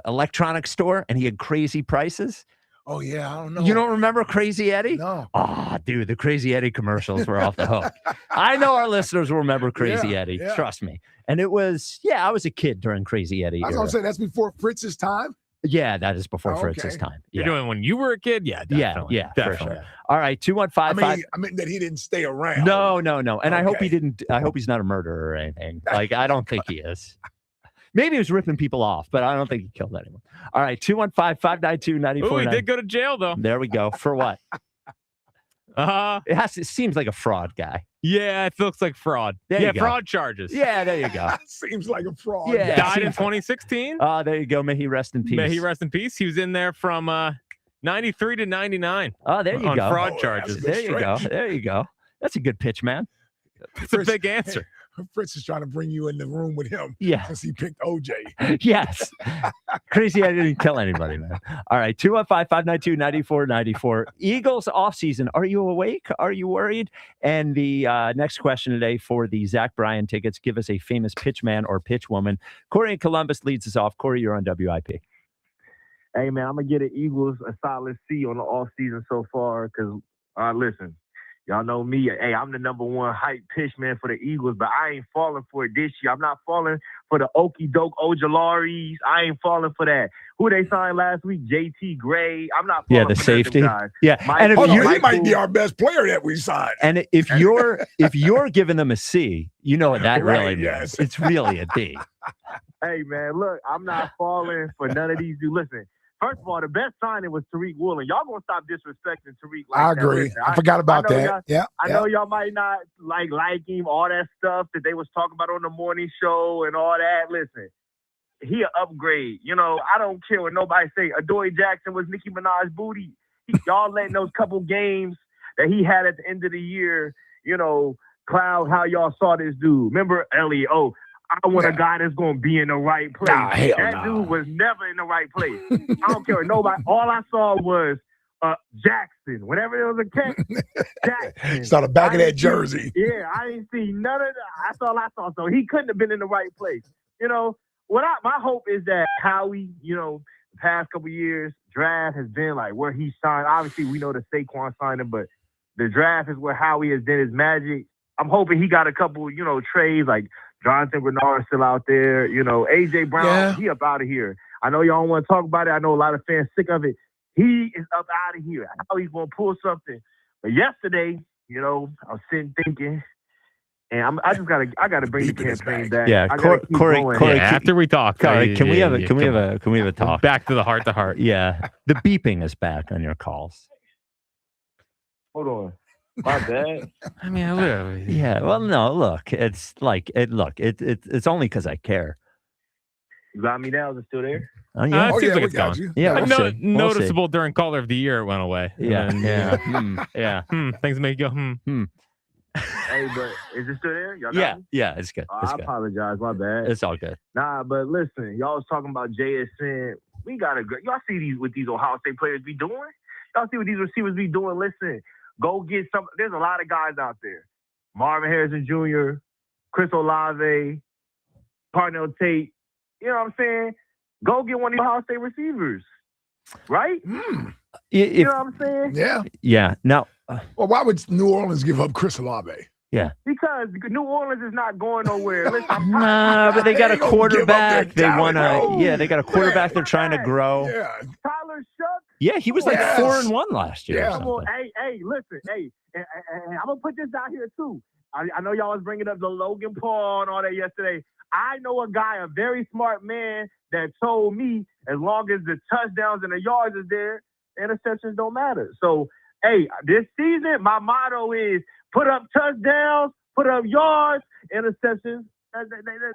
electronics store, and he had crazy prices. Oh, yeah, I don't know. You don't remember Crazy Eddie? No. Oh, dude, the Crazy Eddie commercials were off the hook. I know our listeners will remember Crazy Eddie. Yeah. Trust me. And it was, I was a kid during Crazy Eddie. I was going to say, that's before Fritz's time? Yeah, that is before Fritz's time. You're doing when you were a kid? Yeah, definitely. Yeah, definitely. for sure. All right, 215. I mean that he didn't stay around. No. And I hope he didn't. I hope he's not a murderer or anything. Like, I don't think he is. Maybe he was ripping people off, but I don't think he killed anyone. All right, 215-592-9490. Oh, he did go to jail, though. There we go. For what? It seems like a fraud guy. Yeah, it looks like fraud. There you go. Fraud charges. Yeah, there you go. Seems like a fraud. Yeah, died in 2016. There you go. May he rest in peace. May he rest in peace. He was in there from 93 to 99. Oh, there you on go. Fraud charges. There you go. There you go. That's a good pitch, man. It's a big answer. Fritz is trying to bring you in the room with him. Yeah. Since he picked OJ. Yes. Crazy I didn't kill anybody, man. All right. 215-592-9494. Eagles offseason. Are you awake? Are you worried? And the next question today for the Zach Bryan tickets, give us a famous pitch man or pitch woman. Corey in Columbus leads us off. Corey, you're on WIP. Hey, man, I'm going to get the Eagles a solid C on the offseason so far because, listen, y'all know me. Hey, I'm the number one hype pitch man for the Eagles, but I ain't falling for it this year. I'm not falling for the okey-doke Ojalaris. I ain't falling for that. Who they signed last week? JT Gray. I'm not falling the for safety. Guys. Yeah. And if he might be our best player that we signed. And if you're giving them a C, you know what that really means. Yes. It's really a D. Hey, man, look, I'm not falling for none of these dudes. Listen, first of all, the best signing was Tariq Woolen. Y'all going to stop disrespecting Tariq like I that. agree. Listen, I forgot about that. I know y'all might not like him, all that stuff that they was talking about on the morning show and all that. Listen, he an upgrade. You know, I don't care what nobody say. Adoree Jackson was Nicki Minaj's booty. Y'all letting those couple games that he had at the end of the year, you know, cloud how y'all saw this dude. Remember, Elliot, I want a guy that's going to be in the right place. That dude was never in the right place. I don't care what nobody. All I saw was Jackson. Whenever there was a catch, Jackson. Saw the back of that jersey. I didn't see none of that. That's all I saw. So he couldn't have been in the right place. You know, my hope is that Howie, you know, the past couple years, draft has been like where he signed. Obviously, we know the Saquon signing, but the draft is where Howie has done his magic. I'm hoping he got a couple, you know, trades like Jonathan Bernard still out there. You know, A.J. Brown, he up out of here. I know y'all don't want to talk about it. I know a lot of fans sick of it. He is up out of here. I know he's going to pull something. But yesterday, you know, I was sitting thinking, and I gotta bring the campaign back. Yeah, Corey, after we talk, Corey, can we have a talk? Back to the heart to heart. Yeah, the beeping is back on your calls. Hold on. My bad. I mean, literally. Yeah. Well, no. Look, it's like it. Look, it's only because I care. You got me now? Is it still there? Oh yeah. It seems like it's gone. Yeah. We'll noticeable during caller of the year it went away. Yeah. Yeah. Things make you go. Hey, but is it still there? Y'all got me? Yeah. It's good. It's I good. apologize. My bad. It's all good. Nah, but listen, y'all was talking about JSN. We gotta go. Y'all see these what these Ohio State players be doing? Y'all see what these receivers be doing? Listen. Go get some. There's a lot of guys out there. Marvin Harrison Jr., Chris Olave, Parnell Tate. You know what I'm saying? Go get one of these Ohio State receivers. Right? You know what I'm saying? Yeah. Yeah. Now, well, why would New Orleans give up Chris Olave? Yeah. Because New Orleans is not going nowhere. Listen, but they got a quarterback. They want to. Yeah, they got a quarterback. They're trying to grow. Yeah. Tyler Shuck. Yeah, he was like 4-1 last year. Yeah. Well, hey, listen, and I'm gonna put this out here too. I know y'all was bringing up the Logan Paul and all that yesterday. I know a guy, a very smart man, that told me as long as the touchdowns and the yards is there, interceptions don't matter. So, hey, this season, my motto is put up touchdowns, put up yards, interceptions.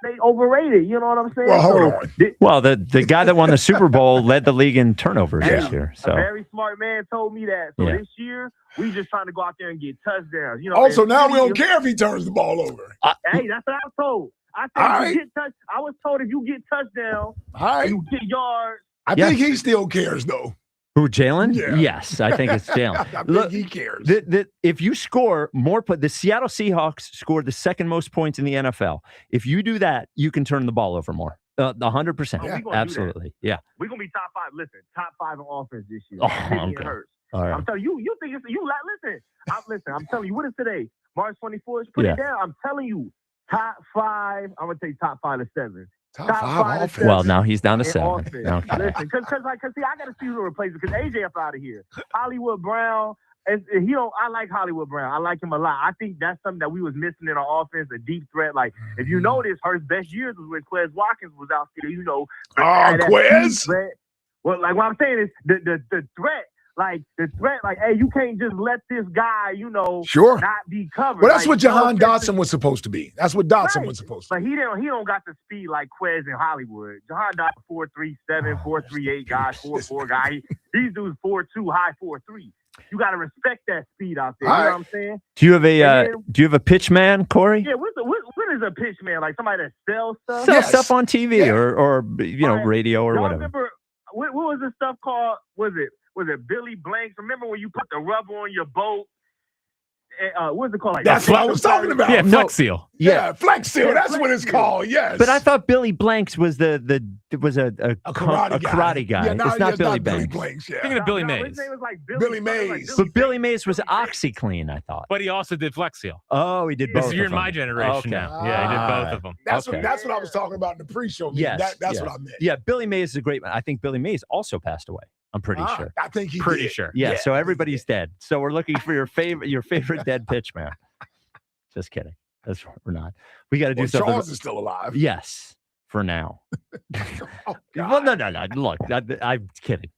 They overrated. You know what I'm saying? Well, hold on. Well, the guy that won the Super Bowl led the league in turnovers this year. So a very smart man told me that. So this year, we just trying to go out there and get touchdowns. You know. Also, now we don't care if he turns the ball over. Hey, that's what I was told. I said, I was told if you get touchdowns, you get yards. I think he still cares, though. Who, Jalen? Yeah. Yes, I think it's Jalen. I think he cares. If you score more, the Seattle Seahawks scored the second most points in the NFL. If you do that, you can turn the ball over more. 100%. Absolutely. Yeah. We're going to be top 5. Listen, top 5 in offense this year. Okay. All right. I'm telling you, you think listen, I'm telling you, what is today? March 24th? Put it down. I'm telling you, top 5. I'm going to take top 5 to 7. Top 5 offense. Well, now he's down to 7. Okay. Listen, because see, I got to see who to replace it because AJ up out of here. Hollywood Brown, I like Hollywood Brown. I like him a lot. I think that's something that we was missing in our offense, a deep threat. Like, if you notice, her best years was when Quez Watkins was out there, you know. Quez? Well, like, what I'm saying is the threat. Like, hey, you can't just let this guy, you know, not be covered. Well, that's like, what Jahan Dotson was supposed to be. That's what Dotson was supposed to be. But he don't got the speed like Quez in Hollywood. Jahan Dotson 4.37, 4.38 guy, 4.4 guy. These dudes 4.2, high 4.3. you got to respect that speed out there. You know what I'm saying? Do you have a pitch man, Corey? Yeah, what is a pitch man? Like somebody that sells stuff? Sell stuff on TV or radio or Y'all whatever. remember what was this stuff called? Was it Billy Blanks? Remember when you put the rubber on your boat? What's it called? Like That's what I was talking about. Yeah, Flex Seal. Yeah, Flex Seal. That's what it's called. Yes. But I thought Billy Blanks was a karate guy. Yeah, It's not Billy Billy Blanks. Blanks. Yeah. Thinking of Billy Mays. His name was like Billy Mays. But Billy Mays was OxyClean, I thought. But he also did Flex Seal. Oh, he did both. You're of in my them. generation Okay. now. Yeah, he did both of them. That's what I was talking about in the pre-show. Yes, That's what I meant. Yeah, Billy Mays is a great man. I think Billy Mays also passed away. I'm pretty sure. I think he Pretty did. sure. Yeah, so everybody's dead. So we're looking for your favorite dead pitch man. Just kidding. We're not. We got to do something. Charles is still alive. Yes, for now. Well, no. Look, I'm kidding.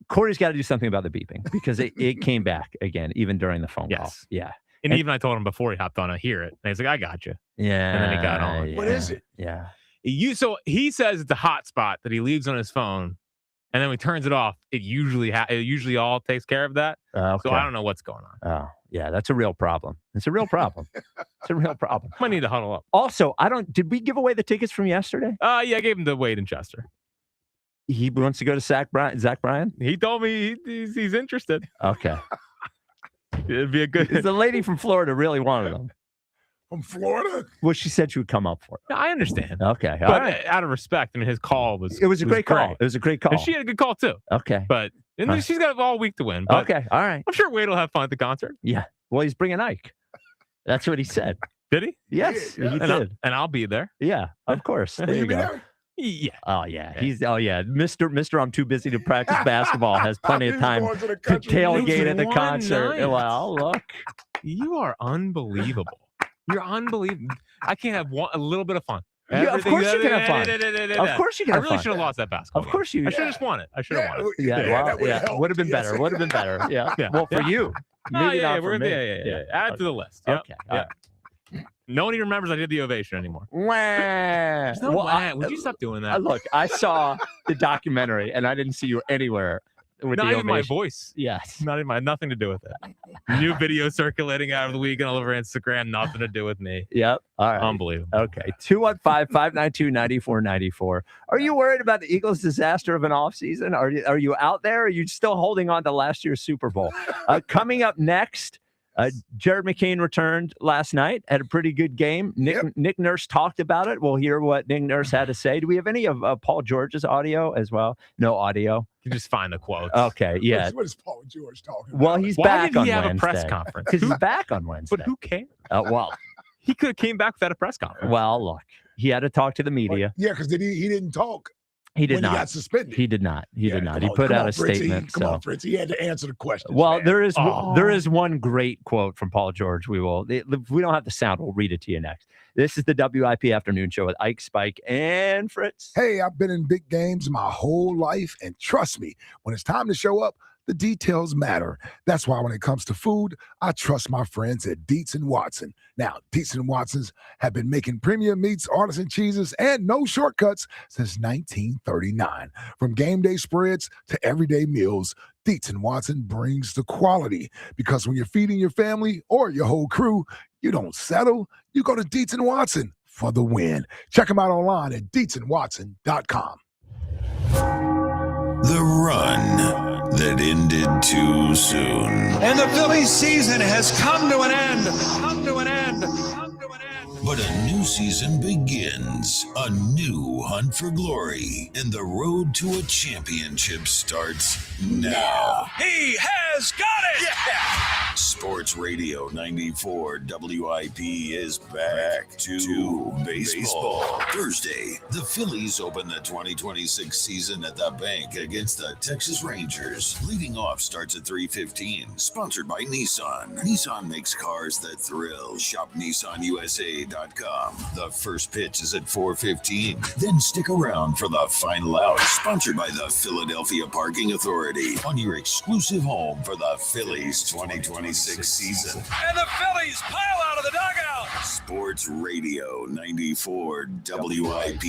Corey's got to do something about the beeping because it came back again, even during the phone call. Yeah. And even I told him before he hopped on, I hear it. And he's like, I got you. Yeah. And then he got on. Yeah, What is it? Yeah. So he says it's a hotspot that he leaves on his phone. And then when he turns it off, it usually all takes care of that. Okay. So I don't know what's going on. Oh, yeah, that's a real problem. It's a real problem. Might need to huddle up. Also, did we give away the tickets from yesterday? Yeah, I gave him to Wade and Chester. He wants to go to Zach Bryan? He told me he's interested. Okay. It'd be a good. The lady from Florida really wanted him. From Florida? Well, she said she would come up for it. I understand. Okay. But All right. out of respect, I mean, his call was. It was a great call. It was a great call. And she had a good call too. Okay. But she's got all week to win. But okay. All right. I'm sure Wade will have fun at the concert. Yeah. Well, he's bringing Ike. That's what he said. Did he? Yes, he did. And I'll be there. Yeah, of course. There you go. Yeah. Oh yeah. Mr. I'm too busy to practice basketball has plenty of time to tailgate at the concert. Night. Well, look. You are unbelievable. You're unbelievable. I can't have a little bit of fun. Yeah, of course you can have fun. Of course you can I have really fun. should have lost that basketball. Of course you. I should have just won it. I should have won it. Yeah. Would have been better. Would have been better. Yeah. Well, for you. Maybe not for me. Yeah. Add it to the list. Yep. Okay. Yeah. No one even remembers I did the ovation anymore. Wah. No wah. Would you stop doing that? Look, I saw the documentary and I didn't see you anywhere with Not the even ovation. my voice. Yes. Nothing to do with it. New video circulating out of the weekend all over Instagram. Nothing to do with me. Yep. All right. Unbelievable. Okay. 215-592-9494. Are you worried about the Eagles' disaster of an offseason? Are you out there? Or are you still holding on to last year's Super Bowl? Coming up next, Jared McCain returned last night, had a pretty good game. Nick Nurse talked about it. We'll hear what Nick Nurse had to say. Do we have any of Paul George's audio as well? No audio. You just find the quotes. Okay, yeah. What is Paul George talking about? Well, he's Why back did on he have Wednesday. a press conference? Because he's back on Wednesday. But who cares? Well, he could have came back without a press conference. Well, look, he had to talk to the media. Yeah, because he didn't talk. He did when not. He got suspended. He did not. He did not. He Come put on, out a Fritzy. statement. Come on, Fritz. He had to answer the question. Well, there is one great quote from Paul George. We don't have the sound. We'll read it to you next. This is the WIP Afternoon Show with Ike, Spike, and Fritz. Hey, I've been in big games my whole life, and trust me, when it's time to show up, the details matter. That's why when it comes to food, I trust my friends at Dietz & Watson. Now, Dietz & Watsons have been making premium meats, artisan cheeses, and no shortcuts since 1939. From game day spreads to everyday meals, Dietz & Watson brings the quality. Because when you're feeding your family or your whole crew, you don't settle. You go to Dietz & Watson for the win. Check them out online at DietzandWatson.com. The run that ended too soon. And the Phillies season has come to an end. But a new season begins. A new hunt for glory. And the road to a championship starts now. He has got it! Yeah! Sports Radio 94 WIP is back to baseball. Thursday, the Phillies open the 2026 season at the bank against the Texas Rangers. Leading off starts at 3:15. Sponsored by Nissan. Nissan makes cars that thrill. Shop NissanUSA.com. The first pitch is at 4:15. Then stick around for the final out. Sponsored by the Philadelphia Parking Authority. On your exclusive home for the Phillies 2026 season. And the Phillies pile out of the dugout. Sports Radio 94 WIP.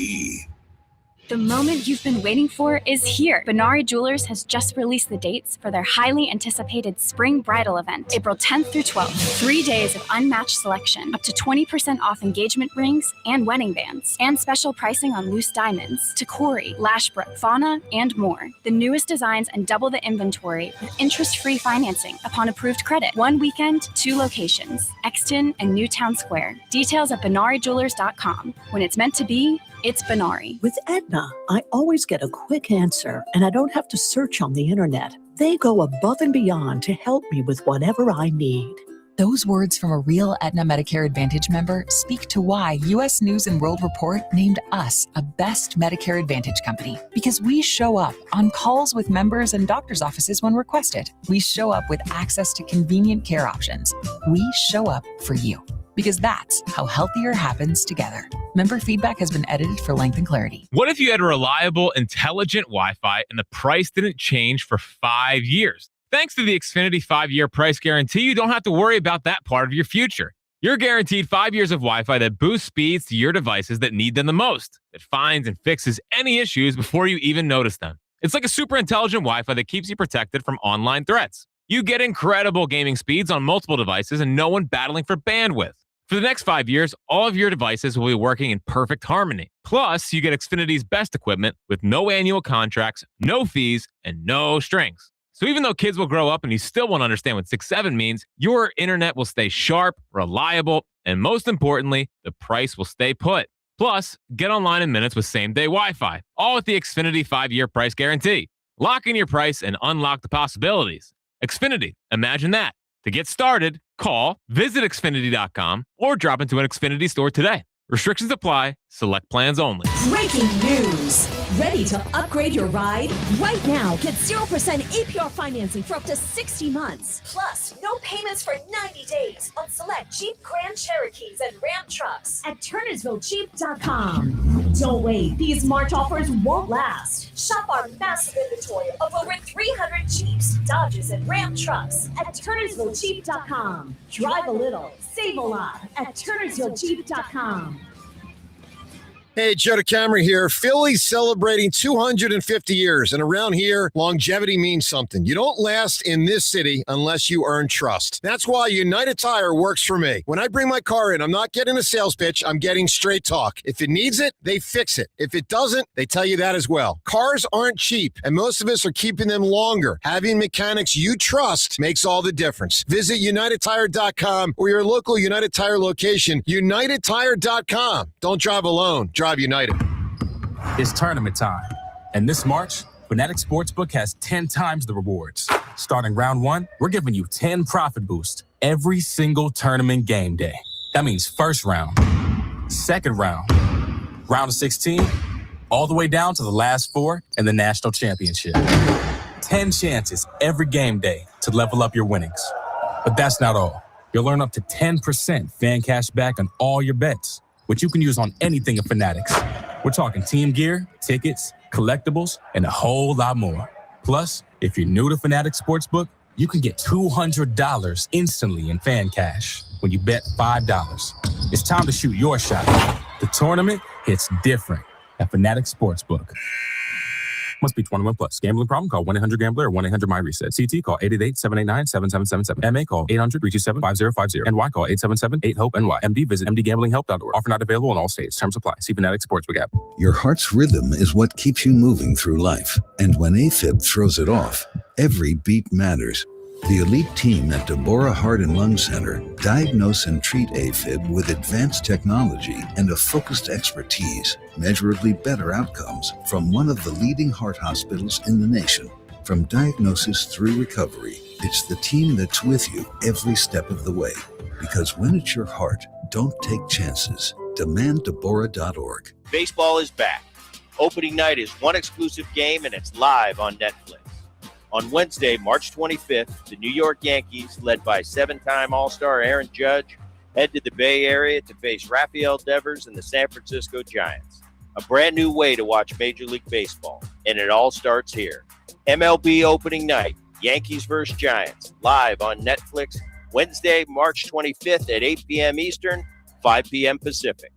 The moment you've been waiting for is here. Benari Jewelers has just released the dates for their highly anticipated spring bridal event, April 10th through 12th. 3 days of unmatched selection, up to 20% off engagement rings and wedding bands, and special pricing on loose diamonds, Takori, Lashbrook, Fauna, and more. The newest designs and double the inventory with interest-free financing upon approved credit. 1 weekend, 2 locations, Exton and Newtown Square. Details at BenariJewelers.com. When it's meant to be, it's Benari. With Aetna, I always get a quick answer, and I don't have to search on the internet. They go above and beyond to help me with whatever I need. Those words from a real Aetna Medicare Advantage member speak to why U.S. News & World Report named us a best Medicare Advantage company. Because we show up on calls with members and doctors' offices when requested. We show up with access to convenient care options. We show up for you. Because that's how healthier happens together. Member feedback has been edited for length and clarity. What if you had reliable, intelligent Wi-Fi and the price didn't change for 5 years? Thanks to the Xfinity 5-year price guarantee, you don't have to worry about that part of your future. You're guaranteed 5 years of Wi-Fi that boosts speeds to your devices that need them the most. It finds and fixes any issues before you even notice them. It's like a super intelligent Wi-Fi that keeps you protected from online threats. You get incredible gaming speeds on multiple devices and no one battling for bandwidth. For the next 5 years, all of your devices will be working in perfect harmony. Plus, you get Xfinity's best equipment with no annual contracts, no fees, and no strings. So even though kids will grow up and you still won't understand what 6-7 means, your internet will stay sharp, reliable, and most importantly, the price will stay put. Plus, get online in minutes with same-day Wi-Fi, all with the Xfinity 5-year price guarantee. Lock in your price and unlock the possibilities. Xfinity, imagine that. To get started, call, visit Xfinity.com, or drop into an Xfinity store today. Restrictions apply. Select plans only. Breaking news. Ready to upgrade your ride? Right now, get 0% APR financing for up to 60 months. Plus, no payments for 90 days on select Jeep Grand Cherokees and Ram trucks at TurnersvilleJeep.com. Don't wait. These March offers won't last. Shop our massive inventory of over 300 Jeeps, Dodges, and Ram trucks at TurnersvilleJeep.com. Drive a little, save a lot at TurnersvilleJeep.com. Hey, Joe DeCamera here. Phillies celebrating 250 years. And around here, longevity means something. You don't last in this city unless you earn trust. That's why United Tire works for me. When I bring my car in, I'm not getting a sales pitch. I'm getting straight talk. If it needs it, they fix it. If it doesn't, they tell you that as well. Cars aren't cheap, and most of us are keeping them longer. Having mechanics you trust makes all the difference. Visit UnitedTire.com or your local United Tire location. UnitedTire.com. Don't drive alone. Drive United. It's tournament time, and this March, Fanatics Sportsbook has 10 times the rewards. Starting round 1, we're giving you 10 profit boost every single tournament game day. That means first round, second round, round of 16, all the way down to the last 4 in the national championship. 10 chances every game day to level up your winnings. But that's not all. You'll earn up to 10% fan cash back on all your bets, which you can use on anything at Fanatics. We're talking team gear, tickets, collectibles, and a whole lot more. Plus, if you're new to Fanatics Sportsbook, you can get $200 instantly in fan cash when you bet $5. It's time to shoot your shot. The tournament hits different at Fanatics Sportsbook. Must be 21 plus. Gambling problem? Call 1-800-GAMBLER or 1-800-MY-RESET. CT call 888-789-7777. MA call 800-327-5050. NY call 877-8-HOPE-NY. MD visit mdgamblinghelp.org. Offer not available in all states. Terms apply. See Fanatics Sportsbook app. Your heart's rhythm is what keeps you moving through life. And when AFib throws it off, every beat matters. The elite team at Deborah Heart and Lung Center diagnose and treat AFib with advanced technology and a focused expertise, measurably better outcomes from one of the leading heart hospitals in the nation. From diagnosis through recovery, it's the team that's with you every step of the way. Because when it's your heart, don't take chances. DemandDeborah.org. Baseball is back. Opening night is one exclusive game, and it's live on Netflix. On Wednesday, March 25th, the New York Yankees, led by 7-time All-Star Aaron Judge, head to the Bay Area to face Rafael Devers and the San Francisco Giants. A brand new way to watch Major League Baseball, and it all starts here. MLB opening night, Yankees vs. Giants, live on Netflix, Wednesday, March 25th at 8 p.m. Eastern, 5 p.m. Pacific.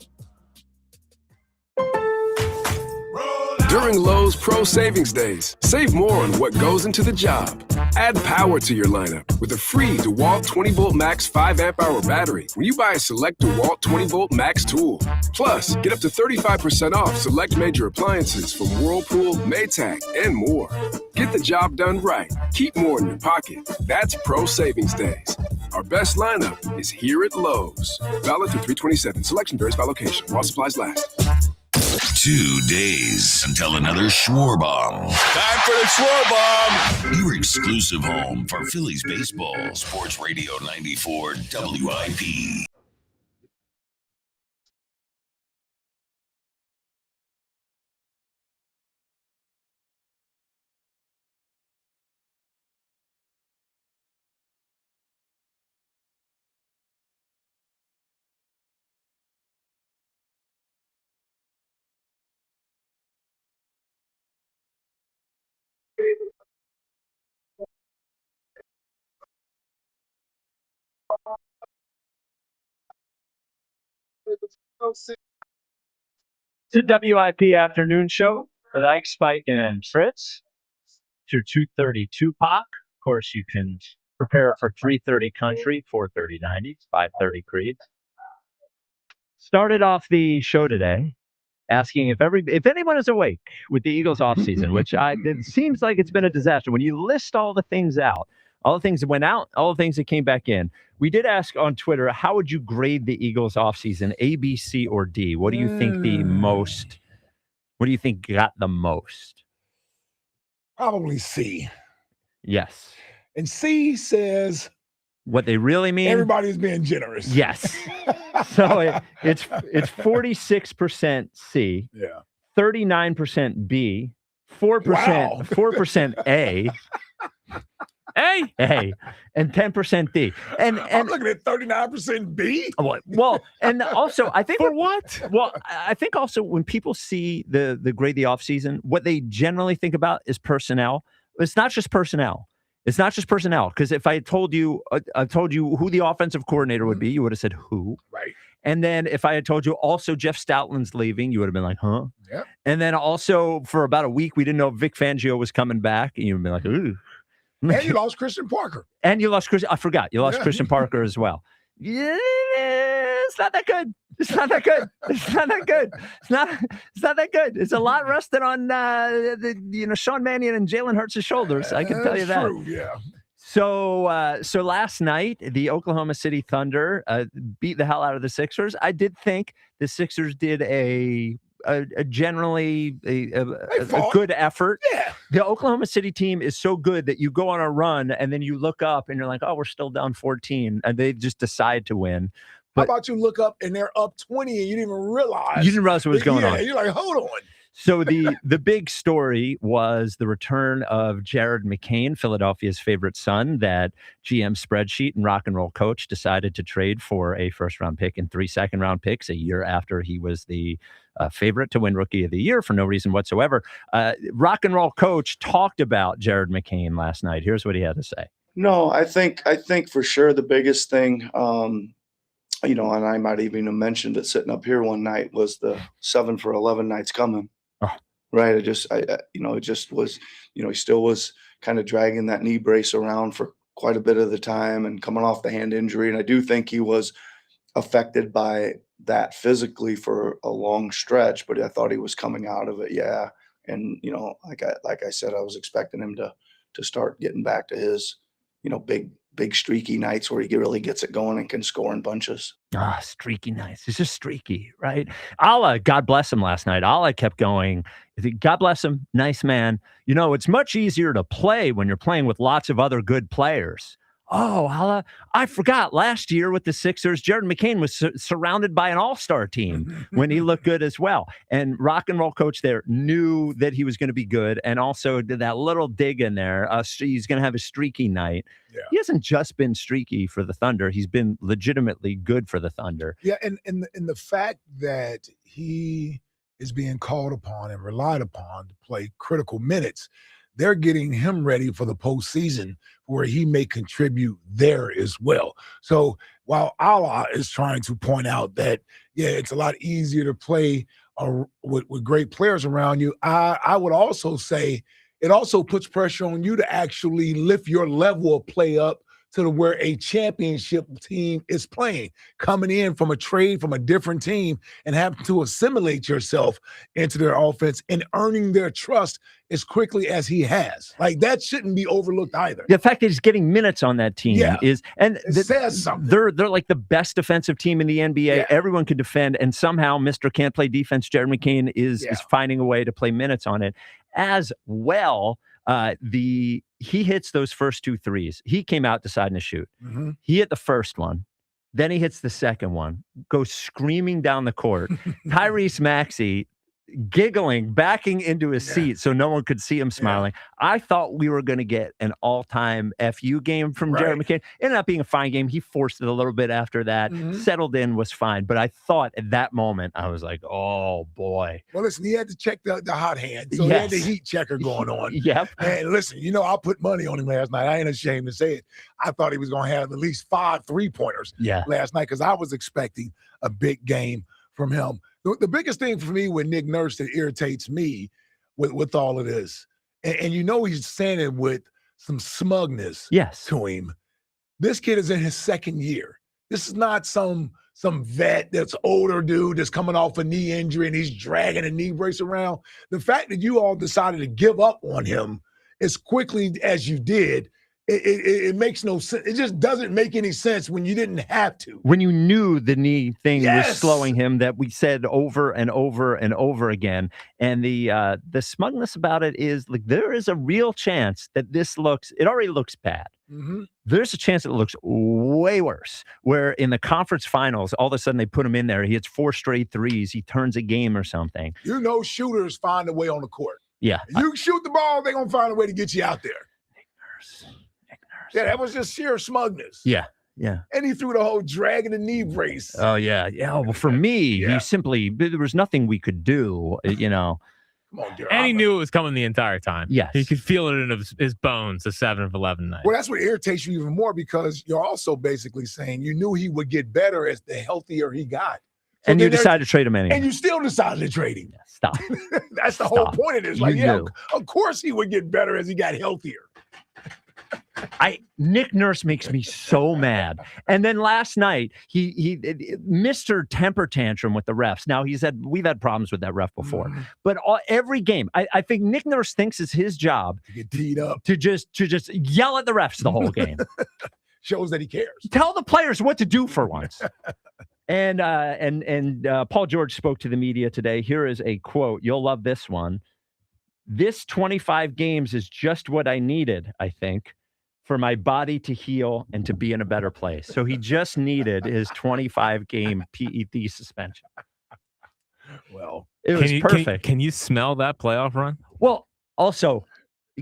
Roll During Lowe's Pro Savings Days, save more on what goes into the job. Add power to your lineup with a free DeWalt 20-volt max 5-amp-hour battery when you buy a select DeWalt 20-volt max tool. Plus, get up to 35% off select major appliances from Whirlpool, Maytag, and more. Get the job done right. Keep more in your pocket. That's Pro Savings Days. Our best lineup is here at Lowe's. Valid through 3/27. Selection varies by location. While supplies last. 2 days until another Schwarbomb. Time for the Schwarbomb. Your exclusive home for Phillies baseball. Sports Radio 94 WIP. The WIP afternoon show with Ike, Spike, and Fritz to 2:32 Pac. Of course, you can prepare for 3:30 Country, 4:30 90s, 5:30 Creed. Started off the show today asking if anyone is awake with the Eagles offseason, which it seems like it's been a disaster. When you list all the things out, all the things that went out, all the things that came back in. We did ask on Twitter, how would you grade the Eagles offseason, A, B, C, or D? What do you think what do you think got the most? Probably C. Yes. And C says what they really mean. Everybody's being generous. Yes. So it's 46% C. Yeah. 39% B. 4% A. A, and 10% D. And I'm looking at 39% B. Well, and also I think for what? Well, I think also when people see the grade the offseason, what they generally think about is personnel. It's not just personnel. It's not just personnel. Because if I told you who the offensive coordinator would be, you would have said who. Right. And then if I had told you also Jeff Stoutland's leaving, you would have been like, huh? Yeah. And then also for about a week, we didn't know Vic Fangio was coming back, and you'd be like, ooh. And you lost Christian Parker. And you lost Christian. I forgot. You lost Christian Parker as well. Yeah, it's not that good. It's not that good. It's not that good. It's not that good. It's a lot rested on Sean Mannion and Jalen Hurts' shoulders. I can tell you that. True, yeah. So last night, the Oklahoma City Thunder beat the hell out of the Sixers. I did think the Sixers did a generally a good effort. Yeah. The Oklahoma City team is so good that you go on a run and then you look up and you're like, oh, we're still down 14, and they just decide to win. How about you look up and they're up 20 and you didn't even realize? You didn't realize what was going on. You're like, hold on. So the big story was the return of Jared McCain, Philadelphia's favorite son, that GM spreadsheet and rock and roll coach decided to trade for a first-round pick and 3 second-round picks a year after he was the favorite to win Rookie of the Year for no reason whatsoever. Rock and roll coach talked about Jared McCain last night. Here's what he had to say. No, I think for sure the biggest thing, and I might even have mentioned it sitting up here one night, was the 7 for 11 nights coming. Oh. Right. It just was, he still was kind of dragging that knee brace around for quite a bit of the time and coming off the hand injury. And I do think he was affected by that physically for a long stretch, but I thought he was coming out of it. Yeah. And, like I said, I was expecting him to start getting back to his, big streaky nights where he really gets it going and can score in bunches. Streaky nights. It's just streaky, right? Allah, God bless him last night. Allah kept going. God bless him. Nice man. It's much easier to play when you're playing with lots of other good players. Oh, Allah, I forgot last year with the Sixers, Jared McCain was surrounded by an all-star team when he looked good as well. And rock and roll coach there knew that he was going to be good, and also did that little dig in there. He's going to have a streaky night. Yeah. He hasn't just been streaky for the Thunder. He's been legitimately good for the Thunder. Yeah, and the fact that he is being called upon and relied upon to play critical minutes, they're getting him ready for the postseason where he may contribute there as well. So while Allah is trying to point out that, yeah, it's a lot easier to play with great players around you, I would also say it also puts pressure on you to actually lift your level of play up to where a championship team is playing, coming in from a trade from a different team and having to assimilate yourself into their offense and earning their trust as quickly as he has. Like, that shouldn't be overlooked either. The fact that he's getting minutes on that team says something. They're like the best defensive team in the NBA. Yeah. Everyone can defend, and somehow Mr. Can't Play Defense, Jared McCain, is finding a way to play minutes on it. As well, he hits those first 2 threes. He came out deciding to shoot. Mm-hmm. He hit the first one. Then he hits the second one, goes screaming down the court. Tyrese Maxey giggling, backing into his seat so no one could see him smiling. I thought we were going to get an all-time FU game from Jared McCain. Ended up being a fine game. He forced it a little bit after that. Settled in, was fine. But I thought at that moment, I was like, oh, boy. Well, listen, he had to check the hot hand. So he had the heat checker going on. Yep. And listen, I put money on him last night. I ain't ashamed to say it. I thought he was going to have at least 5 3-pointers last night because I was expecting a big game from him. The biggest thing for me with Nick Nurse that irritates me with all of this, and he's saying it with some smugness to him. This kid is in his second year. This is not some vet that's older dude that's coming off a knee injury and he's dragging a knee brace around. The fact that you all decided to give up on him as quickly as you did, it makes no sense. It just doesn't make any sense when you didn't have to. When you knew the knee thing was slowing him, that we said over and over and over again. And the smugness about it is, like, there is a real chance that it already looks bad. Mm-hmm. There's a chance it looks way worse, where in the conference finals, all of a sudden they put him in there. He hits 4 straight threes. He turns a game or something. Shooters find a way on the court. Yeah. You shoot the ball, they're going to find a way to get you out there. Nick Nurse. Yeah, that was just sheer smugness. Yeah. And he threw the whole dragging the knee brace. Oh, yeah. Yeah. Well, for me, there was nothing we could do, Come on, Daryl. And he knew it was coming the entire time. Yes. He could feel it in his bones, the 7 of 11 night. Well, that's what irritates you even more, because you're also basically saying you knew he would get better as the healthier he got. So and you decided to trade him anyway. And you still decided to trade him. Stop. That's the whole point of this. Like, of course he would get better as he got healthier. Nick Nurse makes me so mad. And then last night, he Mr. Temper Tantrum with the refs. Now we've had problems with that ref before, but every game, I think Nick Nurse thinks it's his job to get teed up, to just yell at the refs the whole game. Shows that he cares. Tell the players what to do for once. And Paul George spoke to the media today. Here is a quote. You'll love this one. This 25 games is just what I needed, I think, for my body to heal and to be in a better place. So he just needed his 25-game PED suspension. Well, it was perfect. Can you smell that playoff run? Well, also,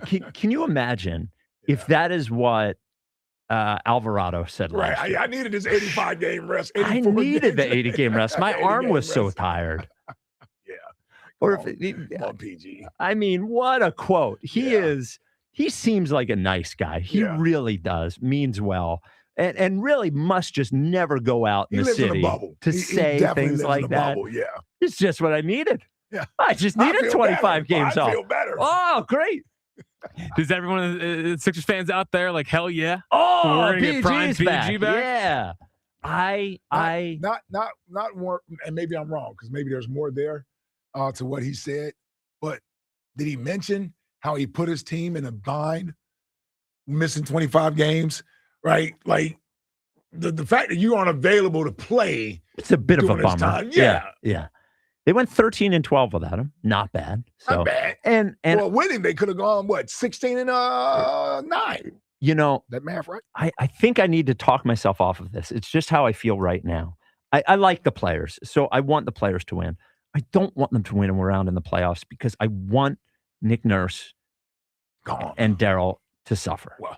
can you imagine if that is what Alvarado said last year? I needed his 85-game rest. I needed the 80-game rest. My arm was so tired. Or come on, PG. I mean, what a quote. He seems like a nice guy. He really does. Means well. And really must just never go out in the city to say things like that. Bubble, yeah. It's just what I needed. Yeah. I just needed 25 games off. I feel better. Oh, great. Does everyone, Sixers fans out there, like, hell yeah? Oh, we're gonna get prime PG back. Yeah. Not more, and maybe I'm wrong, because maybe there's more there to what he said. But did he mention how he put his team in a bind, missing 25 games, right? Like the fact that you aren't available to play. It's a bit of a bummer. Time. Yeah. They went 13-12 without him. Not bad. So, not bad. And well, with him, they could have gone, 16-9. That math, right? I think I need to talk myself off of this. It's just how I feel right now. I like the players, so I want the players to win. I don't want them to win around in the playoffs because I want Nick Nurse gone and Daryl to suffer. Well,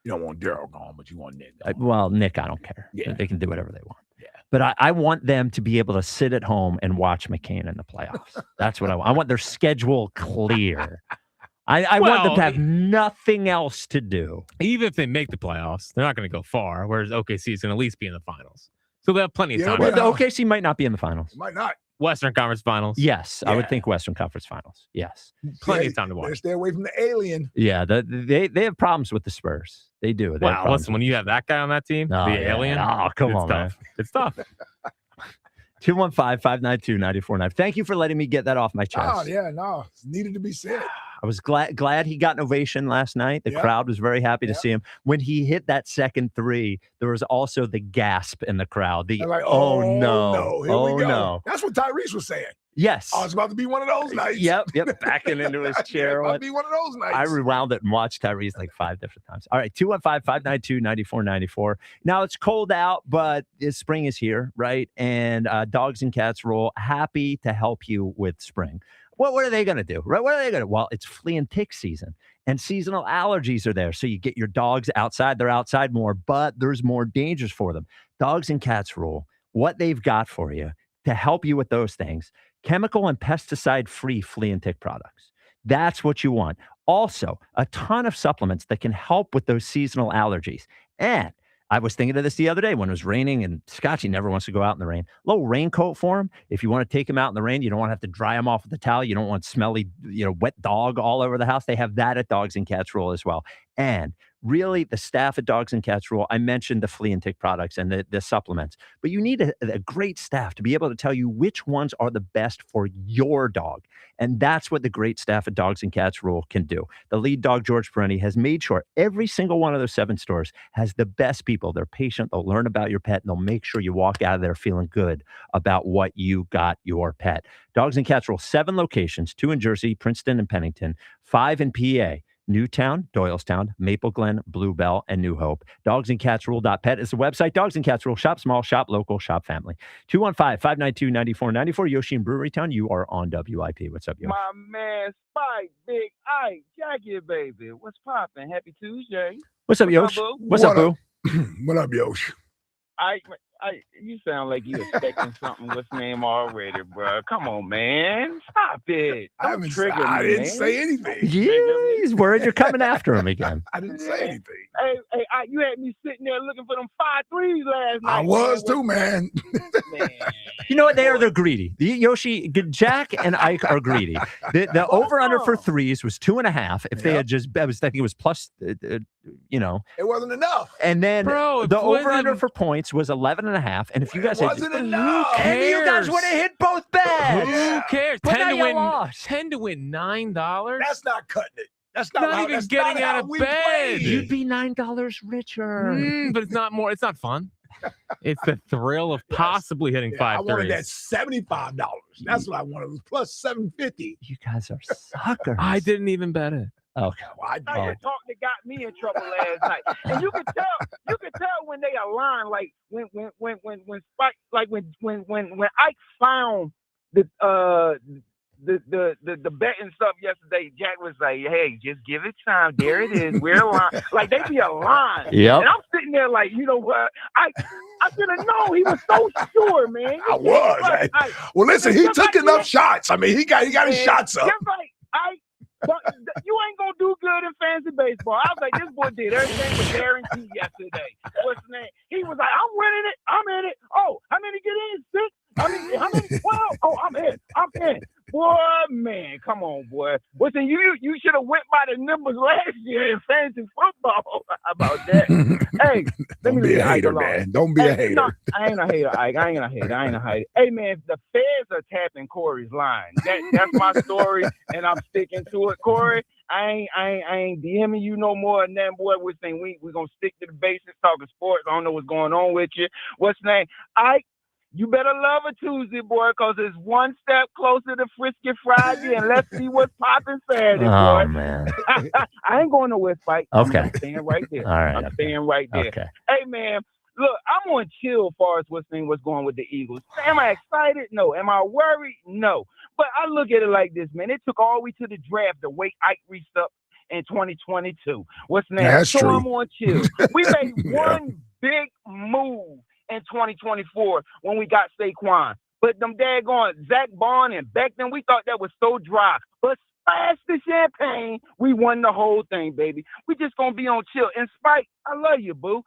you don't want Daryl gone, but you want Nick gone. Nick, I don't care. Yeah. They can do whatever they want. Yeah. But I want them to be able to sit at home and watch McCain in the playoffs. That's what I want. I want their schedule clear. I want them to have nothing else to do. Even if they make the playoffs, they're not going to go far, whereas OKC is going to at least be in the finals. So they have plenty of time. Well, the OKC might not be in the finals. Might not. Western Conference Finals. Yes, I would think Western Conference Finals. Yes. Plenty of time to watch. Better stay away from the alien. Yeah, they have problems with the Spurs. They do. They have Wow, problems listen, when you have that guy on that team, Oh, the yeah. alien, Oh, come it's on, tough. man. It's tough. 215-592-94.9. Thank you for letting me get that off my chest. Oh, yeah, no. It's needed to be said. I was glad he got an ovation last night. The Yep. crowd was very happy to see him. When he hit that second three, there was also the gasp in the crowd. The They're like, oh no. no, Here oh we go. no. That's what Tyrese was saying. Yes. Oh, it's about to be one of those nights. Yep, backing into his chair. It's about to be one of those nights. I rewound it and watched Tyrese like 5 different times. All right, 215-592-9494. Now it's cold out, but spring is here, right? And Dogs and Cats Rule, happy to help you with spring. What are they going to do, right? What are they going to do? Well, it's flea and tick season, and seasonal allergies are there. So you get your dogs outside. They're outside more, but there's more dangers for them. Dogs and Cats Rule, what they've got for you to help you with those things. Chemical and pesticide-free flea and tick products. That's what you want. Also, a ton of supplements that can help with those seasonal allergies. And I was thinking of this the other day when it was raining, and Scotchy never wants to go out in the rain. Little raincoat for him. If you want to take him out in the rain, you don't want to have to dry him off with the towel. You don't want smelly, wet dog all over the house. They have that at Dogs and Cats Rule as well. And really, the staff at Dogs and Cats Rule, I mentioned the flea and tick products and the supplements, but you need a great staff to be able to tell you which ones are the best for your dog. And that's what the great staff at Dogs and Cats Rule can do. The lead dog, George Peretti, has made sure every single one of those 7 stores has the best people. They're patient. They'll learn about your pet, and they'll make sure you walk out of there feeling good about what you got your pet. Dogs and Cats Rule, 7 locations, 2 in Jersey, Princeton, and Pennington, 5 in PA. Newtown, Doylestown, Maple Glen, Bluebell, and New Hope. Dogsandcatsrule.pet is the website. Dogs and Cats Rule. Shop small, shop local, shop family. 215-592-9494. Yoshi in Brewery Town, you are on WIP. What's up, Yoshi? My man Spike, Big Ike, Jackie, baby. What's poppin'? Happy Tuesday. What's up, Yoshi? Boo? What's up, Boo? What up, Yoshi? You sound like you expecting something with name already, bro. Come on, man. Stop it. Don't trigger me, I didn't man. say anything. Yeah, he's worried you're coming after him again. I didn't say anything. Hey, you had me sitting there looking for them 5 threes last night. I was too, man. You know what? They're greedy. Yoshi, Jack and Ike are greedy. The over-under for threes was 2.5. If they had just, I think it was plus, It wasn't enough. And then Bro, the over-under for points was 11.5. And if you guys had, wasn't enough. and you guys would have hit both bets. Who cares? But 10 now to you win. lost. 10 to win $9. That's not cutting it. That's not how, even that's getting not out how of we bed. played. You'd be $9 richer. But it's not more. It's not fun. It's the thrill of possibly hitting Yeah, 5 I wanted threes. that $75. That's what I wanted. It was plus $750. You guys are suckers. I didn't even bet it. Okay. Well, I Now, the talk that got me in trouble last night, and you could tell when they align, like when Spike, like when Ike found the betting stuff yesterday. Jack was like, "Hey, just give it time. There it is. We're aligned." Like they be aligned. Yep. And I'm sitting there like, you know what? I should have known. He was so sure, man. I was. Well, listen, he took enough shots. I mean, he got his shots up. Just like but you ain't gonna do good in fantasy baseball. I was like, this boy did everything but guaranteed yesterday. What's his name? He was like, I'm winning it. I'm in it. Oh, how many get in? 6? I mean, how many? 12? Oh, I'm in. Boy, man, come on, boy. Listen, you should have went by the numbers last year in fantasy football. How about that? Hey, Don't be a hater, man. Don't be a hater. No, I ain't a hater, Ike. I ain't a hater. Hey, man, the feds are tapping Corey's line. That's my story, and I'm sticking to it, Corey. I ain't DMing you no more than that, boy. We're saying we're going to stick to the basics, talking sports. I don't know what's going on with you. What's the name? Ike, you better love a Tuesday, boy, because it's one step closer to Frisky Friday, and let's see what's popping Saturday, boy. Oh, man. I ain't going nowhere, Spike. Okay. I'm staying right there. All right. I'm staying right there. Okay. Hey, man, look, I'm on chill as far as what's going with the Eagles. Am I excited? No. Am I worried? No. But I look at it like this, man. It took all the way to the draft to wake Ike Reese up in 2022. What's the name? That's so true. I'm on chill. We made one big move in 2024 when we got Saquon. But them daggone Zach Bond and Beckton, we thought that was so dry. But splash the champagne, we won the whole thing, baby. We just gonna be on chill. And Spike, I love you, boo.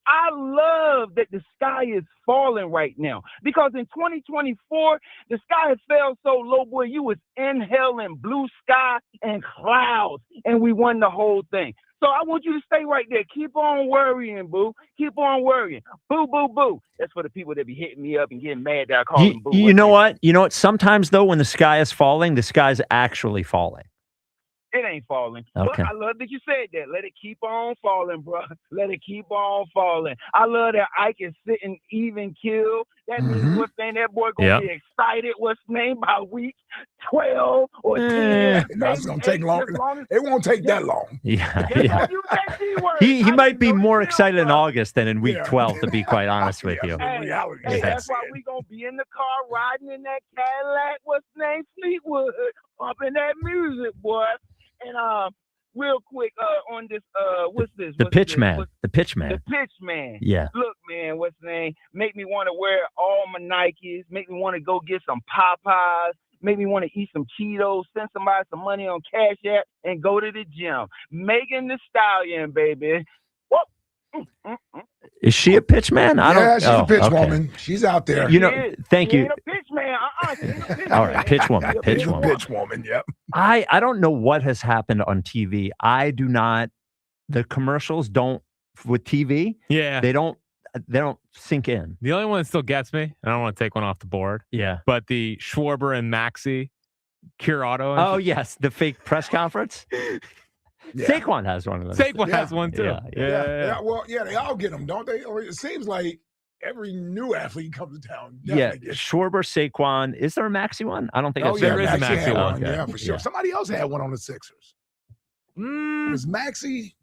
I love that the sky is falling right now because in 2024, the sky has fell so low, boy, you was inhaling blue sky and clouds, and we won the whole thing. So I want you to stay right there. Keep on worrying, boo. Keep on worrying. Boo, boo, boo. That's for the people that be hitting me up and getting mad that I call them boo. You know what? You know what? Sometimes, though, when the sky is falling, the sky's actually falling. It ain't falling. Okay. But I love that you said that. Let it keep on falling, bro. Let it keep on falling. I love that Ike is sitting even kill. That means what's name? That boy gonna be excited. What's name by week 12 or 10? It's gonna take long. It won't take that long. Yeah. He might be more excited in August than in week 12, to be quite honest with you. Hey, that's why we gonna be in the car riding in that Cadillac. What's name? Fleetwood, pumping that music, boy. And real quick on this what's this? The pitch man. The pitch man. Yeah. Look, man, what's the name? Make me want to wear all my Nikes. Make me want to go get some Popeyes. Make me want to eat some Cheetos. Send somebody some money on Cash App and go to the gym. Megan Thee Stallion, baby. Is she a pitch man? She's a pitch woman. She's out there. You know, thank you. She ain't a pitch man. All right, pitch woman. Pitch woman. Pitch woman. Yep. I don't know what has happened on TV. I do not. The commercials don't with TV. Yeah, they don't sink in. The only one that still gets me, and I don't want to take one off the board. Yeah, but the Schwarber and Maxey Cure Auto. Oh yes, the fake press conference. Yeah. Saquon has one of those. Saquon has one too. Yeah. Well, they all get them, don't they? Or it seems like every new athlete comes to town. Schwarber, Saquon. Is there a Maxey one? I don't think there is a Maxey one. Yeah, for sure. Somebody else had one on the Sixers. Was Maxey?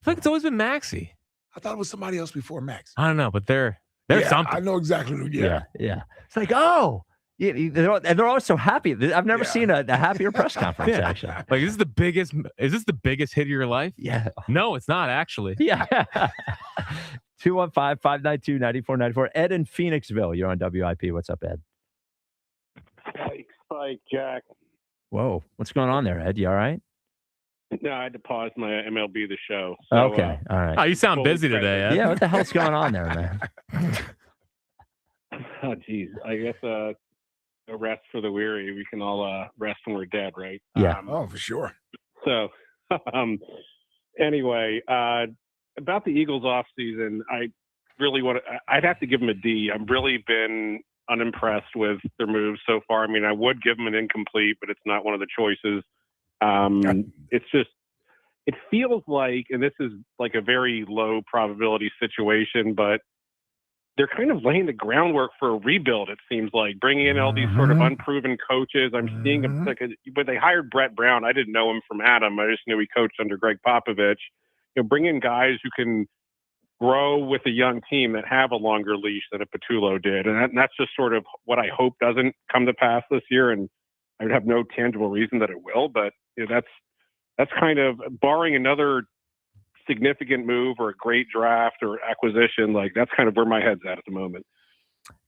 I feel like it's always been Maxey. I thought it was somebody else before Maxey. I don't know, but they're something. I know exactly. Yeah. It's like, oh. Yeah, they're always so happy. I've never seen a happier press conference, actually. Like, is this the biggest hit of your life? Yeah. No, it's not, actually. Yeah. 215-592-9494. Ed in Phoenixville. You're on WIP. What's up, Ed? Spike, Jack. Whoa. What's going on there, Ed? You all right? No, I had to pause my MLB The Show. So, okay. All right. Oh, you sound busy today, Ed. Yeah, what the hell's going on there, man? Oh, geez. I guess a rest for the weary. We can all rest when we're dead, right? Yeah. For sure. So, anyway, about the Eagles offseason, I'd have to give them a D. I've really been unimpressed with their moves so far. I mean, I would give them an incomplete, but it's not one of the choices. It's just, it feels like, and this is like a very low probability situation, but they're kind of laying the groundwork for a rebuild. It seems like bringing in all these sort of unproven coaches. I'm seeing them when they hired Brett Brown. I didn't know him from Adam. I just knew he coached under Greg Popovich. Bring in guys who can grow with a young team that have a longer leash than a Patullo did, and that's just sort of what I hope doesn't come to pass this year. And I would have no tangible reason that it will, but that's kind of, barring another significant move or a great draft or acquisition, like that's kind of where my head's at the moment.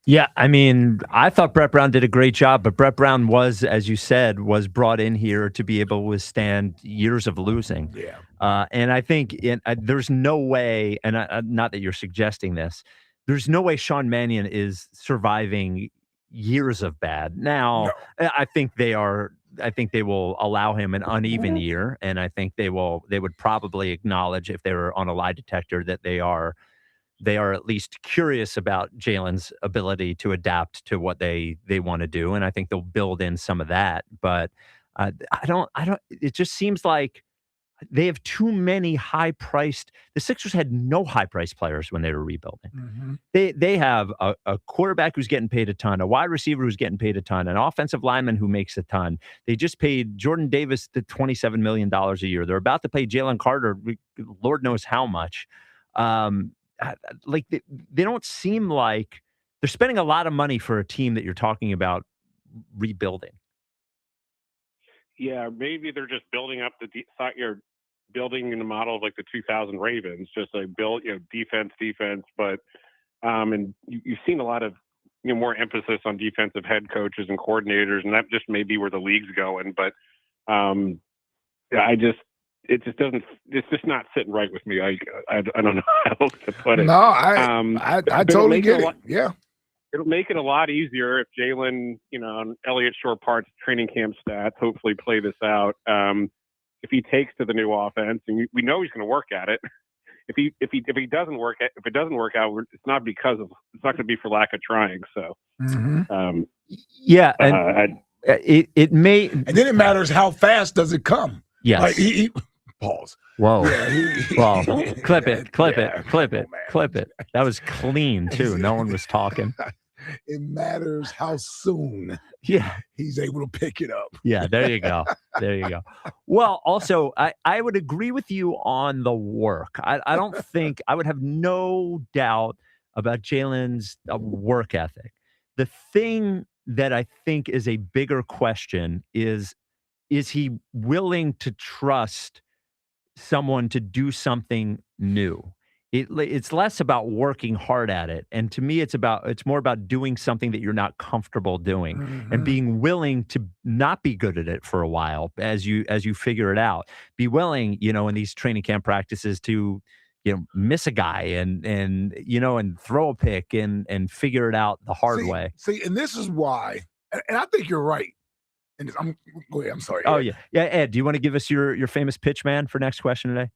Yeah, I mean, I thought Brett Brown did a great job, but Brett Brown was, as you said, was brought in here to be able to withstand years of losing. Yeah. And I think there's no way, and not that you're suggesting this, there's no way Sean Mannion is surviving years of bad. Now, no. I think they will allow him an uneven year, and I think they would probably acknowledge, if they were on a lie detector, that they are at least curious about Jalen's ability to adapt to what they want to do, and I think they'll build in some of that. But I don't. It just seems like they have too many high-priced. The Sixers had no high-priced players when they were rebuilding. Mm-hmm. They have a quarterback who's getting paid a ton, a wide receiver who's getting paid a ton, an offensive lineman who makes a ton. They just paid Jordan Davis the $27 million a year. They're about to pay Jalen Carter, Lord knows how much. Like they don't seem like they're spending a lot of money for a team that you're talking about rebuilding. Yeah, maybe they're just building up you're building in the model of like the 2000 Ravens, just like build, defense. But and you've seen a lot of more emphasis on defensive head coaches and coordinators, and that just may be where the league's going. But it just doesn't. It's just not sitting right with me. I don't know how to put it. No, I totally get it. Yeah. It'll make it a lot easier if Jalen, on Elliott Shore-Park's training camp stats, hopefully play this out. If he takes to the new offense, and we know he's going to work at it. If he doesn't work out, it's not going to be for lack of trying. So, yeah, and it may, and then it matters how fast does it come. Yes. Like he pause. Whoa. Yeah, Whoa. Clip it. That was clean too. No one was talking. It matters how soon he's able to pick it up. Yeah, there you go. Well, also, I would agree with you on the work. I don't think I would have no doubt about Jalen's work ethic. The thing that I think is a bigger question is he willing to trust someone to do something new? It's less about working hard at it. And to me, it's more about doing something that you're not comfortable doing and being willing to not be good at it for a while as you figure it out. Be willing, in these training camp practices to, miss a guy and throw a pick and figure it out the hard way. See, and this is why, and I think you're right. And go ahead, I'm sorry. Oh, yeah. Yeah, Ed, do you want to give us your famous pitch man for next question today?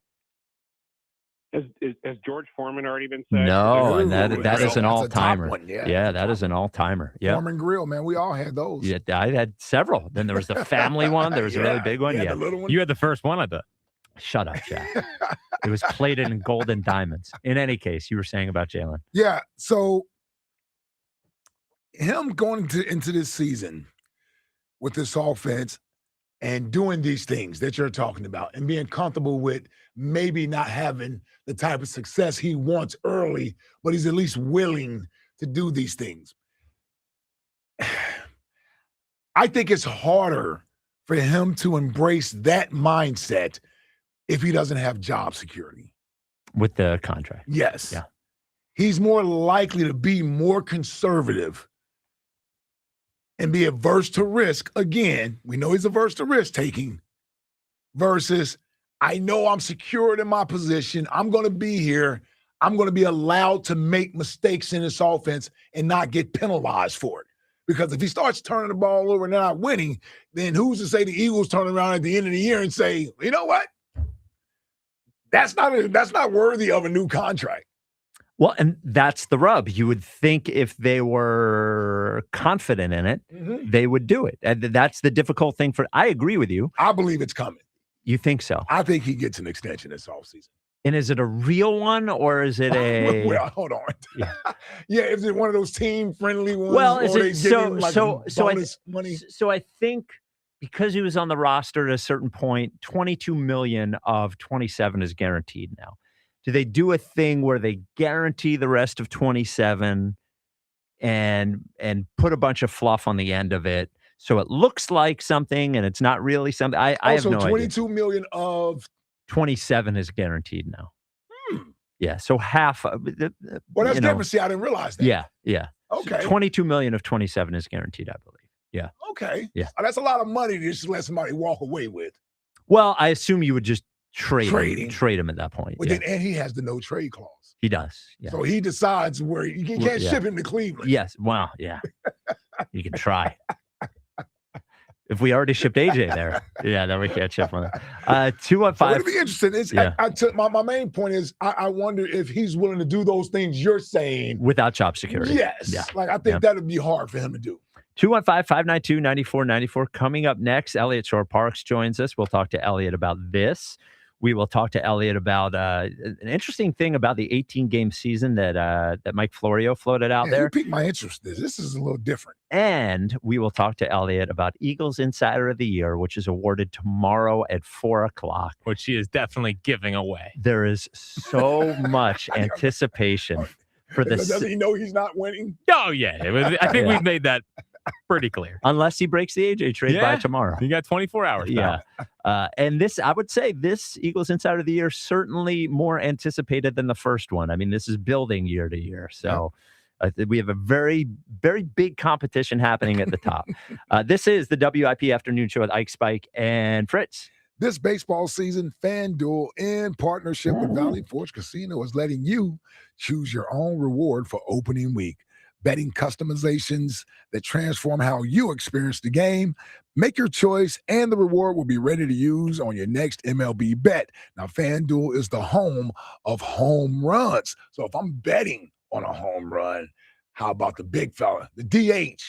Has George Foreman already been said? No, and that is an all-timer. Yeah, that is an all-timer. Yeah. Foreman Grill, man. We all had those. Yeah, I had several. Then there was the family one. There was a really big one. Yeah. The little one. You had the first one, I bet. Shut up, Jack. It was plated in gold and diamonds. In any case, you were saying about Jalen. Yeah, so him going into this season with this offense and doing these things that you're talking about and being comfortable with maybe not having the type of success he wants early, but he's at least willing to do these things. I think it's harder for him to embrace that mindset if he doesn't have job security. With the contract. Yes. Yeah. He's more likely to be more conservative and be averse to risk. Again, we know he's averse to risk taking versus I know I'm secured in my position. I'm going to be here. I'm going to be allowed to make mistakes in this offense and not get penalized for it. Because if he starts turning the ball over and not winning, then who's to say the Eagles turn around at the end of the year and say, you know what? That's not worthy of a new contract. Well, and that's the rub. You would think if they were confident in it, they would do it. And that's the difficult thing I agree with you. I believe it's coming. You think so? I think he gets an extension this offseason. And is it a real one or is it a... Well, hold on. Yeah, is it one of those team-friendly ones? Well, is or it money? So I think because he was on the roster at a certain point, $22 million of 27 is guaranteed now. Do they do a thing where they guarantee the rest of 27 and put a bunch of fluff on the end of it so it looks like something and it's not really something? I have no idea. $22 million of 27 is guaranteed now. Yeah, so half. Well, that's different. See, I didn't realize that. Yeah. Okay. So 22 million of 27 is guaranteed, I believe. Yeah. Okay. Yeah. That's a lot of money to just let somebody walk away with. Well, I assume you would just trade him at that point. But then, and he has the no trade clause. He does. Yeah. So he decides where you can't ship him to Cleveland. Yes. Wow. Yeah. You can try. If we already shipped AJ there, then we can't ship on that. 215. It'd be interesting. My main point is I wonder if he's willing to do those things you're saying without job security. Yes. Yeah. Like I think that would be hard for him to do. 215-592-9494. Coming up next, Elliott Shore-Parks joins us. We'll talk to Elliott about this. We will talk to Elliott about an interesting thing about the 18-game season that Mike Florio floated out there. You piqued my interest. This is a little different. And we will talk to Elliott about Eagles Insider of the Year, which is awarded tomorrow at 4:00. Which he is definitely giving away. There is so much anticipation for this. Doesn't he know he's not winning? Oh, yeah. I think we've made that pretty clear. Unless he breaks the AJ trade by tomorrow. You got 24 hours now. And this, I would say, this Eagles Insider of the Year certainly more anticipated than the first one. I mean, this is building year to year. So we have a very, very big competition happening at the top. This is the WIP Afternoon Show with Ike, Spike, and Fritz. This baseball season, FanDuel, in partnership with Valley Forge Casino, is letting you choose your own reward for opening week. Betting customizations that transform how you experience the game. Make your choice, and the reward will be ready to use on your next MLB bet. Now, FanDuel is the home of home runs. So if I'm betting on a home run, how about the big fella, the DH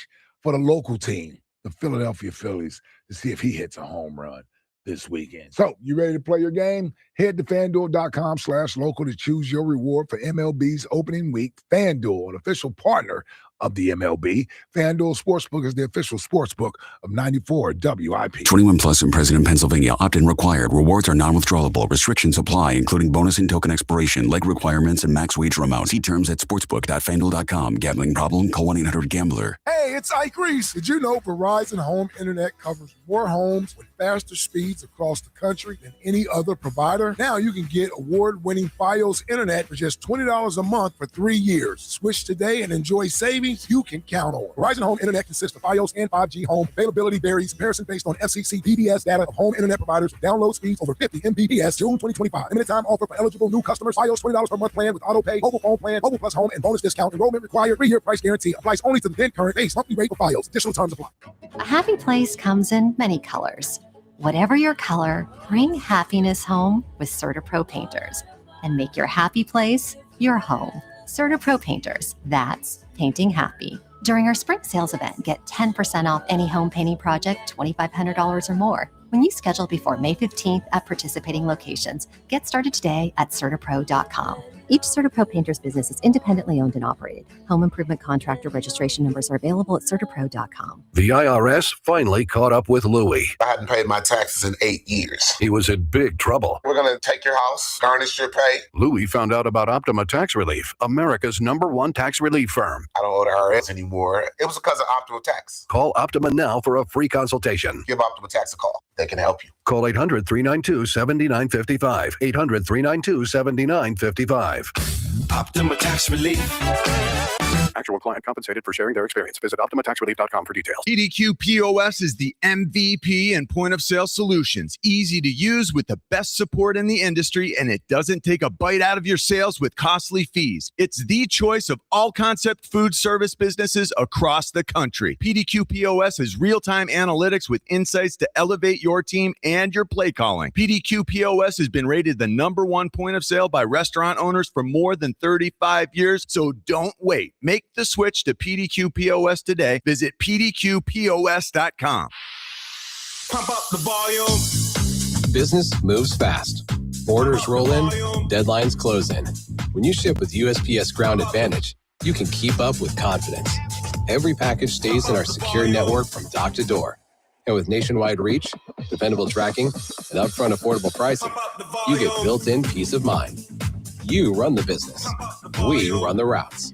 for the local team, the Philadelphia Phillies, to see if he hits a home run this weekend. So, you ready to play your game? Head to FanDuel.com/local to choose your reward for MLB's opening week. FanDuel, an official partner of the MLB. FanDuel Sportsbook is the official sportsbook of 94 WIP. 21 plus and present in Pennsylvania. Opt-in required. Rewards are non-withdrawable. Restrictions apply, including bonus and token expiration, leg requirements, and max wager amount. See terms at sportsbook.fanduel.com. Gambling problem? Call 1-800-GAMBLER. Hey, it's Ike Reese. Did you know Verizon Home Internet covers more homes with faster speeds across the country than any other provider? Now you can get award-winning Fios Internet for just $20 a month for 3 years. Switch today and enjoy savings you can count on. Verizon Home Internet consists of Fios and 5G home. Availability varies. Comparison based on FCC DDS data of home internet providers. Download speeds over 50 Mbps. June 2025. Limited time offer for eligible new customers. Fios $20 per month plan with auto pay, mobile phone plan, mobile plus home, and bonus discount. Enrollment required. 3-year price guarantee. Applies only to the then current base monthly rate for Fios. Additional terms apply. A happy place comes in many colors. Whatever your color, bring happiness home with CertaPro Painters and make your happy place your home. CertaPro Painters. That's painting happy. During our spring sales event, get 10% off any home painting project, $2,500 or more. When you schedule before May 15th at participating locations, get started today at CertaPro.com. Each CertaPro Painters business is independently owned and operated. Home improvement contractor registration numbers are available at CertaPro.com. The IRS finally caught up with Louie. I hadn't paid my taxes in 8 years. He was in big trouble. We're going to take your house, garnish your pay. Louie found out about Optima Tax Relief, America's #1 tax relief firm. I don't owe the IRS anymore. It was because of Optima Tax. Call Optima now for a free consultation. Give Optima Tax a call. They can help you. Call 800-392-7955. 800-392-7955. Optima Tax Relief. Actual client compensated for sharing their experience. Visit OptimaTaxRelief.com for details. PDQ POS is the MVP in point-of-sale solutions. Easy to use with the best support in the industry, and it doesn't take a bite out of your sales with costly fees. It's the choice of all concept food service businesses across the country. PDQ POS has real-time analytics with insights to elevate your team and your play calling. PDQ POS has been rated the #1 point of sale by restaurant owners for more than 35 years, so don't wait. Make the switch to PDQ POS today. Visit PDQPOS.com. Pump up the volume. Business moves fast. Orders roll in, deadlines close in. When you ship with USPS Ground Advantage, you can keep up with confidence. Every package stays in our secure network from dock to door. And with nationwide reach, dependable tracking, and upfront affordable pricing, you get built-in peace of mind. You run the business. We run the routes.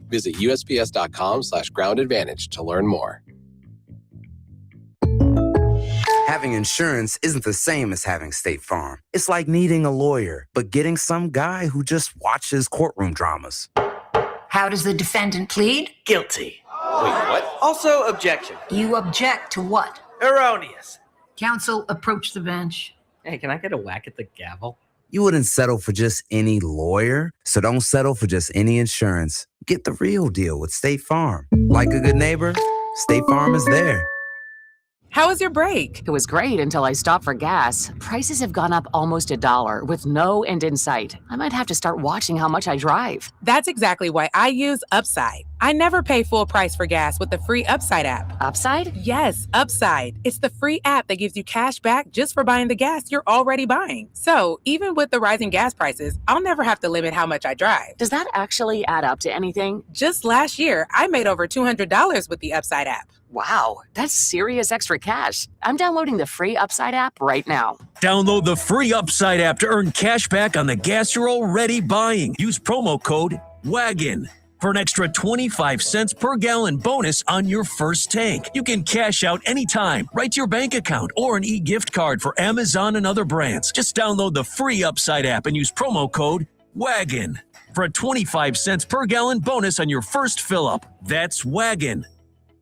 Visit USPS.com/Ground Advantage to learn more. Having insurance isn't the same as having State Farm. It's like needing a lawyer, but getting some guy who just watches courtroom dramas. How does the defendant plead? Guilty. Wait, what? Also, objection. You object to what? Erroneous. Counsel, approach the bench. Hey, can I get a whack at the gavel? You wouldn't settle for just any lawyer, so don't settle for just any insurance. Get the real deal with State Farm. Like a good neighbor, State Farm is there. How was your break? It was great until I stopped for gas. Prices have gone up almost $1 with no end in sight. I might have to start watching how much I drive. That's exactly why I use Upside. I never pay full price for gas with the free Upside app. Upside? Yes, Upside. It's the free app that gives you cash back just for buying the gas you're already buying. So even with the rising gas prices, I'll never have to limit how much I drive. Does that actually add up to anything? Just last year, I made over $200 with the Upside app. Wow, that's serious extra cash. I'm downloading the free Upside app right now. Download the free Upside app to earn cash back on the gas you're already buying. Use promo code WAGON for an extra 25 cents per gallon bonus on your first tank. You can cash out anytime, right to your bank account, or an e-gift card for Amazon and other brands. Just download the free Upside app and use promo code WAGON for a 25 cents per gallon bonus on your first fill-up. That's WAGON.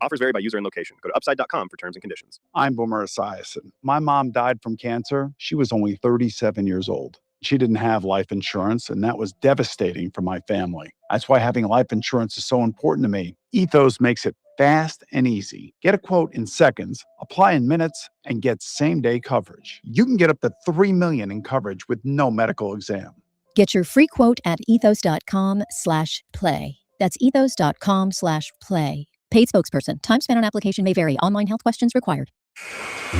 Offers vary by user and location. Go to upside.com for terms and conditions. I'm Boomer Esiason. My mom died from cancer. She was only 37 years old. She didn't have life insurance, and that was devastating for my family. That's why having life insurance is so important to me. Ethos makes it fast and easy. Get a quote in seconds, apply in minutes, and get same-day coverage. You can get up to $3 million in coverage with no medical exam. Get your free quote at ethos.com/play. That's ethos.com/play. Paid spokesperson. Time spent on application may vary. Online health questions required.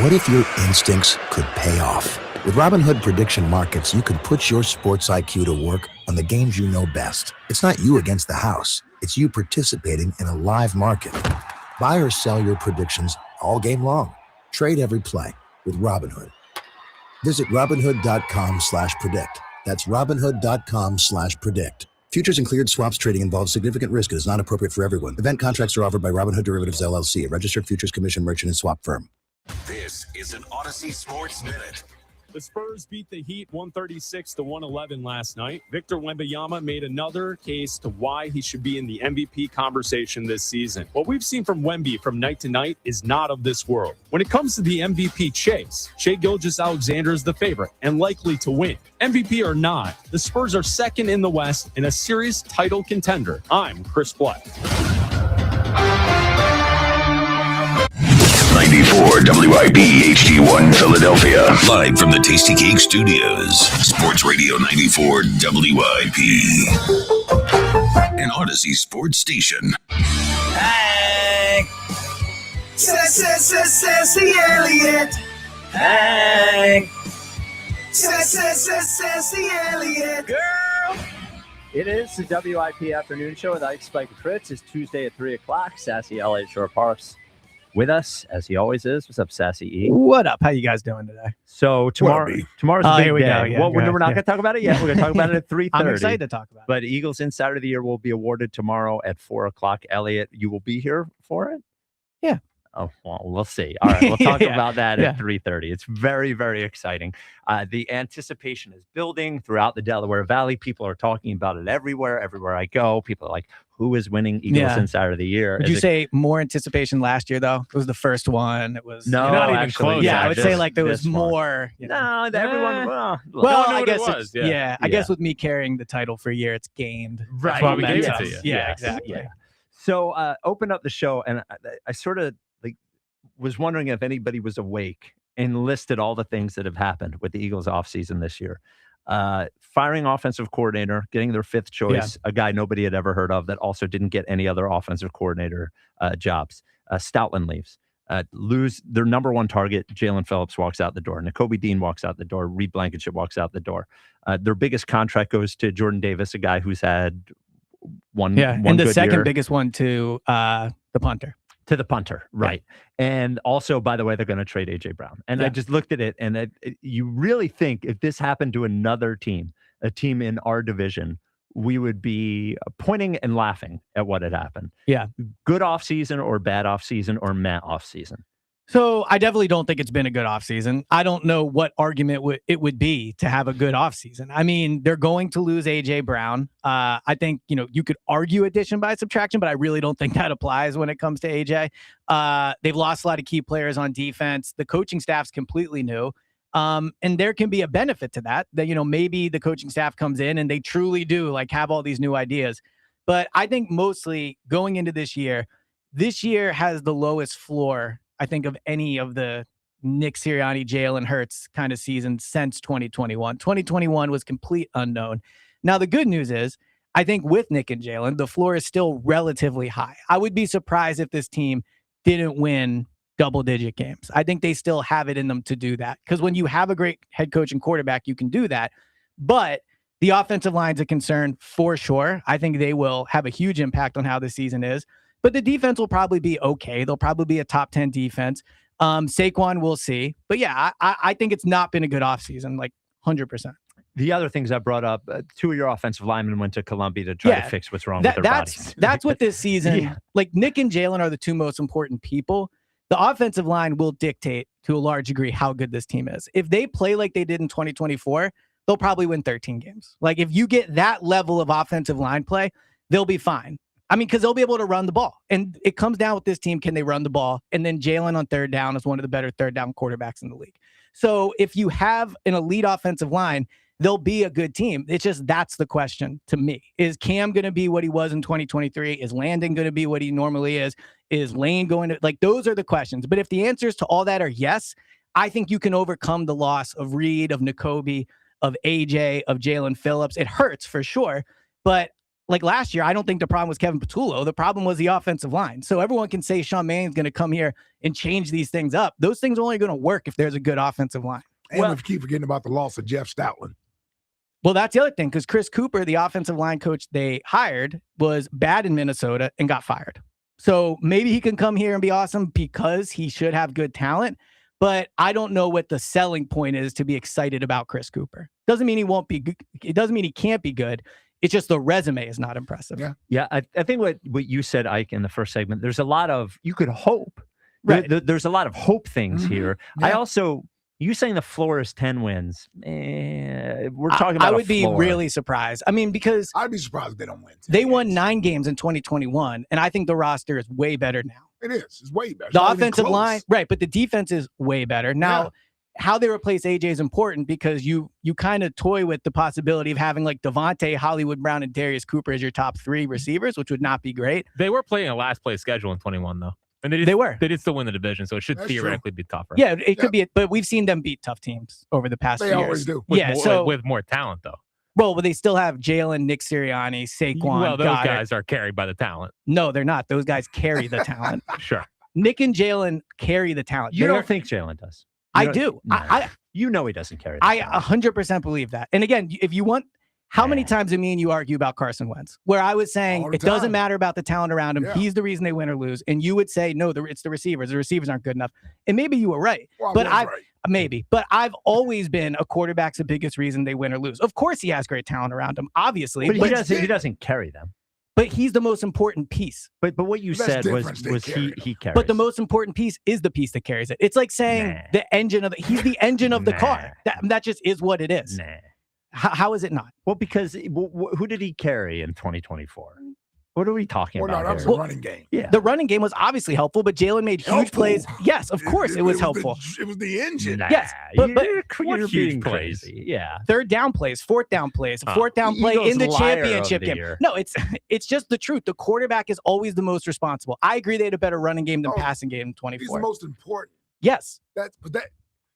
What if your instincts could pay off? With Robinhood Prediction Markets, you can put your sports IQ to work on the games you know best. It's not you against the house. It's you participating in a live market. Buy or sell your predictions all game long. Trade every play with Robinhood. Visit Robinhood.com/predict. That's Robinhood.com/predict. Futures and cleared swaps trading involves significant risk and is not appropriate for everyone. Event contracts are offered by Robinhood Derivatives LLC, a registered futures commission merchant and swap firm. This is an Odyssey Sports Minute. The Spurs beat the Heat 136-111 last night. Victor Wembanyama made another case to why he should be in the MVP conversation this season. What we've seen from Wemby from night to night is not of this world. When it comes to the MVP chase, Shai Gilgeous-Alexander is the favorite and likely to win. MVP or not, the Spurs are second in the West and a serious title contender. I'm Chris Black. 94 WIP HD1 Philadelphia. Live from the Tasty Cake Studios. Sports Radio 94 WIP. An Odyssey Sports Station. Hey! Sassy Elliott. Hey! Sassy Elliott. Girl! It is the WIP Afternoon Show with Ike, Spike, and Fritz. It's Tuesday at 3 o'clock. Sassy Elliott Shore Parks with us, as he always is. What's up, Sassy E? What up? How you guys doing today? So tomorrow's a big here we day. go. Yeah, well, we're not going to talk about it yet. We're going to talk about it at 3:30. I'm excited to talk about it. But Eagles Insider of the Year will be awarded tomorrow at 4 o'clock. Elliot, you will be here for it? Yeah. Oh, well, we'll see. All right, we'll talk Yeah. about that Yeah. at 3:30. It's very, very exciting. The anticipation is building throughout the Delaware Valley. People are talking about it everywhere. Everywhere I go, people are like, who is winning Eagles Yeah. Insider of the Year? Would you say more anticipation last year, though? It was the first one. It was No, not even actually, close. Yeah, I would say just like there was this one. more. You know. No, everyone. Well, Well, no one knew I what guess it was. yeah. I guess with me carrying the title for a year, it's gained. Right. That's what We meant gave it us. to you. Yeah, Yes. exactly. Yeah. So open up the show, and I sort of was wondering if anybody was awake and listed all the things that have happened with the Eagles offseason this year. Firing offensive coordinator, getting their fifth choice, a guy nobody had ever heard of that also didn't get any other offensive coordinator jobs. Stoutland leaves. Lose their number one target. Jalen Phillips walks out the door. Nakobe Dean walks out the door. Reed Blankenship walks out the door. Their biggest contract goes to Jordan Davis, a guy who's had one and the good second year. biggest one to the punter. To the punter, right. And also, by the way, they're going to trade A.J. Brown. And I just looked at it, and you really think if this happened to another team, a team in our division, we would be pointing and laughing at what had happened. Yeah. Good offseason or bad offseason or meh offseason? So I definitely don't think it's been a good offseason. I don't know what argument it would be to have a good offseason. I mean, they're going to lose A.J. Brown. I think, you could argue addition by subtraction, but I really don't think that applies when it comes to A.J. They've lost a lot of key players on defense. The coaching staff's completely new. And there can be a benefit to that, maybe the coaching staff comes in and they truly do have all these new ideas. But I think mostly going into this year has the lowest floor, I think, of any of the Nick Sirianni, Jalen Hurts kind of season since 2021. 2021 was complete unknown. Now, the good news is, I think with Nick and Jalen, the floor is still relatively high. I would be surprised if this team didn't win double-digit games. I think they still have it in them to do that. Because when you have a great head coach and quarterback, you can do that. But the offensive line's a concern for sure. I think they will have a huge impact on how the season is. But the defense will probably be okay. They'll probably be a top 10 defense. Saquon, we'll see. But yeah, I think it's not been a good offseason, 100%. The other things I brought up, two of your offensive linemen went to Columbia to try to fix what's wrong with their bodies. That's what this season, Nick and Jalen are the two most important people. The offensive line will dictate to a large degree how good this team is. If they play like they did in 2024, they'll probably win 13 games. If you get that level of offensive line play, they'll be fine. I mean, because they'll be able to run the ball. And it comes down with this team, can they run the ball? And then Jalen on third down is one of the better third down quarterbacks in the league. So if you have an elite offensive line, they'll be a good team. It's just that's the question to me. Is Cam going to be what he was in 2023? Is Landon going to be what he normally is? Is Lane going to, like, those are the questions. But if the answers to all that are yes, I think you can overcome the loss of Reed, of Nakobe, of AJ, of Jalen Phillips. It hurts for sure. But like last year, I don't think the problem was Kevin Patullo. The problem was the offensive line. So everyone can say Sean Manning's going to come here and change these things up. Those things are only going to work if there's a good offensive line. And we keep forgetting about the loss of Jeff Stoutland. Well, that's the other thing, because Chris Cooper, the offensive line coach they hired, was bad in Minnesota and got fired. So maybe he can come here and be awesome because he should have good talent. But I don't know what the selling point is to be excited about Chris Cooper. Doesn't mean he won't be good. It doesn't mean he can't be good. It's just the resume is not impressive. Yeah. I think what you said, Ike, in the first segment, there's a lot of, you could hope. Right. There's a lot of hope things here. Yeah. I also, you saying the floor is 10 wins. We're talking about I would be really surprised. I mean, because I'd be surprised if they don't win. They won 9 games in 2021, and I think the roster is way better now. It is. It's way better. The offensive line, right, but the defense is way better. Now, how they replace AJ is important because you kind of toy with the possibility of having like Devontae, Hollywood Brown, and Darius Cooper as your top 3 receivers, which would not be great. They were playing a last place schedule in 21, though. And they did still win the division, so it should theoretically be tougher. Yeah, it could be, but we've seen them beat tough teams over the past few years. They always do. With more talent, though. Well, but they still have Jalen, Nick Sirianni, Saquon. Well, those Goddard. guys are carried by the talent. No, they're not. Those guys carry the talent. Sure. Nick and Jalen carry the talent. You don't think Jalen does? I do. No. You know he doesn't carry the I talent. 100% believe that. And again, if you want, how many times did me and you argue about Carson Wentz? Where I was saying it doesn't matter about the talent around him. Yeah. He's the reason they win or lose. And you would say, no, it's the receivers. The receivers aren't good enough. And maybe you were right. Well, but I was right. Maybe. But I've always been a quarterback's the biggest reason they win or lose. Of course he has great talent around him, obviously. But he doesn't carry them. But he's the most important piece. But what you said was he carries. But the most important piece is the piece that carries it. It's like saying the engine of he's the engine of the car. That just is what it is. How is it not? Well, because who did he carry in 2024? What are we talking about? That was the running game. Yeah, the running game was obviously helpful, but Jalen made huge plays. Yes, of course it was helpful. It was the engine. Yes, but you're being plays. crazy. Yeah, third down plays, fourth down plays, fourth down play Eagles in the liar championship of the game. year. No, it's just the truth. The quarterback is always the most responsible. I agree they had a better running game than passing game in 24. He's the most important. Yes, but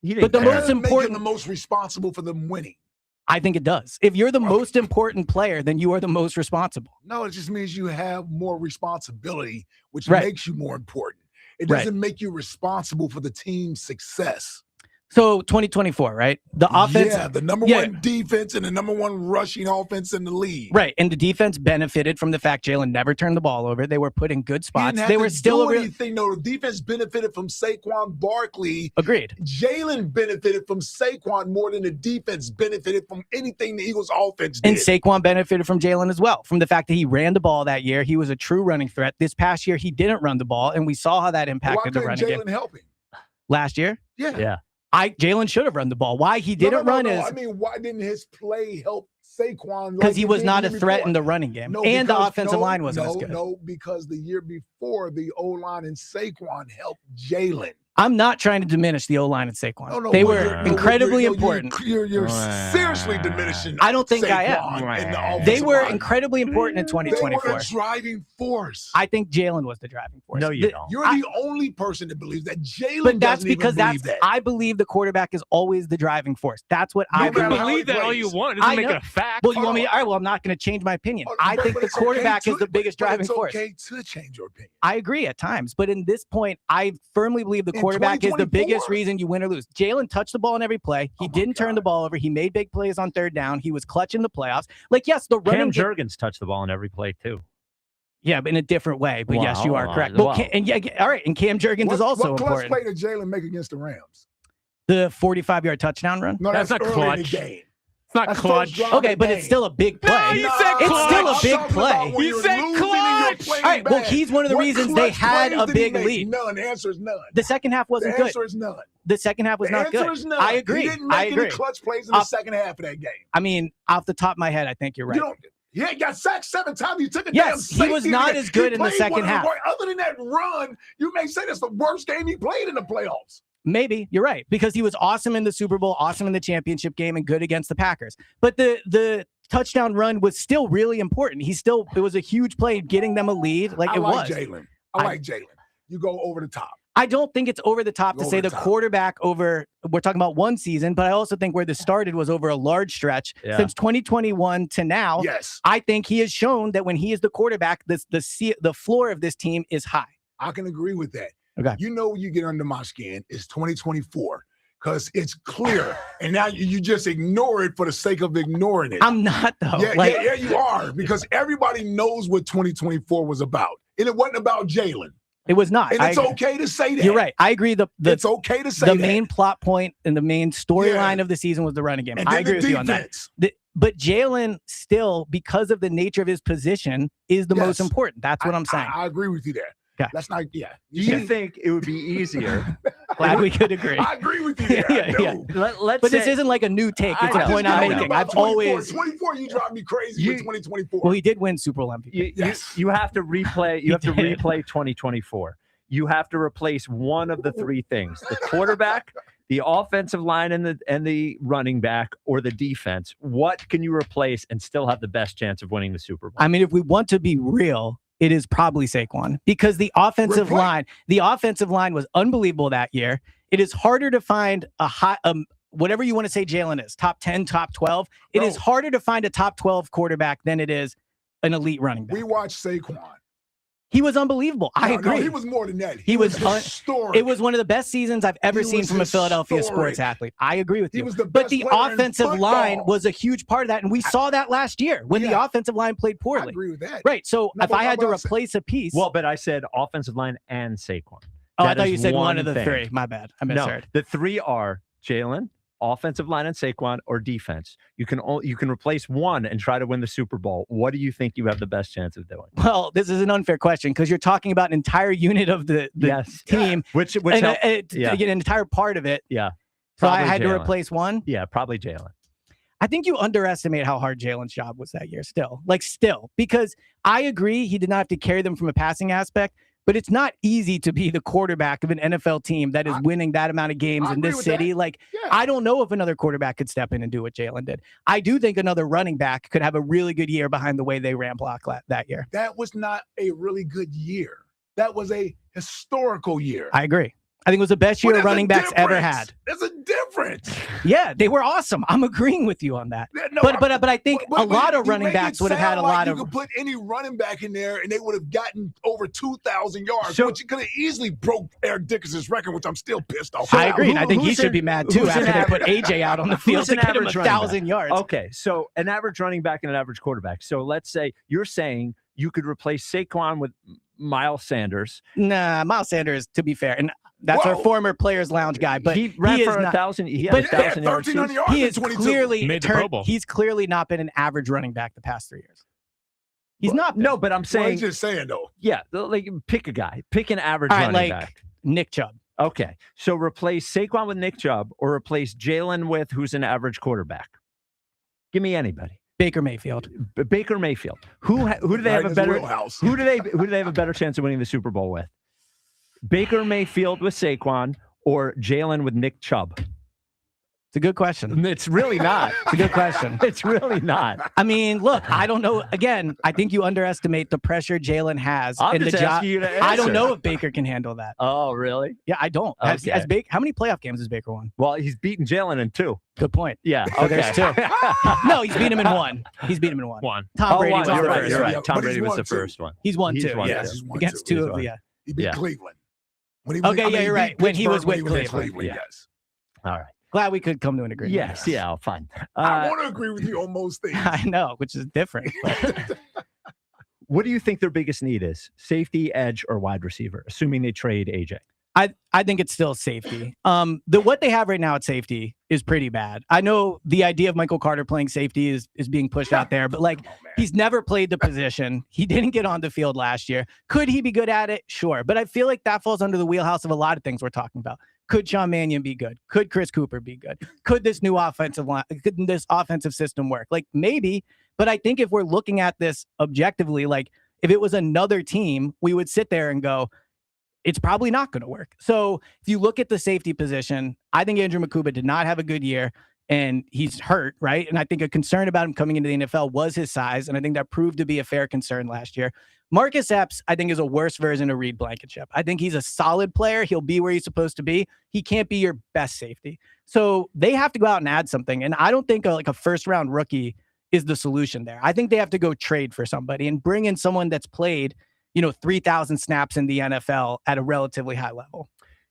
the most important, the most responsible for them winning. I think it does. If you're the most important player, then you are the most responsible. No, it just means you have more responsibility, which Right. makes you more important. It Right. doesn't make you responsible for the team's success. So 2024, right? The offense, Yeah, the number one defense and the number one rushing offense in the league. right? And the defense benefited from the fact Jalen never turned the ball over. They were put in good spots. They were still anything. No, the defense benefited from Saquon Barkley. Agreed. Jalen benefited from Saquon more than the defense benefited from anything the Eagles offense did. And Saquon benefited from Jalen as well, from the fact that he ran the ball that year. He was a true running threat. This past year, he didn't run the ball, and we saw how that impacted the running game. Jalen help him? Last year, Yeah. Jalen should have run the ball. Why he didn't run is I mean, why didn't his play help Saquon? because he was not a threat in the running game, and the offensive line wasn't as good. No, because the year before, the O-line and Saquon helped Jalen. I'm not trying to diminish the O-line and Saquon. No, they were incredibly important. You're seriously diminishing. I don't think I Saquon am. in the offensive They were line. incredibly important in 2024. They were the driving force. I think Jalen was the driving force. No, you don't. You're the only person that believes that. Jalen But that's doesn't even because believe that. I believe the quarterback is always the driving force. That's what I You can believe. believe that all you want. It doesn't make it a fact. Well, you want me? All right. Well, I'm not going to change my opinion. I think the quarterback is the biggest driving force. It's okay to change your opinion. I agree at times, but in this point, I firmly believe the quarterback is the biggest reason you win or lose. Jalen touched the ball in every play. He didn't turn the ball over. He made big plays on third down. He was clutch in the playoffs. Like, yes, the running Cam Jurgens touched the ball in every play too. Yeah, but in a different way. But yes, you are correct. Well, All right, and Cam Jurgens is also what clutch important. play did Jalen make against the Rams? The 45-yard touchdown run? No, that's not early clutch. in the game. It's not clutch. Okay, but it's still a big play. No, you said it's clutch. still a big play. You said clutch. All right, well, he's one of the reasons they had a big lead. None. The answer is none. The second half wasn't The good. answer is none. The second half was The not good. answer is none. I agree. He didn't make I agree. any clutch plays in the second half of that game. I mean, off the top of my head, I think you're right. Yeah, he got sacked 7 times. He took a damn Yes, safety. he was not as good in the played second one of half. Other than that run, you may say that's the worst game he played in the playoffs. Maybe you're right, because he was awesome in the Super Bowl, awesome in the championship game, and good against the Packers. But the touchdown run was still really important. It was a huge play getting them a lead. I like Jalen. I like Jalen. You go over the top. I don't think it's over the top to say the quarterback over, we're talking about one season, but I also think where this started was over a large stretch. Since 2021 to now. Yes. I think he has shown that when he is the quarterback, the floor of this team is high. I can agree with that. Okay. You know, you get under my skin is 2024 because it's clear, and now you just ignore it for the sake of ignoring it. I'm not though. Yeah, you are, because everybody knows what 2024 was about, and it wasn't about Jalen. It was not. And it's okay to say that. You're right. I agree. It's okay to say the that. main plot point and the main storyline of the season was the running game. And I then agree the with you on that. defense. But Jalen still, because of the nature of his position, is the most important. That's what I'm saying. I agree with you there. Okay. That's not, yeah. Do you think it would be easier? Glad we could agree. I agree with you there. But this isn't like a new take. It's a point I'm making. I've always 24. You drive me crazy with 2024. Well, he did win Super Bowl MVP. You have to replay. You have to replay 2024. You have to replace one of the three things: the quarterback, the offensive line, and the running back, or the defense. What can you replace and still have the best chance of winning the Super Bowl? I mean, if we want to be real, it is probably Saquon, because the offensive line was unbelievable that year. It is harder to find a hot, whatever you want to say Jalen is, top 10, top 12. It is harder to find a top 12 quarterback than it is an elite running back. We watched Saquon. He was unbelievable. I agree. No, he was more than that. He was historic. It was one of the best seasons I've ever seen from a Philadelphia sports athlete. I agree with you. He was the but best the player in offensive line football. was a huge part of that, and we saw that last year when the offensive line played poorly. I agree with that. Right. So No, if but I had to I'm saying- replace a piece, Well, but I said offensive line and Saquon. I That thought is you said one of the thing. three. My bad. I misheard. No, the three are Jalen, offensive line and Saquon, or defense. You can replace one and try to win the Super Bowl. What do you think you have the best chance of doing? Well, this is an unfair question because you're talking about an entire unit of the team, which and, help- to get an entire part of it. Yeah. So I Probably had to Jalen. replace one. Yeah, probably Jalen. I think you underestimate how hard Jalen's job was that year still, because I agree he did not have to carry them from a passing aspect, but it's not easy to be the quarterback of an NFL team that is winning that amount of games in this city. I don't know if another quarterback could step in and do what Jalen did. I do think another running back could have a really good year behind the way they ran block that year. That was not a really good year. That was a historical year. I agree. I think it was the best year running backs ever had. There's a difference. Yeah, they were awesome. I'm agreeing with you on that. But I think a lot of running backs would have had a lot of. You could put any running back in there, and they would have gotten over 2,000 yards, which you could have easily broke Eric Dickerson's record, which I'm still pissed off. I agree. And I think he should be mad too after they put AJ out on the field to get him 1,000 yards. Okay, so an average running back and an average quarterback. So let's say you're saying you could replace Saquon with Miles Sanders. Nah, Miles Sanders, to be fair, and that's our former Players Lounge guy, but he ran is for not, 1,000. He had 1,000 yards. He is clearly he's clearly not been an average running back the past 3 years. He's not. No, but I'm saying. Well, I'm just saying though. Yeah, like pick a guy, pick an average All right, running like back. Nick Chubb. Okay, so replace Saquon with Nick Chubb, or replace Jalen with who's an average quarterback. Give me anybody. Baker Mayfield. Baker Mayfield. Who do they have a better? Who do they have a better chance of winning the Super Bowl with? Baker Mayfield with Saquon, or Jalen with Nick Chubb? It's a good question. It's really not. It's a good question. It's really not. I mean, look, I don't know. Again, I think you underestimate the pressure Jalen has in the job. I don't know if Baker can handle that. Oh, really? Yeah, I don't. Okay. How many playoff games has Baker won? Well, he's beaten Jalen in 2. Good point. Yeah. So Okay. there's 2. No, he's beat him in 1. He's beat him in 1. Tom Brady was the first. You're right. Yeah, Tom but Brady he's was won the 2. first one. He's won 2. Yes, he's won Against 2. 2 of the. He beat Cleveland. When he Okay, I mean, yeah, he you're beat right. When he was Pittsburgh with in Cleveland. Yes. All right. Glad we could come to an agreement. Yes. Yeah. Fine. I want to agree with you on most things. I know, which is different. But What do you think their biggest need is? Safety, edge, or wide receiver? Assuming they trade AJ. I think it's still safety. What they have right now at safety is pretty bad. I know the idea of Michael Carter playing safety is being pushed out there, but he's never played the position. He didn't get on the field last year. Could he be good at it? Sure. But I feel like that falls under the wheelhouse of a lot of things we're talking about. Could Sean Mannion be good? Could Chris Cooper be good? Could this new offensive line, could this offensive system work? Maybe, But I think if we're looking at this objectively, like if it was another team, we would sit there and go, it's probably not going to work. So if you look at the safety position, I think Andrew Makuba did not have a good year and he's hurt, right? And I think a concern about him coming into the NFL was his size. And I think that proved to be a fair concern last year. Marcus Epps, I think, is a worse version of Reed Blankenship. I think he's a solid player. He'll be where he's supposed to be. He can't be your best safety. So they have to go out and add something. And I don't think a first-round rookie is the solution there. I think they have to go trade for somebody and bring in someone that's played, 3,000 snaps in the NFL at a relatively high level.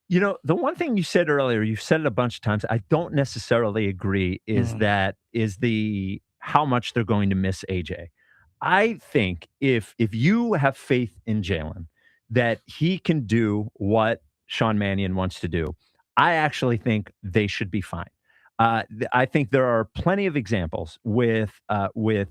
The one thing you said earlier, you've said it a bunch of times, I don't necessarily agree, is how much they're going to miss AJ. I think if you have faith in Jalen that he can do what Sean Mannion wants to do, I actually think they should be fine. I think there are plenty of examples with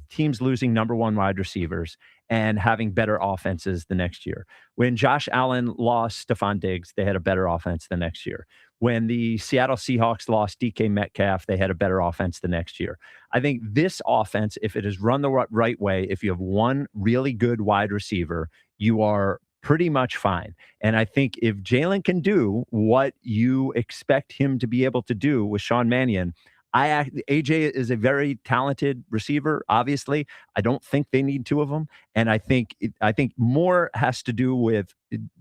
teams losing number one wide receivers and having better offenses the next year. When Josh Allen lost Stephon Diggs, they had a better offense the next year. When the Seattle Seahawks lost DK Metcalf, they had a better offense the next year. I think this offense, if it is run the right way, if you have one really good wide receiver, you are pretty much fine. And I think if Jalen can do what you expect him to be able to do with Sean Mannion, AJ is a very talented receiver. Obviously, I don't think they need two of them, and I think more has to do with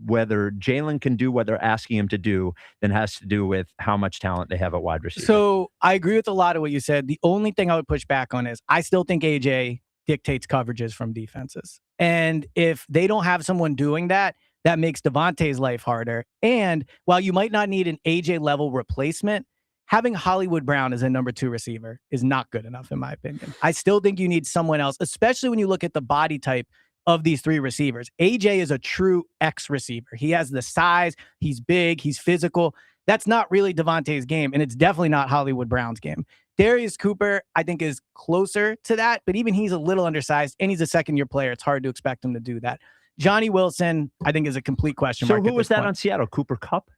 whether Jalen can do what they're asking him to do than has to do with how much talent they have at wide receiver. So I agree with a lot of what you said. The only thing I would push back on is I still think AJ dictates coverages from defenses, and if they don't have someone doing that, that makes Devontae's life harder. And while you might not need an AJ level replacement, having Hollywood Brown as a number 2 receiver is not good enough, in my opinion. I still think you need someone else, especially when you look at the body type of these 3 receivers. AJ is a true X receiver. He has the size. He's big. He's physical. That's not really Devontae's game, and it's definitely not Hollywood Brown's game. Darius Cooper, I think, is closer to that, but even he's a little undersized, and he's a second-year player. It's hard to expect him to do that. Johnny Wilson, I think, is a complete question mark. So who was that on Seattle? Cooper Kupp?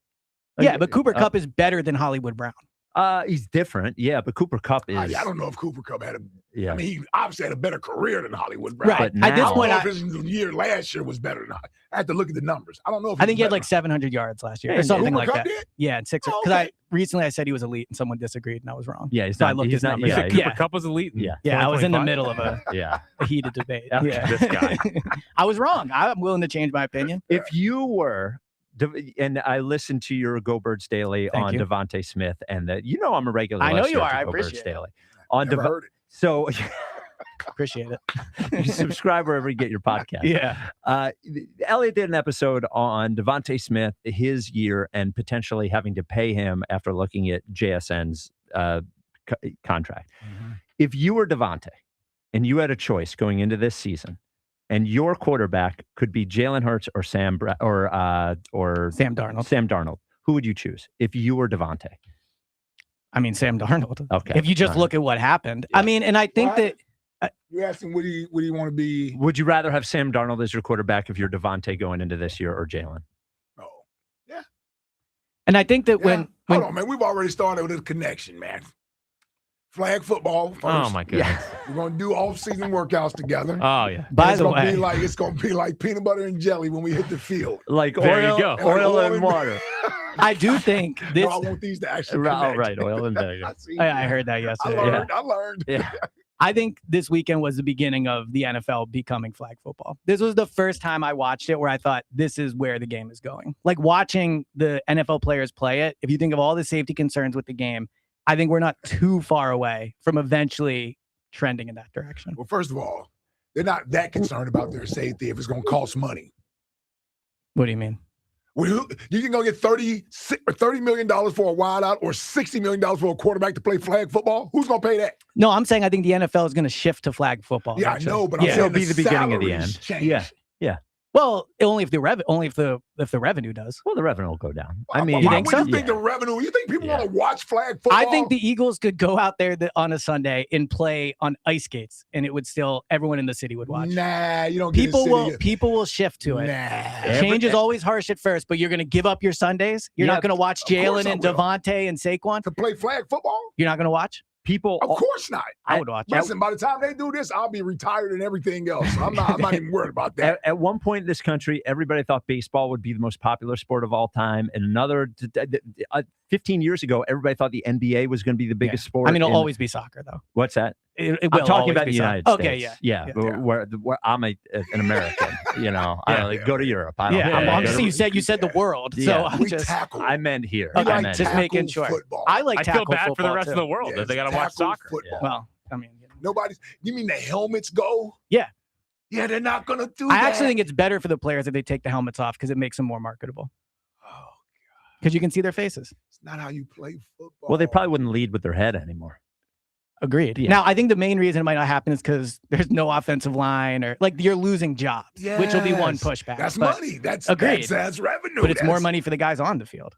Yeah, but Cooper Kupp is better than Hollywood Brown. He's different, yeah, but Cooper Kupp is... I don't know if Cooper Kupp had Yeah. I mean, he obviously had a better career than Hollywood Brown. Right. But At this now- point, I don't know if his year last year was better than I have to look at the numbers. I don't know if I think he had better. like 700 yards last year Yeah, or something Cooper like Kupp that. did? Yeah, and 6. Oh, Because okay. recently I said he was elite and someone disagreed and I was wrong. Yeah, he's So not. I looked He's his not. numbers. Yeah, Cooper Kupp was elite. Yeah, I was in the 2025. middle of a yeah. heated debate. Okay, Yeah. this guy. I was wrong. I'm willing to change my opinion. If you were, and I listened to your Go Birds Daily Thank on you. Devontae Smith, and I'm a regular. I know listener you are. to I Go Birds appreciate it. Daily. On Never heard it. So Appreciate it. you subscribe wherever you get your podcast. Yeah. Elliot did an episode on Devontae Smith, his year, and potentially having to pay him after looking at JSN's contract. Mm-hmm. If you were Devontae and you had a choice going into this season, and your quarterback could be Jalen Hurts or Sam Darnold. Sam Darnold, who would you choose if you were Devontae? I mean, Sam Darnold. Okay. If you just All right. look at what happened. I mean, and I think Well, that You asked him, what do you want to be? Would you rather have Sam Darnold as your quarterback if you're Devontae going into this year, or Jalen? Oh, yeah. and I think that Yeah. when Hold on, man. We've already started with a connection, man. Flag football first. Oh my goodness. We're gonna do off-season workouts together. Oh yeah. By it's the gonna way, it's gonna be like peanut butter and jelly when we hit the field. Like There you oil, go. oil Oil and and- water. I do think this. No, I want these to actually Oh, connect. right, oil and vinegar. I heard that yesterday. I learned. Yeah. I think this weekend was the beginning of the NFL becoming flag football. This was the first time I watched it where I thought this is where the game is going. Like watching the NFL players play it, if you think of all the safety concerns with the game, I think we're not too far away from eventually trending in that direction. Well, first of all, they're not that concerned about their safety if it's gonna cost money. What do you mean? Well, you can go get $30 million for a wideout or $60 million for a quarterback to play flag football. Who's gonna pay that? No, I'm saying I think the NFL is going to shift to flag football. Yeah, eventually. I know, but I'm Yeah. saying It'll be the beginning of the salaries end. change. Yeah. Yeah. Well, only if the revenue does. Well, the revenue will go down. Well, I mean, You why think would so? you think the revenue? You think people Yeah. want to watch flag football? I think the Eagles could go out there on a Sunday and play on ice skates, and it would still everyone in the city would watch. Nah, you don't. Get People will shift to it. Nah. Change is always harsh at first, but you're going to give up your Sundays. You're Yeah, not going to watch of course Jalen I and will. Devontae and Saquon. To play flag football? You're not going to watch. People, of course not. I would watch. Listen, by the time they do this, I'll be retired and everything else. So I'm not even worried about that. At one point in this country, everybody thought baseball would be the most popular sport of all time. And 15 years ago, everybody thought the NBA was going to be the biggest sport. I mean, it'll always be soccer, though. What's that? It I'm will talking always about be the United soccer. States. Okay, Yeah. Where I'm an American. I don't like, go to Europe. I don't. I'm just saying you said the world, so I'm just. I meant here. Okay, I meant just here. making sure. Football. I like I tackle feel bad for the football, rest of too. the world that they got to watch Tackle soccer. football. Well, I mean, nobody's. You mean the helmets go? Yeah. Yeah, they're not gonna do I that. actually think it's better for the players if they take the helmets off because it makes them more marketable. Because you can see their faces. It's not how you play football. Well, they probably wouldn't lead with their head anymore. Agreed. Yeah. Now, I think the main reason it might not happen is because there's no offensive line or like you're losing jobs, which will be one pushback. That's but money. That's agreed. That's revenue. But it's more money for the guys on the field.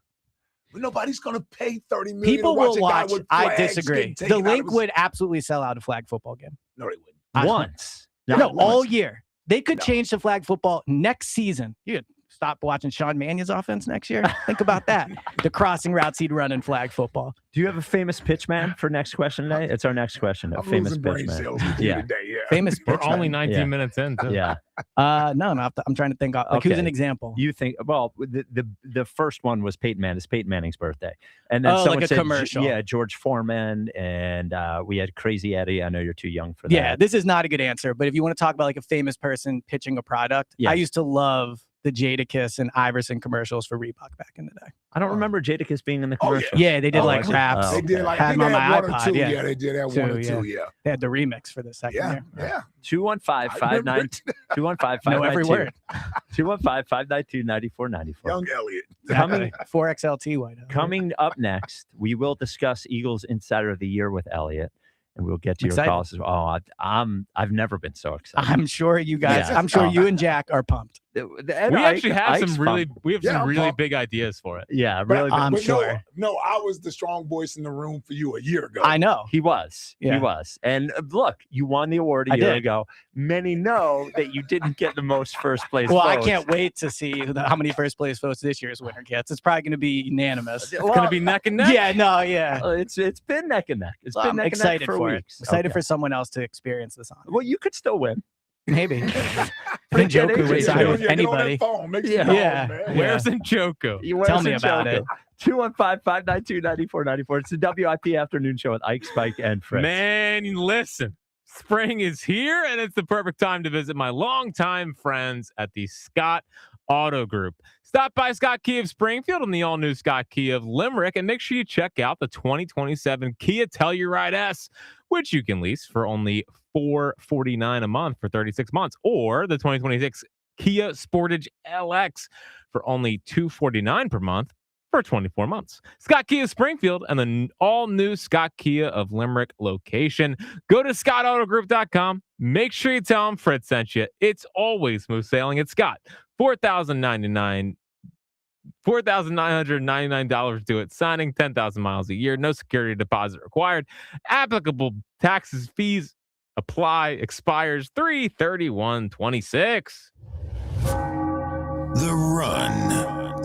Nobody's gonna pay $30 million. People to watch will a guy watch. with I flags disagree. getting The taken out link of his- would absolutely sell out a flag football game. No, they wouldn't. Once. No, all year. They could change to flag football next season. You could stop watching Sean Mannion's offense next year. Think about that. The crossing routes he'd run in flag football. Do you have a famous pitch man for next question today? It's our next question. A famous losing pitch brain man. cells with you today, yeah. Famous We're pitch only man. 19 minutes in. Too. Yeah. No, I'm trying to think. Like, who's an example? You think? Well, the first one was Peyton Manning. It's Peyton Manning's birthday, and then like someone a said, commercial. Yeah, George Foreman, and we had Crazy Eddie. I know you're too young for that. Yeah, this is not a good answer. But if you want to talk about like a famous person pitching a product, I used to love the Jadakiss and Iverson commercials for Reebok back in the day. I don't remember Jadakiss being in the commercial. Yeah, they did like raps. They did like had I them think on they had my one or iPod. two. Yeah. Yeah, they did have one or two. Yeah. They had the remix for the second year. 215-592. Know every word. 215-592-9494. Young Elliott. Coming 4XLT white. Coming up next, we will discuss Eagles Insider of the Year with Elliot, and we'll get to your Excited. calls as well. I've never been so excited. I'm sure you guys. I'm sure you and Jack are pumped. We actually have some really big ideas for it. Yeah, But- really. I'm but sure. No, I was the strong voice in the room for you a year ago. I know. He was. Yeah. He was. And look, you won the award a I year did. ago. Many know that you didn't get the most first place Well, I votes. can't wait to see how many first place votes this year's winner gets. It's probably going to be unanimous. It's going to be neck and neck. Yeah, no, yeah. It's been neck and neck. It's been I'm neck excited and neck for weeks. it. Excited Okay. for someone else to experience this on. Well, you could still win. Maybe. Forget Njoku would AJ. sign with Get on that anybody. phone. Make some Yeah. calls, Yeah. man. Where's Njoku? Tell me about it. 215-592-9494. It's the WIP Afternoon Show with Ike, Spike, and Fritz. Man, listen. Spring is here, and it's the perfect time to visit my longtime friends at the Scott Auto Group. Stop by Scott Kia of Springfield and the all-new Scott Kia of Limerick, and make sure you check out the 2027 Kia Telluride S, which you can lease for only $449 a month for 36 months, or the 2026 Kia Sportage LX for only $249 per month for 24 months. Scott Kia of Springfield and the all-new Scott Kia of Limerick location. Go to scottautogroup.com. Make sure you tell them Fritz sent you. It's always smooth sailing at Scott. $4,999 to do it. Signing 10,000 miles a year. No security deposit required. Applicable taxes, fees apply. Expires 3/31/26. The run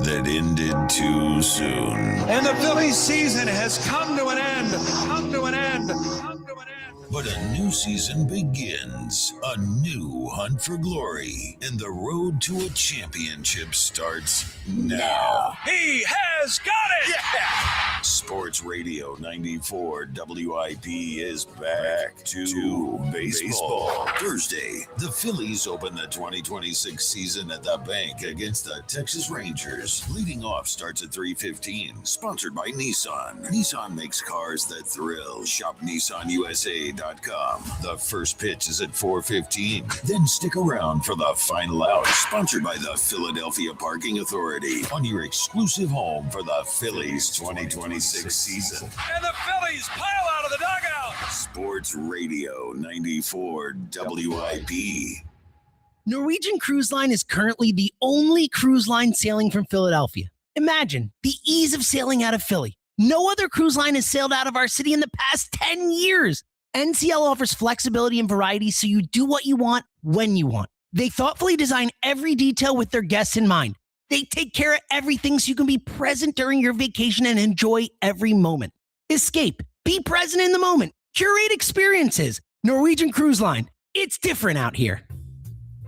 that ended too soon. And the Phillies season has come to an end. But a new season begins. A new hunt for glory. And the road to a championship starts now. He has got it! Yeah! Sports Radio 94 WIP is back to baseball. Thursday, the Phillies open the 2026 season at the bank against the Texas Rangers. Leading off starts at 3:15. Sponsored by Nissan. Nissan makes cars that thrill. Shop NissanUSA.com. The first pitch is at 4:15. Then stick around for the final out. Sponsored by the Philadelphia Parking Authority. On your exclusive home for the Phillies 2026 season. And the Phillies pile out of the dugout. Sports Radio 94 WIP. Norwegian Cruise Line is currently the only cruise line sailing from Philadelphia. Imagine the ease of sailing out of Philly. No other cruise line has sailed out of our city in the past 10 years. NCL offers flexibility and variety so you do what you want when you want. They thoughtfully design every detail with their guests in mind. They take care of everything so you can be present during your vacation and enjoy every moment. Escape Be present in the moment. Curate experiences. Norwegian Cruise Line. It's different out here.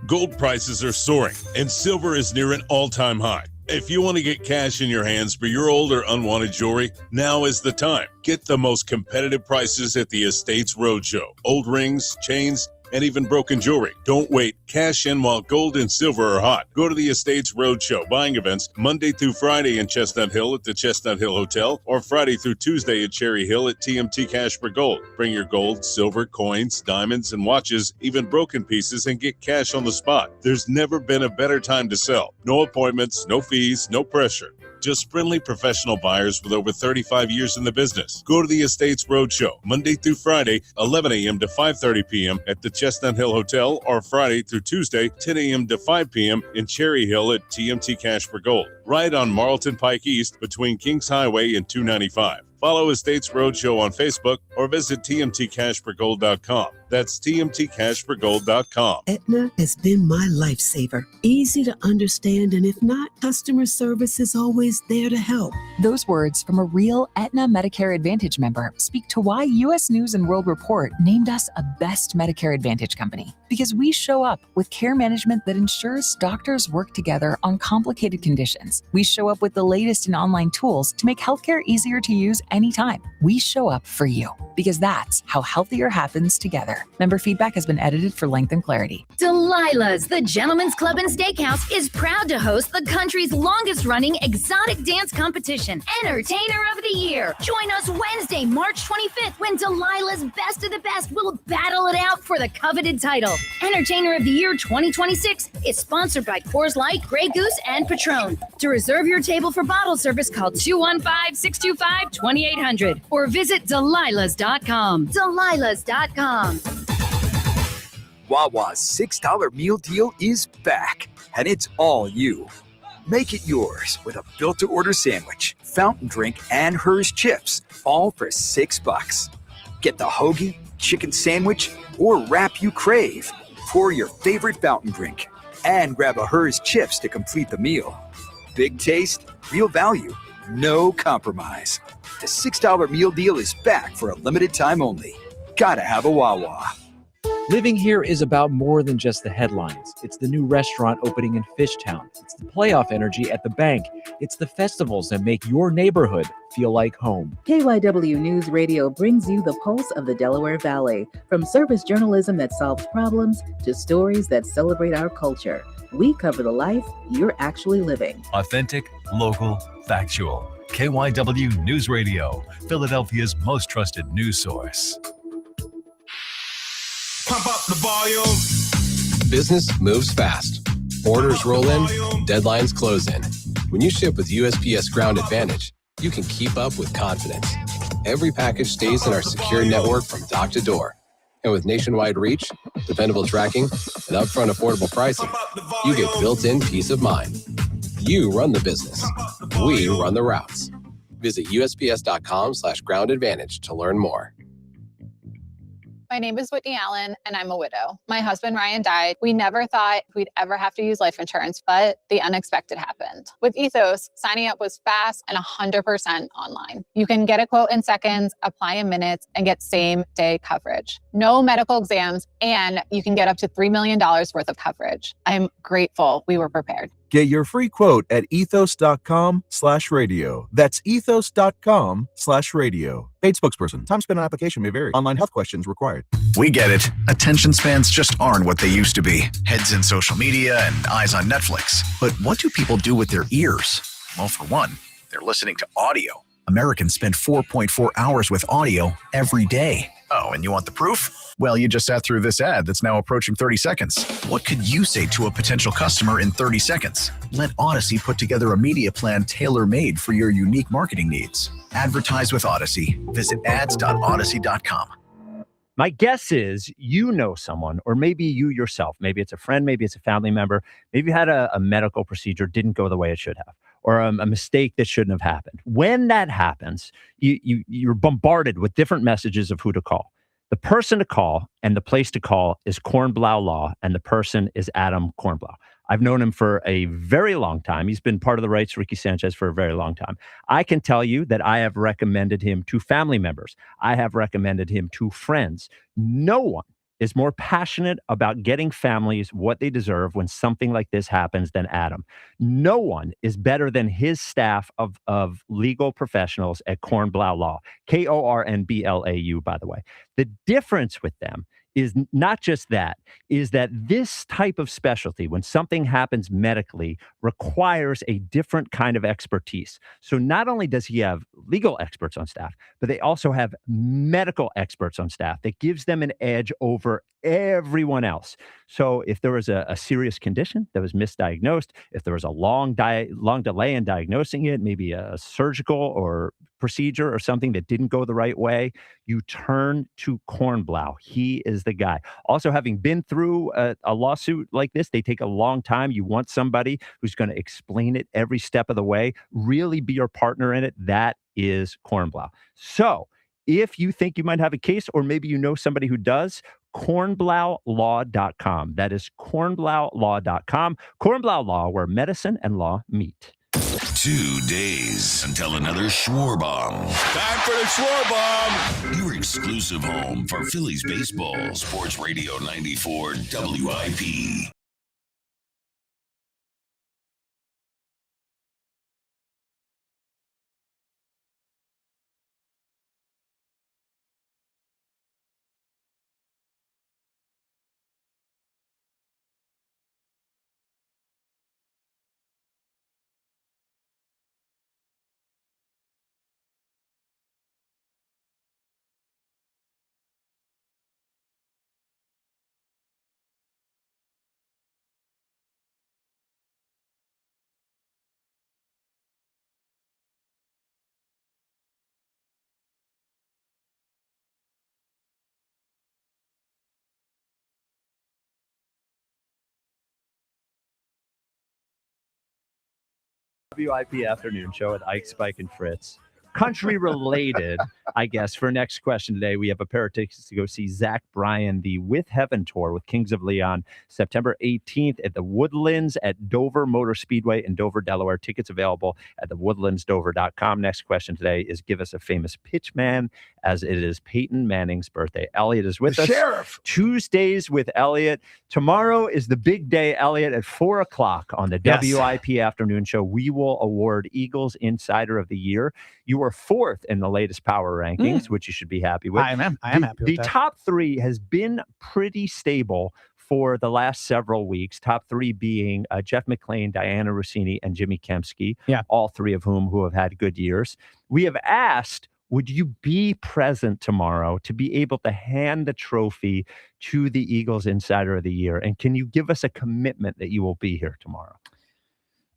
Gold prices are soaring, and silver is near an all-time high. If you want to get cash in your hands for your old or unwanted jewelry, now is the time. Get the most competitive prices at the Estates Roadshow. Old rings, chains, and even broken jewelry. Don't wait. Cash in while gold and silver are hot. Go to the Estates Roadshow buying events Monday through Friday in Chestnut Hill at the Chestnut Hill Hotel, or Friday through Tuesday at Cherry Hill at TMT Cash for Gold. Bring your gold, silver, coins, diamonds, and watches, even broken pieces, and get cash on the spot. There's never been a better time to sell. No appointments, no fees, no pressure. Just friendly professional buyers with over 35 years in the business. Go to the Estates Roadshow Monday through Friday, 11 a.m. to 5:30 p.m. at the Chestnut Hill Hotel, or Friday through Tuesday, 10 a.m. to 5 p.m. in Cherry Hill at TMT Cash for Gold. Right on Marlton Pike East between Kings Highway and 295. Follow Estates Roadshow on Facebook or visit tmtcashforgold.com. That's tmtcashforgold.com. Aetna has been my lifesaver. Easy to understand, and if not, customer service is always there to help. Those words from a real Aetna Medicare Advantage member speak to why U.S. News & World Report named us a best Medicare Advantage company. Because we show up with care management that ensures doctors work together on complicated conditions. We show up with the latest in online tools to make healthcare easier to use anytime. We show up for you, because that's how healthier happens together. Member feedback has been edited for length and clarity. Delilah's, the Gentleman's Club and Steakhouse, is proud to host the country's longest-running exotic dance competition, Entertainer of the Year. Join us Wednesday, March 25th, when Delilah's Best of the Best will battle it out for the coveted title. Entertainer of the Year 2026 is sponsored by Coors Light, Grey Goose, and Patron. To reserve your table for bottle service, call 215-625-2800 or visit Delilah's.com. Delilah's.com. Wawa's $6 meal deal is back, and it's all you. Make it yours with a built-to-order sandwich, fountain drink, and Hers chips, all for $6. Get the hoagie, chicken sandwich, or wrap you crave. Pour your favorite fountain drink, and grab a Hers chips to complete the meal. Big taste, real value, no compromise. The $6 meal deal is back for a limited time only. Gotta have a Wawa. Living here is about more than just the headlines. It's the new restaurant opening in Fishtown. It's the playoff energy at the bank. It's the festivals that make your neighborhood feel like home. KYW News Radio brings you the pulse of the Delaware Valley. From service journalism that solves problems to stories that celebrate our culture. We cover the life you're actually living. Authentic, local, factual. KYW News Radio, Philadelphia's most trusted news source. Pump up the volume. Business moves fast. Orders roll in, deadlines close in. When you ship with USPS Ground Advantage, you can keep up with confidence. Every package stays in our secure network from dock to door. And with nationwide reach, dependable tracking, and upfront affordable pricing, you get built-in peace of mind. You run the business. We run the routes. Visit USPS.com/Ground Advantage to learn more. My name is Whitney Allen, and I'm a widow. My husband, Ryan, died. We never thought we'd ever have to use life insurance, but the unexpected happened. With Ethos, signing up was fast and 100% online. You can get a quote in seconds, apply in minutes, and get same-day coverage. No medical exams, and you can get up to $3 million worth of coverage. I'm grateful we were prepared. Get your free quote at ethos.com/radio. That's ethos.com/radio. Paid spokesperson. Time spent on application may vary. Online health questions required. We get it. Attention spans just aren't what they used to be. Heads in social media and eyes on Netflix. But what do people do with their ears? Well, for one, they're listening to audio. Americans spend 4.4 hours with audio every day. Oh, and you want the proof? Well, you just sat through this ad that's now approaching 30 seconds. What could you say to a potential customer in 30 seconds? Let Odyssey put together a media plan tailor-made for your unique marketing needs. Advertise with Odyssey. Visit ads.odyssey.com. My guess is you know someone, or maybe you yourself, maybe it's a friend, maybe it's a family member, maybe you had a medical procedure didn't go the way it should have, or a mistake that shouldn't have happened. When that happens, you're bombarded with different messages of who to call. The person to call and the place to call is Kornblau Law, and the person is Adam Kornblau. I've known him for a very long time. He's been part of the rights, Ricky Sanchez, for a very long time. I can tell you that I have recommended him to family members. I have recommended him to friends. No one is more passionate about getting families what they deserve when something like this happens than Adam. No one is better than his staff of legal professionals at Kornblau Law, Kornblau, by the way. The difference with them is not just that, is that this type of specialty, when something happens medically, requires a different kind of expertise. So not only does he have legal experts on staff, but they also have medical experts on staff that gives them an edge over everyone else. So if there was a serious condition that was misdiagnosed, if there was a long delay in diagnosing it, maybe a surgical or procedure or something that didn't go the right way, you turn to Kornblau. He is the guy. Also, having been through a lawsuit like this, they take a long time. You want somebody who's going to explain it every step of the way, really be your partner in it. That is Kornblau. So if you think you might have a case, or maybe you know somebody who does, kornblaulaw.com. That is kornblaulaw.com. Kornblau Law, where medicine and law meet. 2 days until another Schwarbomb. Time for the Schwarbomb. Your exclusive home for Phillies baseball. Sports Radio 94 WIP. WIP afternoon show at Ike, Spike, and Fritz. Country related, I guess, for next question today, we have a pair of tickets to go see Zach Bryan, the With Heaven tour with Kings of Leon, September 18th at the Woodlands at Dover Motor Speedway in Dover, Delaware. Tickets available at thewoodlandsdover.com. Next question today is give us a famous pitch man, as it is Peyton Manning's birthday. Elliot is with us. Sheriff. Tuesdays with Elliot. Tomorrow is the big day, Elliot, at 4 o'clock on the WIP afternoon show. We will award Eagles Insider of the Year. You were 4th in the latest power rankings, which you should be happy with. I am happy with the that. top 3 has been pretty stable for the last several weeks. Top 3 being Jeff McClain, Diana Rossini, and Jimmy Kempski. Yeah. All 3 of whom have had good years. We have asked, would you be present tomorrow to be able to hand the trophy to the Eagles Insider of the Year? And can you give us a commitment that you will be here tomorrow?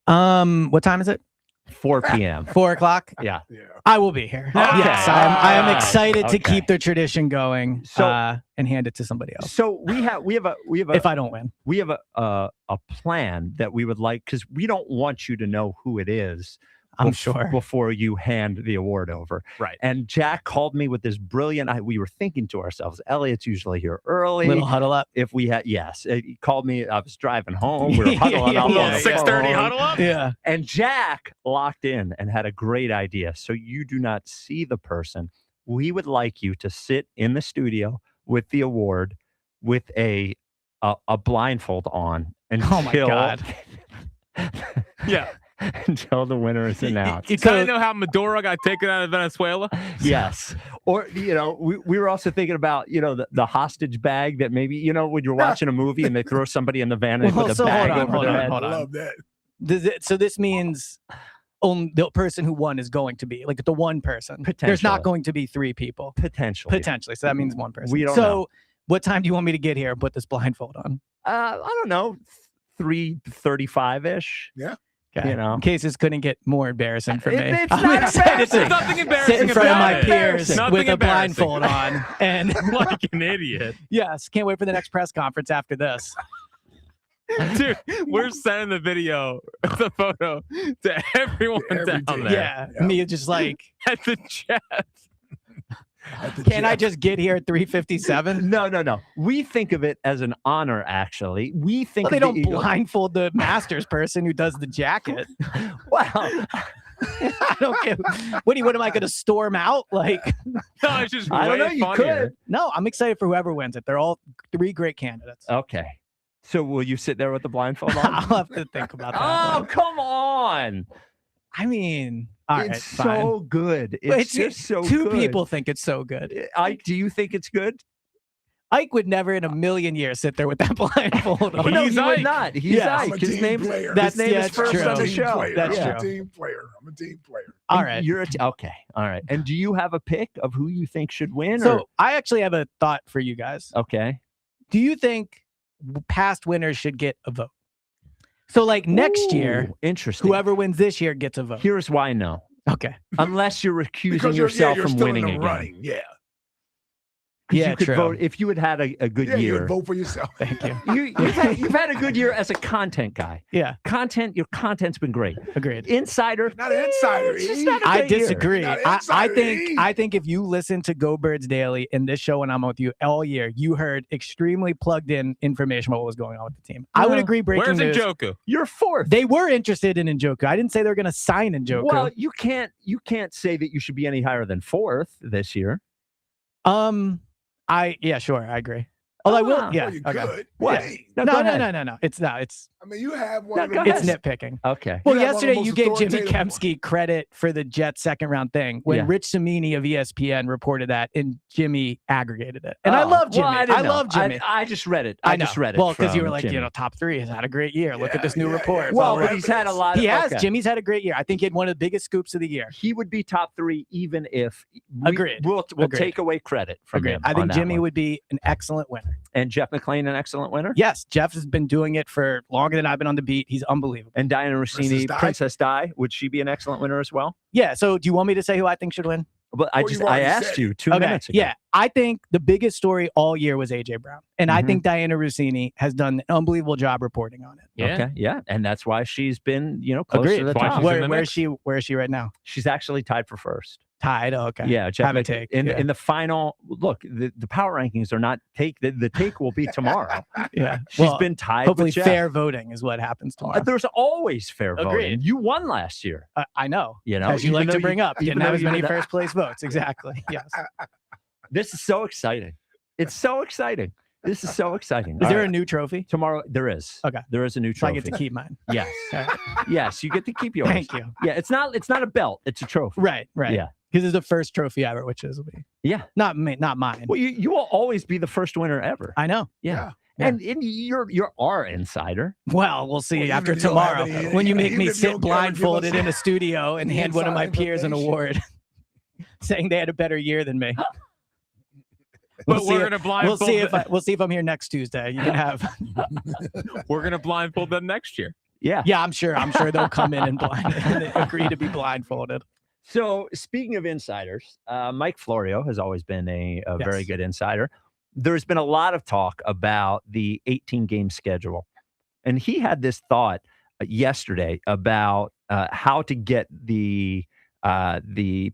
What time is it? 4 p.m. 4 o'clock? Yeah. I will be here. Okay. Yes, I am excited to Okay. keep the tradition going and hand it to somebody else. So we have if I don't win, we have a plan that we would like, because we don't want you to know who it is. I'm sure. Before you hand the award over. Right. And Jack called me with this brilliant, we were thinking to ourselves, Elliot's usually here early. Little huddle up. If we had, yes. He called me, I was driving home. We were huddling up on the 6:30 phone. huddle up? Yeah. And Jack locked in and had a great idea. So you do not see the person. We would like you to sit in the studio with the award with a blindfold on until, Oh my God. Yeah. until the winner is announced. You kind of know how Maduro got taken out of Venezuela? Yes. Or, we were also thinking about, the hostage bag that maybe, when you're watching a movie and they throw somebody in the van and Well, put a so bag hold over their on, head. hold on. Love that. So this means only the person who won is going to be like the one person. There's Potentially. not going to be 3 people. Potentially. So that means one person. We don't so know. what time do you want me to get here and put this blindfold on? I don't know, 3:35-ish. Yeah. Okay. In case this couldn't get more embarrassing for me. It's I'm not excited embarrassing. to Nothing sit embarrassing in front of about my it. peers Nothing with a embarrassing. blindfold on. And Like an idiot. yes, can't wait for the next press conference after this. Dude, we're sending the video, the photo to everyone Every down day. there. Yeah. Me just like At the chat. Can I just get here at 3:57? No. We think of it as an honor, actually. We think Well, they of the don't Eagles. blindfold the Masters person who does the jacket. Well, I don't care. What am I going to storm out? Like, No, it's just I don't know. way You funnier. could. no, I'm excited for whoever wins it. They're all 3 great candidates. Okay. So will you sit there with the blindfold on? I'll have to think about that. Oh, one. come on. I mean, all right, It's fine. so good. But It's just so two good. people think it's so good. Ike, do you think it's good? Ike would never in a million years sit there with that blindfold on. Well, no, He's he would Ike. not. He's Yes. Ike. I'm a His team name player. That's- is yeah, first true. on the Team show. player. That's I'm a true. team player. I'm a team player. All And right. You're okay. All right. And do you have a pick of who you think should win? So or? I actually have a thought for you guys. Okay. Do you think past winners should get a vote? So like next year, Ooh, interesting. whoever wins this year gets a vote. Here's why no. Okay. Unless you're recusing Because yourself you're from still winning in the again. running. Yeah. 'Cause Yeah, you could true. vote if you had had a good Yeah, year. you vote for yourself. Thank you. You've had a good year as a content guy. Yeah. Your content's been great. Agreed. Insider, Not an insider. it's just E. not a I great year. disagree. Not I insider, think E. I think if you listen to Go Birds Daily in this show when I'm with you all year, you heard extremely plugged in information about what was going on with the team. I would Well, agree. Breaking Where's news. Njoku? You're fourth. They were interested in Njoku. I didn't say they're going to sign Njoku. Well, you can't say that you should be any higher than fourth this year. Yeah, sure, I agree. Although I will, yeah, Well, you okay. could. What? Hey, No, No, go no, ahead. no. It's not. It's I mean, you have one No, of go the ahead. it's nitpicking. Okay. Well, You have one of the yesterday most you gave Jimmy authoritative ones. Kempsky credit for the Jets second round thing when Yeah. Rich Cimini of ESPN reported that and Jimmy aggregated it. And I Oh, love Jimmy. well, I didn't know. love Jimmy. I just read it. I I just know. read it. Well, because you from were like, Jimmy. top 3. He's had a great year. Look at this new Yeah, report. yeah. Well, Blah, but he's had a evidence. lot. he has. Okay. Jimmy's had a great year. I think he had one of the biggest scoops of the year. He would be top 3 even if Agreed. We'll Agreed. take away credit from Agreed. him. I on think that Jimmy one. would be an excellent winner. And Jeff McClain, an excellent winner. Yes, Jeff has been doing it for longer than I've been on the beat. He's unbelievable. And Diana Rossini, Princess Di, would she be an excellent winner as well? Yeah. So do you want me to say who I think should win? But Well, you've already asked said you it. 2 minutes ago. Yeah. I think the biggest story all year was AJ Brown. And I think Diana Rossini has done an unbelievable job reporting on it. Yeah. Okay. Yeah. And that's why she's been, close Agreed. to the Why top. she's in the Where mix. is she right now? She's actually tied for first. Tied. Oh, okay. Yeah, Jeff Have a Mc- take. in Yeah. in the final look. The power rankings are not take. The take will be tomorrow. Yeah. She's Well, been tied. Hopefully with Jeff. fair voting is what happens tomorrow. There's always fair voting. Agreed. You won last year. I know. As you even like though to bring up. even Didn't have though as you many did that. first place votes. Exactly. Yes. This is so exciting. It's so exciting. This is so exciting. Is All there right. a new trophy? Tomorrow there is. Okay. There is a new So I trophy. get to keep mine. Yes. Okay. Yes, you get to keep yours. Thank you. Yeah, it's not a belt, it's a trophy. Right. Yeah. Because it's the first trophy ever, which is me. Yeah. Not me, not mine. Well, you will always be the first winner ever. I know. Yeah. Yeah. And you're our insider. Well, we'll see Well, after even if you don't have tomorrow any- when you even make me if you don't sit care, blindfolded give us in a studio and the hand one of my inside peers an information. award saying they had a better year than me. But see we're if- gonna blindfold. we'll see if I'm here next Tuesday. You can have We're gonna blindfold them next year. Yeah. Yeah, I'm sure they'll come in and and agree to be blindfolded. So speaking of insiders, Mike Florio has always been a very Yes. good insider. There's been a lot of talk about the 18-game schedule. And he had this thought yesterday about how to get the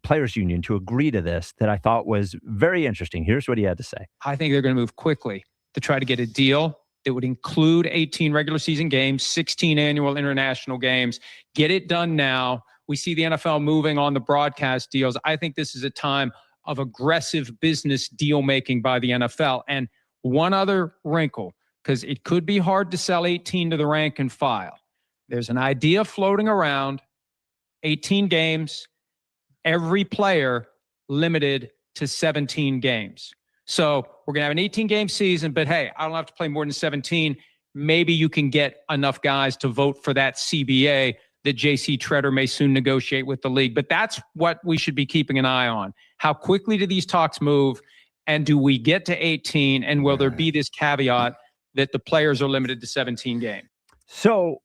players union to agree to this that I thought was very interesting. Here's what he had to say. I think they're going to move quickly to try to get a deal that would include 18 regular season games, 16 annual international games. Get it done now. We see the NFL moving on the broadcast deals. I think this is a time of aggressive business deal making by the NFL. And one other wrinkle, because it could be hard to sell 18 to the rank and file. There's an idea floating around, 18 games, every player limited to 17 games. So we're going to have an 18-game season, but hey, I don't have to play more than 17. Maybe you can get enough guys to vote for that CBA that JC Treader may soon negotiate with the league. But that's what we should be keeping an eye on. How quickly do these talks move? And do we get to 18? And will there be this caveat that the players are limited to 17 games? So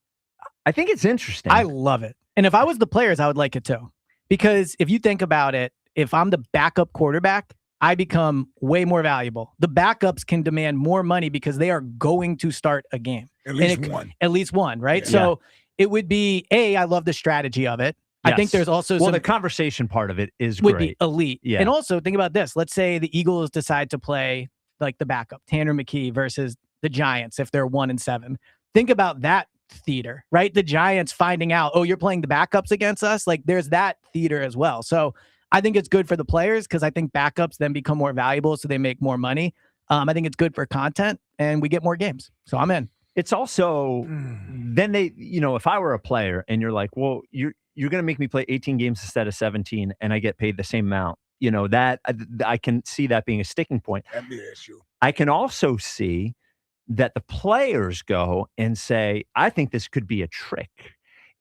I think it's interesting. I love it. And if I was the players, I would like it too. Because if you think about it, if I'm the backup quarterback, I become way more valuable. The backups can demand more money because they are going to start a game. At least one. At least one, right? Yeah. So it would be, I love the strategy of it. I think there's also the conversation part of it is would great. be elite. Yeah. And also think about this. Let's say the Eagles decide to play like the backup, Tanner McKee versus the Giants if they're 1-7. Think about that theater, right? The Giants finding out, oh, you're playing the backups against us. Like there's that theater as well. So I think it's good for the players because I think backups then become more valuable, so they make more money. I think it's good for content and we get more games. So I'm in. It's also then they, if I were a player and you're like, well, you're going to make me play 18 games instead of 17 and I get paid the same amount, that I can see that being a sticking point. That'd be an issue. I can also see that the players go and say, I think this could be a trick,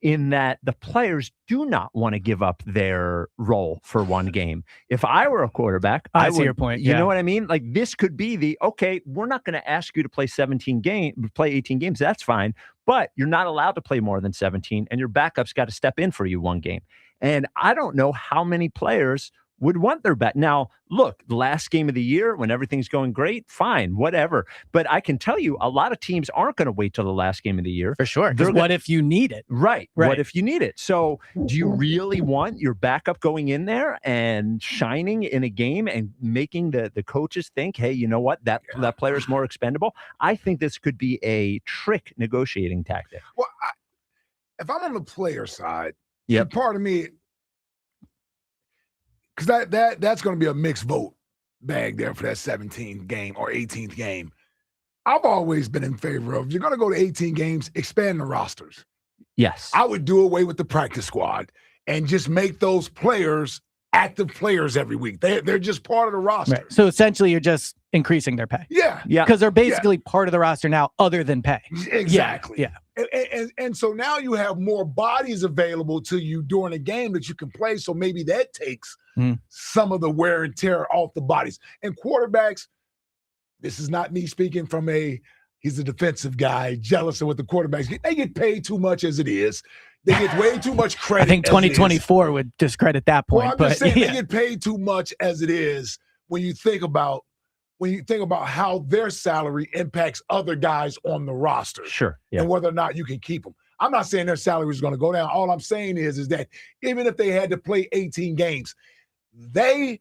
in that the players do not want to give up their role for one game. If I were a quarterback, I see your point. You know what I mean? Like this could be okay, we're not going to ask you to play 18 games. That's fine. But you're not allowed to play more than 17 and your backup's got to step in for you one game. And I don't know how many players would want their back. Now, look, the last game of the year when everything's going great, fine, whatever. But I can tell you a lot of teams aren't going to wait till the last game of the year. For sure. Because what if you need it? Right. What if you need it? So do you really want your backup going in there and shining in a game and making the coaches think, hey, you know what? That player's more expendable? I think this could be a trick negotiating tactic. Well, if I'm on the player side, Yep. part of me, because that's going to be a mixed vote bag there for that 17th game or 18th game. I've always been in favor of, if you're going to go to 18 games, expand the rosters. Yes. I would do away with the practice squad and just make those players active players every week. They're just part of the roster. Right. So essentially you're just increasing their pay. Yeah. Because they're basically part of the roster now other than pay. Exactly. Yeah. And so now you have more bodies available to you during a game that you can play. So maybe that takes some of the wear and tear off the bodies. And quarterbacks, this is not me speaking from he's a defensive guy, jealous of what the quarterbacks, they get paid too much as it is. They get way too much credit. I think 2024 would discredit that point. Well, I'm just saying they get paid too much as it is when you think about how their salary impacts other guys on the roster. Sure. Yeah. And whether or not you can keep them. I'm not saying their salary is going to go down. All I'm saying is that even if they had to play 18 games, they,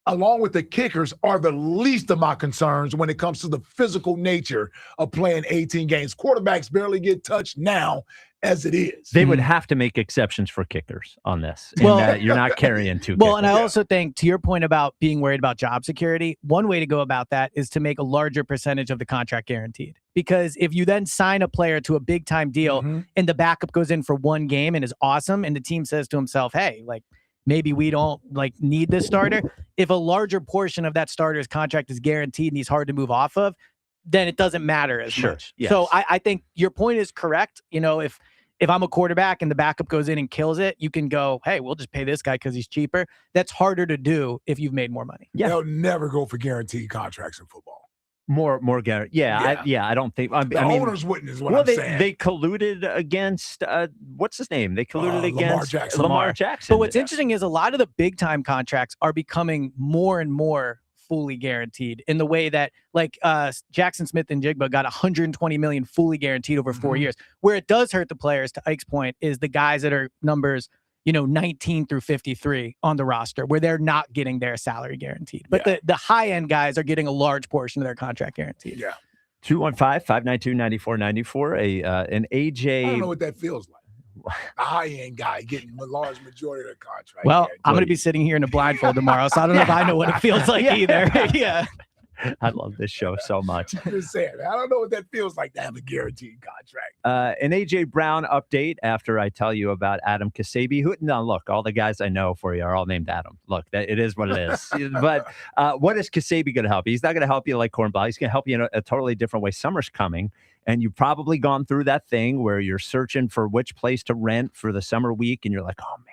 along with the kickers, are the least of my concerns when it comes to the physical nature of playing 18 games. Quarterbacks barely get touched now as it is. They would have to make exceptions for kickers on this. Well, you're not carrying two Well, kickers. and I also think, to your point about being worried about job security, one way to go about that is to make a larger percentage of the contract guaranteed. Because if you then sign a player to a big time deal and the backup goes in for one game and is awesome, and the team says to himself, hey, like, maybe we don't need this starter. If a larger portion of that starter's contract is guaranteed and he's hard to move off of, then it doesn't matter as much. Yes. So I think your point is correct. If I'm a quarterback and the backup goes in and kills it, you can go, hey, we'll just pay this guy because he's cheaper. That's harder to do if you've made more money. Yeah. They'll never go for guaranteed contracts in football. More guaranteed. I don't think. I mean, owners wouldn't is what I'm saying. They colluded against what's his name? They colluded against Lamar Jackson. But what's interesting is a lot of the big time contracts are becoming more and more fully guaranteed in the way that Jackson Smith and Jigba got $120 million fully guaranteed over 4 years. Where it does hurt the players, to Ike's point, is the guys that are numbers 19 through 53 on the roster where they're not getting their salary guaranteed. But the high end guys are getting a large portion of their contract guaranteed. Yeah. 215-592-9494. An AJ. I don't know what that feels like. A high-end guy getting a large majority of their contract. Well, I'm going to be sitting here in a blindfold tomorrow, so I don't know if I know what it feels like either. Yeah. I love this show so much. I'm just saying, I don't know what that feels like to have a guaranteed contract. An AJ Brown update after I tell you about Adam Kasabi. Look, all the guys I know for you are all named Adam. Look, it is what it is. But what is Kasabi going to help you? He's not going to help you like cornball. He's going to help you in a totally different way. Summer's coming, and you've probably gone through that thing where you're searching for which place to rent for the summer week, and you're like, oh, man.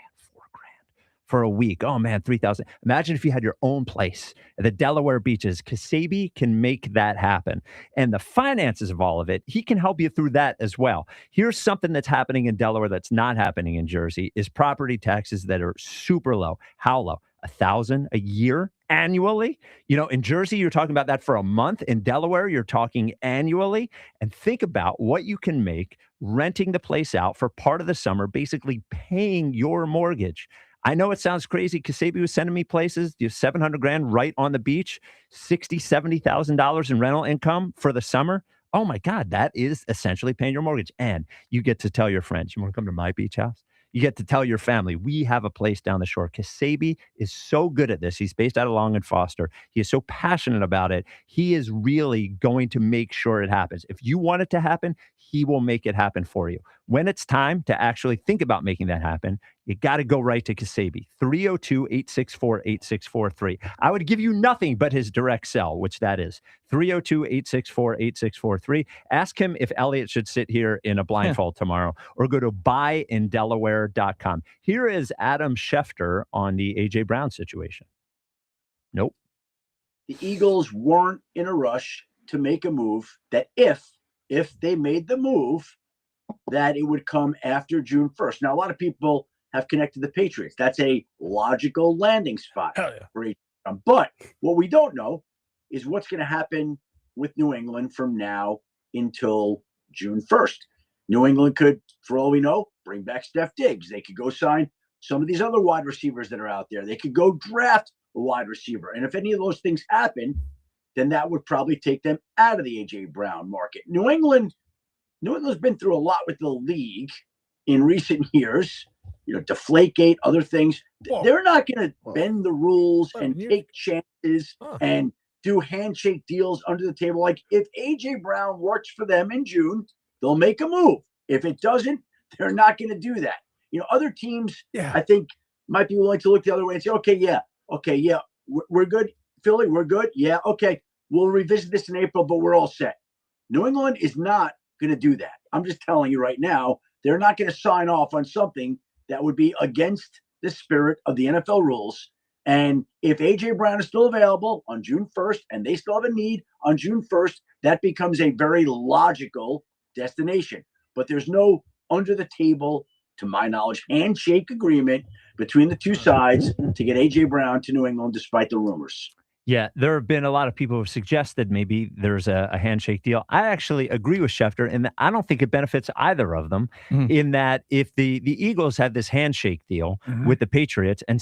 For a week. Oh man, $3,000. Imagine if you had your own place at the Delaware beaches. Kasabi can make that happen. And the finances of all of it, he can help you through that as well. Here's something that's happening in Delaware that's not happening in Jersey is property taxes that are super low. How low? $1,000 a year annually. In Jersey, you're talking about that for a month. In Delaware, you're talking annually. And think about what you can make renting the place out for part of the summer, basically paying your mortgage. I know it sounds crazy. Kasabi was sending me places, $700,000 right on the beach, $60,000-$70,000 in rental income for the summer. Oh my God, that is essentially paying your mortgage. And you get to tell your friends, you want to come to my beach house? You get to tell your family, we have a place down the shore. Kasabi is so good at this. He's based out of Long and Foster. He is so passionate about it. He is really going to make sure it happens. If you want it to happen, he will make it happen for you. When it's time to actually think about making that happen, you got to go right to Kasabi, 302-864-8643. I would give you nothing but his direct cell, which that is 302-864-8643. Ask him if Elliot should sit here in a blindfold tomorrow, or go to buyindelaware.com. Here is Adam Schefter on the A.J. Brown situation. Nope. The Eagles weren't in a rush to make a move that if they made the move, that it would come after June 1st. Now, a lot of people have connected the Patriots. That's a logical landing spot. For AJ Brown. But what we don't know is what's going to happen with New England from now until June 1st. New England could, for all we know, bring back Steph Diggs. They could go sign some of these other wide receivers that are out there. They could go draft a wide receiver. And if any of those things happen, then that would probably take them out of the A.J. Brown market. New England's been through a lot with the league in recent years. Deflategate, other things. They're not going to bend the rules and take chances and do handshake deals under the table. Like, if A.J. Brown works for them in June, they'll make a move. If it doesn't, they're not going to do that. Other teams, I think, might be willing to look the other way and say, okay, we're good. Philly, we're good. Yeah, okay. We'll revisit this in April, but we're all set. New England is not going to do that. I'm just telling you right now, they're not going to sign off on something that would be against the spirit of the NFL rules. And if A.J. Brown is still available on June 1st and they still have a need on June 1st, that becomes a very logical destination. But there's no under the table, to my knowledge, handshake agreement between the two sides to get A.J. Brown to New England, despite the rumors. Yeah, there have been a lot of people who have suggested maybe there's a handshake deal. I actually agree with Schefter in that I don't think it benefits either of them, in that if the Eagles had this handshake deal with the Patriots and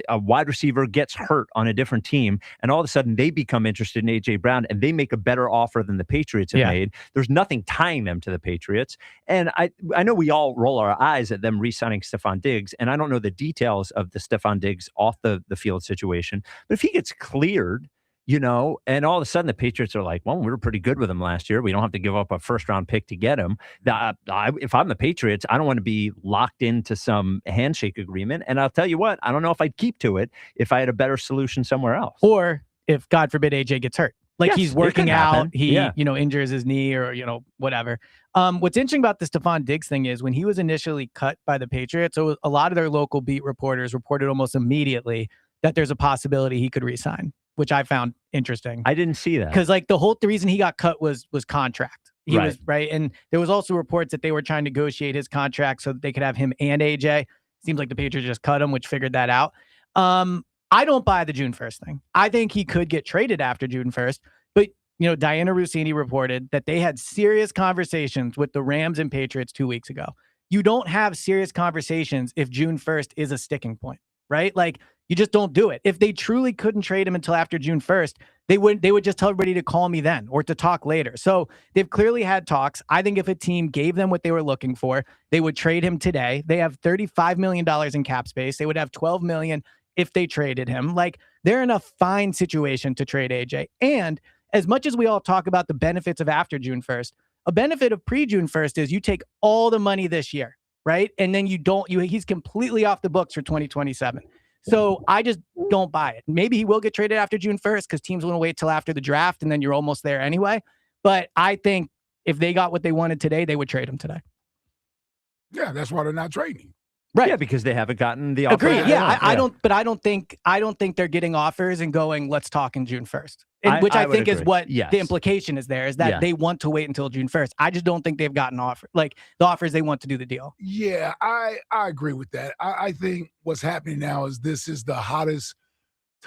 a wide receiver gets hurt on a different team, and all of a sudden they become interested in A.J. Brown and they make a better offer than the Patriots have made, there's nothing tying them to the Patriots. And I know we all roll our eyes at them re-signing Stephon Diggs, and I don't know the details of the Stephon Diggs off the field situation, but if he gets cleared, and all of a sudden the Patriots are like, well, we were pretty good with him last year. We don't have to give up a first-round pick to get him. If I'm the Patriots, I don't want to be locked into some handshake agreement. And I'll tell you what, I don't know if I'd keep to it if I had a better solution somewhere else. Or if, God forbid, AJ gets hurt. Like, he's working out, he injures his knee or, whatever. What's interesting about the Stephon Diggs thing is when he was initially cut by the Patriots, so a lot of their local beat reporters reported almost immediately that there's a possibility he could re-sign, which I found interesting. I didn't see that. Because the reason he got cut was contract. He was right. And there was also reports that they were trying to negotiate his contract so that they could have him and AJ. Seems like the Patriots just cut him, which figured that out. I don't buy the June 1st thing. I think he could get traded after June 1st. But, Diana Rossini reported that they had serious conversations with the Rams and Patriots 2 weeks ago. You don't have serious conversations if June 1st is a sticking point, right? Like, you just don't do it. If they truly couldn't trade him until after June 1st, they would just tell everybody to call me then or to talk later. So they've clearly had talks. I think if a team gave them what they were looking for, they would trade him today. They have $35 million in cap space. They would have $12 million if they traded him. Like, they're in a fine situation to trade AJ. And as much as we all talk about the benefits of after June 1st, a benefit of pre-June 1st is you take all the money this year, right? And then he's completely off the books for 2027. So I just don't buy it. Maybe he will get traded after June 1st because teams want to wait till after the draft and then you're almost there anyway. But I think if they got what they wanted today, they would trade him today. Yeah, that's why they're not trading. Right. Yeah, because they haven't gotten the offer. Agreed. Yeah, I don't think they're getting offers and going, let's talk in June 1st. Which I think is what the implication is there, is that they want to wait until June 1st. I just don't think they've gotten the offers they want to do the deal. Yeah, I agree with that. I think what's happening now is this is the hottest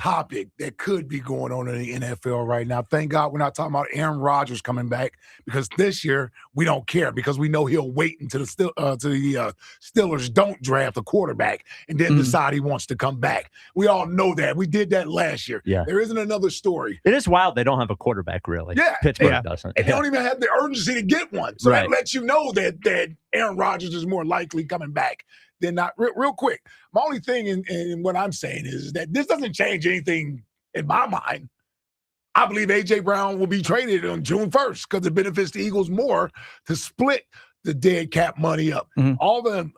topic that could be going on in the NFL right now. Thank God we're not talking about Aaron Rodgers coming back, because this year we don't care, because we know he'll wait until the Steelers don't draft a quarterback and then decide he wants to come back. We all know that. We did that last year. Yeah. There isn't another story. It is wild they don't have a quarterback, really. Yeah. Pittsburgh doesn't. And they don't even have the urgency to get one. So Right. that lets you know that Aaron Rodgers is more likely coming back than not. Real quick, my only thing in what I'm saying is that this doesn't change anything in my mind. I believe A.J. Brown will be traded on June 1st because it benefits the Eagles more to split the dead cap money up. All the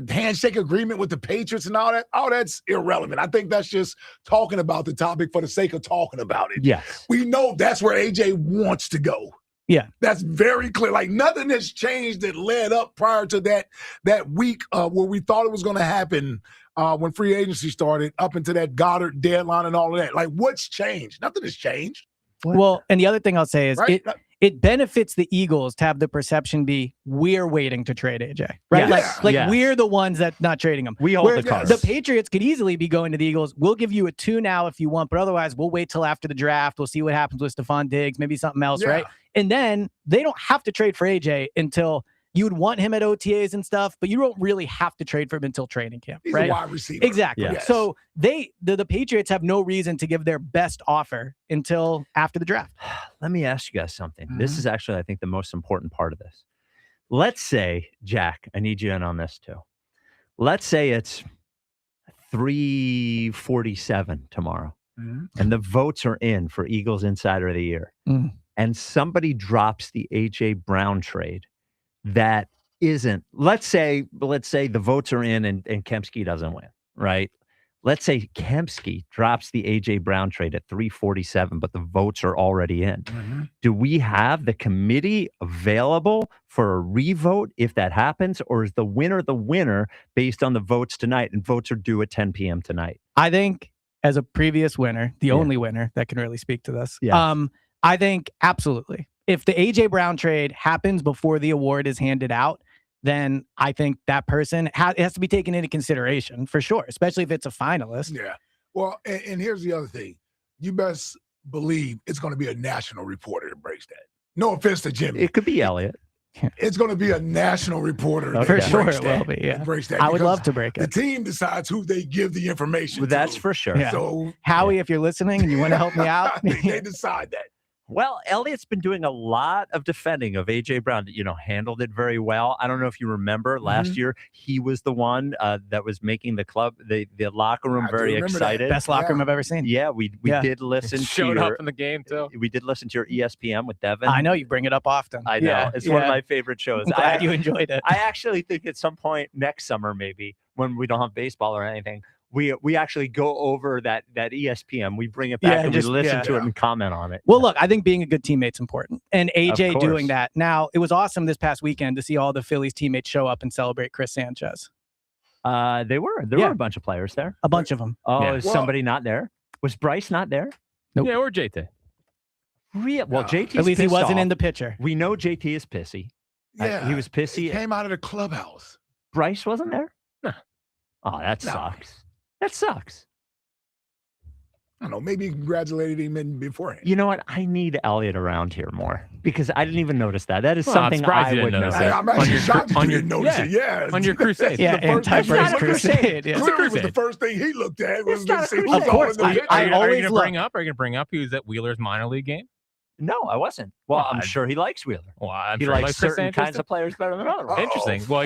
handshake agreement with the Patriots and all that's irrelevant. I think that's just talking about the topic for the sake of talking about it. Yes. We know that's where A.J. wants to go. Yeah. That's very clear. Like, nothing has changed that led up prior to that week where we thought it was going to happen when free agency started, up into that Goddard deadline and all of that. Like, what's changed? Nothing has changed. Well, and the other thing I'll say is Right? it benefits the Eagles to have the perception be we're waiting to trade AJ, right? Yes. Like Yes. we're the ones that not trading him. We hold Where the cards. The Patriots could easily be going to the Eagles. We'll give you a 2 now if you want, but otherwise we'll wait till after the draft. We'll see what happens with Stephon Diggs, maybe something else, Yeah. right? And then they don't have to trade for AJ until you would want him at OTAs and stuff, but you don't really have to trade for him until training camp, He's right? a wide receiver. Exactly. Yes. So the Patriots have no reason to give their best offer until after the draft. Let me ask you guys something. This is actually, I think, the most important part of this. Let's say, Jack, I need you in on this too. Let's say it's 3:47 tomorrow, and the votes are in for Eagles Insider of the Year, and somebody drops the A.J. Brown trade that isn't, let's say the votes are in and Kempski doesn't win, right? Let's say Kempski drops the A.J. Brown trade at 3:47, but the votes are already in. Do we have the committee available for a revote if that happens, or is the winner based on the votes tonight, and votes are due at 10 p.m. tonight? I think as a previous winner, the only winner that can really speak to this, Yeah. I think absolutely. If the A.J. Brown trade happens before the award is handed out, then I think that person it has to be taken into consideration for sure, especially if it's a finalist. Yeah. Well, and here's the other thing. You best believe it's going to be a national reporter that breaks that. No offense to Jimmy. It could be Elliot. It's going to be a national reporter that For sure breaks it that. will be, yeah. That breaks that, I would because love to break it. The team decides who they give the information Well, to. that's for sure. Yeah. So Howie, if you're listening and you want to help me out, they decide that. Well, Elliot's been doing a lot of defending of A.J. Brown, handled it very well. I don't know if you remember last year, he was the one that was making the club, the locker room very excited. best locker room I've ever seen. Yeah, we did listen to Showed up in the game too. We did listen to your ESPN with Devin. I know you bring it up often. I know. Yeah, It's one of my favorite shows. I'm glad you enjoyed it. I actually think at some point next summer, maybe when we don't have baseball or anything, we actually go over that ESPN. We bring it back and we listen to it and comment on it. Well, look, I think being a good teammate's important. And AJ Of doing course. that. Now, it was awesome this past weekend to see all the Phillies teammates show up and celebrate Chris Sanchez. There were a bunch of players there. A bunch of them. Oh, Yeah. is somebody not there? Was Bryce not there? Nope. Yeah, or JT. Well, JT. At least he wasn't in the picture. We know JT is pissy. Yeah. He was pissy. He came out of the clubhouse. Bryce wasn't there? No. Oh, that sucks. That sucks. I don't know. Maybe he congratulated him in beforehand. You know what? I need Elliot around here more because I didn't even notice that. That is Well, I'm something surprised I you would didn't notice. notice I'm actually shocked you didn't notice it. Yeah. on your crusade. Yeah, The first- anti-Bryce It's not a crusade. Yeah. Clearly, crusade. was the first thing he looked at was It's not to a see who's crusade. Of all course, in the I- picture. I Are you always going to look. bring up? Are you going to bring up he was at Wheeler's minor league game? No, I wasn't. Well, I'm Well, sure he likes Wheeler. Well, I'm He sure likes Chris certain Sanchez kinds too. of players better than other ones. Interesting. Well,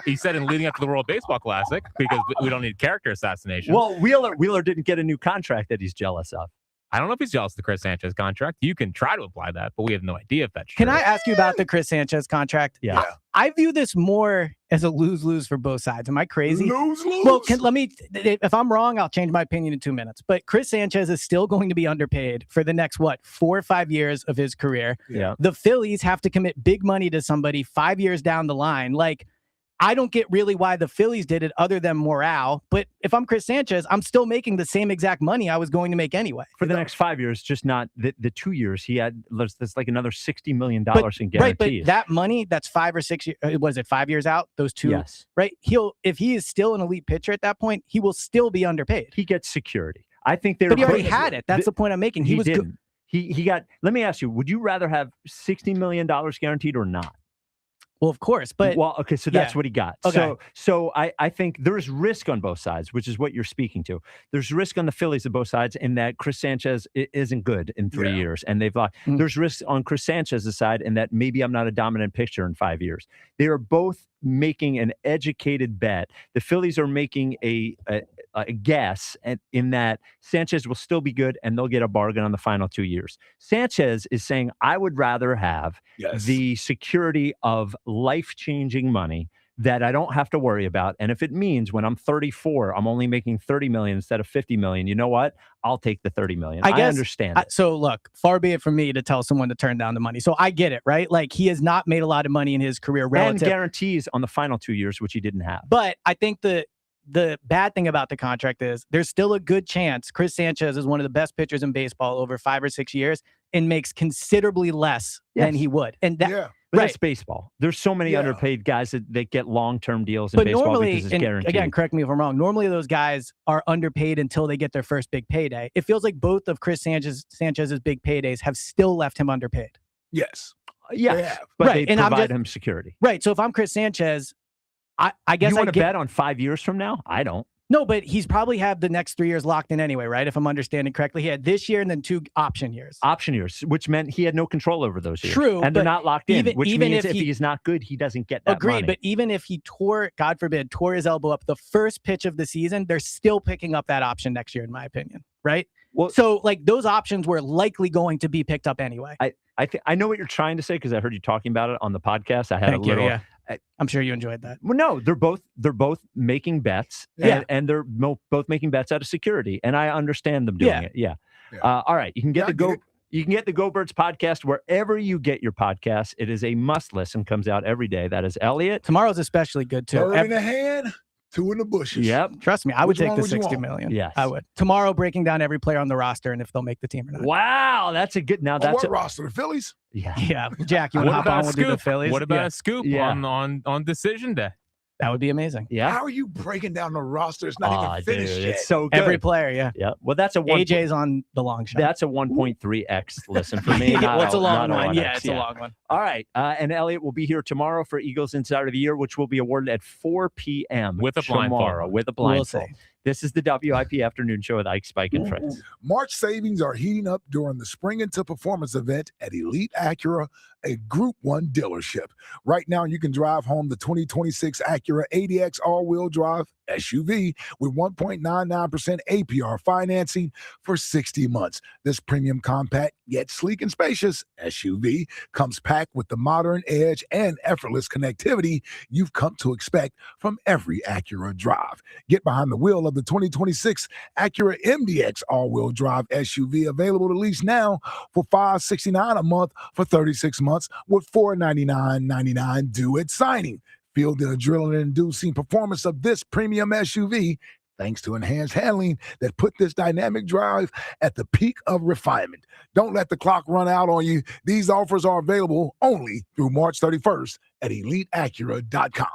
he said in leading up to the World Baseball Classic, because we don't need character assassination. Well, Wheeler didn't get a new contract that he's jealous of. I don't know if he's jealous of the Chris Sanchez contract. You can try to apply that, but we have no idea if that's true. Can I ask you about the Chris Sanchez contract? Yeah. I view this more as a lose-lose for both sides. Am I crazy? Lose. Well, if I'm wrong, I'll change my opinion in 2 minutes. But Chris Sanchez is still going to be underpaid for the next, 4 or 5 years of his career. Yeah. The Phillies have to commit big money to somebody 5 years down the line. Like, I don't get really why the Phillies did it other than morale. But if I'm Chris Sanchez, I'm still making the same exact money I was going to make anyway. For the next 5 years, just not the 2 years. He had there's like another $60 million in Right, guarantees. but that money, that's 5 or 6 years. Was it 5 years out? Those two, Yes. right? If he is still an elite pitcher at that point, he will still be underpaid. He gets security. I think they're. But he already had it. That's the point I'm making. He was didn't. good. He got. Let me ask you: would you rather have $60 million guaranteed or not? Well, of course, but okay, so that's what he got. Okay. So I think there is risk on both sides, which is what you're speaking to. There's risk on the Phillies on both sides in that Chris Sanchez isn't good in 3 years, and they've lost. There's risk on Chris Sanchez's side in that maybe I'm not a dominant pitcher in 5 years. They are both making an educated bet. The Phillies are making a guess in that Sanchez will still be good and they'll get a bargain on the final 2 years. Sanchez is saying, I would rather have the security of life-changing money that I don't have to worry about. And if it means when I'm 34, I'm only making 30 million instead of 50 million, you know what? I'll take the 30 million. I understand. So look, far be it from me to tell someone to turn down the money. So I get it, right? Like he has not made a lot of money in his career relative. And guarantees on the final 2 years, which he didn't have. But I think the bad thing about the contract is there's still a good chance Chris Sanchez is one of the best pitchers in baseball over 5 or 6 years and makes considerably less than he would. And that, But that's baseball. There's so many underpaid guys that get long-term deals in but baseball normally, because it's guaranteed. Again, correct me if I'm wrong. Normally, those guys are underpaid until they get their first big payday. It feels like both of Chris Sanchez's big paydays have still left him underpaid. Yes. Yes. But they provide him security. Right. So if I'm Chris Sanchez, I guess you want to bet on 5 years from now? I don't. No, but he's probably have the next 3 years locked in anyway, right? If I'm understanding correctly. He had this year and then 2 option years. Option years, which meant he had no control over those years. True. And they're not locked in, which even means if he's not good, he doesn't get that agreed, money. But even if he God forbid, tore his elbow up the first pitch of the season, they're still picking up that option next year, in my opinion, right? Well, so like those options were likely going to be picked up anyway. I know what you're trying to say because I heard you talking about it on the podcast. I had Thank a little. You, yeah. I'm sure you enjoyed that. Well, no, they're both making bets, and they're both making bets out of security, and I understand them doing it. Yeah. All right, you can get You can get the Go Birds podcast wherever you get your podcasts. It is a must listen. Comes out every day. That is Elliot. Tomorrow's especially good too. Bird in the hand, 2 in the bushes. Yep. Trust me, I would take the 60 million. Yes, I would. Tomorrow, breaking down every player on the roster and if they'll make the team or not. Wow, that's a good. Now that's what roster? The Phillies. Yeah. Jack, you want to hop on? We'll do the Phillies. What about a scoop on decision day? That would be amazing. Yeah. How are you breaking down the roster? It's not even finished yet. It's so good. Every player, yeah. Yeah. Well, that's AJ's on the long shot. That's a 1.3x listen for me. What's a long one? Yeah, it's a long one. All right. And Elliot will be here tomorrow for Eagles Insider of the Year, which will be awarded at 4 p.m. with a blindfold. With a blindfold. We'll see. This is the WIP Afternoon Show with Ike, Spike, and Fritz. March savings are heating up during the Spring into Performance event at Elite Acura, a Group 1 dealership. Right now, you can drive home the 2026 Acura ADX all-wheel drive SUV with 1.99% APR financing for 60 months. This premium compact, yet sleek and spacious SUV comes packed with the modern edge and effortless connectivity you've come to expect from every Acura drive. Get behind the wheel of the 2026 Acura MDX all-wheel drive SUV, available to lease now for $569 a month for 36 months with $499.99 due at signing. Feel the adrenaline-inducing performance of this premium SUV thanks to enhanced handling that put this dynamic drive at the peak of refinement. Don't let the clock run out on you. These offers are available only through March 31st at EliteAcura.com.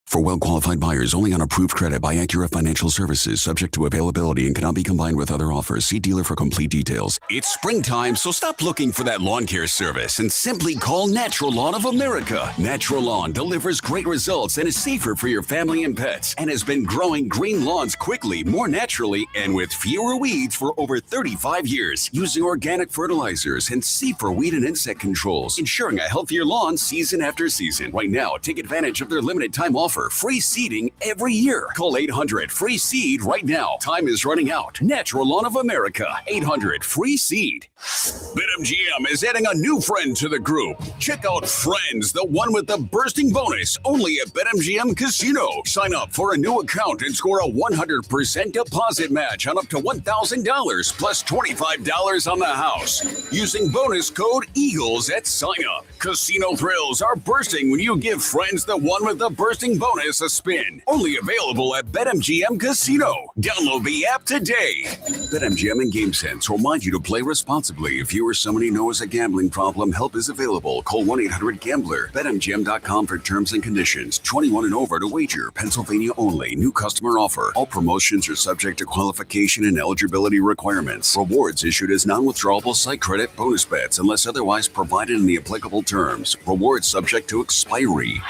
For well-qualified buyers, only on approved credit by Acura Financial Services, subject to availability and cannot be combined with other offers. See dealer for complete details. It's springtime, so stop looking for that lawn care service and simply call Natural Lawn of America. Natural Lawn delivers great results and is safer for your family and pets, and has been growing green lawns quickly, more naturally, and with fewer weeds for over 35 years, using organic fertilizers and safer weed and insect controls, ensuring a healthier lawn season after season. Right now, take advantage of their limited time offer. Free seeding every year. Call 800-FREE-SEED right now. Time is running out. Natural Lawn of America. 800-FREE-SEED. BetMGM is adding a new friend to the group. Check out Friends, the one with the bursting bonus, only at BetMGM Casino. Sign up for a new account and score a 100% deposit match on up to $1,000 plus $25 on the house using bonus code EAGLES at sign up. Casino thrills are bursting when you give Friends, the one with the bursting bonus, bonus a spin. Only available at BetMGM Casino. Download the app today. BetMGM and GameSense remind you to play responsibly. If you or someone you know has a gambling problem, help is available. Call 1-800-GAMBLER. BetMGM.com for terms and conditions. 21 and over to wager. Pennsylvania only. New customer offer. All promotions are subject to qualification and eligibility requirements. Rewards issued as non-withdrawable site credit bonus bets unless otherwise provided in the applicable terms. Rewards subject to expiry.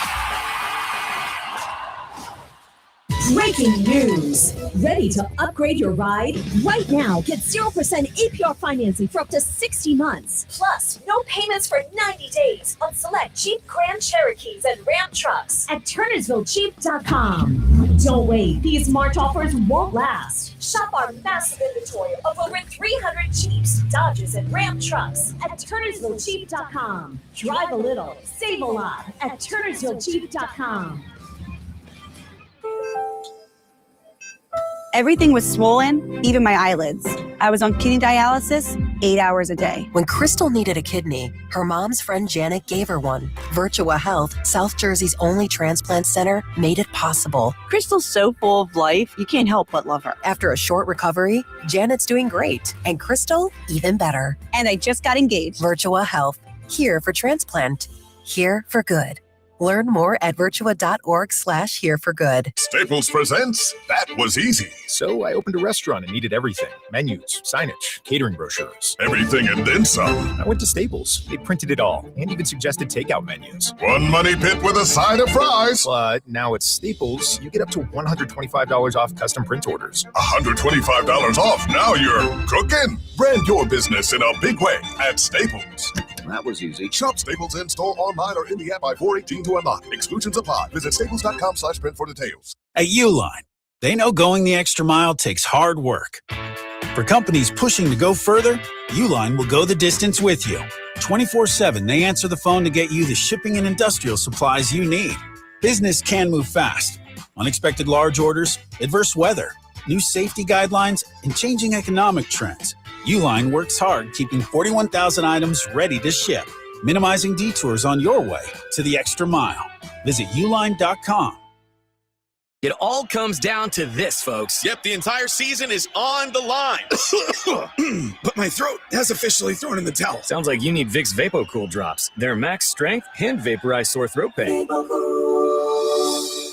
Breaking news. Ready to upgrade your ride? Right now, get 0% APR financing for up to 60 months. Plus, no payments for 90 days on select Jeep Grand Cherokees and Ram trucks at TurnersvilleJeep.com. Don't wait. These March offers won't last. Shop our massive inventory of over 300 Jeeps, Dodges, and Ram trucks at TurnersvilleJeep.com. Drive a little, save a lot at TurnersvilleJeep.com. Everything was swollen, even my eyelids. I was on kidney dialysis 8 hours a day. When Crystal needed a kidney, her mom's friend Janet gave her one. Virtua Health, South Jersey's only transplant center, made it possible. Crystal's so full of life, you can't help but love her. After a short recovery, Janet's doing great. And Crystal, even better. And I just got engaged. Virtua Health, here for transplant, here for good. Learn more at virtua.org/here-for-good. Staples presents That Was Easy. So I opened a restaurant and needed everything. Menus, signage, catering brochures. Everything and then some. I went to Staples. They printed it all and even suggested takeout menus. One money pit with a side of fries. But now at Staples, you get up to $125 off custom print orders. $125 off. Now you're cooking. Brand your business in a big way at Staples. That was easy. Shop Staples in-store, online, or in the app by 4/18 to unlock. Exclusions apply. Visit staples.com/print for details. At Uline, they know going the extra mile takes hard work. For companies pushing to go further, Uline will go the distance with you. 24/7, they answer the phone to get you the shipping and industrial supplies you need. Business can move fast. Unexpected large orders, adverse weather, new safety guidelines, and changing economic trends. Uline works hard keeping 41,000 items ready to ship, minimizing detours on your way to the extra mile. Visit uline.com. It all comes down to this, folks. Yep, the entire season is on the line. But my throat has officially thrown in the towel. Sounds like you need Vicks VapoCool drops. They're max strength and vaporize sore throat pain.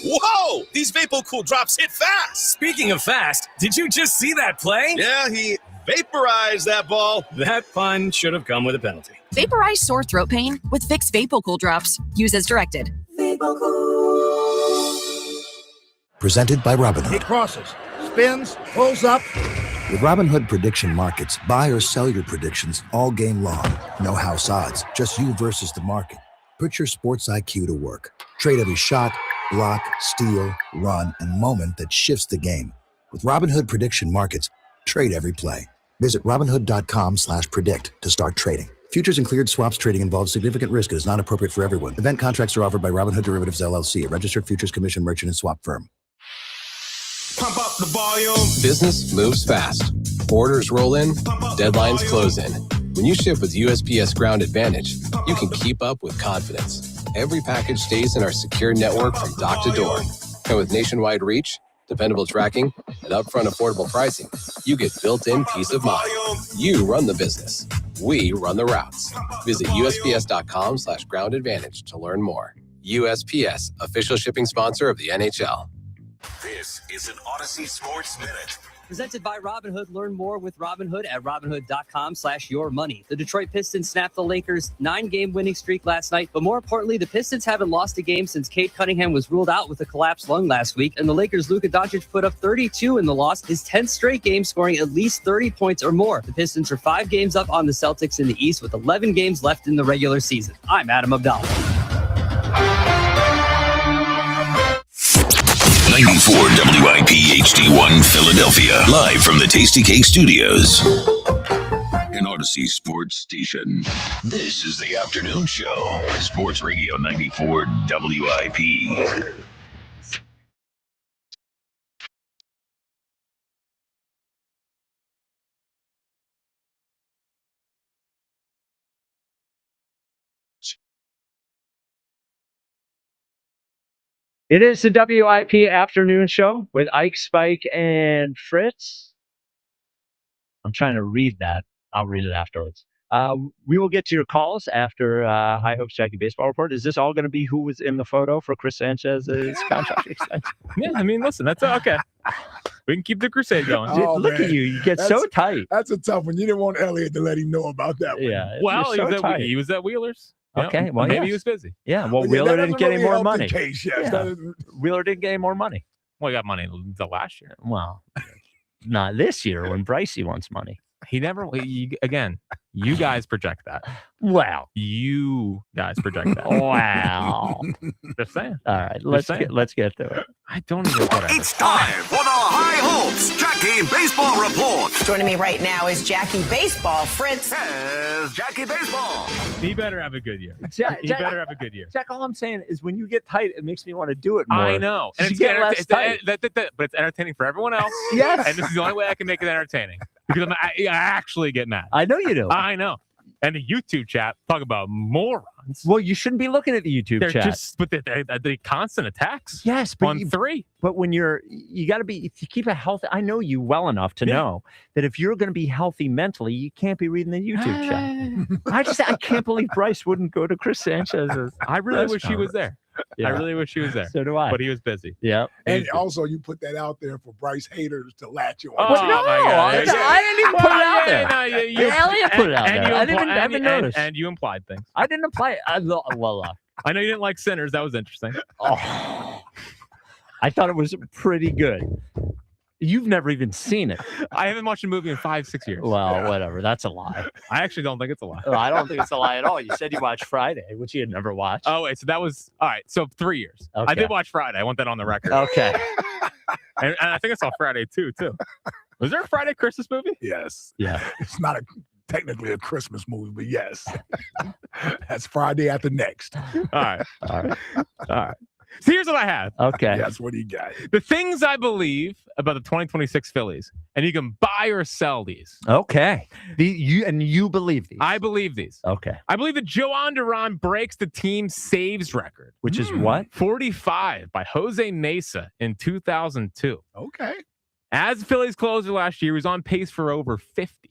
Whoa! These VapoCool drops hit fast. Speaking of fast, did you just see that play? Yeah, he vaporized that ball. That pun should have come with a penalty. Vaporize sore throat pain with Vicks VapoCool drops. Use as directed. Presented by Robinhood. It crosses, spins, pulls up. With Robinhood Prediction Markets, buy or sell your predictions all game long. No house odds, just you versus the market. Put your sports IQ to work. Trade every shot, block, steal, run, and moment that shifts the game. With Robinhood Prediction Markets, trade every play. Visit Robinhood.com/predict to start trading. Futures and cleared swaps trading involves significant risk and is not appropriate for everyone. Event contracts are offered by Robinhood Derivatives LLC, a registered futures commission merchant and swap firm. Pump up the volume. Business moves fast. Orders roll in, deadlines close in. When you ship with USPS Ground Advantage, you can keep up with confidence. Every package stays in our secure network from dock to door. And with nationwide reach, dependable tracking, and upfront affordable pricing, you get built-in peace of mind. You run the business. We run the routes. Visit USPS.com/Ground Advantage to learn more. USPS, official shipping sponsor of the NHL. This is an Odyssey Sports Minute. Presented by Robinhood. Learn more with Robinhood at Robinhood.com/yourmoney. The Detroit Pistons snapped the Lakers' 9-game winning streak last night, but more importantly, the Pistons haven't lost a game since Cade Cunningham was ruled out with a collapsed lung last week, and the Lakers' Luka Doncic put up 32 in the loss, his 10th straight game scoring at least 30 points or more. The Pistons are 5 games up on the Celtics in the East with 11 games left in the regular season. I'm Adam Abdallah. 94 WIP HD1 Philadelphia. Live from the Tasty Cake Studios. An Odyssey Sports Station. This is the afternoon show. Sports Radio 94 WIP. It is the WIP afternoon show with Ike, Spike, and Fritz. I'm trying to read that. I'll read it afterwards. We will get to your calls after High Hopes Jackie Baseball Report. Is this all going to be who was in the photo for Chris Sanchez's contract extension? Yeah, I mean, listen, that's okay. We can keep the crusade going. Oh, Look man. at you. You get so tight. That's a tough one. You didn't want Elliot to let him know about that one. Yeah. Well, you're so tight. he was at Wheeler's. You know, Okay, well, maybe yes. he was busy. Yeah, well, But Wheeler that didn't doesn't get any really more help the money. case, yes. Yeah. That is- Wheeler didn't get any more money. Well, he got money the last year. Well, not this year when Brycey wants money. He never. Again, you guys project that. Wow. You guys project that. Wow. Just saying. All right, let's get to it. I don't even. Whatever. It's time for the High Hopes Jackie Baseball Report. Joining me right now is Jackie Baseball. Fritz. Yes, Jackie Baseball. He better have a good year. Jack, He better have a good year. Jack, all I'm saying is when you get tight, it makes me want to do it more. I know. And You it's, get less tight. but it's entertaining for everyone else. Yes. And this is the only way I can make it entertaining. Because I actually get mad. I know you do. I know. And the YouTube chat, talk about morons. Well, you shouldn't be looking at the YouTube They're chat. just, but the constant attacks. Yes, but on three. But when you got to be, if you keep a healthy, I know you well enough to know that if you're going to be healthy mentally, you can't be reading the YouTube chat. I can't believe Bryce wouldn't go to Chris Sanchez's. I really wish he was there. Yeah. I really wish he was there. So do I. But he was busy. Yeah. And also, you put that out there for Bryce haters to latch on. Oh, no, my God. I didn't even put it out there. No, Elliot put it out there. I didn't even notice. And you implied things. I didn't apply it. I know you didn't like Sinners. That was interesting. Oh, I thought it was pretty good. You've never even seen it. I haven't watched a movie in 5-6 years. Well, whatever. That's a lie. I actually don't think it's a lie. I don't think it's a lie at all. You said you watched Friday, which you had never watched. Oh, wait. So that was all right. So 3 years. Okay. I did watch Friday. I want that on the record. Okay. And I think I saw Friday too. Was there a Friday Christmas movie? Yes. Yeah. It's not technically a Christmas movie, but yes. That's Friday after next. All right. So here's what I have. Okay. That's what he got. The things I believe about the 2026 Phillies, and you can buy or sell these. Okay. You believe these? I believe these. Okay. I believe that Joan Duran breaks the team saves record, which is what? 45 by Jose Mesa in 2002. Okay. As the Phillies closer last year, he was on pace for over 50.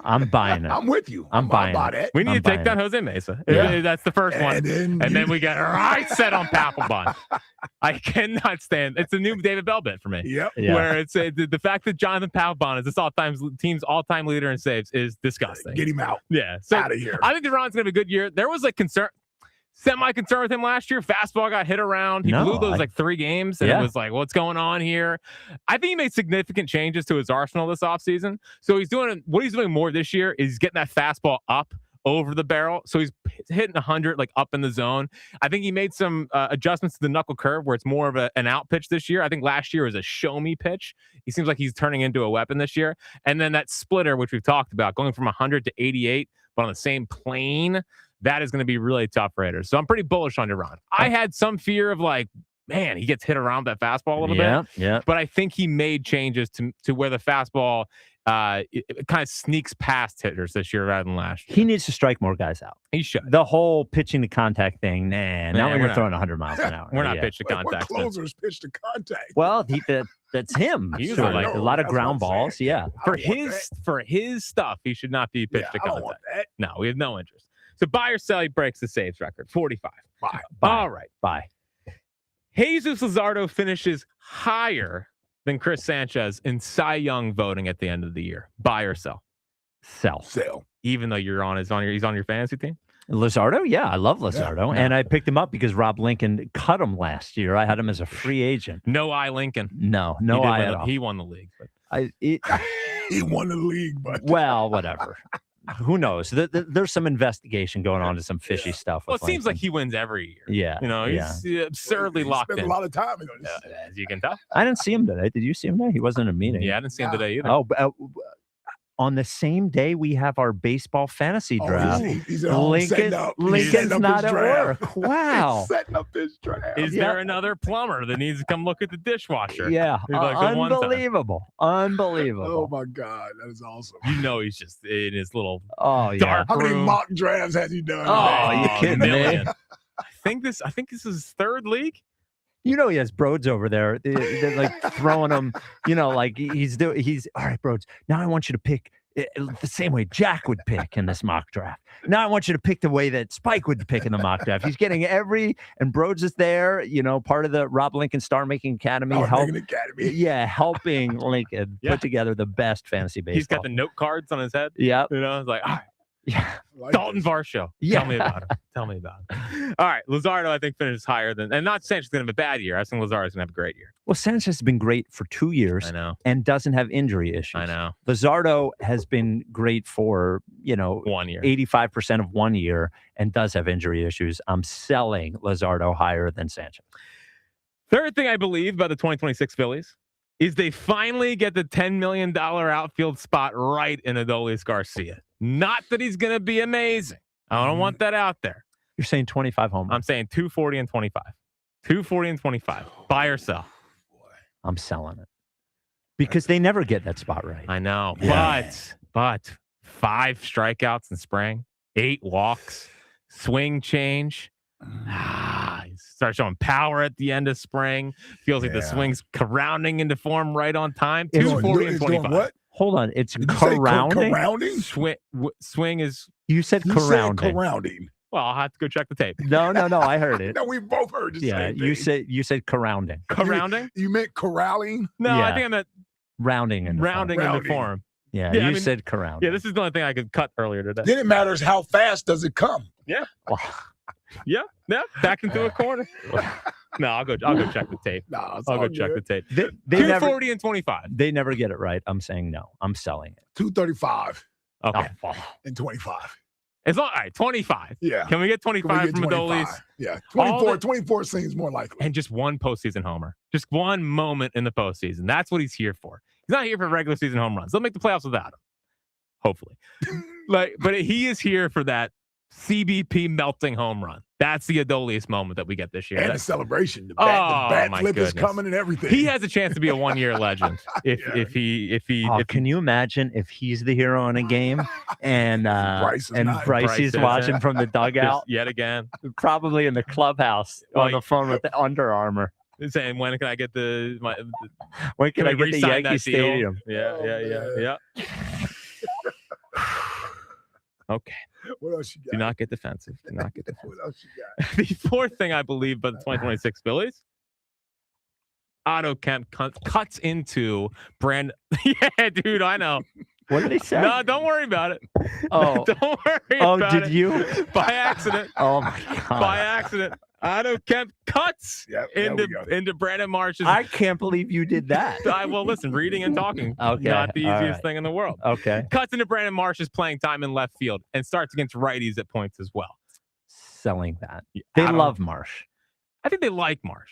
I'm buying it. I'm with you. I'm buying it. We need to take down Jose Mesa. Yeah. That's the first one. And then we get right set on Papelbon. I cannot stand. It's a new David Bell bit for me. Yep. Yeah. Where it's the fact that Jonathan Papelbon is this team's all-time leader in saves is disgusting. Get him out. Yeah. So out of here. I think Duran's gonna have a good year. There was semi-concern with him last year. Fastball got hit around. He blew those 3 games, and it was like, what's going on here? I think he made significant changes to his arsenal this offseason. So what he's doing more this year is getting that fastball up over the barrel. So he's hitting 100 up in the zone. I think he made some adjustments to the knuckle curve where it's more of an out pitch this year. I think last year was a show me pitch. He seems like he's turning into a weapon this year. And then that splitter, which we've talked about, going from 100 to 88, but on the same plane. That is going to be really tough for hitters. So I'm pretty bullish on Duran. I had some fear of man, he gets hit around that fastball a little bit. Yeah. But I think he made changes to where the fastball it kind of sneaks past hitters this year rather than last year. He needs to strike more guys out. He should. The whole pitching to contact thing, now when you're throwing 100 miles an hour. We're not pitch to contact. What closers pitch to contact? Well, that's him. Usually a lot of ground balls. Yeah. For his stuff, he should not be pitched to I don't contact. want that. No, we have no interest. So buy or sell, he breaks the saves record, 45. Buy. All right. Bye. Jesus Luzardo finishes higher than Chris Sanchez in Cy Young voting at the end of the year. Buy or sell? Sell. Even though he's on your fantasy team? Luzardo? Yeah, I love Luzardo. And I picked him up because Rob Lincoln cut him last year. I had him as a free agent. No eye Lincoln. No eye at all. He won the league. But. He won the league, but well, whatever. Who knows? There's some investigation going on to some fishy stuff. Well, it seems like he wins every year. Yeah. He's absurdly locked in. A lot of time as you can tell. I didn't see him today. Did you see him today? He wasn't in a meeting. Yeah, I didn't see him today either. Oh, on the same day we have our baseball fantasy draft. He's at home Lincoln's not at work. Wow. Setting up his draft. Is there another plumber that needs to come look at the dishwasher? Yeah. Unbelievable. Oh my God. That is awesome. He's just in his little dark How many room. mock drafts has he done? Oh, you kidding me? think this is his third league. You know, he has Broads over there. They're like throwing him, like he's all right, Broads. Now I want you to pick the same way Jack would pick in this mock draft. Now I want you to pick the way that Spike would pick in the mock draft. He's getting and Broads is there, part of the Rob Lincoln Star Making Academy. Helping Lincoln put together the best fantasy baseball. He's got the note cards on his head. Yeah. It's like, all right. Yeah. Dalton Varsho. Yeah. Tell me about it. All right. Lazardo, I think, finishes higher than, and not Sanchez is going to have a bad year. I think Lazardo is going to have a great year. Well, Sanchez has been great for 2 years. I know. And doesn't have injury issues. I know. Lazardo has been great for, 1 year, 85% of 1 year, and does have injury issues. I'm selling Lazardo higher than Sanchez. Third thing I believe about the 2026 Phillies is they finally get the $10 million outfield spot right in Adolis Garcia. Not that he's going to be amazing. I don't want that out there. You're saying 25 home runs. I'm saying 240 and 25. 240 and 25. Buy or sell? I'm selling it. Because they never get that spot right. I know. Yeah. But 5 strikeouts in spring, 8 walks, swing change. He starts showing power at the end of spring. Feels like the swing's rounding into form right on time. 240 and 25. What? Hold on. It's carounding? Swing is... You said carounding. Carounding. Well, I'll have to go check the tape. No. I heard it. No, we both heard the same thing. You said carounding. Carounding? You meant corralling? No, I think I meant... Rounding into form. Yeah, you said carounding. Yeah, this is the only thing I could cut earlier today. Then it matters how fast does it come. Yeah. Yeah. Back into a corner. No, I'll go check the tape. No, I'll go check the tape. They 240 and 25. They never get it right. I'm saying no. I'm selling it. 235. Okay. And 25. It's all right. 25. Yeah. Can we get 25 from Adolis? Yeah. 24 seems more likely. And just one postseason homer. Just one moment in the postseason. That's what he's here for. He's not here for regular season home runs. They'll make the playoffs without him. Hopefully. But he is here for that CBP melting home run. That's the Adolis moment that we get this year. And the celebration. The bat flip is coming and everything. He has a chance to be a 1-year legend if he. Can you imagine if he's the hero in a game and Bryce is watching from the dugout yet again, probably in the clubhouse on the phone with the Under Armour, saying, "When can I get when can I get the Yankee Stadium?" Yeah. Okay. What else you got? Do not get defensive. What else you got? The fourth thing I believe about the 2026 Phillies, Otto Kemp cuts into Brandon. Yeah, dude, I know. What did he say? No, don't worry about it. Oh, don't worry about it. Did you? By accident. Oh my God. By accident. Otto Kemp cuts into Brandon Marsh's. I can't believe you did that. Well, listen, reading and talking, not the easiest thing in the world. Okay. Cuts into Brandon Marsh's playing time in left field and starts against righties at points as well. Selling that. They love Marsh. I think they like Marsh.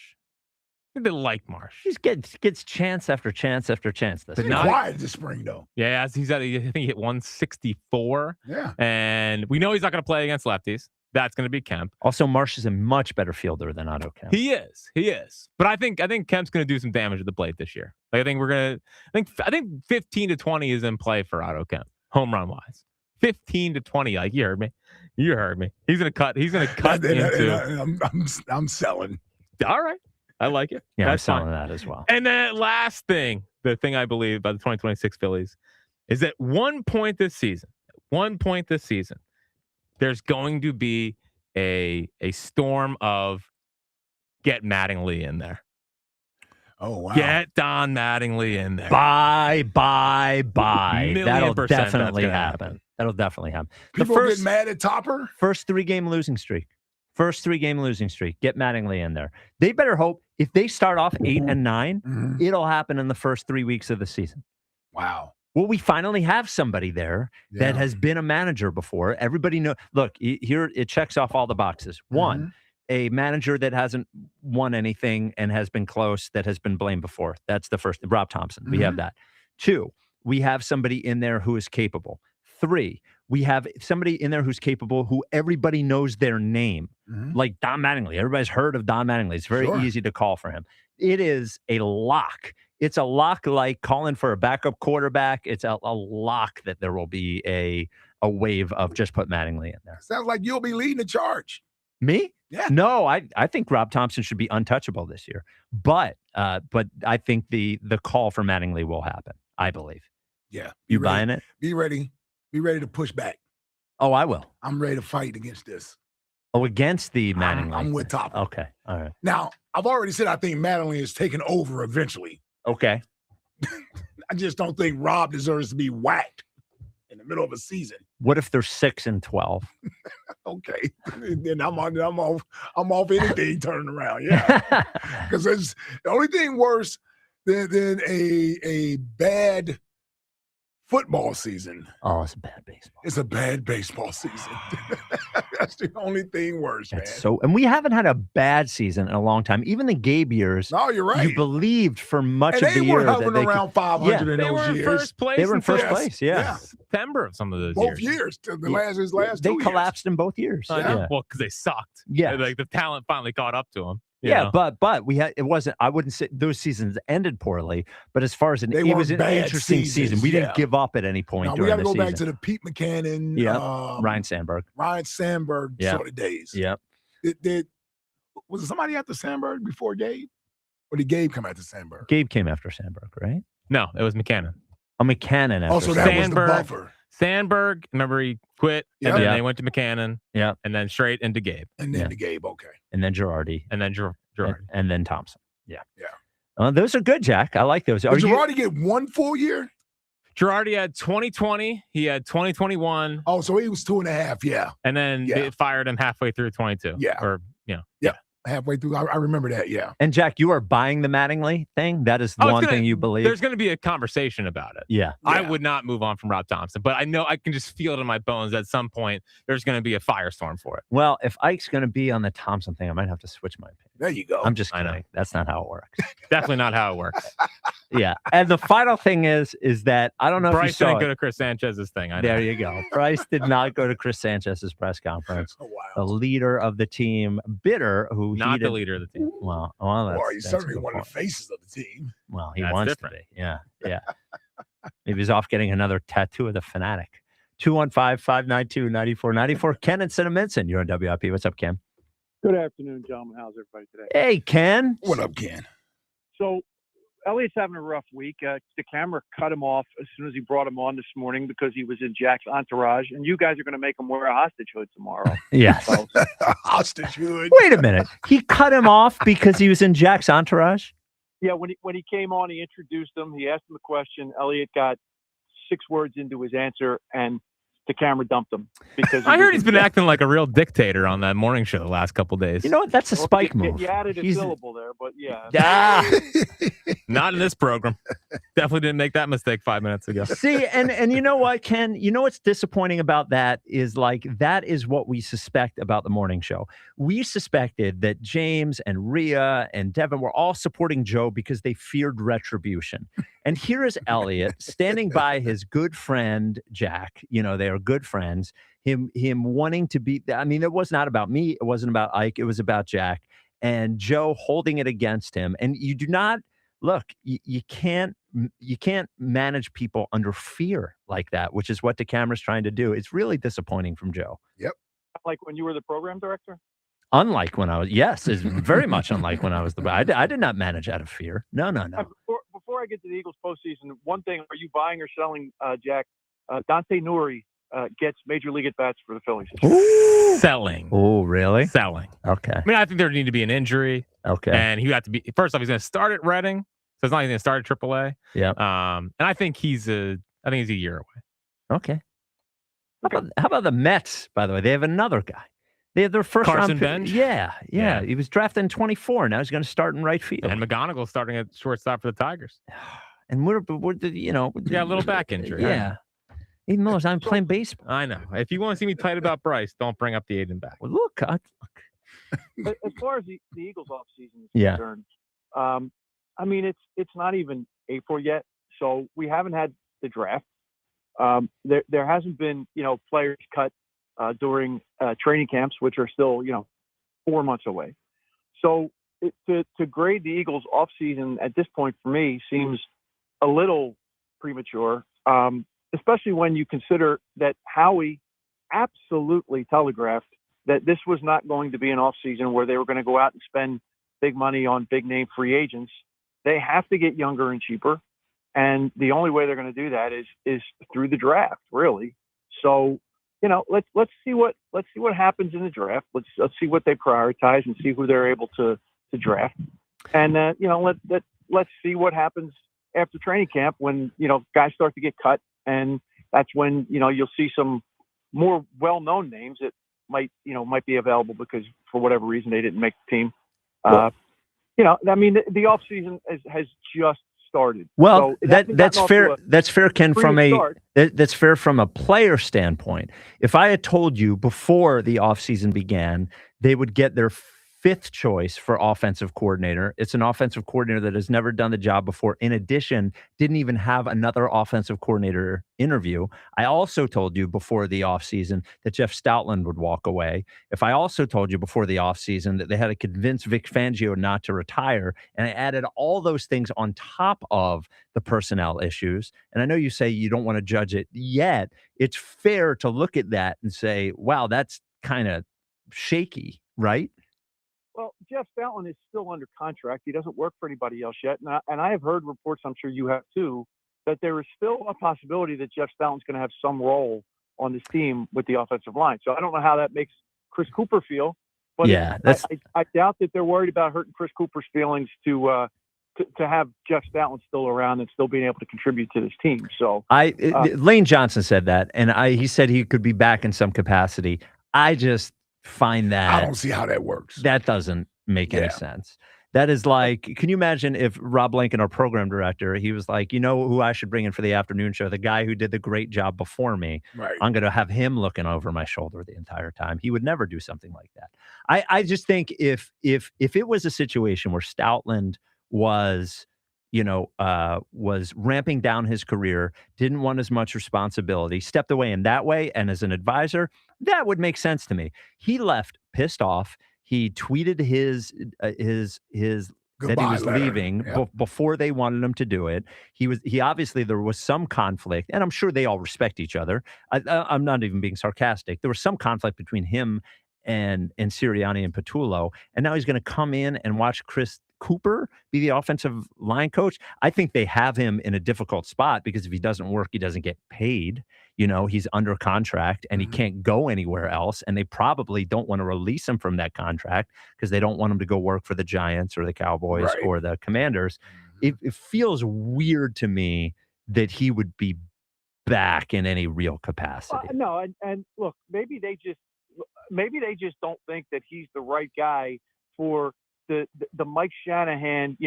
He gets chance after chance after chance. He's quiet this spring, though. Yeah, I think he hit 164. Yeah. And we know he's not going to play against lefties. That's going to be Kemp. Also, Marsh is a much better fielder than Otto Kemp. He is. But I think Kemp's going to do some damage at the plate this year. I think 15 to 20 is in play for Otto Kemp, home run wise. 15 to 20. Like, you heard me. He's going to cut. I'm selling. All right. I like it. Yeah, that's I'm selling fine. that as well. And then last thing, the thing I believe about the 2026 Phillies is that one point this season, there's going to be a storm of get Mattingly in there. Oh, wow. Get Don Mattingly in there. Bye. That'll %, definitely happen. That'll definitely happen. People get mad at Topper? First 3-game losing streak. Get Mattingly in there. They better hope if they start off 8 and 9, it'll happen in the first 3 weeks of the season. Wow. Well, we finally have somebody there that has been a manager before. Everybody know. Look, here it checks off all the boxes. One, a manager that hasn't won anything and has been close, that has been blamed before. That's the first. Rob Thompson. We have that. 2, we have somebody in there who is capable. 3, we have somebody in there who's capable, who everybody knows their name, like Don Mattingly. Everybody's heard of Don Mattingly. It's very easy to call for him. It is a lock. It's a lock like calling for a backup quarterback. It's a lock that there will be a wave of just put Mattingly in there. Sounds like you'll be leading the charge. Me? Yeah. No, I think Rob Thompson should be untouchable this year. But I think the call for Mattingly will happen, I believe. Yeah. You buying it? Be ready. Be ready to push back. Oh, I will. I'm ready to fight against this. Oh, against the Mattingly. I'm with Top. Okay. All right. Now, I've already said I think Mattingly is taking over eventually. Okay. I just don't think Rob deserves to be whacked in the middle of a season. What if they're 6-12? Okay, then I'm off anything turning around. Yeah, because there's the only thing worse than a bad football season. Oh, it's a bad baseball. It's a bad baseball season. That's the only thing worse, man. And we haven't had a bad season in a long time. Even the Gabe years. No, you're right. You believed for much And of the they year were hovering that they around 500 in They those were in years. first place. They were in first until place. Yeah. September of some of those Both years. years. The last They 2 collapsed in both years. I know. Yeah. Well, because they sucked. Yeah. Like the talent finally caught up to them. Yeah, but we had it wasn't. I wouldn't say those seasons ended poorly, but as far as it was an bad interesting season. seasons, We yeah. didn't give up at any point. Now, we during got to the go season. back to the Pete McCannon, Ryan Sandberg sort of days. Yep. Was it somebody after Sandberg before Gabe? Or did Gabe come after Sandberg? Gabe came after Sandberg, right? No, it was McCannon. Oh, McCannon. After Also, that Sandberg, was the buffer. Sandberg, remember he quit, Yep. and then Yeah. they went to McCannon, Yeah. and then straight into Gabe, And then to Gabe, okay. And then Girardi. and then Girardi. And then Thompson. Yeah. Yeah. Those are good, Jack. I like those. Did Girardi get one full year? Girardi had 2020. He had 2021. Oh, so he was 2.5, yeah. And then they fired him halfway through 22. Yeah. Or, Halfway through. I remember that, yeah. And Jack, you are buying the Mattingly thing. That is one thing you believe. There's going to be a conversation about it. Yeah. I would not move on from Rob Thompson, but I know I can just feel it in my bones at some point there's going to be a firestorm for it. Well, if Ike's going to be on the Thompson thing, I might have to switch my opinion. There you go. I'm just I know. kidding. That's not how it works. Definitely not how it works. Yeah. And the final thing is that I don't know if you Bryce saw didn't it. go to Chris Sanchez's thing. I know. There you go. Bryce did not go to Chris Sanchez's press conference. Oh, wow. The leader of the team, Bitter, who Not the leader of the team. Well, Or he's that's certainly a good one point. of the faces of the team. Well, he That's wants different. to be. Yeah. Yeah. Maybe he's off getting another tattoo of the fanatic. 215-592-9494. Ken and Cinnaminson. You're on WIP. What's up, Ken? Good afternoon, gentlemen. How's everybody today? Hey, Ken. What up, Ken? So, Elliott's having a rough week. The camera cut him off as soon as he brought him on this morning because he was in Jack's entourage, and you guys are going to make him wear a hostage hood tomorrow. Yes. So, Hostage hood. Wait a minute. He cut him off because he was in Jack's entourage? yeah, when he came on, he introduced him. He asked him a question. Elliott got 6 words into his answer, and the camera dumped him because I heard he's been acting like a real dictator on that morning show the last couple days. You know what? That's a spike move. You added a He's- syllable there, but yeah. Not in this program. Definitely didn't make that mistake 5 minutes ago. See, and you know what, Ken? You know what's disappointing about that is that is what we suspect about the morning show. We suspected that James and Rhea and Devin were all supporting Joe because they feared retribution. And here is Elliott standing by his good friend Jack. You know, they are good friends. Him wanting to be. I mean, it was not about me. It wasn't about Ike. It was about Jack and Joe holding it against him. And you do not. Look, you can't manage people under fear like that, which is what the camera's trying to do. It's really disappointing from Joe. Yep. Like when you were the program director? Unlike when I was, yes, it's very much unlike when I was I did not manage out of fear. No. Before I get to the Eagles postseason, one thing: are you buying or selling, Jack? Dante Nuri gets major league at bats for the Phillies. Selling. Oh, really? Selling. Okay. I mean, I think there need to be an injury. Okay. And he had to be, first off, he's going to start at Reading. So it's not going to start at AAA. Yeah. And I think he's a year away. Okay. How about the Mets, by the way? They have another guy. They have their first Carson round Bench? Yeah. Yeah. He was drafted in 24. Now he's going to start in right field. And McGonigal's starting at shortstop for the Tigers. And we're Yeah, a little back injury. Yeah. Even though I'm playing baseball. I know. If you want to see me tight about Bryce, don't bring up the Aiden back. Well, look. As far as the Eagles offseason is Yeah. concerned, I mean, it's not even April yet, so we haven't had the draft. There hasn't been, players cut during training camps, which are still, 4 months away. So to grade the Eagles offseason at this point for me seems a little premature, especially when you consider that Howie absolutely telegraphed that this was not going to be an offseason where they were going to go out and spend big money on big name free agents. They have to get younger and cheaper. And the only way they're going to do that is through the draft, really. So, let's see what happens in the draft. Let's see what they prioritize and see who they're able to draft. And let's see what happens after training camp when guys start to get cut, and that's when you'll see some more well-known names that might be available because for whatever reason they didn't make the team. The offseason has just started. Well, so that's fair. That's fair, Ken. That's fair from a player standpoint. If I had told you before the offseason began, they would get their fifth choice for offensive coordinator. It's an offensive coordinator that has never done the job before. In addition, didn't even have another offensive coordinator interview. I also told you before the offseason that Jeff Stoutland would walk away. If I also told you before the offseason that they had to convince Vic Fangio not to retire, and I added all those things on top of the personnel issues, and I know you say you don't want to judge it yet, it's fair to look at that and say, wow, that's kind of shaky, right? Well, Jeff Stoutland is still under contract. He doesn't work for anybody else yet. And I have heard reports, I'm sure you have too, that there is still a possibility that Jeff Stoutland's going to have some role on this team with the offensive line. So I don't know how that makes Chris Cooper feel. But yeah, I doubt that they're worried about hurting Chris Cooper's feelings to have Jeff Stoutland still around and still being able to contribute to this team. So Lane Johnson said that, and he said he could be back in some capacity. I just find that I don't see how that works. That doesn't make any sense. That is like, can you imagine if Rob Lincoln, our program director, he was like, who I should bring in for the afternoon show? The guy who did the great job before me. Right. I'm going to have him looking over my shoulder the entire time. He would never do something like that. I just think if it was a situation where Stoutland was ramping down his career, didn't want as much responsibility, stepped away in that way, and as an advisor, that would make sense to me. He left pissed off. He tweeted his that he was leaving before they wanted him to do it. He obviously, there was some conflict, and I'm sure they all respect each other. I'm not even being sarcastic. There was some conflict between him and Sirianni and Patullo, and now he's going to come in and watch Chris Cooper be the offensive line coach. I think they have him in a difficult spot because if he doesn't work, he doesn't get paid. He's under contract and he can't go anywhere else. And they probably don't want to release him from that contract because they don't want him to go work for the Giants or the Cowboys or the Commanders. It feels weird to me that he would be back in any real capacity. No, and look, maybe they just don't think that he's the right guy for the Mike Shanahan,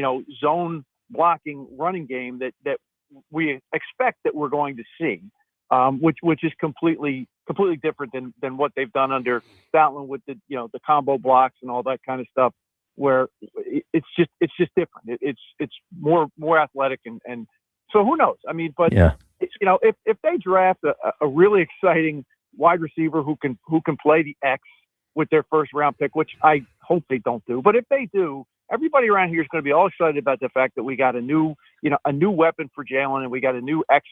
zone blocking running game that we expect that we're going to see, which is completely different than what they've done under Stoutland with the combo blocks and all that kind of stuff, where it's just different. It's more athletic and so who knows? I mean, but it's, if they draft a really exciting wide receiver who can play the X with their first round pick, which I hope they don't do. But if they do, everybody around here is going to be all excited about the fact that we got a new weapon for Jalen, and we got a new X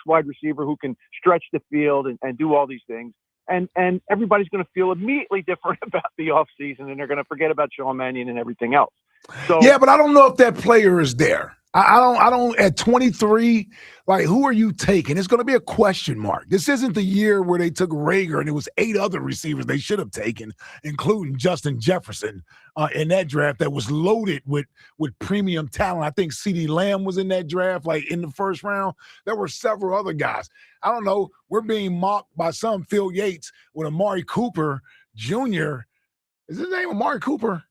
wide receiver who can stretch the field and do all these things. And everybody's going to feel immediately different about the offseason, and they're going to forget about Sean Mannion and everything else. So yeah, but I don't know if that player is there. I don't at 23, like, who are you taking? It's going to be a question mark. This isn't the year where they took Rager and it was 8 other receivers they should have taken, including Justin Jefferson in that draft that was loaded with premium talent. I think CeeDee Lamb was in that draft, like in the first round. There were several other guys. I don't know. We're being mocked by some Phil Yates with Amari Cooper Jr. Is his name Amari Cooper?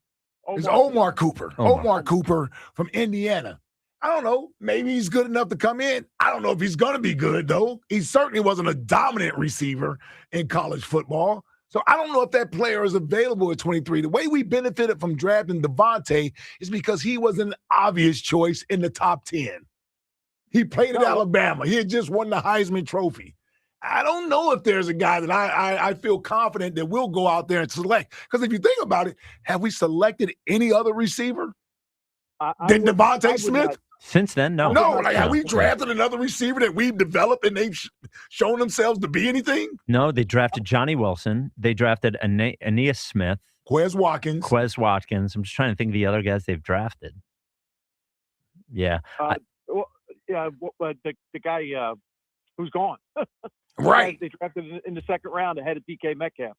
It's Omar Cooper. Omar Cooper from Indiana. I don't know. Maybe he's good enough to come in. I don't know if he's going to be good, though. He certainly wasn't a dominant receiver in college football. So I don't know if that player is available at 23. The way we benefited from drafting Devontae is because he was an obvious choice in the top 10. He played at Alabama. He had just won the Heisman Trophy. I don't know if there's a guy that I feel confident that we'll go out there and select. Because if you think about it, have we selected any other receiver than Devontae Smith? Since then, no. No, like have we drafted another receiver that we've developed and they've shown themselves to be anything? No, they drafted Johnny Wilson. They drafted Aeneas Smith. Quez Watkins. I'm just trying to think of the other guys they've drafted. Yeah. The guy who's gone. Right. They drafted in the second round ahead of DK Metcalf.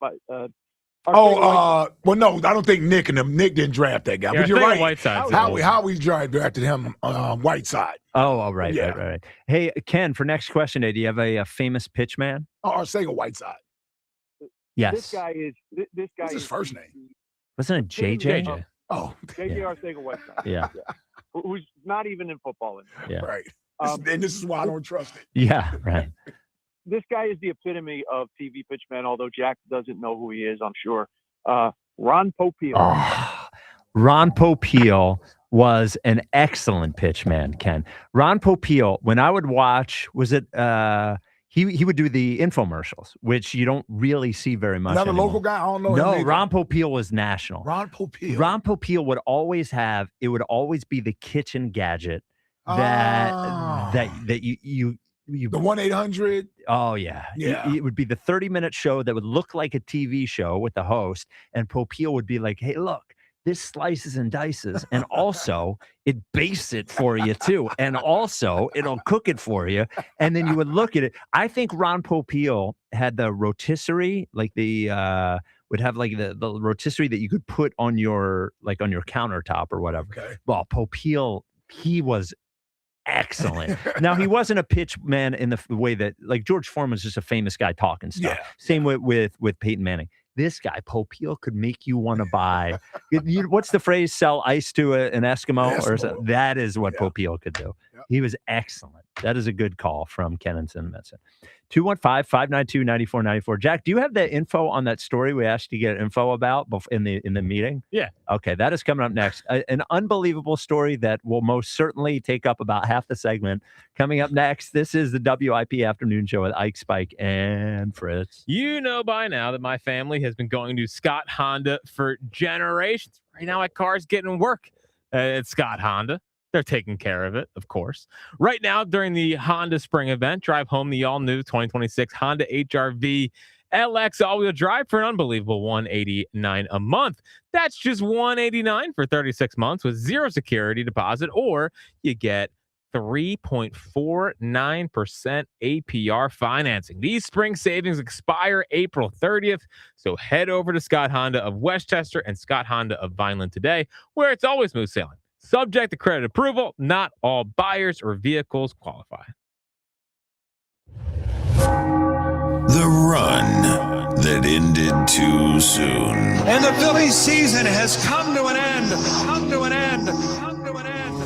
Well, no, I don't think Nick didn't draft that guy. Yeah, but you're right. Whiteside's How we drafted him, Whiteside. Oh, right. Hey, Ken, for next question, do you have a famous pitch man? Arcega Whiteside. Yes. This guy is. What's his first name? Wasn't it JJ? Oh, JJ Arcega Whiteside. Yeah. Who's not even in football anymore. Yeah. Right. And this is why I don't trust it. Yeah, right. This guy is the epitome of TV pitchman, although Jack doesn't know who he is, I'm sure. Ron Popeil. Oh, Ron Popeil was an excellent pitchman, Ken. Ron Popeil, when I would watch, he would do the infomercials, which you don't really see very much Another anymore. local guy? I don't know. No, Ron Popeil was national. Ron Popeil. Ron Popeil would always be the kitchen gadget that you the 1-800. Oh yeah. It would be the 30-minute show that would look like a TV show with the host, and Popeil would be like, "Hey, look, this slices and dices, and also it bastes it for you too, and also it'll cook it for you." And then you would look at it. I think Ron Popeil had the rotisserie, like would have like the rotisserie that you could put on your countertop or whatever. Okay. Well, Popeil, he was excellent. Now, he wasn't a pitch man in the way that, like, George Foreman was just a famous guy talking stuff. Yeah. Same with Peyton Manning. This guy, Popeil, could make you want to buy. What's the phrase? Sell ice to an Eskimo? Or something? That is what Popeil could do. Yep. He was excellent. That is a good call from Kennington, Medicine. 215-592-9494. Jack, do you have the info on that story we asked you to get info about in the meeting? Yeah. Okay, that is coming up next. An unbelievable story that will most certainly take up about half the segment. Coming up next, this is the WIP Afternoon Show with Ike, Spike, and Fritz. You know by now that my family has been going to Scott Honda for generations. Right now, my car's getting work at Scott Honda. They're taking care of it, of course. Right now, during the Honda Spring event, drive home the all-new 2026 Honda HR-V LX all-wheel drive for an unbelievable $189 a month. That's just $189 for 36 months with zero security deposit, or you get 3.49% APR financing. These spring savings expire April 30th, so head over to Scott Honda of Westchester and Scott Honda of Vineland today, where it's always smooth sailing. Subject to credit approval, not all buyers or vehicles qualify. The run that ended too soon. And the Phillies season has come to an end.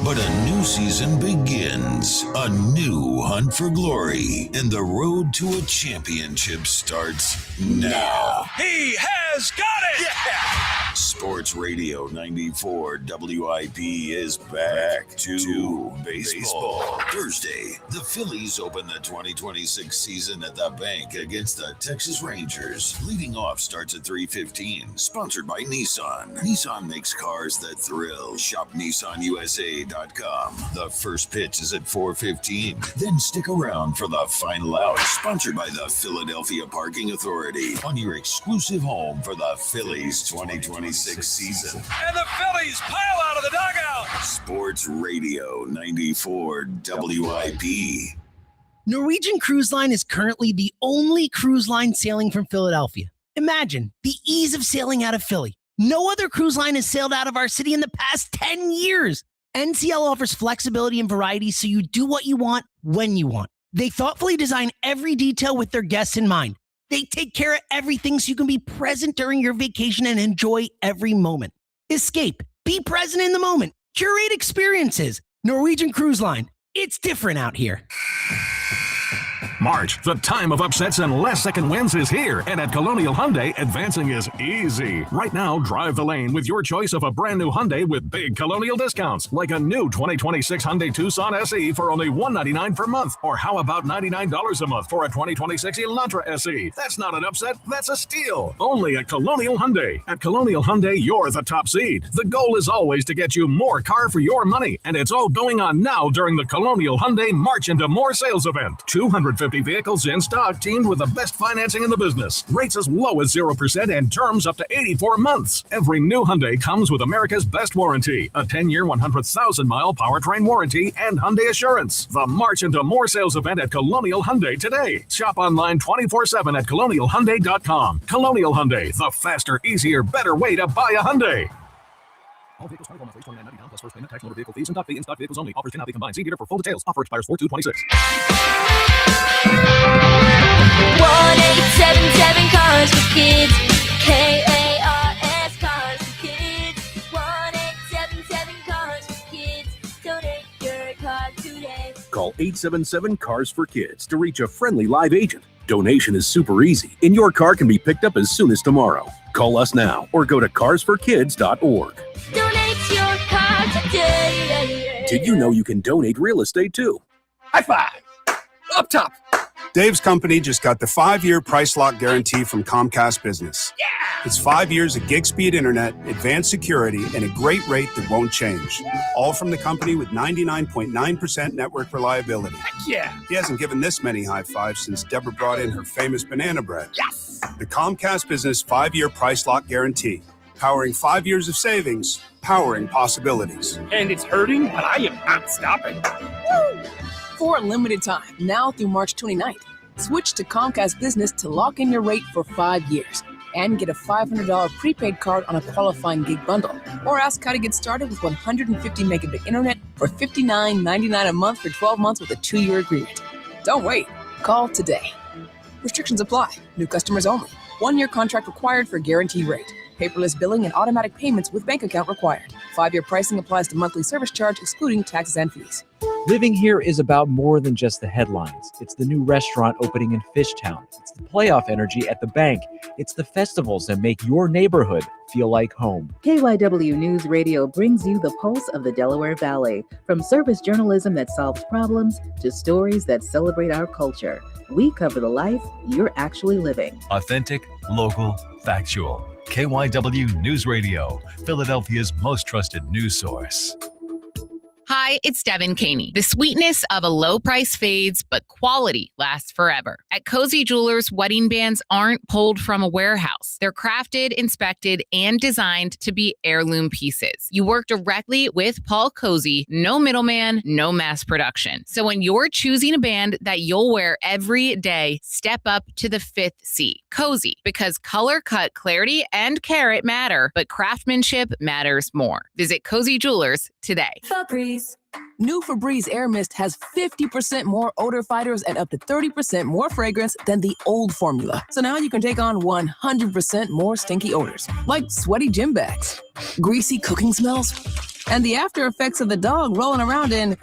But a new season begins. A new hunt for glory. And the road to a championship starts now. He has got it! Yeah! Sports Radio 94 WIP is back to baseball. Thursday, the Phillies open the 2026 season at the bank against the Texas Rangers. Leading off starts at 3:15. Sponsored by Nissan. Nissan makes cars that thrill. Shop NissanUSA.com. The first pitch is at 4:15. Then stick around for the final out. Sponsored by the Philadelphia Parking Authority. On your exclusive home for the Phillies 2026 season. And the Phillies pile out of the dugout. Sports Radio 94 WIP. Norwegian Cruise Line is currently the only cruise line sailing from Philadelphia. Imagine the ease of sailing out of Philly. No other cruise line has sailed out of our city in the past 10 years. NCL offers flexibility and variety so you do what you want when you want. They thoughtfully design every detail with their guests in mind. They take care of everything so you can be present during your vacation and enjoy every moment. Escape. Be present in the moment. Curate experiences. Norwegian Cruise Line. It's different out here. March, the time of upsets and last-second wins is here, and at Colonial Hyundai, advancing is easy. Right now, drive the lane with your choice of a brand new Hyundai with big Colonial discounts, like a new 2026 Hyundai Tucson SE for only $199 per month, or how about $99 a month for a 2026 Elantra SE? That's not an upset, that's a steal. Only at Colonial Hyundai. At Colonial Hyundai, you're the top seed. The goal is always to get you more car for your money, and it's all going on now during the Colonial Hyundai March into More sales event. 250 vehicles in stock, teamed with the best financing in the business. Rates as low as 0% and terms up to 84 months. Every new Hyundai comes with America's best warranty, a 10-year, 100,000-mile powertrain warranty, and Hyundai Assurance. The March into More sales event at Colonial Hyundai today. Shop online 24/7 at colonialhyundai.com. Colonial Hyundai, the faster, easier, better way to buy a Hyundai. All vehicles 24 months, $29.99 plus first payment, tax, motor vehicle fees, and dock fee. In stock vehicles only. Offers cannot be combined. See dealer for full details. Offer expires 4/2/26. 1-877 Cars for Kids. KARS Cars for Kids. 1-877 Cars for Kids. Donate your car today. Call 877 Cars for Kids to reach a friendly live agent. Donation is super easy, and your car can be picked up as soon as tomorrow. Call us now or go to carsforkids.org. Donate your car today. Did you know you can donate real estate too? High five! Up top! Dave's company just got the 5-year price lock guarantee from Comcast Business. Yeah! It's 5 years of gig speed internet, advanced security, and a great rate that won't change. All from the company with 99.9% network reliability. Heck yeah! He hasn't given this many high fives since Deborah brought in her famous banana bread. Yes! The Comcast Business 5-year price lock guarantee. Powering 5 years of savings, powering possibilities. And it's hurting, but I am not stopping. Woo! For a limited time, now through March 29th, switch to Comcast Business to lock in your rate for 5 years and get a $500 prepaid card on a qualifying gig bundle. Or ask how to get started with 150 megabit internet for $59.99 a month for 12 months with a 2-year agreement. Don't wait. Call today. Restrictions apply. New customers only. 1-year contract required for guaranteed rate. Paperless billing and automatic payments with bank account required. 5-year pricing applies to monthly service charge, excluding taxes and fees. Living here is about more than just the headlines. It's the new restaurant opening in Fishtown. It's the playoff energy at the bank. It's the festivals that make your neighborhood feel like home. KYW News Radio brings you the pulse of the Delaware Valley. From service journalism that solves problems to stories that celebrate our culture. We cover the life you're actually living. Authentic, local, factual. KYW News Radio, Philadelphia's most trusted news source. Hi, it's Devin Caney. The sweetness of a low price fades, but quality lasts forever. At Cozy Jewelers, wedding bands aren't pulled from a warehouse. They're crafted, inspected, and designed to be heirloom pieces. You work directly with Paul Cozy, no middleman, no mass production. So when you're choosing a band that you'll wear every day, step up to the 5th C. Cozy, because color, cut, clarity, and carat matter, but craftsmanship matters more. Visit Cozy Jewelers today. Febreze. New Febreze Air Mist has 50% more odor fighters and up to 30% more fragrance than the old formula. So now you can take on 100% more stinky odors, like sweaty gym bags, greasy cooking smells, and the after effects of the dog rolling around in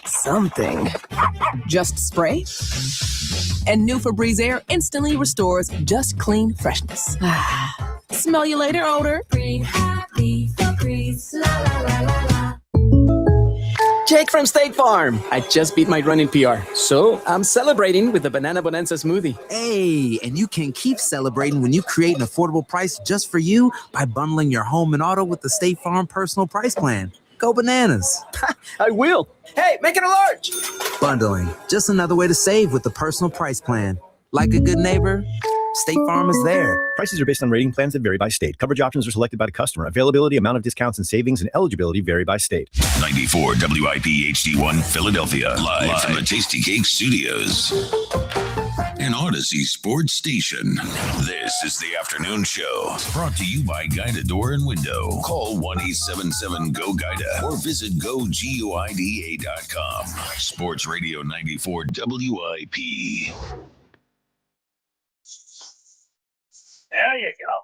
something. Just spray, and new Febreze Air instantly restores just clean freshness. Smell you later, odor. Breathe happy, Febreze, la la la la la. Jake from State Farm. I just beat my running PR, so I'm celebrating with the Banana Bonanza smoothie. Hey, and you can keep celebrating when you create an affordable price just for you by bundling your home and auto with the State Farm Personal Price Plan. Go bananas. I will. Hey, make it a large. Bundling, just another way to save with the Personal Price Plan. Like a good neighbor, State Farm is there. Prices are based on rating plans that vary by state. Coverage options are selected by the customer. Availability, amount of discounts and savings, and eligibility vary by state. 94 WIP HD1 Philadelphia. Live from the Tasty Cake Studios. An Odyssey sports station. This is the afternoon show. Brought to you by Guida Door and Window. Call 1-877-GO-GUIDA or visit GoGuida.com. Sports Radio 94 WIP. There you go.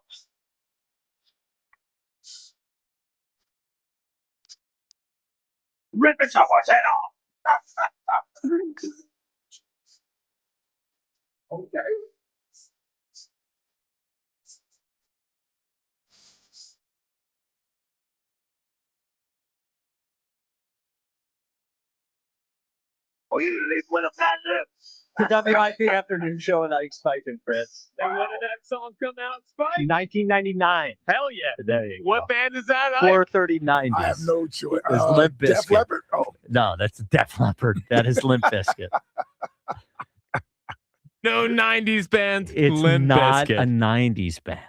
Rip it off, head off. Okay. Oh, you win a patent. The WIP afternoon show with Ike Spike and Chris. And when did that song come out, Spike? 1999. Hell yeah. There you What go. band is that? 430 I have no choice. It's Limp Def Bizkit. Leppard? Oh. No, that's Def Leppard. That is Limp Bizkit. No 90s band. It's Limp not Bizkit. a 90s band.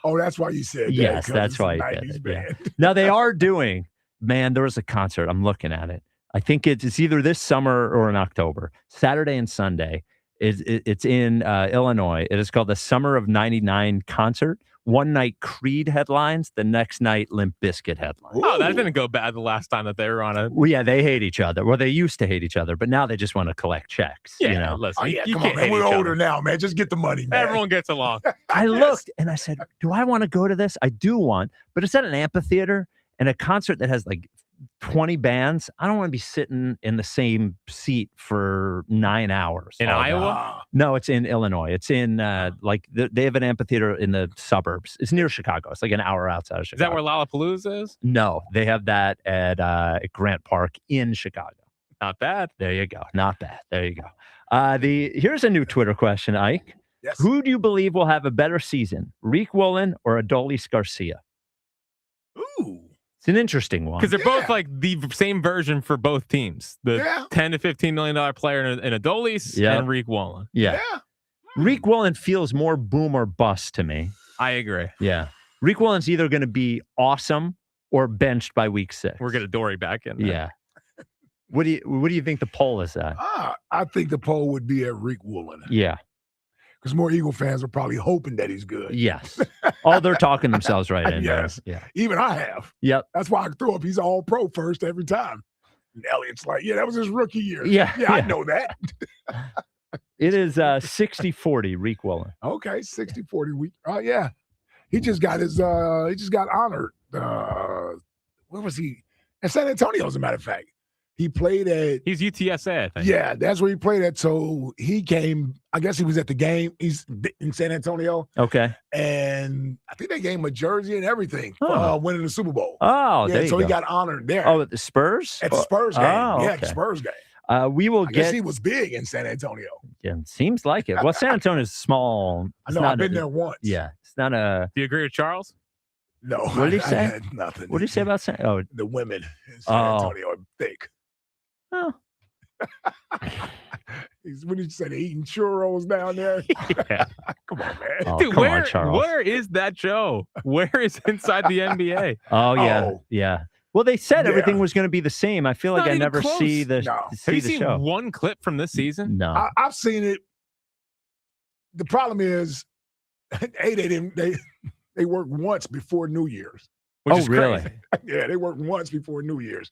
Oh, that's why you said that. Yes, 'cause that's it's a why you 90s did it. Yeah. band. Now they are doing, man, there was a concert. I'm looking at it. I think it's either this summer or in October, Saturday and Sunday. It's in Illinois. It is called the Summer of '99 concert. One night Creed headlines, the next night Limp Bizkit headlines. Oh, that didn't go bad the last time that they were on it. Well, yeah, they hate each other. Well, they used to hate each other, but now they just want to collect checks. Yeah, you know? listen, Oh, yeah, you come can't on, man. hate We're each older other. now, man. Just get the money, man. Everyone gets along. I looked and I said, do I want to go to this? I do want, but it's at an amphitheater and a concert that has like 20 bands. I don't want to be sitting in the same seat for 9 hours. In all day. Iowa? No, it's in Illinois. It's in they have an amphitheater in the suburbs. It's near Chicago. It's like an hour outside of Is Chicago. that where Lollapalooza is? No, they have that at Grant Park in Chicago. Not bad. There you go. Not bad. There you go. Here's a new Twitter question, Ike. Yes. Who do you believe will have a better season, Reek Woolen or Adolis Garcia? Ooh. It's an interesting one. Because they're both like the same version for both teams. The $10 to $15 million player in Adolis and Reek Woolen. Yeah. Reek Woolen feels more boom or bust to me. I agree. Yeah. Reek Woolen's either going to be awesome or benched by week 6. We're going to Dory back in there. Yeah. What do you think the poll is at? I think the poll would be at Reek Woolen. Yeah. Because more Eagle fans are probably hoping that he's good. Yes. Oh, they're talking themselves right in Yes. there. Yeah. Even I have. Yep. That's why I throw up he's all pro first every time. And Elliott's like, yeah, that was his rookie year. Yeah. I know that. It is 60-40 Reek Woolen. Okay, 60-40 week. Oh, yeah. He just got his he just got honored. Where was he? In San Antonio, as a matter of fact. He played at He's UTSA, I think. Yeah, that's where he played at. So he came, I guess he was at the game. He's in San Antonio. Okay. And I think they gave him a jersey and everything for Oh. winning the Super Bowl. Oh, yeah, there you so go. he got honored there. Oh, at the Spurs? At the Spurs game. Oh, Yeah, at the okay. Spurs game. We will I guess get. he was big in San Antonio. Yeah, seems like it. Well, San Antonio's small. I It's know, not I've been there once. Yeah, it's not a. Do you agree with Charles? No. What did he I say? had nothing. What did he say about San? Oh, The women in San Oh. Antonio are thick. Oh. What did you say? They eating churros down there? Yeah. Come on, man. Oh, Dude, come on, where, Charles. where is that show? Where is Inside the NBA? Oh yeah, Oh. yeah. Well, they said Yeah. everything was going to be the same. I feel It's like not I even never close. see the No. Have see you the seen show. one clip from this season? No. I've seen it. The problem is, they work once before New Year's. Which Oh, is really? crazy. Yeah, they work once before New Year's.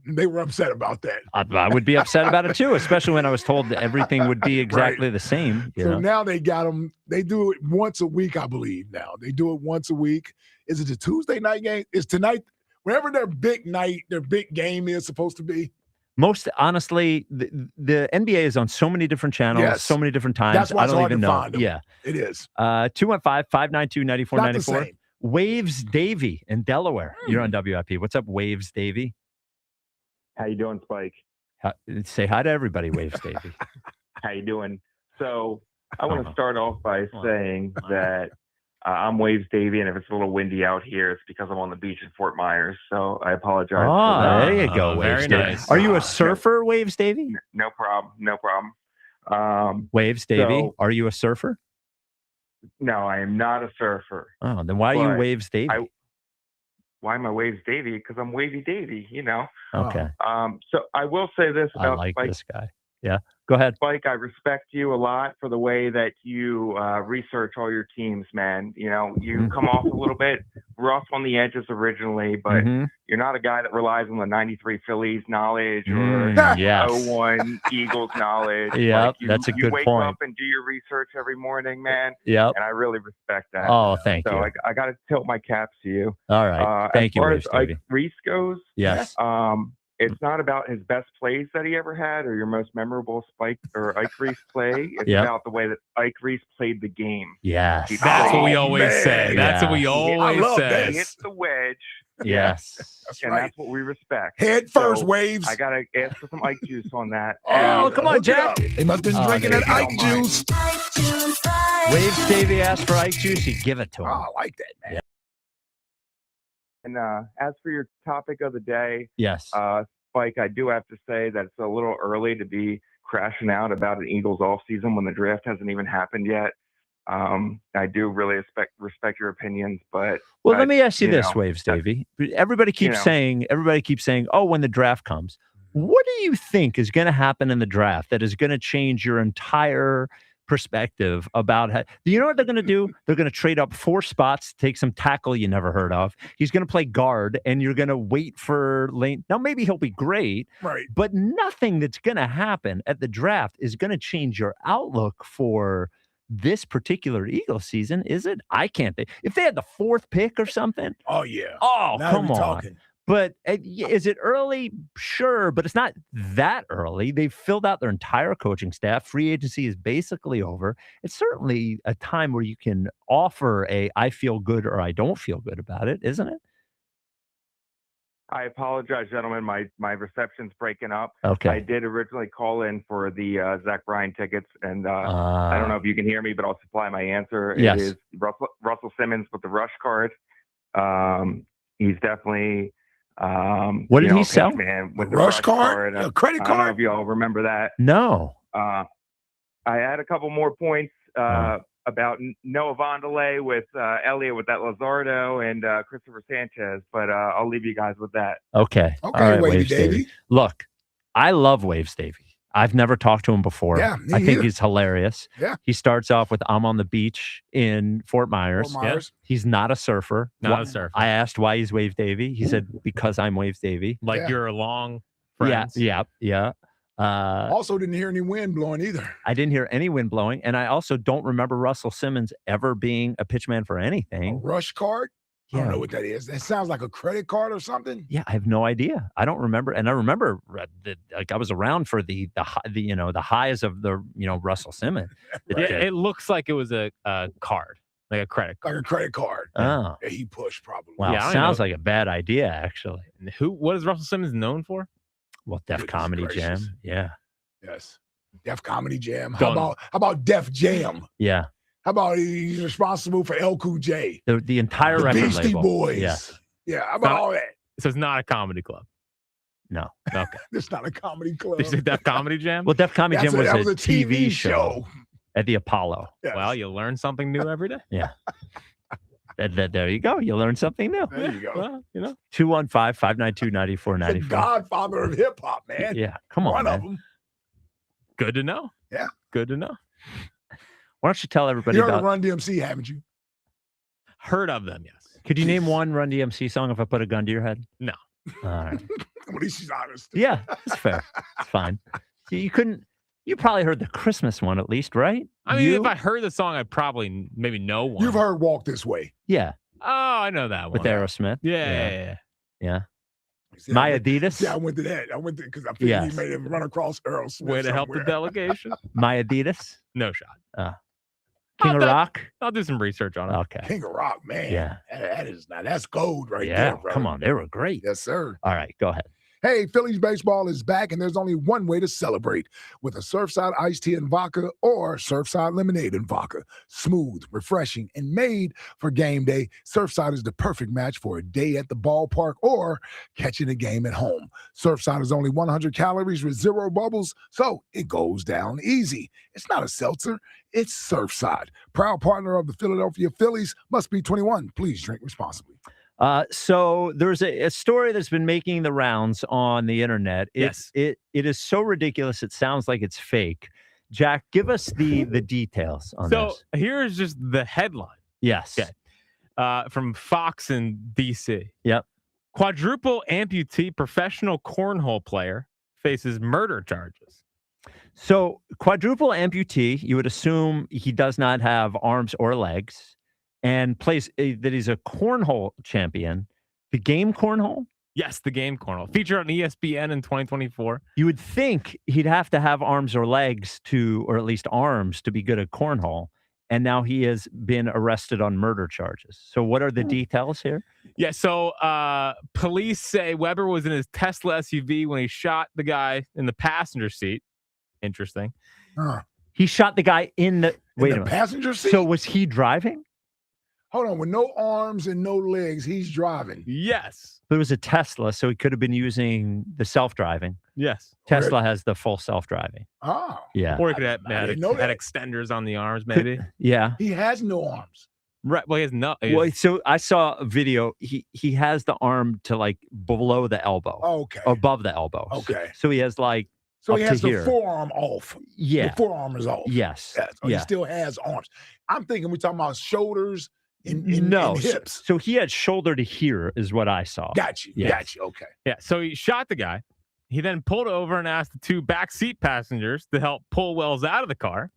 They were upset about that. I would be upset about it too, especially when I was told that everything would be exactly the same. You So know? now they got them. They do it once a week, I believe. Now they do it once a week. Is it a Tuesday night game? Is tonight? Whenever their big night, their big game is supposed to be. Most honestly, the NBA is on so many different channels, Yes. so many different times. That's why I it's don't hard even to know. find 'em. Yeah. It is. 215-592-9494. Not the same. Waves Davy in Delaware. You're on WIP. What's up, Waves Davy? How you doing, Spike? Say hi to everybody, Waves Davy. How you doing? So I want to start off by saying that I'm Waves Davy, and if it's a little windy out here, it's because I'm on the beach in Fort Myers. So I apologize. Oh, for that. there you go, Waves very Davy. nice. Are you a surfer, Waves Davy? No problem. No problem. Waves Davy, so- are you a surfer? No, I am not a surfer. Oh, then why are you But Waves Davy? Why am I Waves Davy? Because I'm Wavy Davy, you know. Okay. So I will say this I about like Spike. this guy. Yeah. Go ahead. Spike, I respect you a lot for the way that you research all your teams, man. You know, you come off a little bit rough on the edges originally, but Mhm. you're not a guy that relies on the 93 Phillies knowledge or yes. 01 Eagles knowledge. Yep, you, that's a you good wake point. up and do your research every morning, man. Yep. And I really respect that. Oh, thank so you. I got to tilt my caps to you. All right. Thank as you, far Waves as Davy. Reese goes, Yes. it's not about his best plays that he ever had or your most memorable Spike or Ike Reese play. It's about the way that Ike Reese played the game. Yes. That's what we always say. That's what we always say. He hits the wedge. Yes. And that's what we respect. Head first, Waves. I got to ask for some Ike juice on that. Oh, come on, Jack. They must have been drinking that Ike juice. Waves Davey asked for Ike juice. You give it to him. Oh, I like that, man. Yeah. And as for your topic of the day, Yes. Spike, I do have to say that it's a little early to be crashing out about an Eagles offseason when the draft hasn't even happened yet. I do really respect your opinions, but let me ask you this, Waves Davey. Everybody keeps saying, oh, when the draft comes, what do you think is going to happen in the draft that is going to change your entire perspective about how, you know what they're going to do? They're going to trade up 4 spots, take some tackle you never heard of. He's going to play guard, and you're going to wait for Lane. Now, maybe he'll be great, right? But nothing that's going to happen at the draft is going to change your outlook for this particular Eagles season, is it? I can't think. If they had the 4th pick or something. Oh, yeah. Oh, now come on. Talking. But is it early? Sure, but it's not that early. They've filled out their entire coaching staff. Free agency is basically over. It's certainly a time where you can offer I feel good or I don't feel good about it, isn't it? I apologize, gentlemen. My reception's breaking up. Okay. I did originally call in for the Zach Bryan tickets, and I don't know if you can hear me, but I'll supply my answer. Yes. It is Russell Simmons with the rush card. He's definitely what did he sell? Man with the rush card? A credit I don't know card? if y'all remember that. No. I had a couple more points about Noah Vondelay with Elliott with that Lazardo and Christopher Sanchez, but I'll leave you guys with that. Okay. Okay, all right, Wavy Waves Davey. Davey. Look, I love Waves Davey. I've never talked to him before. Yeah, me I think neither. he's hilarious. Yeah. He starts off with I'm on the beach in Fort Myers. Fort Myers. He's not a surfer. Not a surfer. I asked why he's Wave Davey. He said because I'm Waves Davey. Like you're long friends. Yeah. Also didn't hear any wind blowing either. I didn't hear any wind blowing, and I also don't remember Russell Simmons ever being a pitchman for anything. A rush card? I Yeah. don't know what that is. That sounds like a credit card or something. Yeah, I have no idea. I don't remember, and I remember that like I was around for the highs of the Russell Simmons. It looks like it was a card, like a credit card. Like a credit card. Oh, Yeah, he pushed probably. wow, Yeah, I sounds know. like a bad idea actually. And what is Russell Simmons known for? Well, Def Goodness Comedy gracious. Jam, yeah, Yes. Def Comedy Jam. Done. How about Def Jam? yeah. How about he's responsible for El Cool J? The entire The record Beastie label. Boys. Yeah, Yeah, how about all that? So it's not a comedy club. no. Okay. It's not a comedy club. Did you say Def Comedy Jam? Well, Def Comedy Jam That was a TV show at the Apollo. Yes. Well, you learn something new every day. Yeah. There you go. You learned something new. There you go. Well, 215-592-9494. The godfather of hip hop, man. Yeah, come on, One man. of them. Good to know. Yeah. Good to know. Why don't you tell everybody You heard about? of Run DMC, haven't you? Heard of them, yes. Could you name one Run DMC song if I put a gun to your head? No. All right. At least she's honest. Yeah, it's fair. It's fine. You couldn't. You probably heard the Christmas one at least, right? I mean, You? if I heard the song, I'd probably maybe know one. You've heard Walk This Way. Yeah, Oh, I know that one. with Aerosmith. Yeah. Yeah. See, My I went- Adidas. See, I went to that. I went to because I figured Yes. he made him run across Earl Smith. Way to help the somewhere. delegation. My Adidas. No shot. King of Rock. I'll do some research on it. Okay. King of Rock, man. Yeah. That's gold right Yeah. there, bro. Come on, they were great. Yes, sir. All right, go ahead. Hey, Phillies baseball is back, and there's only one way to celebrate with a Surfside iced tea and vodka or Surfside lemonade and vodka. Smooth, refreshing, and made for game day, Surfside is the perfect match for a day at the ballpark or catching a game at home. Surfside is only 100 calories with 0 bubbles, so it goes down easy. It's not a seltzer, it's Surfside. Proud partner of the Philadelphia Phillies, must be 21. Please drink responsibly. So there's a story that's been making the rounds on the internet. It is so ridiculous. It sounds like it's fake. Jack, give us the details on So this. here's just the headline. Yes. Okay. From Fox in DC. Yep. Quadruple amputee professional cornhole player faces murder charges. So quadruple amputee, you would assume he does not have arms or legs, and plays that he's a cornhole champion. The game cornhole. Yes, the game cornhole. Featured on ESPN in 2024. You would think he'd have to have arms or legs or at least arms to be good at cornhole. And now he has been arrested on murder charges. So what are the details here? Yeah, so police say Weber was in his Tesla SUV when he shot the guy in the passenger seat. Interesting. He shot the guy in the passenger seat. So was he driving? Hold on, with no arms and no legs, he's driving. Yes. But it was a Tesla, so he could have been using the self-driving. Yes. Tesla has the full self-driving. Oh. Yeah. Or he could have I didn't know had that. extenders on the arms, maybe. Yeah. He has no arms. Right. Well, he has no. Well, so I saw a video. He has the arm to like below the elbow. Okay. Above the elbow. Okay. So he has like So up he has to the here. forearm off. Yeah. The forearm is off. Yes. So Yeah. he still has arms. I'm thinking we're talking about shoulders and No. hips. So he had shoulder to here is what I saw. Got you. Yes. Got you. Okay. Yeah. So he shot the guy. He then pulled over and asked the two backseat passengers to help pull Wells out of the car.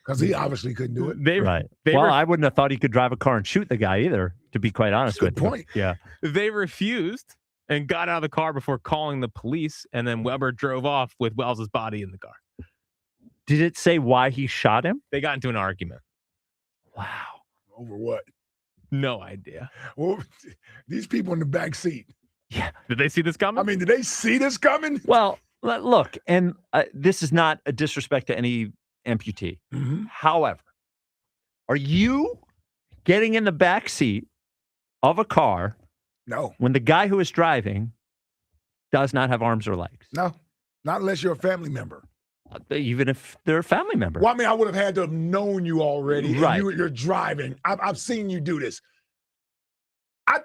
Because he obviously couldn't do it. Right. They Well, were- I wouldn't have thought he could drive a car and shoot the guy either, to be quite honest with you. point. Yeah. They refused and got out of the car before calling the police. And then Weber drove off with Wells's body in the car. Did it say why he shot him? They got into an argument. Wow. Over what? No idea. Well, these people in the back seat. Yeah. Did they see this coming? I mean, did they see this coming? Well, look, and this is not a disrespect to any amputee. Mm-hmm. However, are you getting in the back seat of a car No. when the guy who is driving does not have arms or legs? No. Not unless you're a family member. Even if they're a family member. Well, I mean, I would have had to have known you already. Right. And you're driving. I've seen you do this.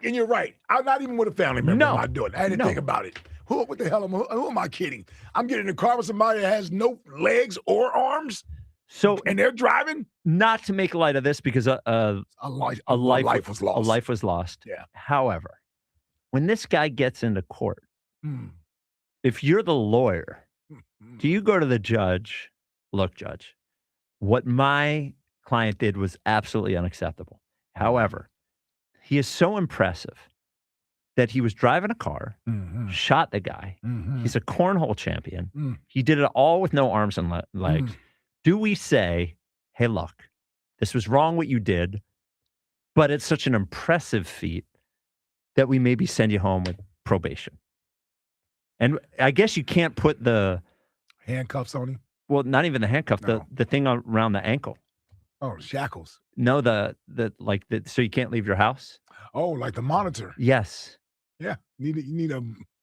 And you're right. I'm not even with a family member. No. I'm not doing it. I had to No. think about it. What the hell? Who am I kidding? I'm getting in a car with somebody that has no legs or arms, So, and they're driving. not to make light of this because a life was lost. A life was lost. Yeah. However, when this guy gets into court, Mm. if you're the lawyer, do you go to the judge? Look, judge, what my client did was absolutely unacceptable. However, he is so impressive that he was driving a car, Mm-hmm. shot the guy. Mhm. He's a cornhole champion. Mm. He did it all with no arms and legs. Do we say, hey, look, this was wrong what you did, but it's such an impressive feat that we maybe send you home with probation? And I guess you can't put the Handcuffs on him. well, not even the handcuff, No. the thing around the ankle. Oh, shackles. No, so you can't leave your house. Oh, like the monitor. Yes, Yeah. You need a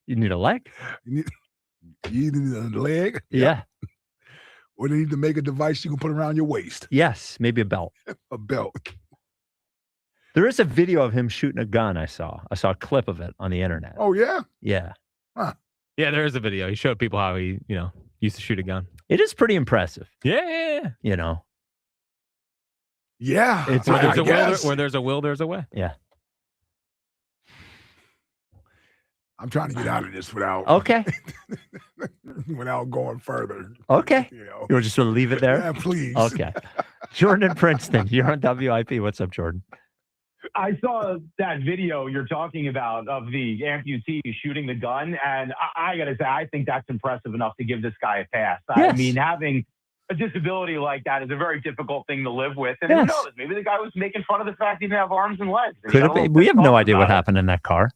you need a leg. you need a leg. Yeah. Or they need to make a device you can put around your waist. Yes, maybe a belt. A belt. There is a video of him shooting a gun. I saw a clip of it on the internet. Oh yeah. Yeah, Yeah, there is a video. He showed people how he, used to shoot a gun. it is pretty impressive. Yeah. You know. Yeah. It's Where there's, I a will, guess. where there's a will, there's a way. Yeah. I'm trying to get out of this without Okay. without going further. Okay. You know. You want to just sort of leave it there? Yeah, please. Okay. Jordan in Princeton, you're on WIP. What's up, Jordan? I saw that video you're talking about of the amputee shooting the gun, and I got to say, I think that's impressive enough to give this guy a pass. Yes. I mean, having a disability like that is a very difficult thing to live with. And who Yes. knows? Maybe the guy was making fun of the fact he didn't have arms and legs. Could have been. We have no idea what happened in that car.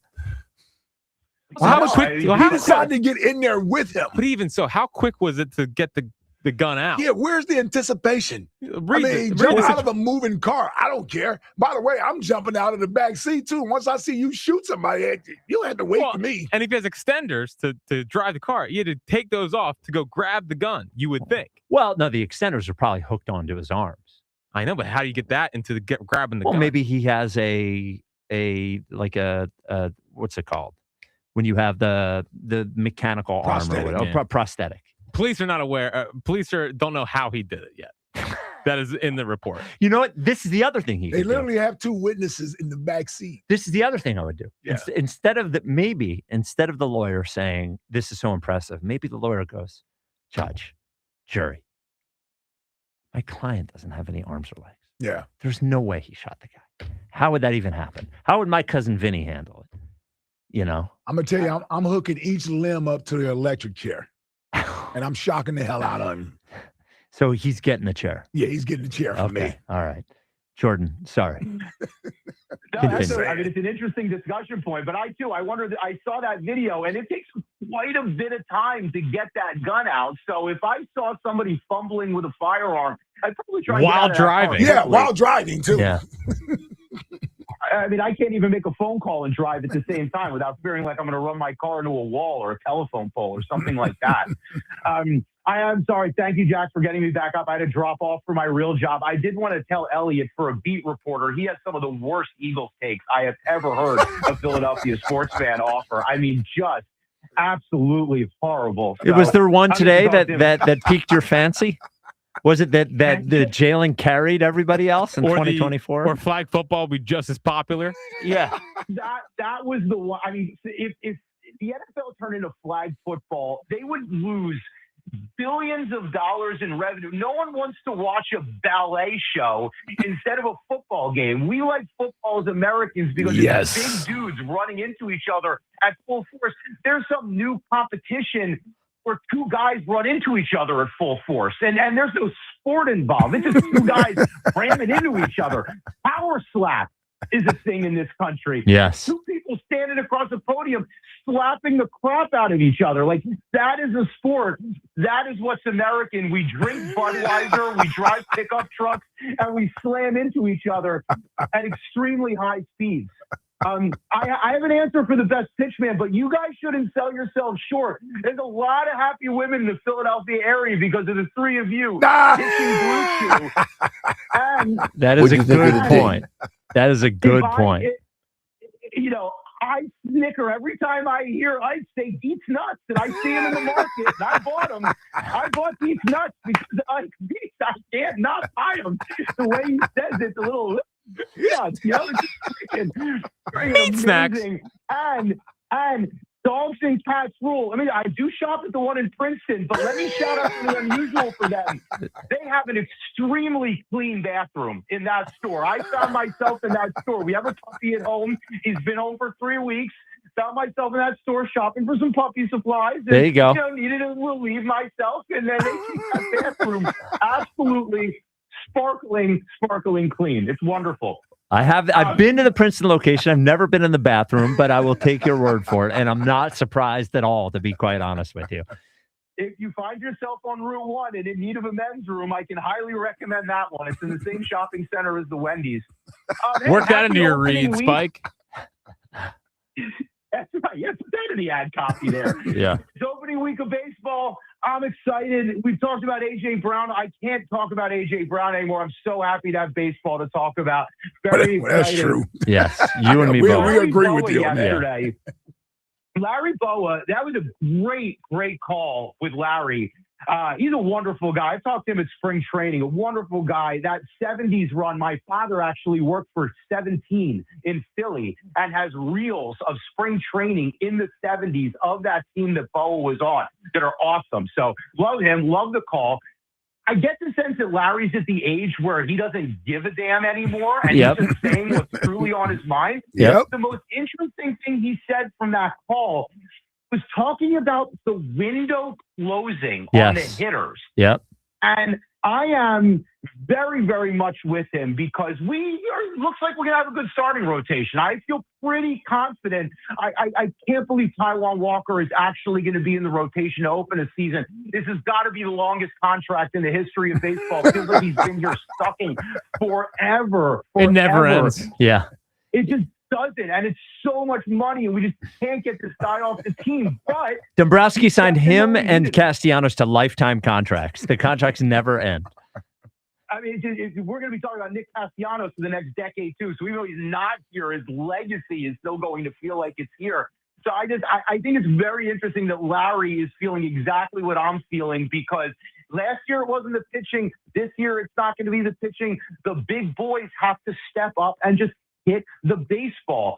How quick? He decided to get in there with him. But even so, how quick was it to get the gun out? Yeah, where's the anticipation? Read Jump the out of a moving car. I don't care. By the way, I'm jumping out of the back seat too. Once I see you shoot somebody, you don't have to wait for me. And if he has extenders to drive the car, you had to take those off to go grab the gun, you would think. Well, no, the extenders are probably hooked onto his arms. I know, but how do you get that into grabbing the Well, gun? maybe he has a what's it called? When you have the mechanical arm or Prosthetic, whatever, yeah. prosthetic. Police are not aware. Police don't know how he did it yet. That is in the report. You know what? This is the other thing he They could do. literally have two witnesses in the back seat. This is the other thing I would do. Yeah. Instead of the lawyer saying this is so impressive, maybe the lawyer goes, judge, jury, my client doesn't have any arms or legs. Yeah. There's no way he shot the guy. How would that even happen? How would my cousin Vinny handle it? You know, I'm gonna tell you, I'm hooking each limb up to the electric chair, and I'm shocking the hell out of him. So he's getting the chair. Yeah, he's getting the chair from me. All right. Jordan, sorry. No, it's an interesting discussion point, but I wonder. I saw that video, and it takes quite a bit of time to get that gun out. So if I saw somebody fumbling with a firearm, I'd probably try while driving. Yeah, while driving too. Yeah. I mean, I can't even make a phone call and drive at the same time without fearing like I'm going to run my car into a wall or a telephone pole or something like that. I am sorry. Thank you, Jack, for getting me back up. I had to drop off for my real job. I did want to tell Elliot, for a beat reporter, he has some of the worst Eagles takes I have ever heard a Philadelphia sports fan offer. I mean, just absolutely horrible. Was there one today that piqued your fancy? Was it that the Jalen carried everybody else in 2024? Or flag football would be just as popular? Yeah. That was the one. I mean, if the NFL turned into flag football, they would lose billions of dollars in revenue. No one wants to watch a ballet show instead of a football game. We like football as Americans because it's big dudes running into each other at full force. There's some new competition where two guys run into each other at full force, and there's no sport involved. It's just two guys ramming into each other. Power slap is a thing in this country. Yes. Two people standing across a podium slapping the crap out of each other. Like, that is a sport. That is what's American. We drink Budweiser, we drive pickup trucks, and we slam into each other at extremely high speeds. I have an answer for the best pitch man, but you guys shouldn't sell yourselves short. There's a lot of happy women in the Philadelphia area because of the three of you pitching Blue Chew. And that is a good point. That is a good point. I snicker every time I hear I say Beats nuts, and I see them in the market, and I bought them. I bought Beats nuts because I can't not buy them. The way he says it's a little it's freaking amazing. And dogs and cats rule. I mean, I do shop at the one in Princeton, but let me shout out to the unusual for them. They have an extremely clean bathroom in that store. I found myself in that store. We have a puppy at home. He's been home for 3 weeks. Found myself in that store shopping for some puppy supplies. There you go. Needed to relieve myself, and then they keep that bathroom absolutely sparkling clean. It's wonderful. I've been to the Princeton location. I've never been in the bathroom, but I will take your word for it. And I'm not surprised at all, to be quite honest with you. If you find yourself on Route 1 and in need of a men's room, I can highly recommend that one. It's in the same shopping center as the Wendy's. Work that into your read, Spike. That's right. Yeah, put that in the ad copy there. Yeah. It's opening week of baseball. I'm excited. We've talked about A.J. Brown. I can't talk about A.J. Brown anymore. I'm so happy to have baseball to talk about. Very excited. That's true. Yes, you and me both. We agree with you yesterday. Larry Boa, that was a great call with Larry. He's a wonderful guy. I talked to him at spring training. A wonderful guy. That 70s run, my father actually worked for 17 in Philly and has reels of spring training in the 70s of that team that Boa was on that are awesome. So love him. Love the call. I get the sense that Larry's at the age where he doesn't give a damn anymore, and he's just saying what's truly on his mind. The most interesting thing he said from that call was talking about the window closing on the hitters. And I am very, very much with him because looks like we're going to have a good starting rotation. I feel pretty confident. I can't believe Taijuan Walker is actually going to be in the rotation to open a season. This has got to be the longest contract in the history of baseball. It feels like he's been here sucking forever. It never ends. Yeah. It just doesn't, and it's so much money, and we just can't get this guy off the team. But Dombrowski signed him and Castellanos to lifetime contracts. The contracts never end. I mean, we're going to be talking about Nick Castellanos for the next decade too. So even though he's not here, his legacy is still going to feel like it's here. So I think it's very interesting that Larry is feeling exactly what I'm feeling, because last year it wasn't the pitching. This year it's not going to be the pitching. The big boys have to step up and just hit the baseball.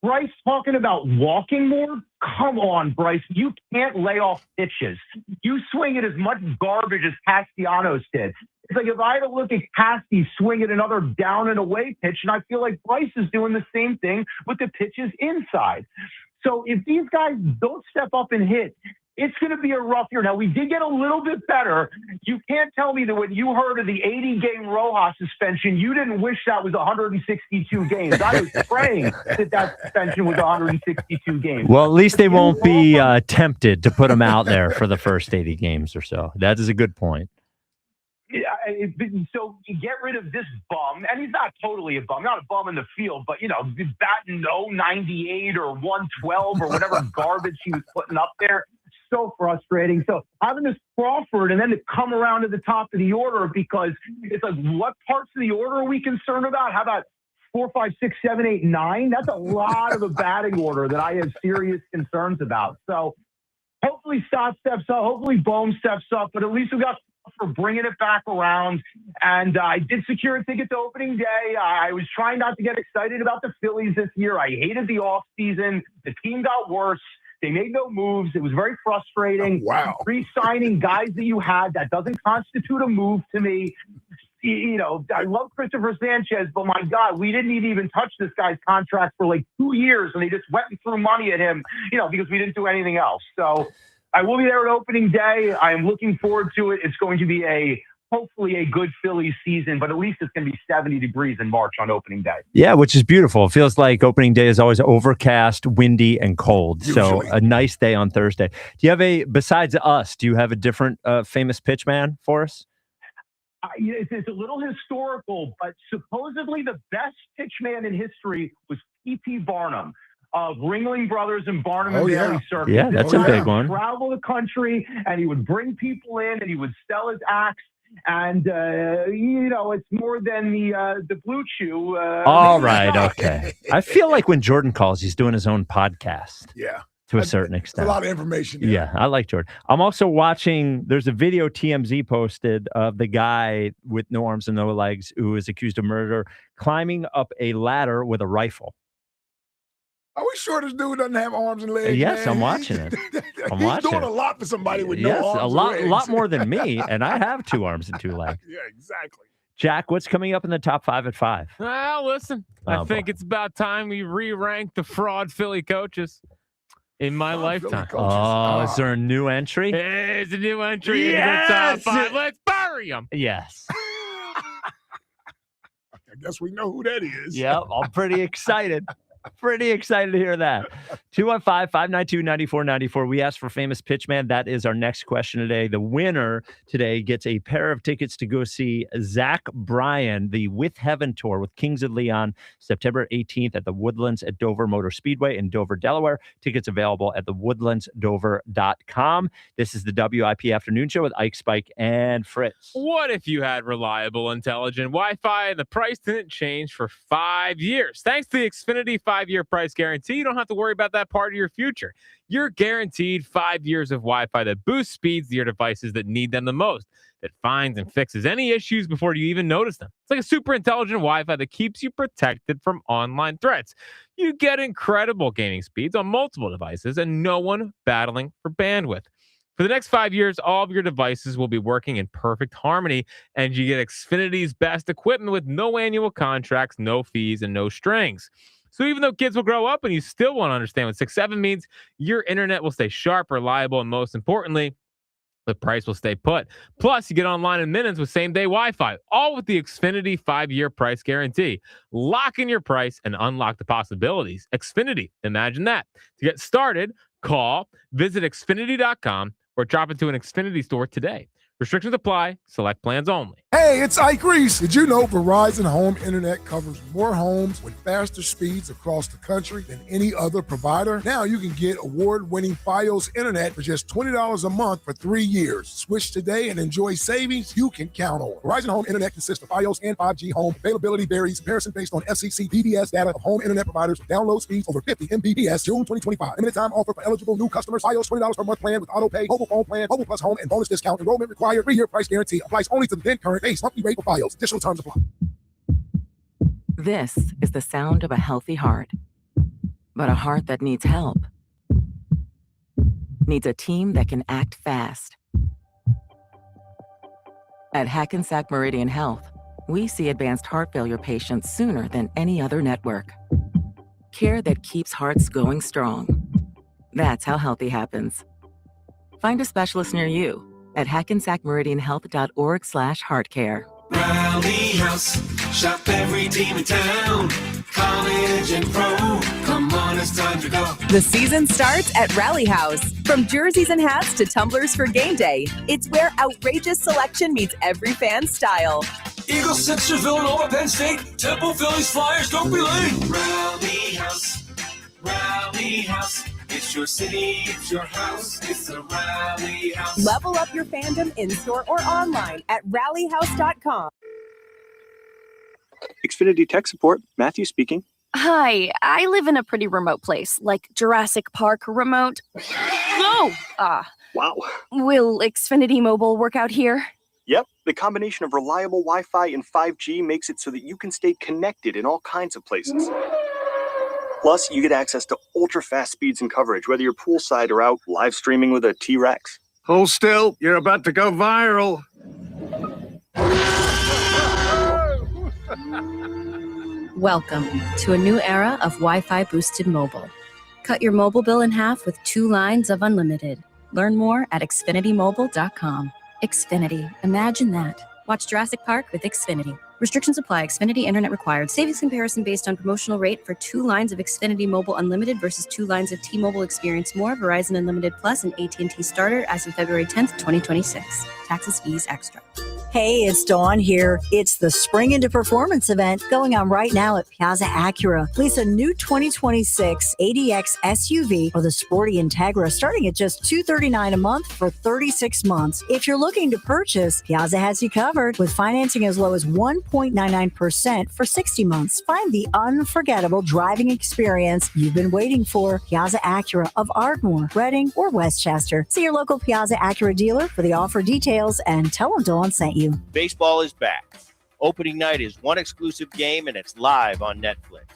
Bryce talking about walking more? Come on, Bryce. You can't lay off pitches. You swing it as much garbage as Castellanos did. It's like if I had to look at Casty swinging another down and away pitch, and I feel like Bryce is doing the same thing with the pitches inside. So if these guys don't step up and hit, it's going to be a rough year. Now, we did get a little bit better. You can't tell me that when you heard of the 80-game Rojas suspension, you didn't wish that was 162 games. I was praying that suspension was 162 games. Well, at least they won't be tempted to put him out there for the first 80 games or so. That is a good point. So you get rid of this bum, and he's not totally a bum, not a bum in the field, but, batting 98 or 112 or whatever garbage he was putting up there. So frustrating. So having this Crawford and then to come around to the top of the order, because it's like, what parts of the order are we concerned about? How about 4, 5, 6, 7, 8, 9? That's a lot of a batting order that I have serious concerns about. So hopefully Stott steps up. Hopefully Bohm steps up. But at least we got for bringing it back around. And I did secure a ticket to opening day. I was trying not to get excited about the Phillies this year. I hated the offseason. The team got worse. They made no moves. It was very frustrating. Oh, wow. Re-signing guys that you had, that doesn't constitute a move to me. I love Christopher Sanchez, but my God, we didn't even touch this guy's contract for like 2 years, and they just went and threw money at him, because we didn't do anything else. So I will be there at opening day. I am looking forward to it. It's going to be hopefully a good Phillies season, but at least it's going to be 70 degrees in March on opening day. Yeah, which is beautiful. It feels like opening day is always overcast, windy, and cold. Usually. So a nice day on Thursday. Do you have besides us, do you have a different famous pitchman for us? It's a little historical, but supposedly the best pitchman in history was P.T. Barnum of Ringling Brothers and Barnum and Bailey Circus. Yeah, that's a big one. He would travel the country, and he would bring people in, and he would sell his acts. And, it's more than the Blue Chew. All right, okay. I feel like when Jordan calls, he's doing his own podcast. Yeah. To a certain extent. A lot of information. Yeah, I like Jordan. I'm also watching, there's a video TMZ posted of the guy with no arms and no legs who is accused of murder climbing up a ladder with a rifle. Are we sure this dude doesn't have arms and legs? Yes, man? I'm watching it. He's doing a lot for somebody with no arms and legs. A lot more than me, and I have 2 arms and 2 legs. Yeah, exactly. Jack, what's coming up in the top 5 at 5? Well, listen, I think it's about time we re-rank the fraud Philly coaches in my lifetime. Is there a new entry? There's a new entry in the top 5. Let's bury them. Yes. I guess we know who that is. Yep, I'm pretty excited. Pretty excited to hear that. 215-592-9494. We asked for famous pitchman. That is our next question today. The winner today gets a pair of tickets to go see Zach Bryan, the With Heaven Tour with Kings of Leon, September 18th at the Woodlands at Dover Motor Speedway in Dover, Delaware. Tickets available at thewoodlandsdover.com. This is the WIP Afternoon Show with Ike, Spike, and Fritz. What if you had reliable, intelligent Wi-Fi and the price didn't change for 5 years? Thanks to the Xfinity 5-year price guarantee, you don't have to worry about that part of your future. You're guaranteed 5 years of Wi-Fi that boosts speeds to your devices that need them the most, that finds and fixes any issues before you even notice them. It's like a super intelligent Wi-Fi that keeps you protected from online threats. You get incredible gaming speeds on multiple devices and no one battling for bandwidth. For the next 5 years, all of your devices will be working in perfect harmony, and you get Xfinity's best equipment with no annual contracts, no fees, and no strings. So even though kids will grow up and you still won't understand what 6-7 means, your internet will stay sharp, reliable, and most importantly, the price will stay put. Plus, you get online in minutes with same-day Wi-Fi, all with the Xfinity 5-year price guarantee. Lock in your price and unlock the possibilities. Xfinity, imagine that. To get started, visit Xfinity.com or drop into an Xfinity store today. Restrictions apply. Select plans only. Hey, it's Ike Reese. Did you know Verizon Home Internet covers more homes with faster speeds across the country than any other provider? Now you can get award-winning Fios Internet for just $20 a month for 3 years. Switch today and enjoy savings you can count on. Verizon Home Internet consists of Fios and 5G home. Availability varies. Comparison based on FCC DDS data of home internet providers. Download speeds over 50 Mbps. June 2025. Limited time offer for eligible new customers. Fios $20 per month plan with auto pay, mobile phone plan, mobile plus home, and bonus discount. Enrollment required. 3-year price guarantee applies only to the then current base monthly rate for Fios. Additional terms apply. This is the sound of a healthy heart, but a heart that needs help. Needs a team that can act fast. At Hackensack Meridian Health, we see advanced heart failure patients sooner than any other network. Care that keeps hearts going strong. That's how healthy happens. Find a specialist near you at hackensackmeridianhealth.org/heartcare. Rally House, shop every team in town, college and pro. Come on, it's time to go. The season starts at Rally House. From jerseys and hats to tumblers for game day, it's where outrageous selection meets every fan's style. Eagles, Sixers, Villanova, Penn State, Temple, Phillies, Flyers, don't be late. Rally House, Rally House. It's your city, it's your house, it's a Rally House. Level up your fandom in-store or online at rallyhouse.com. Xfinity Tech Support, Matthew speaking. Hi, I live in a pretty remote place, like Jurassic Park remote. No! Wow. Will Xfinity Mobile work out here? Yep, the combination of reliable Wi-Fi and 5G makes it so that you can stay connected in all kinds of places. Plus, you get access to ultra-fast speeds and coverage, whether you're poolside or out live streaming with a T-Rex. Hold still, you're about to go viral. Welcome to a new era of Wi-Fi boosted mobile. Cut your mobile bill in half with 2 lines of unlimited. Learn more at xfinitymobile.com. Xfinity, imagine that. Watch Jurassic Park with Xfinity. Restrictions apply. Xfinity Internet required. Savings comparison based on promotional rate for 2 lines of Xfinity Mobile Unlimited versus 2 lines of T-Mobile Experience More, Verizon Unlimited Plus, and AT&T Starter as of February 10th, 2026. Taxes, fees, extra. Hey, it's Dawn here. It's the Spring into Performance event going on right now at Piazza Acura. Lease a new 2026 ADX SUV or the sporty Integra starting at just $239 a month for 36 months. If you're looking to purchase, Piazza has you covered with financing as low as 1.99% for 60 months. Find the unforgettable driving experience you've been waiting for. Piazza Acura of Ardmore, Reading, or Westchester. See your local Piazza Acura dealer for the offer details and tell them Dawn sent you. Baseball is back. Opening night is one exclusive game, and it's live on Netflix.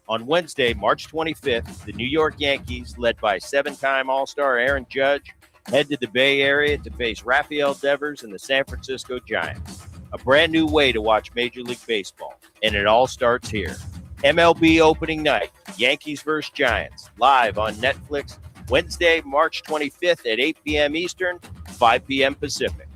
On Wednesday, March 25th, the New York Yankees, led by 7-time All-Star Aaron Judge, head to the Bay Area to face Rafael Devers and the San Francisco Giants. A brand new way to watch Major League Baseball, and it all starts here. MLB opening night, Yankees vs. Giants, live on Netflix, Wednesday, March 25th at 8 p.m. Eastern, 5 p.m. Pacific.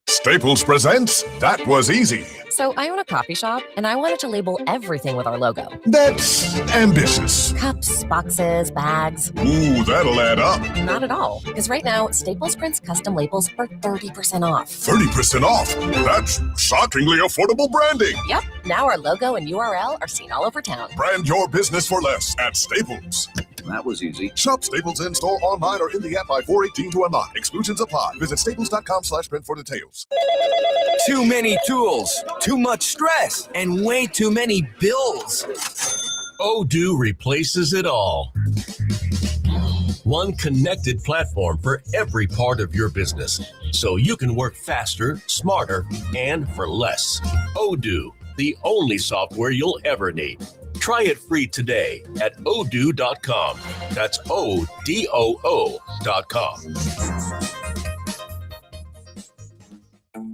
Staples presents That Was Easy. So I own a coffee shop, and I wanted to label everything with our logo. That's ambitious. Cups, boxes, bags. Ooh, that'll add up. Not at all, because right now, Staples prints custom labels for 30% off. 30% off? That's shockingly affordable branding. Yep, now our logo and URL are seen all over town. Brand your business for less at Staples. That was easy. Shop Staples in store, online, or in the app by 4/18 to unlock. Exclusions apply. Visit staples.com/print for details. Too many tools, too much stress, and way too many bills. Odoo replaces it all. One connected platform for every part of your business, so you can work faster, smarter, and for less. Odoo, the only software you'll ever need. Try it free today at odoo.com. That's ODOO.com.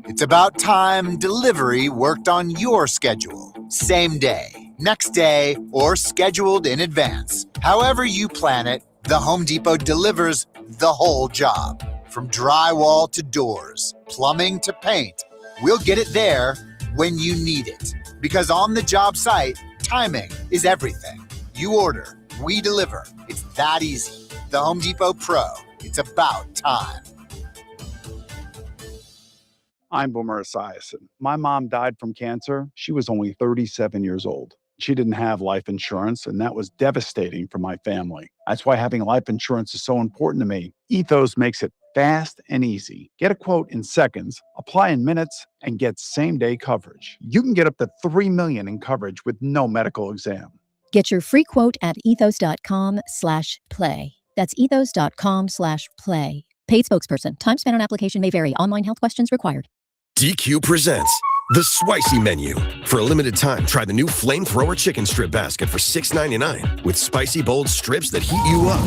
It's about time delivery worked on your schedule. Same day, next day, or scheduled in advance. However you plan it, the Home Depot delivers the whole job. From drywall to doors, plumbing to paint, we'll get it there when you need it. Because on the job site, timing is everything. You order, we deliver. It's that easy. The Home Depot Pro. It's about time. I'm Boomer Esiason. My mom died from cancer. She was only 37 years old. She didn't have life insurance, and that was devastating for my family. That's why having life insurance is so important to me. Ethos makes it fast and easy. Get a quote in seconds, apply in minutes, and get same-day coverage. You can get up to $3 million in coverage with no medical exam. Get your free quote at ethos.com/play. That's ethos.com/play. Paid spokesperson. Time spent on application may vary. Online health questions required. DQ presents The Spicy Menu. For a limited time, try the new Flamethrower Chicken Strip Basket for $6.99 with spicy, bold strips that heat you up.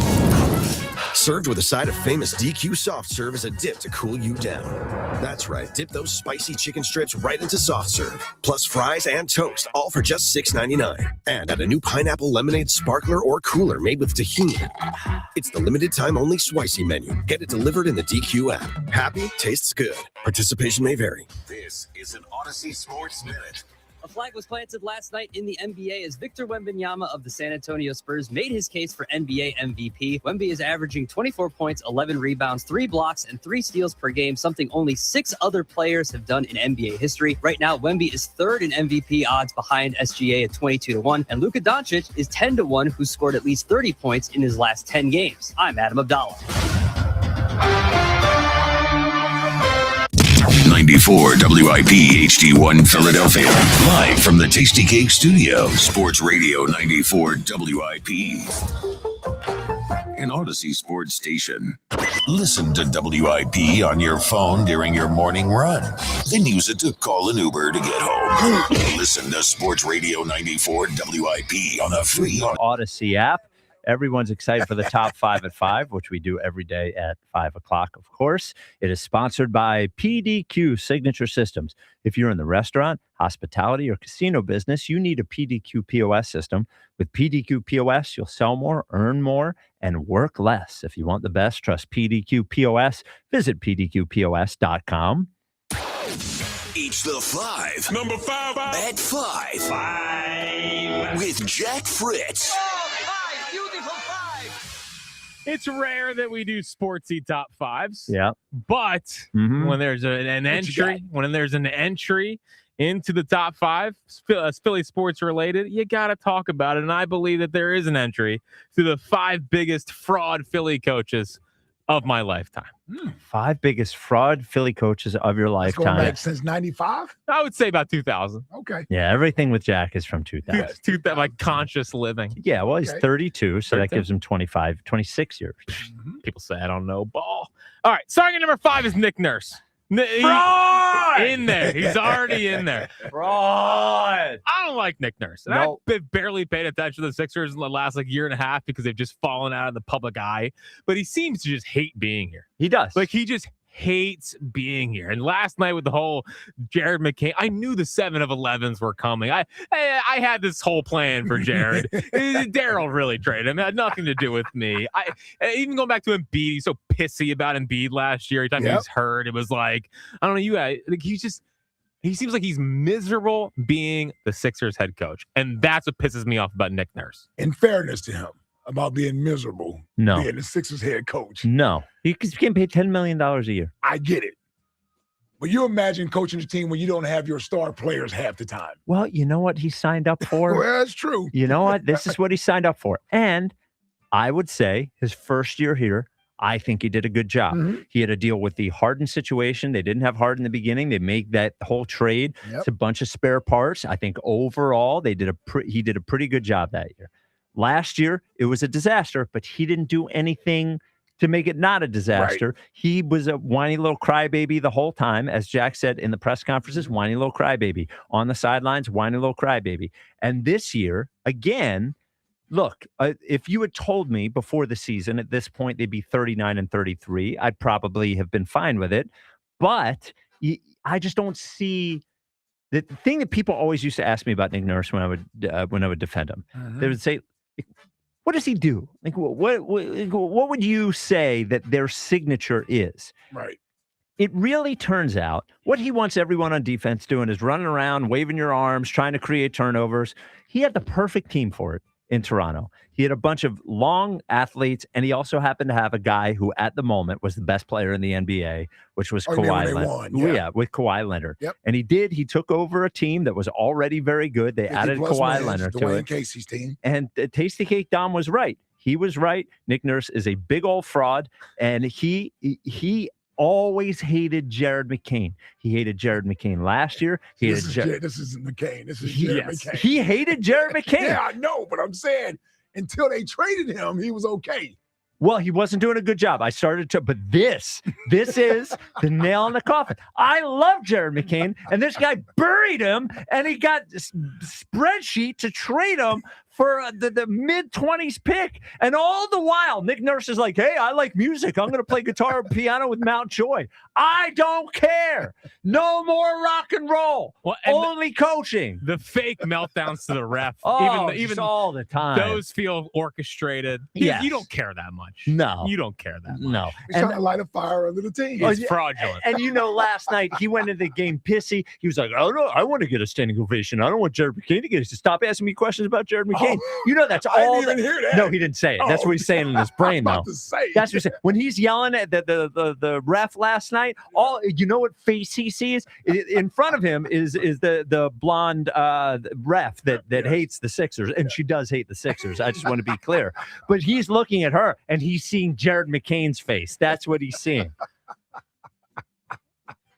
Served with a side of famous DQ soft serve as a dip to cool you down. That's right, dip those spicy chicken strips right into soft serve, plus fries and toast, all for just $6.99. And add a new pineapple lemonade sparkler or cooler made with tahini. It's the limited time only Spicy menu. Get it delivered in the DQ app. Happy, tastes good. Participation may vary. This is an Odyssey Sports Minute. A flag was planted last night in the NBA as Victor Wembanyama of the San Antonio Spurs made his case for NBA MVP. Wemby is averaging 24 points, 11 rebounds, 3 blocks, and 3 steals per game, something only 6 other players have done in NBA history. Right now, Wemby is third in MVP odds behind SGA at 22-1, and Luka Doncic is 10-1, who scored at least 30 points in his last 10 games. I'm Adam Abdallah. 94 WIP HD1 Philadelphia. Live from the Tasty Cake Studio. Sports Radio 94 WIP. An Odyssey Sports Station. Listen to WIP on your phone during your morning run. Then use it to call an Uber to get home. Listen to Sports Radio 94 WIP on the free Odyssey app. Everyone's excited for the top 5 at 5, which we do every day at 5 o'clock, of course. It is sponsored by PDQ Signature Systems. If you're in the restaurant, hospitality, or casino business, you need a PDQ POS system. With PDQ POS, you'll sell more, earn more, and work less. If you want the best, trust PDQ POS. Visit pdqpos.com. Each the 5. Number 5 at 5. 5 with Jack Fritz. It's rare that we do sportsy top 5s. Yeah. But when there's an entry into the top 5, Philly sports related, you got to talk about it. And I believe that there is an entry to the 5 biggest fraud Philly coaches of my lifetime. 5 biggest fraud Philly coaches of your lifetime. Going back since 95? I would say about 2000. Okay. Yeah, everything with Jack is from 2000. Like conscious living. Yeah, well, he's 32, so that gives him 26 years. People say I don't know ball. All right, starting at number 5 is Nick Nurse. Fraud! In there. He's already in there. Fraud! I don't like Nick Nurse. And I've barely paid attention to the Sixers in the last year and a half because they've just fallen out of the public eye. But he seems to just hate being here. He does. He just hates being here. And last night with the whole Jared McCain, I knew the 7 of 11s were coming. I had this whole plan for Jared. Daryl really traded him. It had nothing to do with me. Even going back to Embiid, he's so pissy about Embiid last year. Every time he was hurt, it was like, I don't know, he seems like he's miserable being the Sixers head coach. And that's what pisses me off about Nick Nurse. In fairness to him, about being miserable, being the Sixers head coach. No. He's getting paid $10 million a year. I get it. But you imagine coaching a team when you don't have your star players half the time. Well, you know what he signed up for? Well, that's true. You know what? This is what he signed up for. And I would say his first year here, I think he did a good job. He had to deal with the Harden situation. They didn't have Harden in the beginning. They made that whole trade. It's a bunch of spare parts. I think overall he did a pretty good job that year. Last year, it was a disaster, but he didn't do anything to make it not a disaster. Right. He was a whiny little crybaby the whole time. As Jack said in the press conferences, whiny little crybaby. On the sidelines, whiny little crybaby. And this year, again, look, if you had told me before the season at this point they'd be 39-33, I'd probably have been fine with it. But I just don't see the thing that people always used to ask me about Nick Nurse when I would defend him. They would say, what does he do? Like, what would you say that their signature is? Right. It really turns out what he wants everyone on defense doing is running around, waving your arms, trying to create turnovers. He had the perfect team for it in Toronto. He had a bunch of long athletes, and he also happened to have a guy who at the moment was the best player in the NBA, which was Kawhi Leonard. With Kawhi Leonard. Yep. And he took over a team that was already very good. They added Kawhi Leonard to it. Casey's team. And Tasty Cake Dom was right. He was right. Nick Nurse is a big old fraud, and he always hated Jared McCain. He hated Jared McCain last year. This isn't McCain. This is Jared McCain. He hated Jared McCain. Yeah, I know, but I'm saying until they traded him, he was okay. Well, he wasn't doing a good job. But this is the nail in the coffin. I love Jared McCain, and this guy buried him, and he got this spreadsheet to trade him for the mid-20s pick. And all the while, Nick Nurse is like, hey, I like music. I'm going to play guitar and piano with Mountjoy. I don't care. No more rock and roll. Well, only coaching. The fake meltdowns to the ref. Even all the time. Those feel orchestrated. Yes. You don't care that much. No. You don't care that much. No. He's trying to light a fire under the team. It's fraudulent. And last night he went into the game pissy. He was like, oh, no, I want to get a standing ovation. I don't want Jared McCain to get it. Stop asking me questions about Jared McCain. That's I all. didn't even hear that. No, he didn't say it. That's what he's saying in his brain, though. That's what he's saying. When he's yelling at the ref last night, what face he sees? In front of him is the blonde ref that hates the Sixers, and she does hate the Sixers. I just want to be clear. But he's looking at her, and he's seeing Jared McCain's face. That's what he's seeing.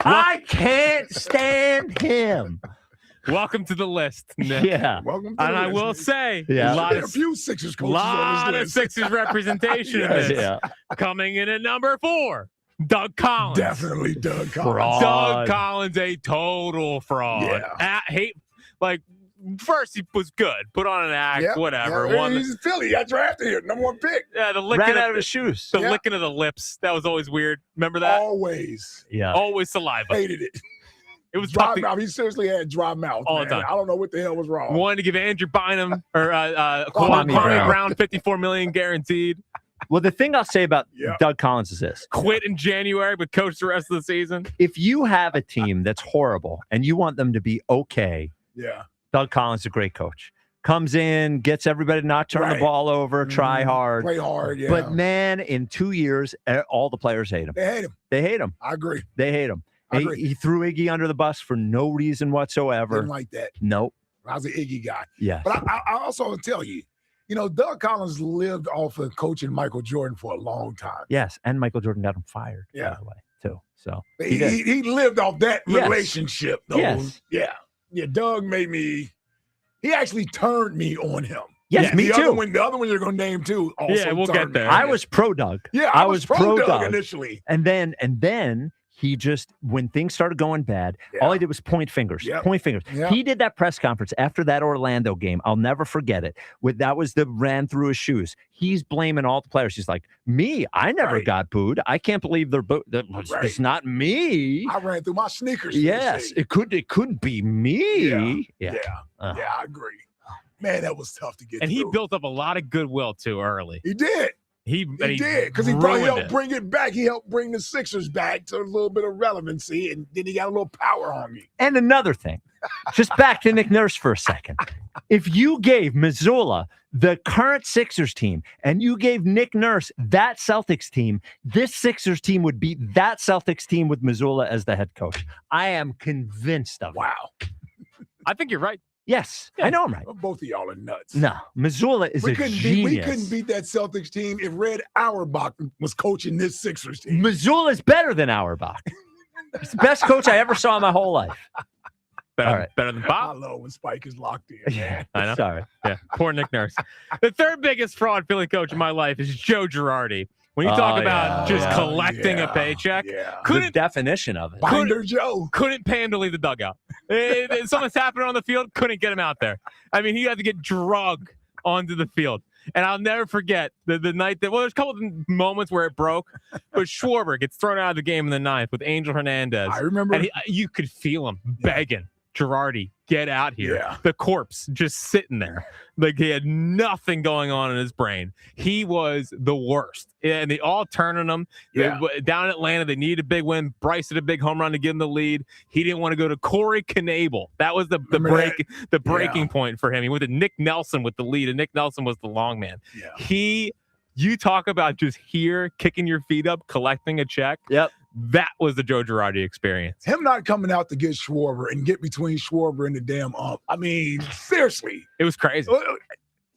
I can't stand him. Welcome to the list, Nick. Yeah. Welcome to and the I list, will Nick. say, a few Sixers coaches on this list. Sixers representation in this. Yeah. Coming in at number 4, Doug Collins. Definitely Doug Collins. Fraud. Doug Collins, a total fraud. First, he was good. Put on an act, whatever. Yeah, Won he's Philly. Got drafted here. Number 1 pick. Yeah, the licking Ran out of his shoes. The licking of the lips. That was always weird. Remember that? Always. Yeah. Always saliva. Hated it. It was dry tough to- mouth. He seriously had dry mouth all the time. I don't know what the hell was wrong. Wanted to give Andrew Bynum or Kwame Brown $54 million guaranteed. Well, the thing I'll say about Doug Collins is this. Quit in January, but coach the rest of the season. If you have a team that's horrible and you want them to be okay, Doug Collins is a great coach. Comes in, gets everybody to not turn the ball over, try hard. Play hard, yeah. But, man, in 2 years, all the players hate him. They hate him. They hate him. I agree. They hate him. He threw Iggy under the bus for no reason whatsoever. Didn't like that. Nope. I was an Iggy guy. Yeah. But I also want to tell you, Doug Collins lived off of coaching Michael Jordan for a long time. Yes, and Michael Jordan got him fired, by the way, too. So he lived off that relationship, though. Yes. Yeah, Doug made me – he actually turned me on him. Yes, me too. The other one you're going to name, too, also Yeah, we'll get turned me there. on I him. was pro Doug. Yeah, I was pro Doug initially. And then he just, when things started going bad, all he did was point fingers. Point fingers. He did that press conference after that Orlando game. I'll never forget it. That was the ran through his shoes. He's blaming all the players. He's like, me, I never got booed. I can't believe they're booed. It's not me. I ran through my sneakers. Yes, it couldn't be me. Yeah, I agree. Man, that was tough to get And through. he built up a lot of goodwill, too, early. He did. He did, because he probably helped bring it back. He helped bring the Sixers back to a little bit of relevancy, and then he got a little power on me. And another thing, just back to Nick Nurse for a second. If you gave Missoula the current Sixers team and you gave Nick Nurse that Celtics team, this Sixers team would beat that Celtics team with Missoula as the head coach. I am convinced of it. Wow. I think you're right. Yes, I know I'm right. Both of y'all are nuts. No, Missoula is a genius. We couldn't beat that Celtics team if Red Auerbach was coaching this Sixers team. Missoula is better than Auerbach. It's the best coach I ever saw in my whole life. Better than Bob. I love when Spike is locked in. Yeah, I know. Sorry. Yeah, poor Nick Nurse. The third biggest fraud Philly coach in my life is Joe Girardi. When you talk about collecting a paycheck, The definition of it. Binder Joe. Couldn't pay him to leave the dugout. Something's happening on the field, couldn't get him out there. I mean, he had to get drugged onto the field. And I'll never forget the night that, there's a couple of moments where it broke, but Schwarber gets thrown out of the game in the ninth with Angel Hernandez. I remember. And you could feel him begging, Girardi, get out here. Yeah. The corpse just sitting there. Like he had nothing going on in his brain. He was the worst. And they all turned on him. Down in Atlanta, they needed a big win. Bryce had a big home run to give him the lead. He didn't want to go to Corey Knable. That was the breaking point for him. He went to Nick Nelson with the lead, and Nick Nelson was the long man. Yeah. You talk about just here, kicking your feet up, collecting a check. Yep. That was the Joe Girardi experience. Him not coming out to get Schwarber and get between Schwarber and the damn ump. I mean, seriously. It was crazy.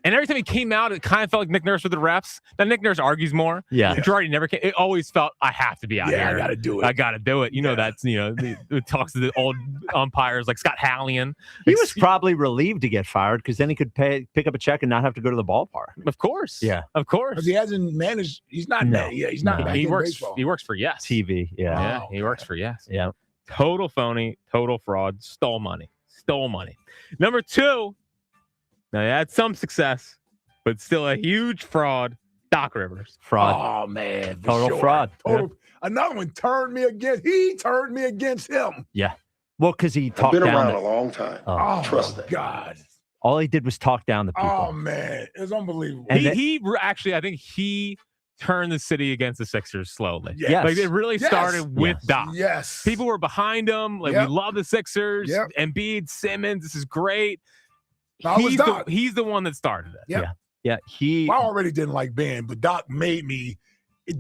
And every time he came out, it kind of felt like Nick Nurse with the refs. Then Nick Nurse argues more. Yeah. Girardi never came. It always felt, I have to be out here. I got to do it. I got to do it. You know, that's, it talks to the old umpires like Scott Hallion. He was probably relieved to get fired because then he could pick up a check and not have to go to the ballpark. Of course. Yeah. Of course. Because he hasn't managed. He's not. He's not. Back He in works. baseball. He works for Yes. TV. Yeah. Yeah. He works for Yes. Yeah. Total phony. Total fraud. Stole money. Number 2. Now, he had some success, but still a huge fraud. Doc Rivers. Fraud. Oh, man. for Total sure. fraud. Total. Another one turned me against. He turned me against him. Yeah. Well, because he I've talked been down around the, a long time. Oh, Trust that. God. all he did was talk down the people. Oh, man. It's unbelievable. And Actually, I think he turned the city against the Sixers slowly. Yes. Like it really started with Doc. Yes. People were behind him. Like Yep. we love the Sixers. Yep. Embiid, Simmons, this is great. No, it was Doc. He's the one that started it. Yep. Yeah. He. I already didn't like Ben, but Doc made me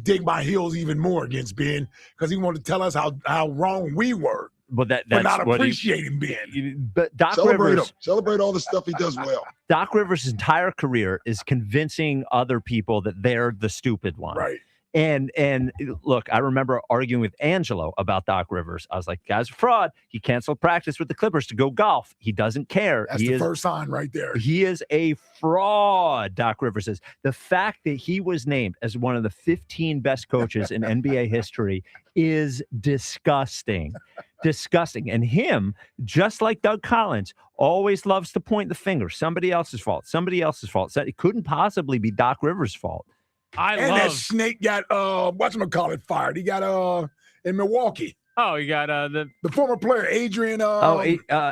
dig my heels even more against Ben because he wanted to tell us how wrong we were Well, for that's not what appreciating Ben. But Doc Celebrate Rivers. him. Celebrate all the stuff he does well. Doc Rivers' entire career is convincing other people that they're the stupid one. Right. And look, I remember arguing with Angelo about Doc Rivers. I was like, guy's a fraud. He canceled practice with the Clippers to go golf. He doesn't care. That's the first sign right there. He is a fraud, Doc Rivers is. The fact that he was named as one of the 15 best coaches in NBA history is disgusting. Disgusting. And him, just like Doug Collins, always loves to point the finger. Somebody else's fault. Somebody else's fault. So it couldn't possibly be Doc Rivers' fault. That snake got whatchamacallit fired. He got in Milwaukee. Oh, you got the former player Adrian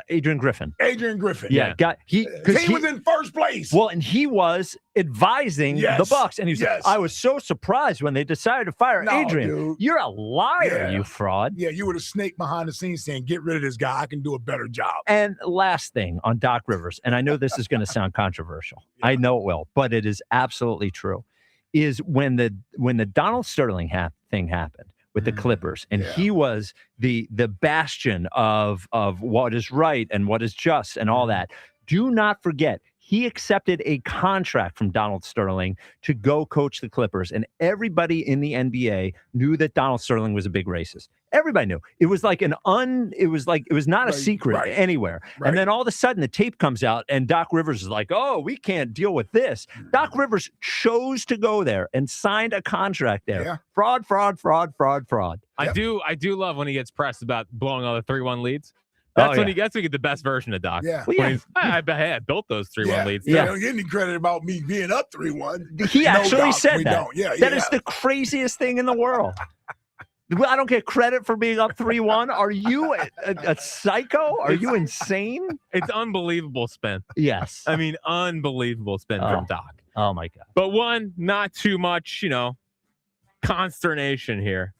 Adrian Griffin. Adrian Griffin. Yeah. He was in first place. Well, and he was advising the Bucks. And he was I was so surprised when they decided to fire Adrian. Dude. You're a liar, you fraud. Yeah, you were the snake behind the scenes saying, get rid of this guy. I can do a better job. And last thing on Doc Rivers, and I know this is going to sound controversial. I know it will, but it is absolutely true. Is when the Donald Sterling thing happened with the Clippers, and he was the bastion of what is right and what is just and all that. Do not forget, he accepted a contract from Donald Sterling to go coach the Clippers, and everybody in the NBA knew that Donald Sterling was a big racist. Everybody knew. It was like it was not a secret anywhere. Right. And then all of a sudden the tape comes out and Doc Rivers is like, oh, we can't deal with this. Doc Rivers chose to go there and signed a contract there. Yeah. Fraud, fraud, fraud, fraud, fraud. I do love when he gets pressed about blowing all the 3-1 leads. That's when he gets to get the best version of Doc. Yeah. When he's, I built those 3-1 leads. They don't get any credit about me being up 3-1. He actually Doc, said we that. don't. Yeah, That is the craziest thing in the world. I don't get credit for being up 3-1. Are you a psycho? Are you insane? It's unbelievable spin. Yes. I mean, unbelievable spin from Doc. Oh, my God. But one, not too much, consternation here.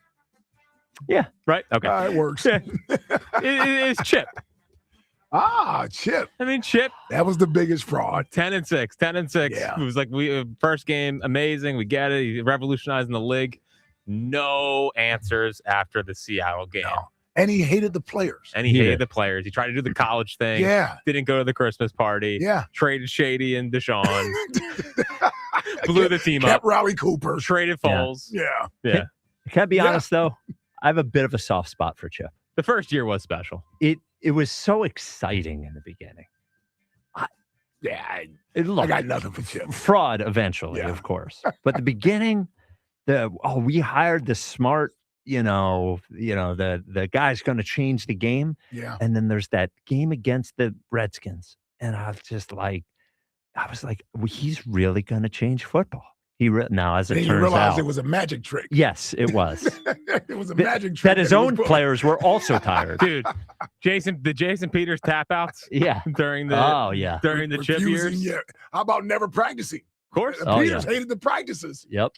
Yeah. Right? Okay. It works. it is Chip. Chip. I mean, Chip. That was the biggest fraud. 10-6. 10-6. Yeah. It was like first game, amazing. We get it. He's revolutionizing the league. No answers after the Seattle game. No. And he hated the players. Hated the players. He tried to do the college thing. Yeah. Didn't go to the Christmas party. Yeah. Traded Shady and Deshaun. Blew the team Kept up. Riley Cooper. Traded Foles. Yeah. Can I be honest, though? I have a bit of a soft spot for Chip. The first year was special. It was so exciting in the beginning. I Look, got nothing for Chip. Fraud eventually, of course. But the beginning, we hired the smart, the guy's going to change the game. Yeah. And then there's that game against the Redskins. And I was like, well, he's really going to change football. Now, as it Then turns you realized out, it was a magic trick. yes, it was. It was a magic trick. That his own players were also tired. Dude, the Jason Peters tap outs. Yeah. During the Chip Refusing, years. yeah. How about never practicing? Of course. Peters hated the practices. Yep.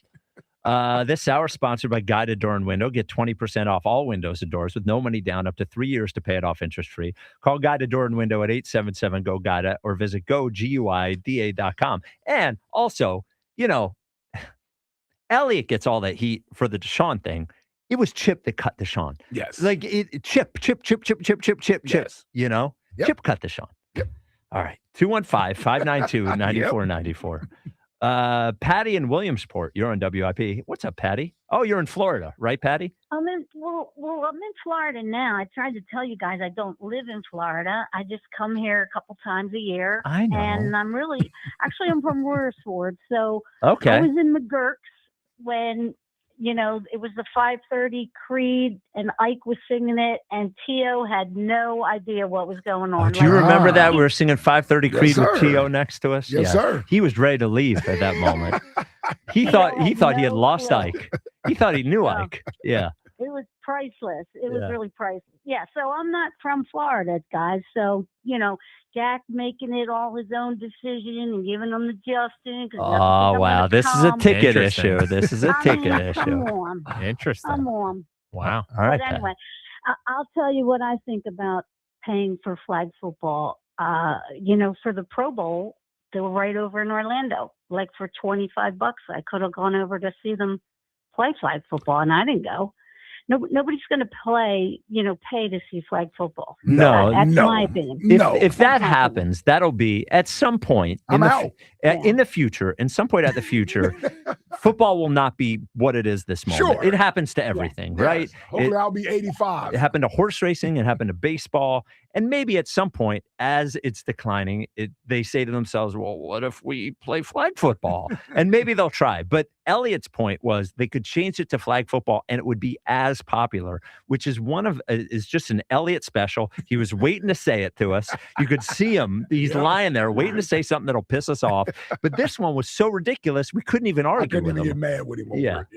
This hour sponsored by Guided Door and Window. Get 20% off all windows and doors with no money down, up to 3 years to pay it off interest free. Call Guided Door and Window at 877-GO-GUIDA or visit GoGuida.com. And also, Elliott gets all that heat for the Deshaun thing. It was Chip that cut Deshaun. Yes. Like Chip. Yes. Yep. Chip cut Deshaun. Yep. All right. 215-592-9494. Patty in Williamsport, you're on WIP. What's up, Patty? Oh, you're in Florida, right, Patty? I'm in Florida now. I tried to tell you guys I don't live in Florida. I just come here a couple times a year. I know. And I'm from Royersford. So Okay. I was in McGurk's when it was the 5:30 Creed, and Ike was singing it, and Tio had no idea what was going on. Do you remember that? We were singing 5:30 Creed with Tio next to us. Yes, sir. He was ready to leave at that moment. He thought he had lost Ike. He thought he knew Ike. Yeah. It was priceless. It was really priceless. Yeah. So I'm not from Florida, guys. So, Jack making it all his own decision and giving them to Justin. Oh, wow. This is a ticket issue. This is a ticket issue. Come on. Interesting. Come on. Wow. All right. But anyway, I'll tell you what I think about paying for flag football. For the Pro Bowl, they were right over in Orlando. Like for $25, I could have gone over to see them play flag football, and I didn't go. Nobody's going to pay to see flag football. That's my opinion. If that happens, that'll be at some point in the future. In some point at the future, football will not be what it is this moment. Sure. It happens to everything, right? Hopefully, I'll be 85. It happened to horse racing. It happened to baseball. And maybe at some point, as it's declining, they say to themselves, well, what if we play flag football? And maybe they'll try. But Elliot's point was they could change it to flag football and it would be as popular, which is is just an Elliot special. He was waiting to say it to us. You could see him. He's lying there waiting to say something that'll piss us off. But this one was so ridiculous, we couldn't even argue with him. I couldn't even get mad with him over it.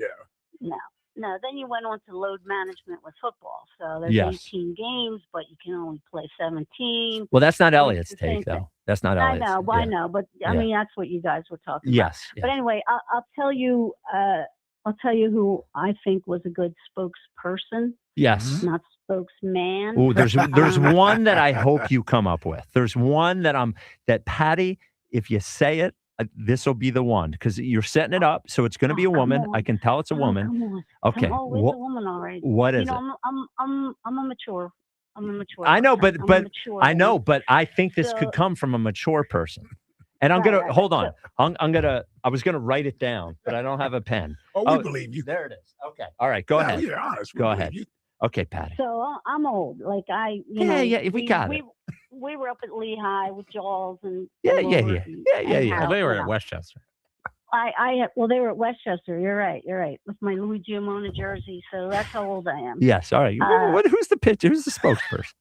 Yeah. No, then you went on to load management with football. So there's 18 games, but you can only play 17. Well, that's not Elliot's take, though. That's not Elliot's. I know, but I mean that's what you guys were talking about. Yes. But anyway, I'll tell you who I think was a good spokesperson. Yes. Not spokesman. Oh, there's one that I hope you come up with. There's one that Patty, if you say it, this will be the one because you're setting it up, so it's going to be a woman. I can tell it's a woman. Okay, it's a woman already. What is it? I'm a mature. I know, but I know, woman. but I think this could come from a mature person. And I'm gonna hold on. I was gonna write it down, but I don't have a pen. We believe you. There it is. Okay. All right. Go ahead. You're honest. Go ahead. Okay, Patty. So I'm old. Like we got it. We were up at Lehigh with Jaws and yeah. Well, they were at Westchester. They were at Westchester. You're right. With my Louis Giamona jersey. So that's how old I am. Yes. All right. Who's the pitcher? Who's the spokesperson?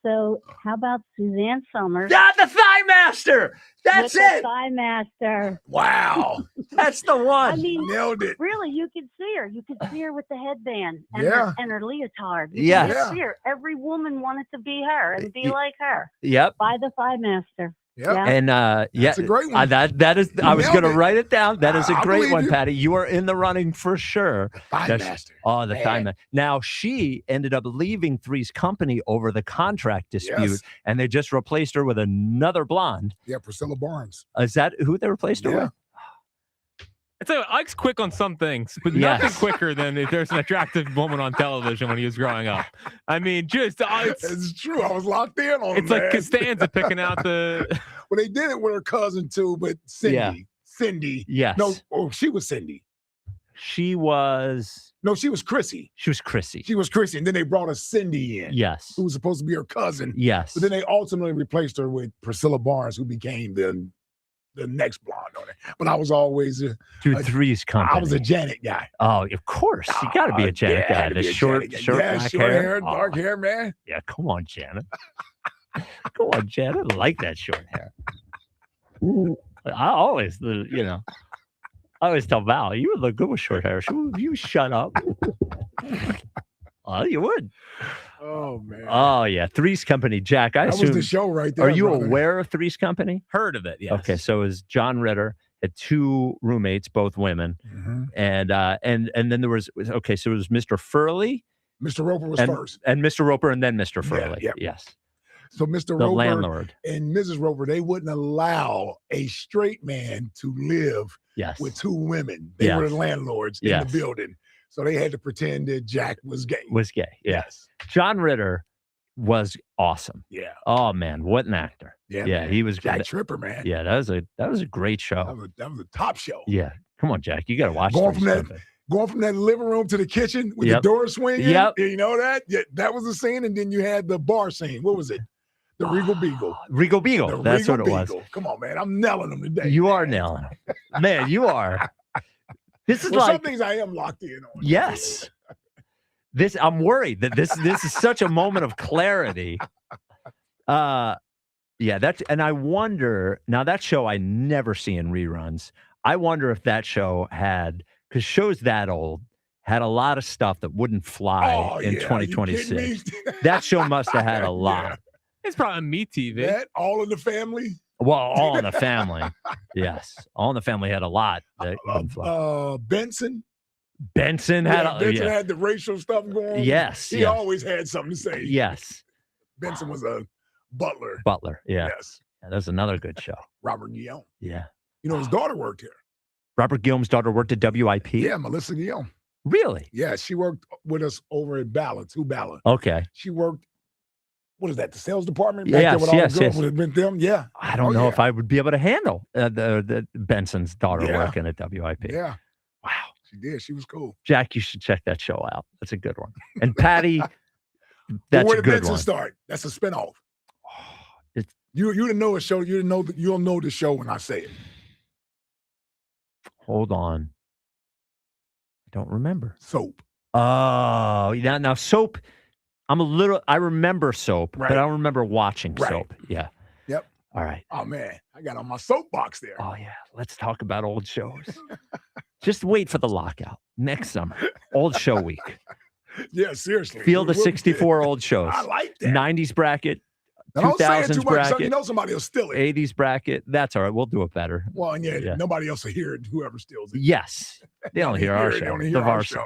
So how about Suzanne Summers? Yeah, the Thigh Master. That's it. The Thigh Master. Wow. That's the one. I mean, nailed it. Really, you could see her. You could see her with the headband and, her leotard. You could see her. Every woman wanted to be her and be like her. Yep. By the Thigh Master. Yep. Yeah. And that's a great one. That is. I was going to write it down. That is a great one, you. Patty. You are in the running for sure. Thigh Master. Oh, the Thigh Master. Now she ended up leaving Three's company over the contract dispute, and they just replaced her with another blonde. Yeah, Priscilla Barnes. Is that who they replaced her with? So Ike's quick on some things, but nothing quicker than if there's an attractive woman on television when he was growing up. I mean, it's true. I was locked in on it. It's like Costanza picking out the. Well, they did it with her cousin too, but Cindy. Yeah. Cindy. Yes. No, she was Cindy. She was. No, she was Chrissy. She was Chrissy. She was Chrissy, and then they brought a Cindy in. Yes. Who was supposed to be her cousin. Yes. But then they ultimately replaced her with Priscilla Barnes, who became the next blonde on it. But I was always Three's company. I was a Janet guy. Oh, of course. You got to be a Janet guy. The short black hair. Dark hair, man. Yeah, come on, Janet. Come on, Janet. I like that short hair. I always tell Val, you would look good with short hair. You shut up. Oh, you would. Oh, man. Oh, yeah. Three's Company. Jack, I assume. That was the show right there. Are you brother. aware of Three's Company? Heard of it, yes. Okay, so it was John Ritter, had two roommates, both women. Mm-hmm. And then there was, so it was Mr. Furley. Mr. Roper was first. And Mr. Roper and then Mr. Furley. Yeah. Yes. So Mr. The Roper landlord. and Mrs. Roper, they wouldn't allow a straight man to live with two women. They were the landlords in the building. So they had to pretend that Jack was gay. Yes. John Ritter was awesome. Yeah. Oh man, what an actor. Yeah. Yeah, man. he was Jack Tripper, man. Yeah, that was a great show. That was a top show. Yeah. Come on, Jack. You gotta watch Going from that living room to the kitchen with the door swinging. Yep. You know that? Yeah, that was the scene. And then you had the bar scene. What was it? The Regal Beagle. Regal Beagle. That's what it was. Come on, man. I'm nailing them today. You are nailing them. Man, you are. This is well, like some things I am locked in on. Yes. I'm worried that this is such a moment of clarity. And I wonder, now that show I never see in reruns. I wonder if that show because shows that old had a lot of stuff that wouldn't fly in 2026. That show must have had a lot. Yeah. It's probably me TV. That All in the Family. Well, All in the Family. Yes. All in the Family had a lot that wouldn't fly. Benson. Benson had Benson had the racial stuff going on. Yes. He always had something to say. Yes. Benson was a butler. Yeah. Yes. Yeah, that's another good show. Robert Guillaume. Yeah. You know, his daughter worked here. Robert Guillaume's daughter worked at WIP? Yeah, Melissa Guillaume. Really? Yeah, she worked with us over at Ballard, Ballard. Okay. She worked, what is that, the sales department? Yes. Would have been them? Yeah. I don't know if I would be able to handle the Benson's daughter working at WIP. Yeah. Wow. She did. She was cool. Jack, you should check that show out. That's a good one. And Patty, that's where a did good Benson one. start? That's a spinoff. You didn't know a show. You'll know the show when I say it. Hold on. I don't remember. Soap. Oh, now Soap. I remember Soap, but I don't remember watching Soap. Yeah. Yep. All right. Oh, man. I got on my soapbox there. Oh, yeah. Let's talk about old shows. Just wait for the lockout next summer. Old show week. Yeah, seriously. Field of 64 old shows. I like that. 90s bracket. Now, don't say it 2000s too much, bracket. so you know somebody will steal it. 80s bracket. That's all right. We'll do it better. Well, and nobody else will hear it, whoever steals it. Yes. They don't hear our show. They don't hear our show.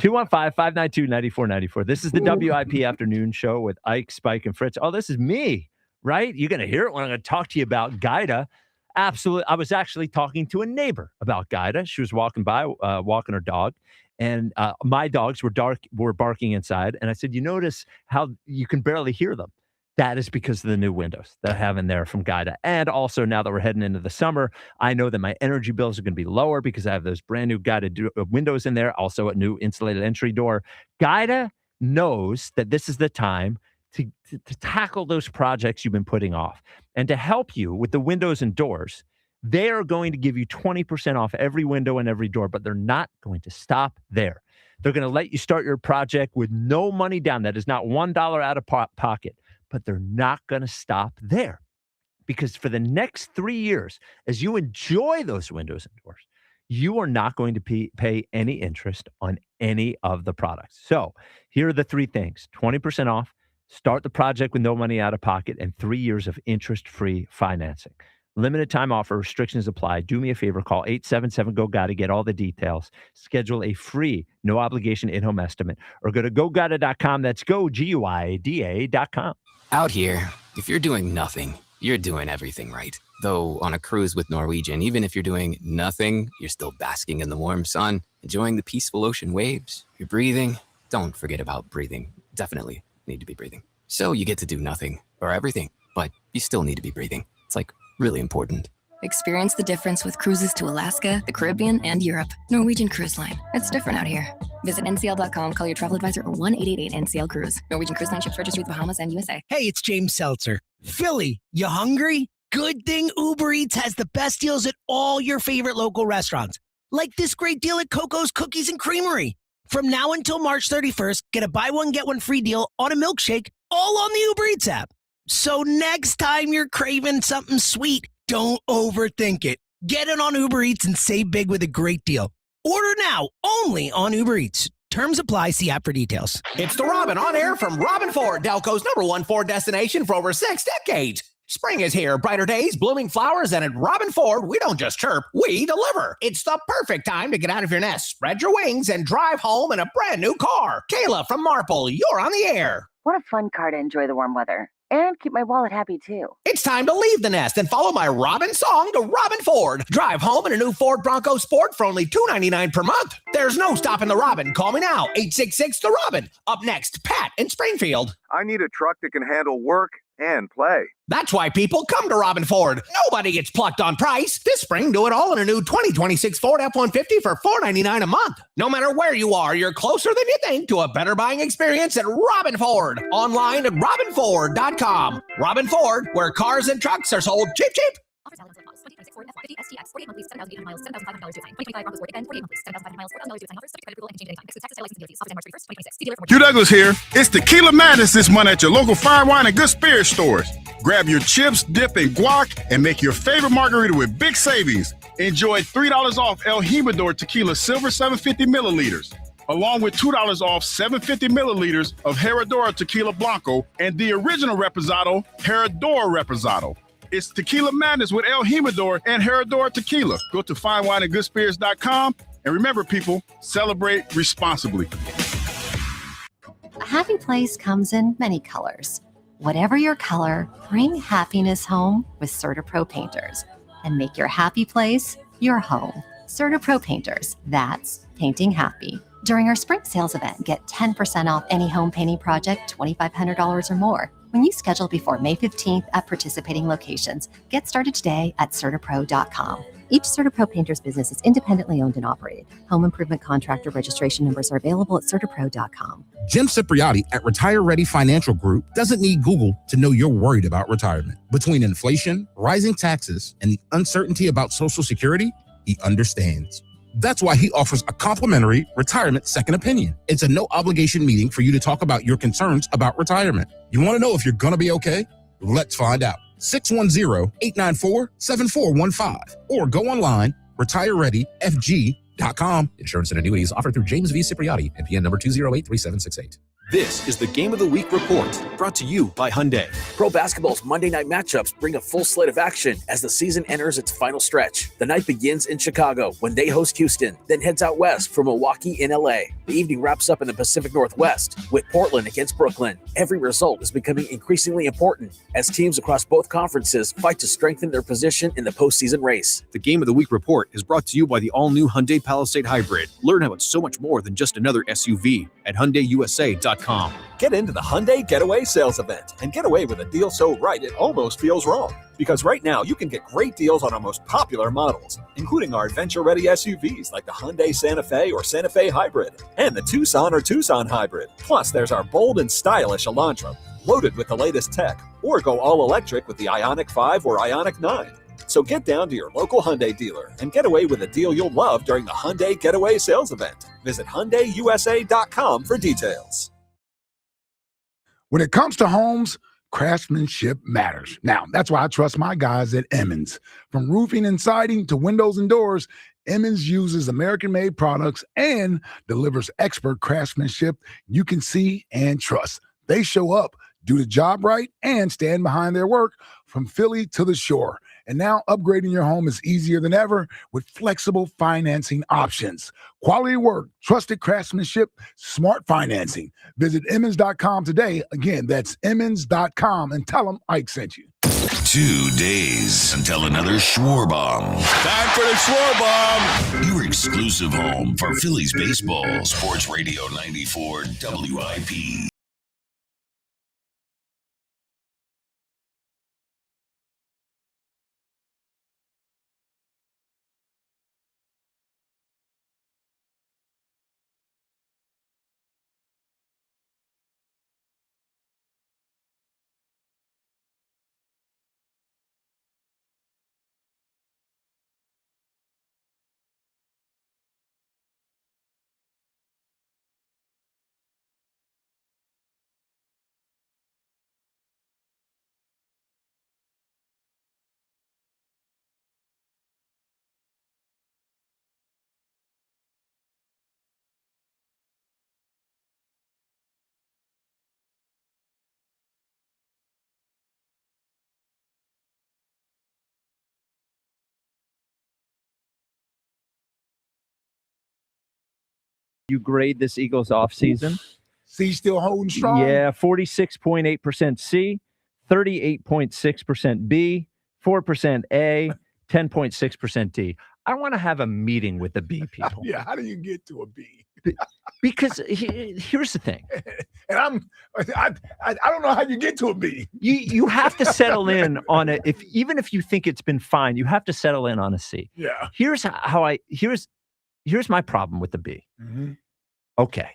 215-592-9494. This is the WIP Afternoon Show with Ike, Spike, and Fritz. Oh, this is me, right? You're going to hear it when I'm going to talk to you about Gaida. Absolutely. I was actually talking to a neighbor about Gaida. She was walking by, walking her dog, and my dogs were barking inside. And I said, you notice how you can barely hear them? That is because of the new windows that I have in there from Gaida. And also, now that we're heading into the summer, I know that my energy bills are going to be lower because I have those brand new Gaida windows in there, also a new insulated entry door. Gaida knows that this is the time to tackle those projects you've been putting off. And to help you with the windows and doors, they are going to give you 20% off every window and every door, but they're not going to stop there. They're going to let you start your project with no money down. That is not $1 out of pocket. But they're not going to stop there, because for the next 3 years, as you enjoy those windows and doors, you are not going to pay any interest on any of the products. So here are the three things: 20% off, start the project with no money out of pocket, and 3 years of interest-free financing. Limited time offer, restrictions apply. Do me a favor, call 877-GO-GADA to get all the details. Schedule a free, no obligation in-home estimate, or go to GoGada.com. That's GoGuida.com. Out here, if you're doing nothing, you're doing everything right. Though on a cruise with Norwegian, even if you're doing nothing, you're still basking in the warm sun, enjoying the peaceful ocean waves. You're breathing. Don't forget about breathing. Definitely need to be breathing. So you get to do nothing or everything, but you still need to be breathing. It's like really important. Experience the difference with cruises to Alaska, the Caribbean, and Europe. Norwegian Cruise Line. It's different out here. Visit ncl.com, call your travel advisor, or 1-888-NCL-CRUISE. Norwegian Cruise Line ships registry to the Bahamas and USA. Hey, it's James Seltzer. Philly, you hungry? Good thing Uber Eats has the best deals at all your favorite local restaurants. Like this great deal at Coco's Cookies and Creamery. From now until March 31st, get a buy one, get one free deal on a milkshake, all on the Uber Eats app. So next time you're craving something sweet, don't overthink it. Get it on Uber Eats and save big with a great deal. Order now, only on Uber Eats. Terms apply. See app for details. It's The Robin on air from Robin Ford, Delco's #1 Ford destination for over 6 decades. Spring is here, brighter days, blooming flowers, and at Robin Ford, we don't just chirp, we deliver. It's the perfect time to get out of your nest, spread your wings, and drive home in a brand new car. Kayla from Marple, you're on the air. What a fun car to enjoy the warm weather. And keep my wallet happy, too. It's time to leave the nest and follow my Robin song to Robin Ford. Drive home in a new Ford Bronco Sport for only $299 per month. There's no stopping the Robin. Call me now, 866-THE-ROBIN. Up next, Pat in Springfield. I need a truck that can handle work and play. That's why people come to Robin Ford. Nobody gets plucked on price. This spring, do it all in a new 2026 Ford F-150 for $499 a month. No matter where you are, you're closer than you think to a better buying experience at Robin Ford. Online at robinford.com. Robin Ford, where cars and trucks are sold cheap, cheap. Ford F-150 STX, 48 monthly, 7,800 miles, $7,500 due time. 2025 Broncos Ford, again, 48 monthly, 7,500 miles, $4,000 due time offer, subject to credit approval and exchange at any time. Excludes taxes, title license and DOTs. Office March 31st, 2026. See dealer for more Q details. Douglas here. It's Tequila Madness this month at your local fine wine and good spirits stores. Grab your chips, dip, and guac, and make your favorite margarita with big savings. Enjoy $3 off El Jimador Tequila Silver 750 milliliters, along with $2 off 750 milliliters of Herradura Tequila Blanco and the original Reposado, Herradura Reposado. It's Tequila Madness with El Jimador and Herradura Tequila. Go to finewineandgoodspirits.com. And remember, people, celebrate responsibly. A happy place comes in many colors. Whatever your color, bring happiness home with CertaPro Painters and make your happy place your home. CertaPro Painters, that's painting happy. During our spring sales event, get 10% off any home painting project, $2,500 or more. When you schedule before May 15th at participating locations, get started today at CertaPro.com. Each CertaPro Painters business is independently owned and operated. Home improvement contractor registration numbers are available at CertaPro.com. Jim Cipriotti at Retire Ready Financial Group doesn't need Google to know you're worried about retirement. Between inflation, rising taxes, and the uncertainty about Social Security, he understands. That's why he offers a complimentary retirement second opinion. It's a no-obligation meeting for you to talk about your concerns about retirement. You want to know if you're going to be okay? Let's find out. 610-894-7415 or go online, retirereadyfg.com. Insurance and annuities offered through James V. Cipriotti, NPN number 2083768. This is the Game of the Week report, brought to you by Hyundai. Pro basketball's Monday night matchups bring a full slate of action as the season enters its final stretch. The night begins in Chicago when they host Houston, then heads out west for Milwaukee in LA. The evening wraps up in the Pacific Northwest with Portland against Brooklyn. Every result is becoming increasingly important as teams across both conferences fight to strengthen their position in the postseason race. The Game of the Week report is brought to you by the all-new Hyundai Palisade Hybrid. Learn how it's so much more than just another SUV at HyundaiUSA.com. Get into the Hyundai Getaway Sales Event and get away with a deal so right it almost feels wrong. Because right now you can get great deals on our most popular models, including our adventure-ready SUVs like the Hyundai Santa Fe or Santa Fe Hybrid and the Tucson or Tucson Hybrid. Plus, there's our bold and stylish Elantra, loaded with the latest tech, or go all-electric with the Ioniq 5 or Ioniq 9. So get down to your local Hyundai dealer and get away with a deal you'll love during the Hyundai Getaway Sales Event. Visit HyundaiUSA.com for details. When it comes to homes, craftsmanship matters. Now, that's why I trust my guys at Emmons. From roofing and siding to windows and doors, Emmons uses American-made products and delivers expert craftsmanship you can see and trust. They show up, do the job right, and stand behind their work from Philly to the shore. And now upgrading your home is easier than ever with flexible financing options. Quality work, trusted craftsmanship, smart financing. Visit Emmons.com today. Again, that's Emmons.com, and tell them Ike sent you. 2 days until another Schwar Bomb. Time for the Schwar Bomb. Your exclusive home for Phillies baseball. Sports Radio 94 WIP. You grade this Eagles offseason? C still holding strong? Yeah, 46.8% C, 38.6% B, 4% A, 10.6% D. I want to have a meeting with the B people. Yeah, how do you get to a B? Because here's the thing. And I don't know how you get to a B. You have to settle in on it. Even if you think it's been fine, you have to settle in on a C. Yeah. Here's my problem with the B. Mm-hmm. Okay.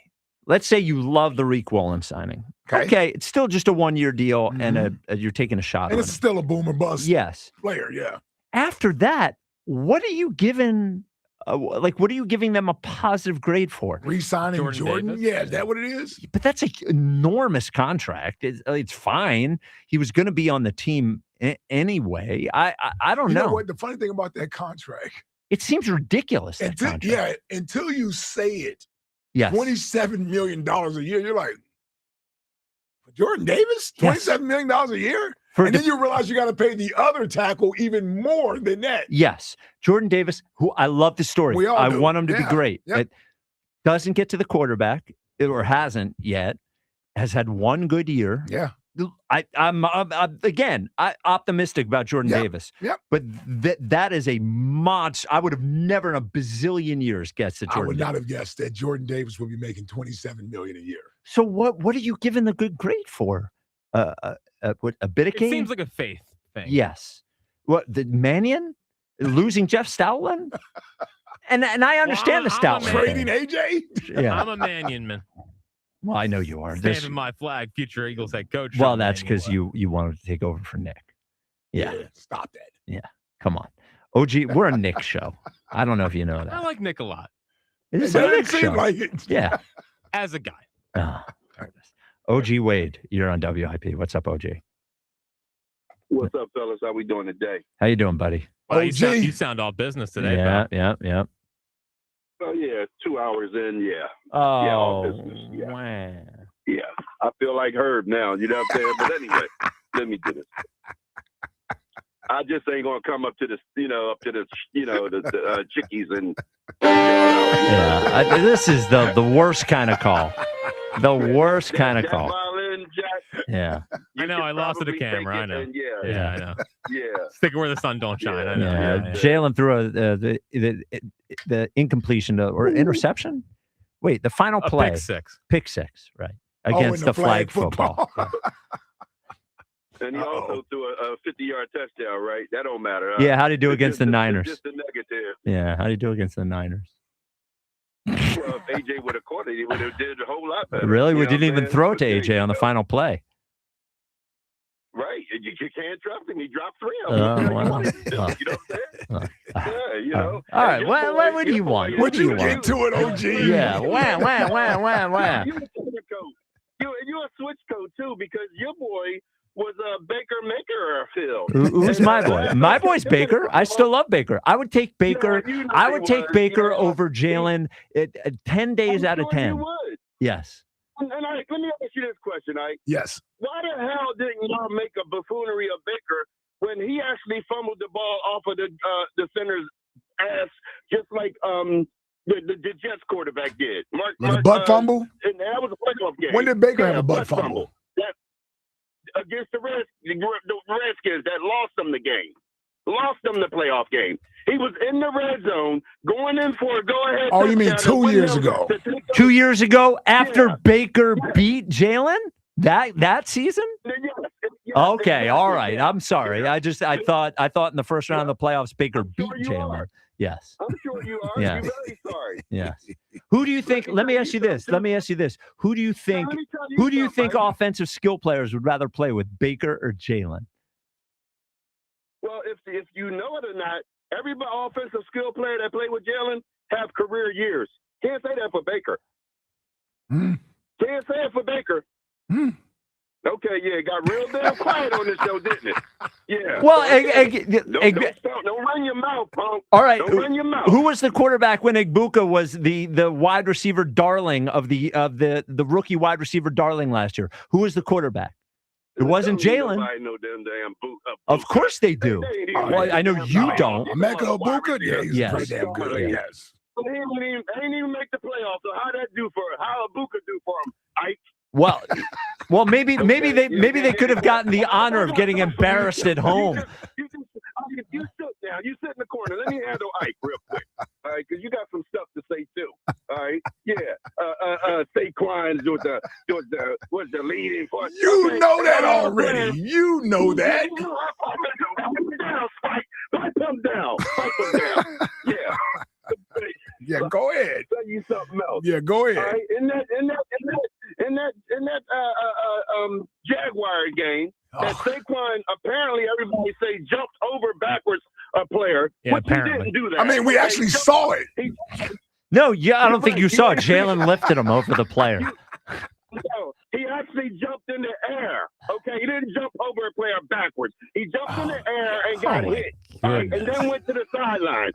Let's say you love the Reek Wallen signing. Okay. It's still just a 1-year deal, and you're taking a shot and on it's still a boomer bust yes. player, yeah. After that, what are you giving? What are you giving them a positive grade for? Re-signing Jordan? Yeah, is that what it is? But that's an enormous contract. It's fine. He was going to be on the team anyway. I don't know. You know what? The funny thing about that contract, it seems ridiculous. Until you say it. Yes. $27 million a year. You're like, Jordan Davis? $27 million a year? Then you realize you got to pay the other tackle even more than that. Yes. Jordan Davis, who I love the story. We all I do. want him to be great. Yep. It doesn't get to the quarterback, or hasn't yet, has had one good year. Yeah. I'm optimistic about Jordan Davis. Yep. But that is a monster. I would have never in a bazillion years guessed that Jordan I would not have guessed that Jordan Davis would be making $27 million a year. So what are you giving the good grade for? A bit of It game? seems like a faith thing. Yes. What, the Mannion losing Jeff Stoutland? and I understand the Stoutland. Trading AJ? Yeah. I'm a Mannion man. Well, I know you are. Saving my flag, future Eagles head coach. Well, Sean that's Mannion because you wanted to take over for Nick. Yeah. Stop that. Yeah. Come on. OG, we're a Nick show. I don't know if you know that. I like Nick a lot. It is It a Nick doesn't seem show. like it. Yeah. As a guy. OG Wade, you're on WIP. What's up, OG? What's up, fellas? How we doing today? How you doing, buddy? Well, you sound all business today. Yeah, pal. yeah. Oh, yeah, 2 hours in, yeah. Oh, yeah, all business, yeah. Man. Yeah, I feel like Herb now, you know what I'm saying? But anyway, let me do this. I just ain't going to come up to the chickies and... Yeah, this is the worst kind of call. The worst kind of call. Yeah. I know. I lost to the camera. I know. Yeah, I know. Yeah. Stick it where the sun don't shine. I know. Yeah. Jalen threw the incompletion or interception. Wait, the final play. Pick six, right? Against the flag football. And he also threw a 50-yard touchdown, right? That don't matter. Yeah, how do you do against the Niners? Just a negative. Yeah, how do you do against the Niners? Well, if AJ would have caught it, he would have did a whole lot better. Really? We You know didn't what I'm even saying? throw it to AJ on the final play. Right. You can't trust him. He dropped 3 of Oh, them. wow. You know what I'm saying? Yeah, you know. All right. What do you want? What do you want? Get to it, OG. Yeah. Wah. You're a switch code, too, because your boy was a Baker Maker, Phil. Who's my boy? My boy's Baker. I still love Baker. I would take Baker. I would take Baker over Jalen 10 days out of 10. You would. Yes. And let me ask you this question, Ike. Yes. Why the hell didn't y'all make a buffoonery of Baker when he actually fumbled the ball off of the center's ass, just like the Jets quarterback did? The butt fumble? And that was a playoff game. When did Baker have a butt fumble? That against the Redskins that lost them the game. Lost them the playoff game. He was in the red zone going in for a go-ahead. Oh, you mean 2 years ago? 2 years ago, after Baker beat Jalen? That season? Okay, all right. I'm sorry. I thought in the first round of the playoffs, Baker beat Jalen. Yes. I'm sure you are. Yes. You're very sorry. Yes. Who do you think? Let me ask you this. Who do you think offensive skill players would rather play with, Baker or Jalen? Well, if you know it or not, every offensive skill player that played with Jalen have career years. Can't say that for Baker. Can't say it for Baker. Okay, yeah, it got real damn quiet on this show, didn't it? Yeah. Well, don't run your mouth, punk. all right. Don't run your mouth. Who was the quarterback when Igbuka was the wide receiver darling of the rookie wide receiver darling last year? Who was the quarterback? It wasn't Jalen. Nobody know them damn Of course they do. Well, I know you don't. Emeka Egbuka? Yeah, he's Yes. pretty damn good. Yeah. Yes. He ain't even make the playoffs. So how that do for how Egbuka do for him? Well, maybe they could have gotten the honor of getting embarrassed at home. You sit now. You sit in the corner. Let me handle Ike real quick. All right, because you got some stuff to say too. All right, yeah. Saquon was the leading force. You know that already. You know that. Pipe him down. Yeah. Yeah, go ahead. Tell you something else. Yeah, go ahead. All right, in that Jaguar game, that Saquon apparently everybody say jumped over backwards a Well, apparently. He didn't do that. I mean, we actually saw it. No, I don't think you saw it. Jalen lifted him over the player. No, he actually jumped in the air. Okay, he didn't jump over a player backwards. He jumped in the air and got hit. Right, and then went to the sideline.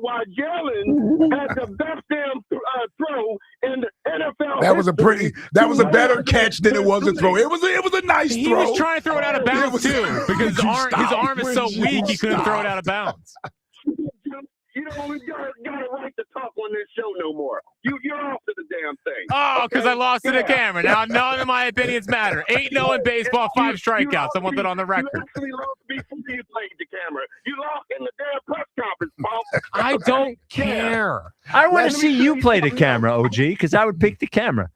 While Jalen had the best damn throw in the NFL. That was a better catch than it was a throw. It was a nice throw. He was trying to throw it out of bounds too, because his arm is so weak he couldn't throw it out of bounds. You don't got a right to talk on this show no more. You're off to the damn thing. Oh, because I lost to the camera. Now none of my opinions matter. 8-0 in baseball, 5 strikeouts. I want that on the record. You actually lost before you played the camera. You lost in the damn press conference, Paul. I don't care. I want to see you play the camera, OG, because I would pick the camera.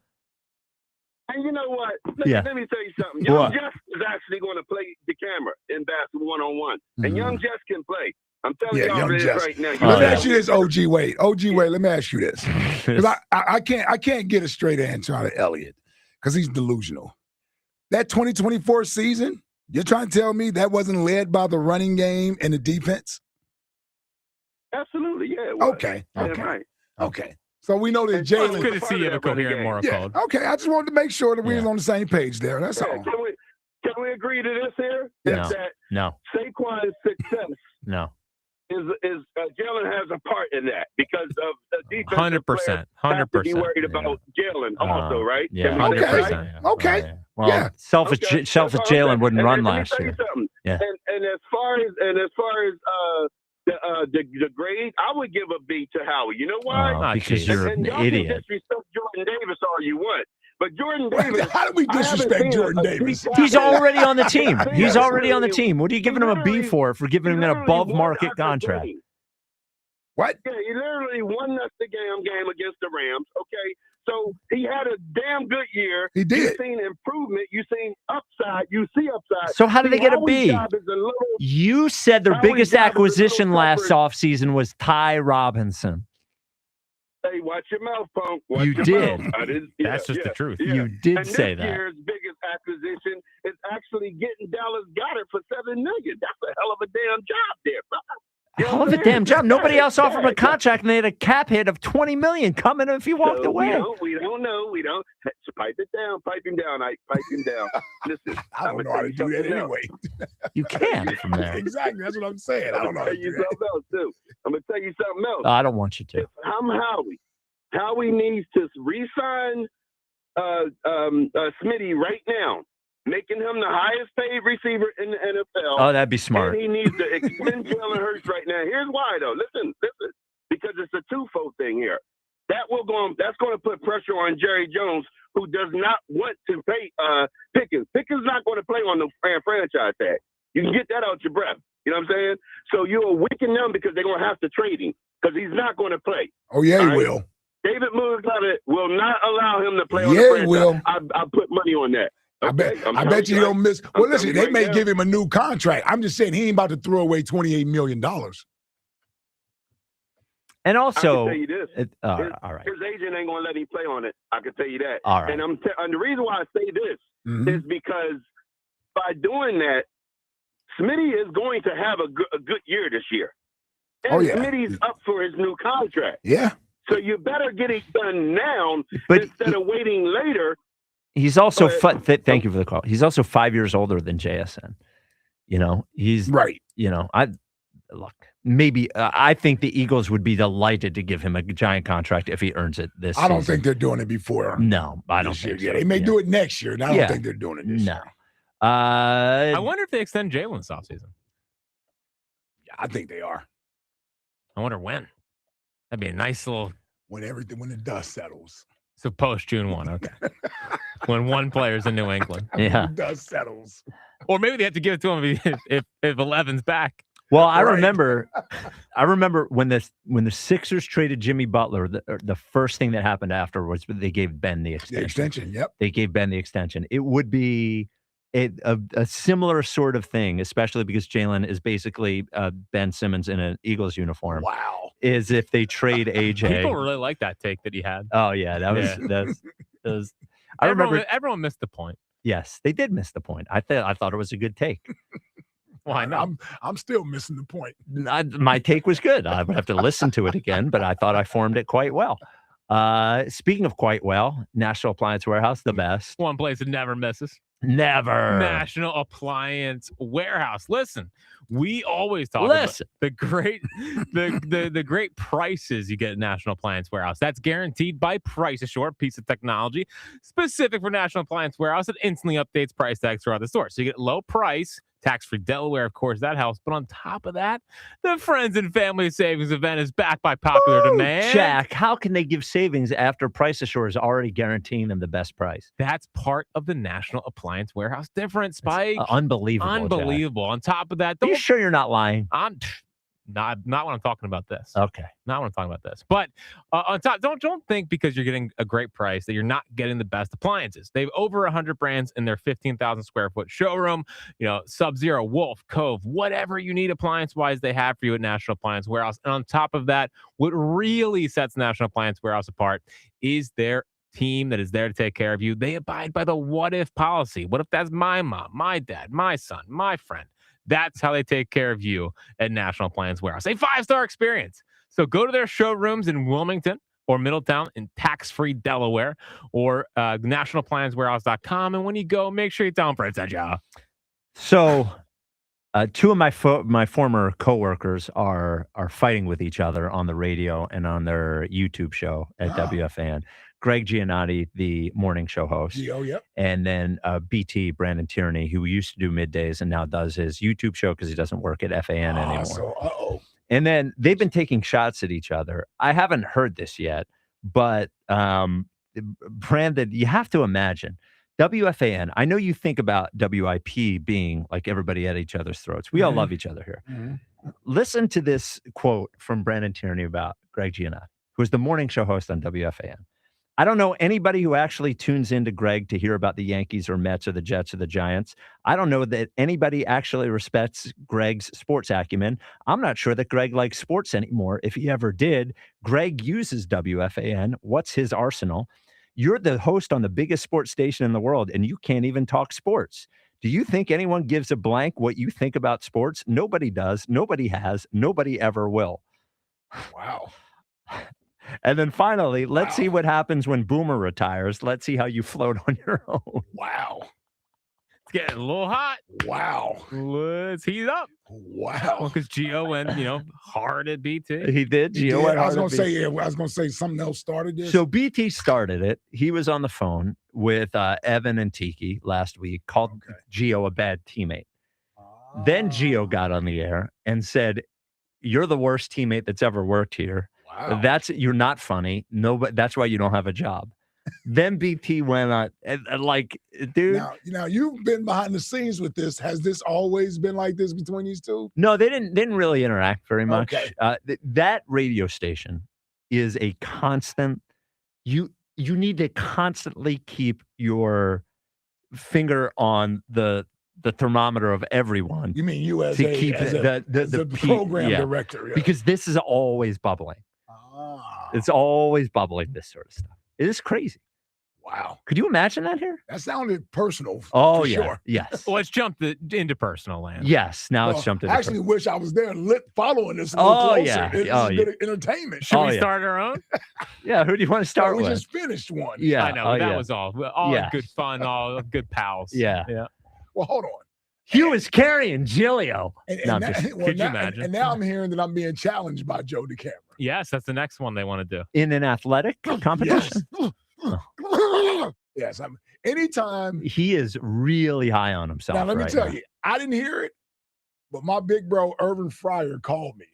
And you know what? Let me tell you something. Young Jess is actually going to play the camera in basketball one-on-one. And Young Jess can play. I'm telling y'all this right now. Let me ask you this, OG Wade. OG Wade, let me ask you this. Because I can't get a straight answer out of Elliott because he's delusional. That 2024 season, you're trying to tell me that wasn't led by the running game and the defense? Absolutely, yeah. It was. Okay. Right. Okay. So we know that Jalen. It's good to see you have a coherent moral code. Okay, I just wanted to make sure that we was on the same page there. That's all. Can we agree to this here? No. Saquon's success. No. Is Jalen has a part in that because of the defense. 100%. 100%. Be worried about Jalen also, right? Yeah. 100%. Okay. Well, selfish Jalen wouldn't run last year. Yeah. And as far as the grade, I would give a B to Howie. You know why? Because you're an idiot. Can disrespect Jordan Davis all you want. But Jordan Davis. How do we disrespect Jordan Davis? He's already on the team. He's already on the team. What are you giving him a B for giving him an above-market contract? What? Yeah, he literally won us the game against the Rams. Okay, so he had a damn good year. He did. You've seen improvement. You've seen upside. You see upside. So how did they get a B? You said their biggest acquisition last offseason was Ty Robinson. Hey, watch your mouth, punk. You did. That's just the truth. You did say this that. Year's biggest acquisition is actually getting Dallas Goedert for $7 million. That's a hell of a damn job there, brother. Hell of a damn job. Nobody else offered him a contract, and they had a cap hit of $20 million coming if he walked away. We don't know. We don't. Pipe it down. Pipe him down. Pipe him down. Listen, I don't know how to do that anyway. You can from there. Exactly. That's what I'm saying. I don't know how to do that. I'm going to tell you something else. I don't want you to. If I'm Howie. Howie needs to re-sign Smitty right now, making him the highest paid receiver in the NFL. Oh, that'd be smart. And he needs to extend Jalen Hurts right now. Here's why, though. Listen, because it's a twofold thing here. That's going to put pressure on Jerry Jones, who does not want to pay Pickens. Pickens not going to play on the franchise tag. You can get that out your breath. You know what I'm saying? So you'll weaken them because they're going to have to trade him because he's not going to play. Oh, yeah, he will. David Moore will not allow him to play on the franchise. He will. I put money on that. Okay? I bet you he'll miss. Well, listen, they may give him a new contract. I'm just saying he ain't about to throw away $28 million. And also, I can tell you this. All right. His agent ain't going to let him play on it. I can tell you that. All right. And the reason why I say this is because by doing that, Smitty is going to have a good year this year. And Smitty's up for his new contract. Yeah. So you better get it done now instead of waiting later. He's also thank you for the call. He's also 5 years older than JSN. You know, he's right. You know, maybe I think the Eagles would be delighted to give him a giant contract if he earns it this season. I don't think they're doing it before. No, I don't think so. Yeah, they may do it next year. And I don't think they're doing it this year. I wonder if they extend Jalen this offseason. Yeah, I think they are. I wonder when. That'd be a nice little. When the dust settles. So post June 1, okay. When one player's in New England. Yeah. The dust settles. Or maybe they have to give it to him if 11's back. Well, I remember when the Sixers traded Jimmy Butler, the first thing that happened afterwards, they gave Ben the extension. The extension, yep. They gave Ben the extension. It would be a similar sort of thing, especially because Jalen is basically Ben Simmons in an Eagles uniform. Wow. Is if they trade AJ. People really like that take that he had. Oh, yeah. That was I remember everyone missed the point. Yes, they did miss the point. I thought it was a good take. Why not? I'm still missing the point. My take was good. I would have to listen to it again, but I thought I formed it quite well. Speaking of quite well, National Appliance Warehouse, the best. One place that never misses. Never. National Appliance Warehouse. Listen, we always talk about the great prices you get at National Appliance Warehouse. That's guaranteed by Price Assure, piece of technology specific for National Appliance Warehouse that instantly updates price tags throughout the store. So you get low price, tax-free Delaware, of course, that helps. But on top of that, the Friends and Family Savings event is backed by popular demand. Jack, how can they give savings after Price Assure is already guaranteeing them the best price? That's part of the National Appliance Warehouse difference, Spike. Unbelievable. Unbelievable. Jack. On top of that, are you sure you're not lying? I'm not when I'm talking about this. Okay. Not when I'm talking about this. But on top, don't think because you're getting a great price that you're not getting the best appliances. They have over 100 brands in their 15,000 square foot showroom. You know, Sub-Zero, Wolf, Cove, whatever you need appliance-wise, they have for you at National Appliance Warehouse. And on top of that, what really sets National Appliance Warehouse apart is their team that is there to take care of you. They abide by the what if policy. What if that's my mom, my dad, my son, my friend? That's how they take care of you at National Appliance Warehouse. A 5-star experience. So go to their showrooms in Wilmington or Middletown in tax-free Delaware or nationalappliancewarehouse.com. And when you go, make sure you tell them Fred sent you. So two of my former coworkers are fighting with each other on the radio and on their YouTube show at WFAN. Greg Giannotti, the morning show host. Yep. And then BT, Brandon Tierney, who used to do middays and now does his YouTube show because he doesn't work at FAN anymore. And then they've been taking shots at each other. I haven't heard this yet, but Brandon, you have to imagine WFAN. I know you think about WIP being like everybody at each other's throats. We all love each other here. Mm-hmm. Listen to this quote from Brandon Tierney about Greg Giannotti, who is the morning show host on WFAN. I don't know anybody who actually tunes into Greg to hear about the Yankees or Mets or the Jets or the Giants. I don't know that anybody actually respects Greg's sports acumen. I'm not sure that Greg likes sports anymore. If he ever did, Greg uses WFAN. What's his arsenal? You're the host on the biggest sports station in the world, and you can't even talk sports. Do you think anyone gives a blank what you think about sports? Nobody does. Nobody has. Nobody ever will. Wow. And then finally, let's see what happens when Boomer retires. Let's see how you float on your own. Wow. It's getting a little hot. Wow. Let's heat it up. Wow. Because Gio went, hard at BT. He did. Gio went hard I was going to say something else started this. So BT started it. He was on the phone with Evan and Tiki last week, called Gio a bad teammate. Then Gio got on the air and said, "You're the worst teammate that's ever worked here. Wow. You're not funny. No, but that's why you don't have a job." Then BT went on dude. Now you've been behind the scenes with this. Has this always been like this between these two? No, they didn't really interact very much. Okay. That radio station is a constant. You need to constantly keep your finger on the thermometer of everyone. You mean you as to keep the program director? Yeah. Because this is always bubbling. It's always bubbling, this sort of stuff. It is crazy. Wow. Could you imagine that here? That sounded personal. Oh, for yeah. Sure. Yes. Well, let's jump into personal land. Yes. Now it's jumped into I actually wish I was there following this a little closer. Yeah. It's a bit of entertainment. Should we start our own? Yeah. Who do you want to start with? We just finished one. Yeah. I know. That was all good fun, all good pals. Yeah. Well, hold on. Hugh is carrying Gilio. Could you imagine? And now I'm hearing that I'm being challenged by Joe DeCamera. Yes, that's the next one they want to do. In an athletic competition? Yes. Anytime. He is really high on himself. Now, let me tell you, I didn't hear it, but my big bro, Irvin Fryer, called me.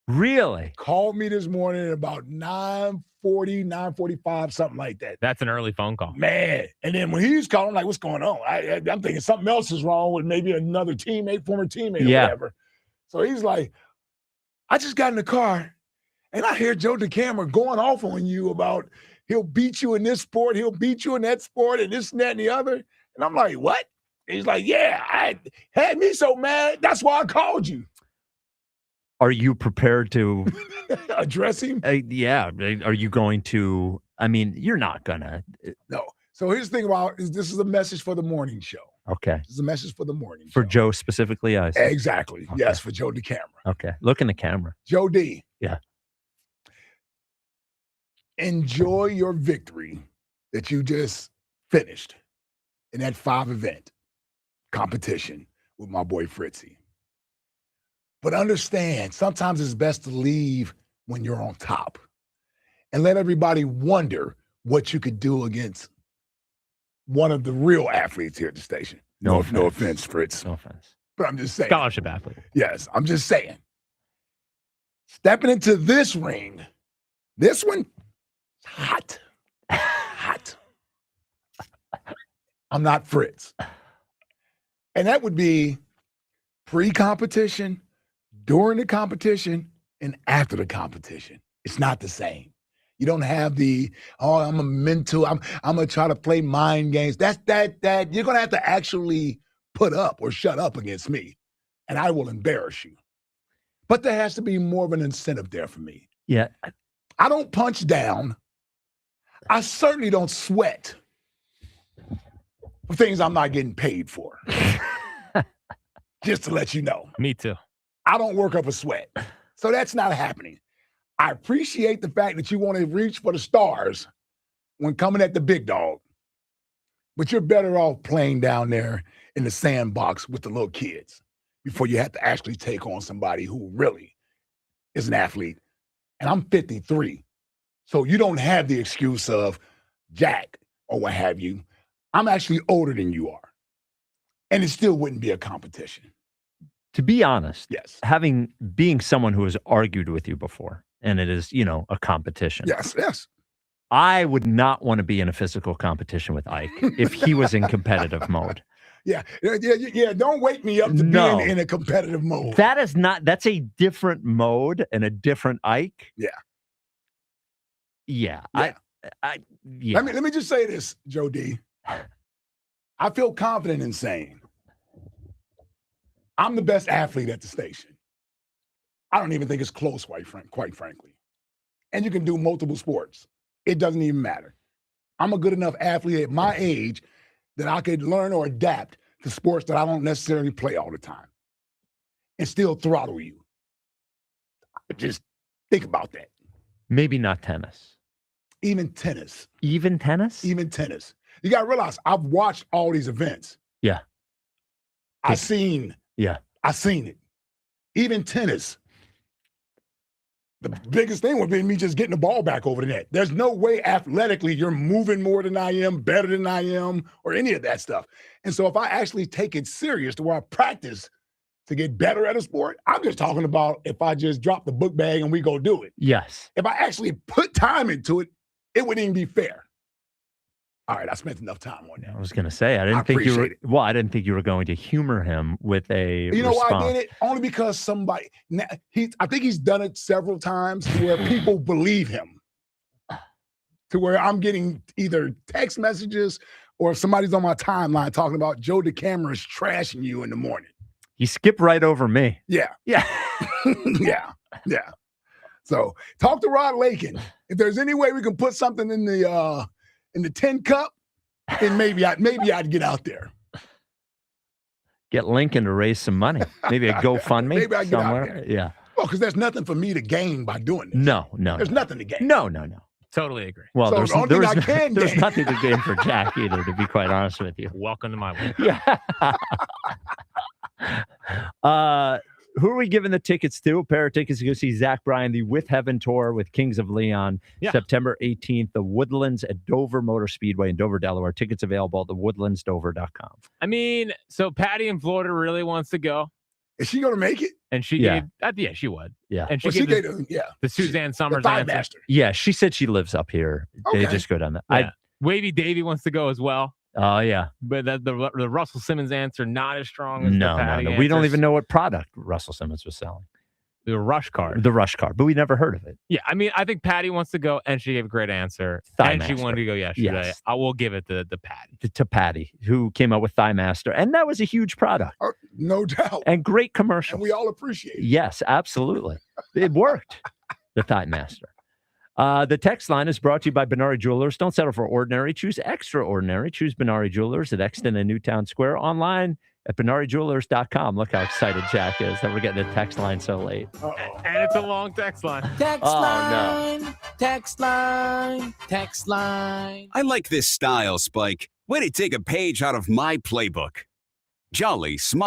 Really? Called me this morning at about 9:40, 9:45, something like that. That's an early phone call. Man. And then when he's calling, I'm like, what's going on? I'm thinking something else is wrong with maybe another teammate, former teammate or whatever. So he's like, I just got in the car and I hear Joe DeCamera going off on you about he'll beat you in this sport, he'll beat you in that sport, and this and that and the other. And I'm like, what? And he's like, yeah, I had me so mad. That's why I called you. Are you prepared to address him? Yeah. Are you going to? I mean, you're not gonna. No. So here's the thing about this is a message for the morning show. Okay. This is a message for the morning. For Joe specifically, I see. Exactly. Okay. Yes, for Joe DeCamera. Okay. Look in the camera. Joe D. Yeah. Enjoy your victory that you just finished in that 5-event competition with my boy Fritzy. But understand, sometimes it's best to leave when you're on top and let everybody wonder what you could do against one of the real athletes here at the station. No offense, Fritz. No offense. But I'm just saying. Scholarship athlete. Yes, I'm just saying. Stepping into this ring, this one, hot. Hot. I'm not Fritz. And that would be pre-competition, during the competition, and after the competition. It's not the same. You don't have the, I'm going to try to play mind games. That you're going to have to actually put up or shut up against me, and I will embarrass you. But there has to be more of an incentive there for me. Yeah. I don't punch down. I certainly don't sweat for things I'm not getting paid for. Just to let you know. Me too. I don't work up a sweat. So that's not happening. I appreciate the fact that you want to reach for the stars when coming at the big dog. But you're better off playing down there in the sandbox with the little kids before you have to actually take on somebody who really is an athlete. And I'm 53. So you don't have the excuse of Jack or what have you. I'm actually older than you are. And it still wouldn't be a competition. To be honest, yes, being someone who has argued with you before, and it is, a competition. Yes. I would not want to be in a physical competition with Ike if he was in competitive mode. Yeah. Don't wake me up to being in a competitive mode. That's a different mode and a different Ike. Yeah. Yeah. Let me just say this, Joe D. I feel confident in saying I'm the best athlete at the station. I don't even think it's close, quite frankly. And you can do multiple sports. It doesn't even matter. I'm a good enough athlete at my age that I could learn or adapt to sports that I don't necessarily play all the time and still throttle you. Just think about that. Maybe not tennis. Even tennis. Even tennis? Even tennis. You got to realize I've watched all these events. Yeah. I seen it. Even tennis. The biggest thing would be me just getting the ball back over the net. There's no way athletically you're moving more than I am, better than I am, or any of that stuff. And so if I actually take it serious to where I practice to get better at a sport, I'm just talking about if I just drop the book bag and we go do it. Yes. If I actually put time into it, it wouldn't even be fair. All right, I spent enough time on that. I was going to say, I didn't think you were going to humor him with a You know why I did it? Only because I think he's done it several times to where people believe him. To where I'm getting either text messages or if somebody's on my timeline talking about Joe DeCamera is trashing you in the morning. You skip right over me. Yeah. Yeah. Yeah. So talk to Rod Lakin. If there's any way we can put something in the 10 cup, then maybe I'd get out there. Get Lincoln to raise some money. Maybe a GoFundMe maybe I get somewhere. out there. Yeah. Well, because there's nothing for me to gain by doing this. No. There's nothing to gain. No. Totally agree. Well, So there's there's nothing to gain for Jack either, to be quite honest with you. Welcome to my world. Yeah. Who are we giving the tickets to? A pair of tickets to go see Zach Bryan, the With Heaven Tour with Kings of Leon, September 18th, the Woodlands at Dover Motor Speedway in Dover, Delaware. Tickets available at thewoodlandsdover.com. I mean, so Patty in Florida really wants to go. Is she going to make it? And she gave, she would. Yeah. And she gave the Suzanne Summers the answer. master. Yeah, she said she lives up here. Okay. They just go down there. Yeah. Wavy Davy wants to go as well. Oh, yeah. But the Russell Simmons answer, not as strong as the Patty No. We don't answers. even know what product Russell Simmons was selling. The Rush card. The Rush card, but we never heard of it. Yeah, I mean, I think Patty wants to go, and she gave a great answer. Thigh and Master. she wanted to go yesterday. Yes. I will give it to Patty. To Patty, who came out with Thigh Master. And that was a huge product. No doubt. And great commercials. And we all appreciate it. Yes, absolutely. It worked, the Thigh Master. The text line is brought to you by Benari Jewelers. Don't settle for ordinary. Choose extraordinary. Choose Benari Jewelers at Exton and Newtown Square. Online at BenariJewelers.com. Look how excited Jack is that we're getting a text line so late. And it's a long text line. Text line. No. Text line. Text line. I like this style, Spike. Way to take a page out of my playbook. Jolly, smart.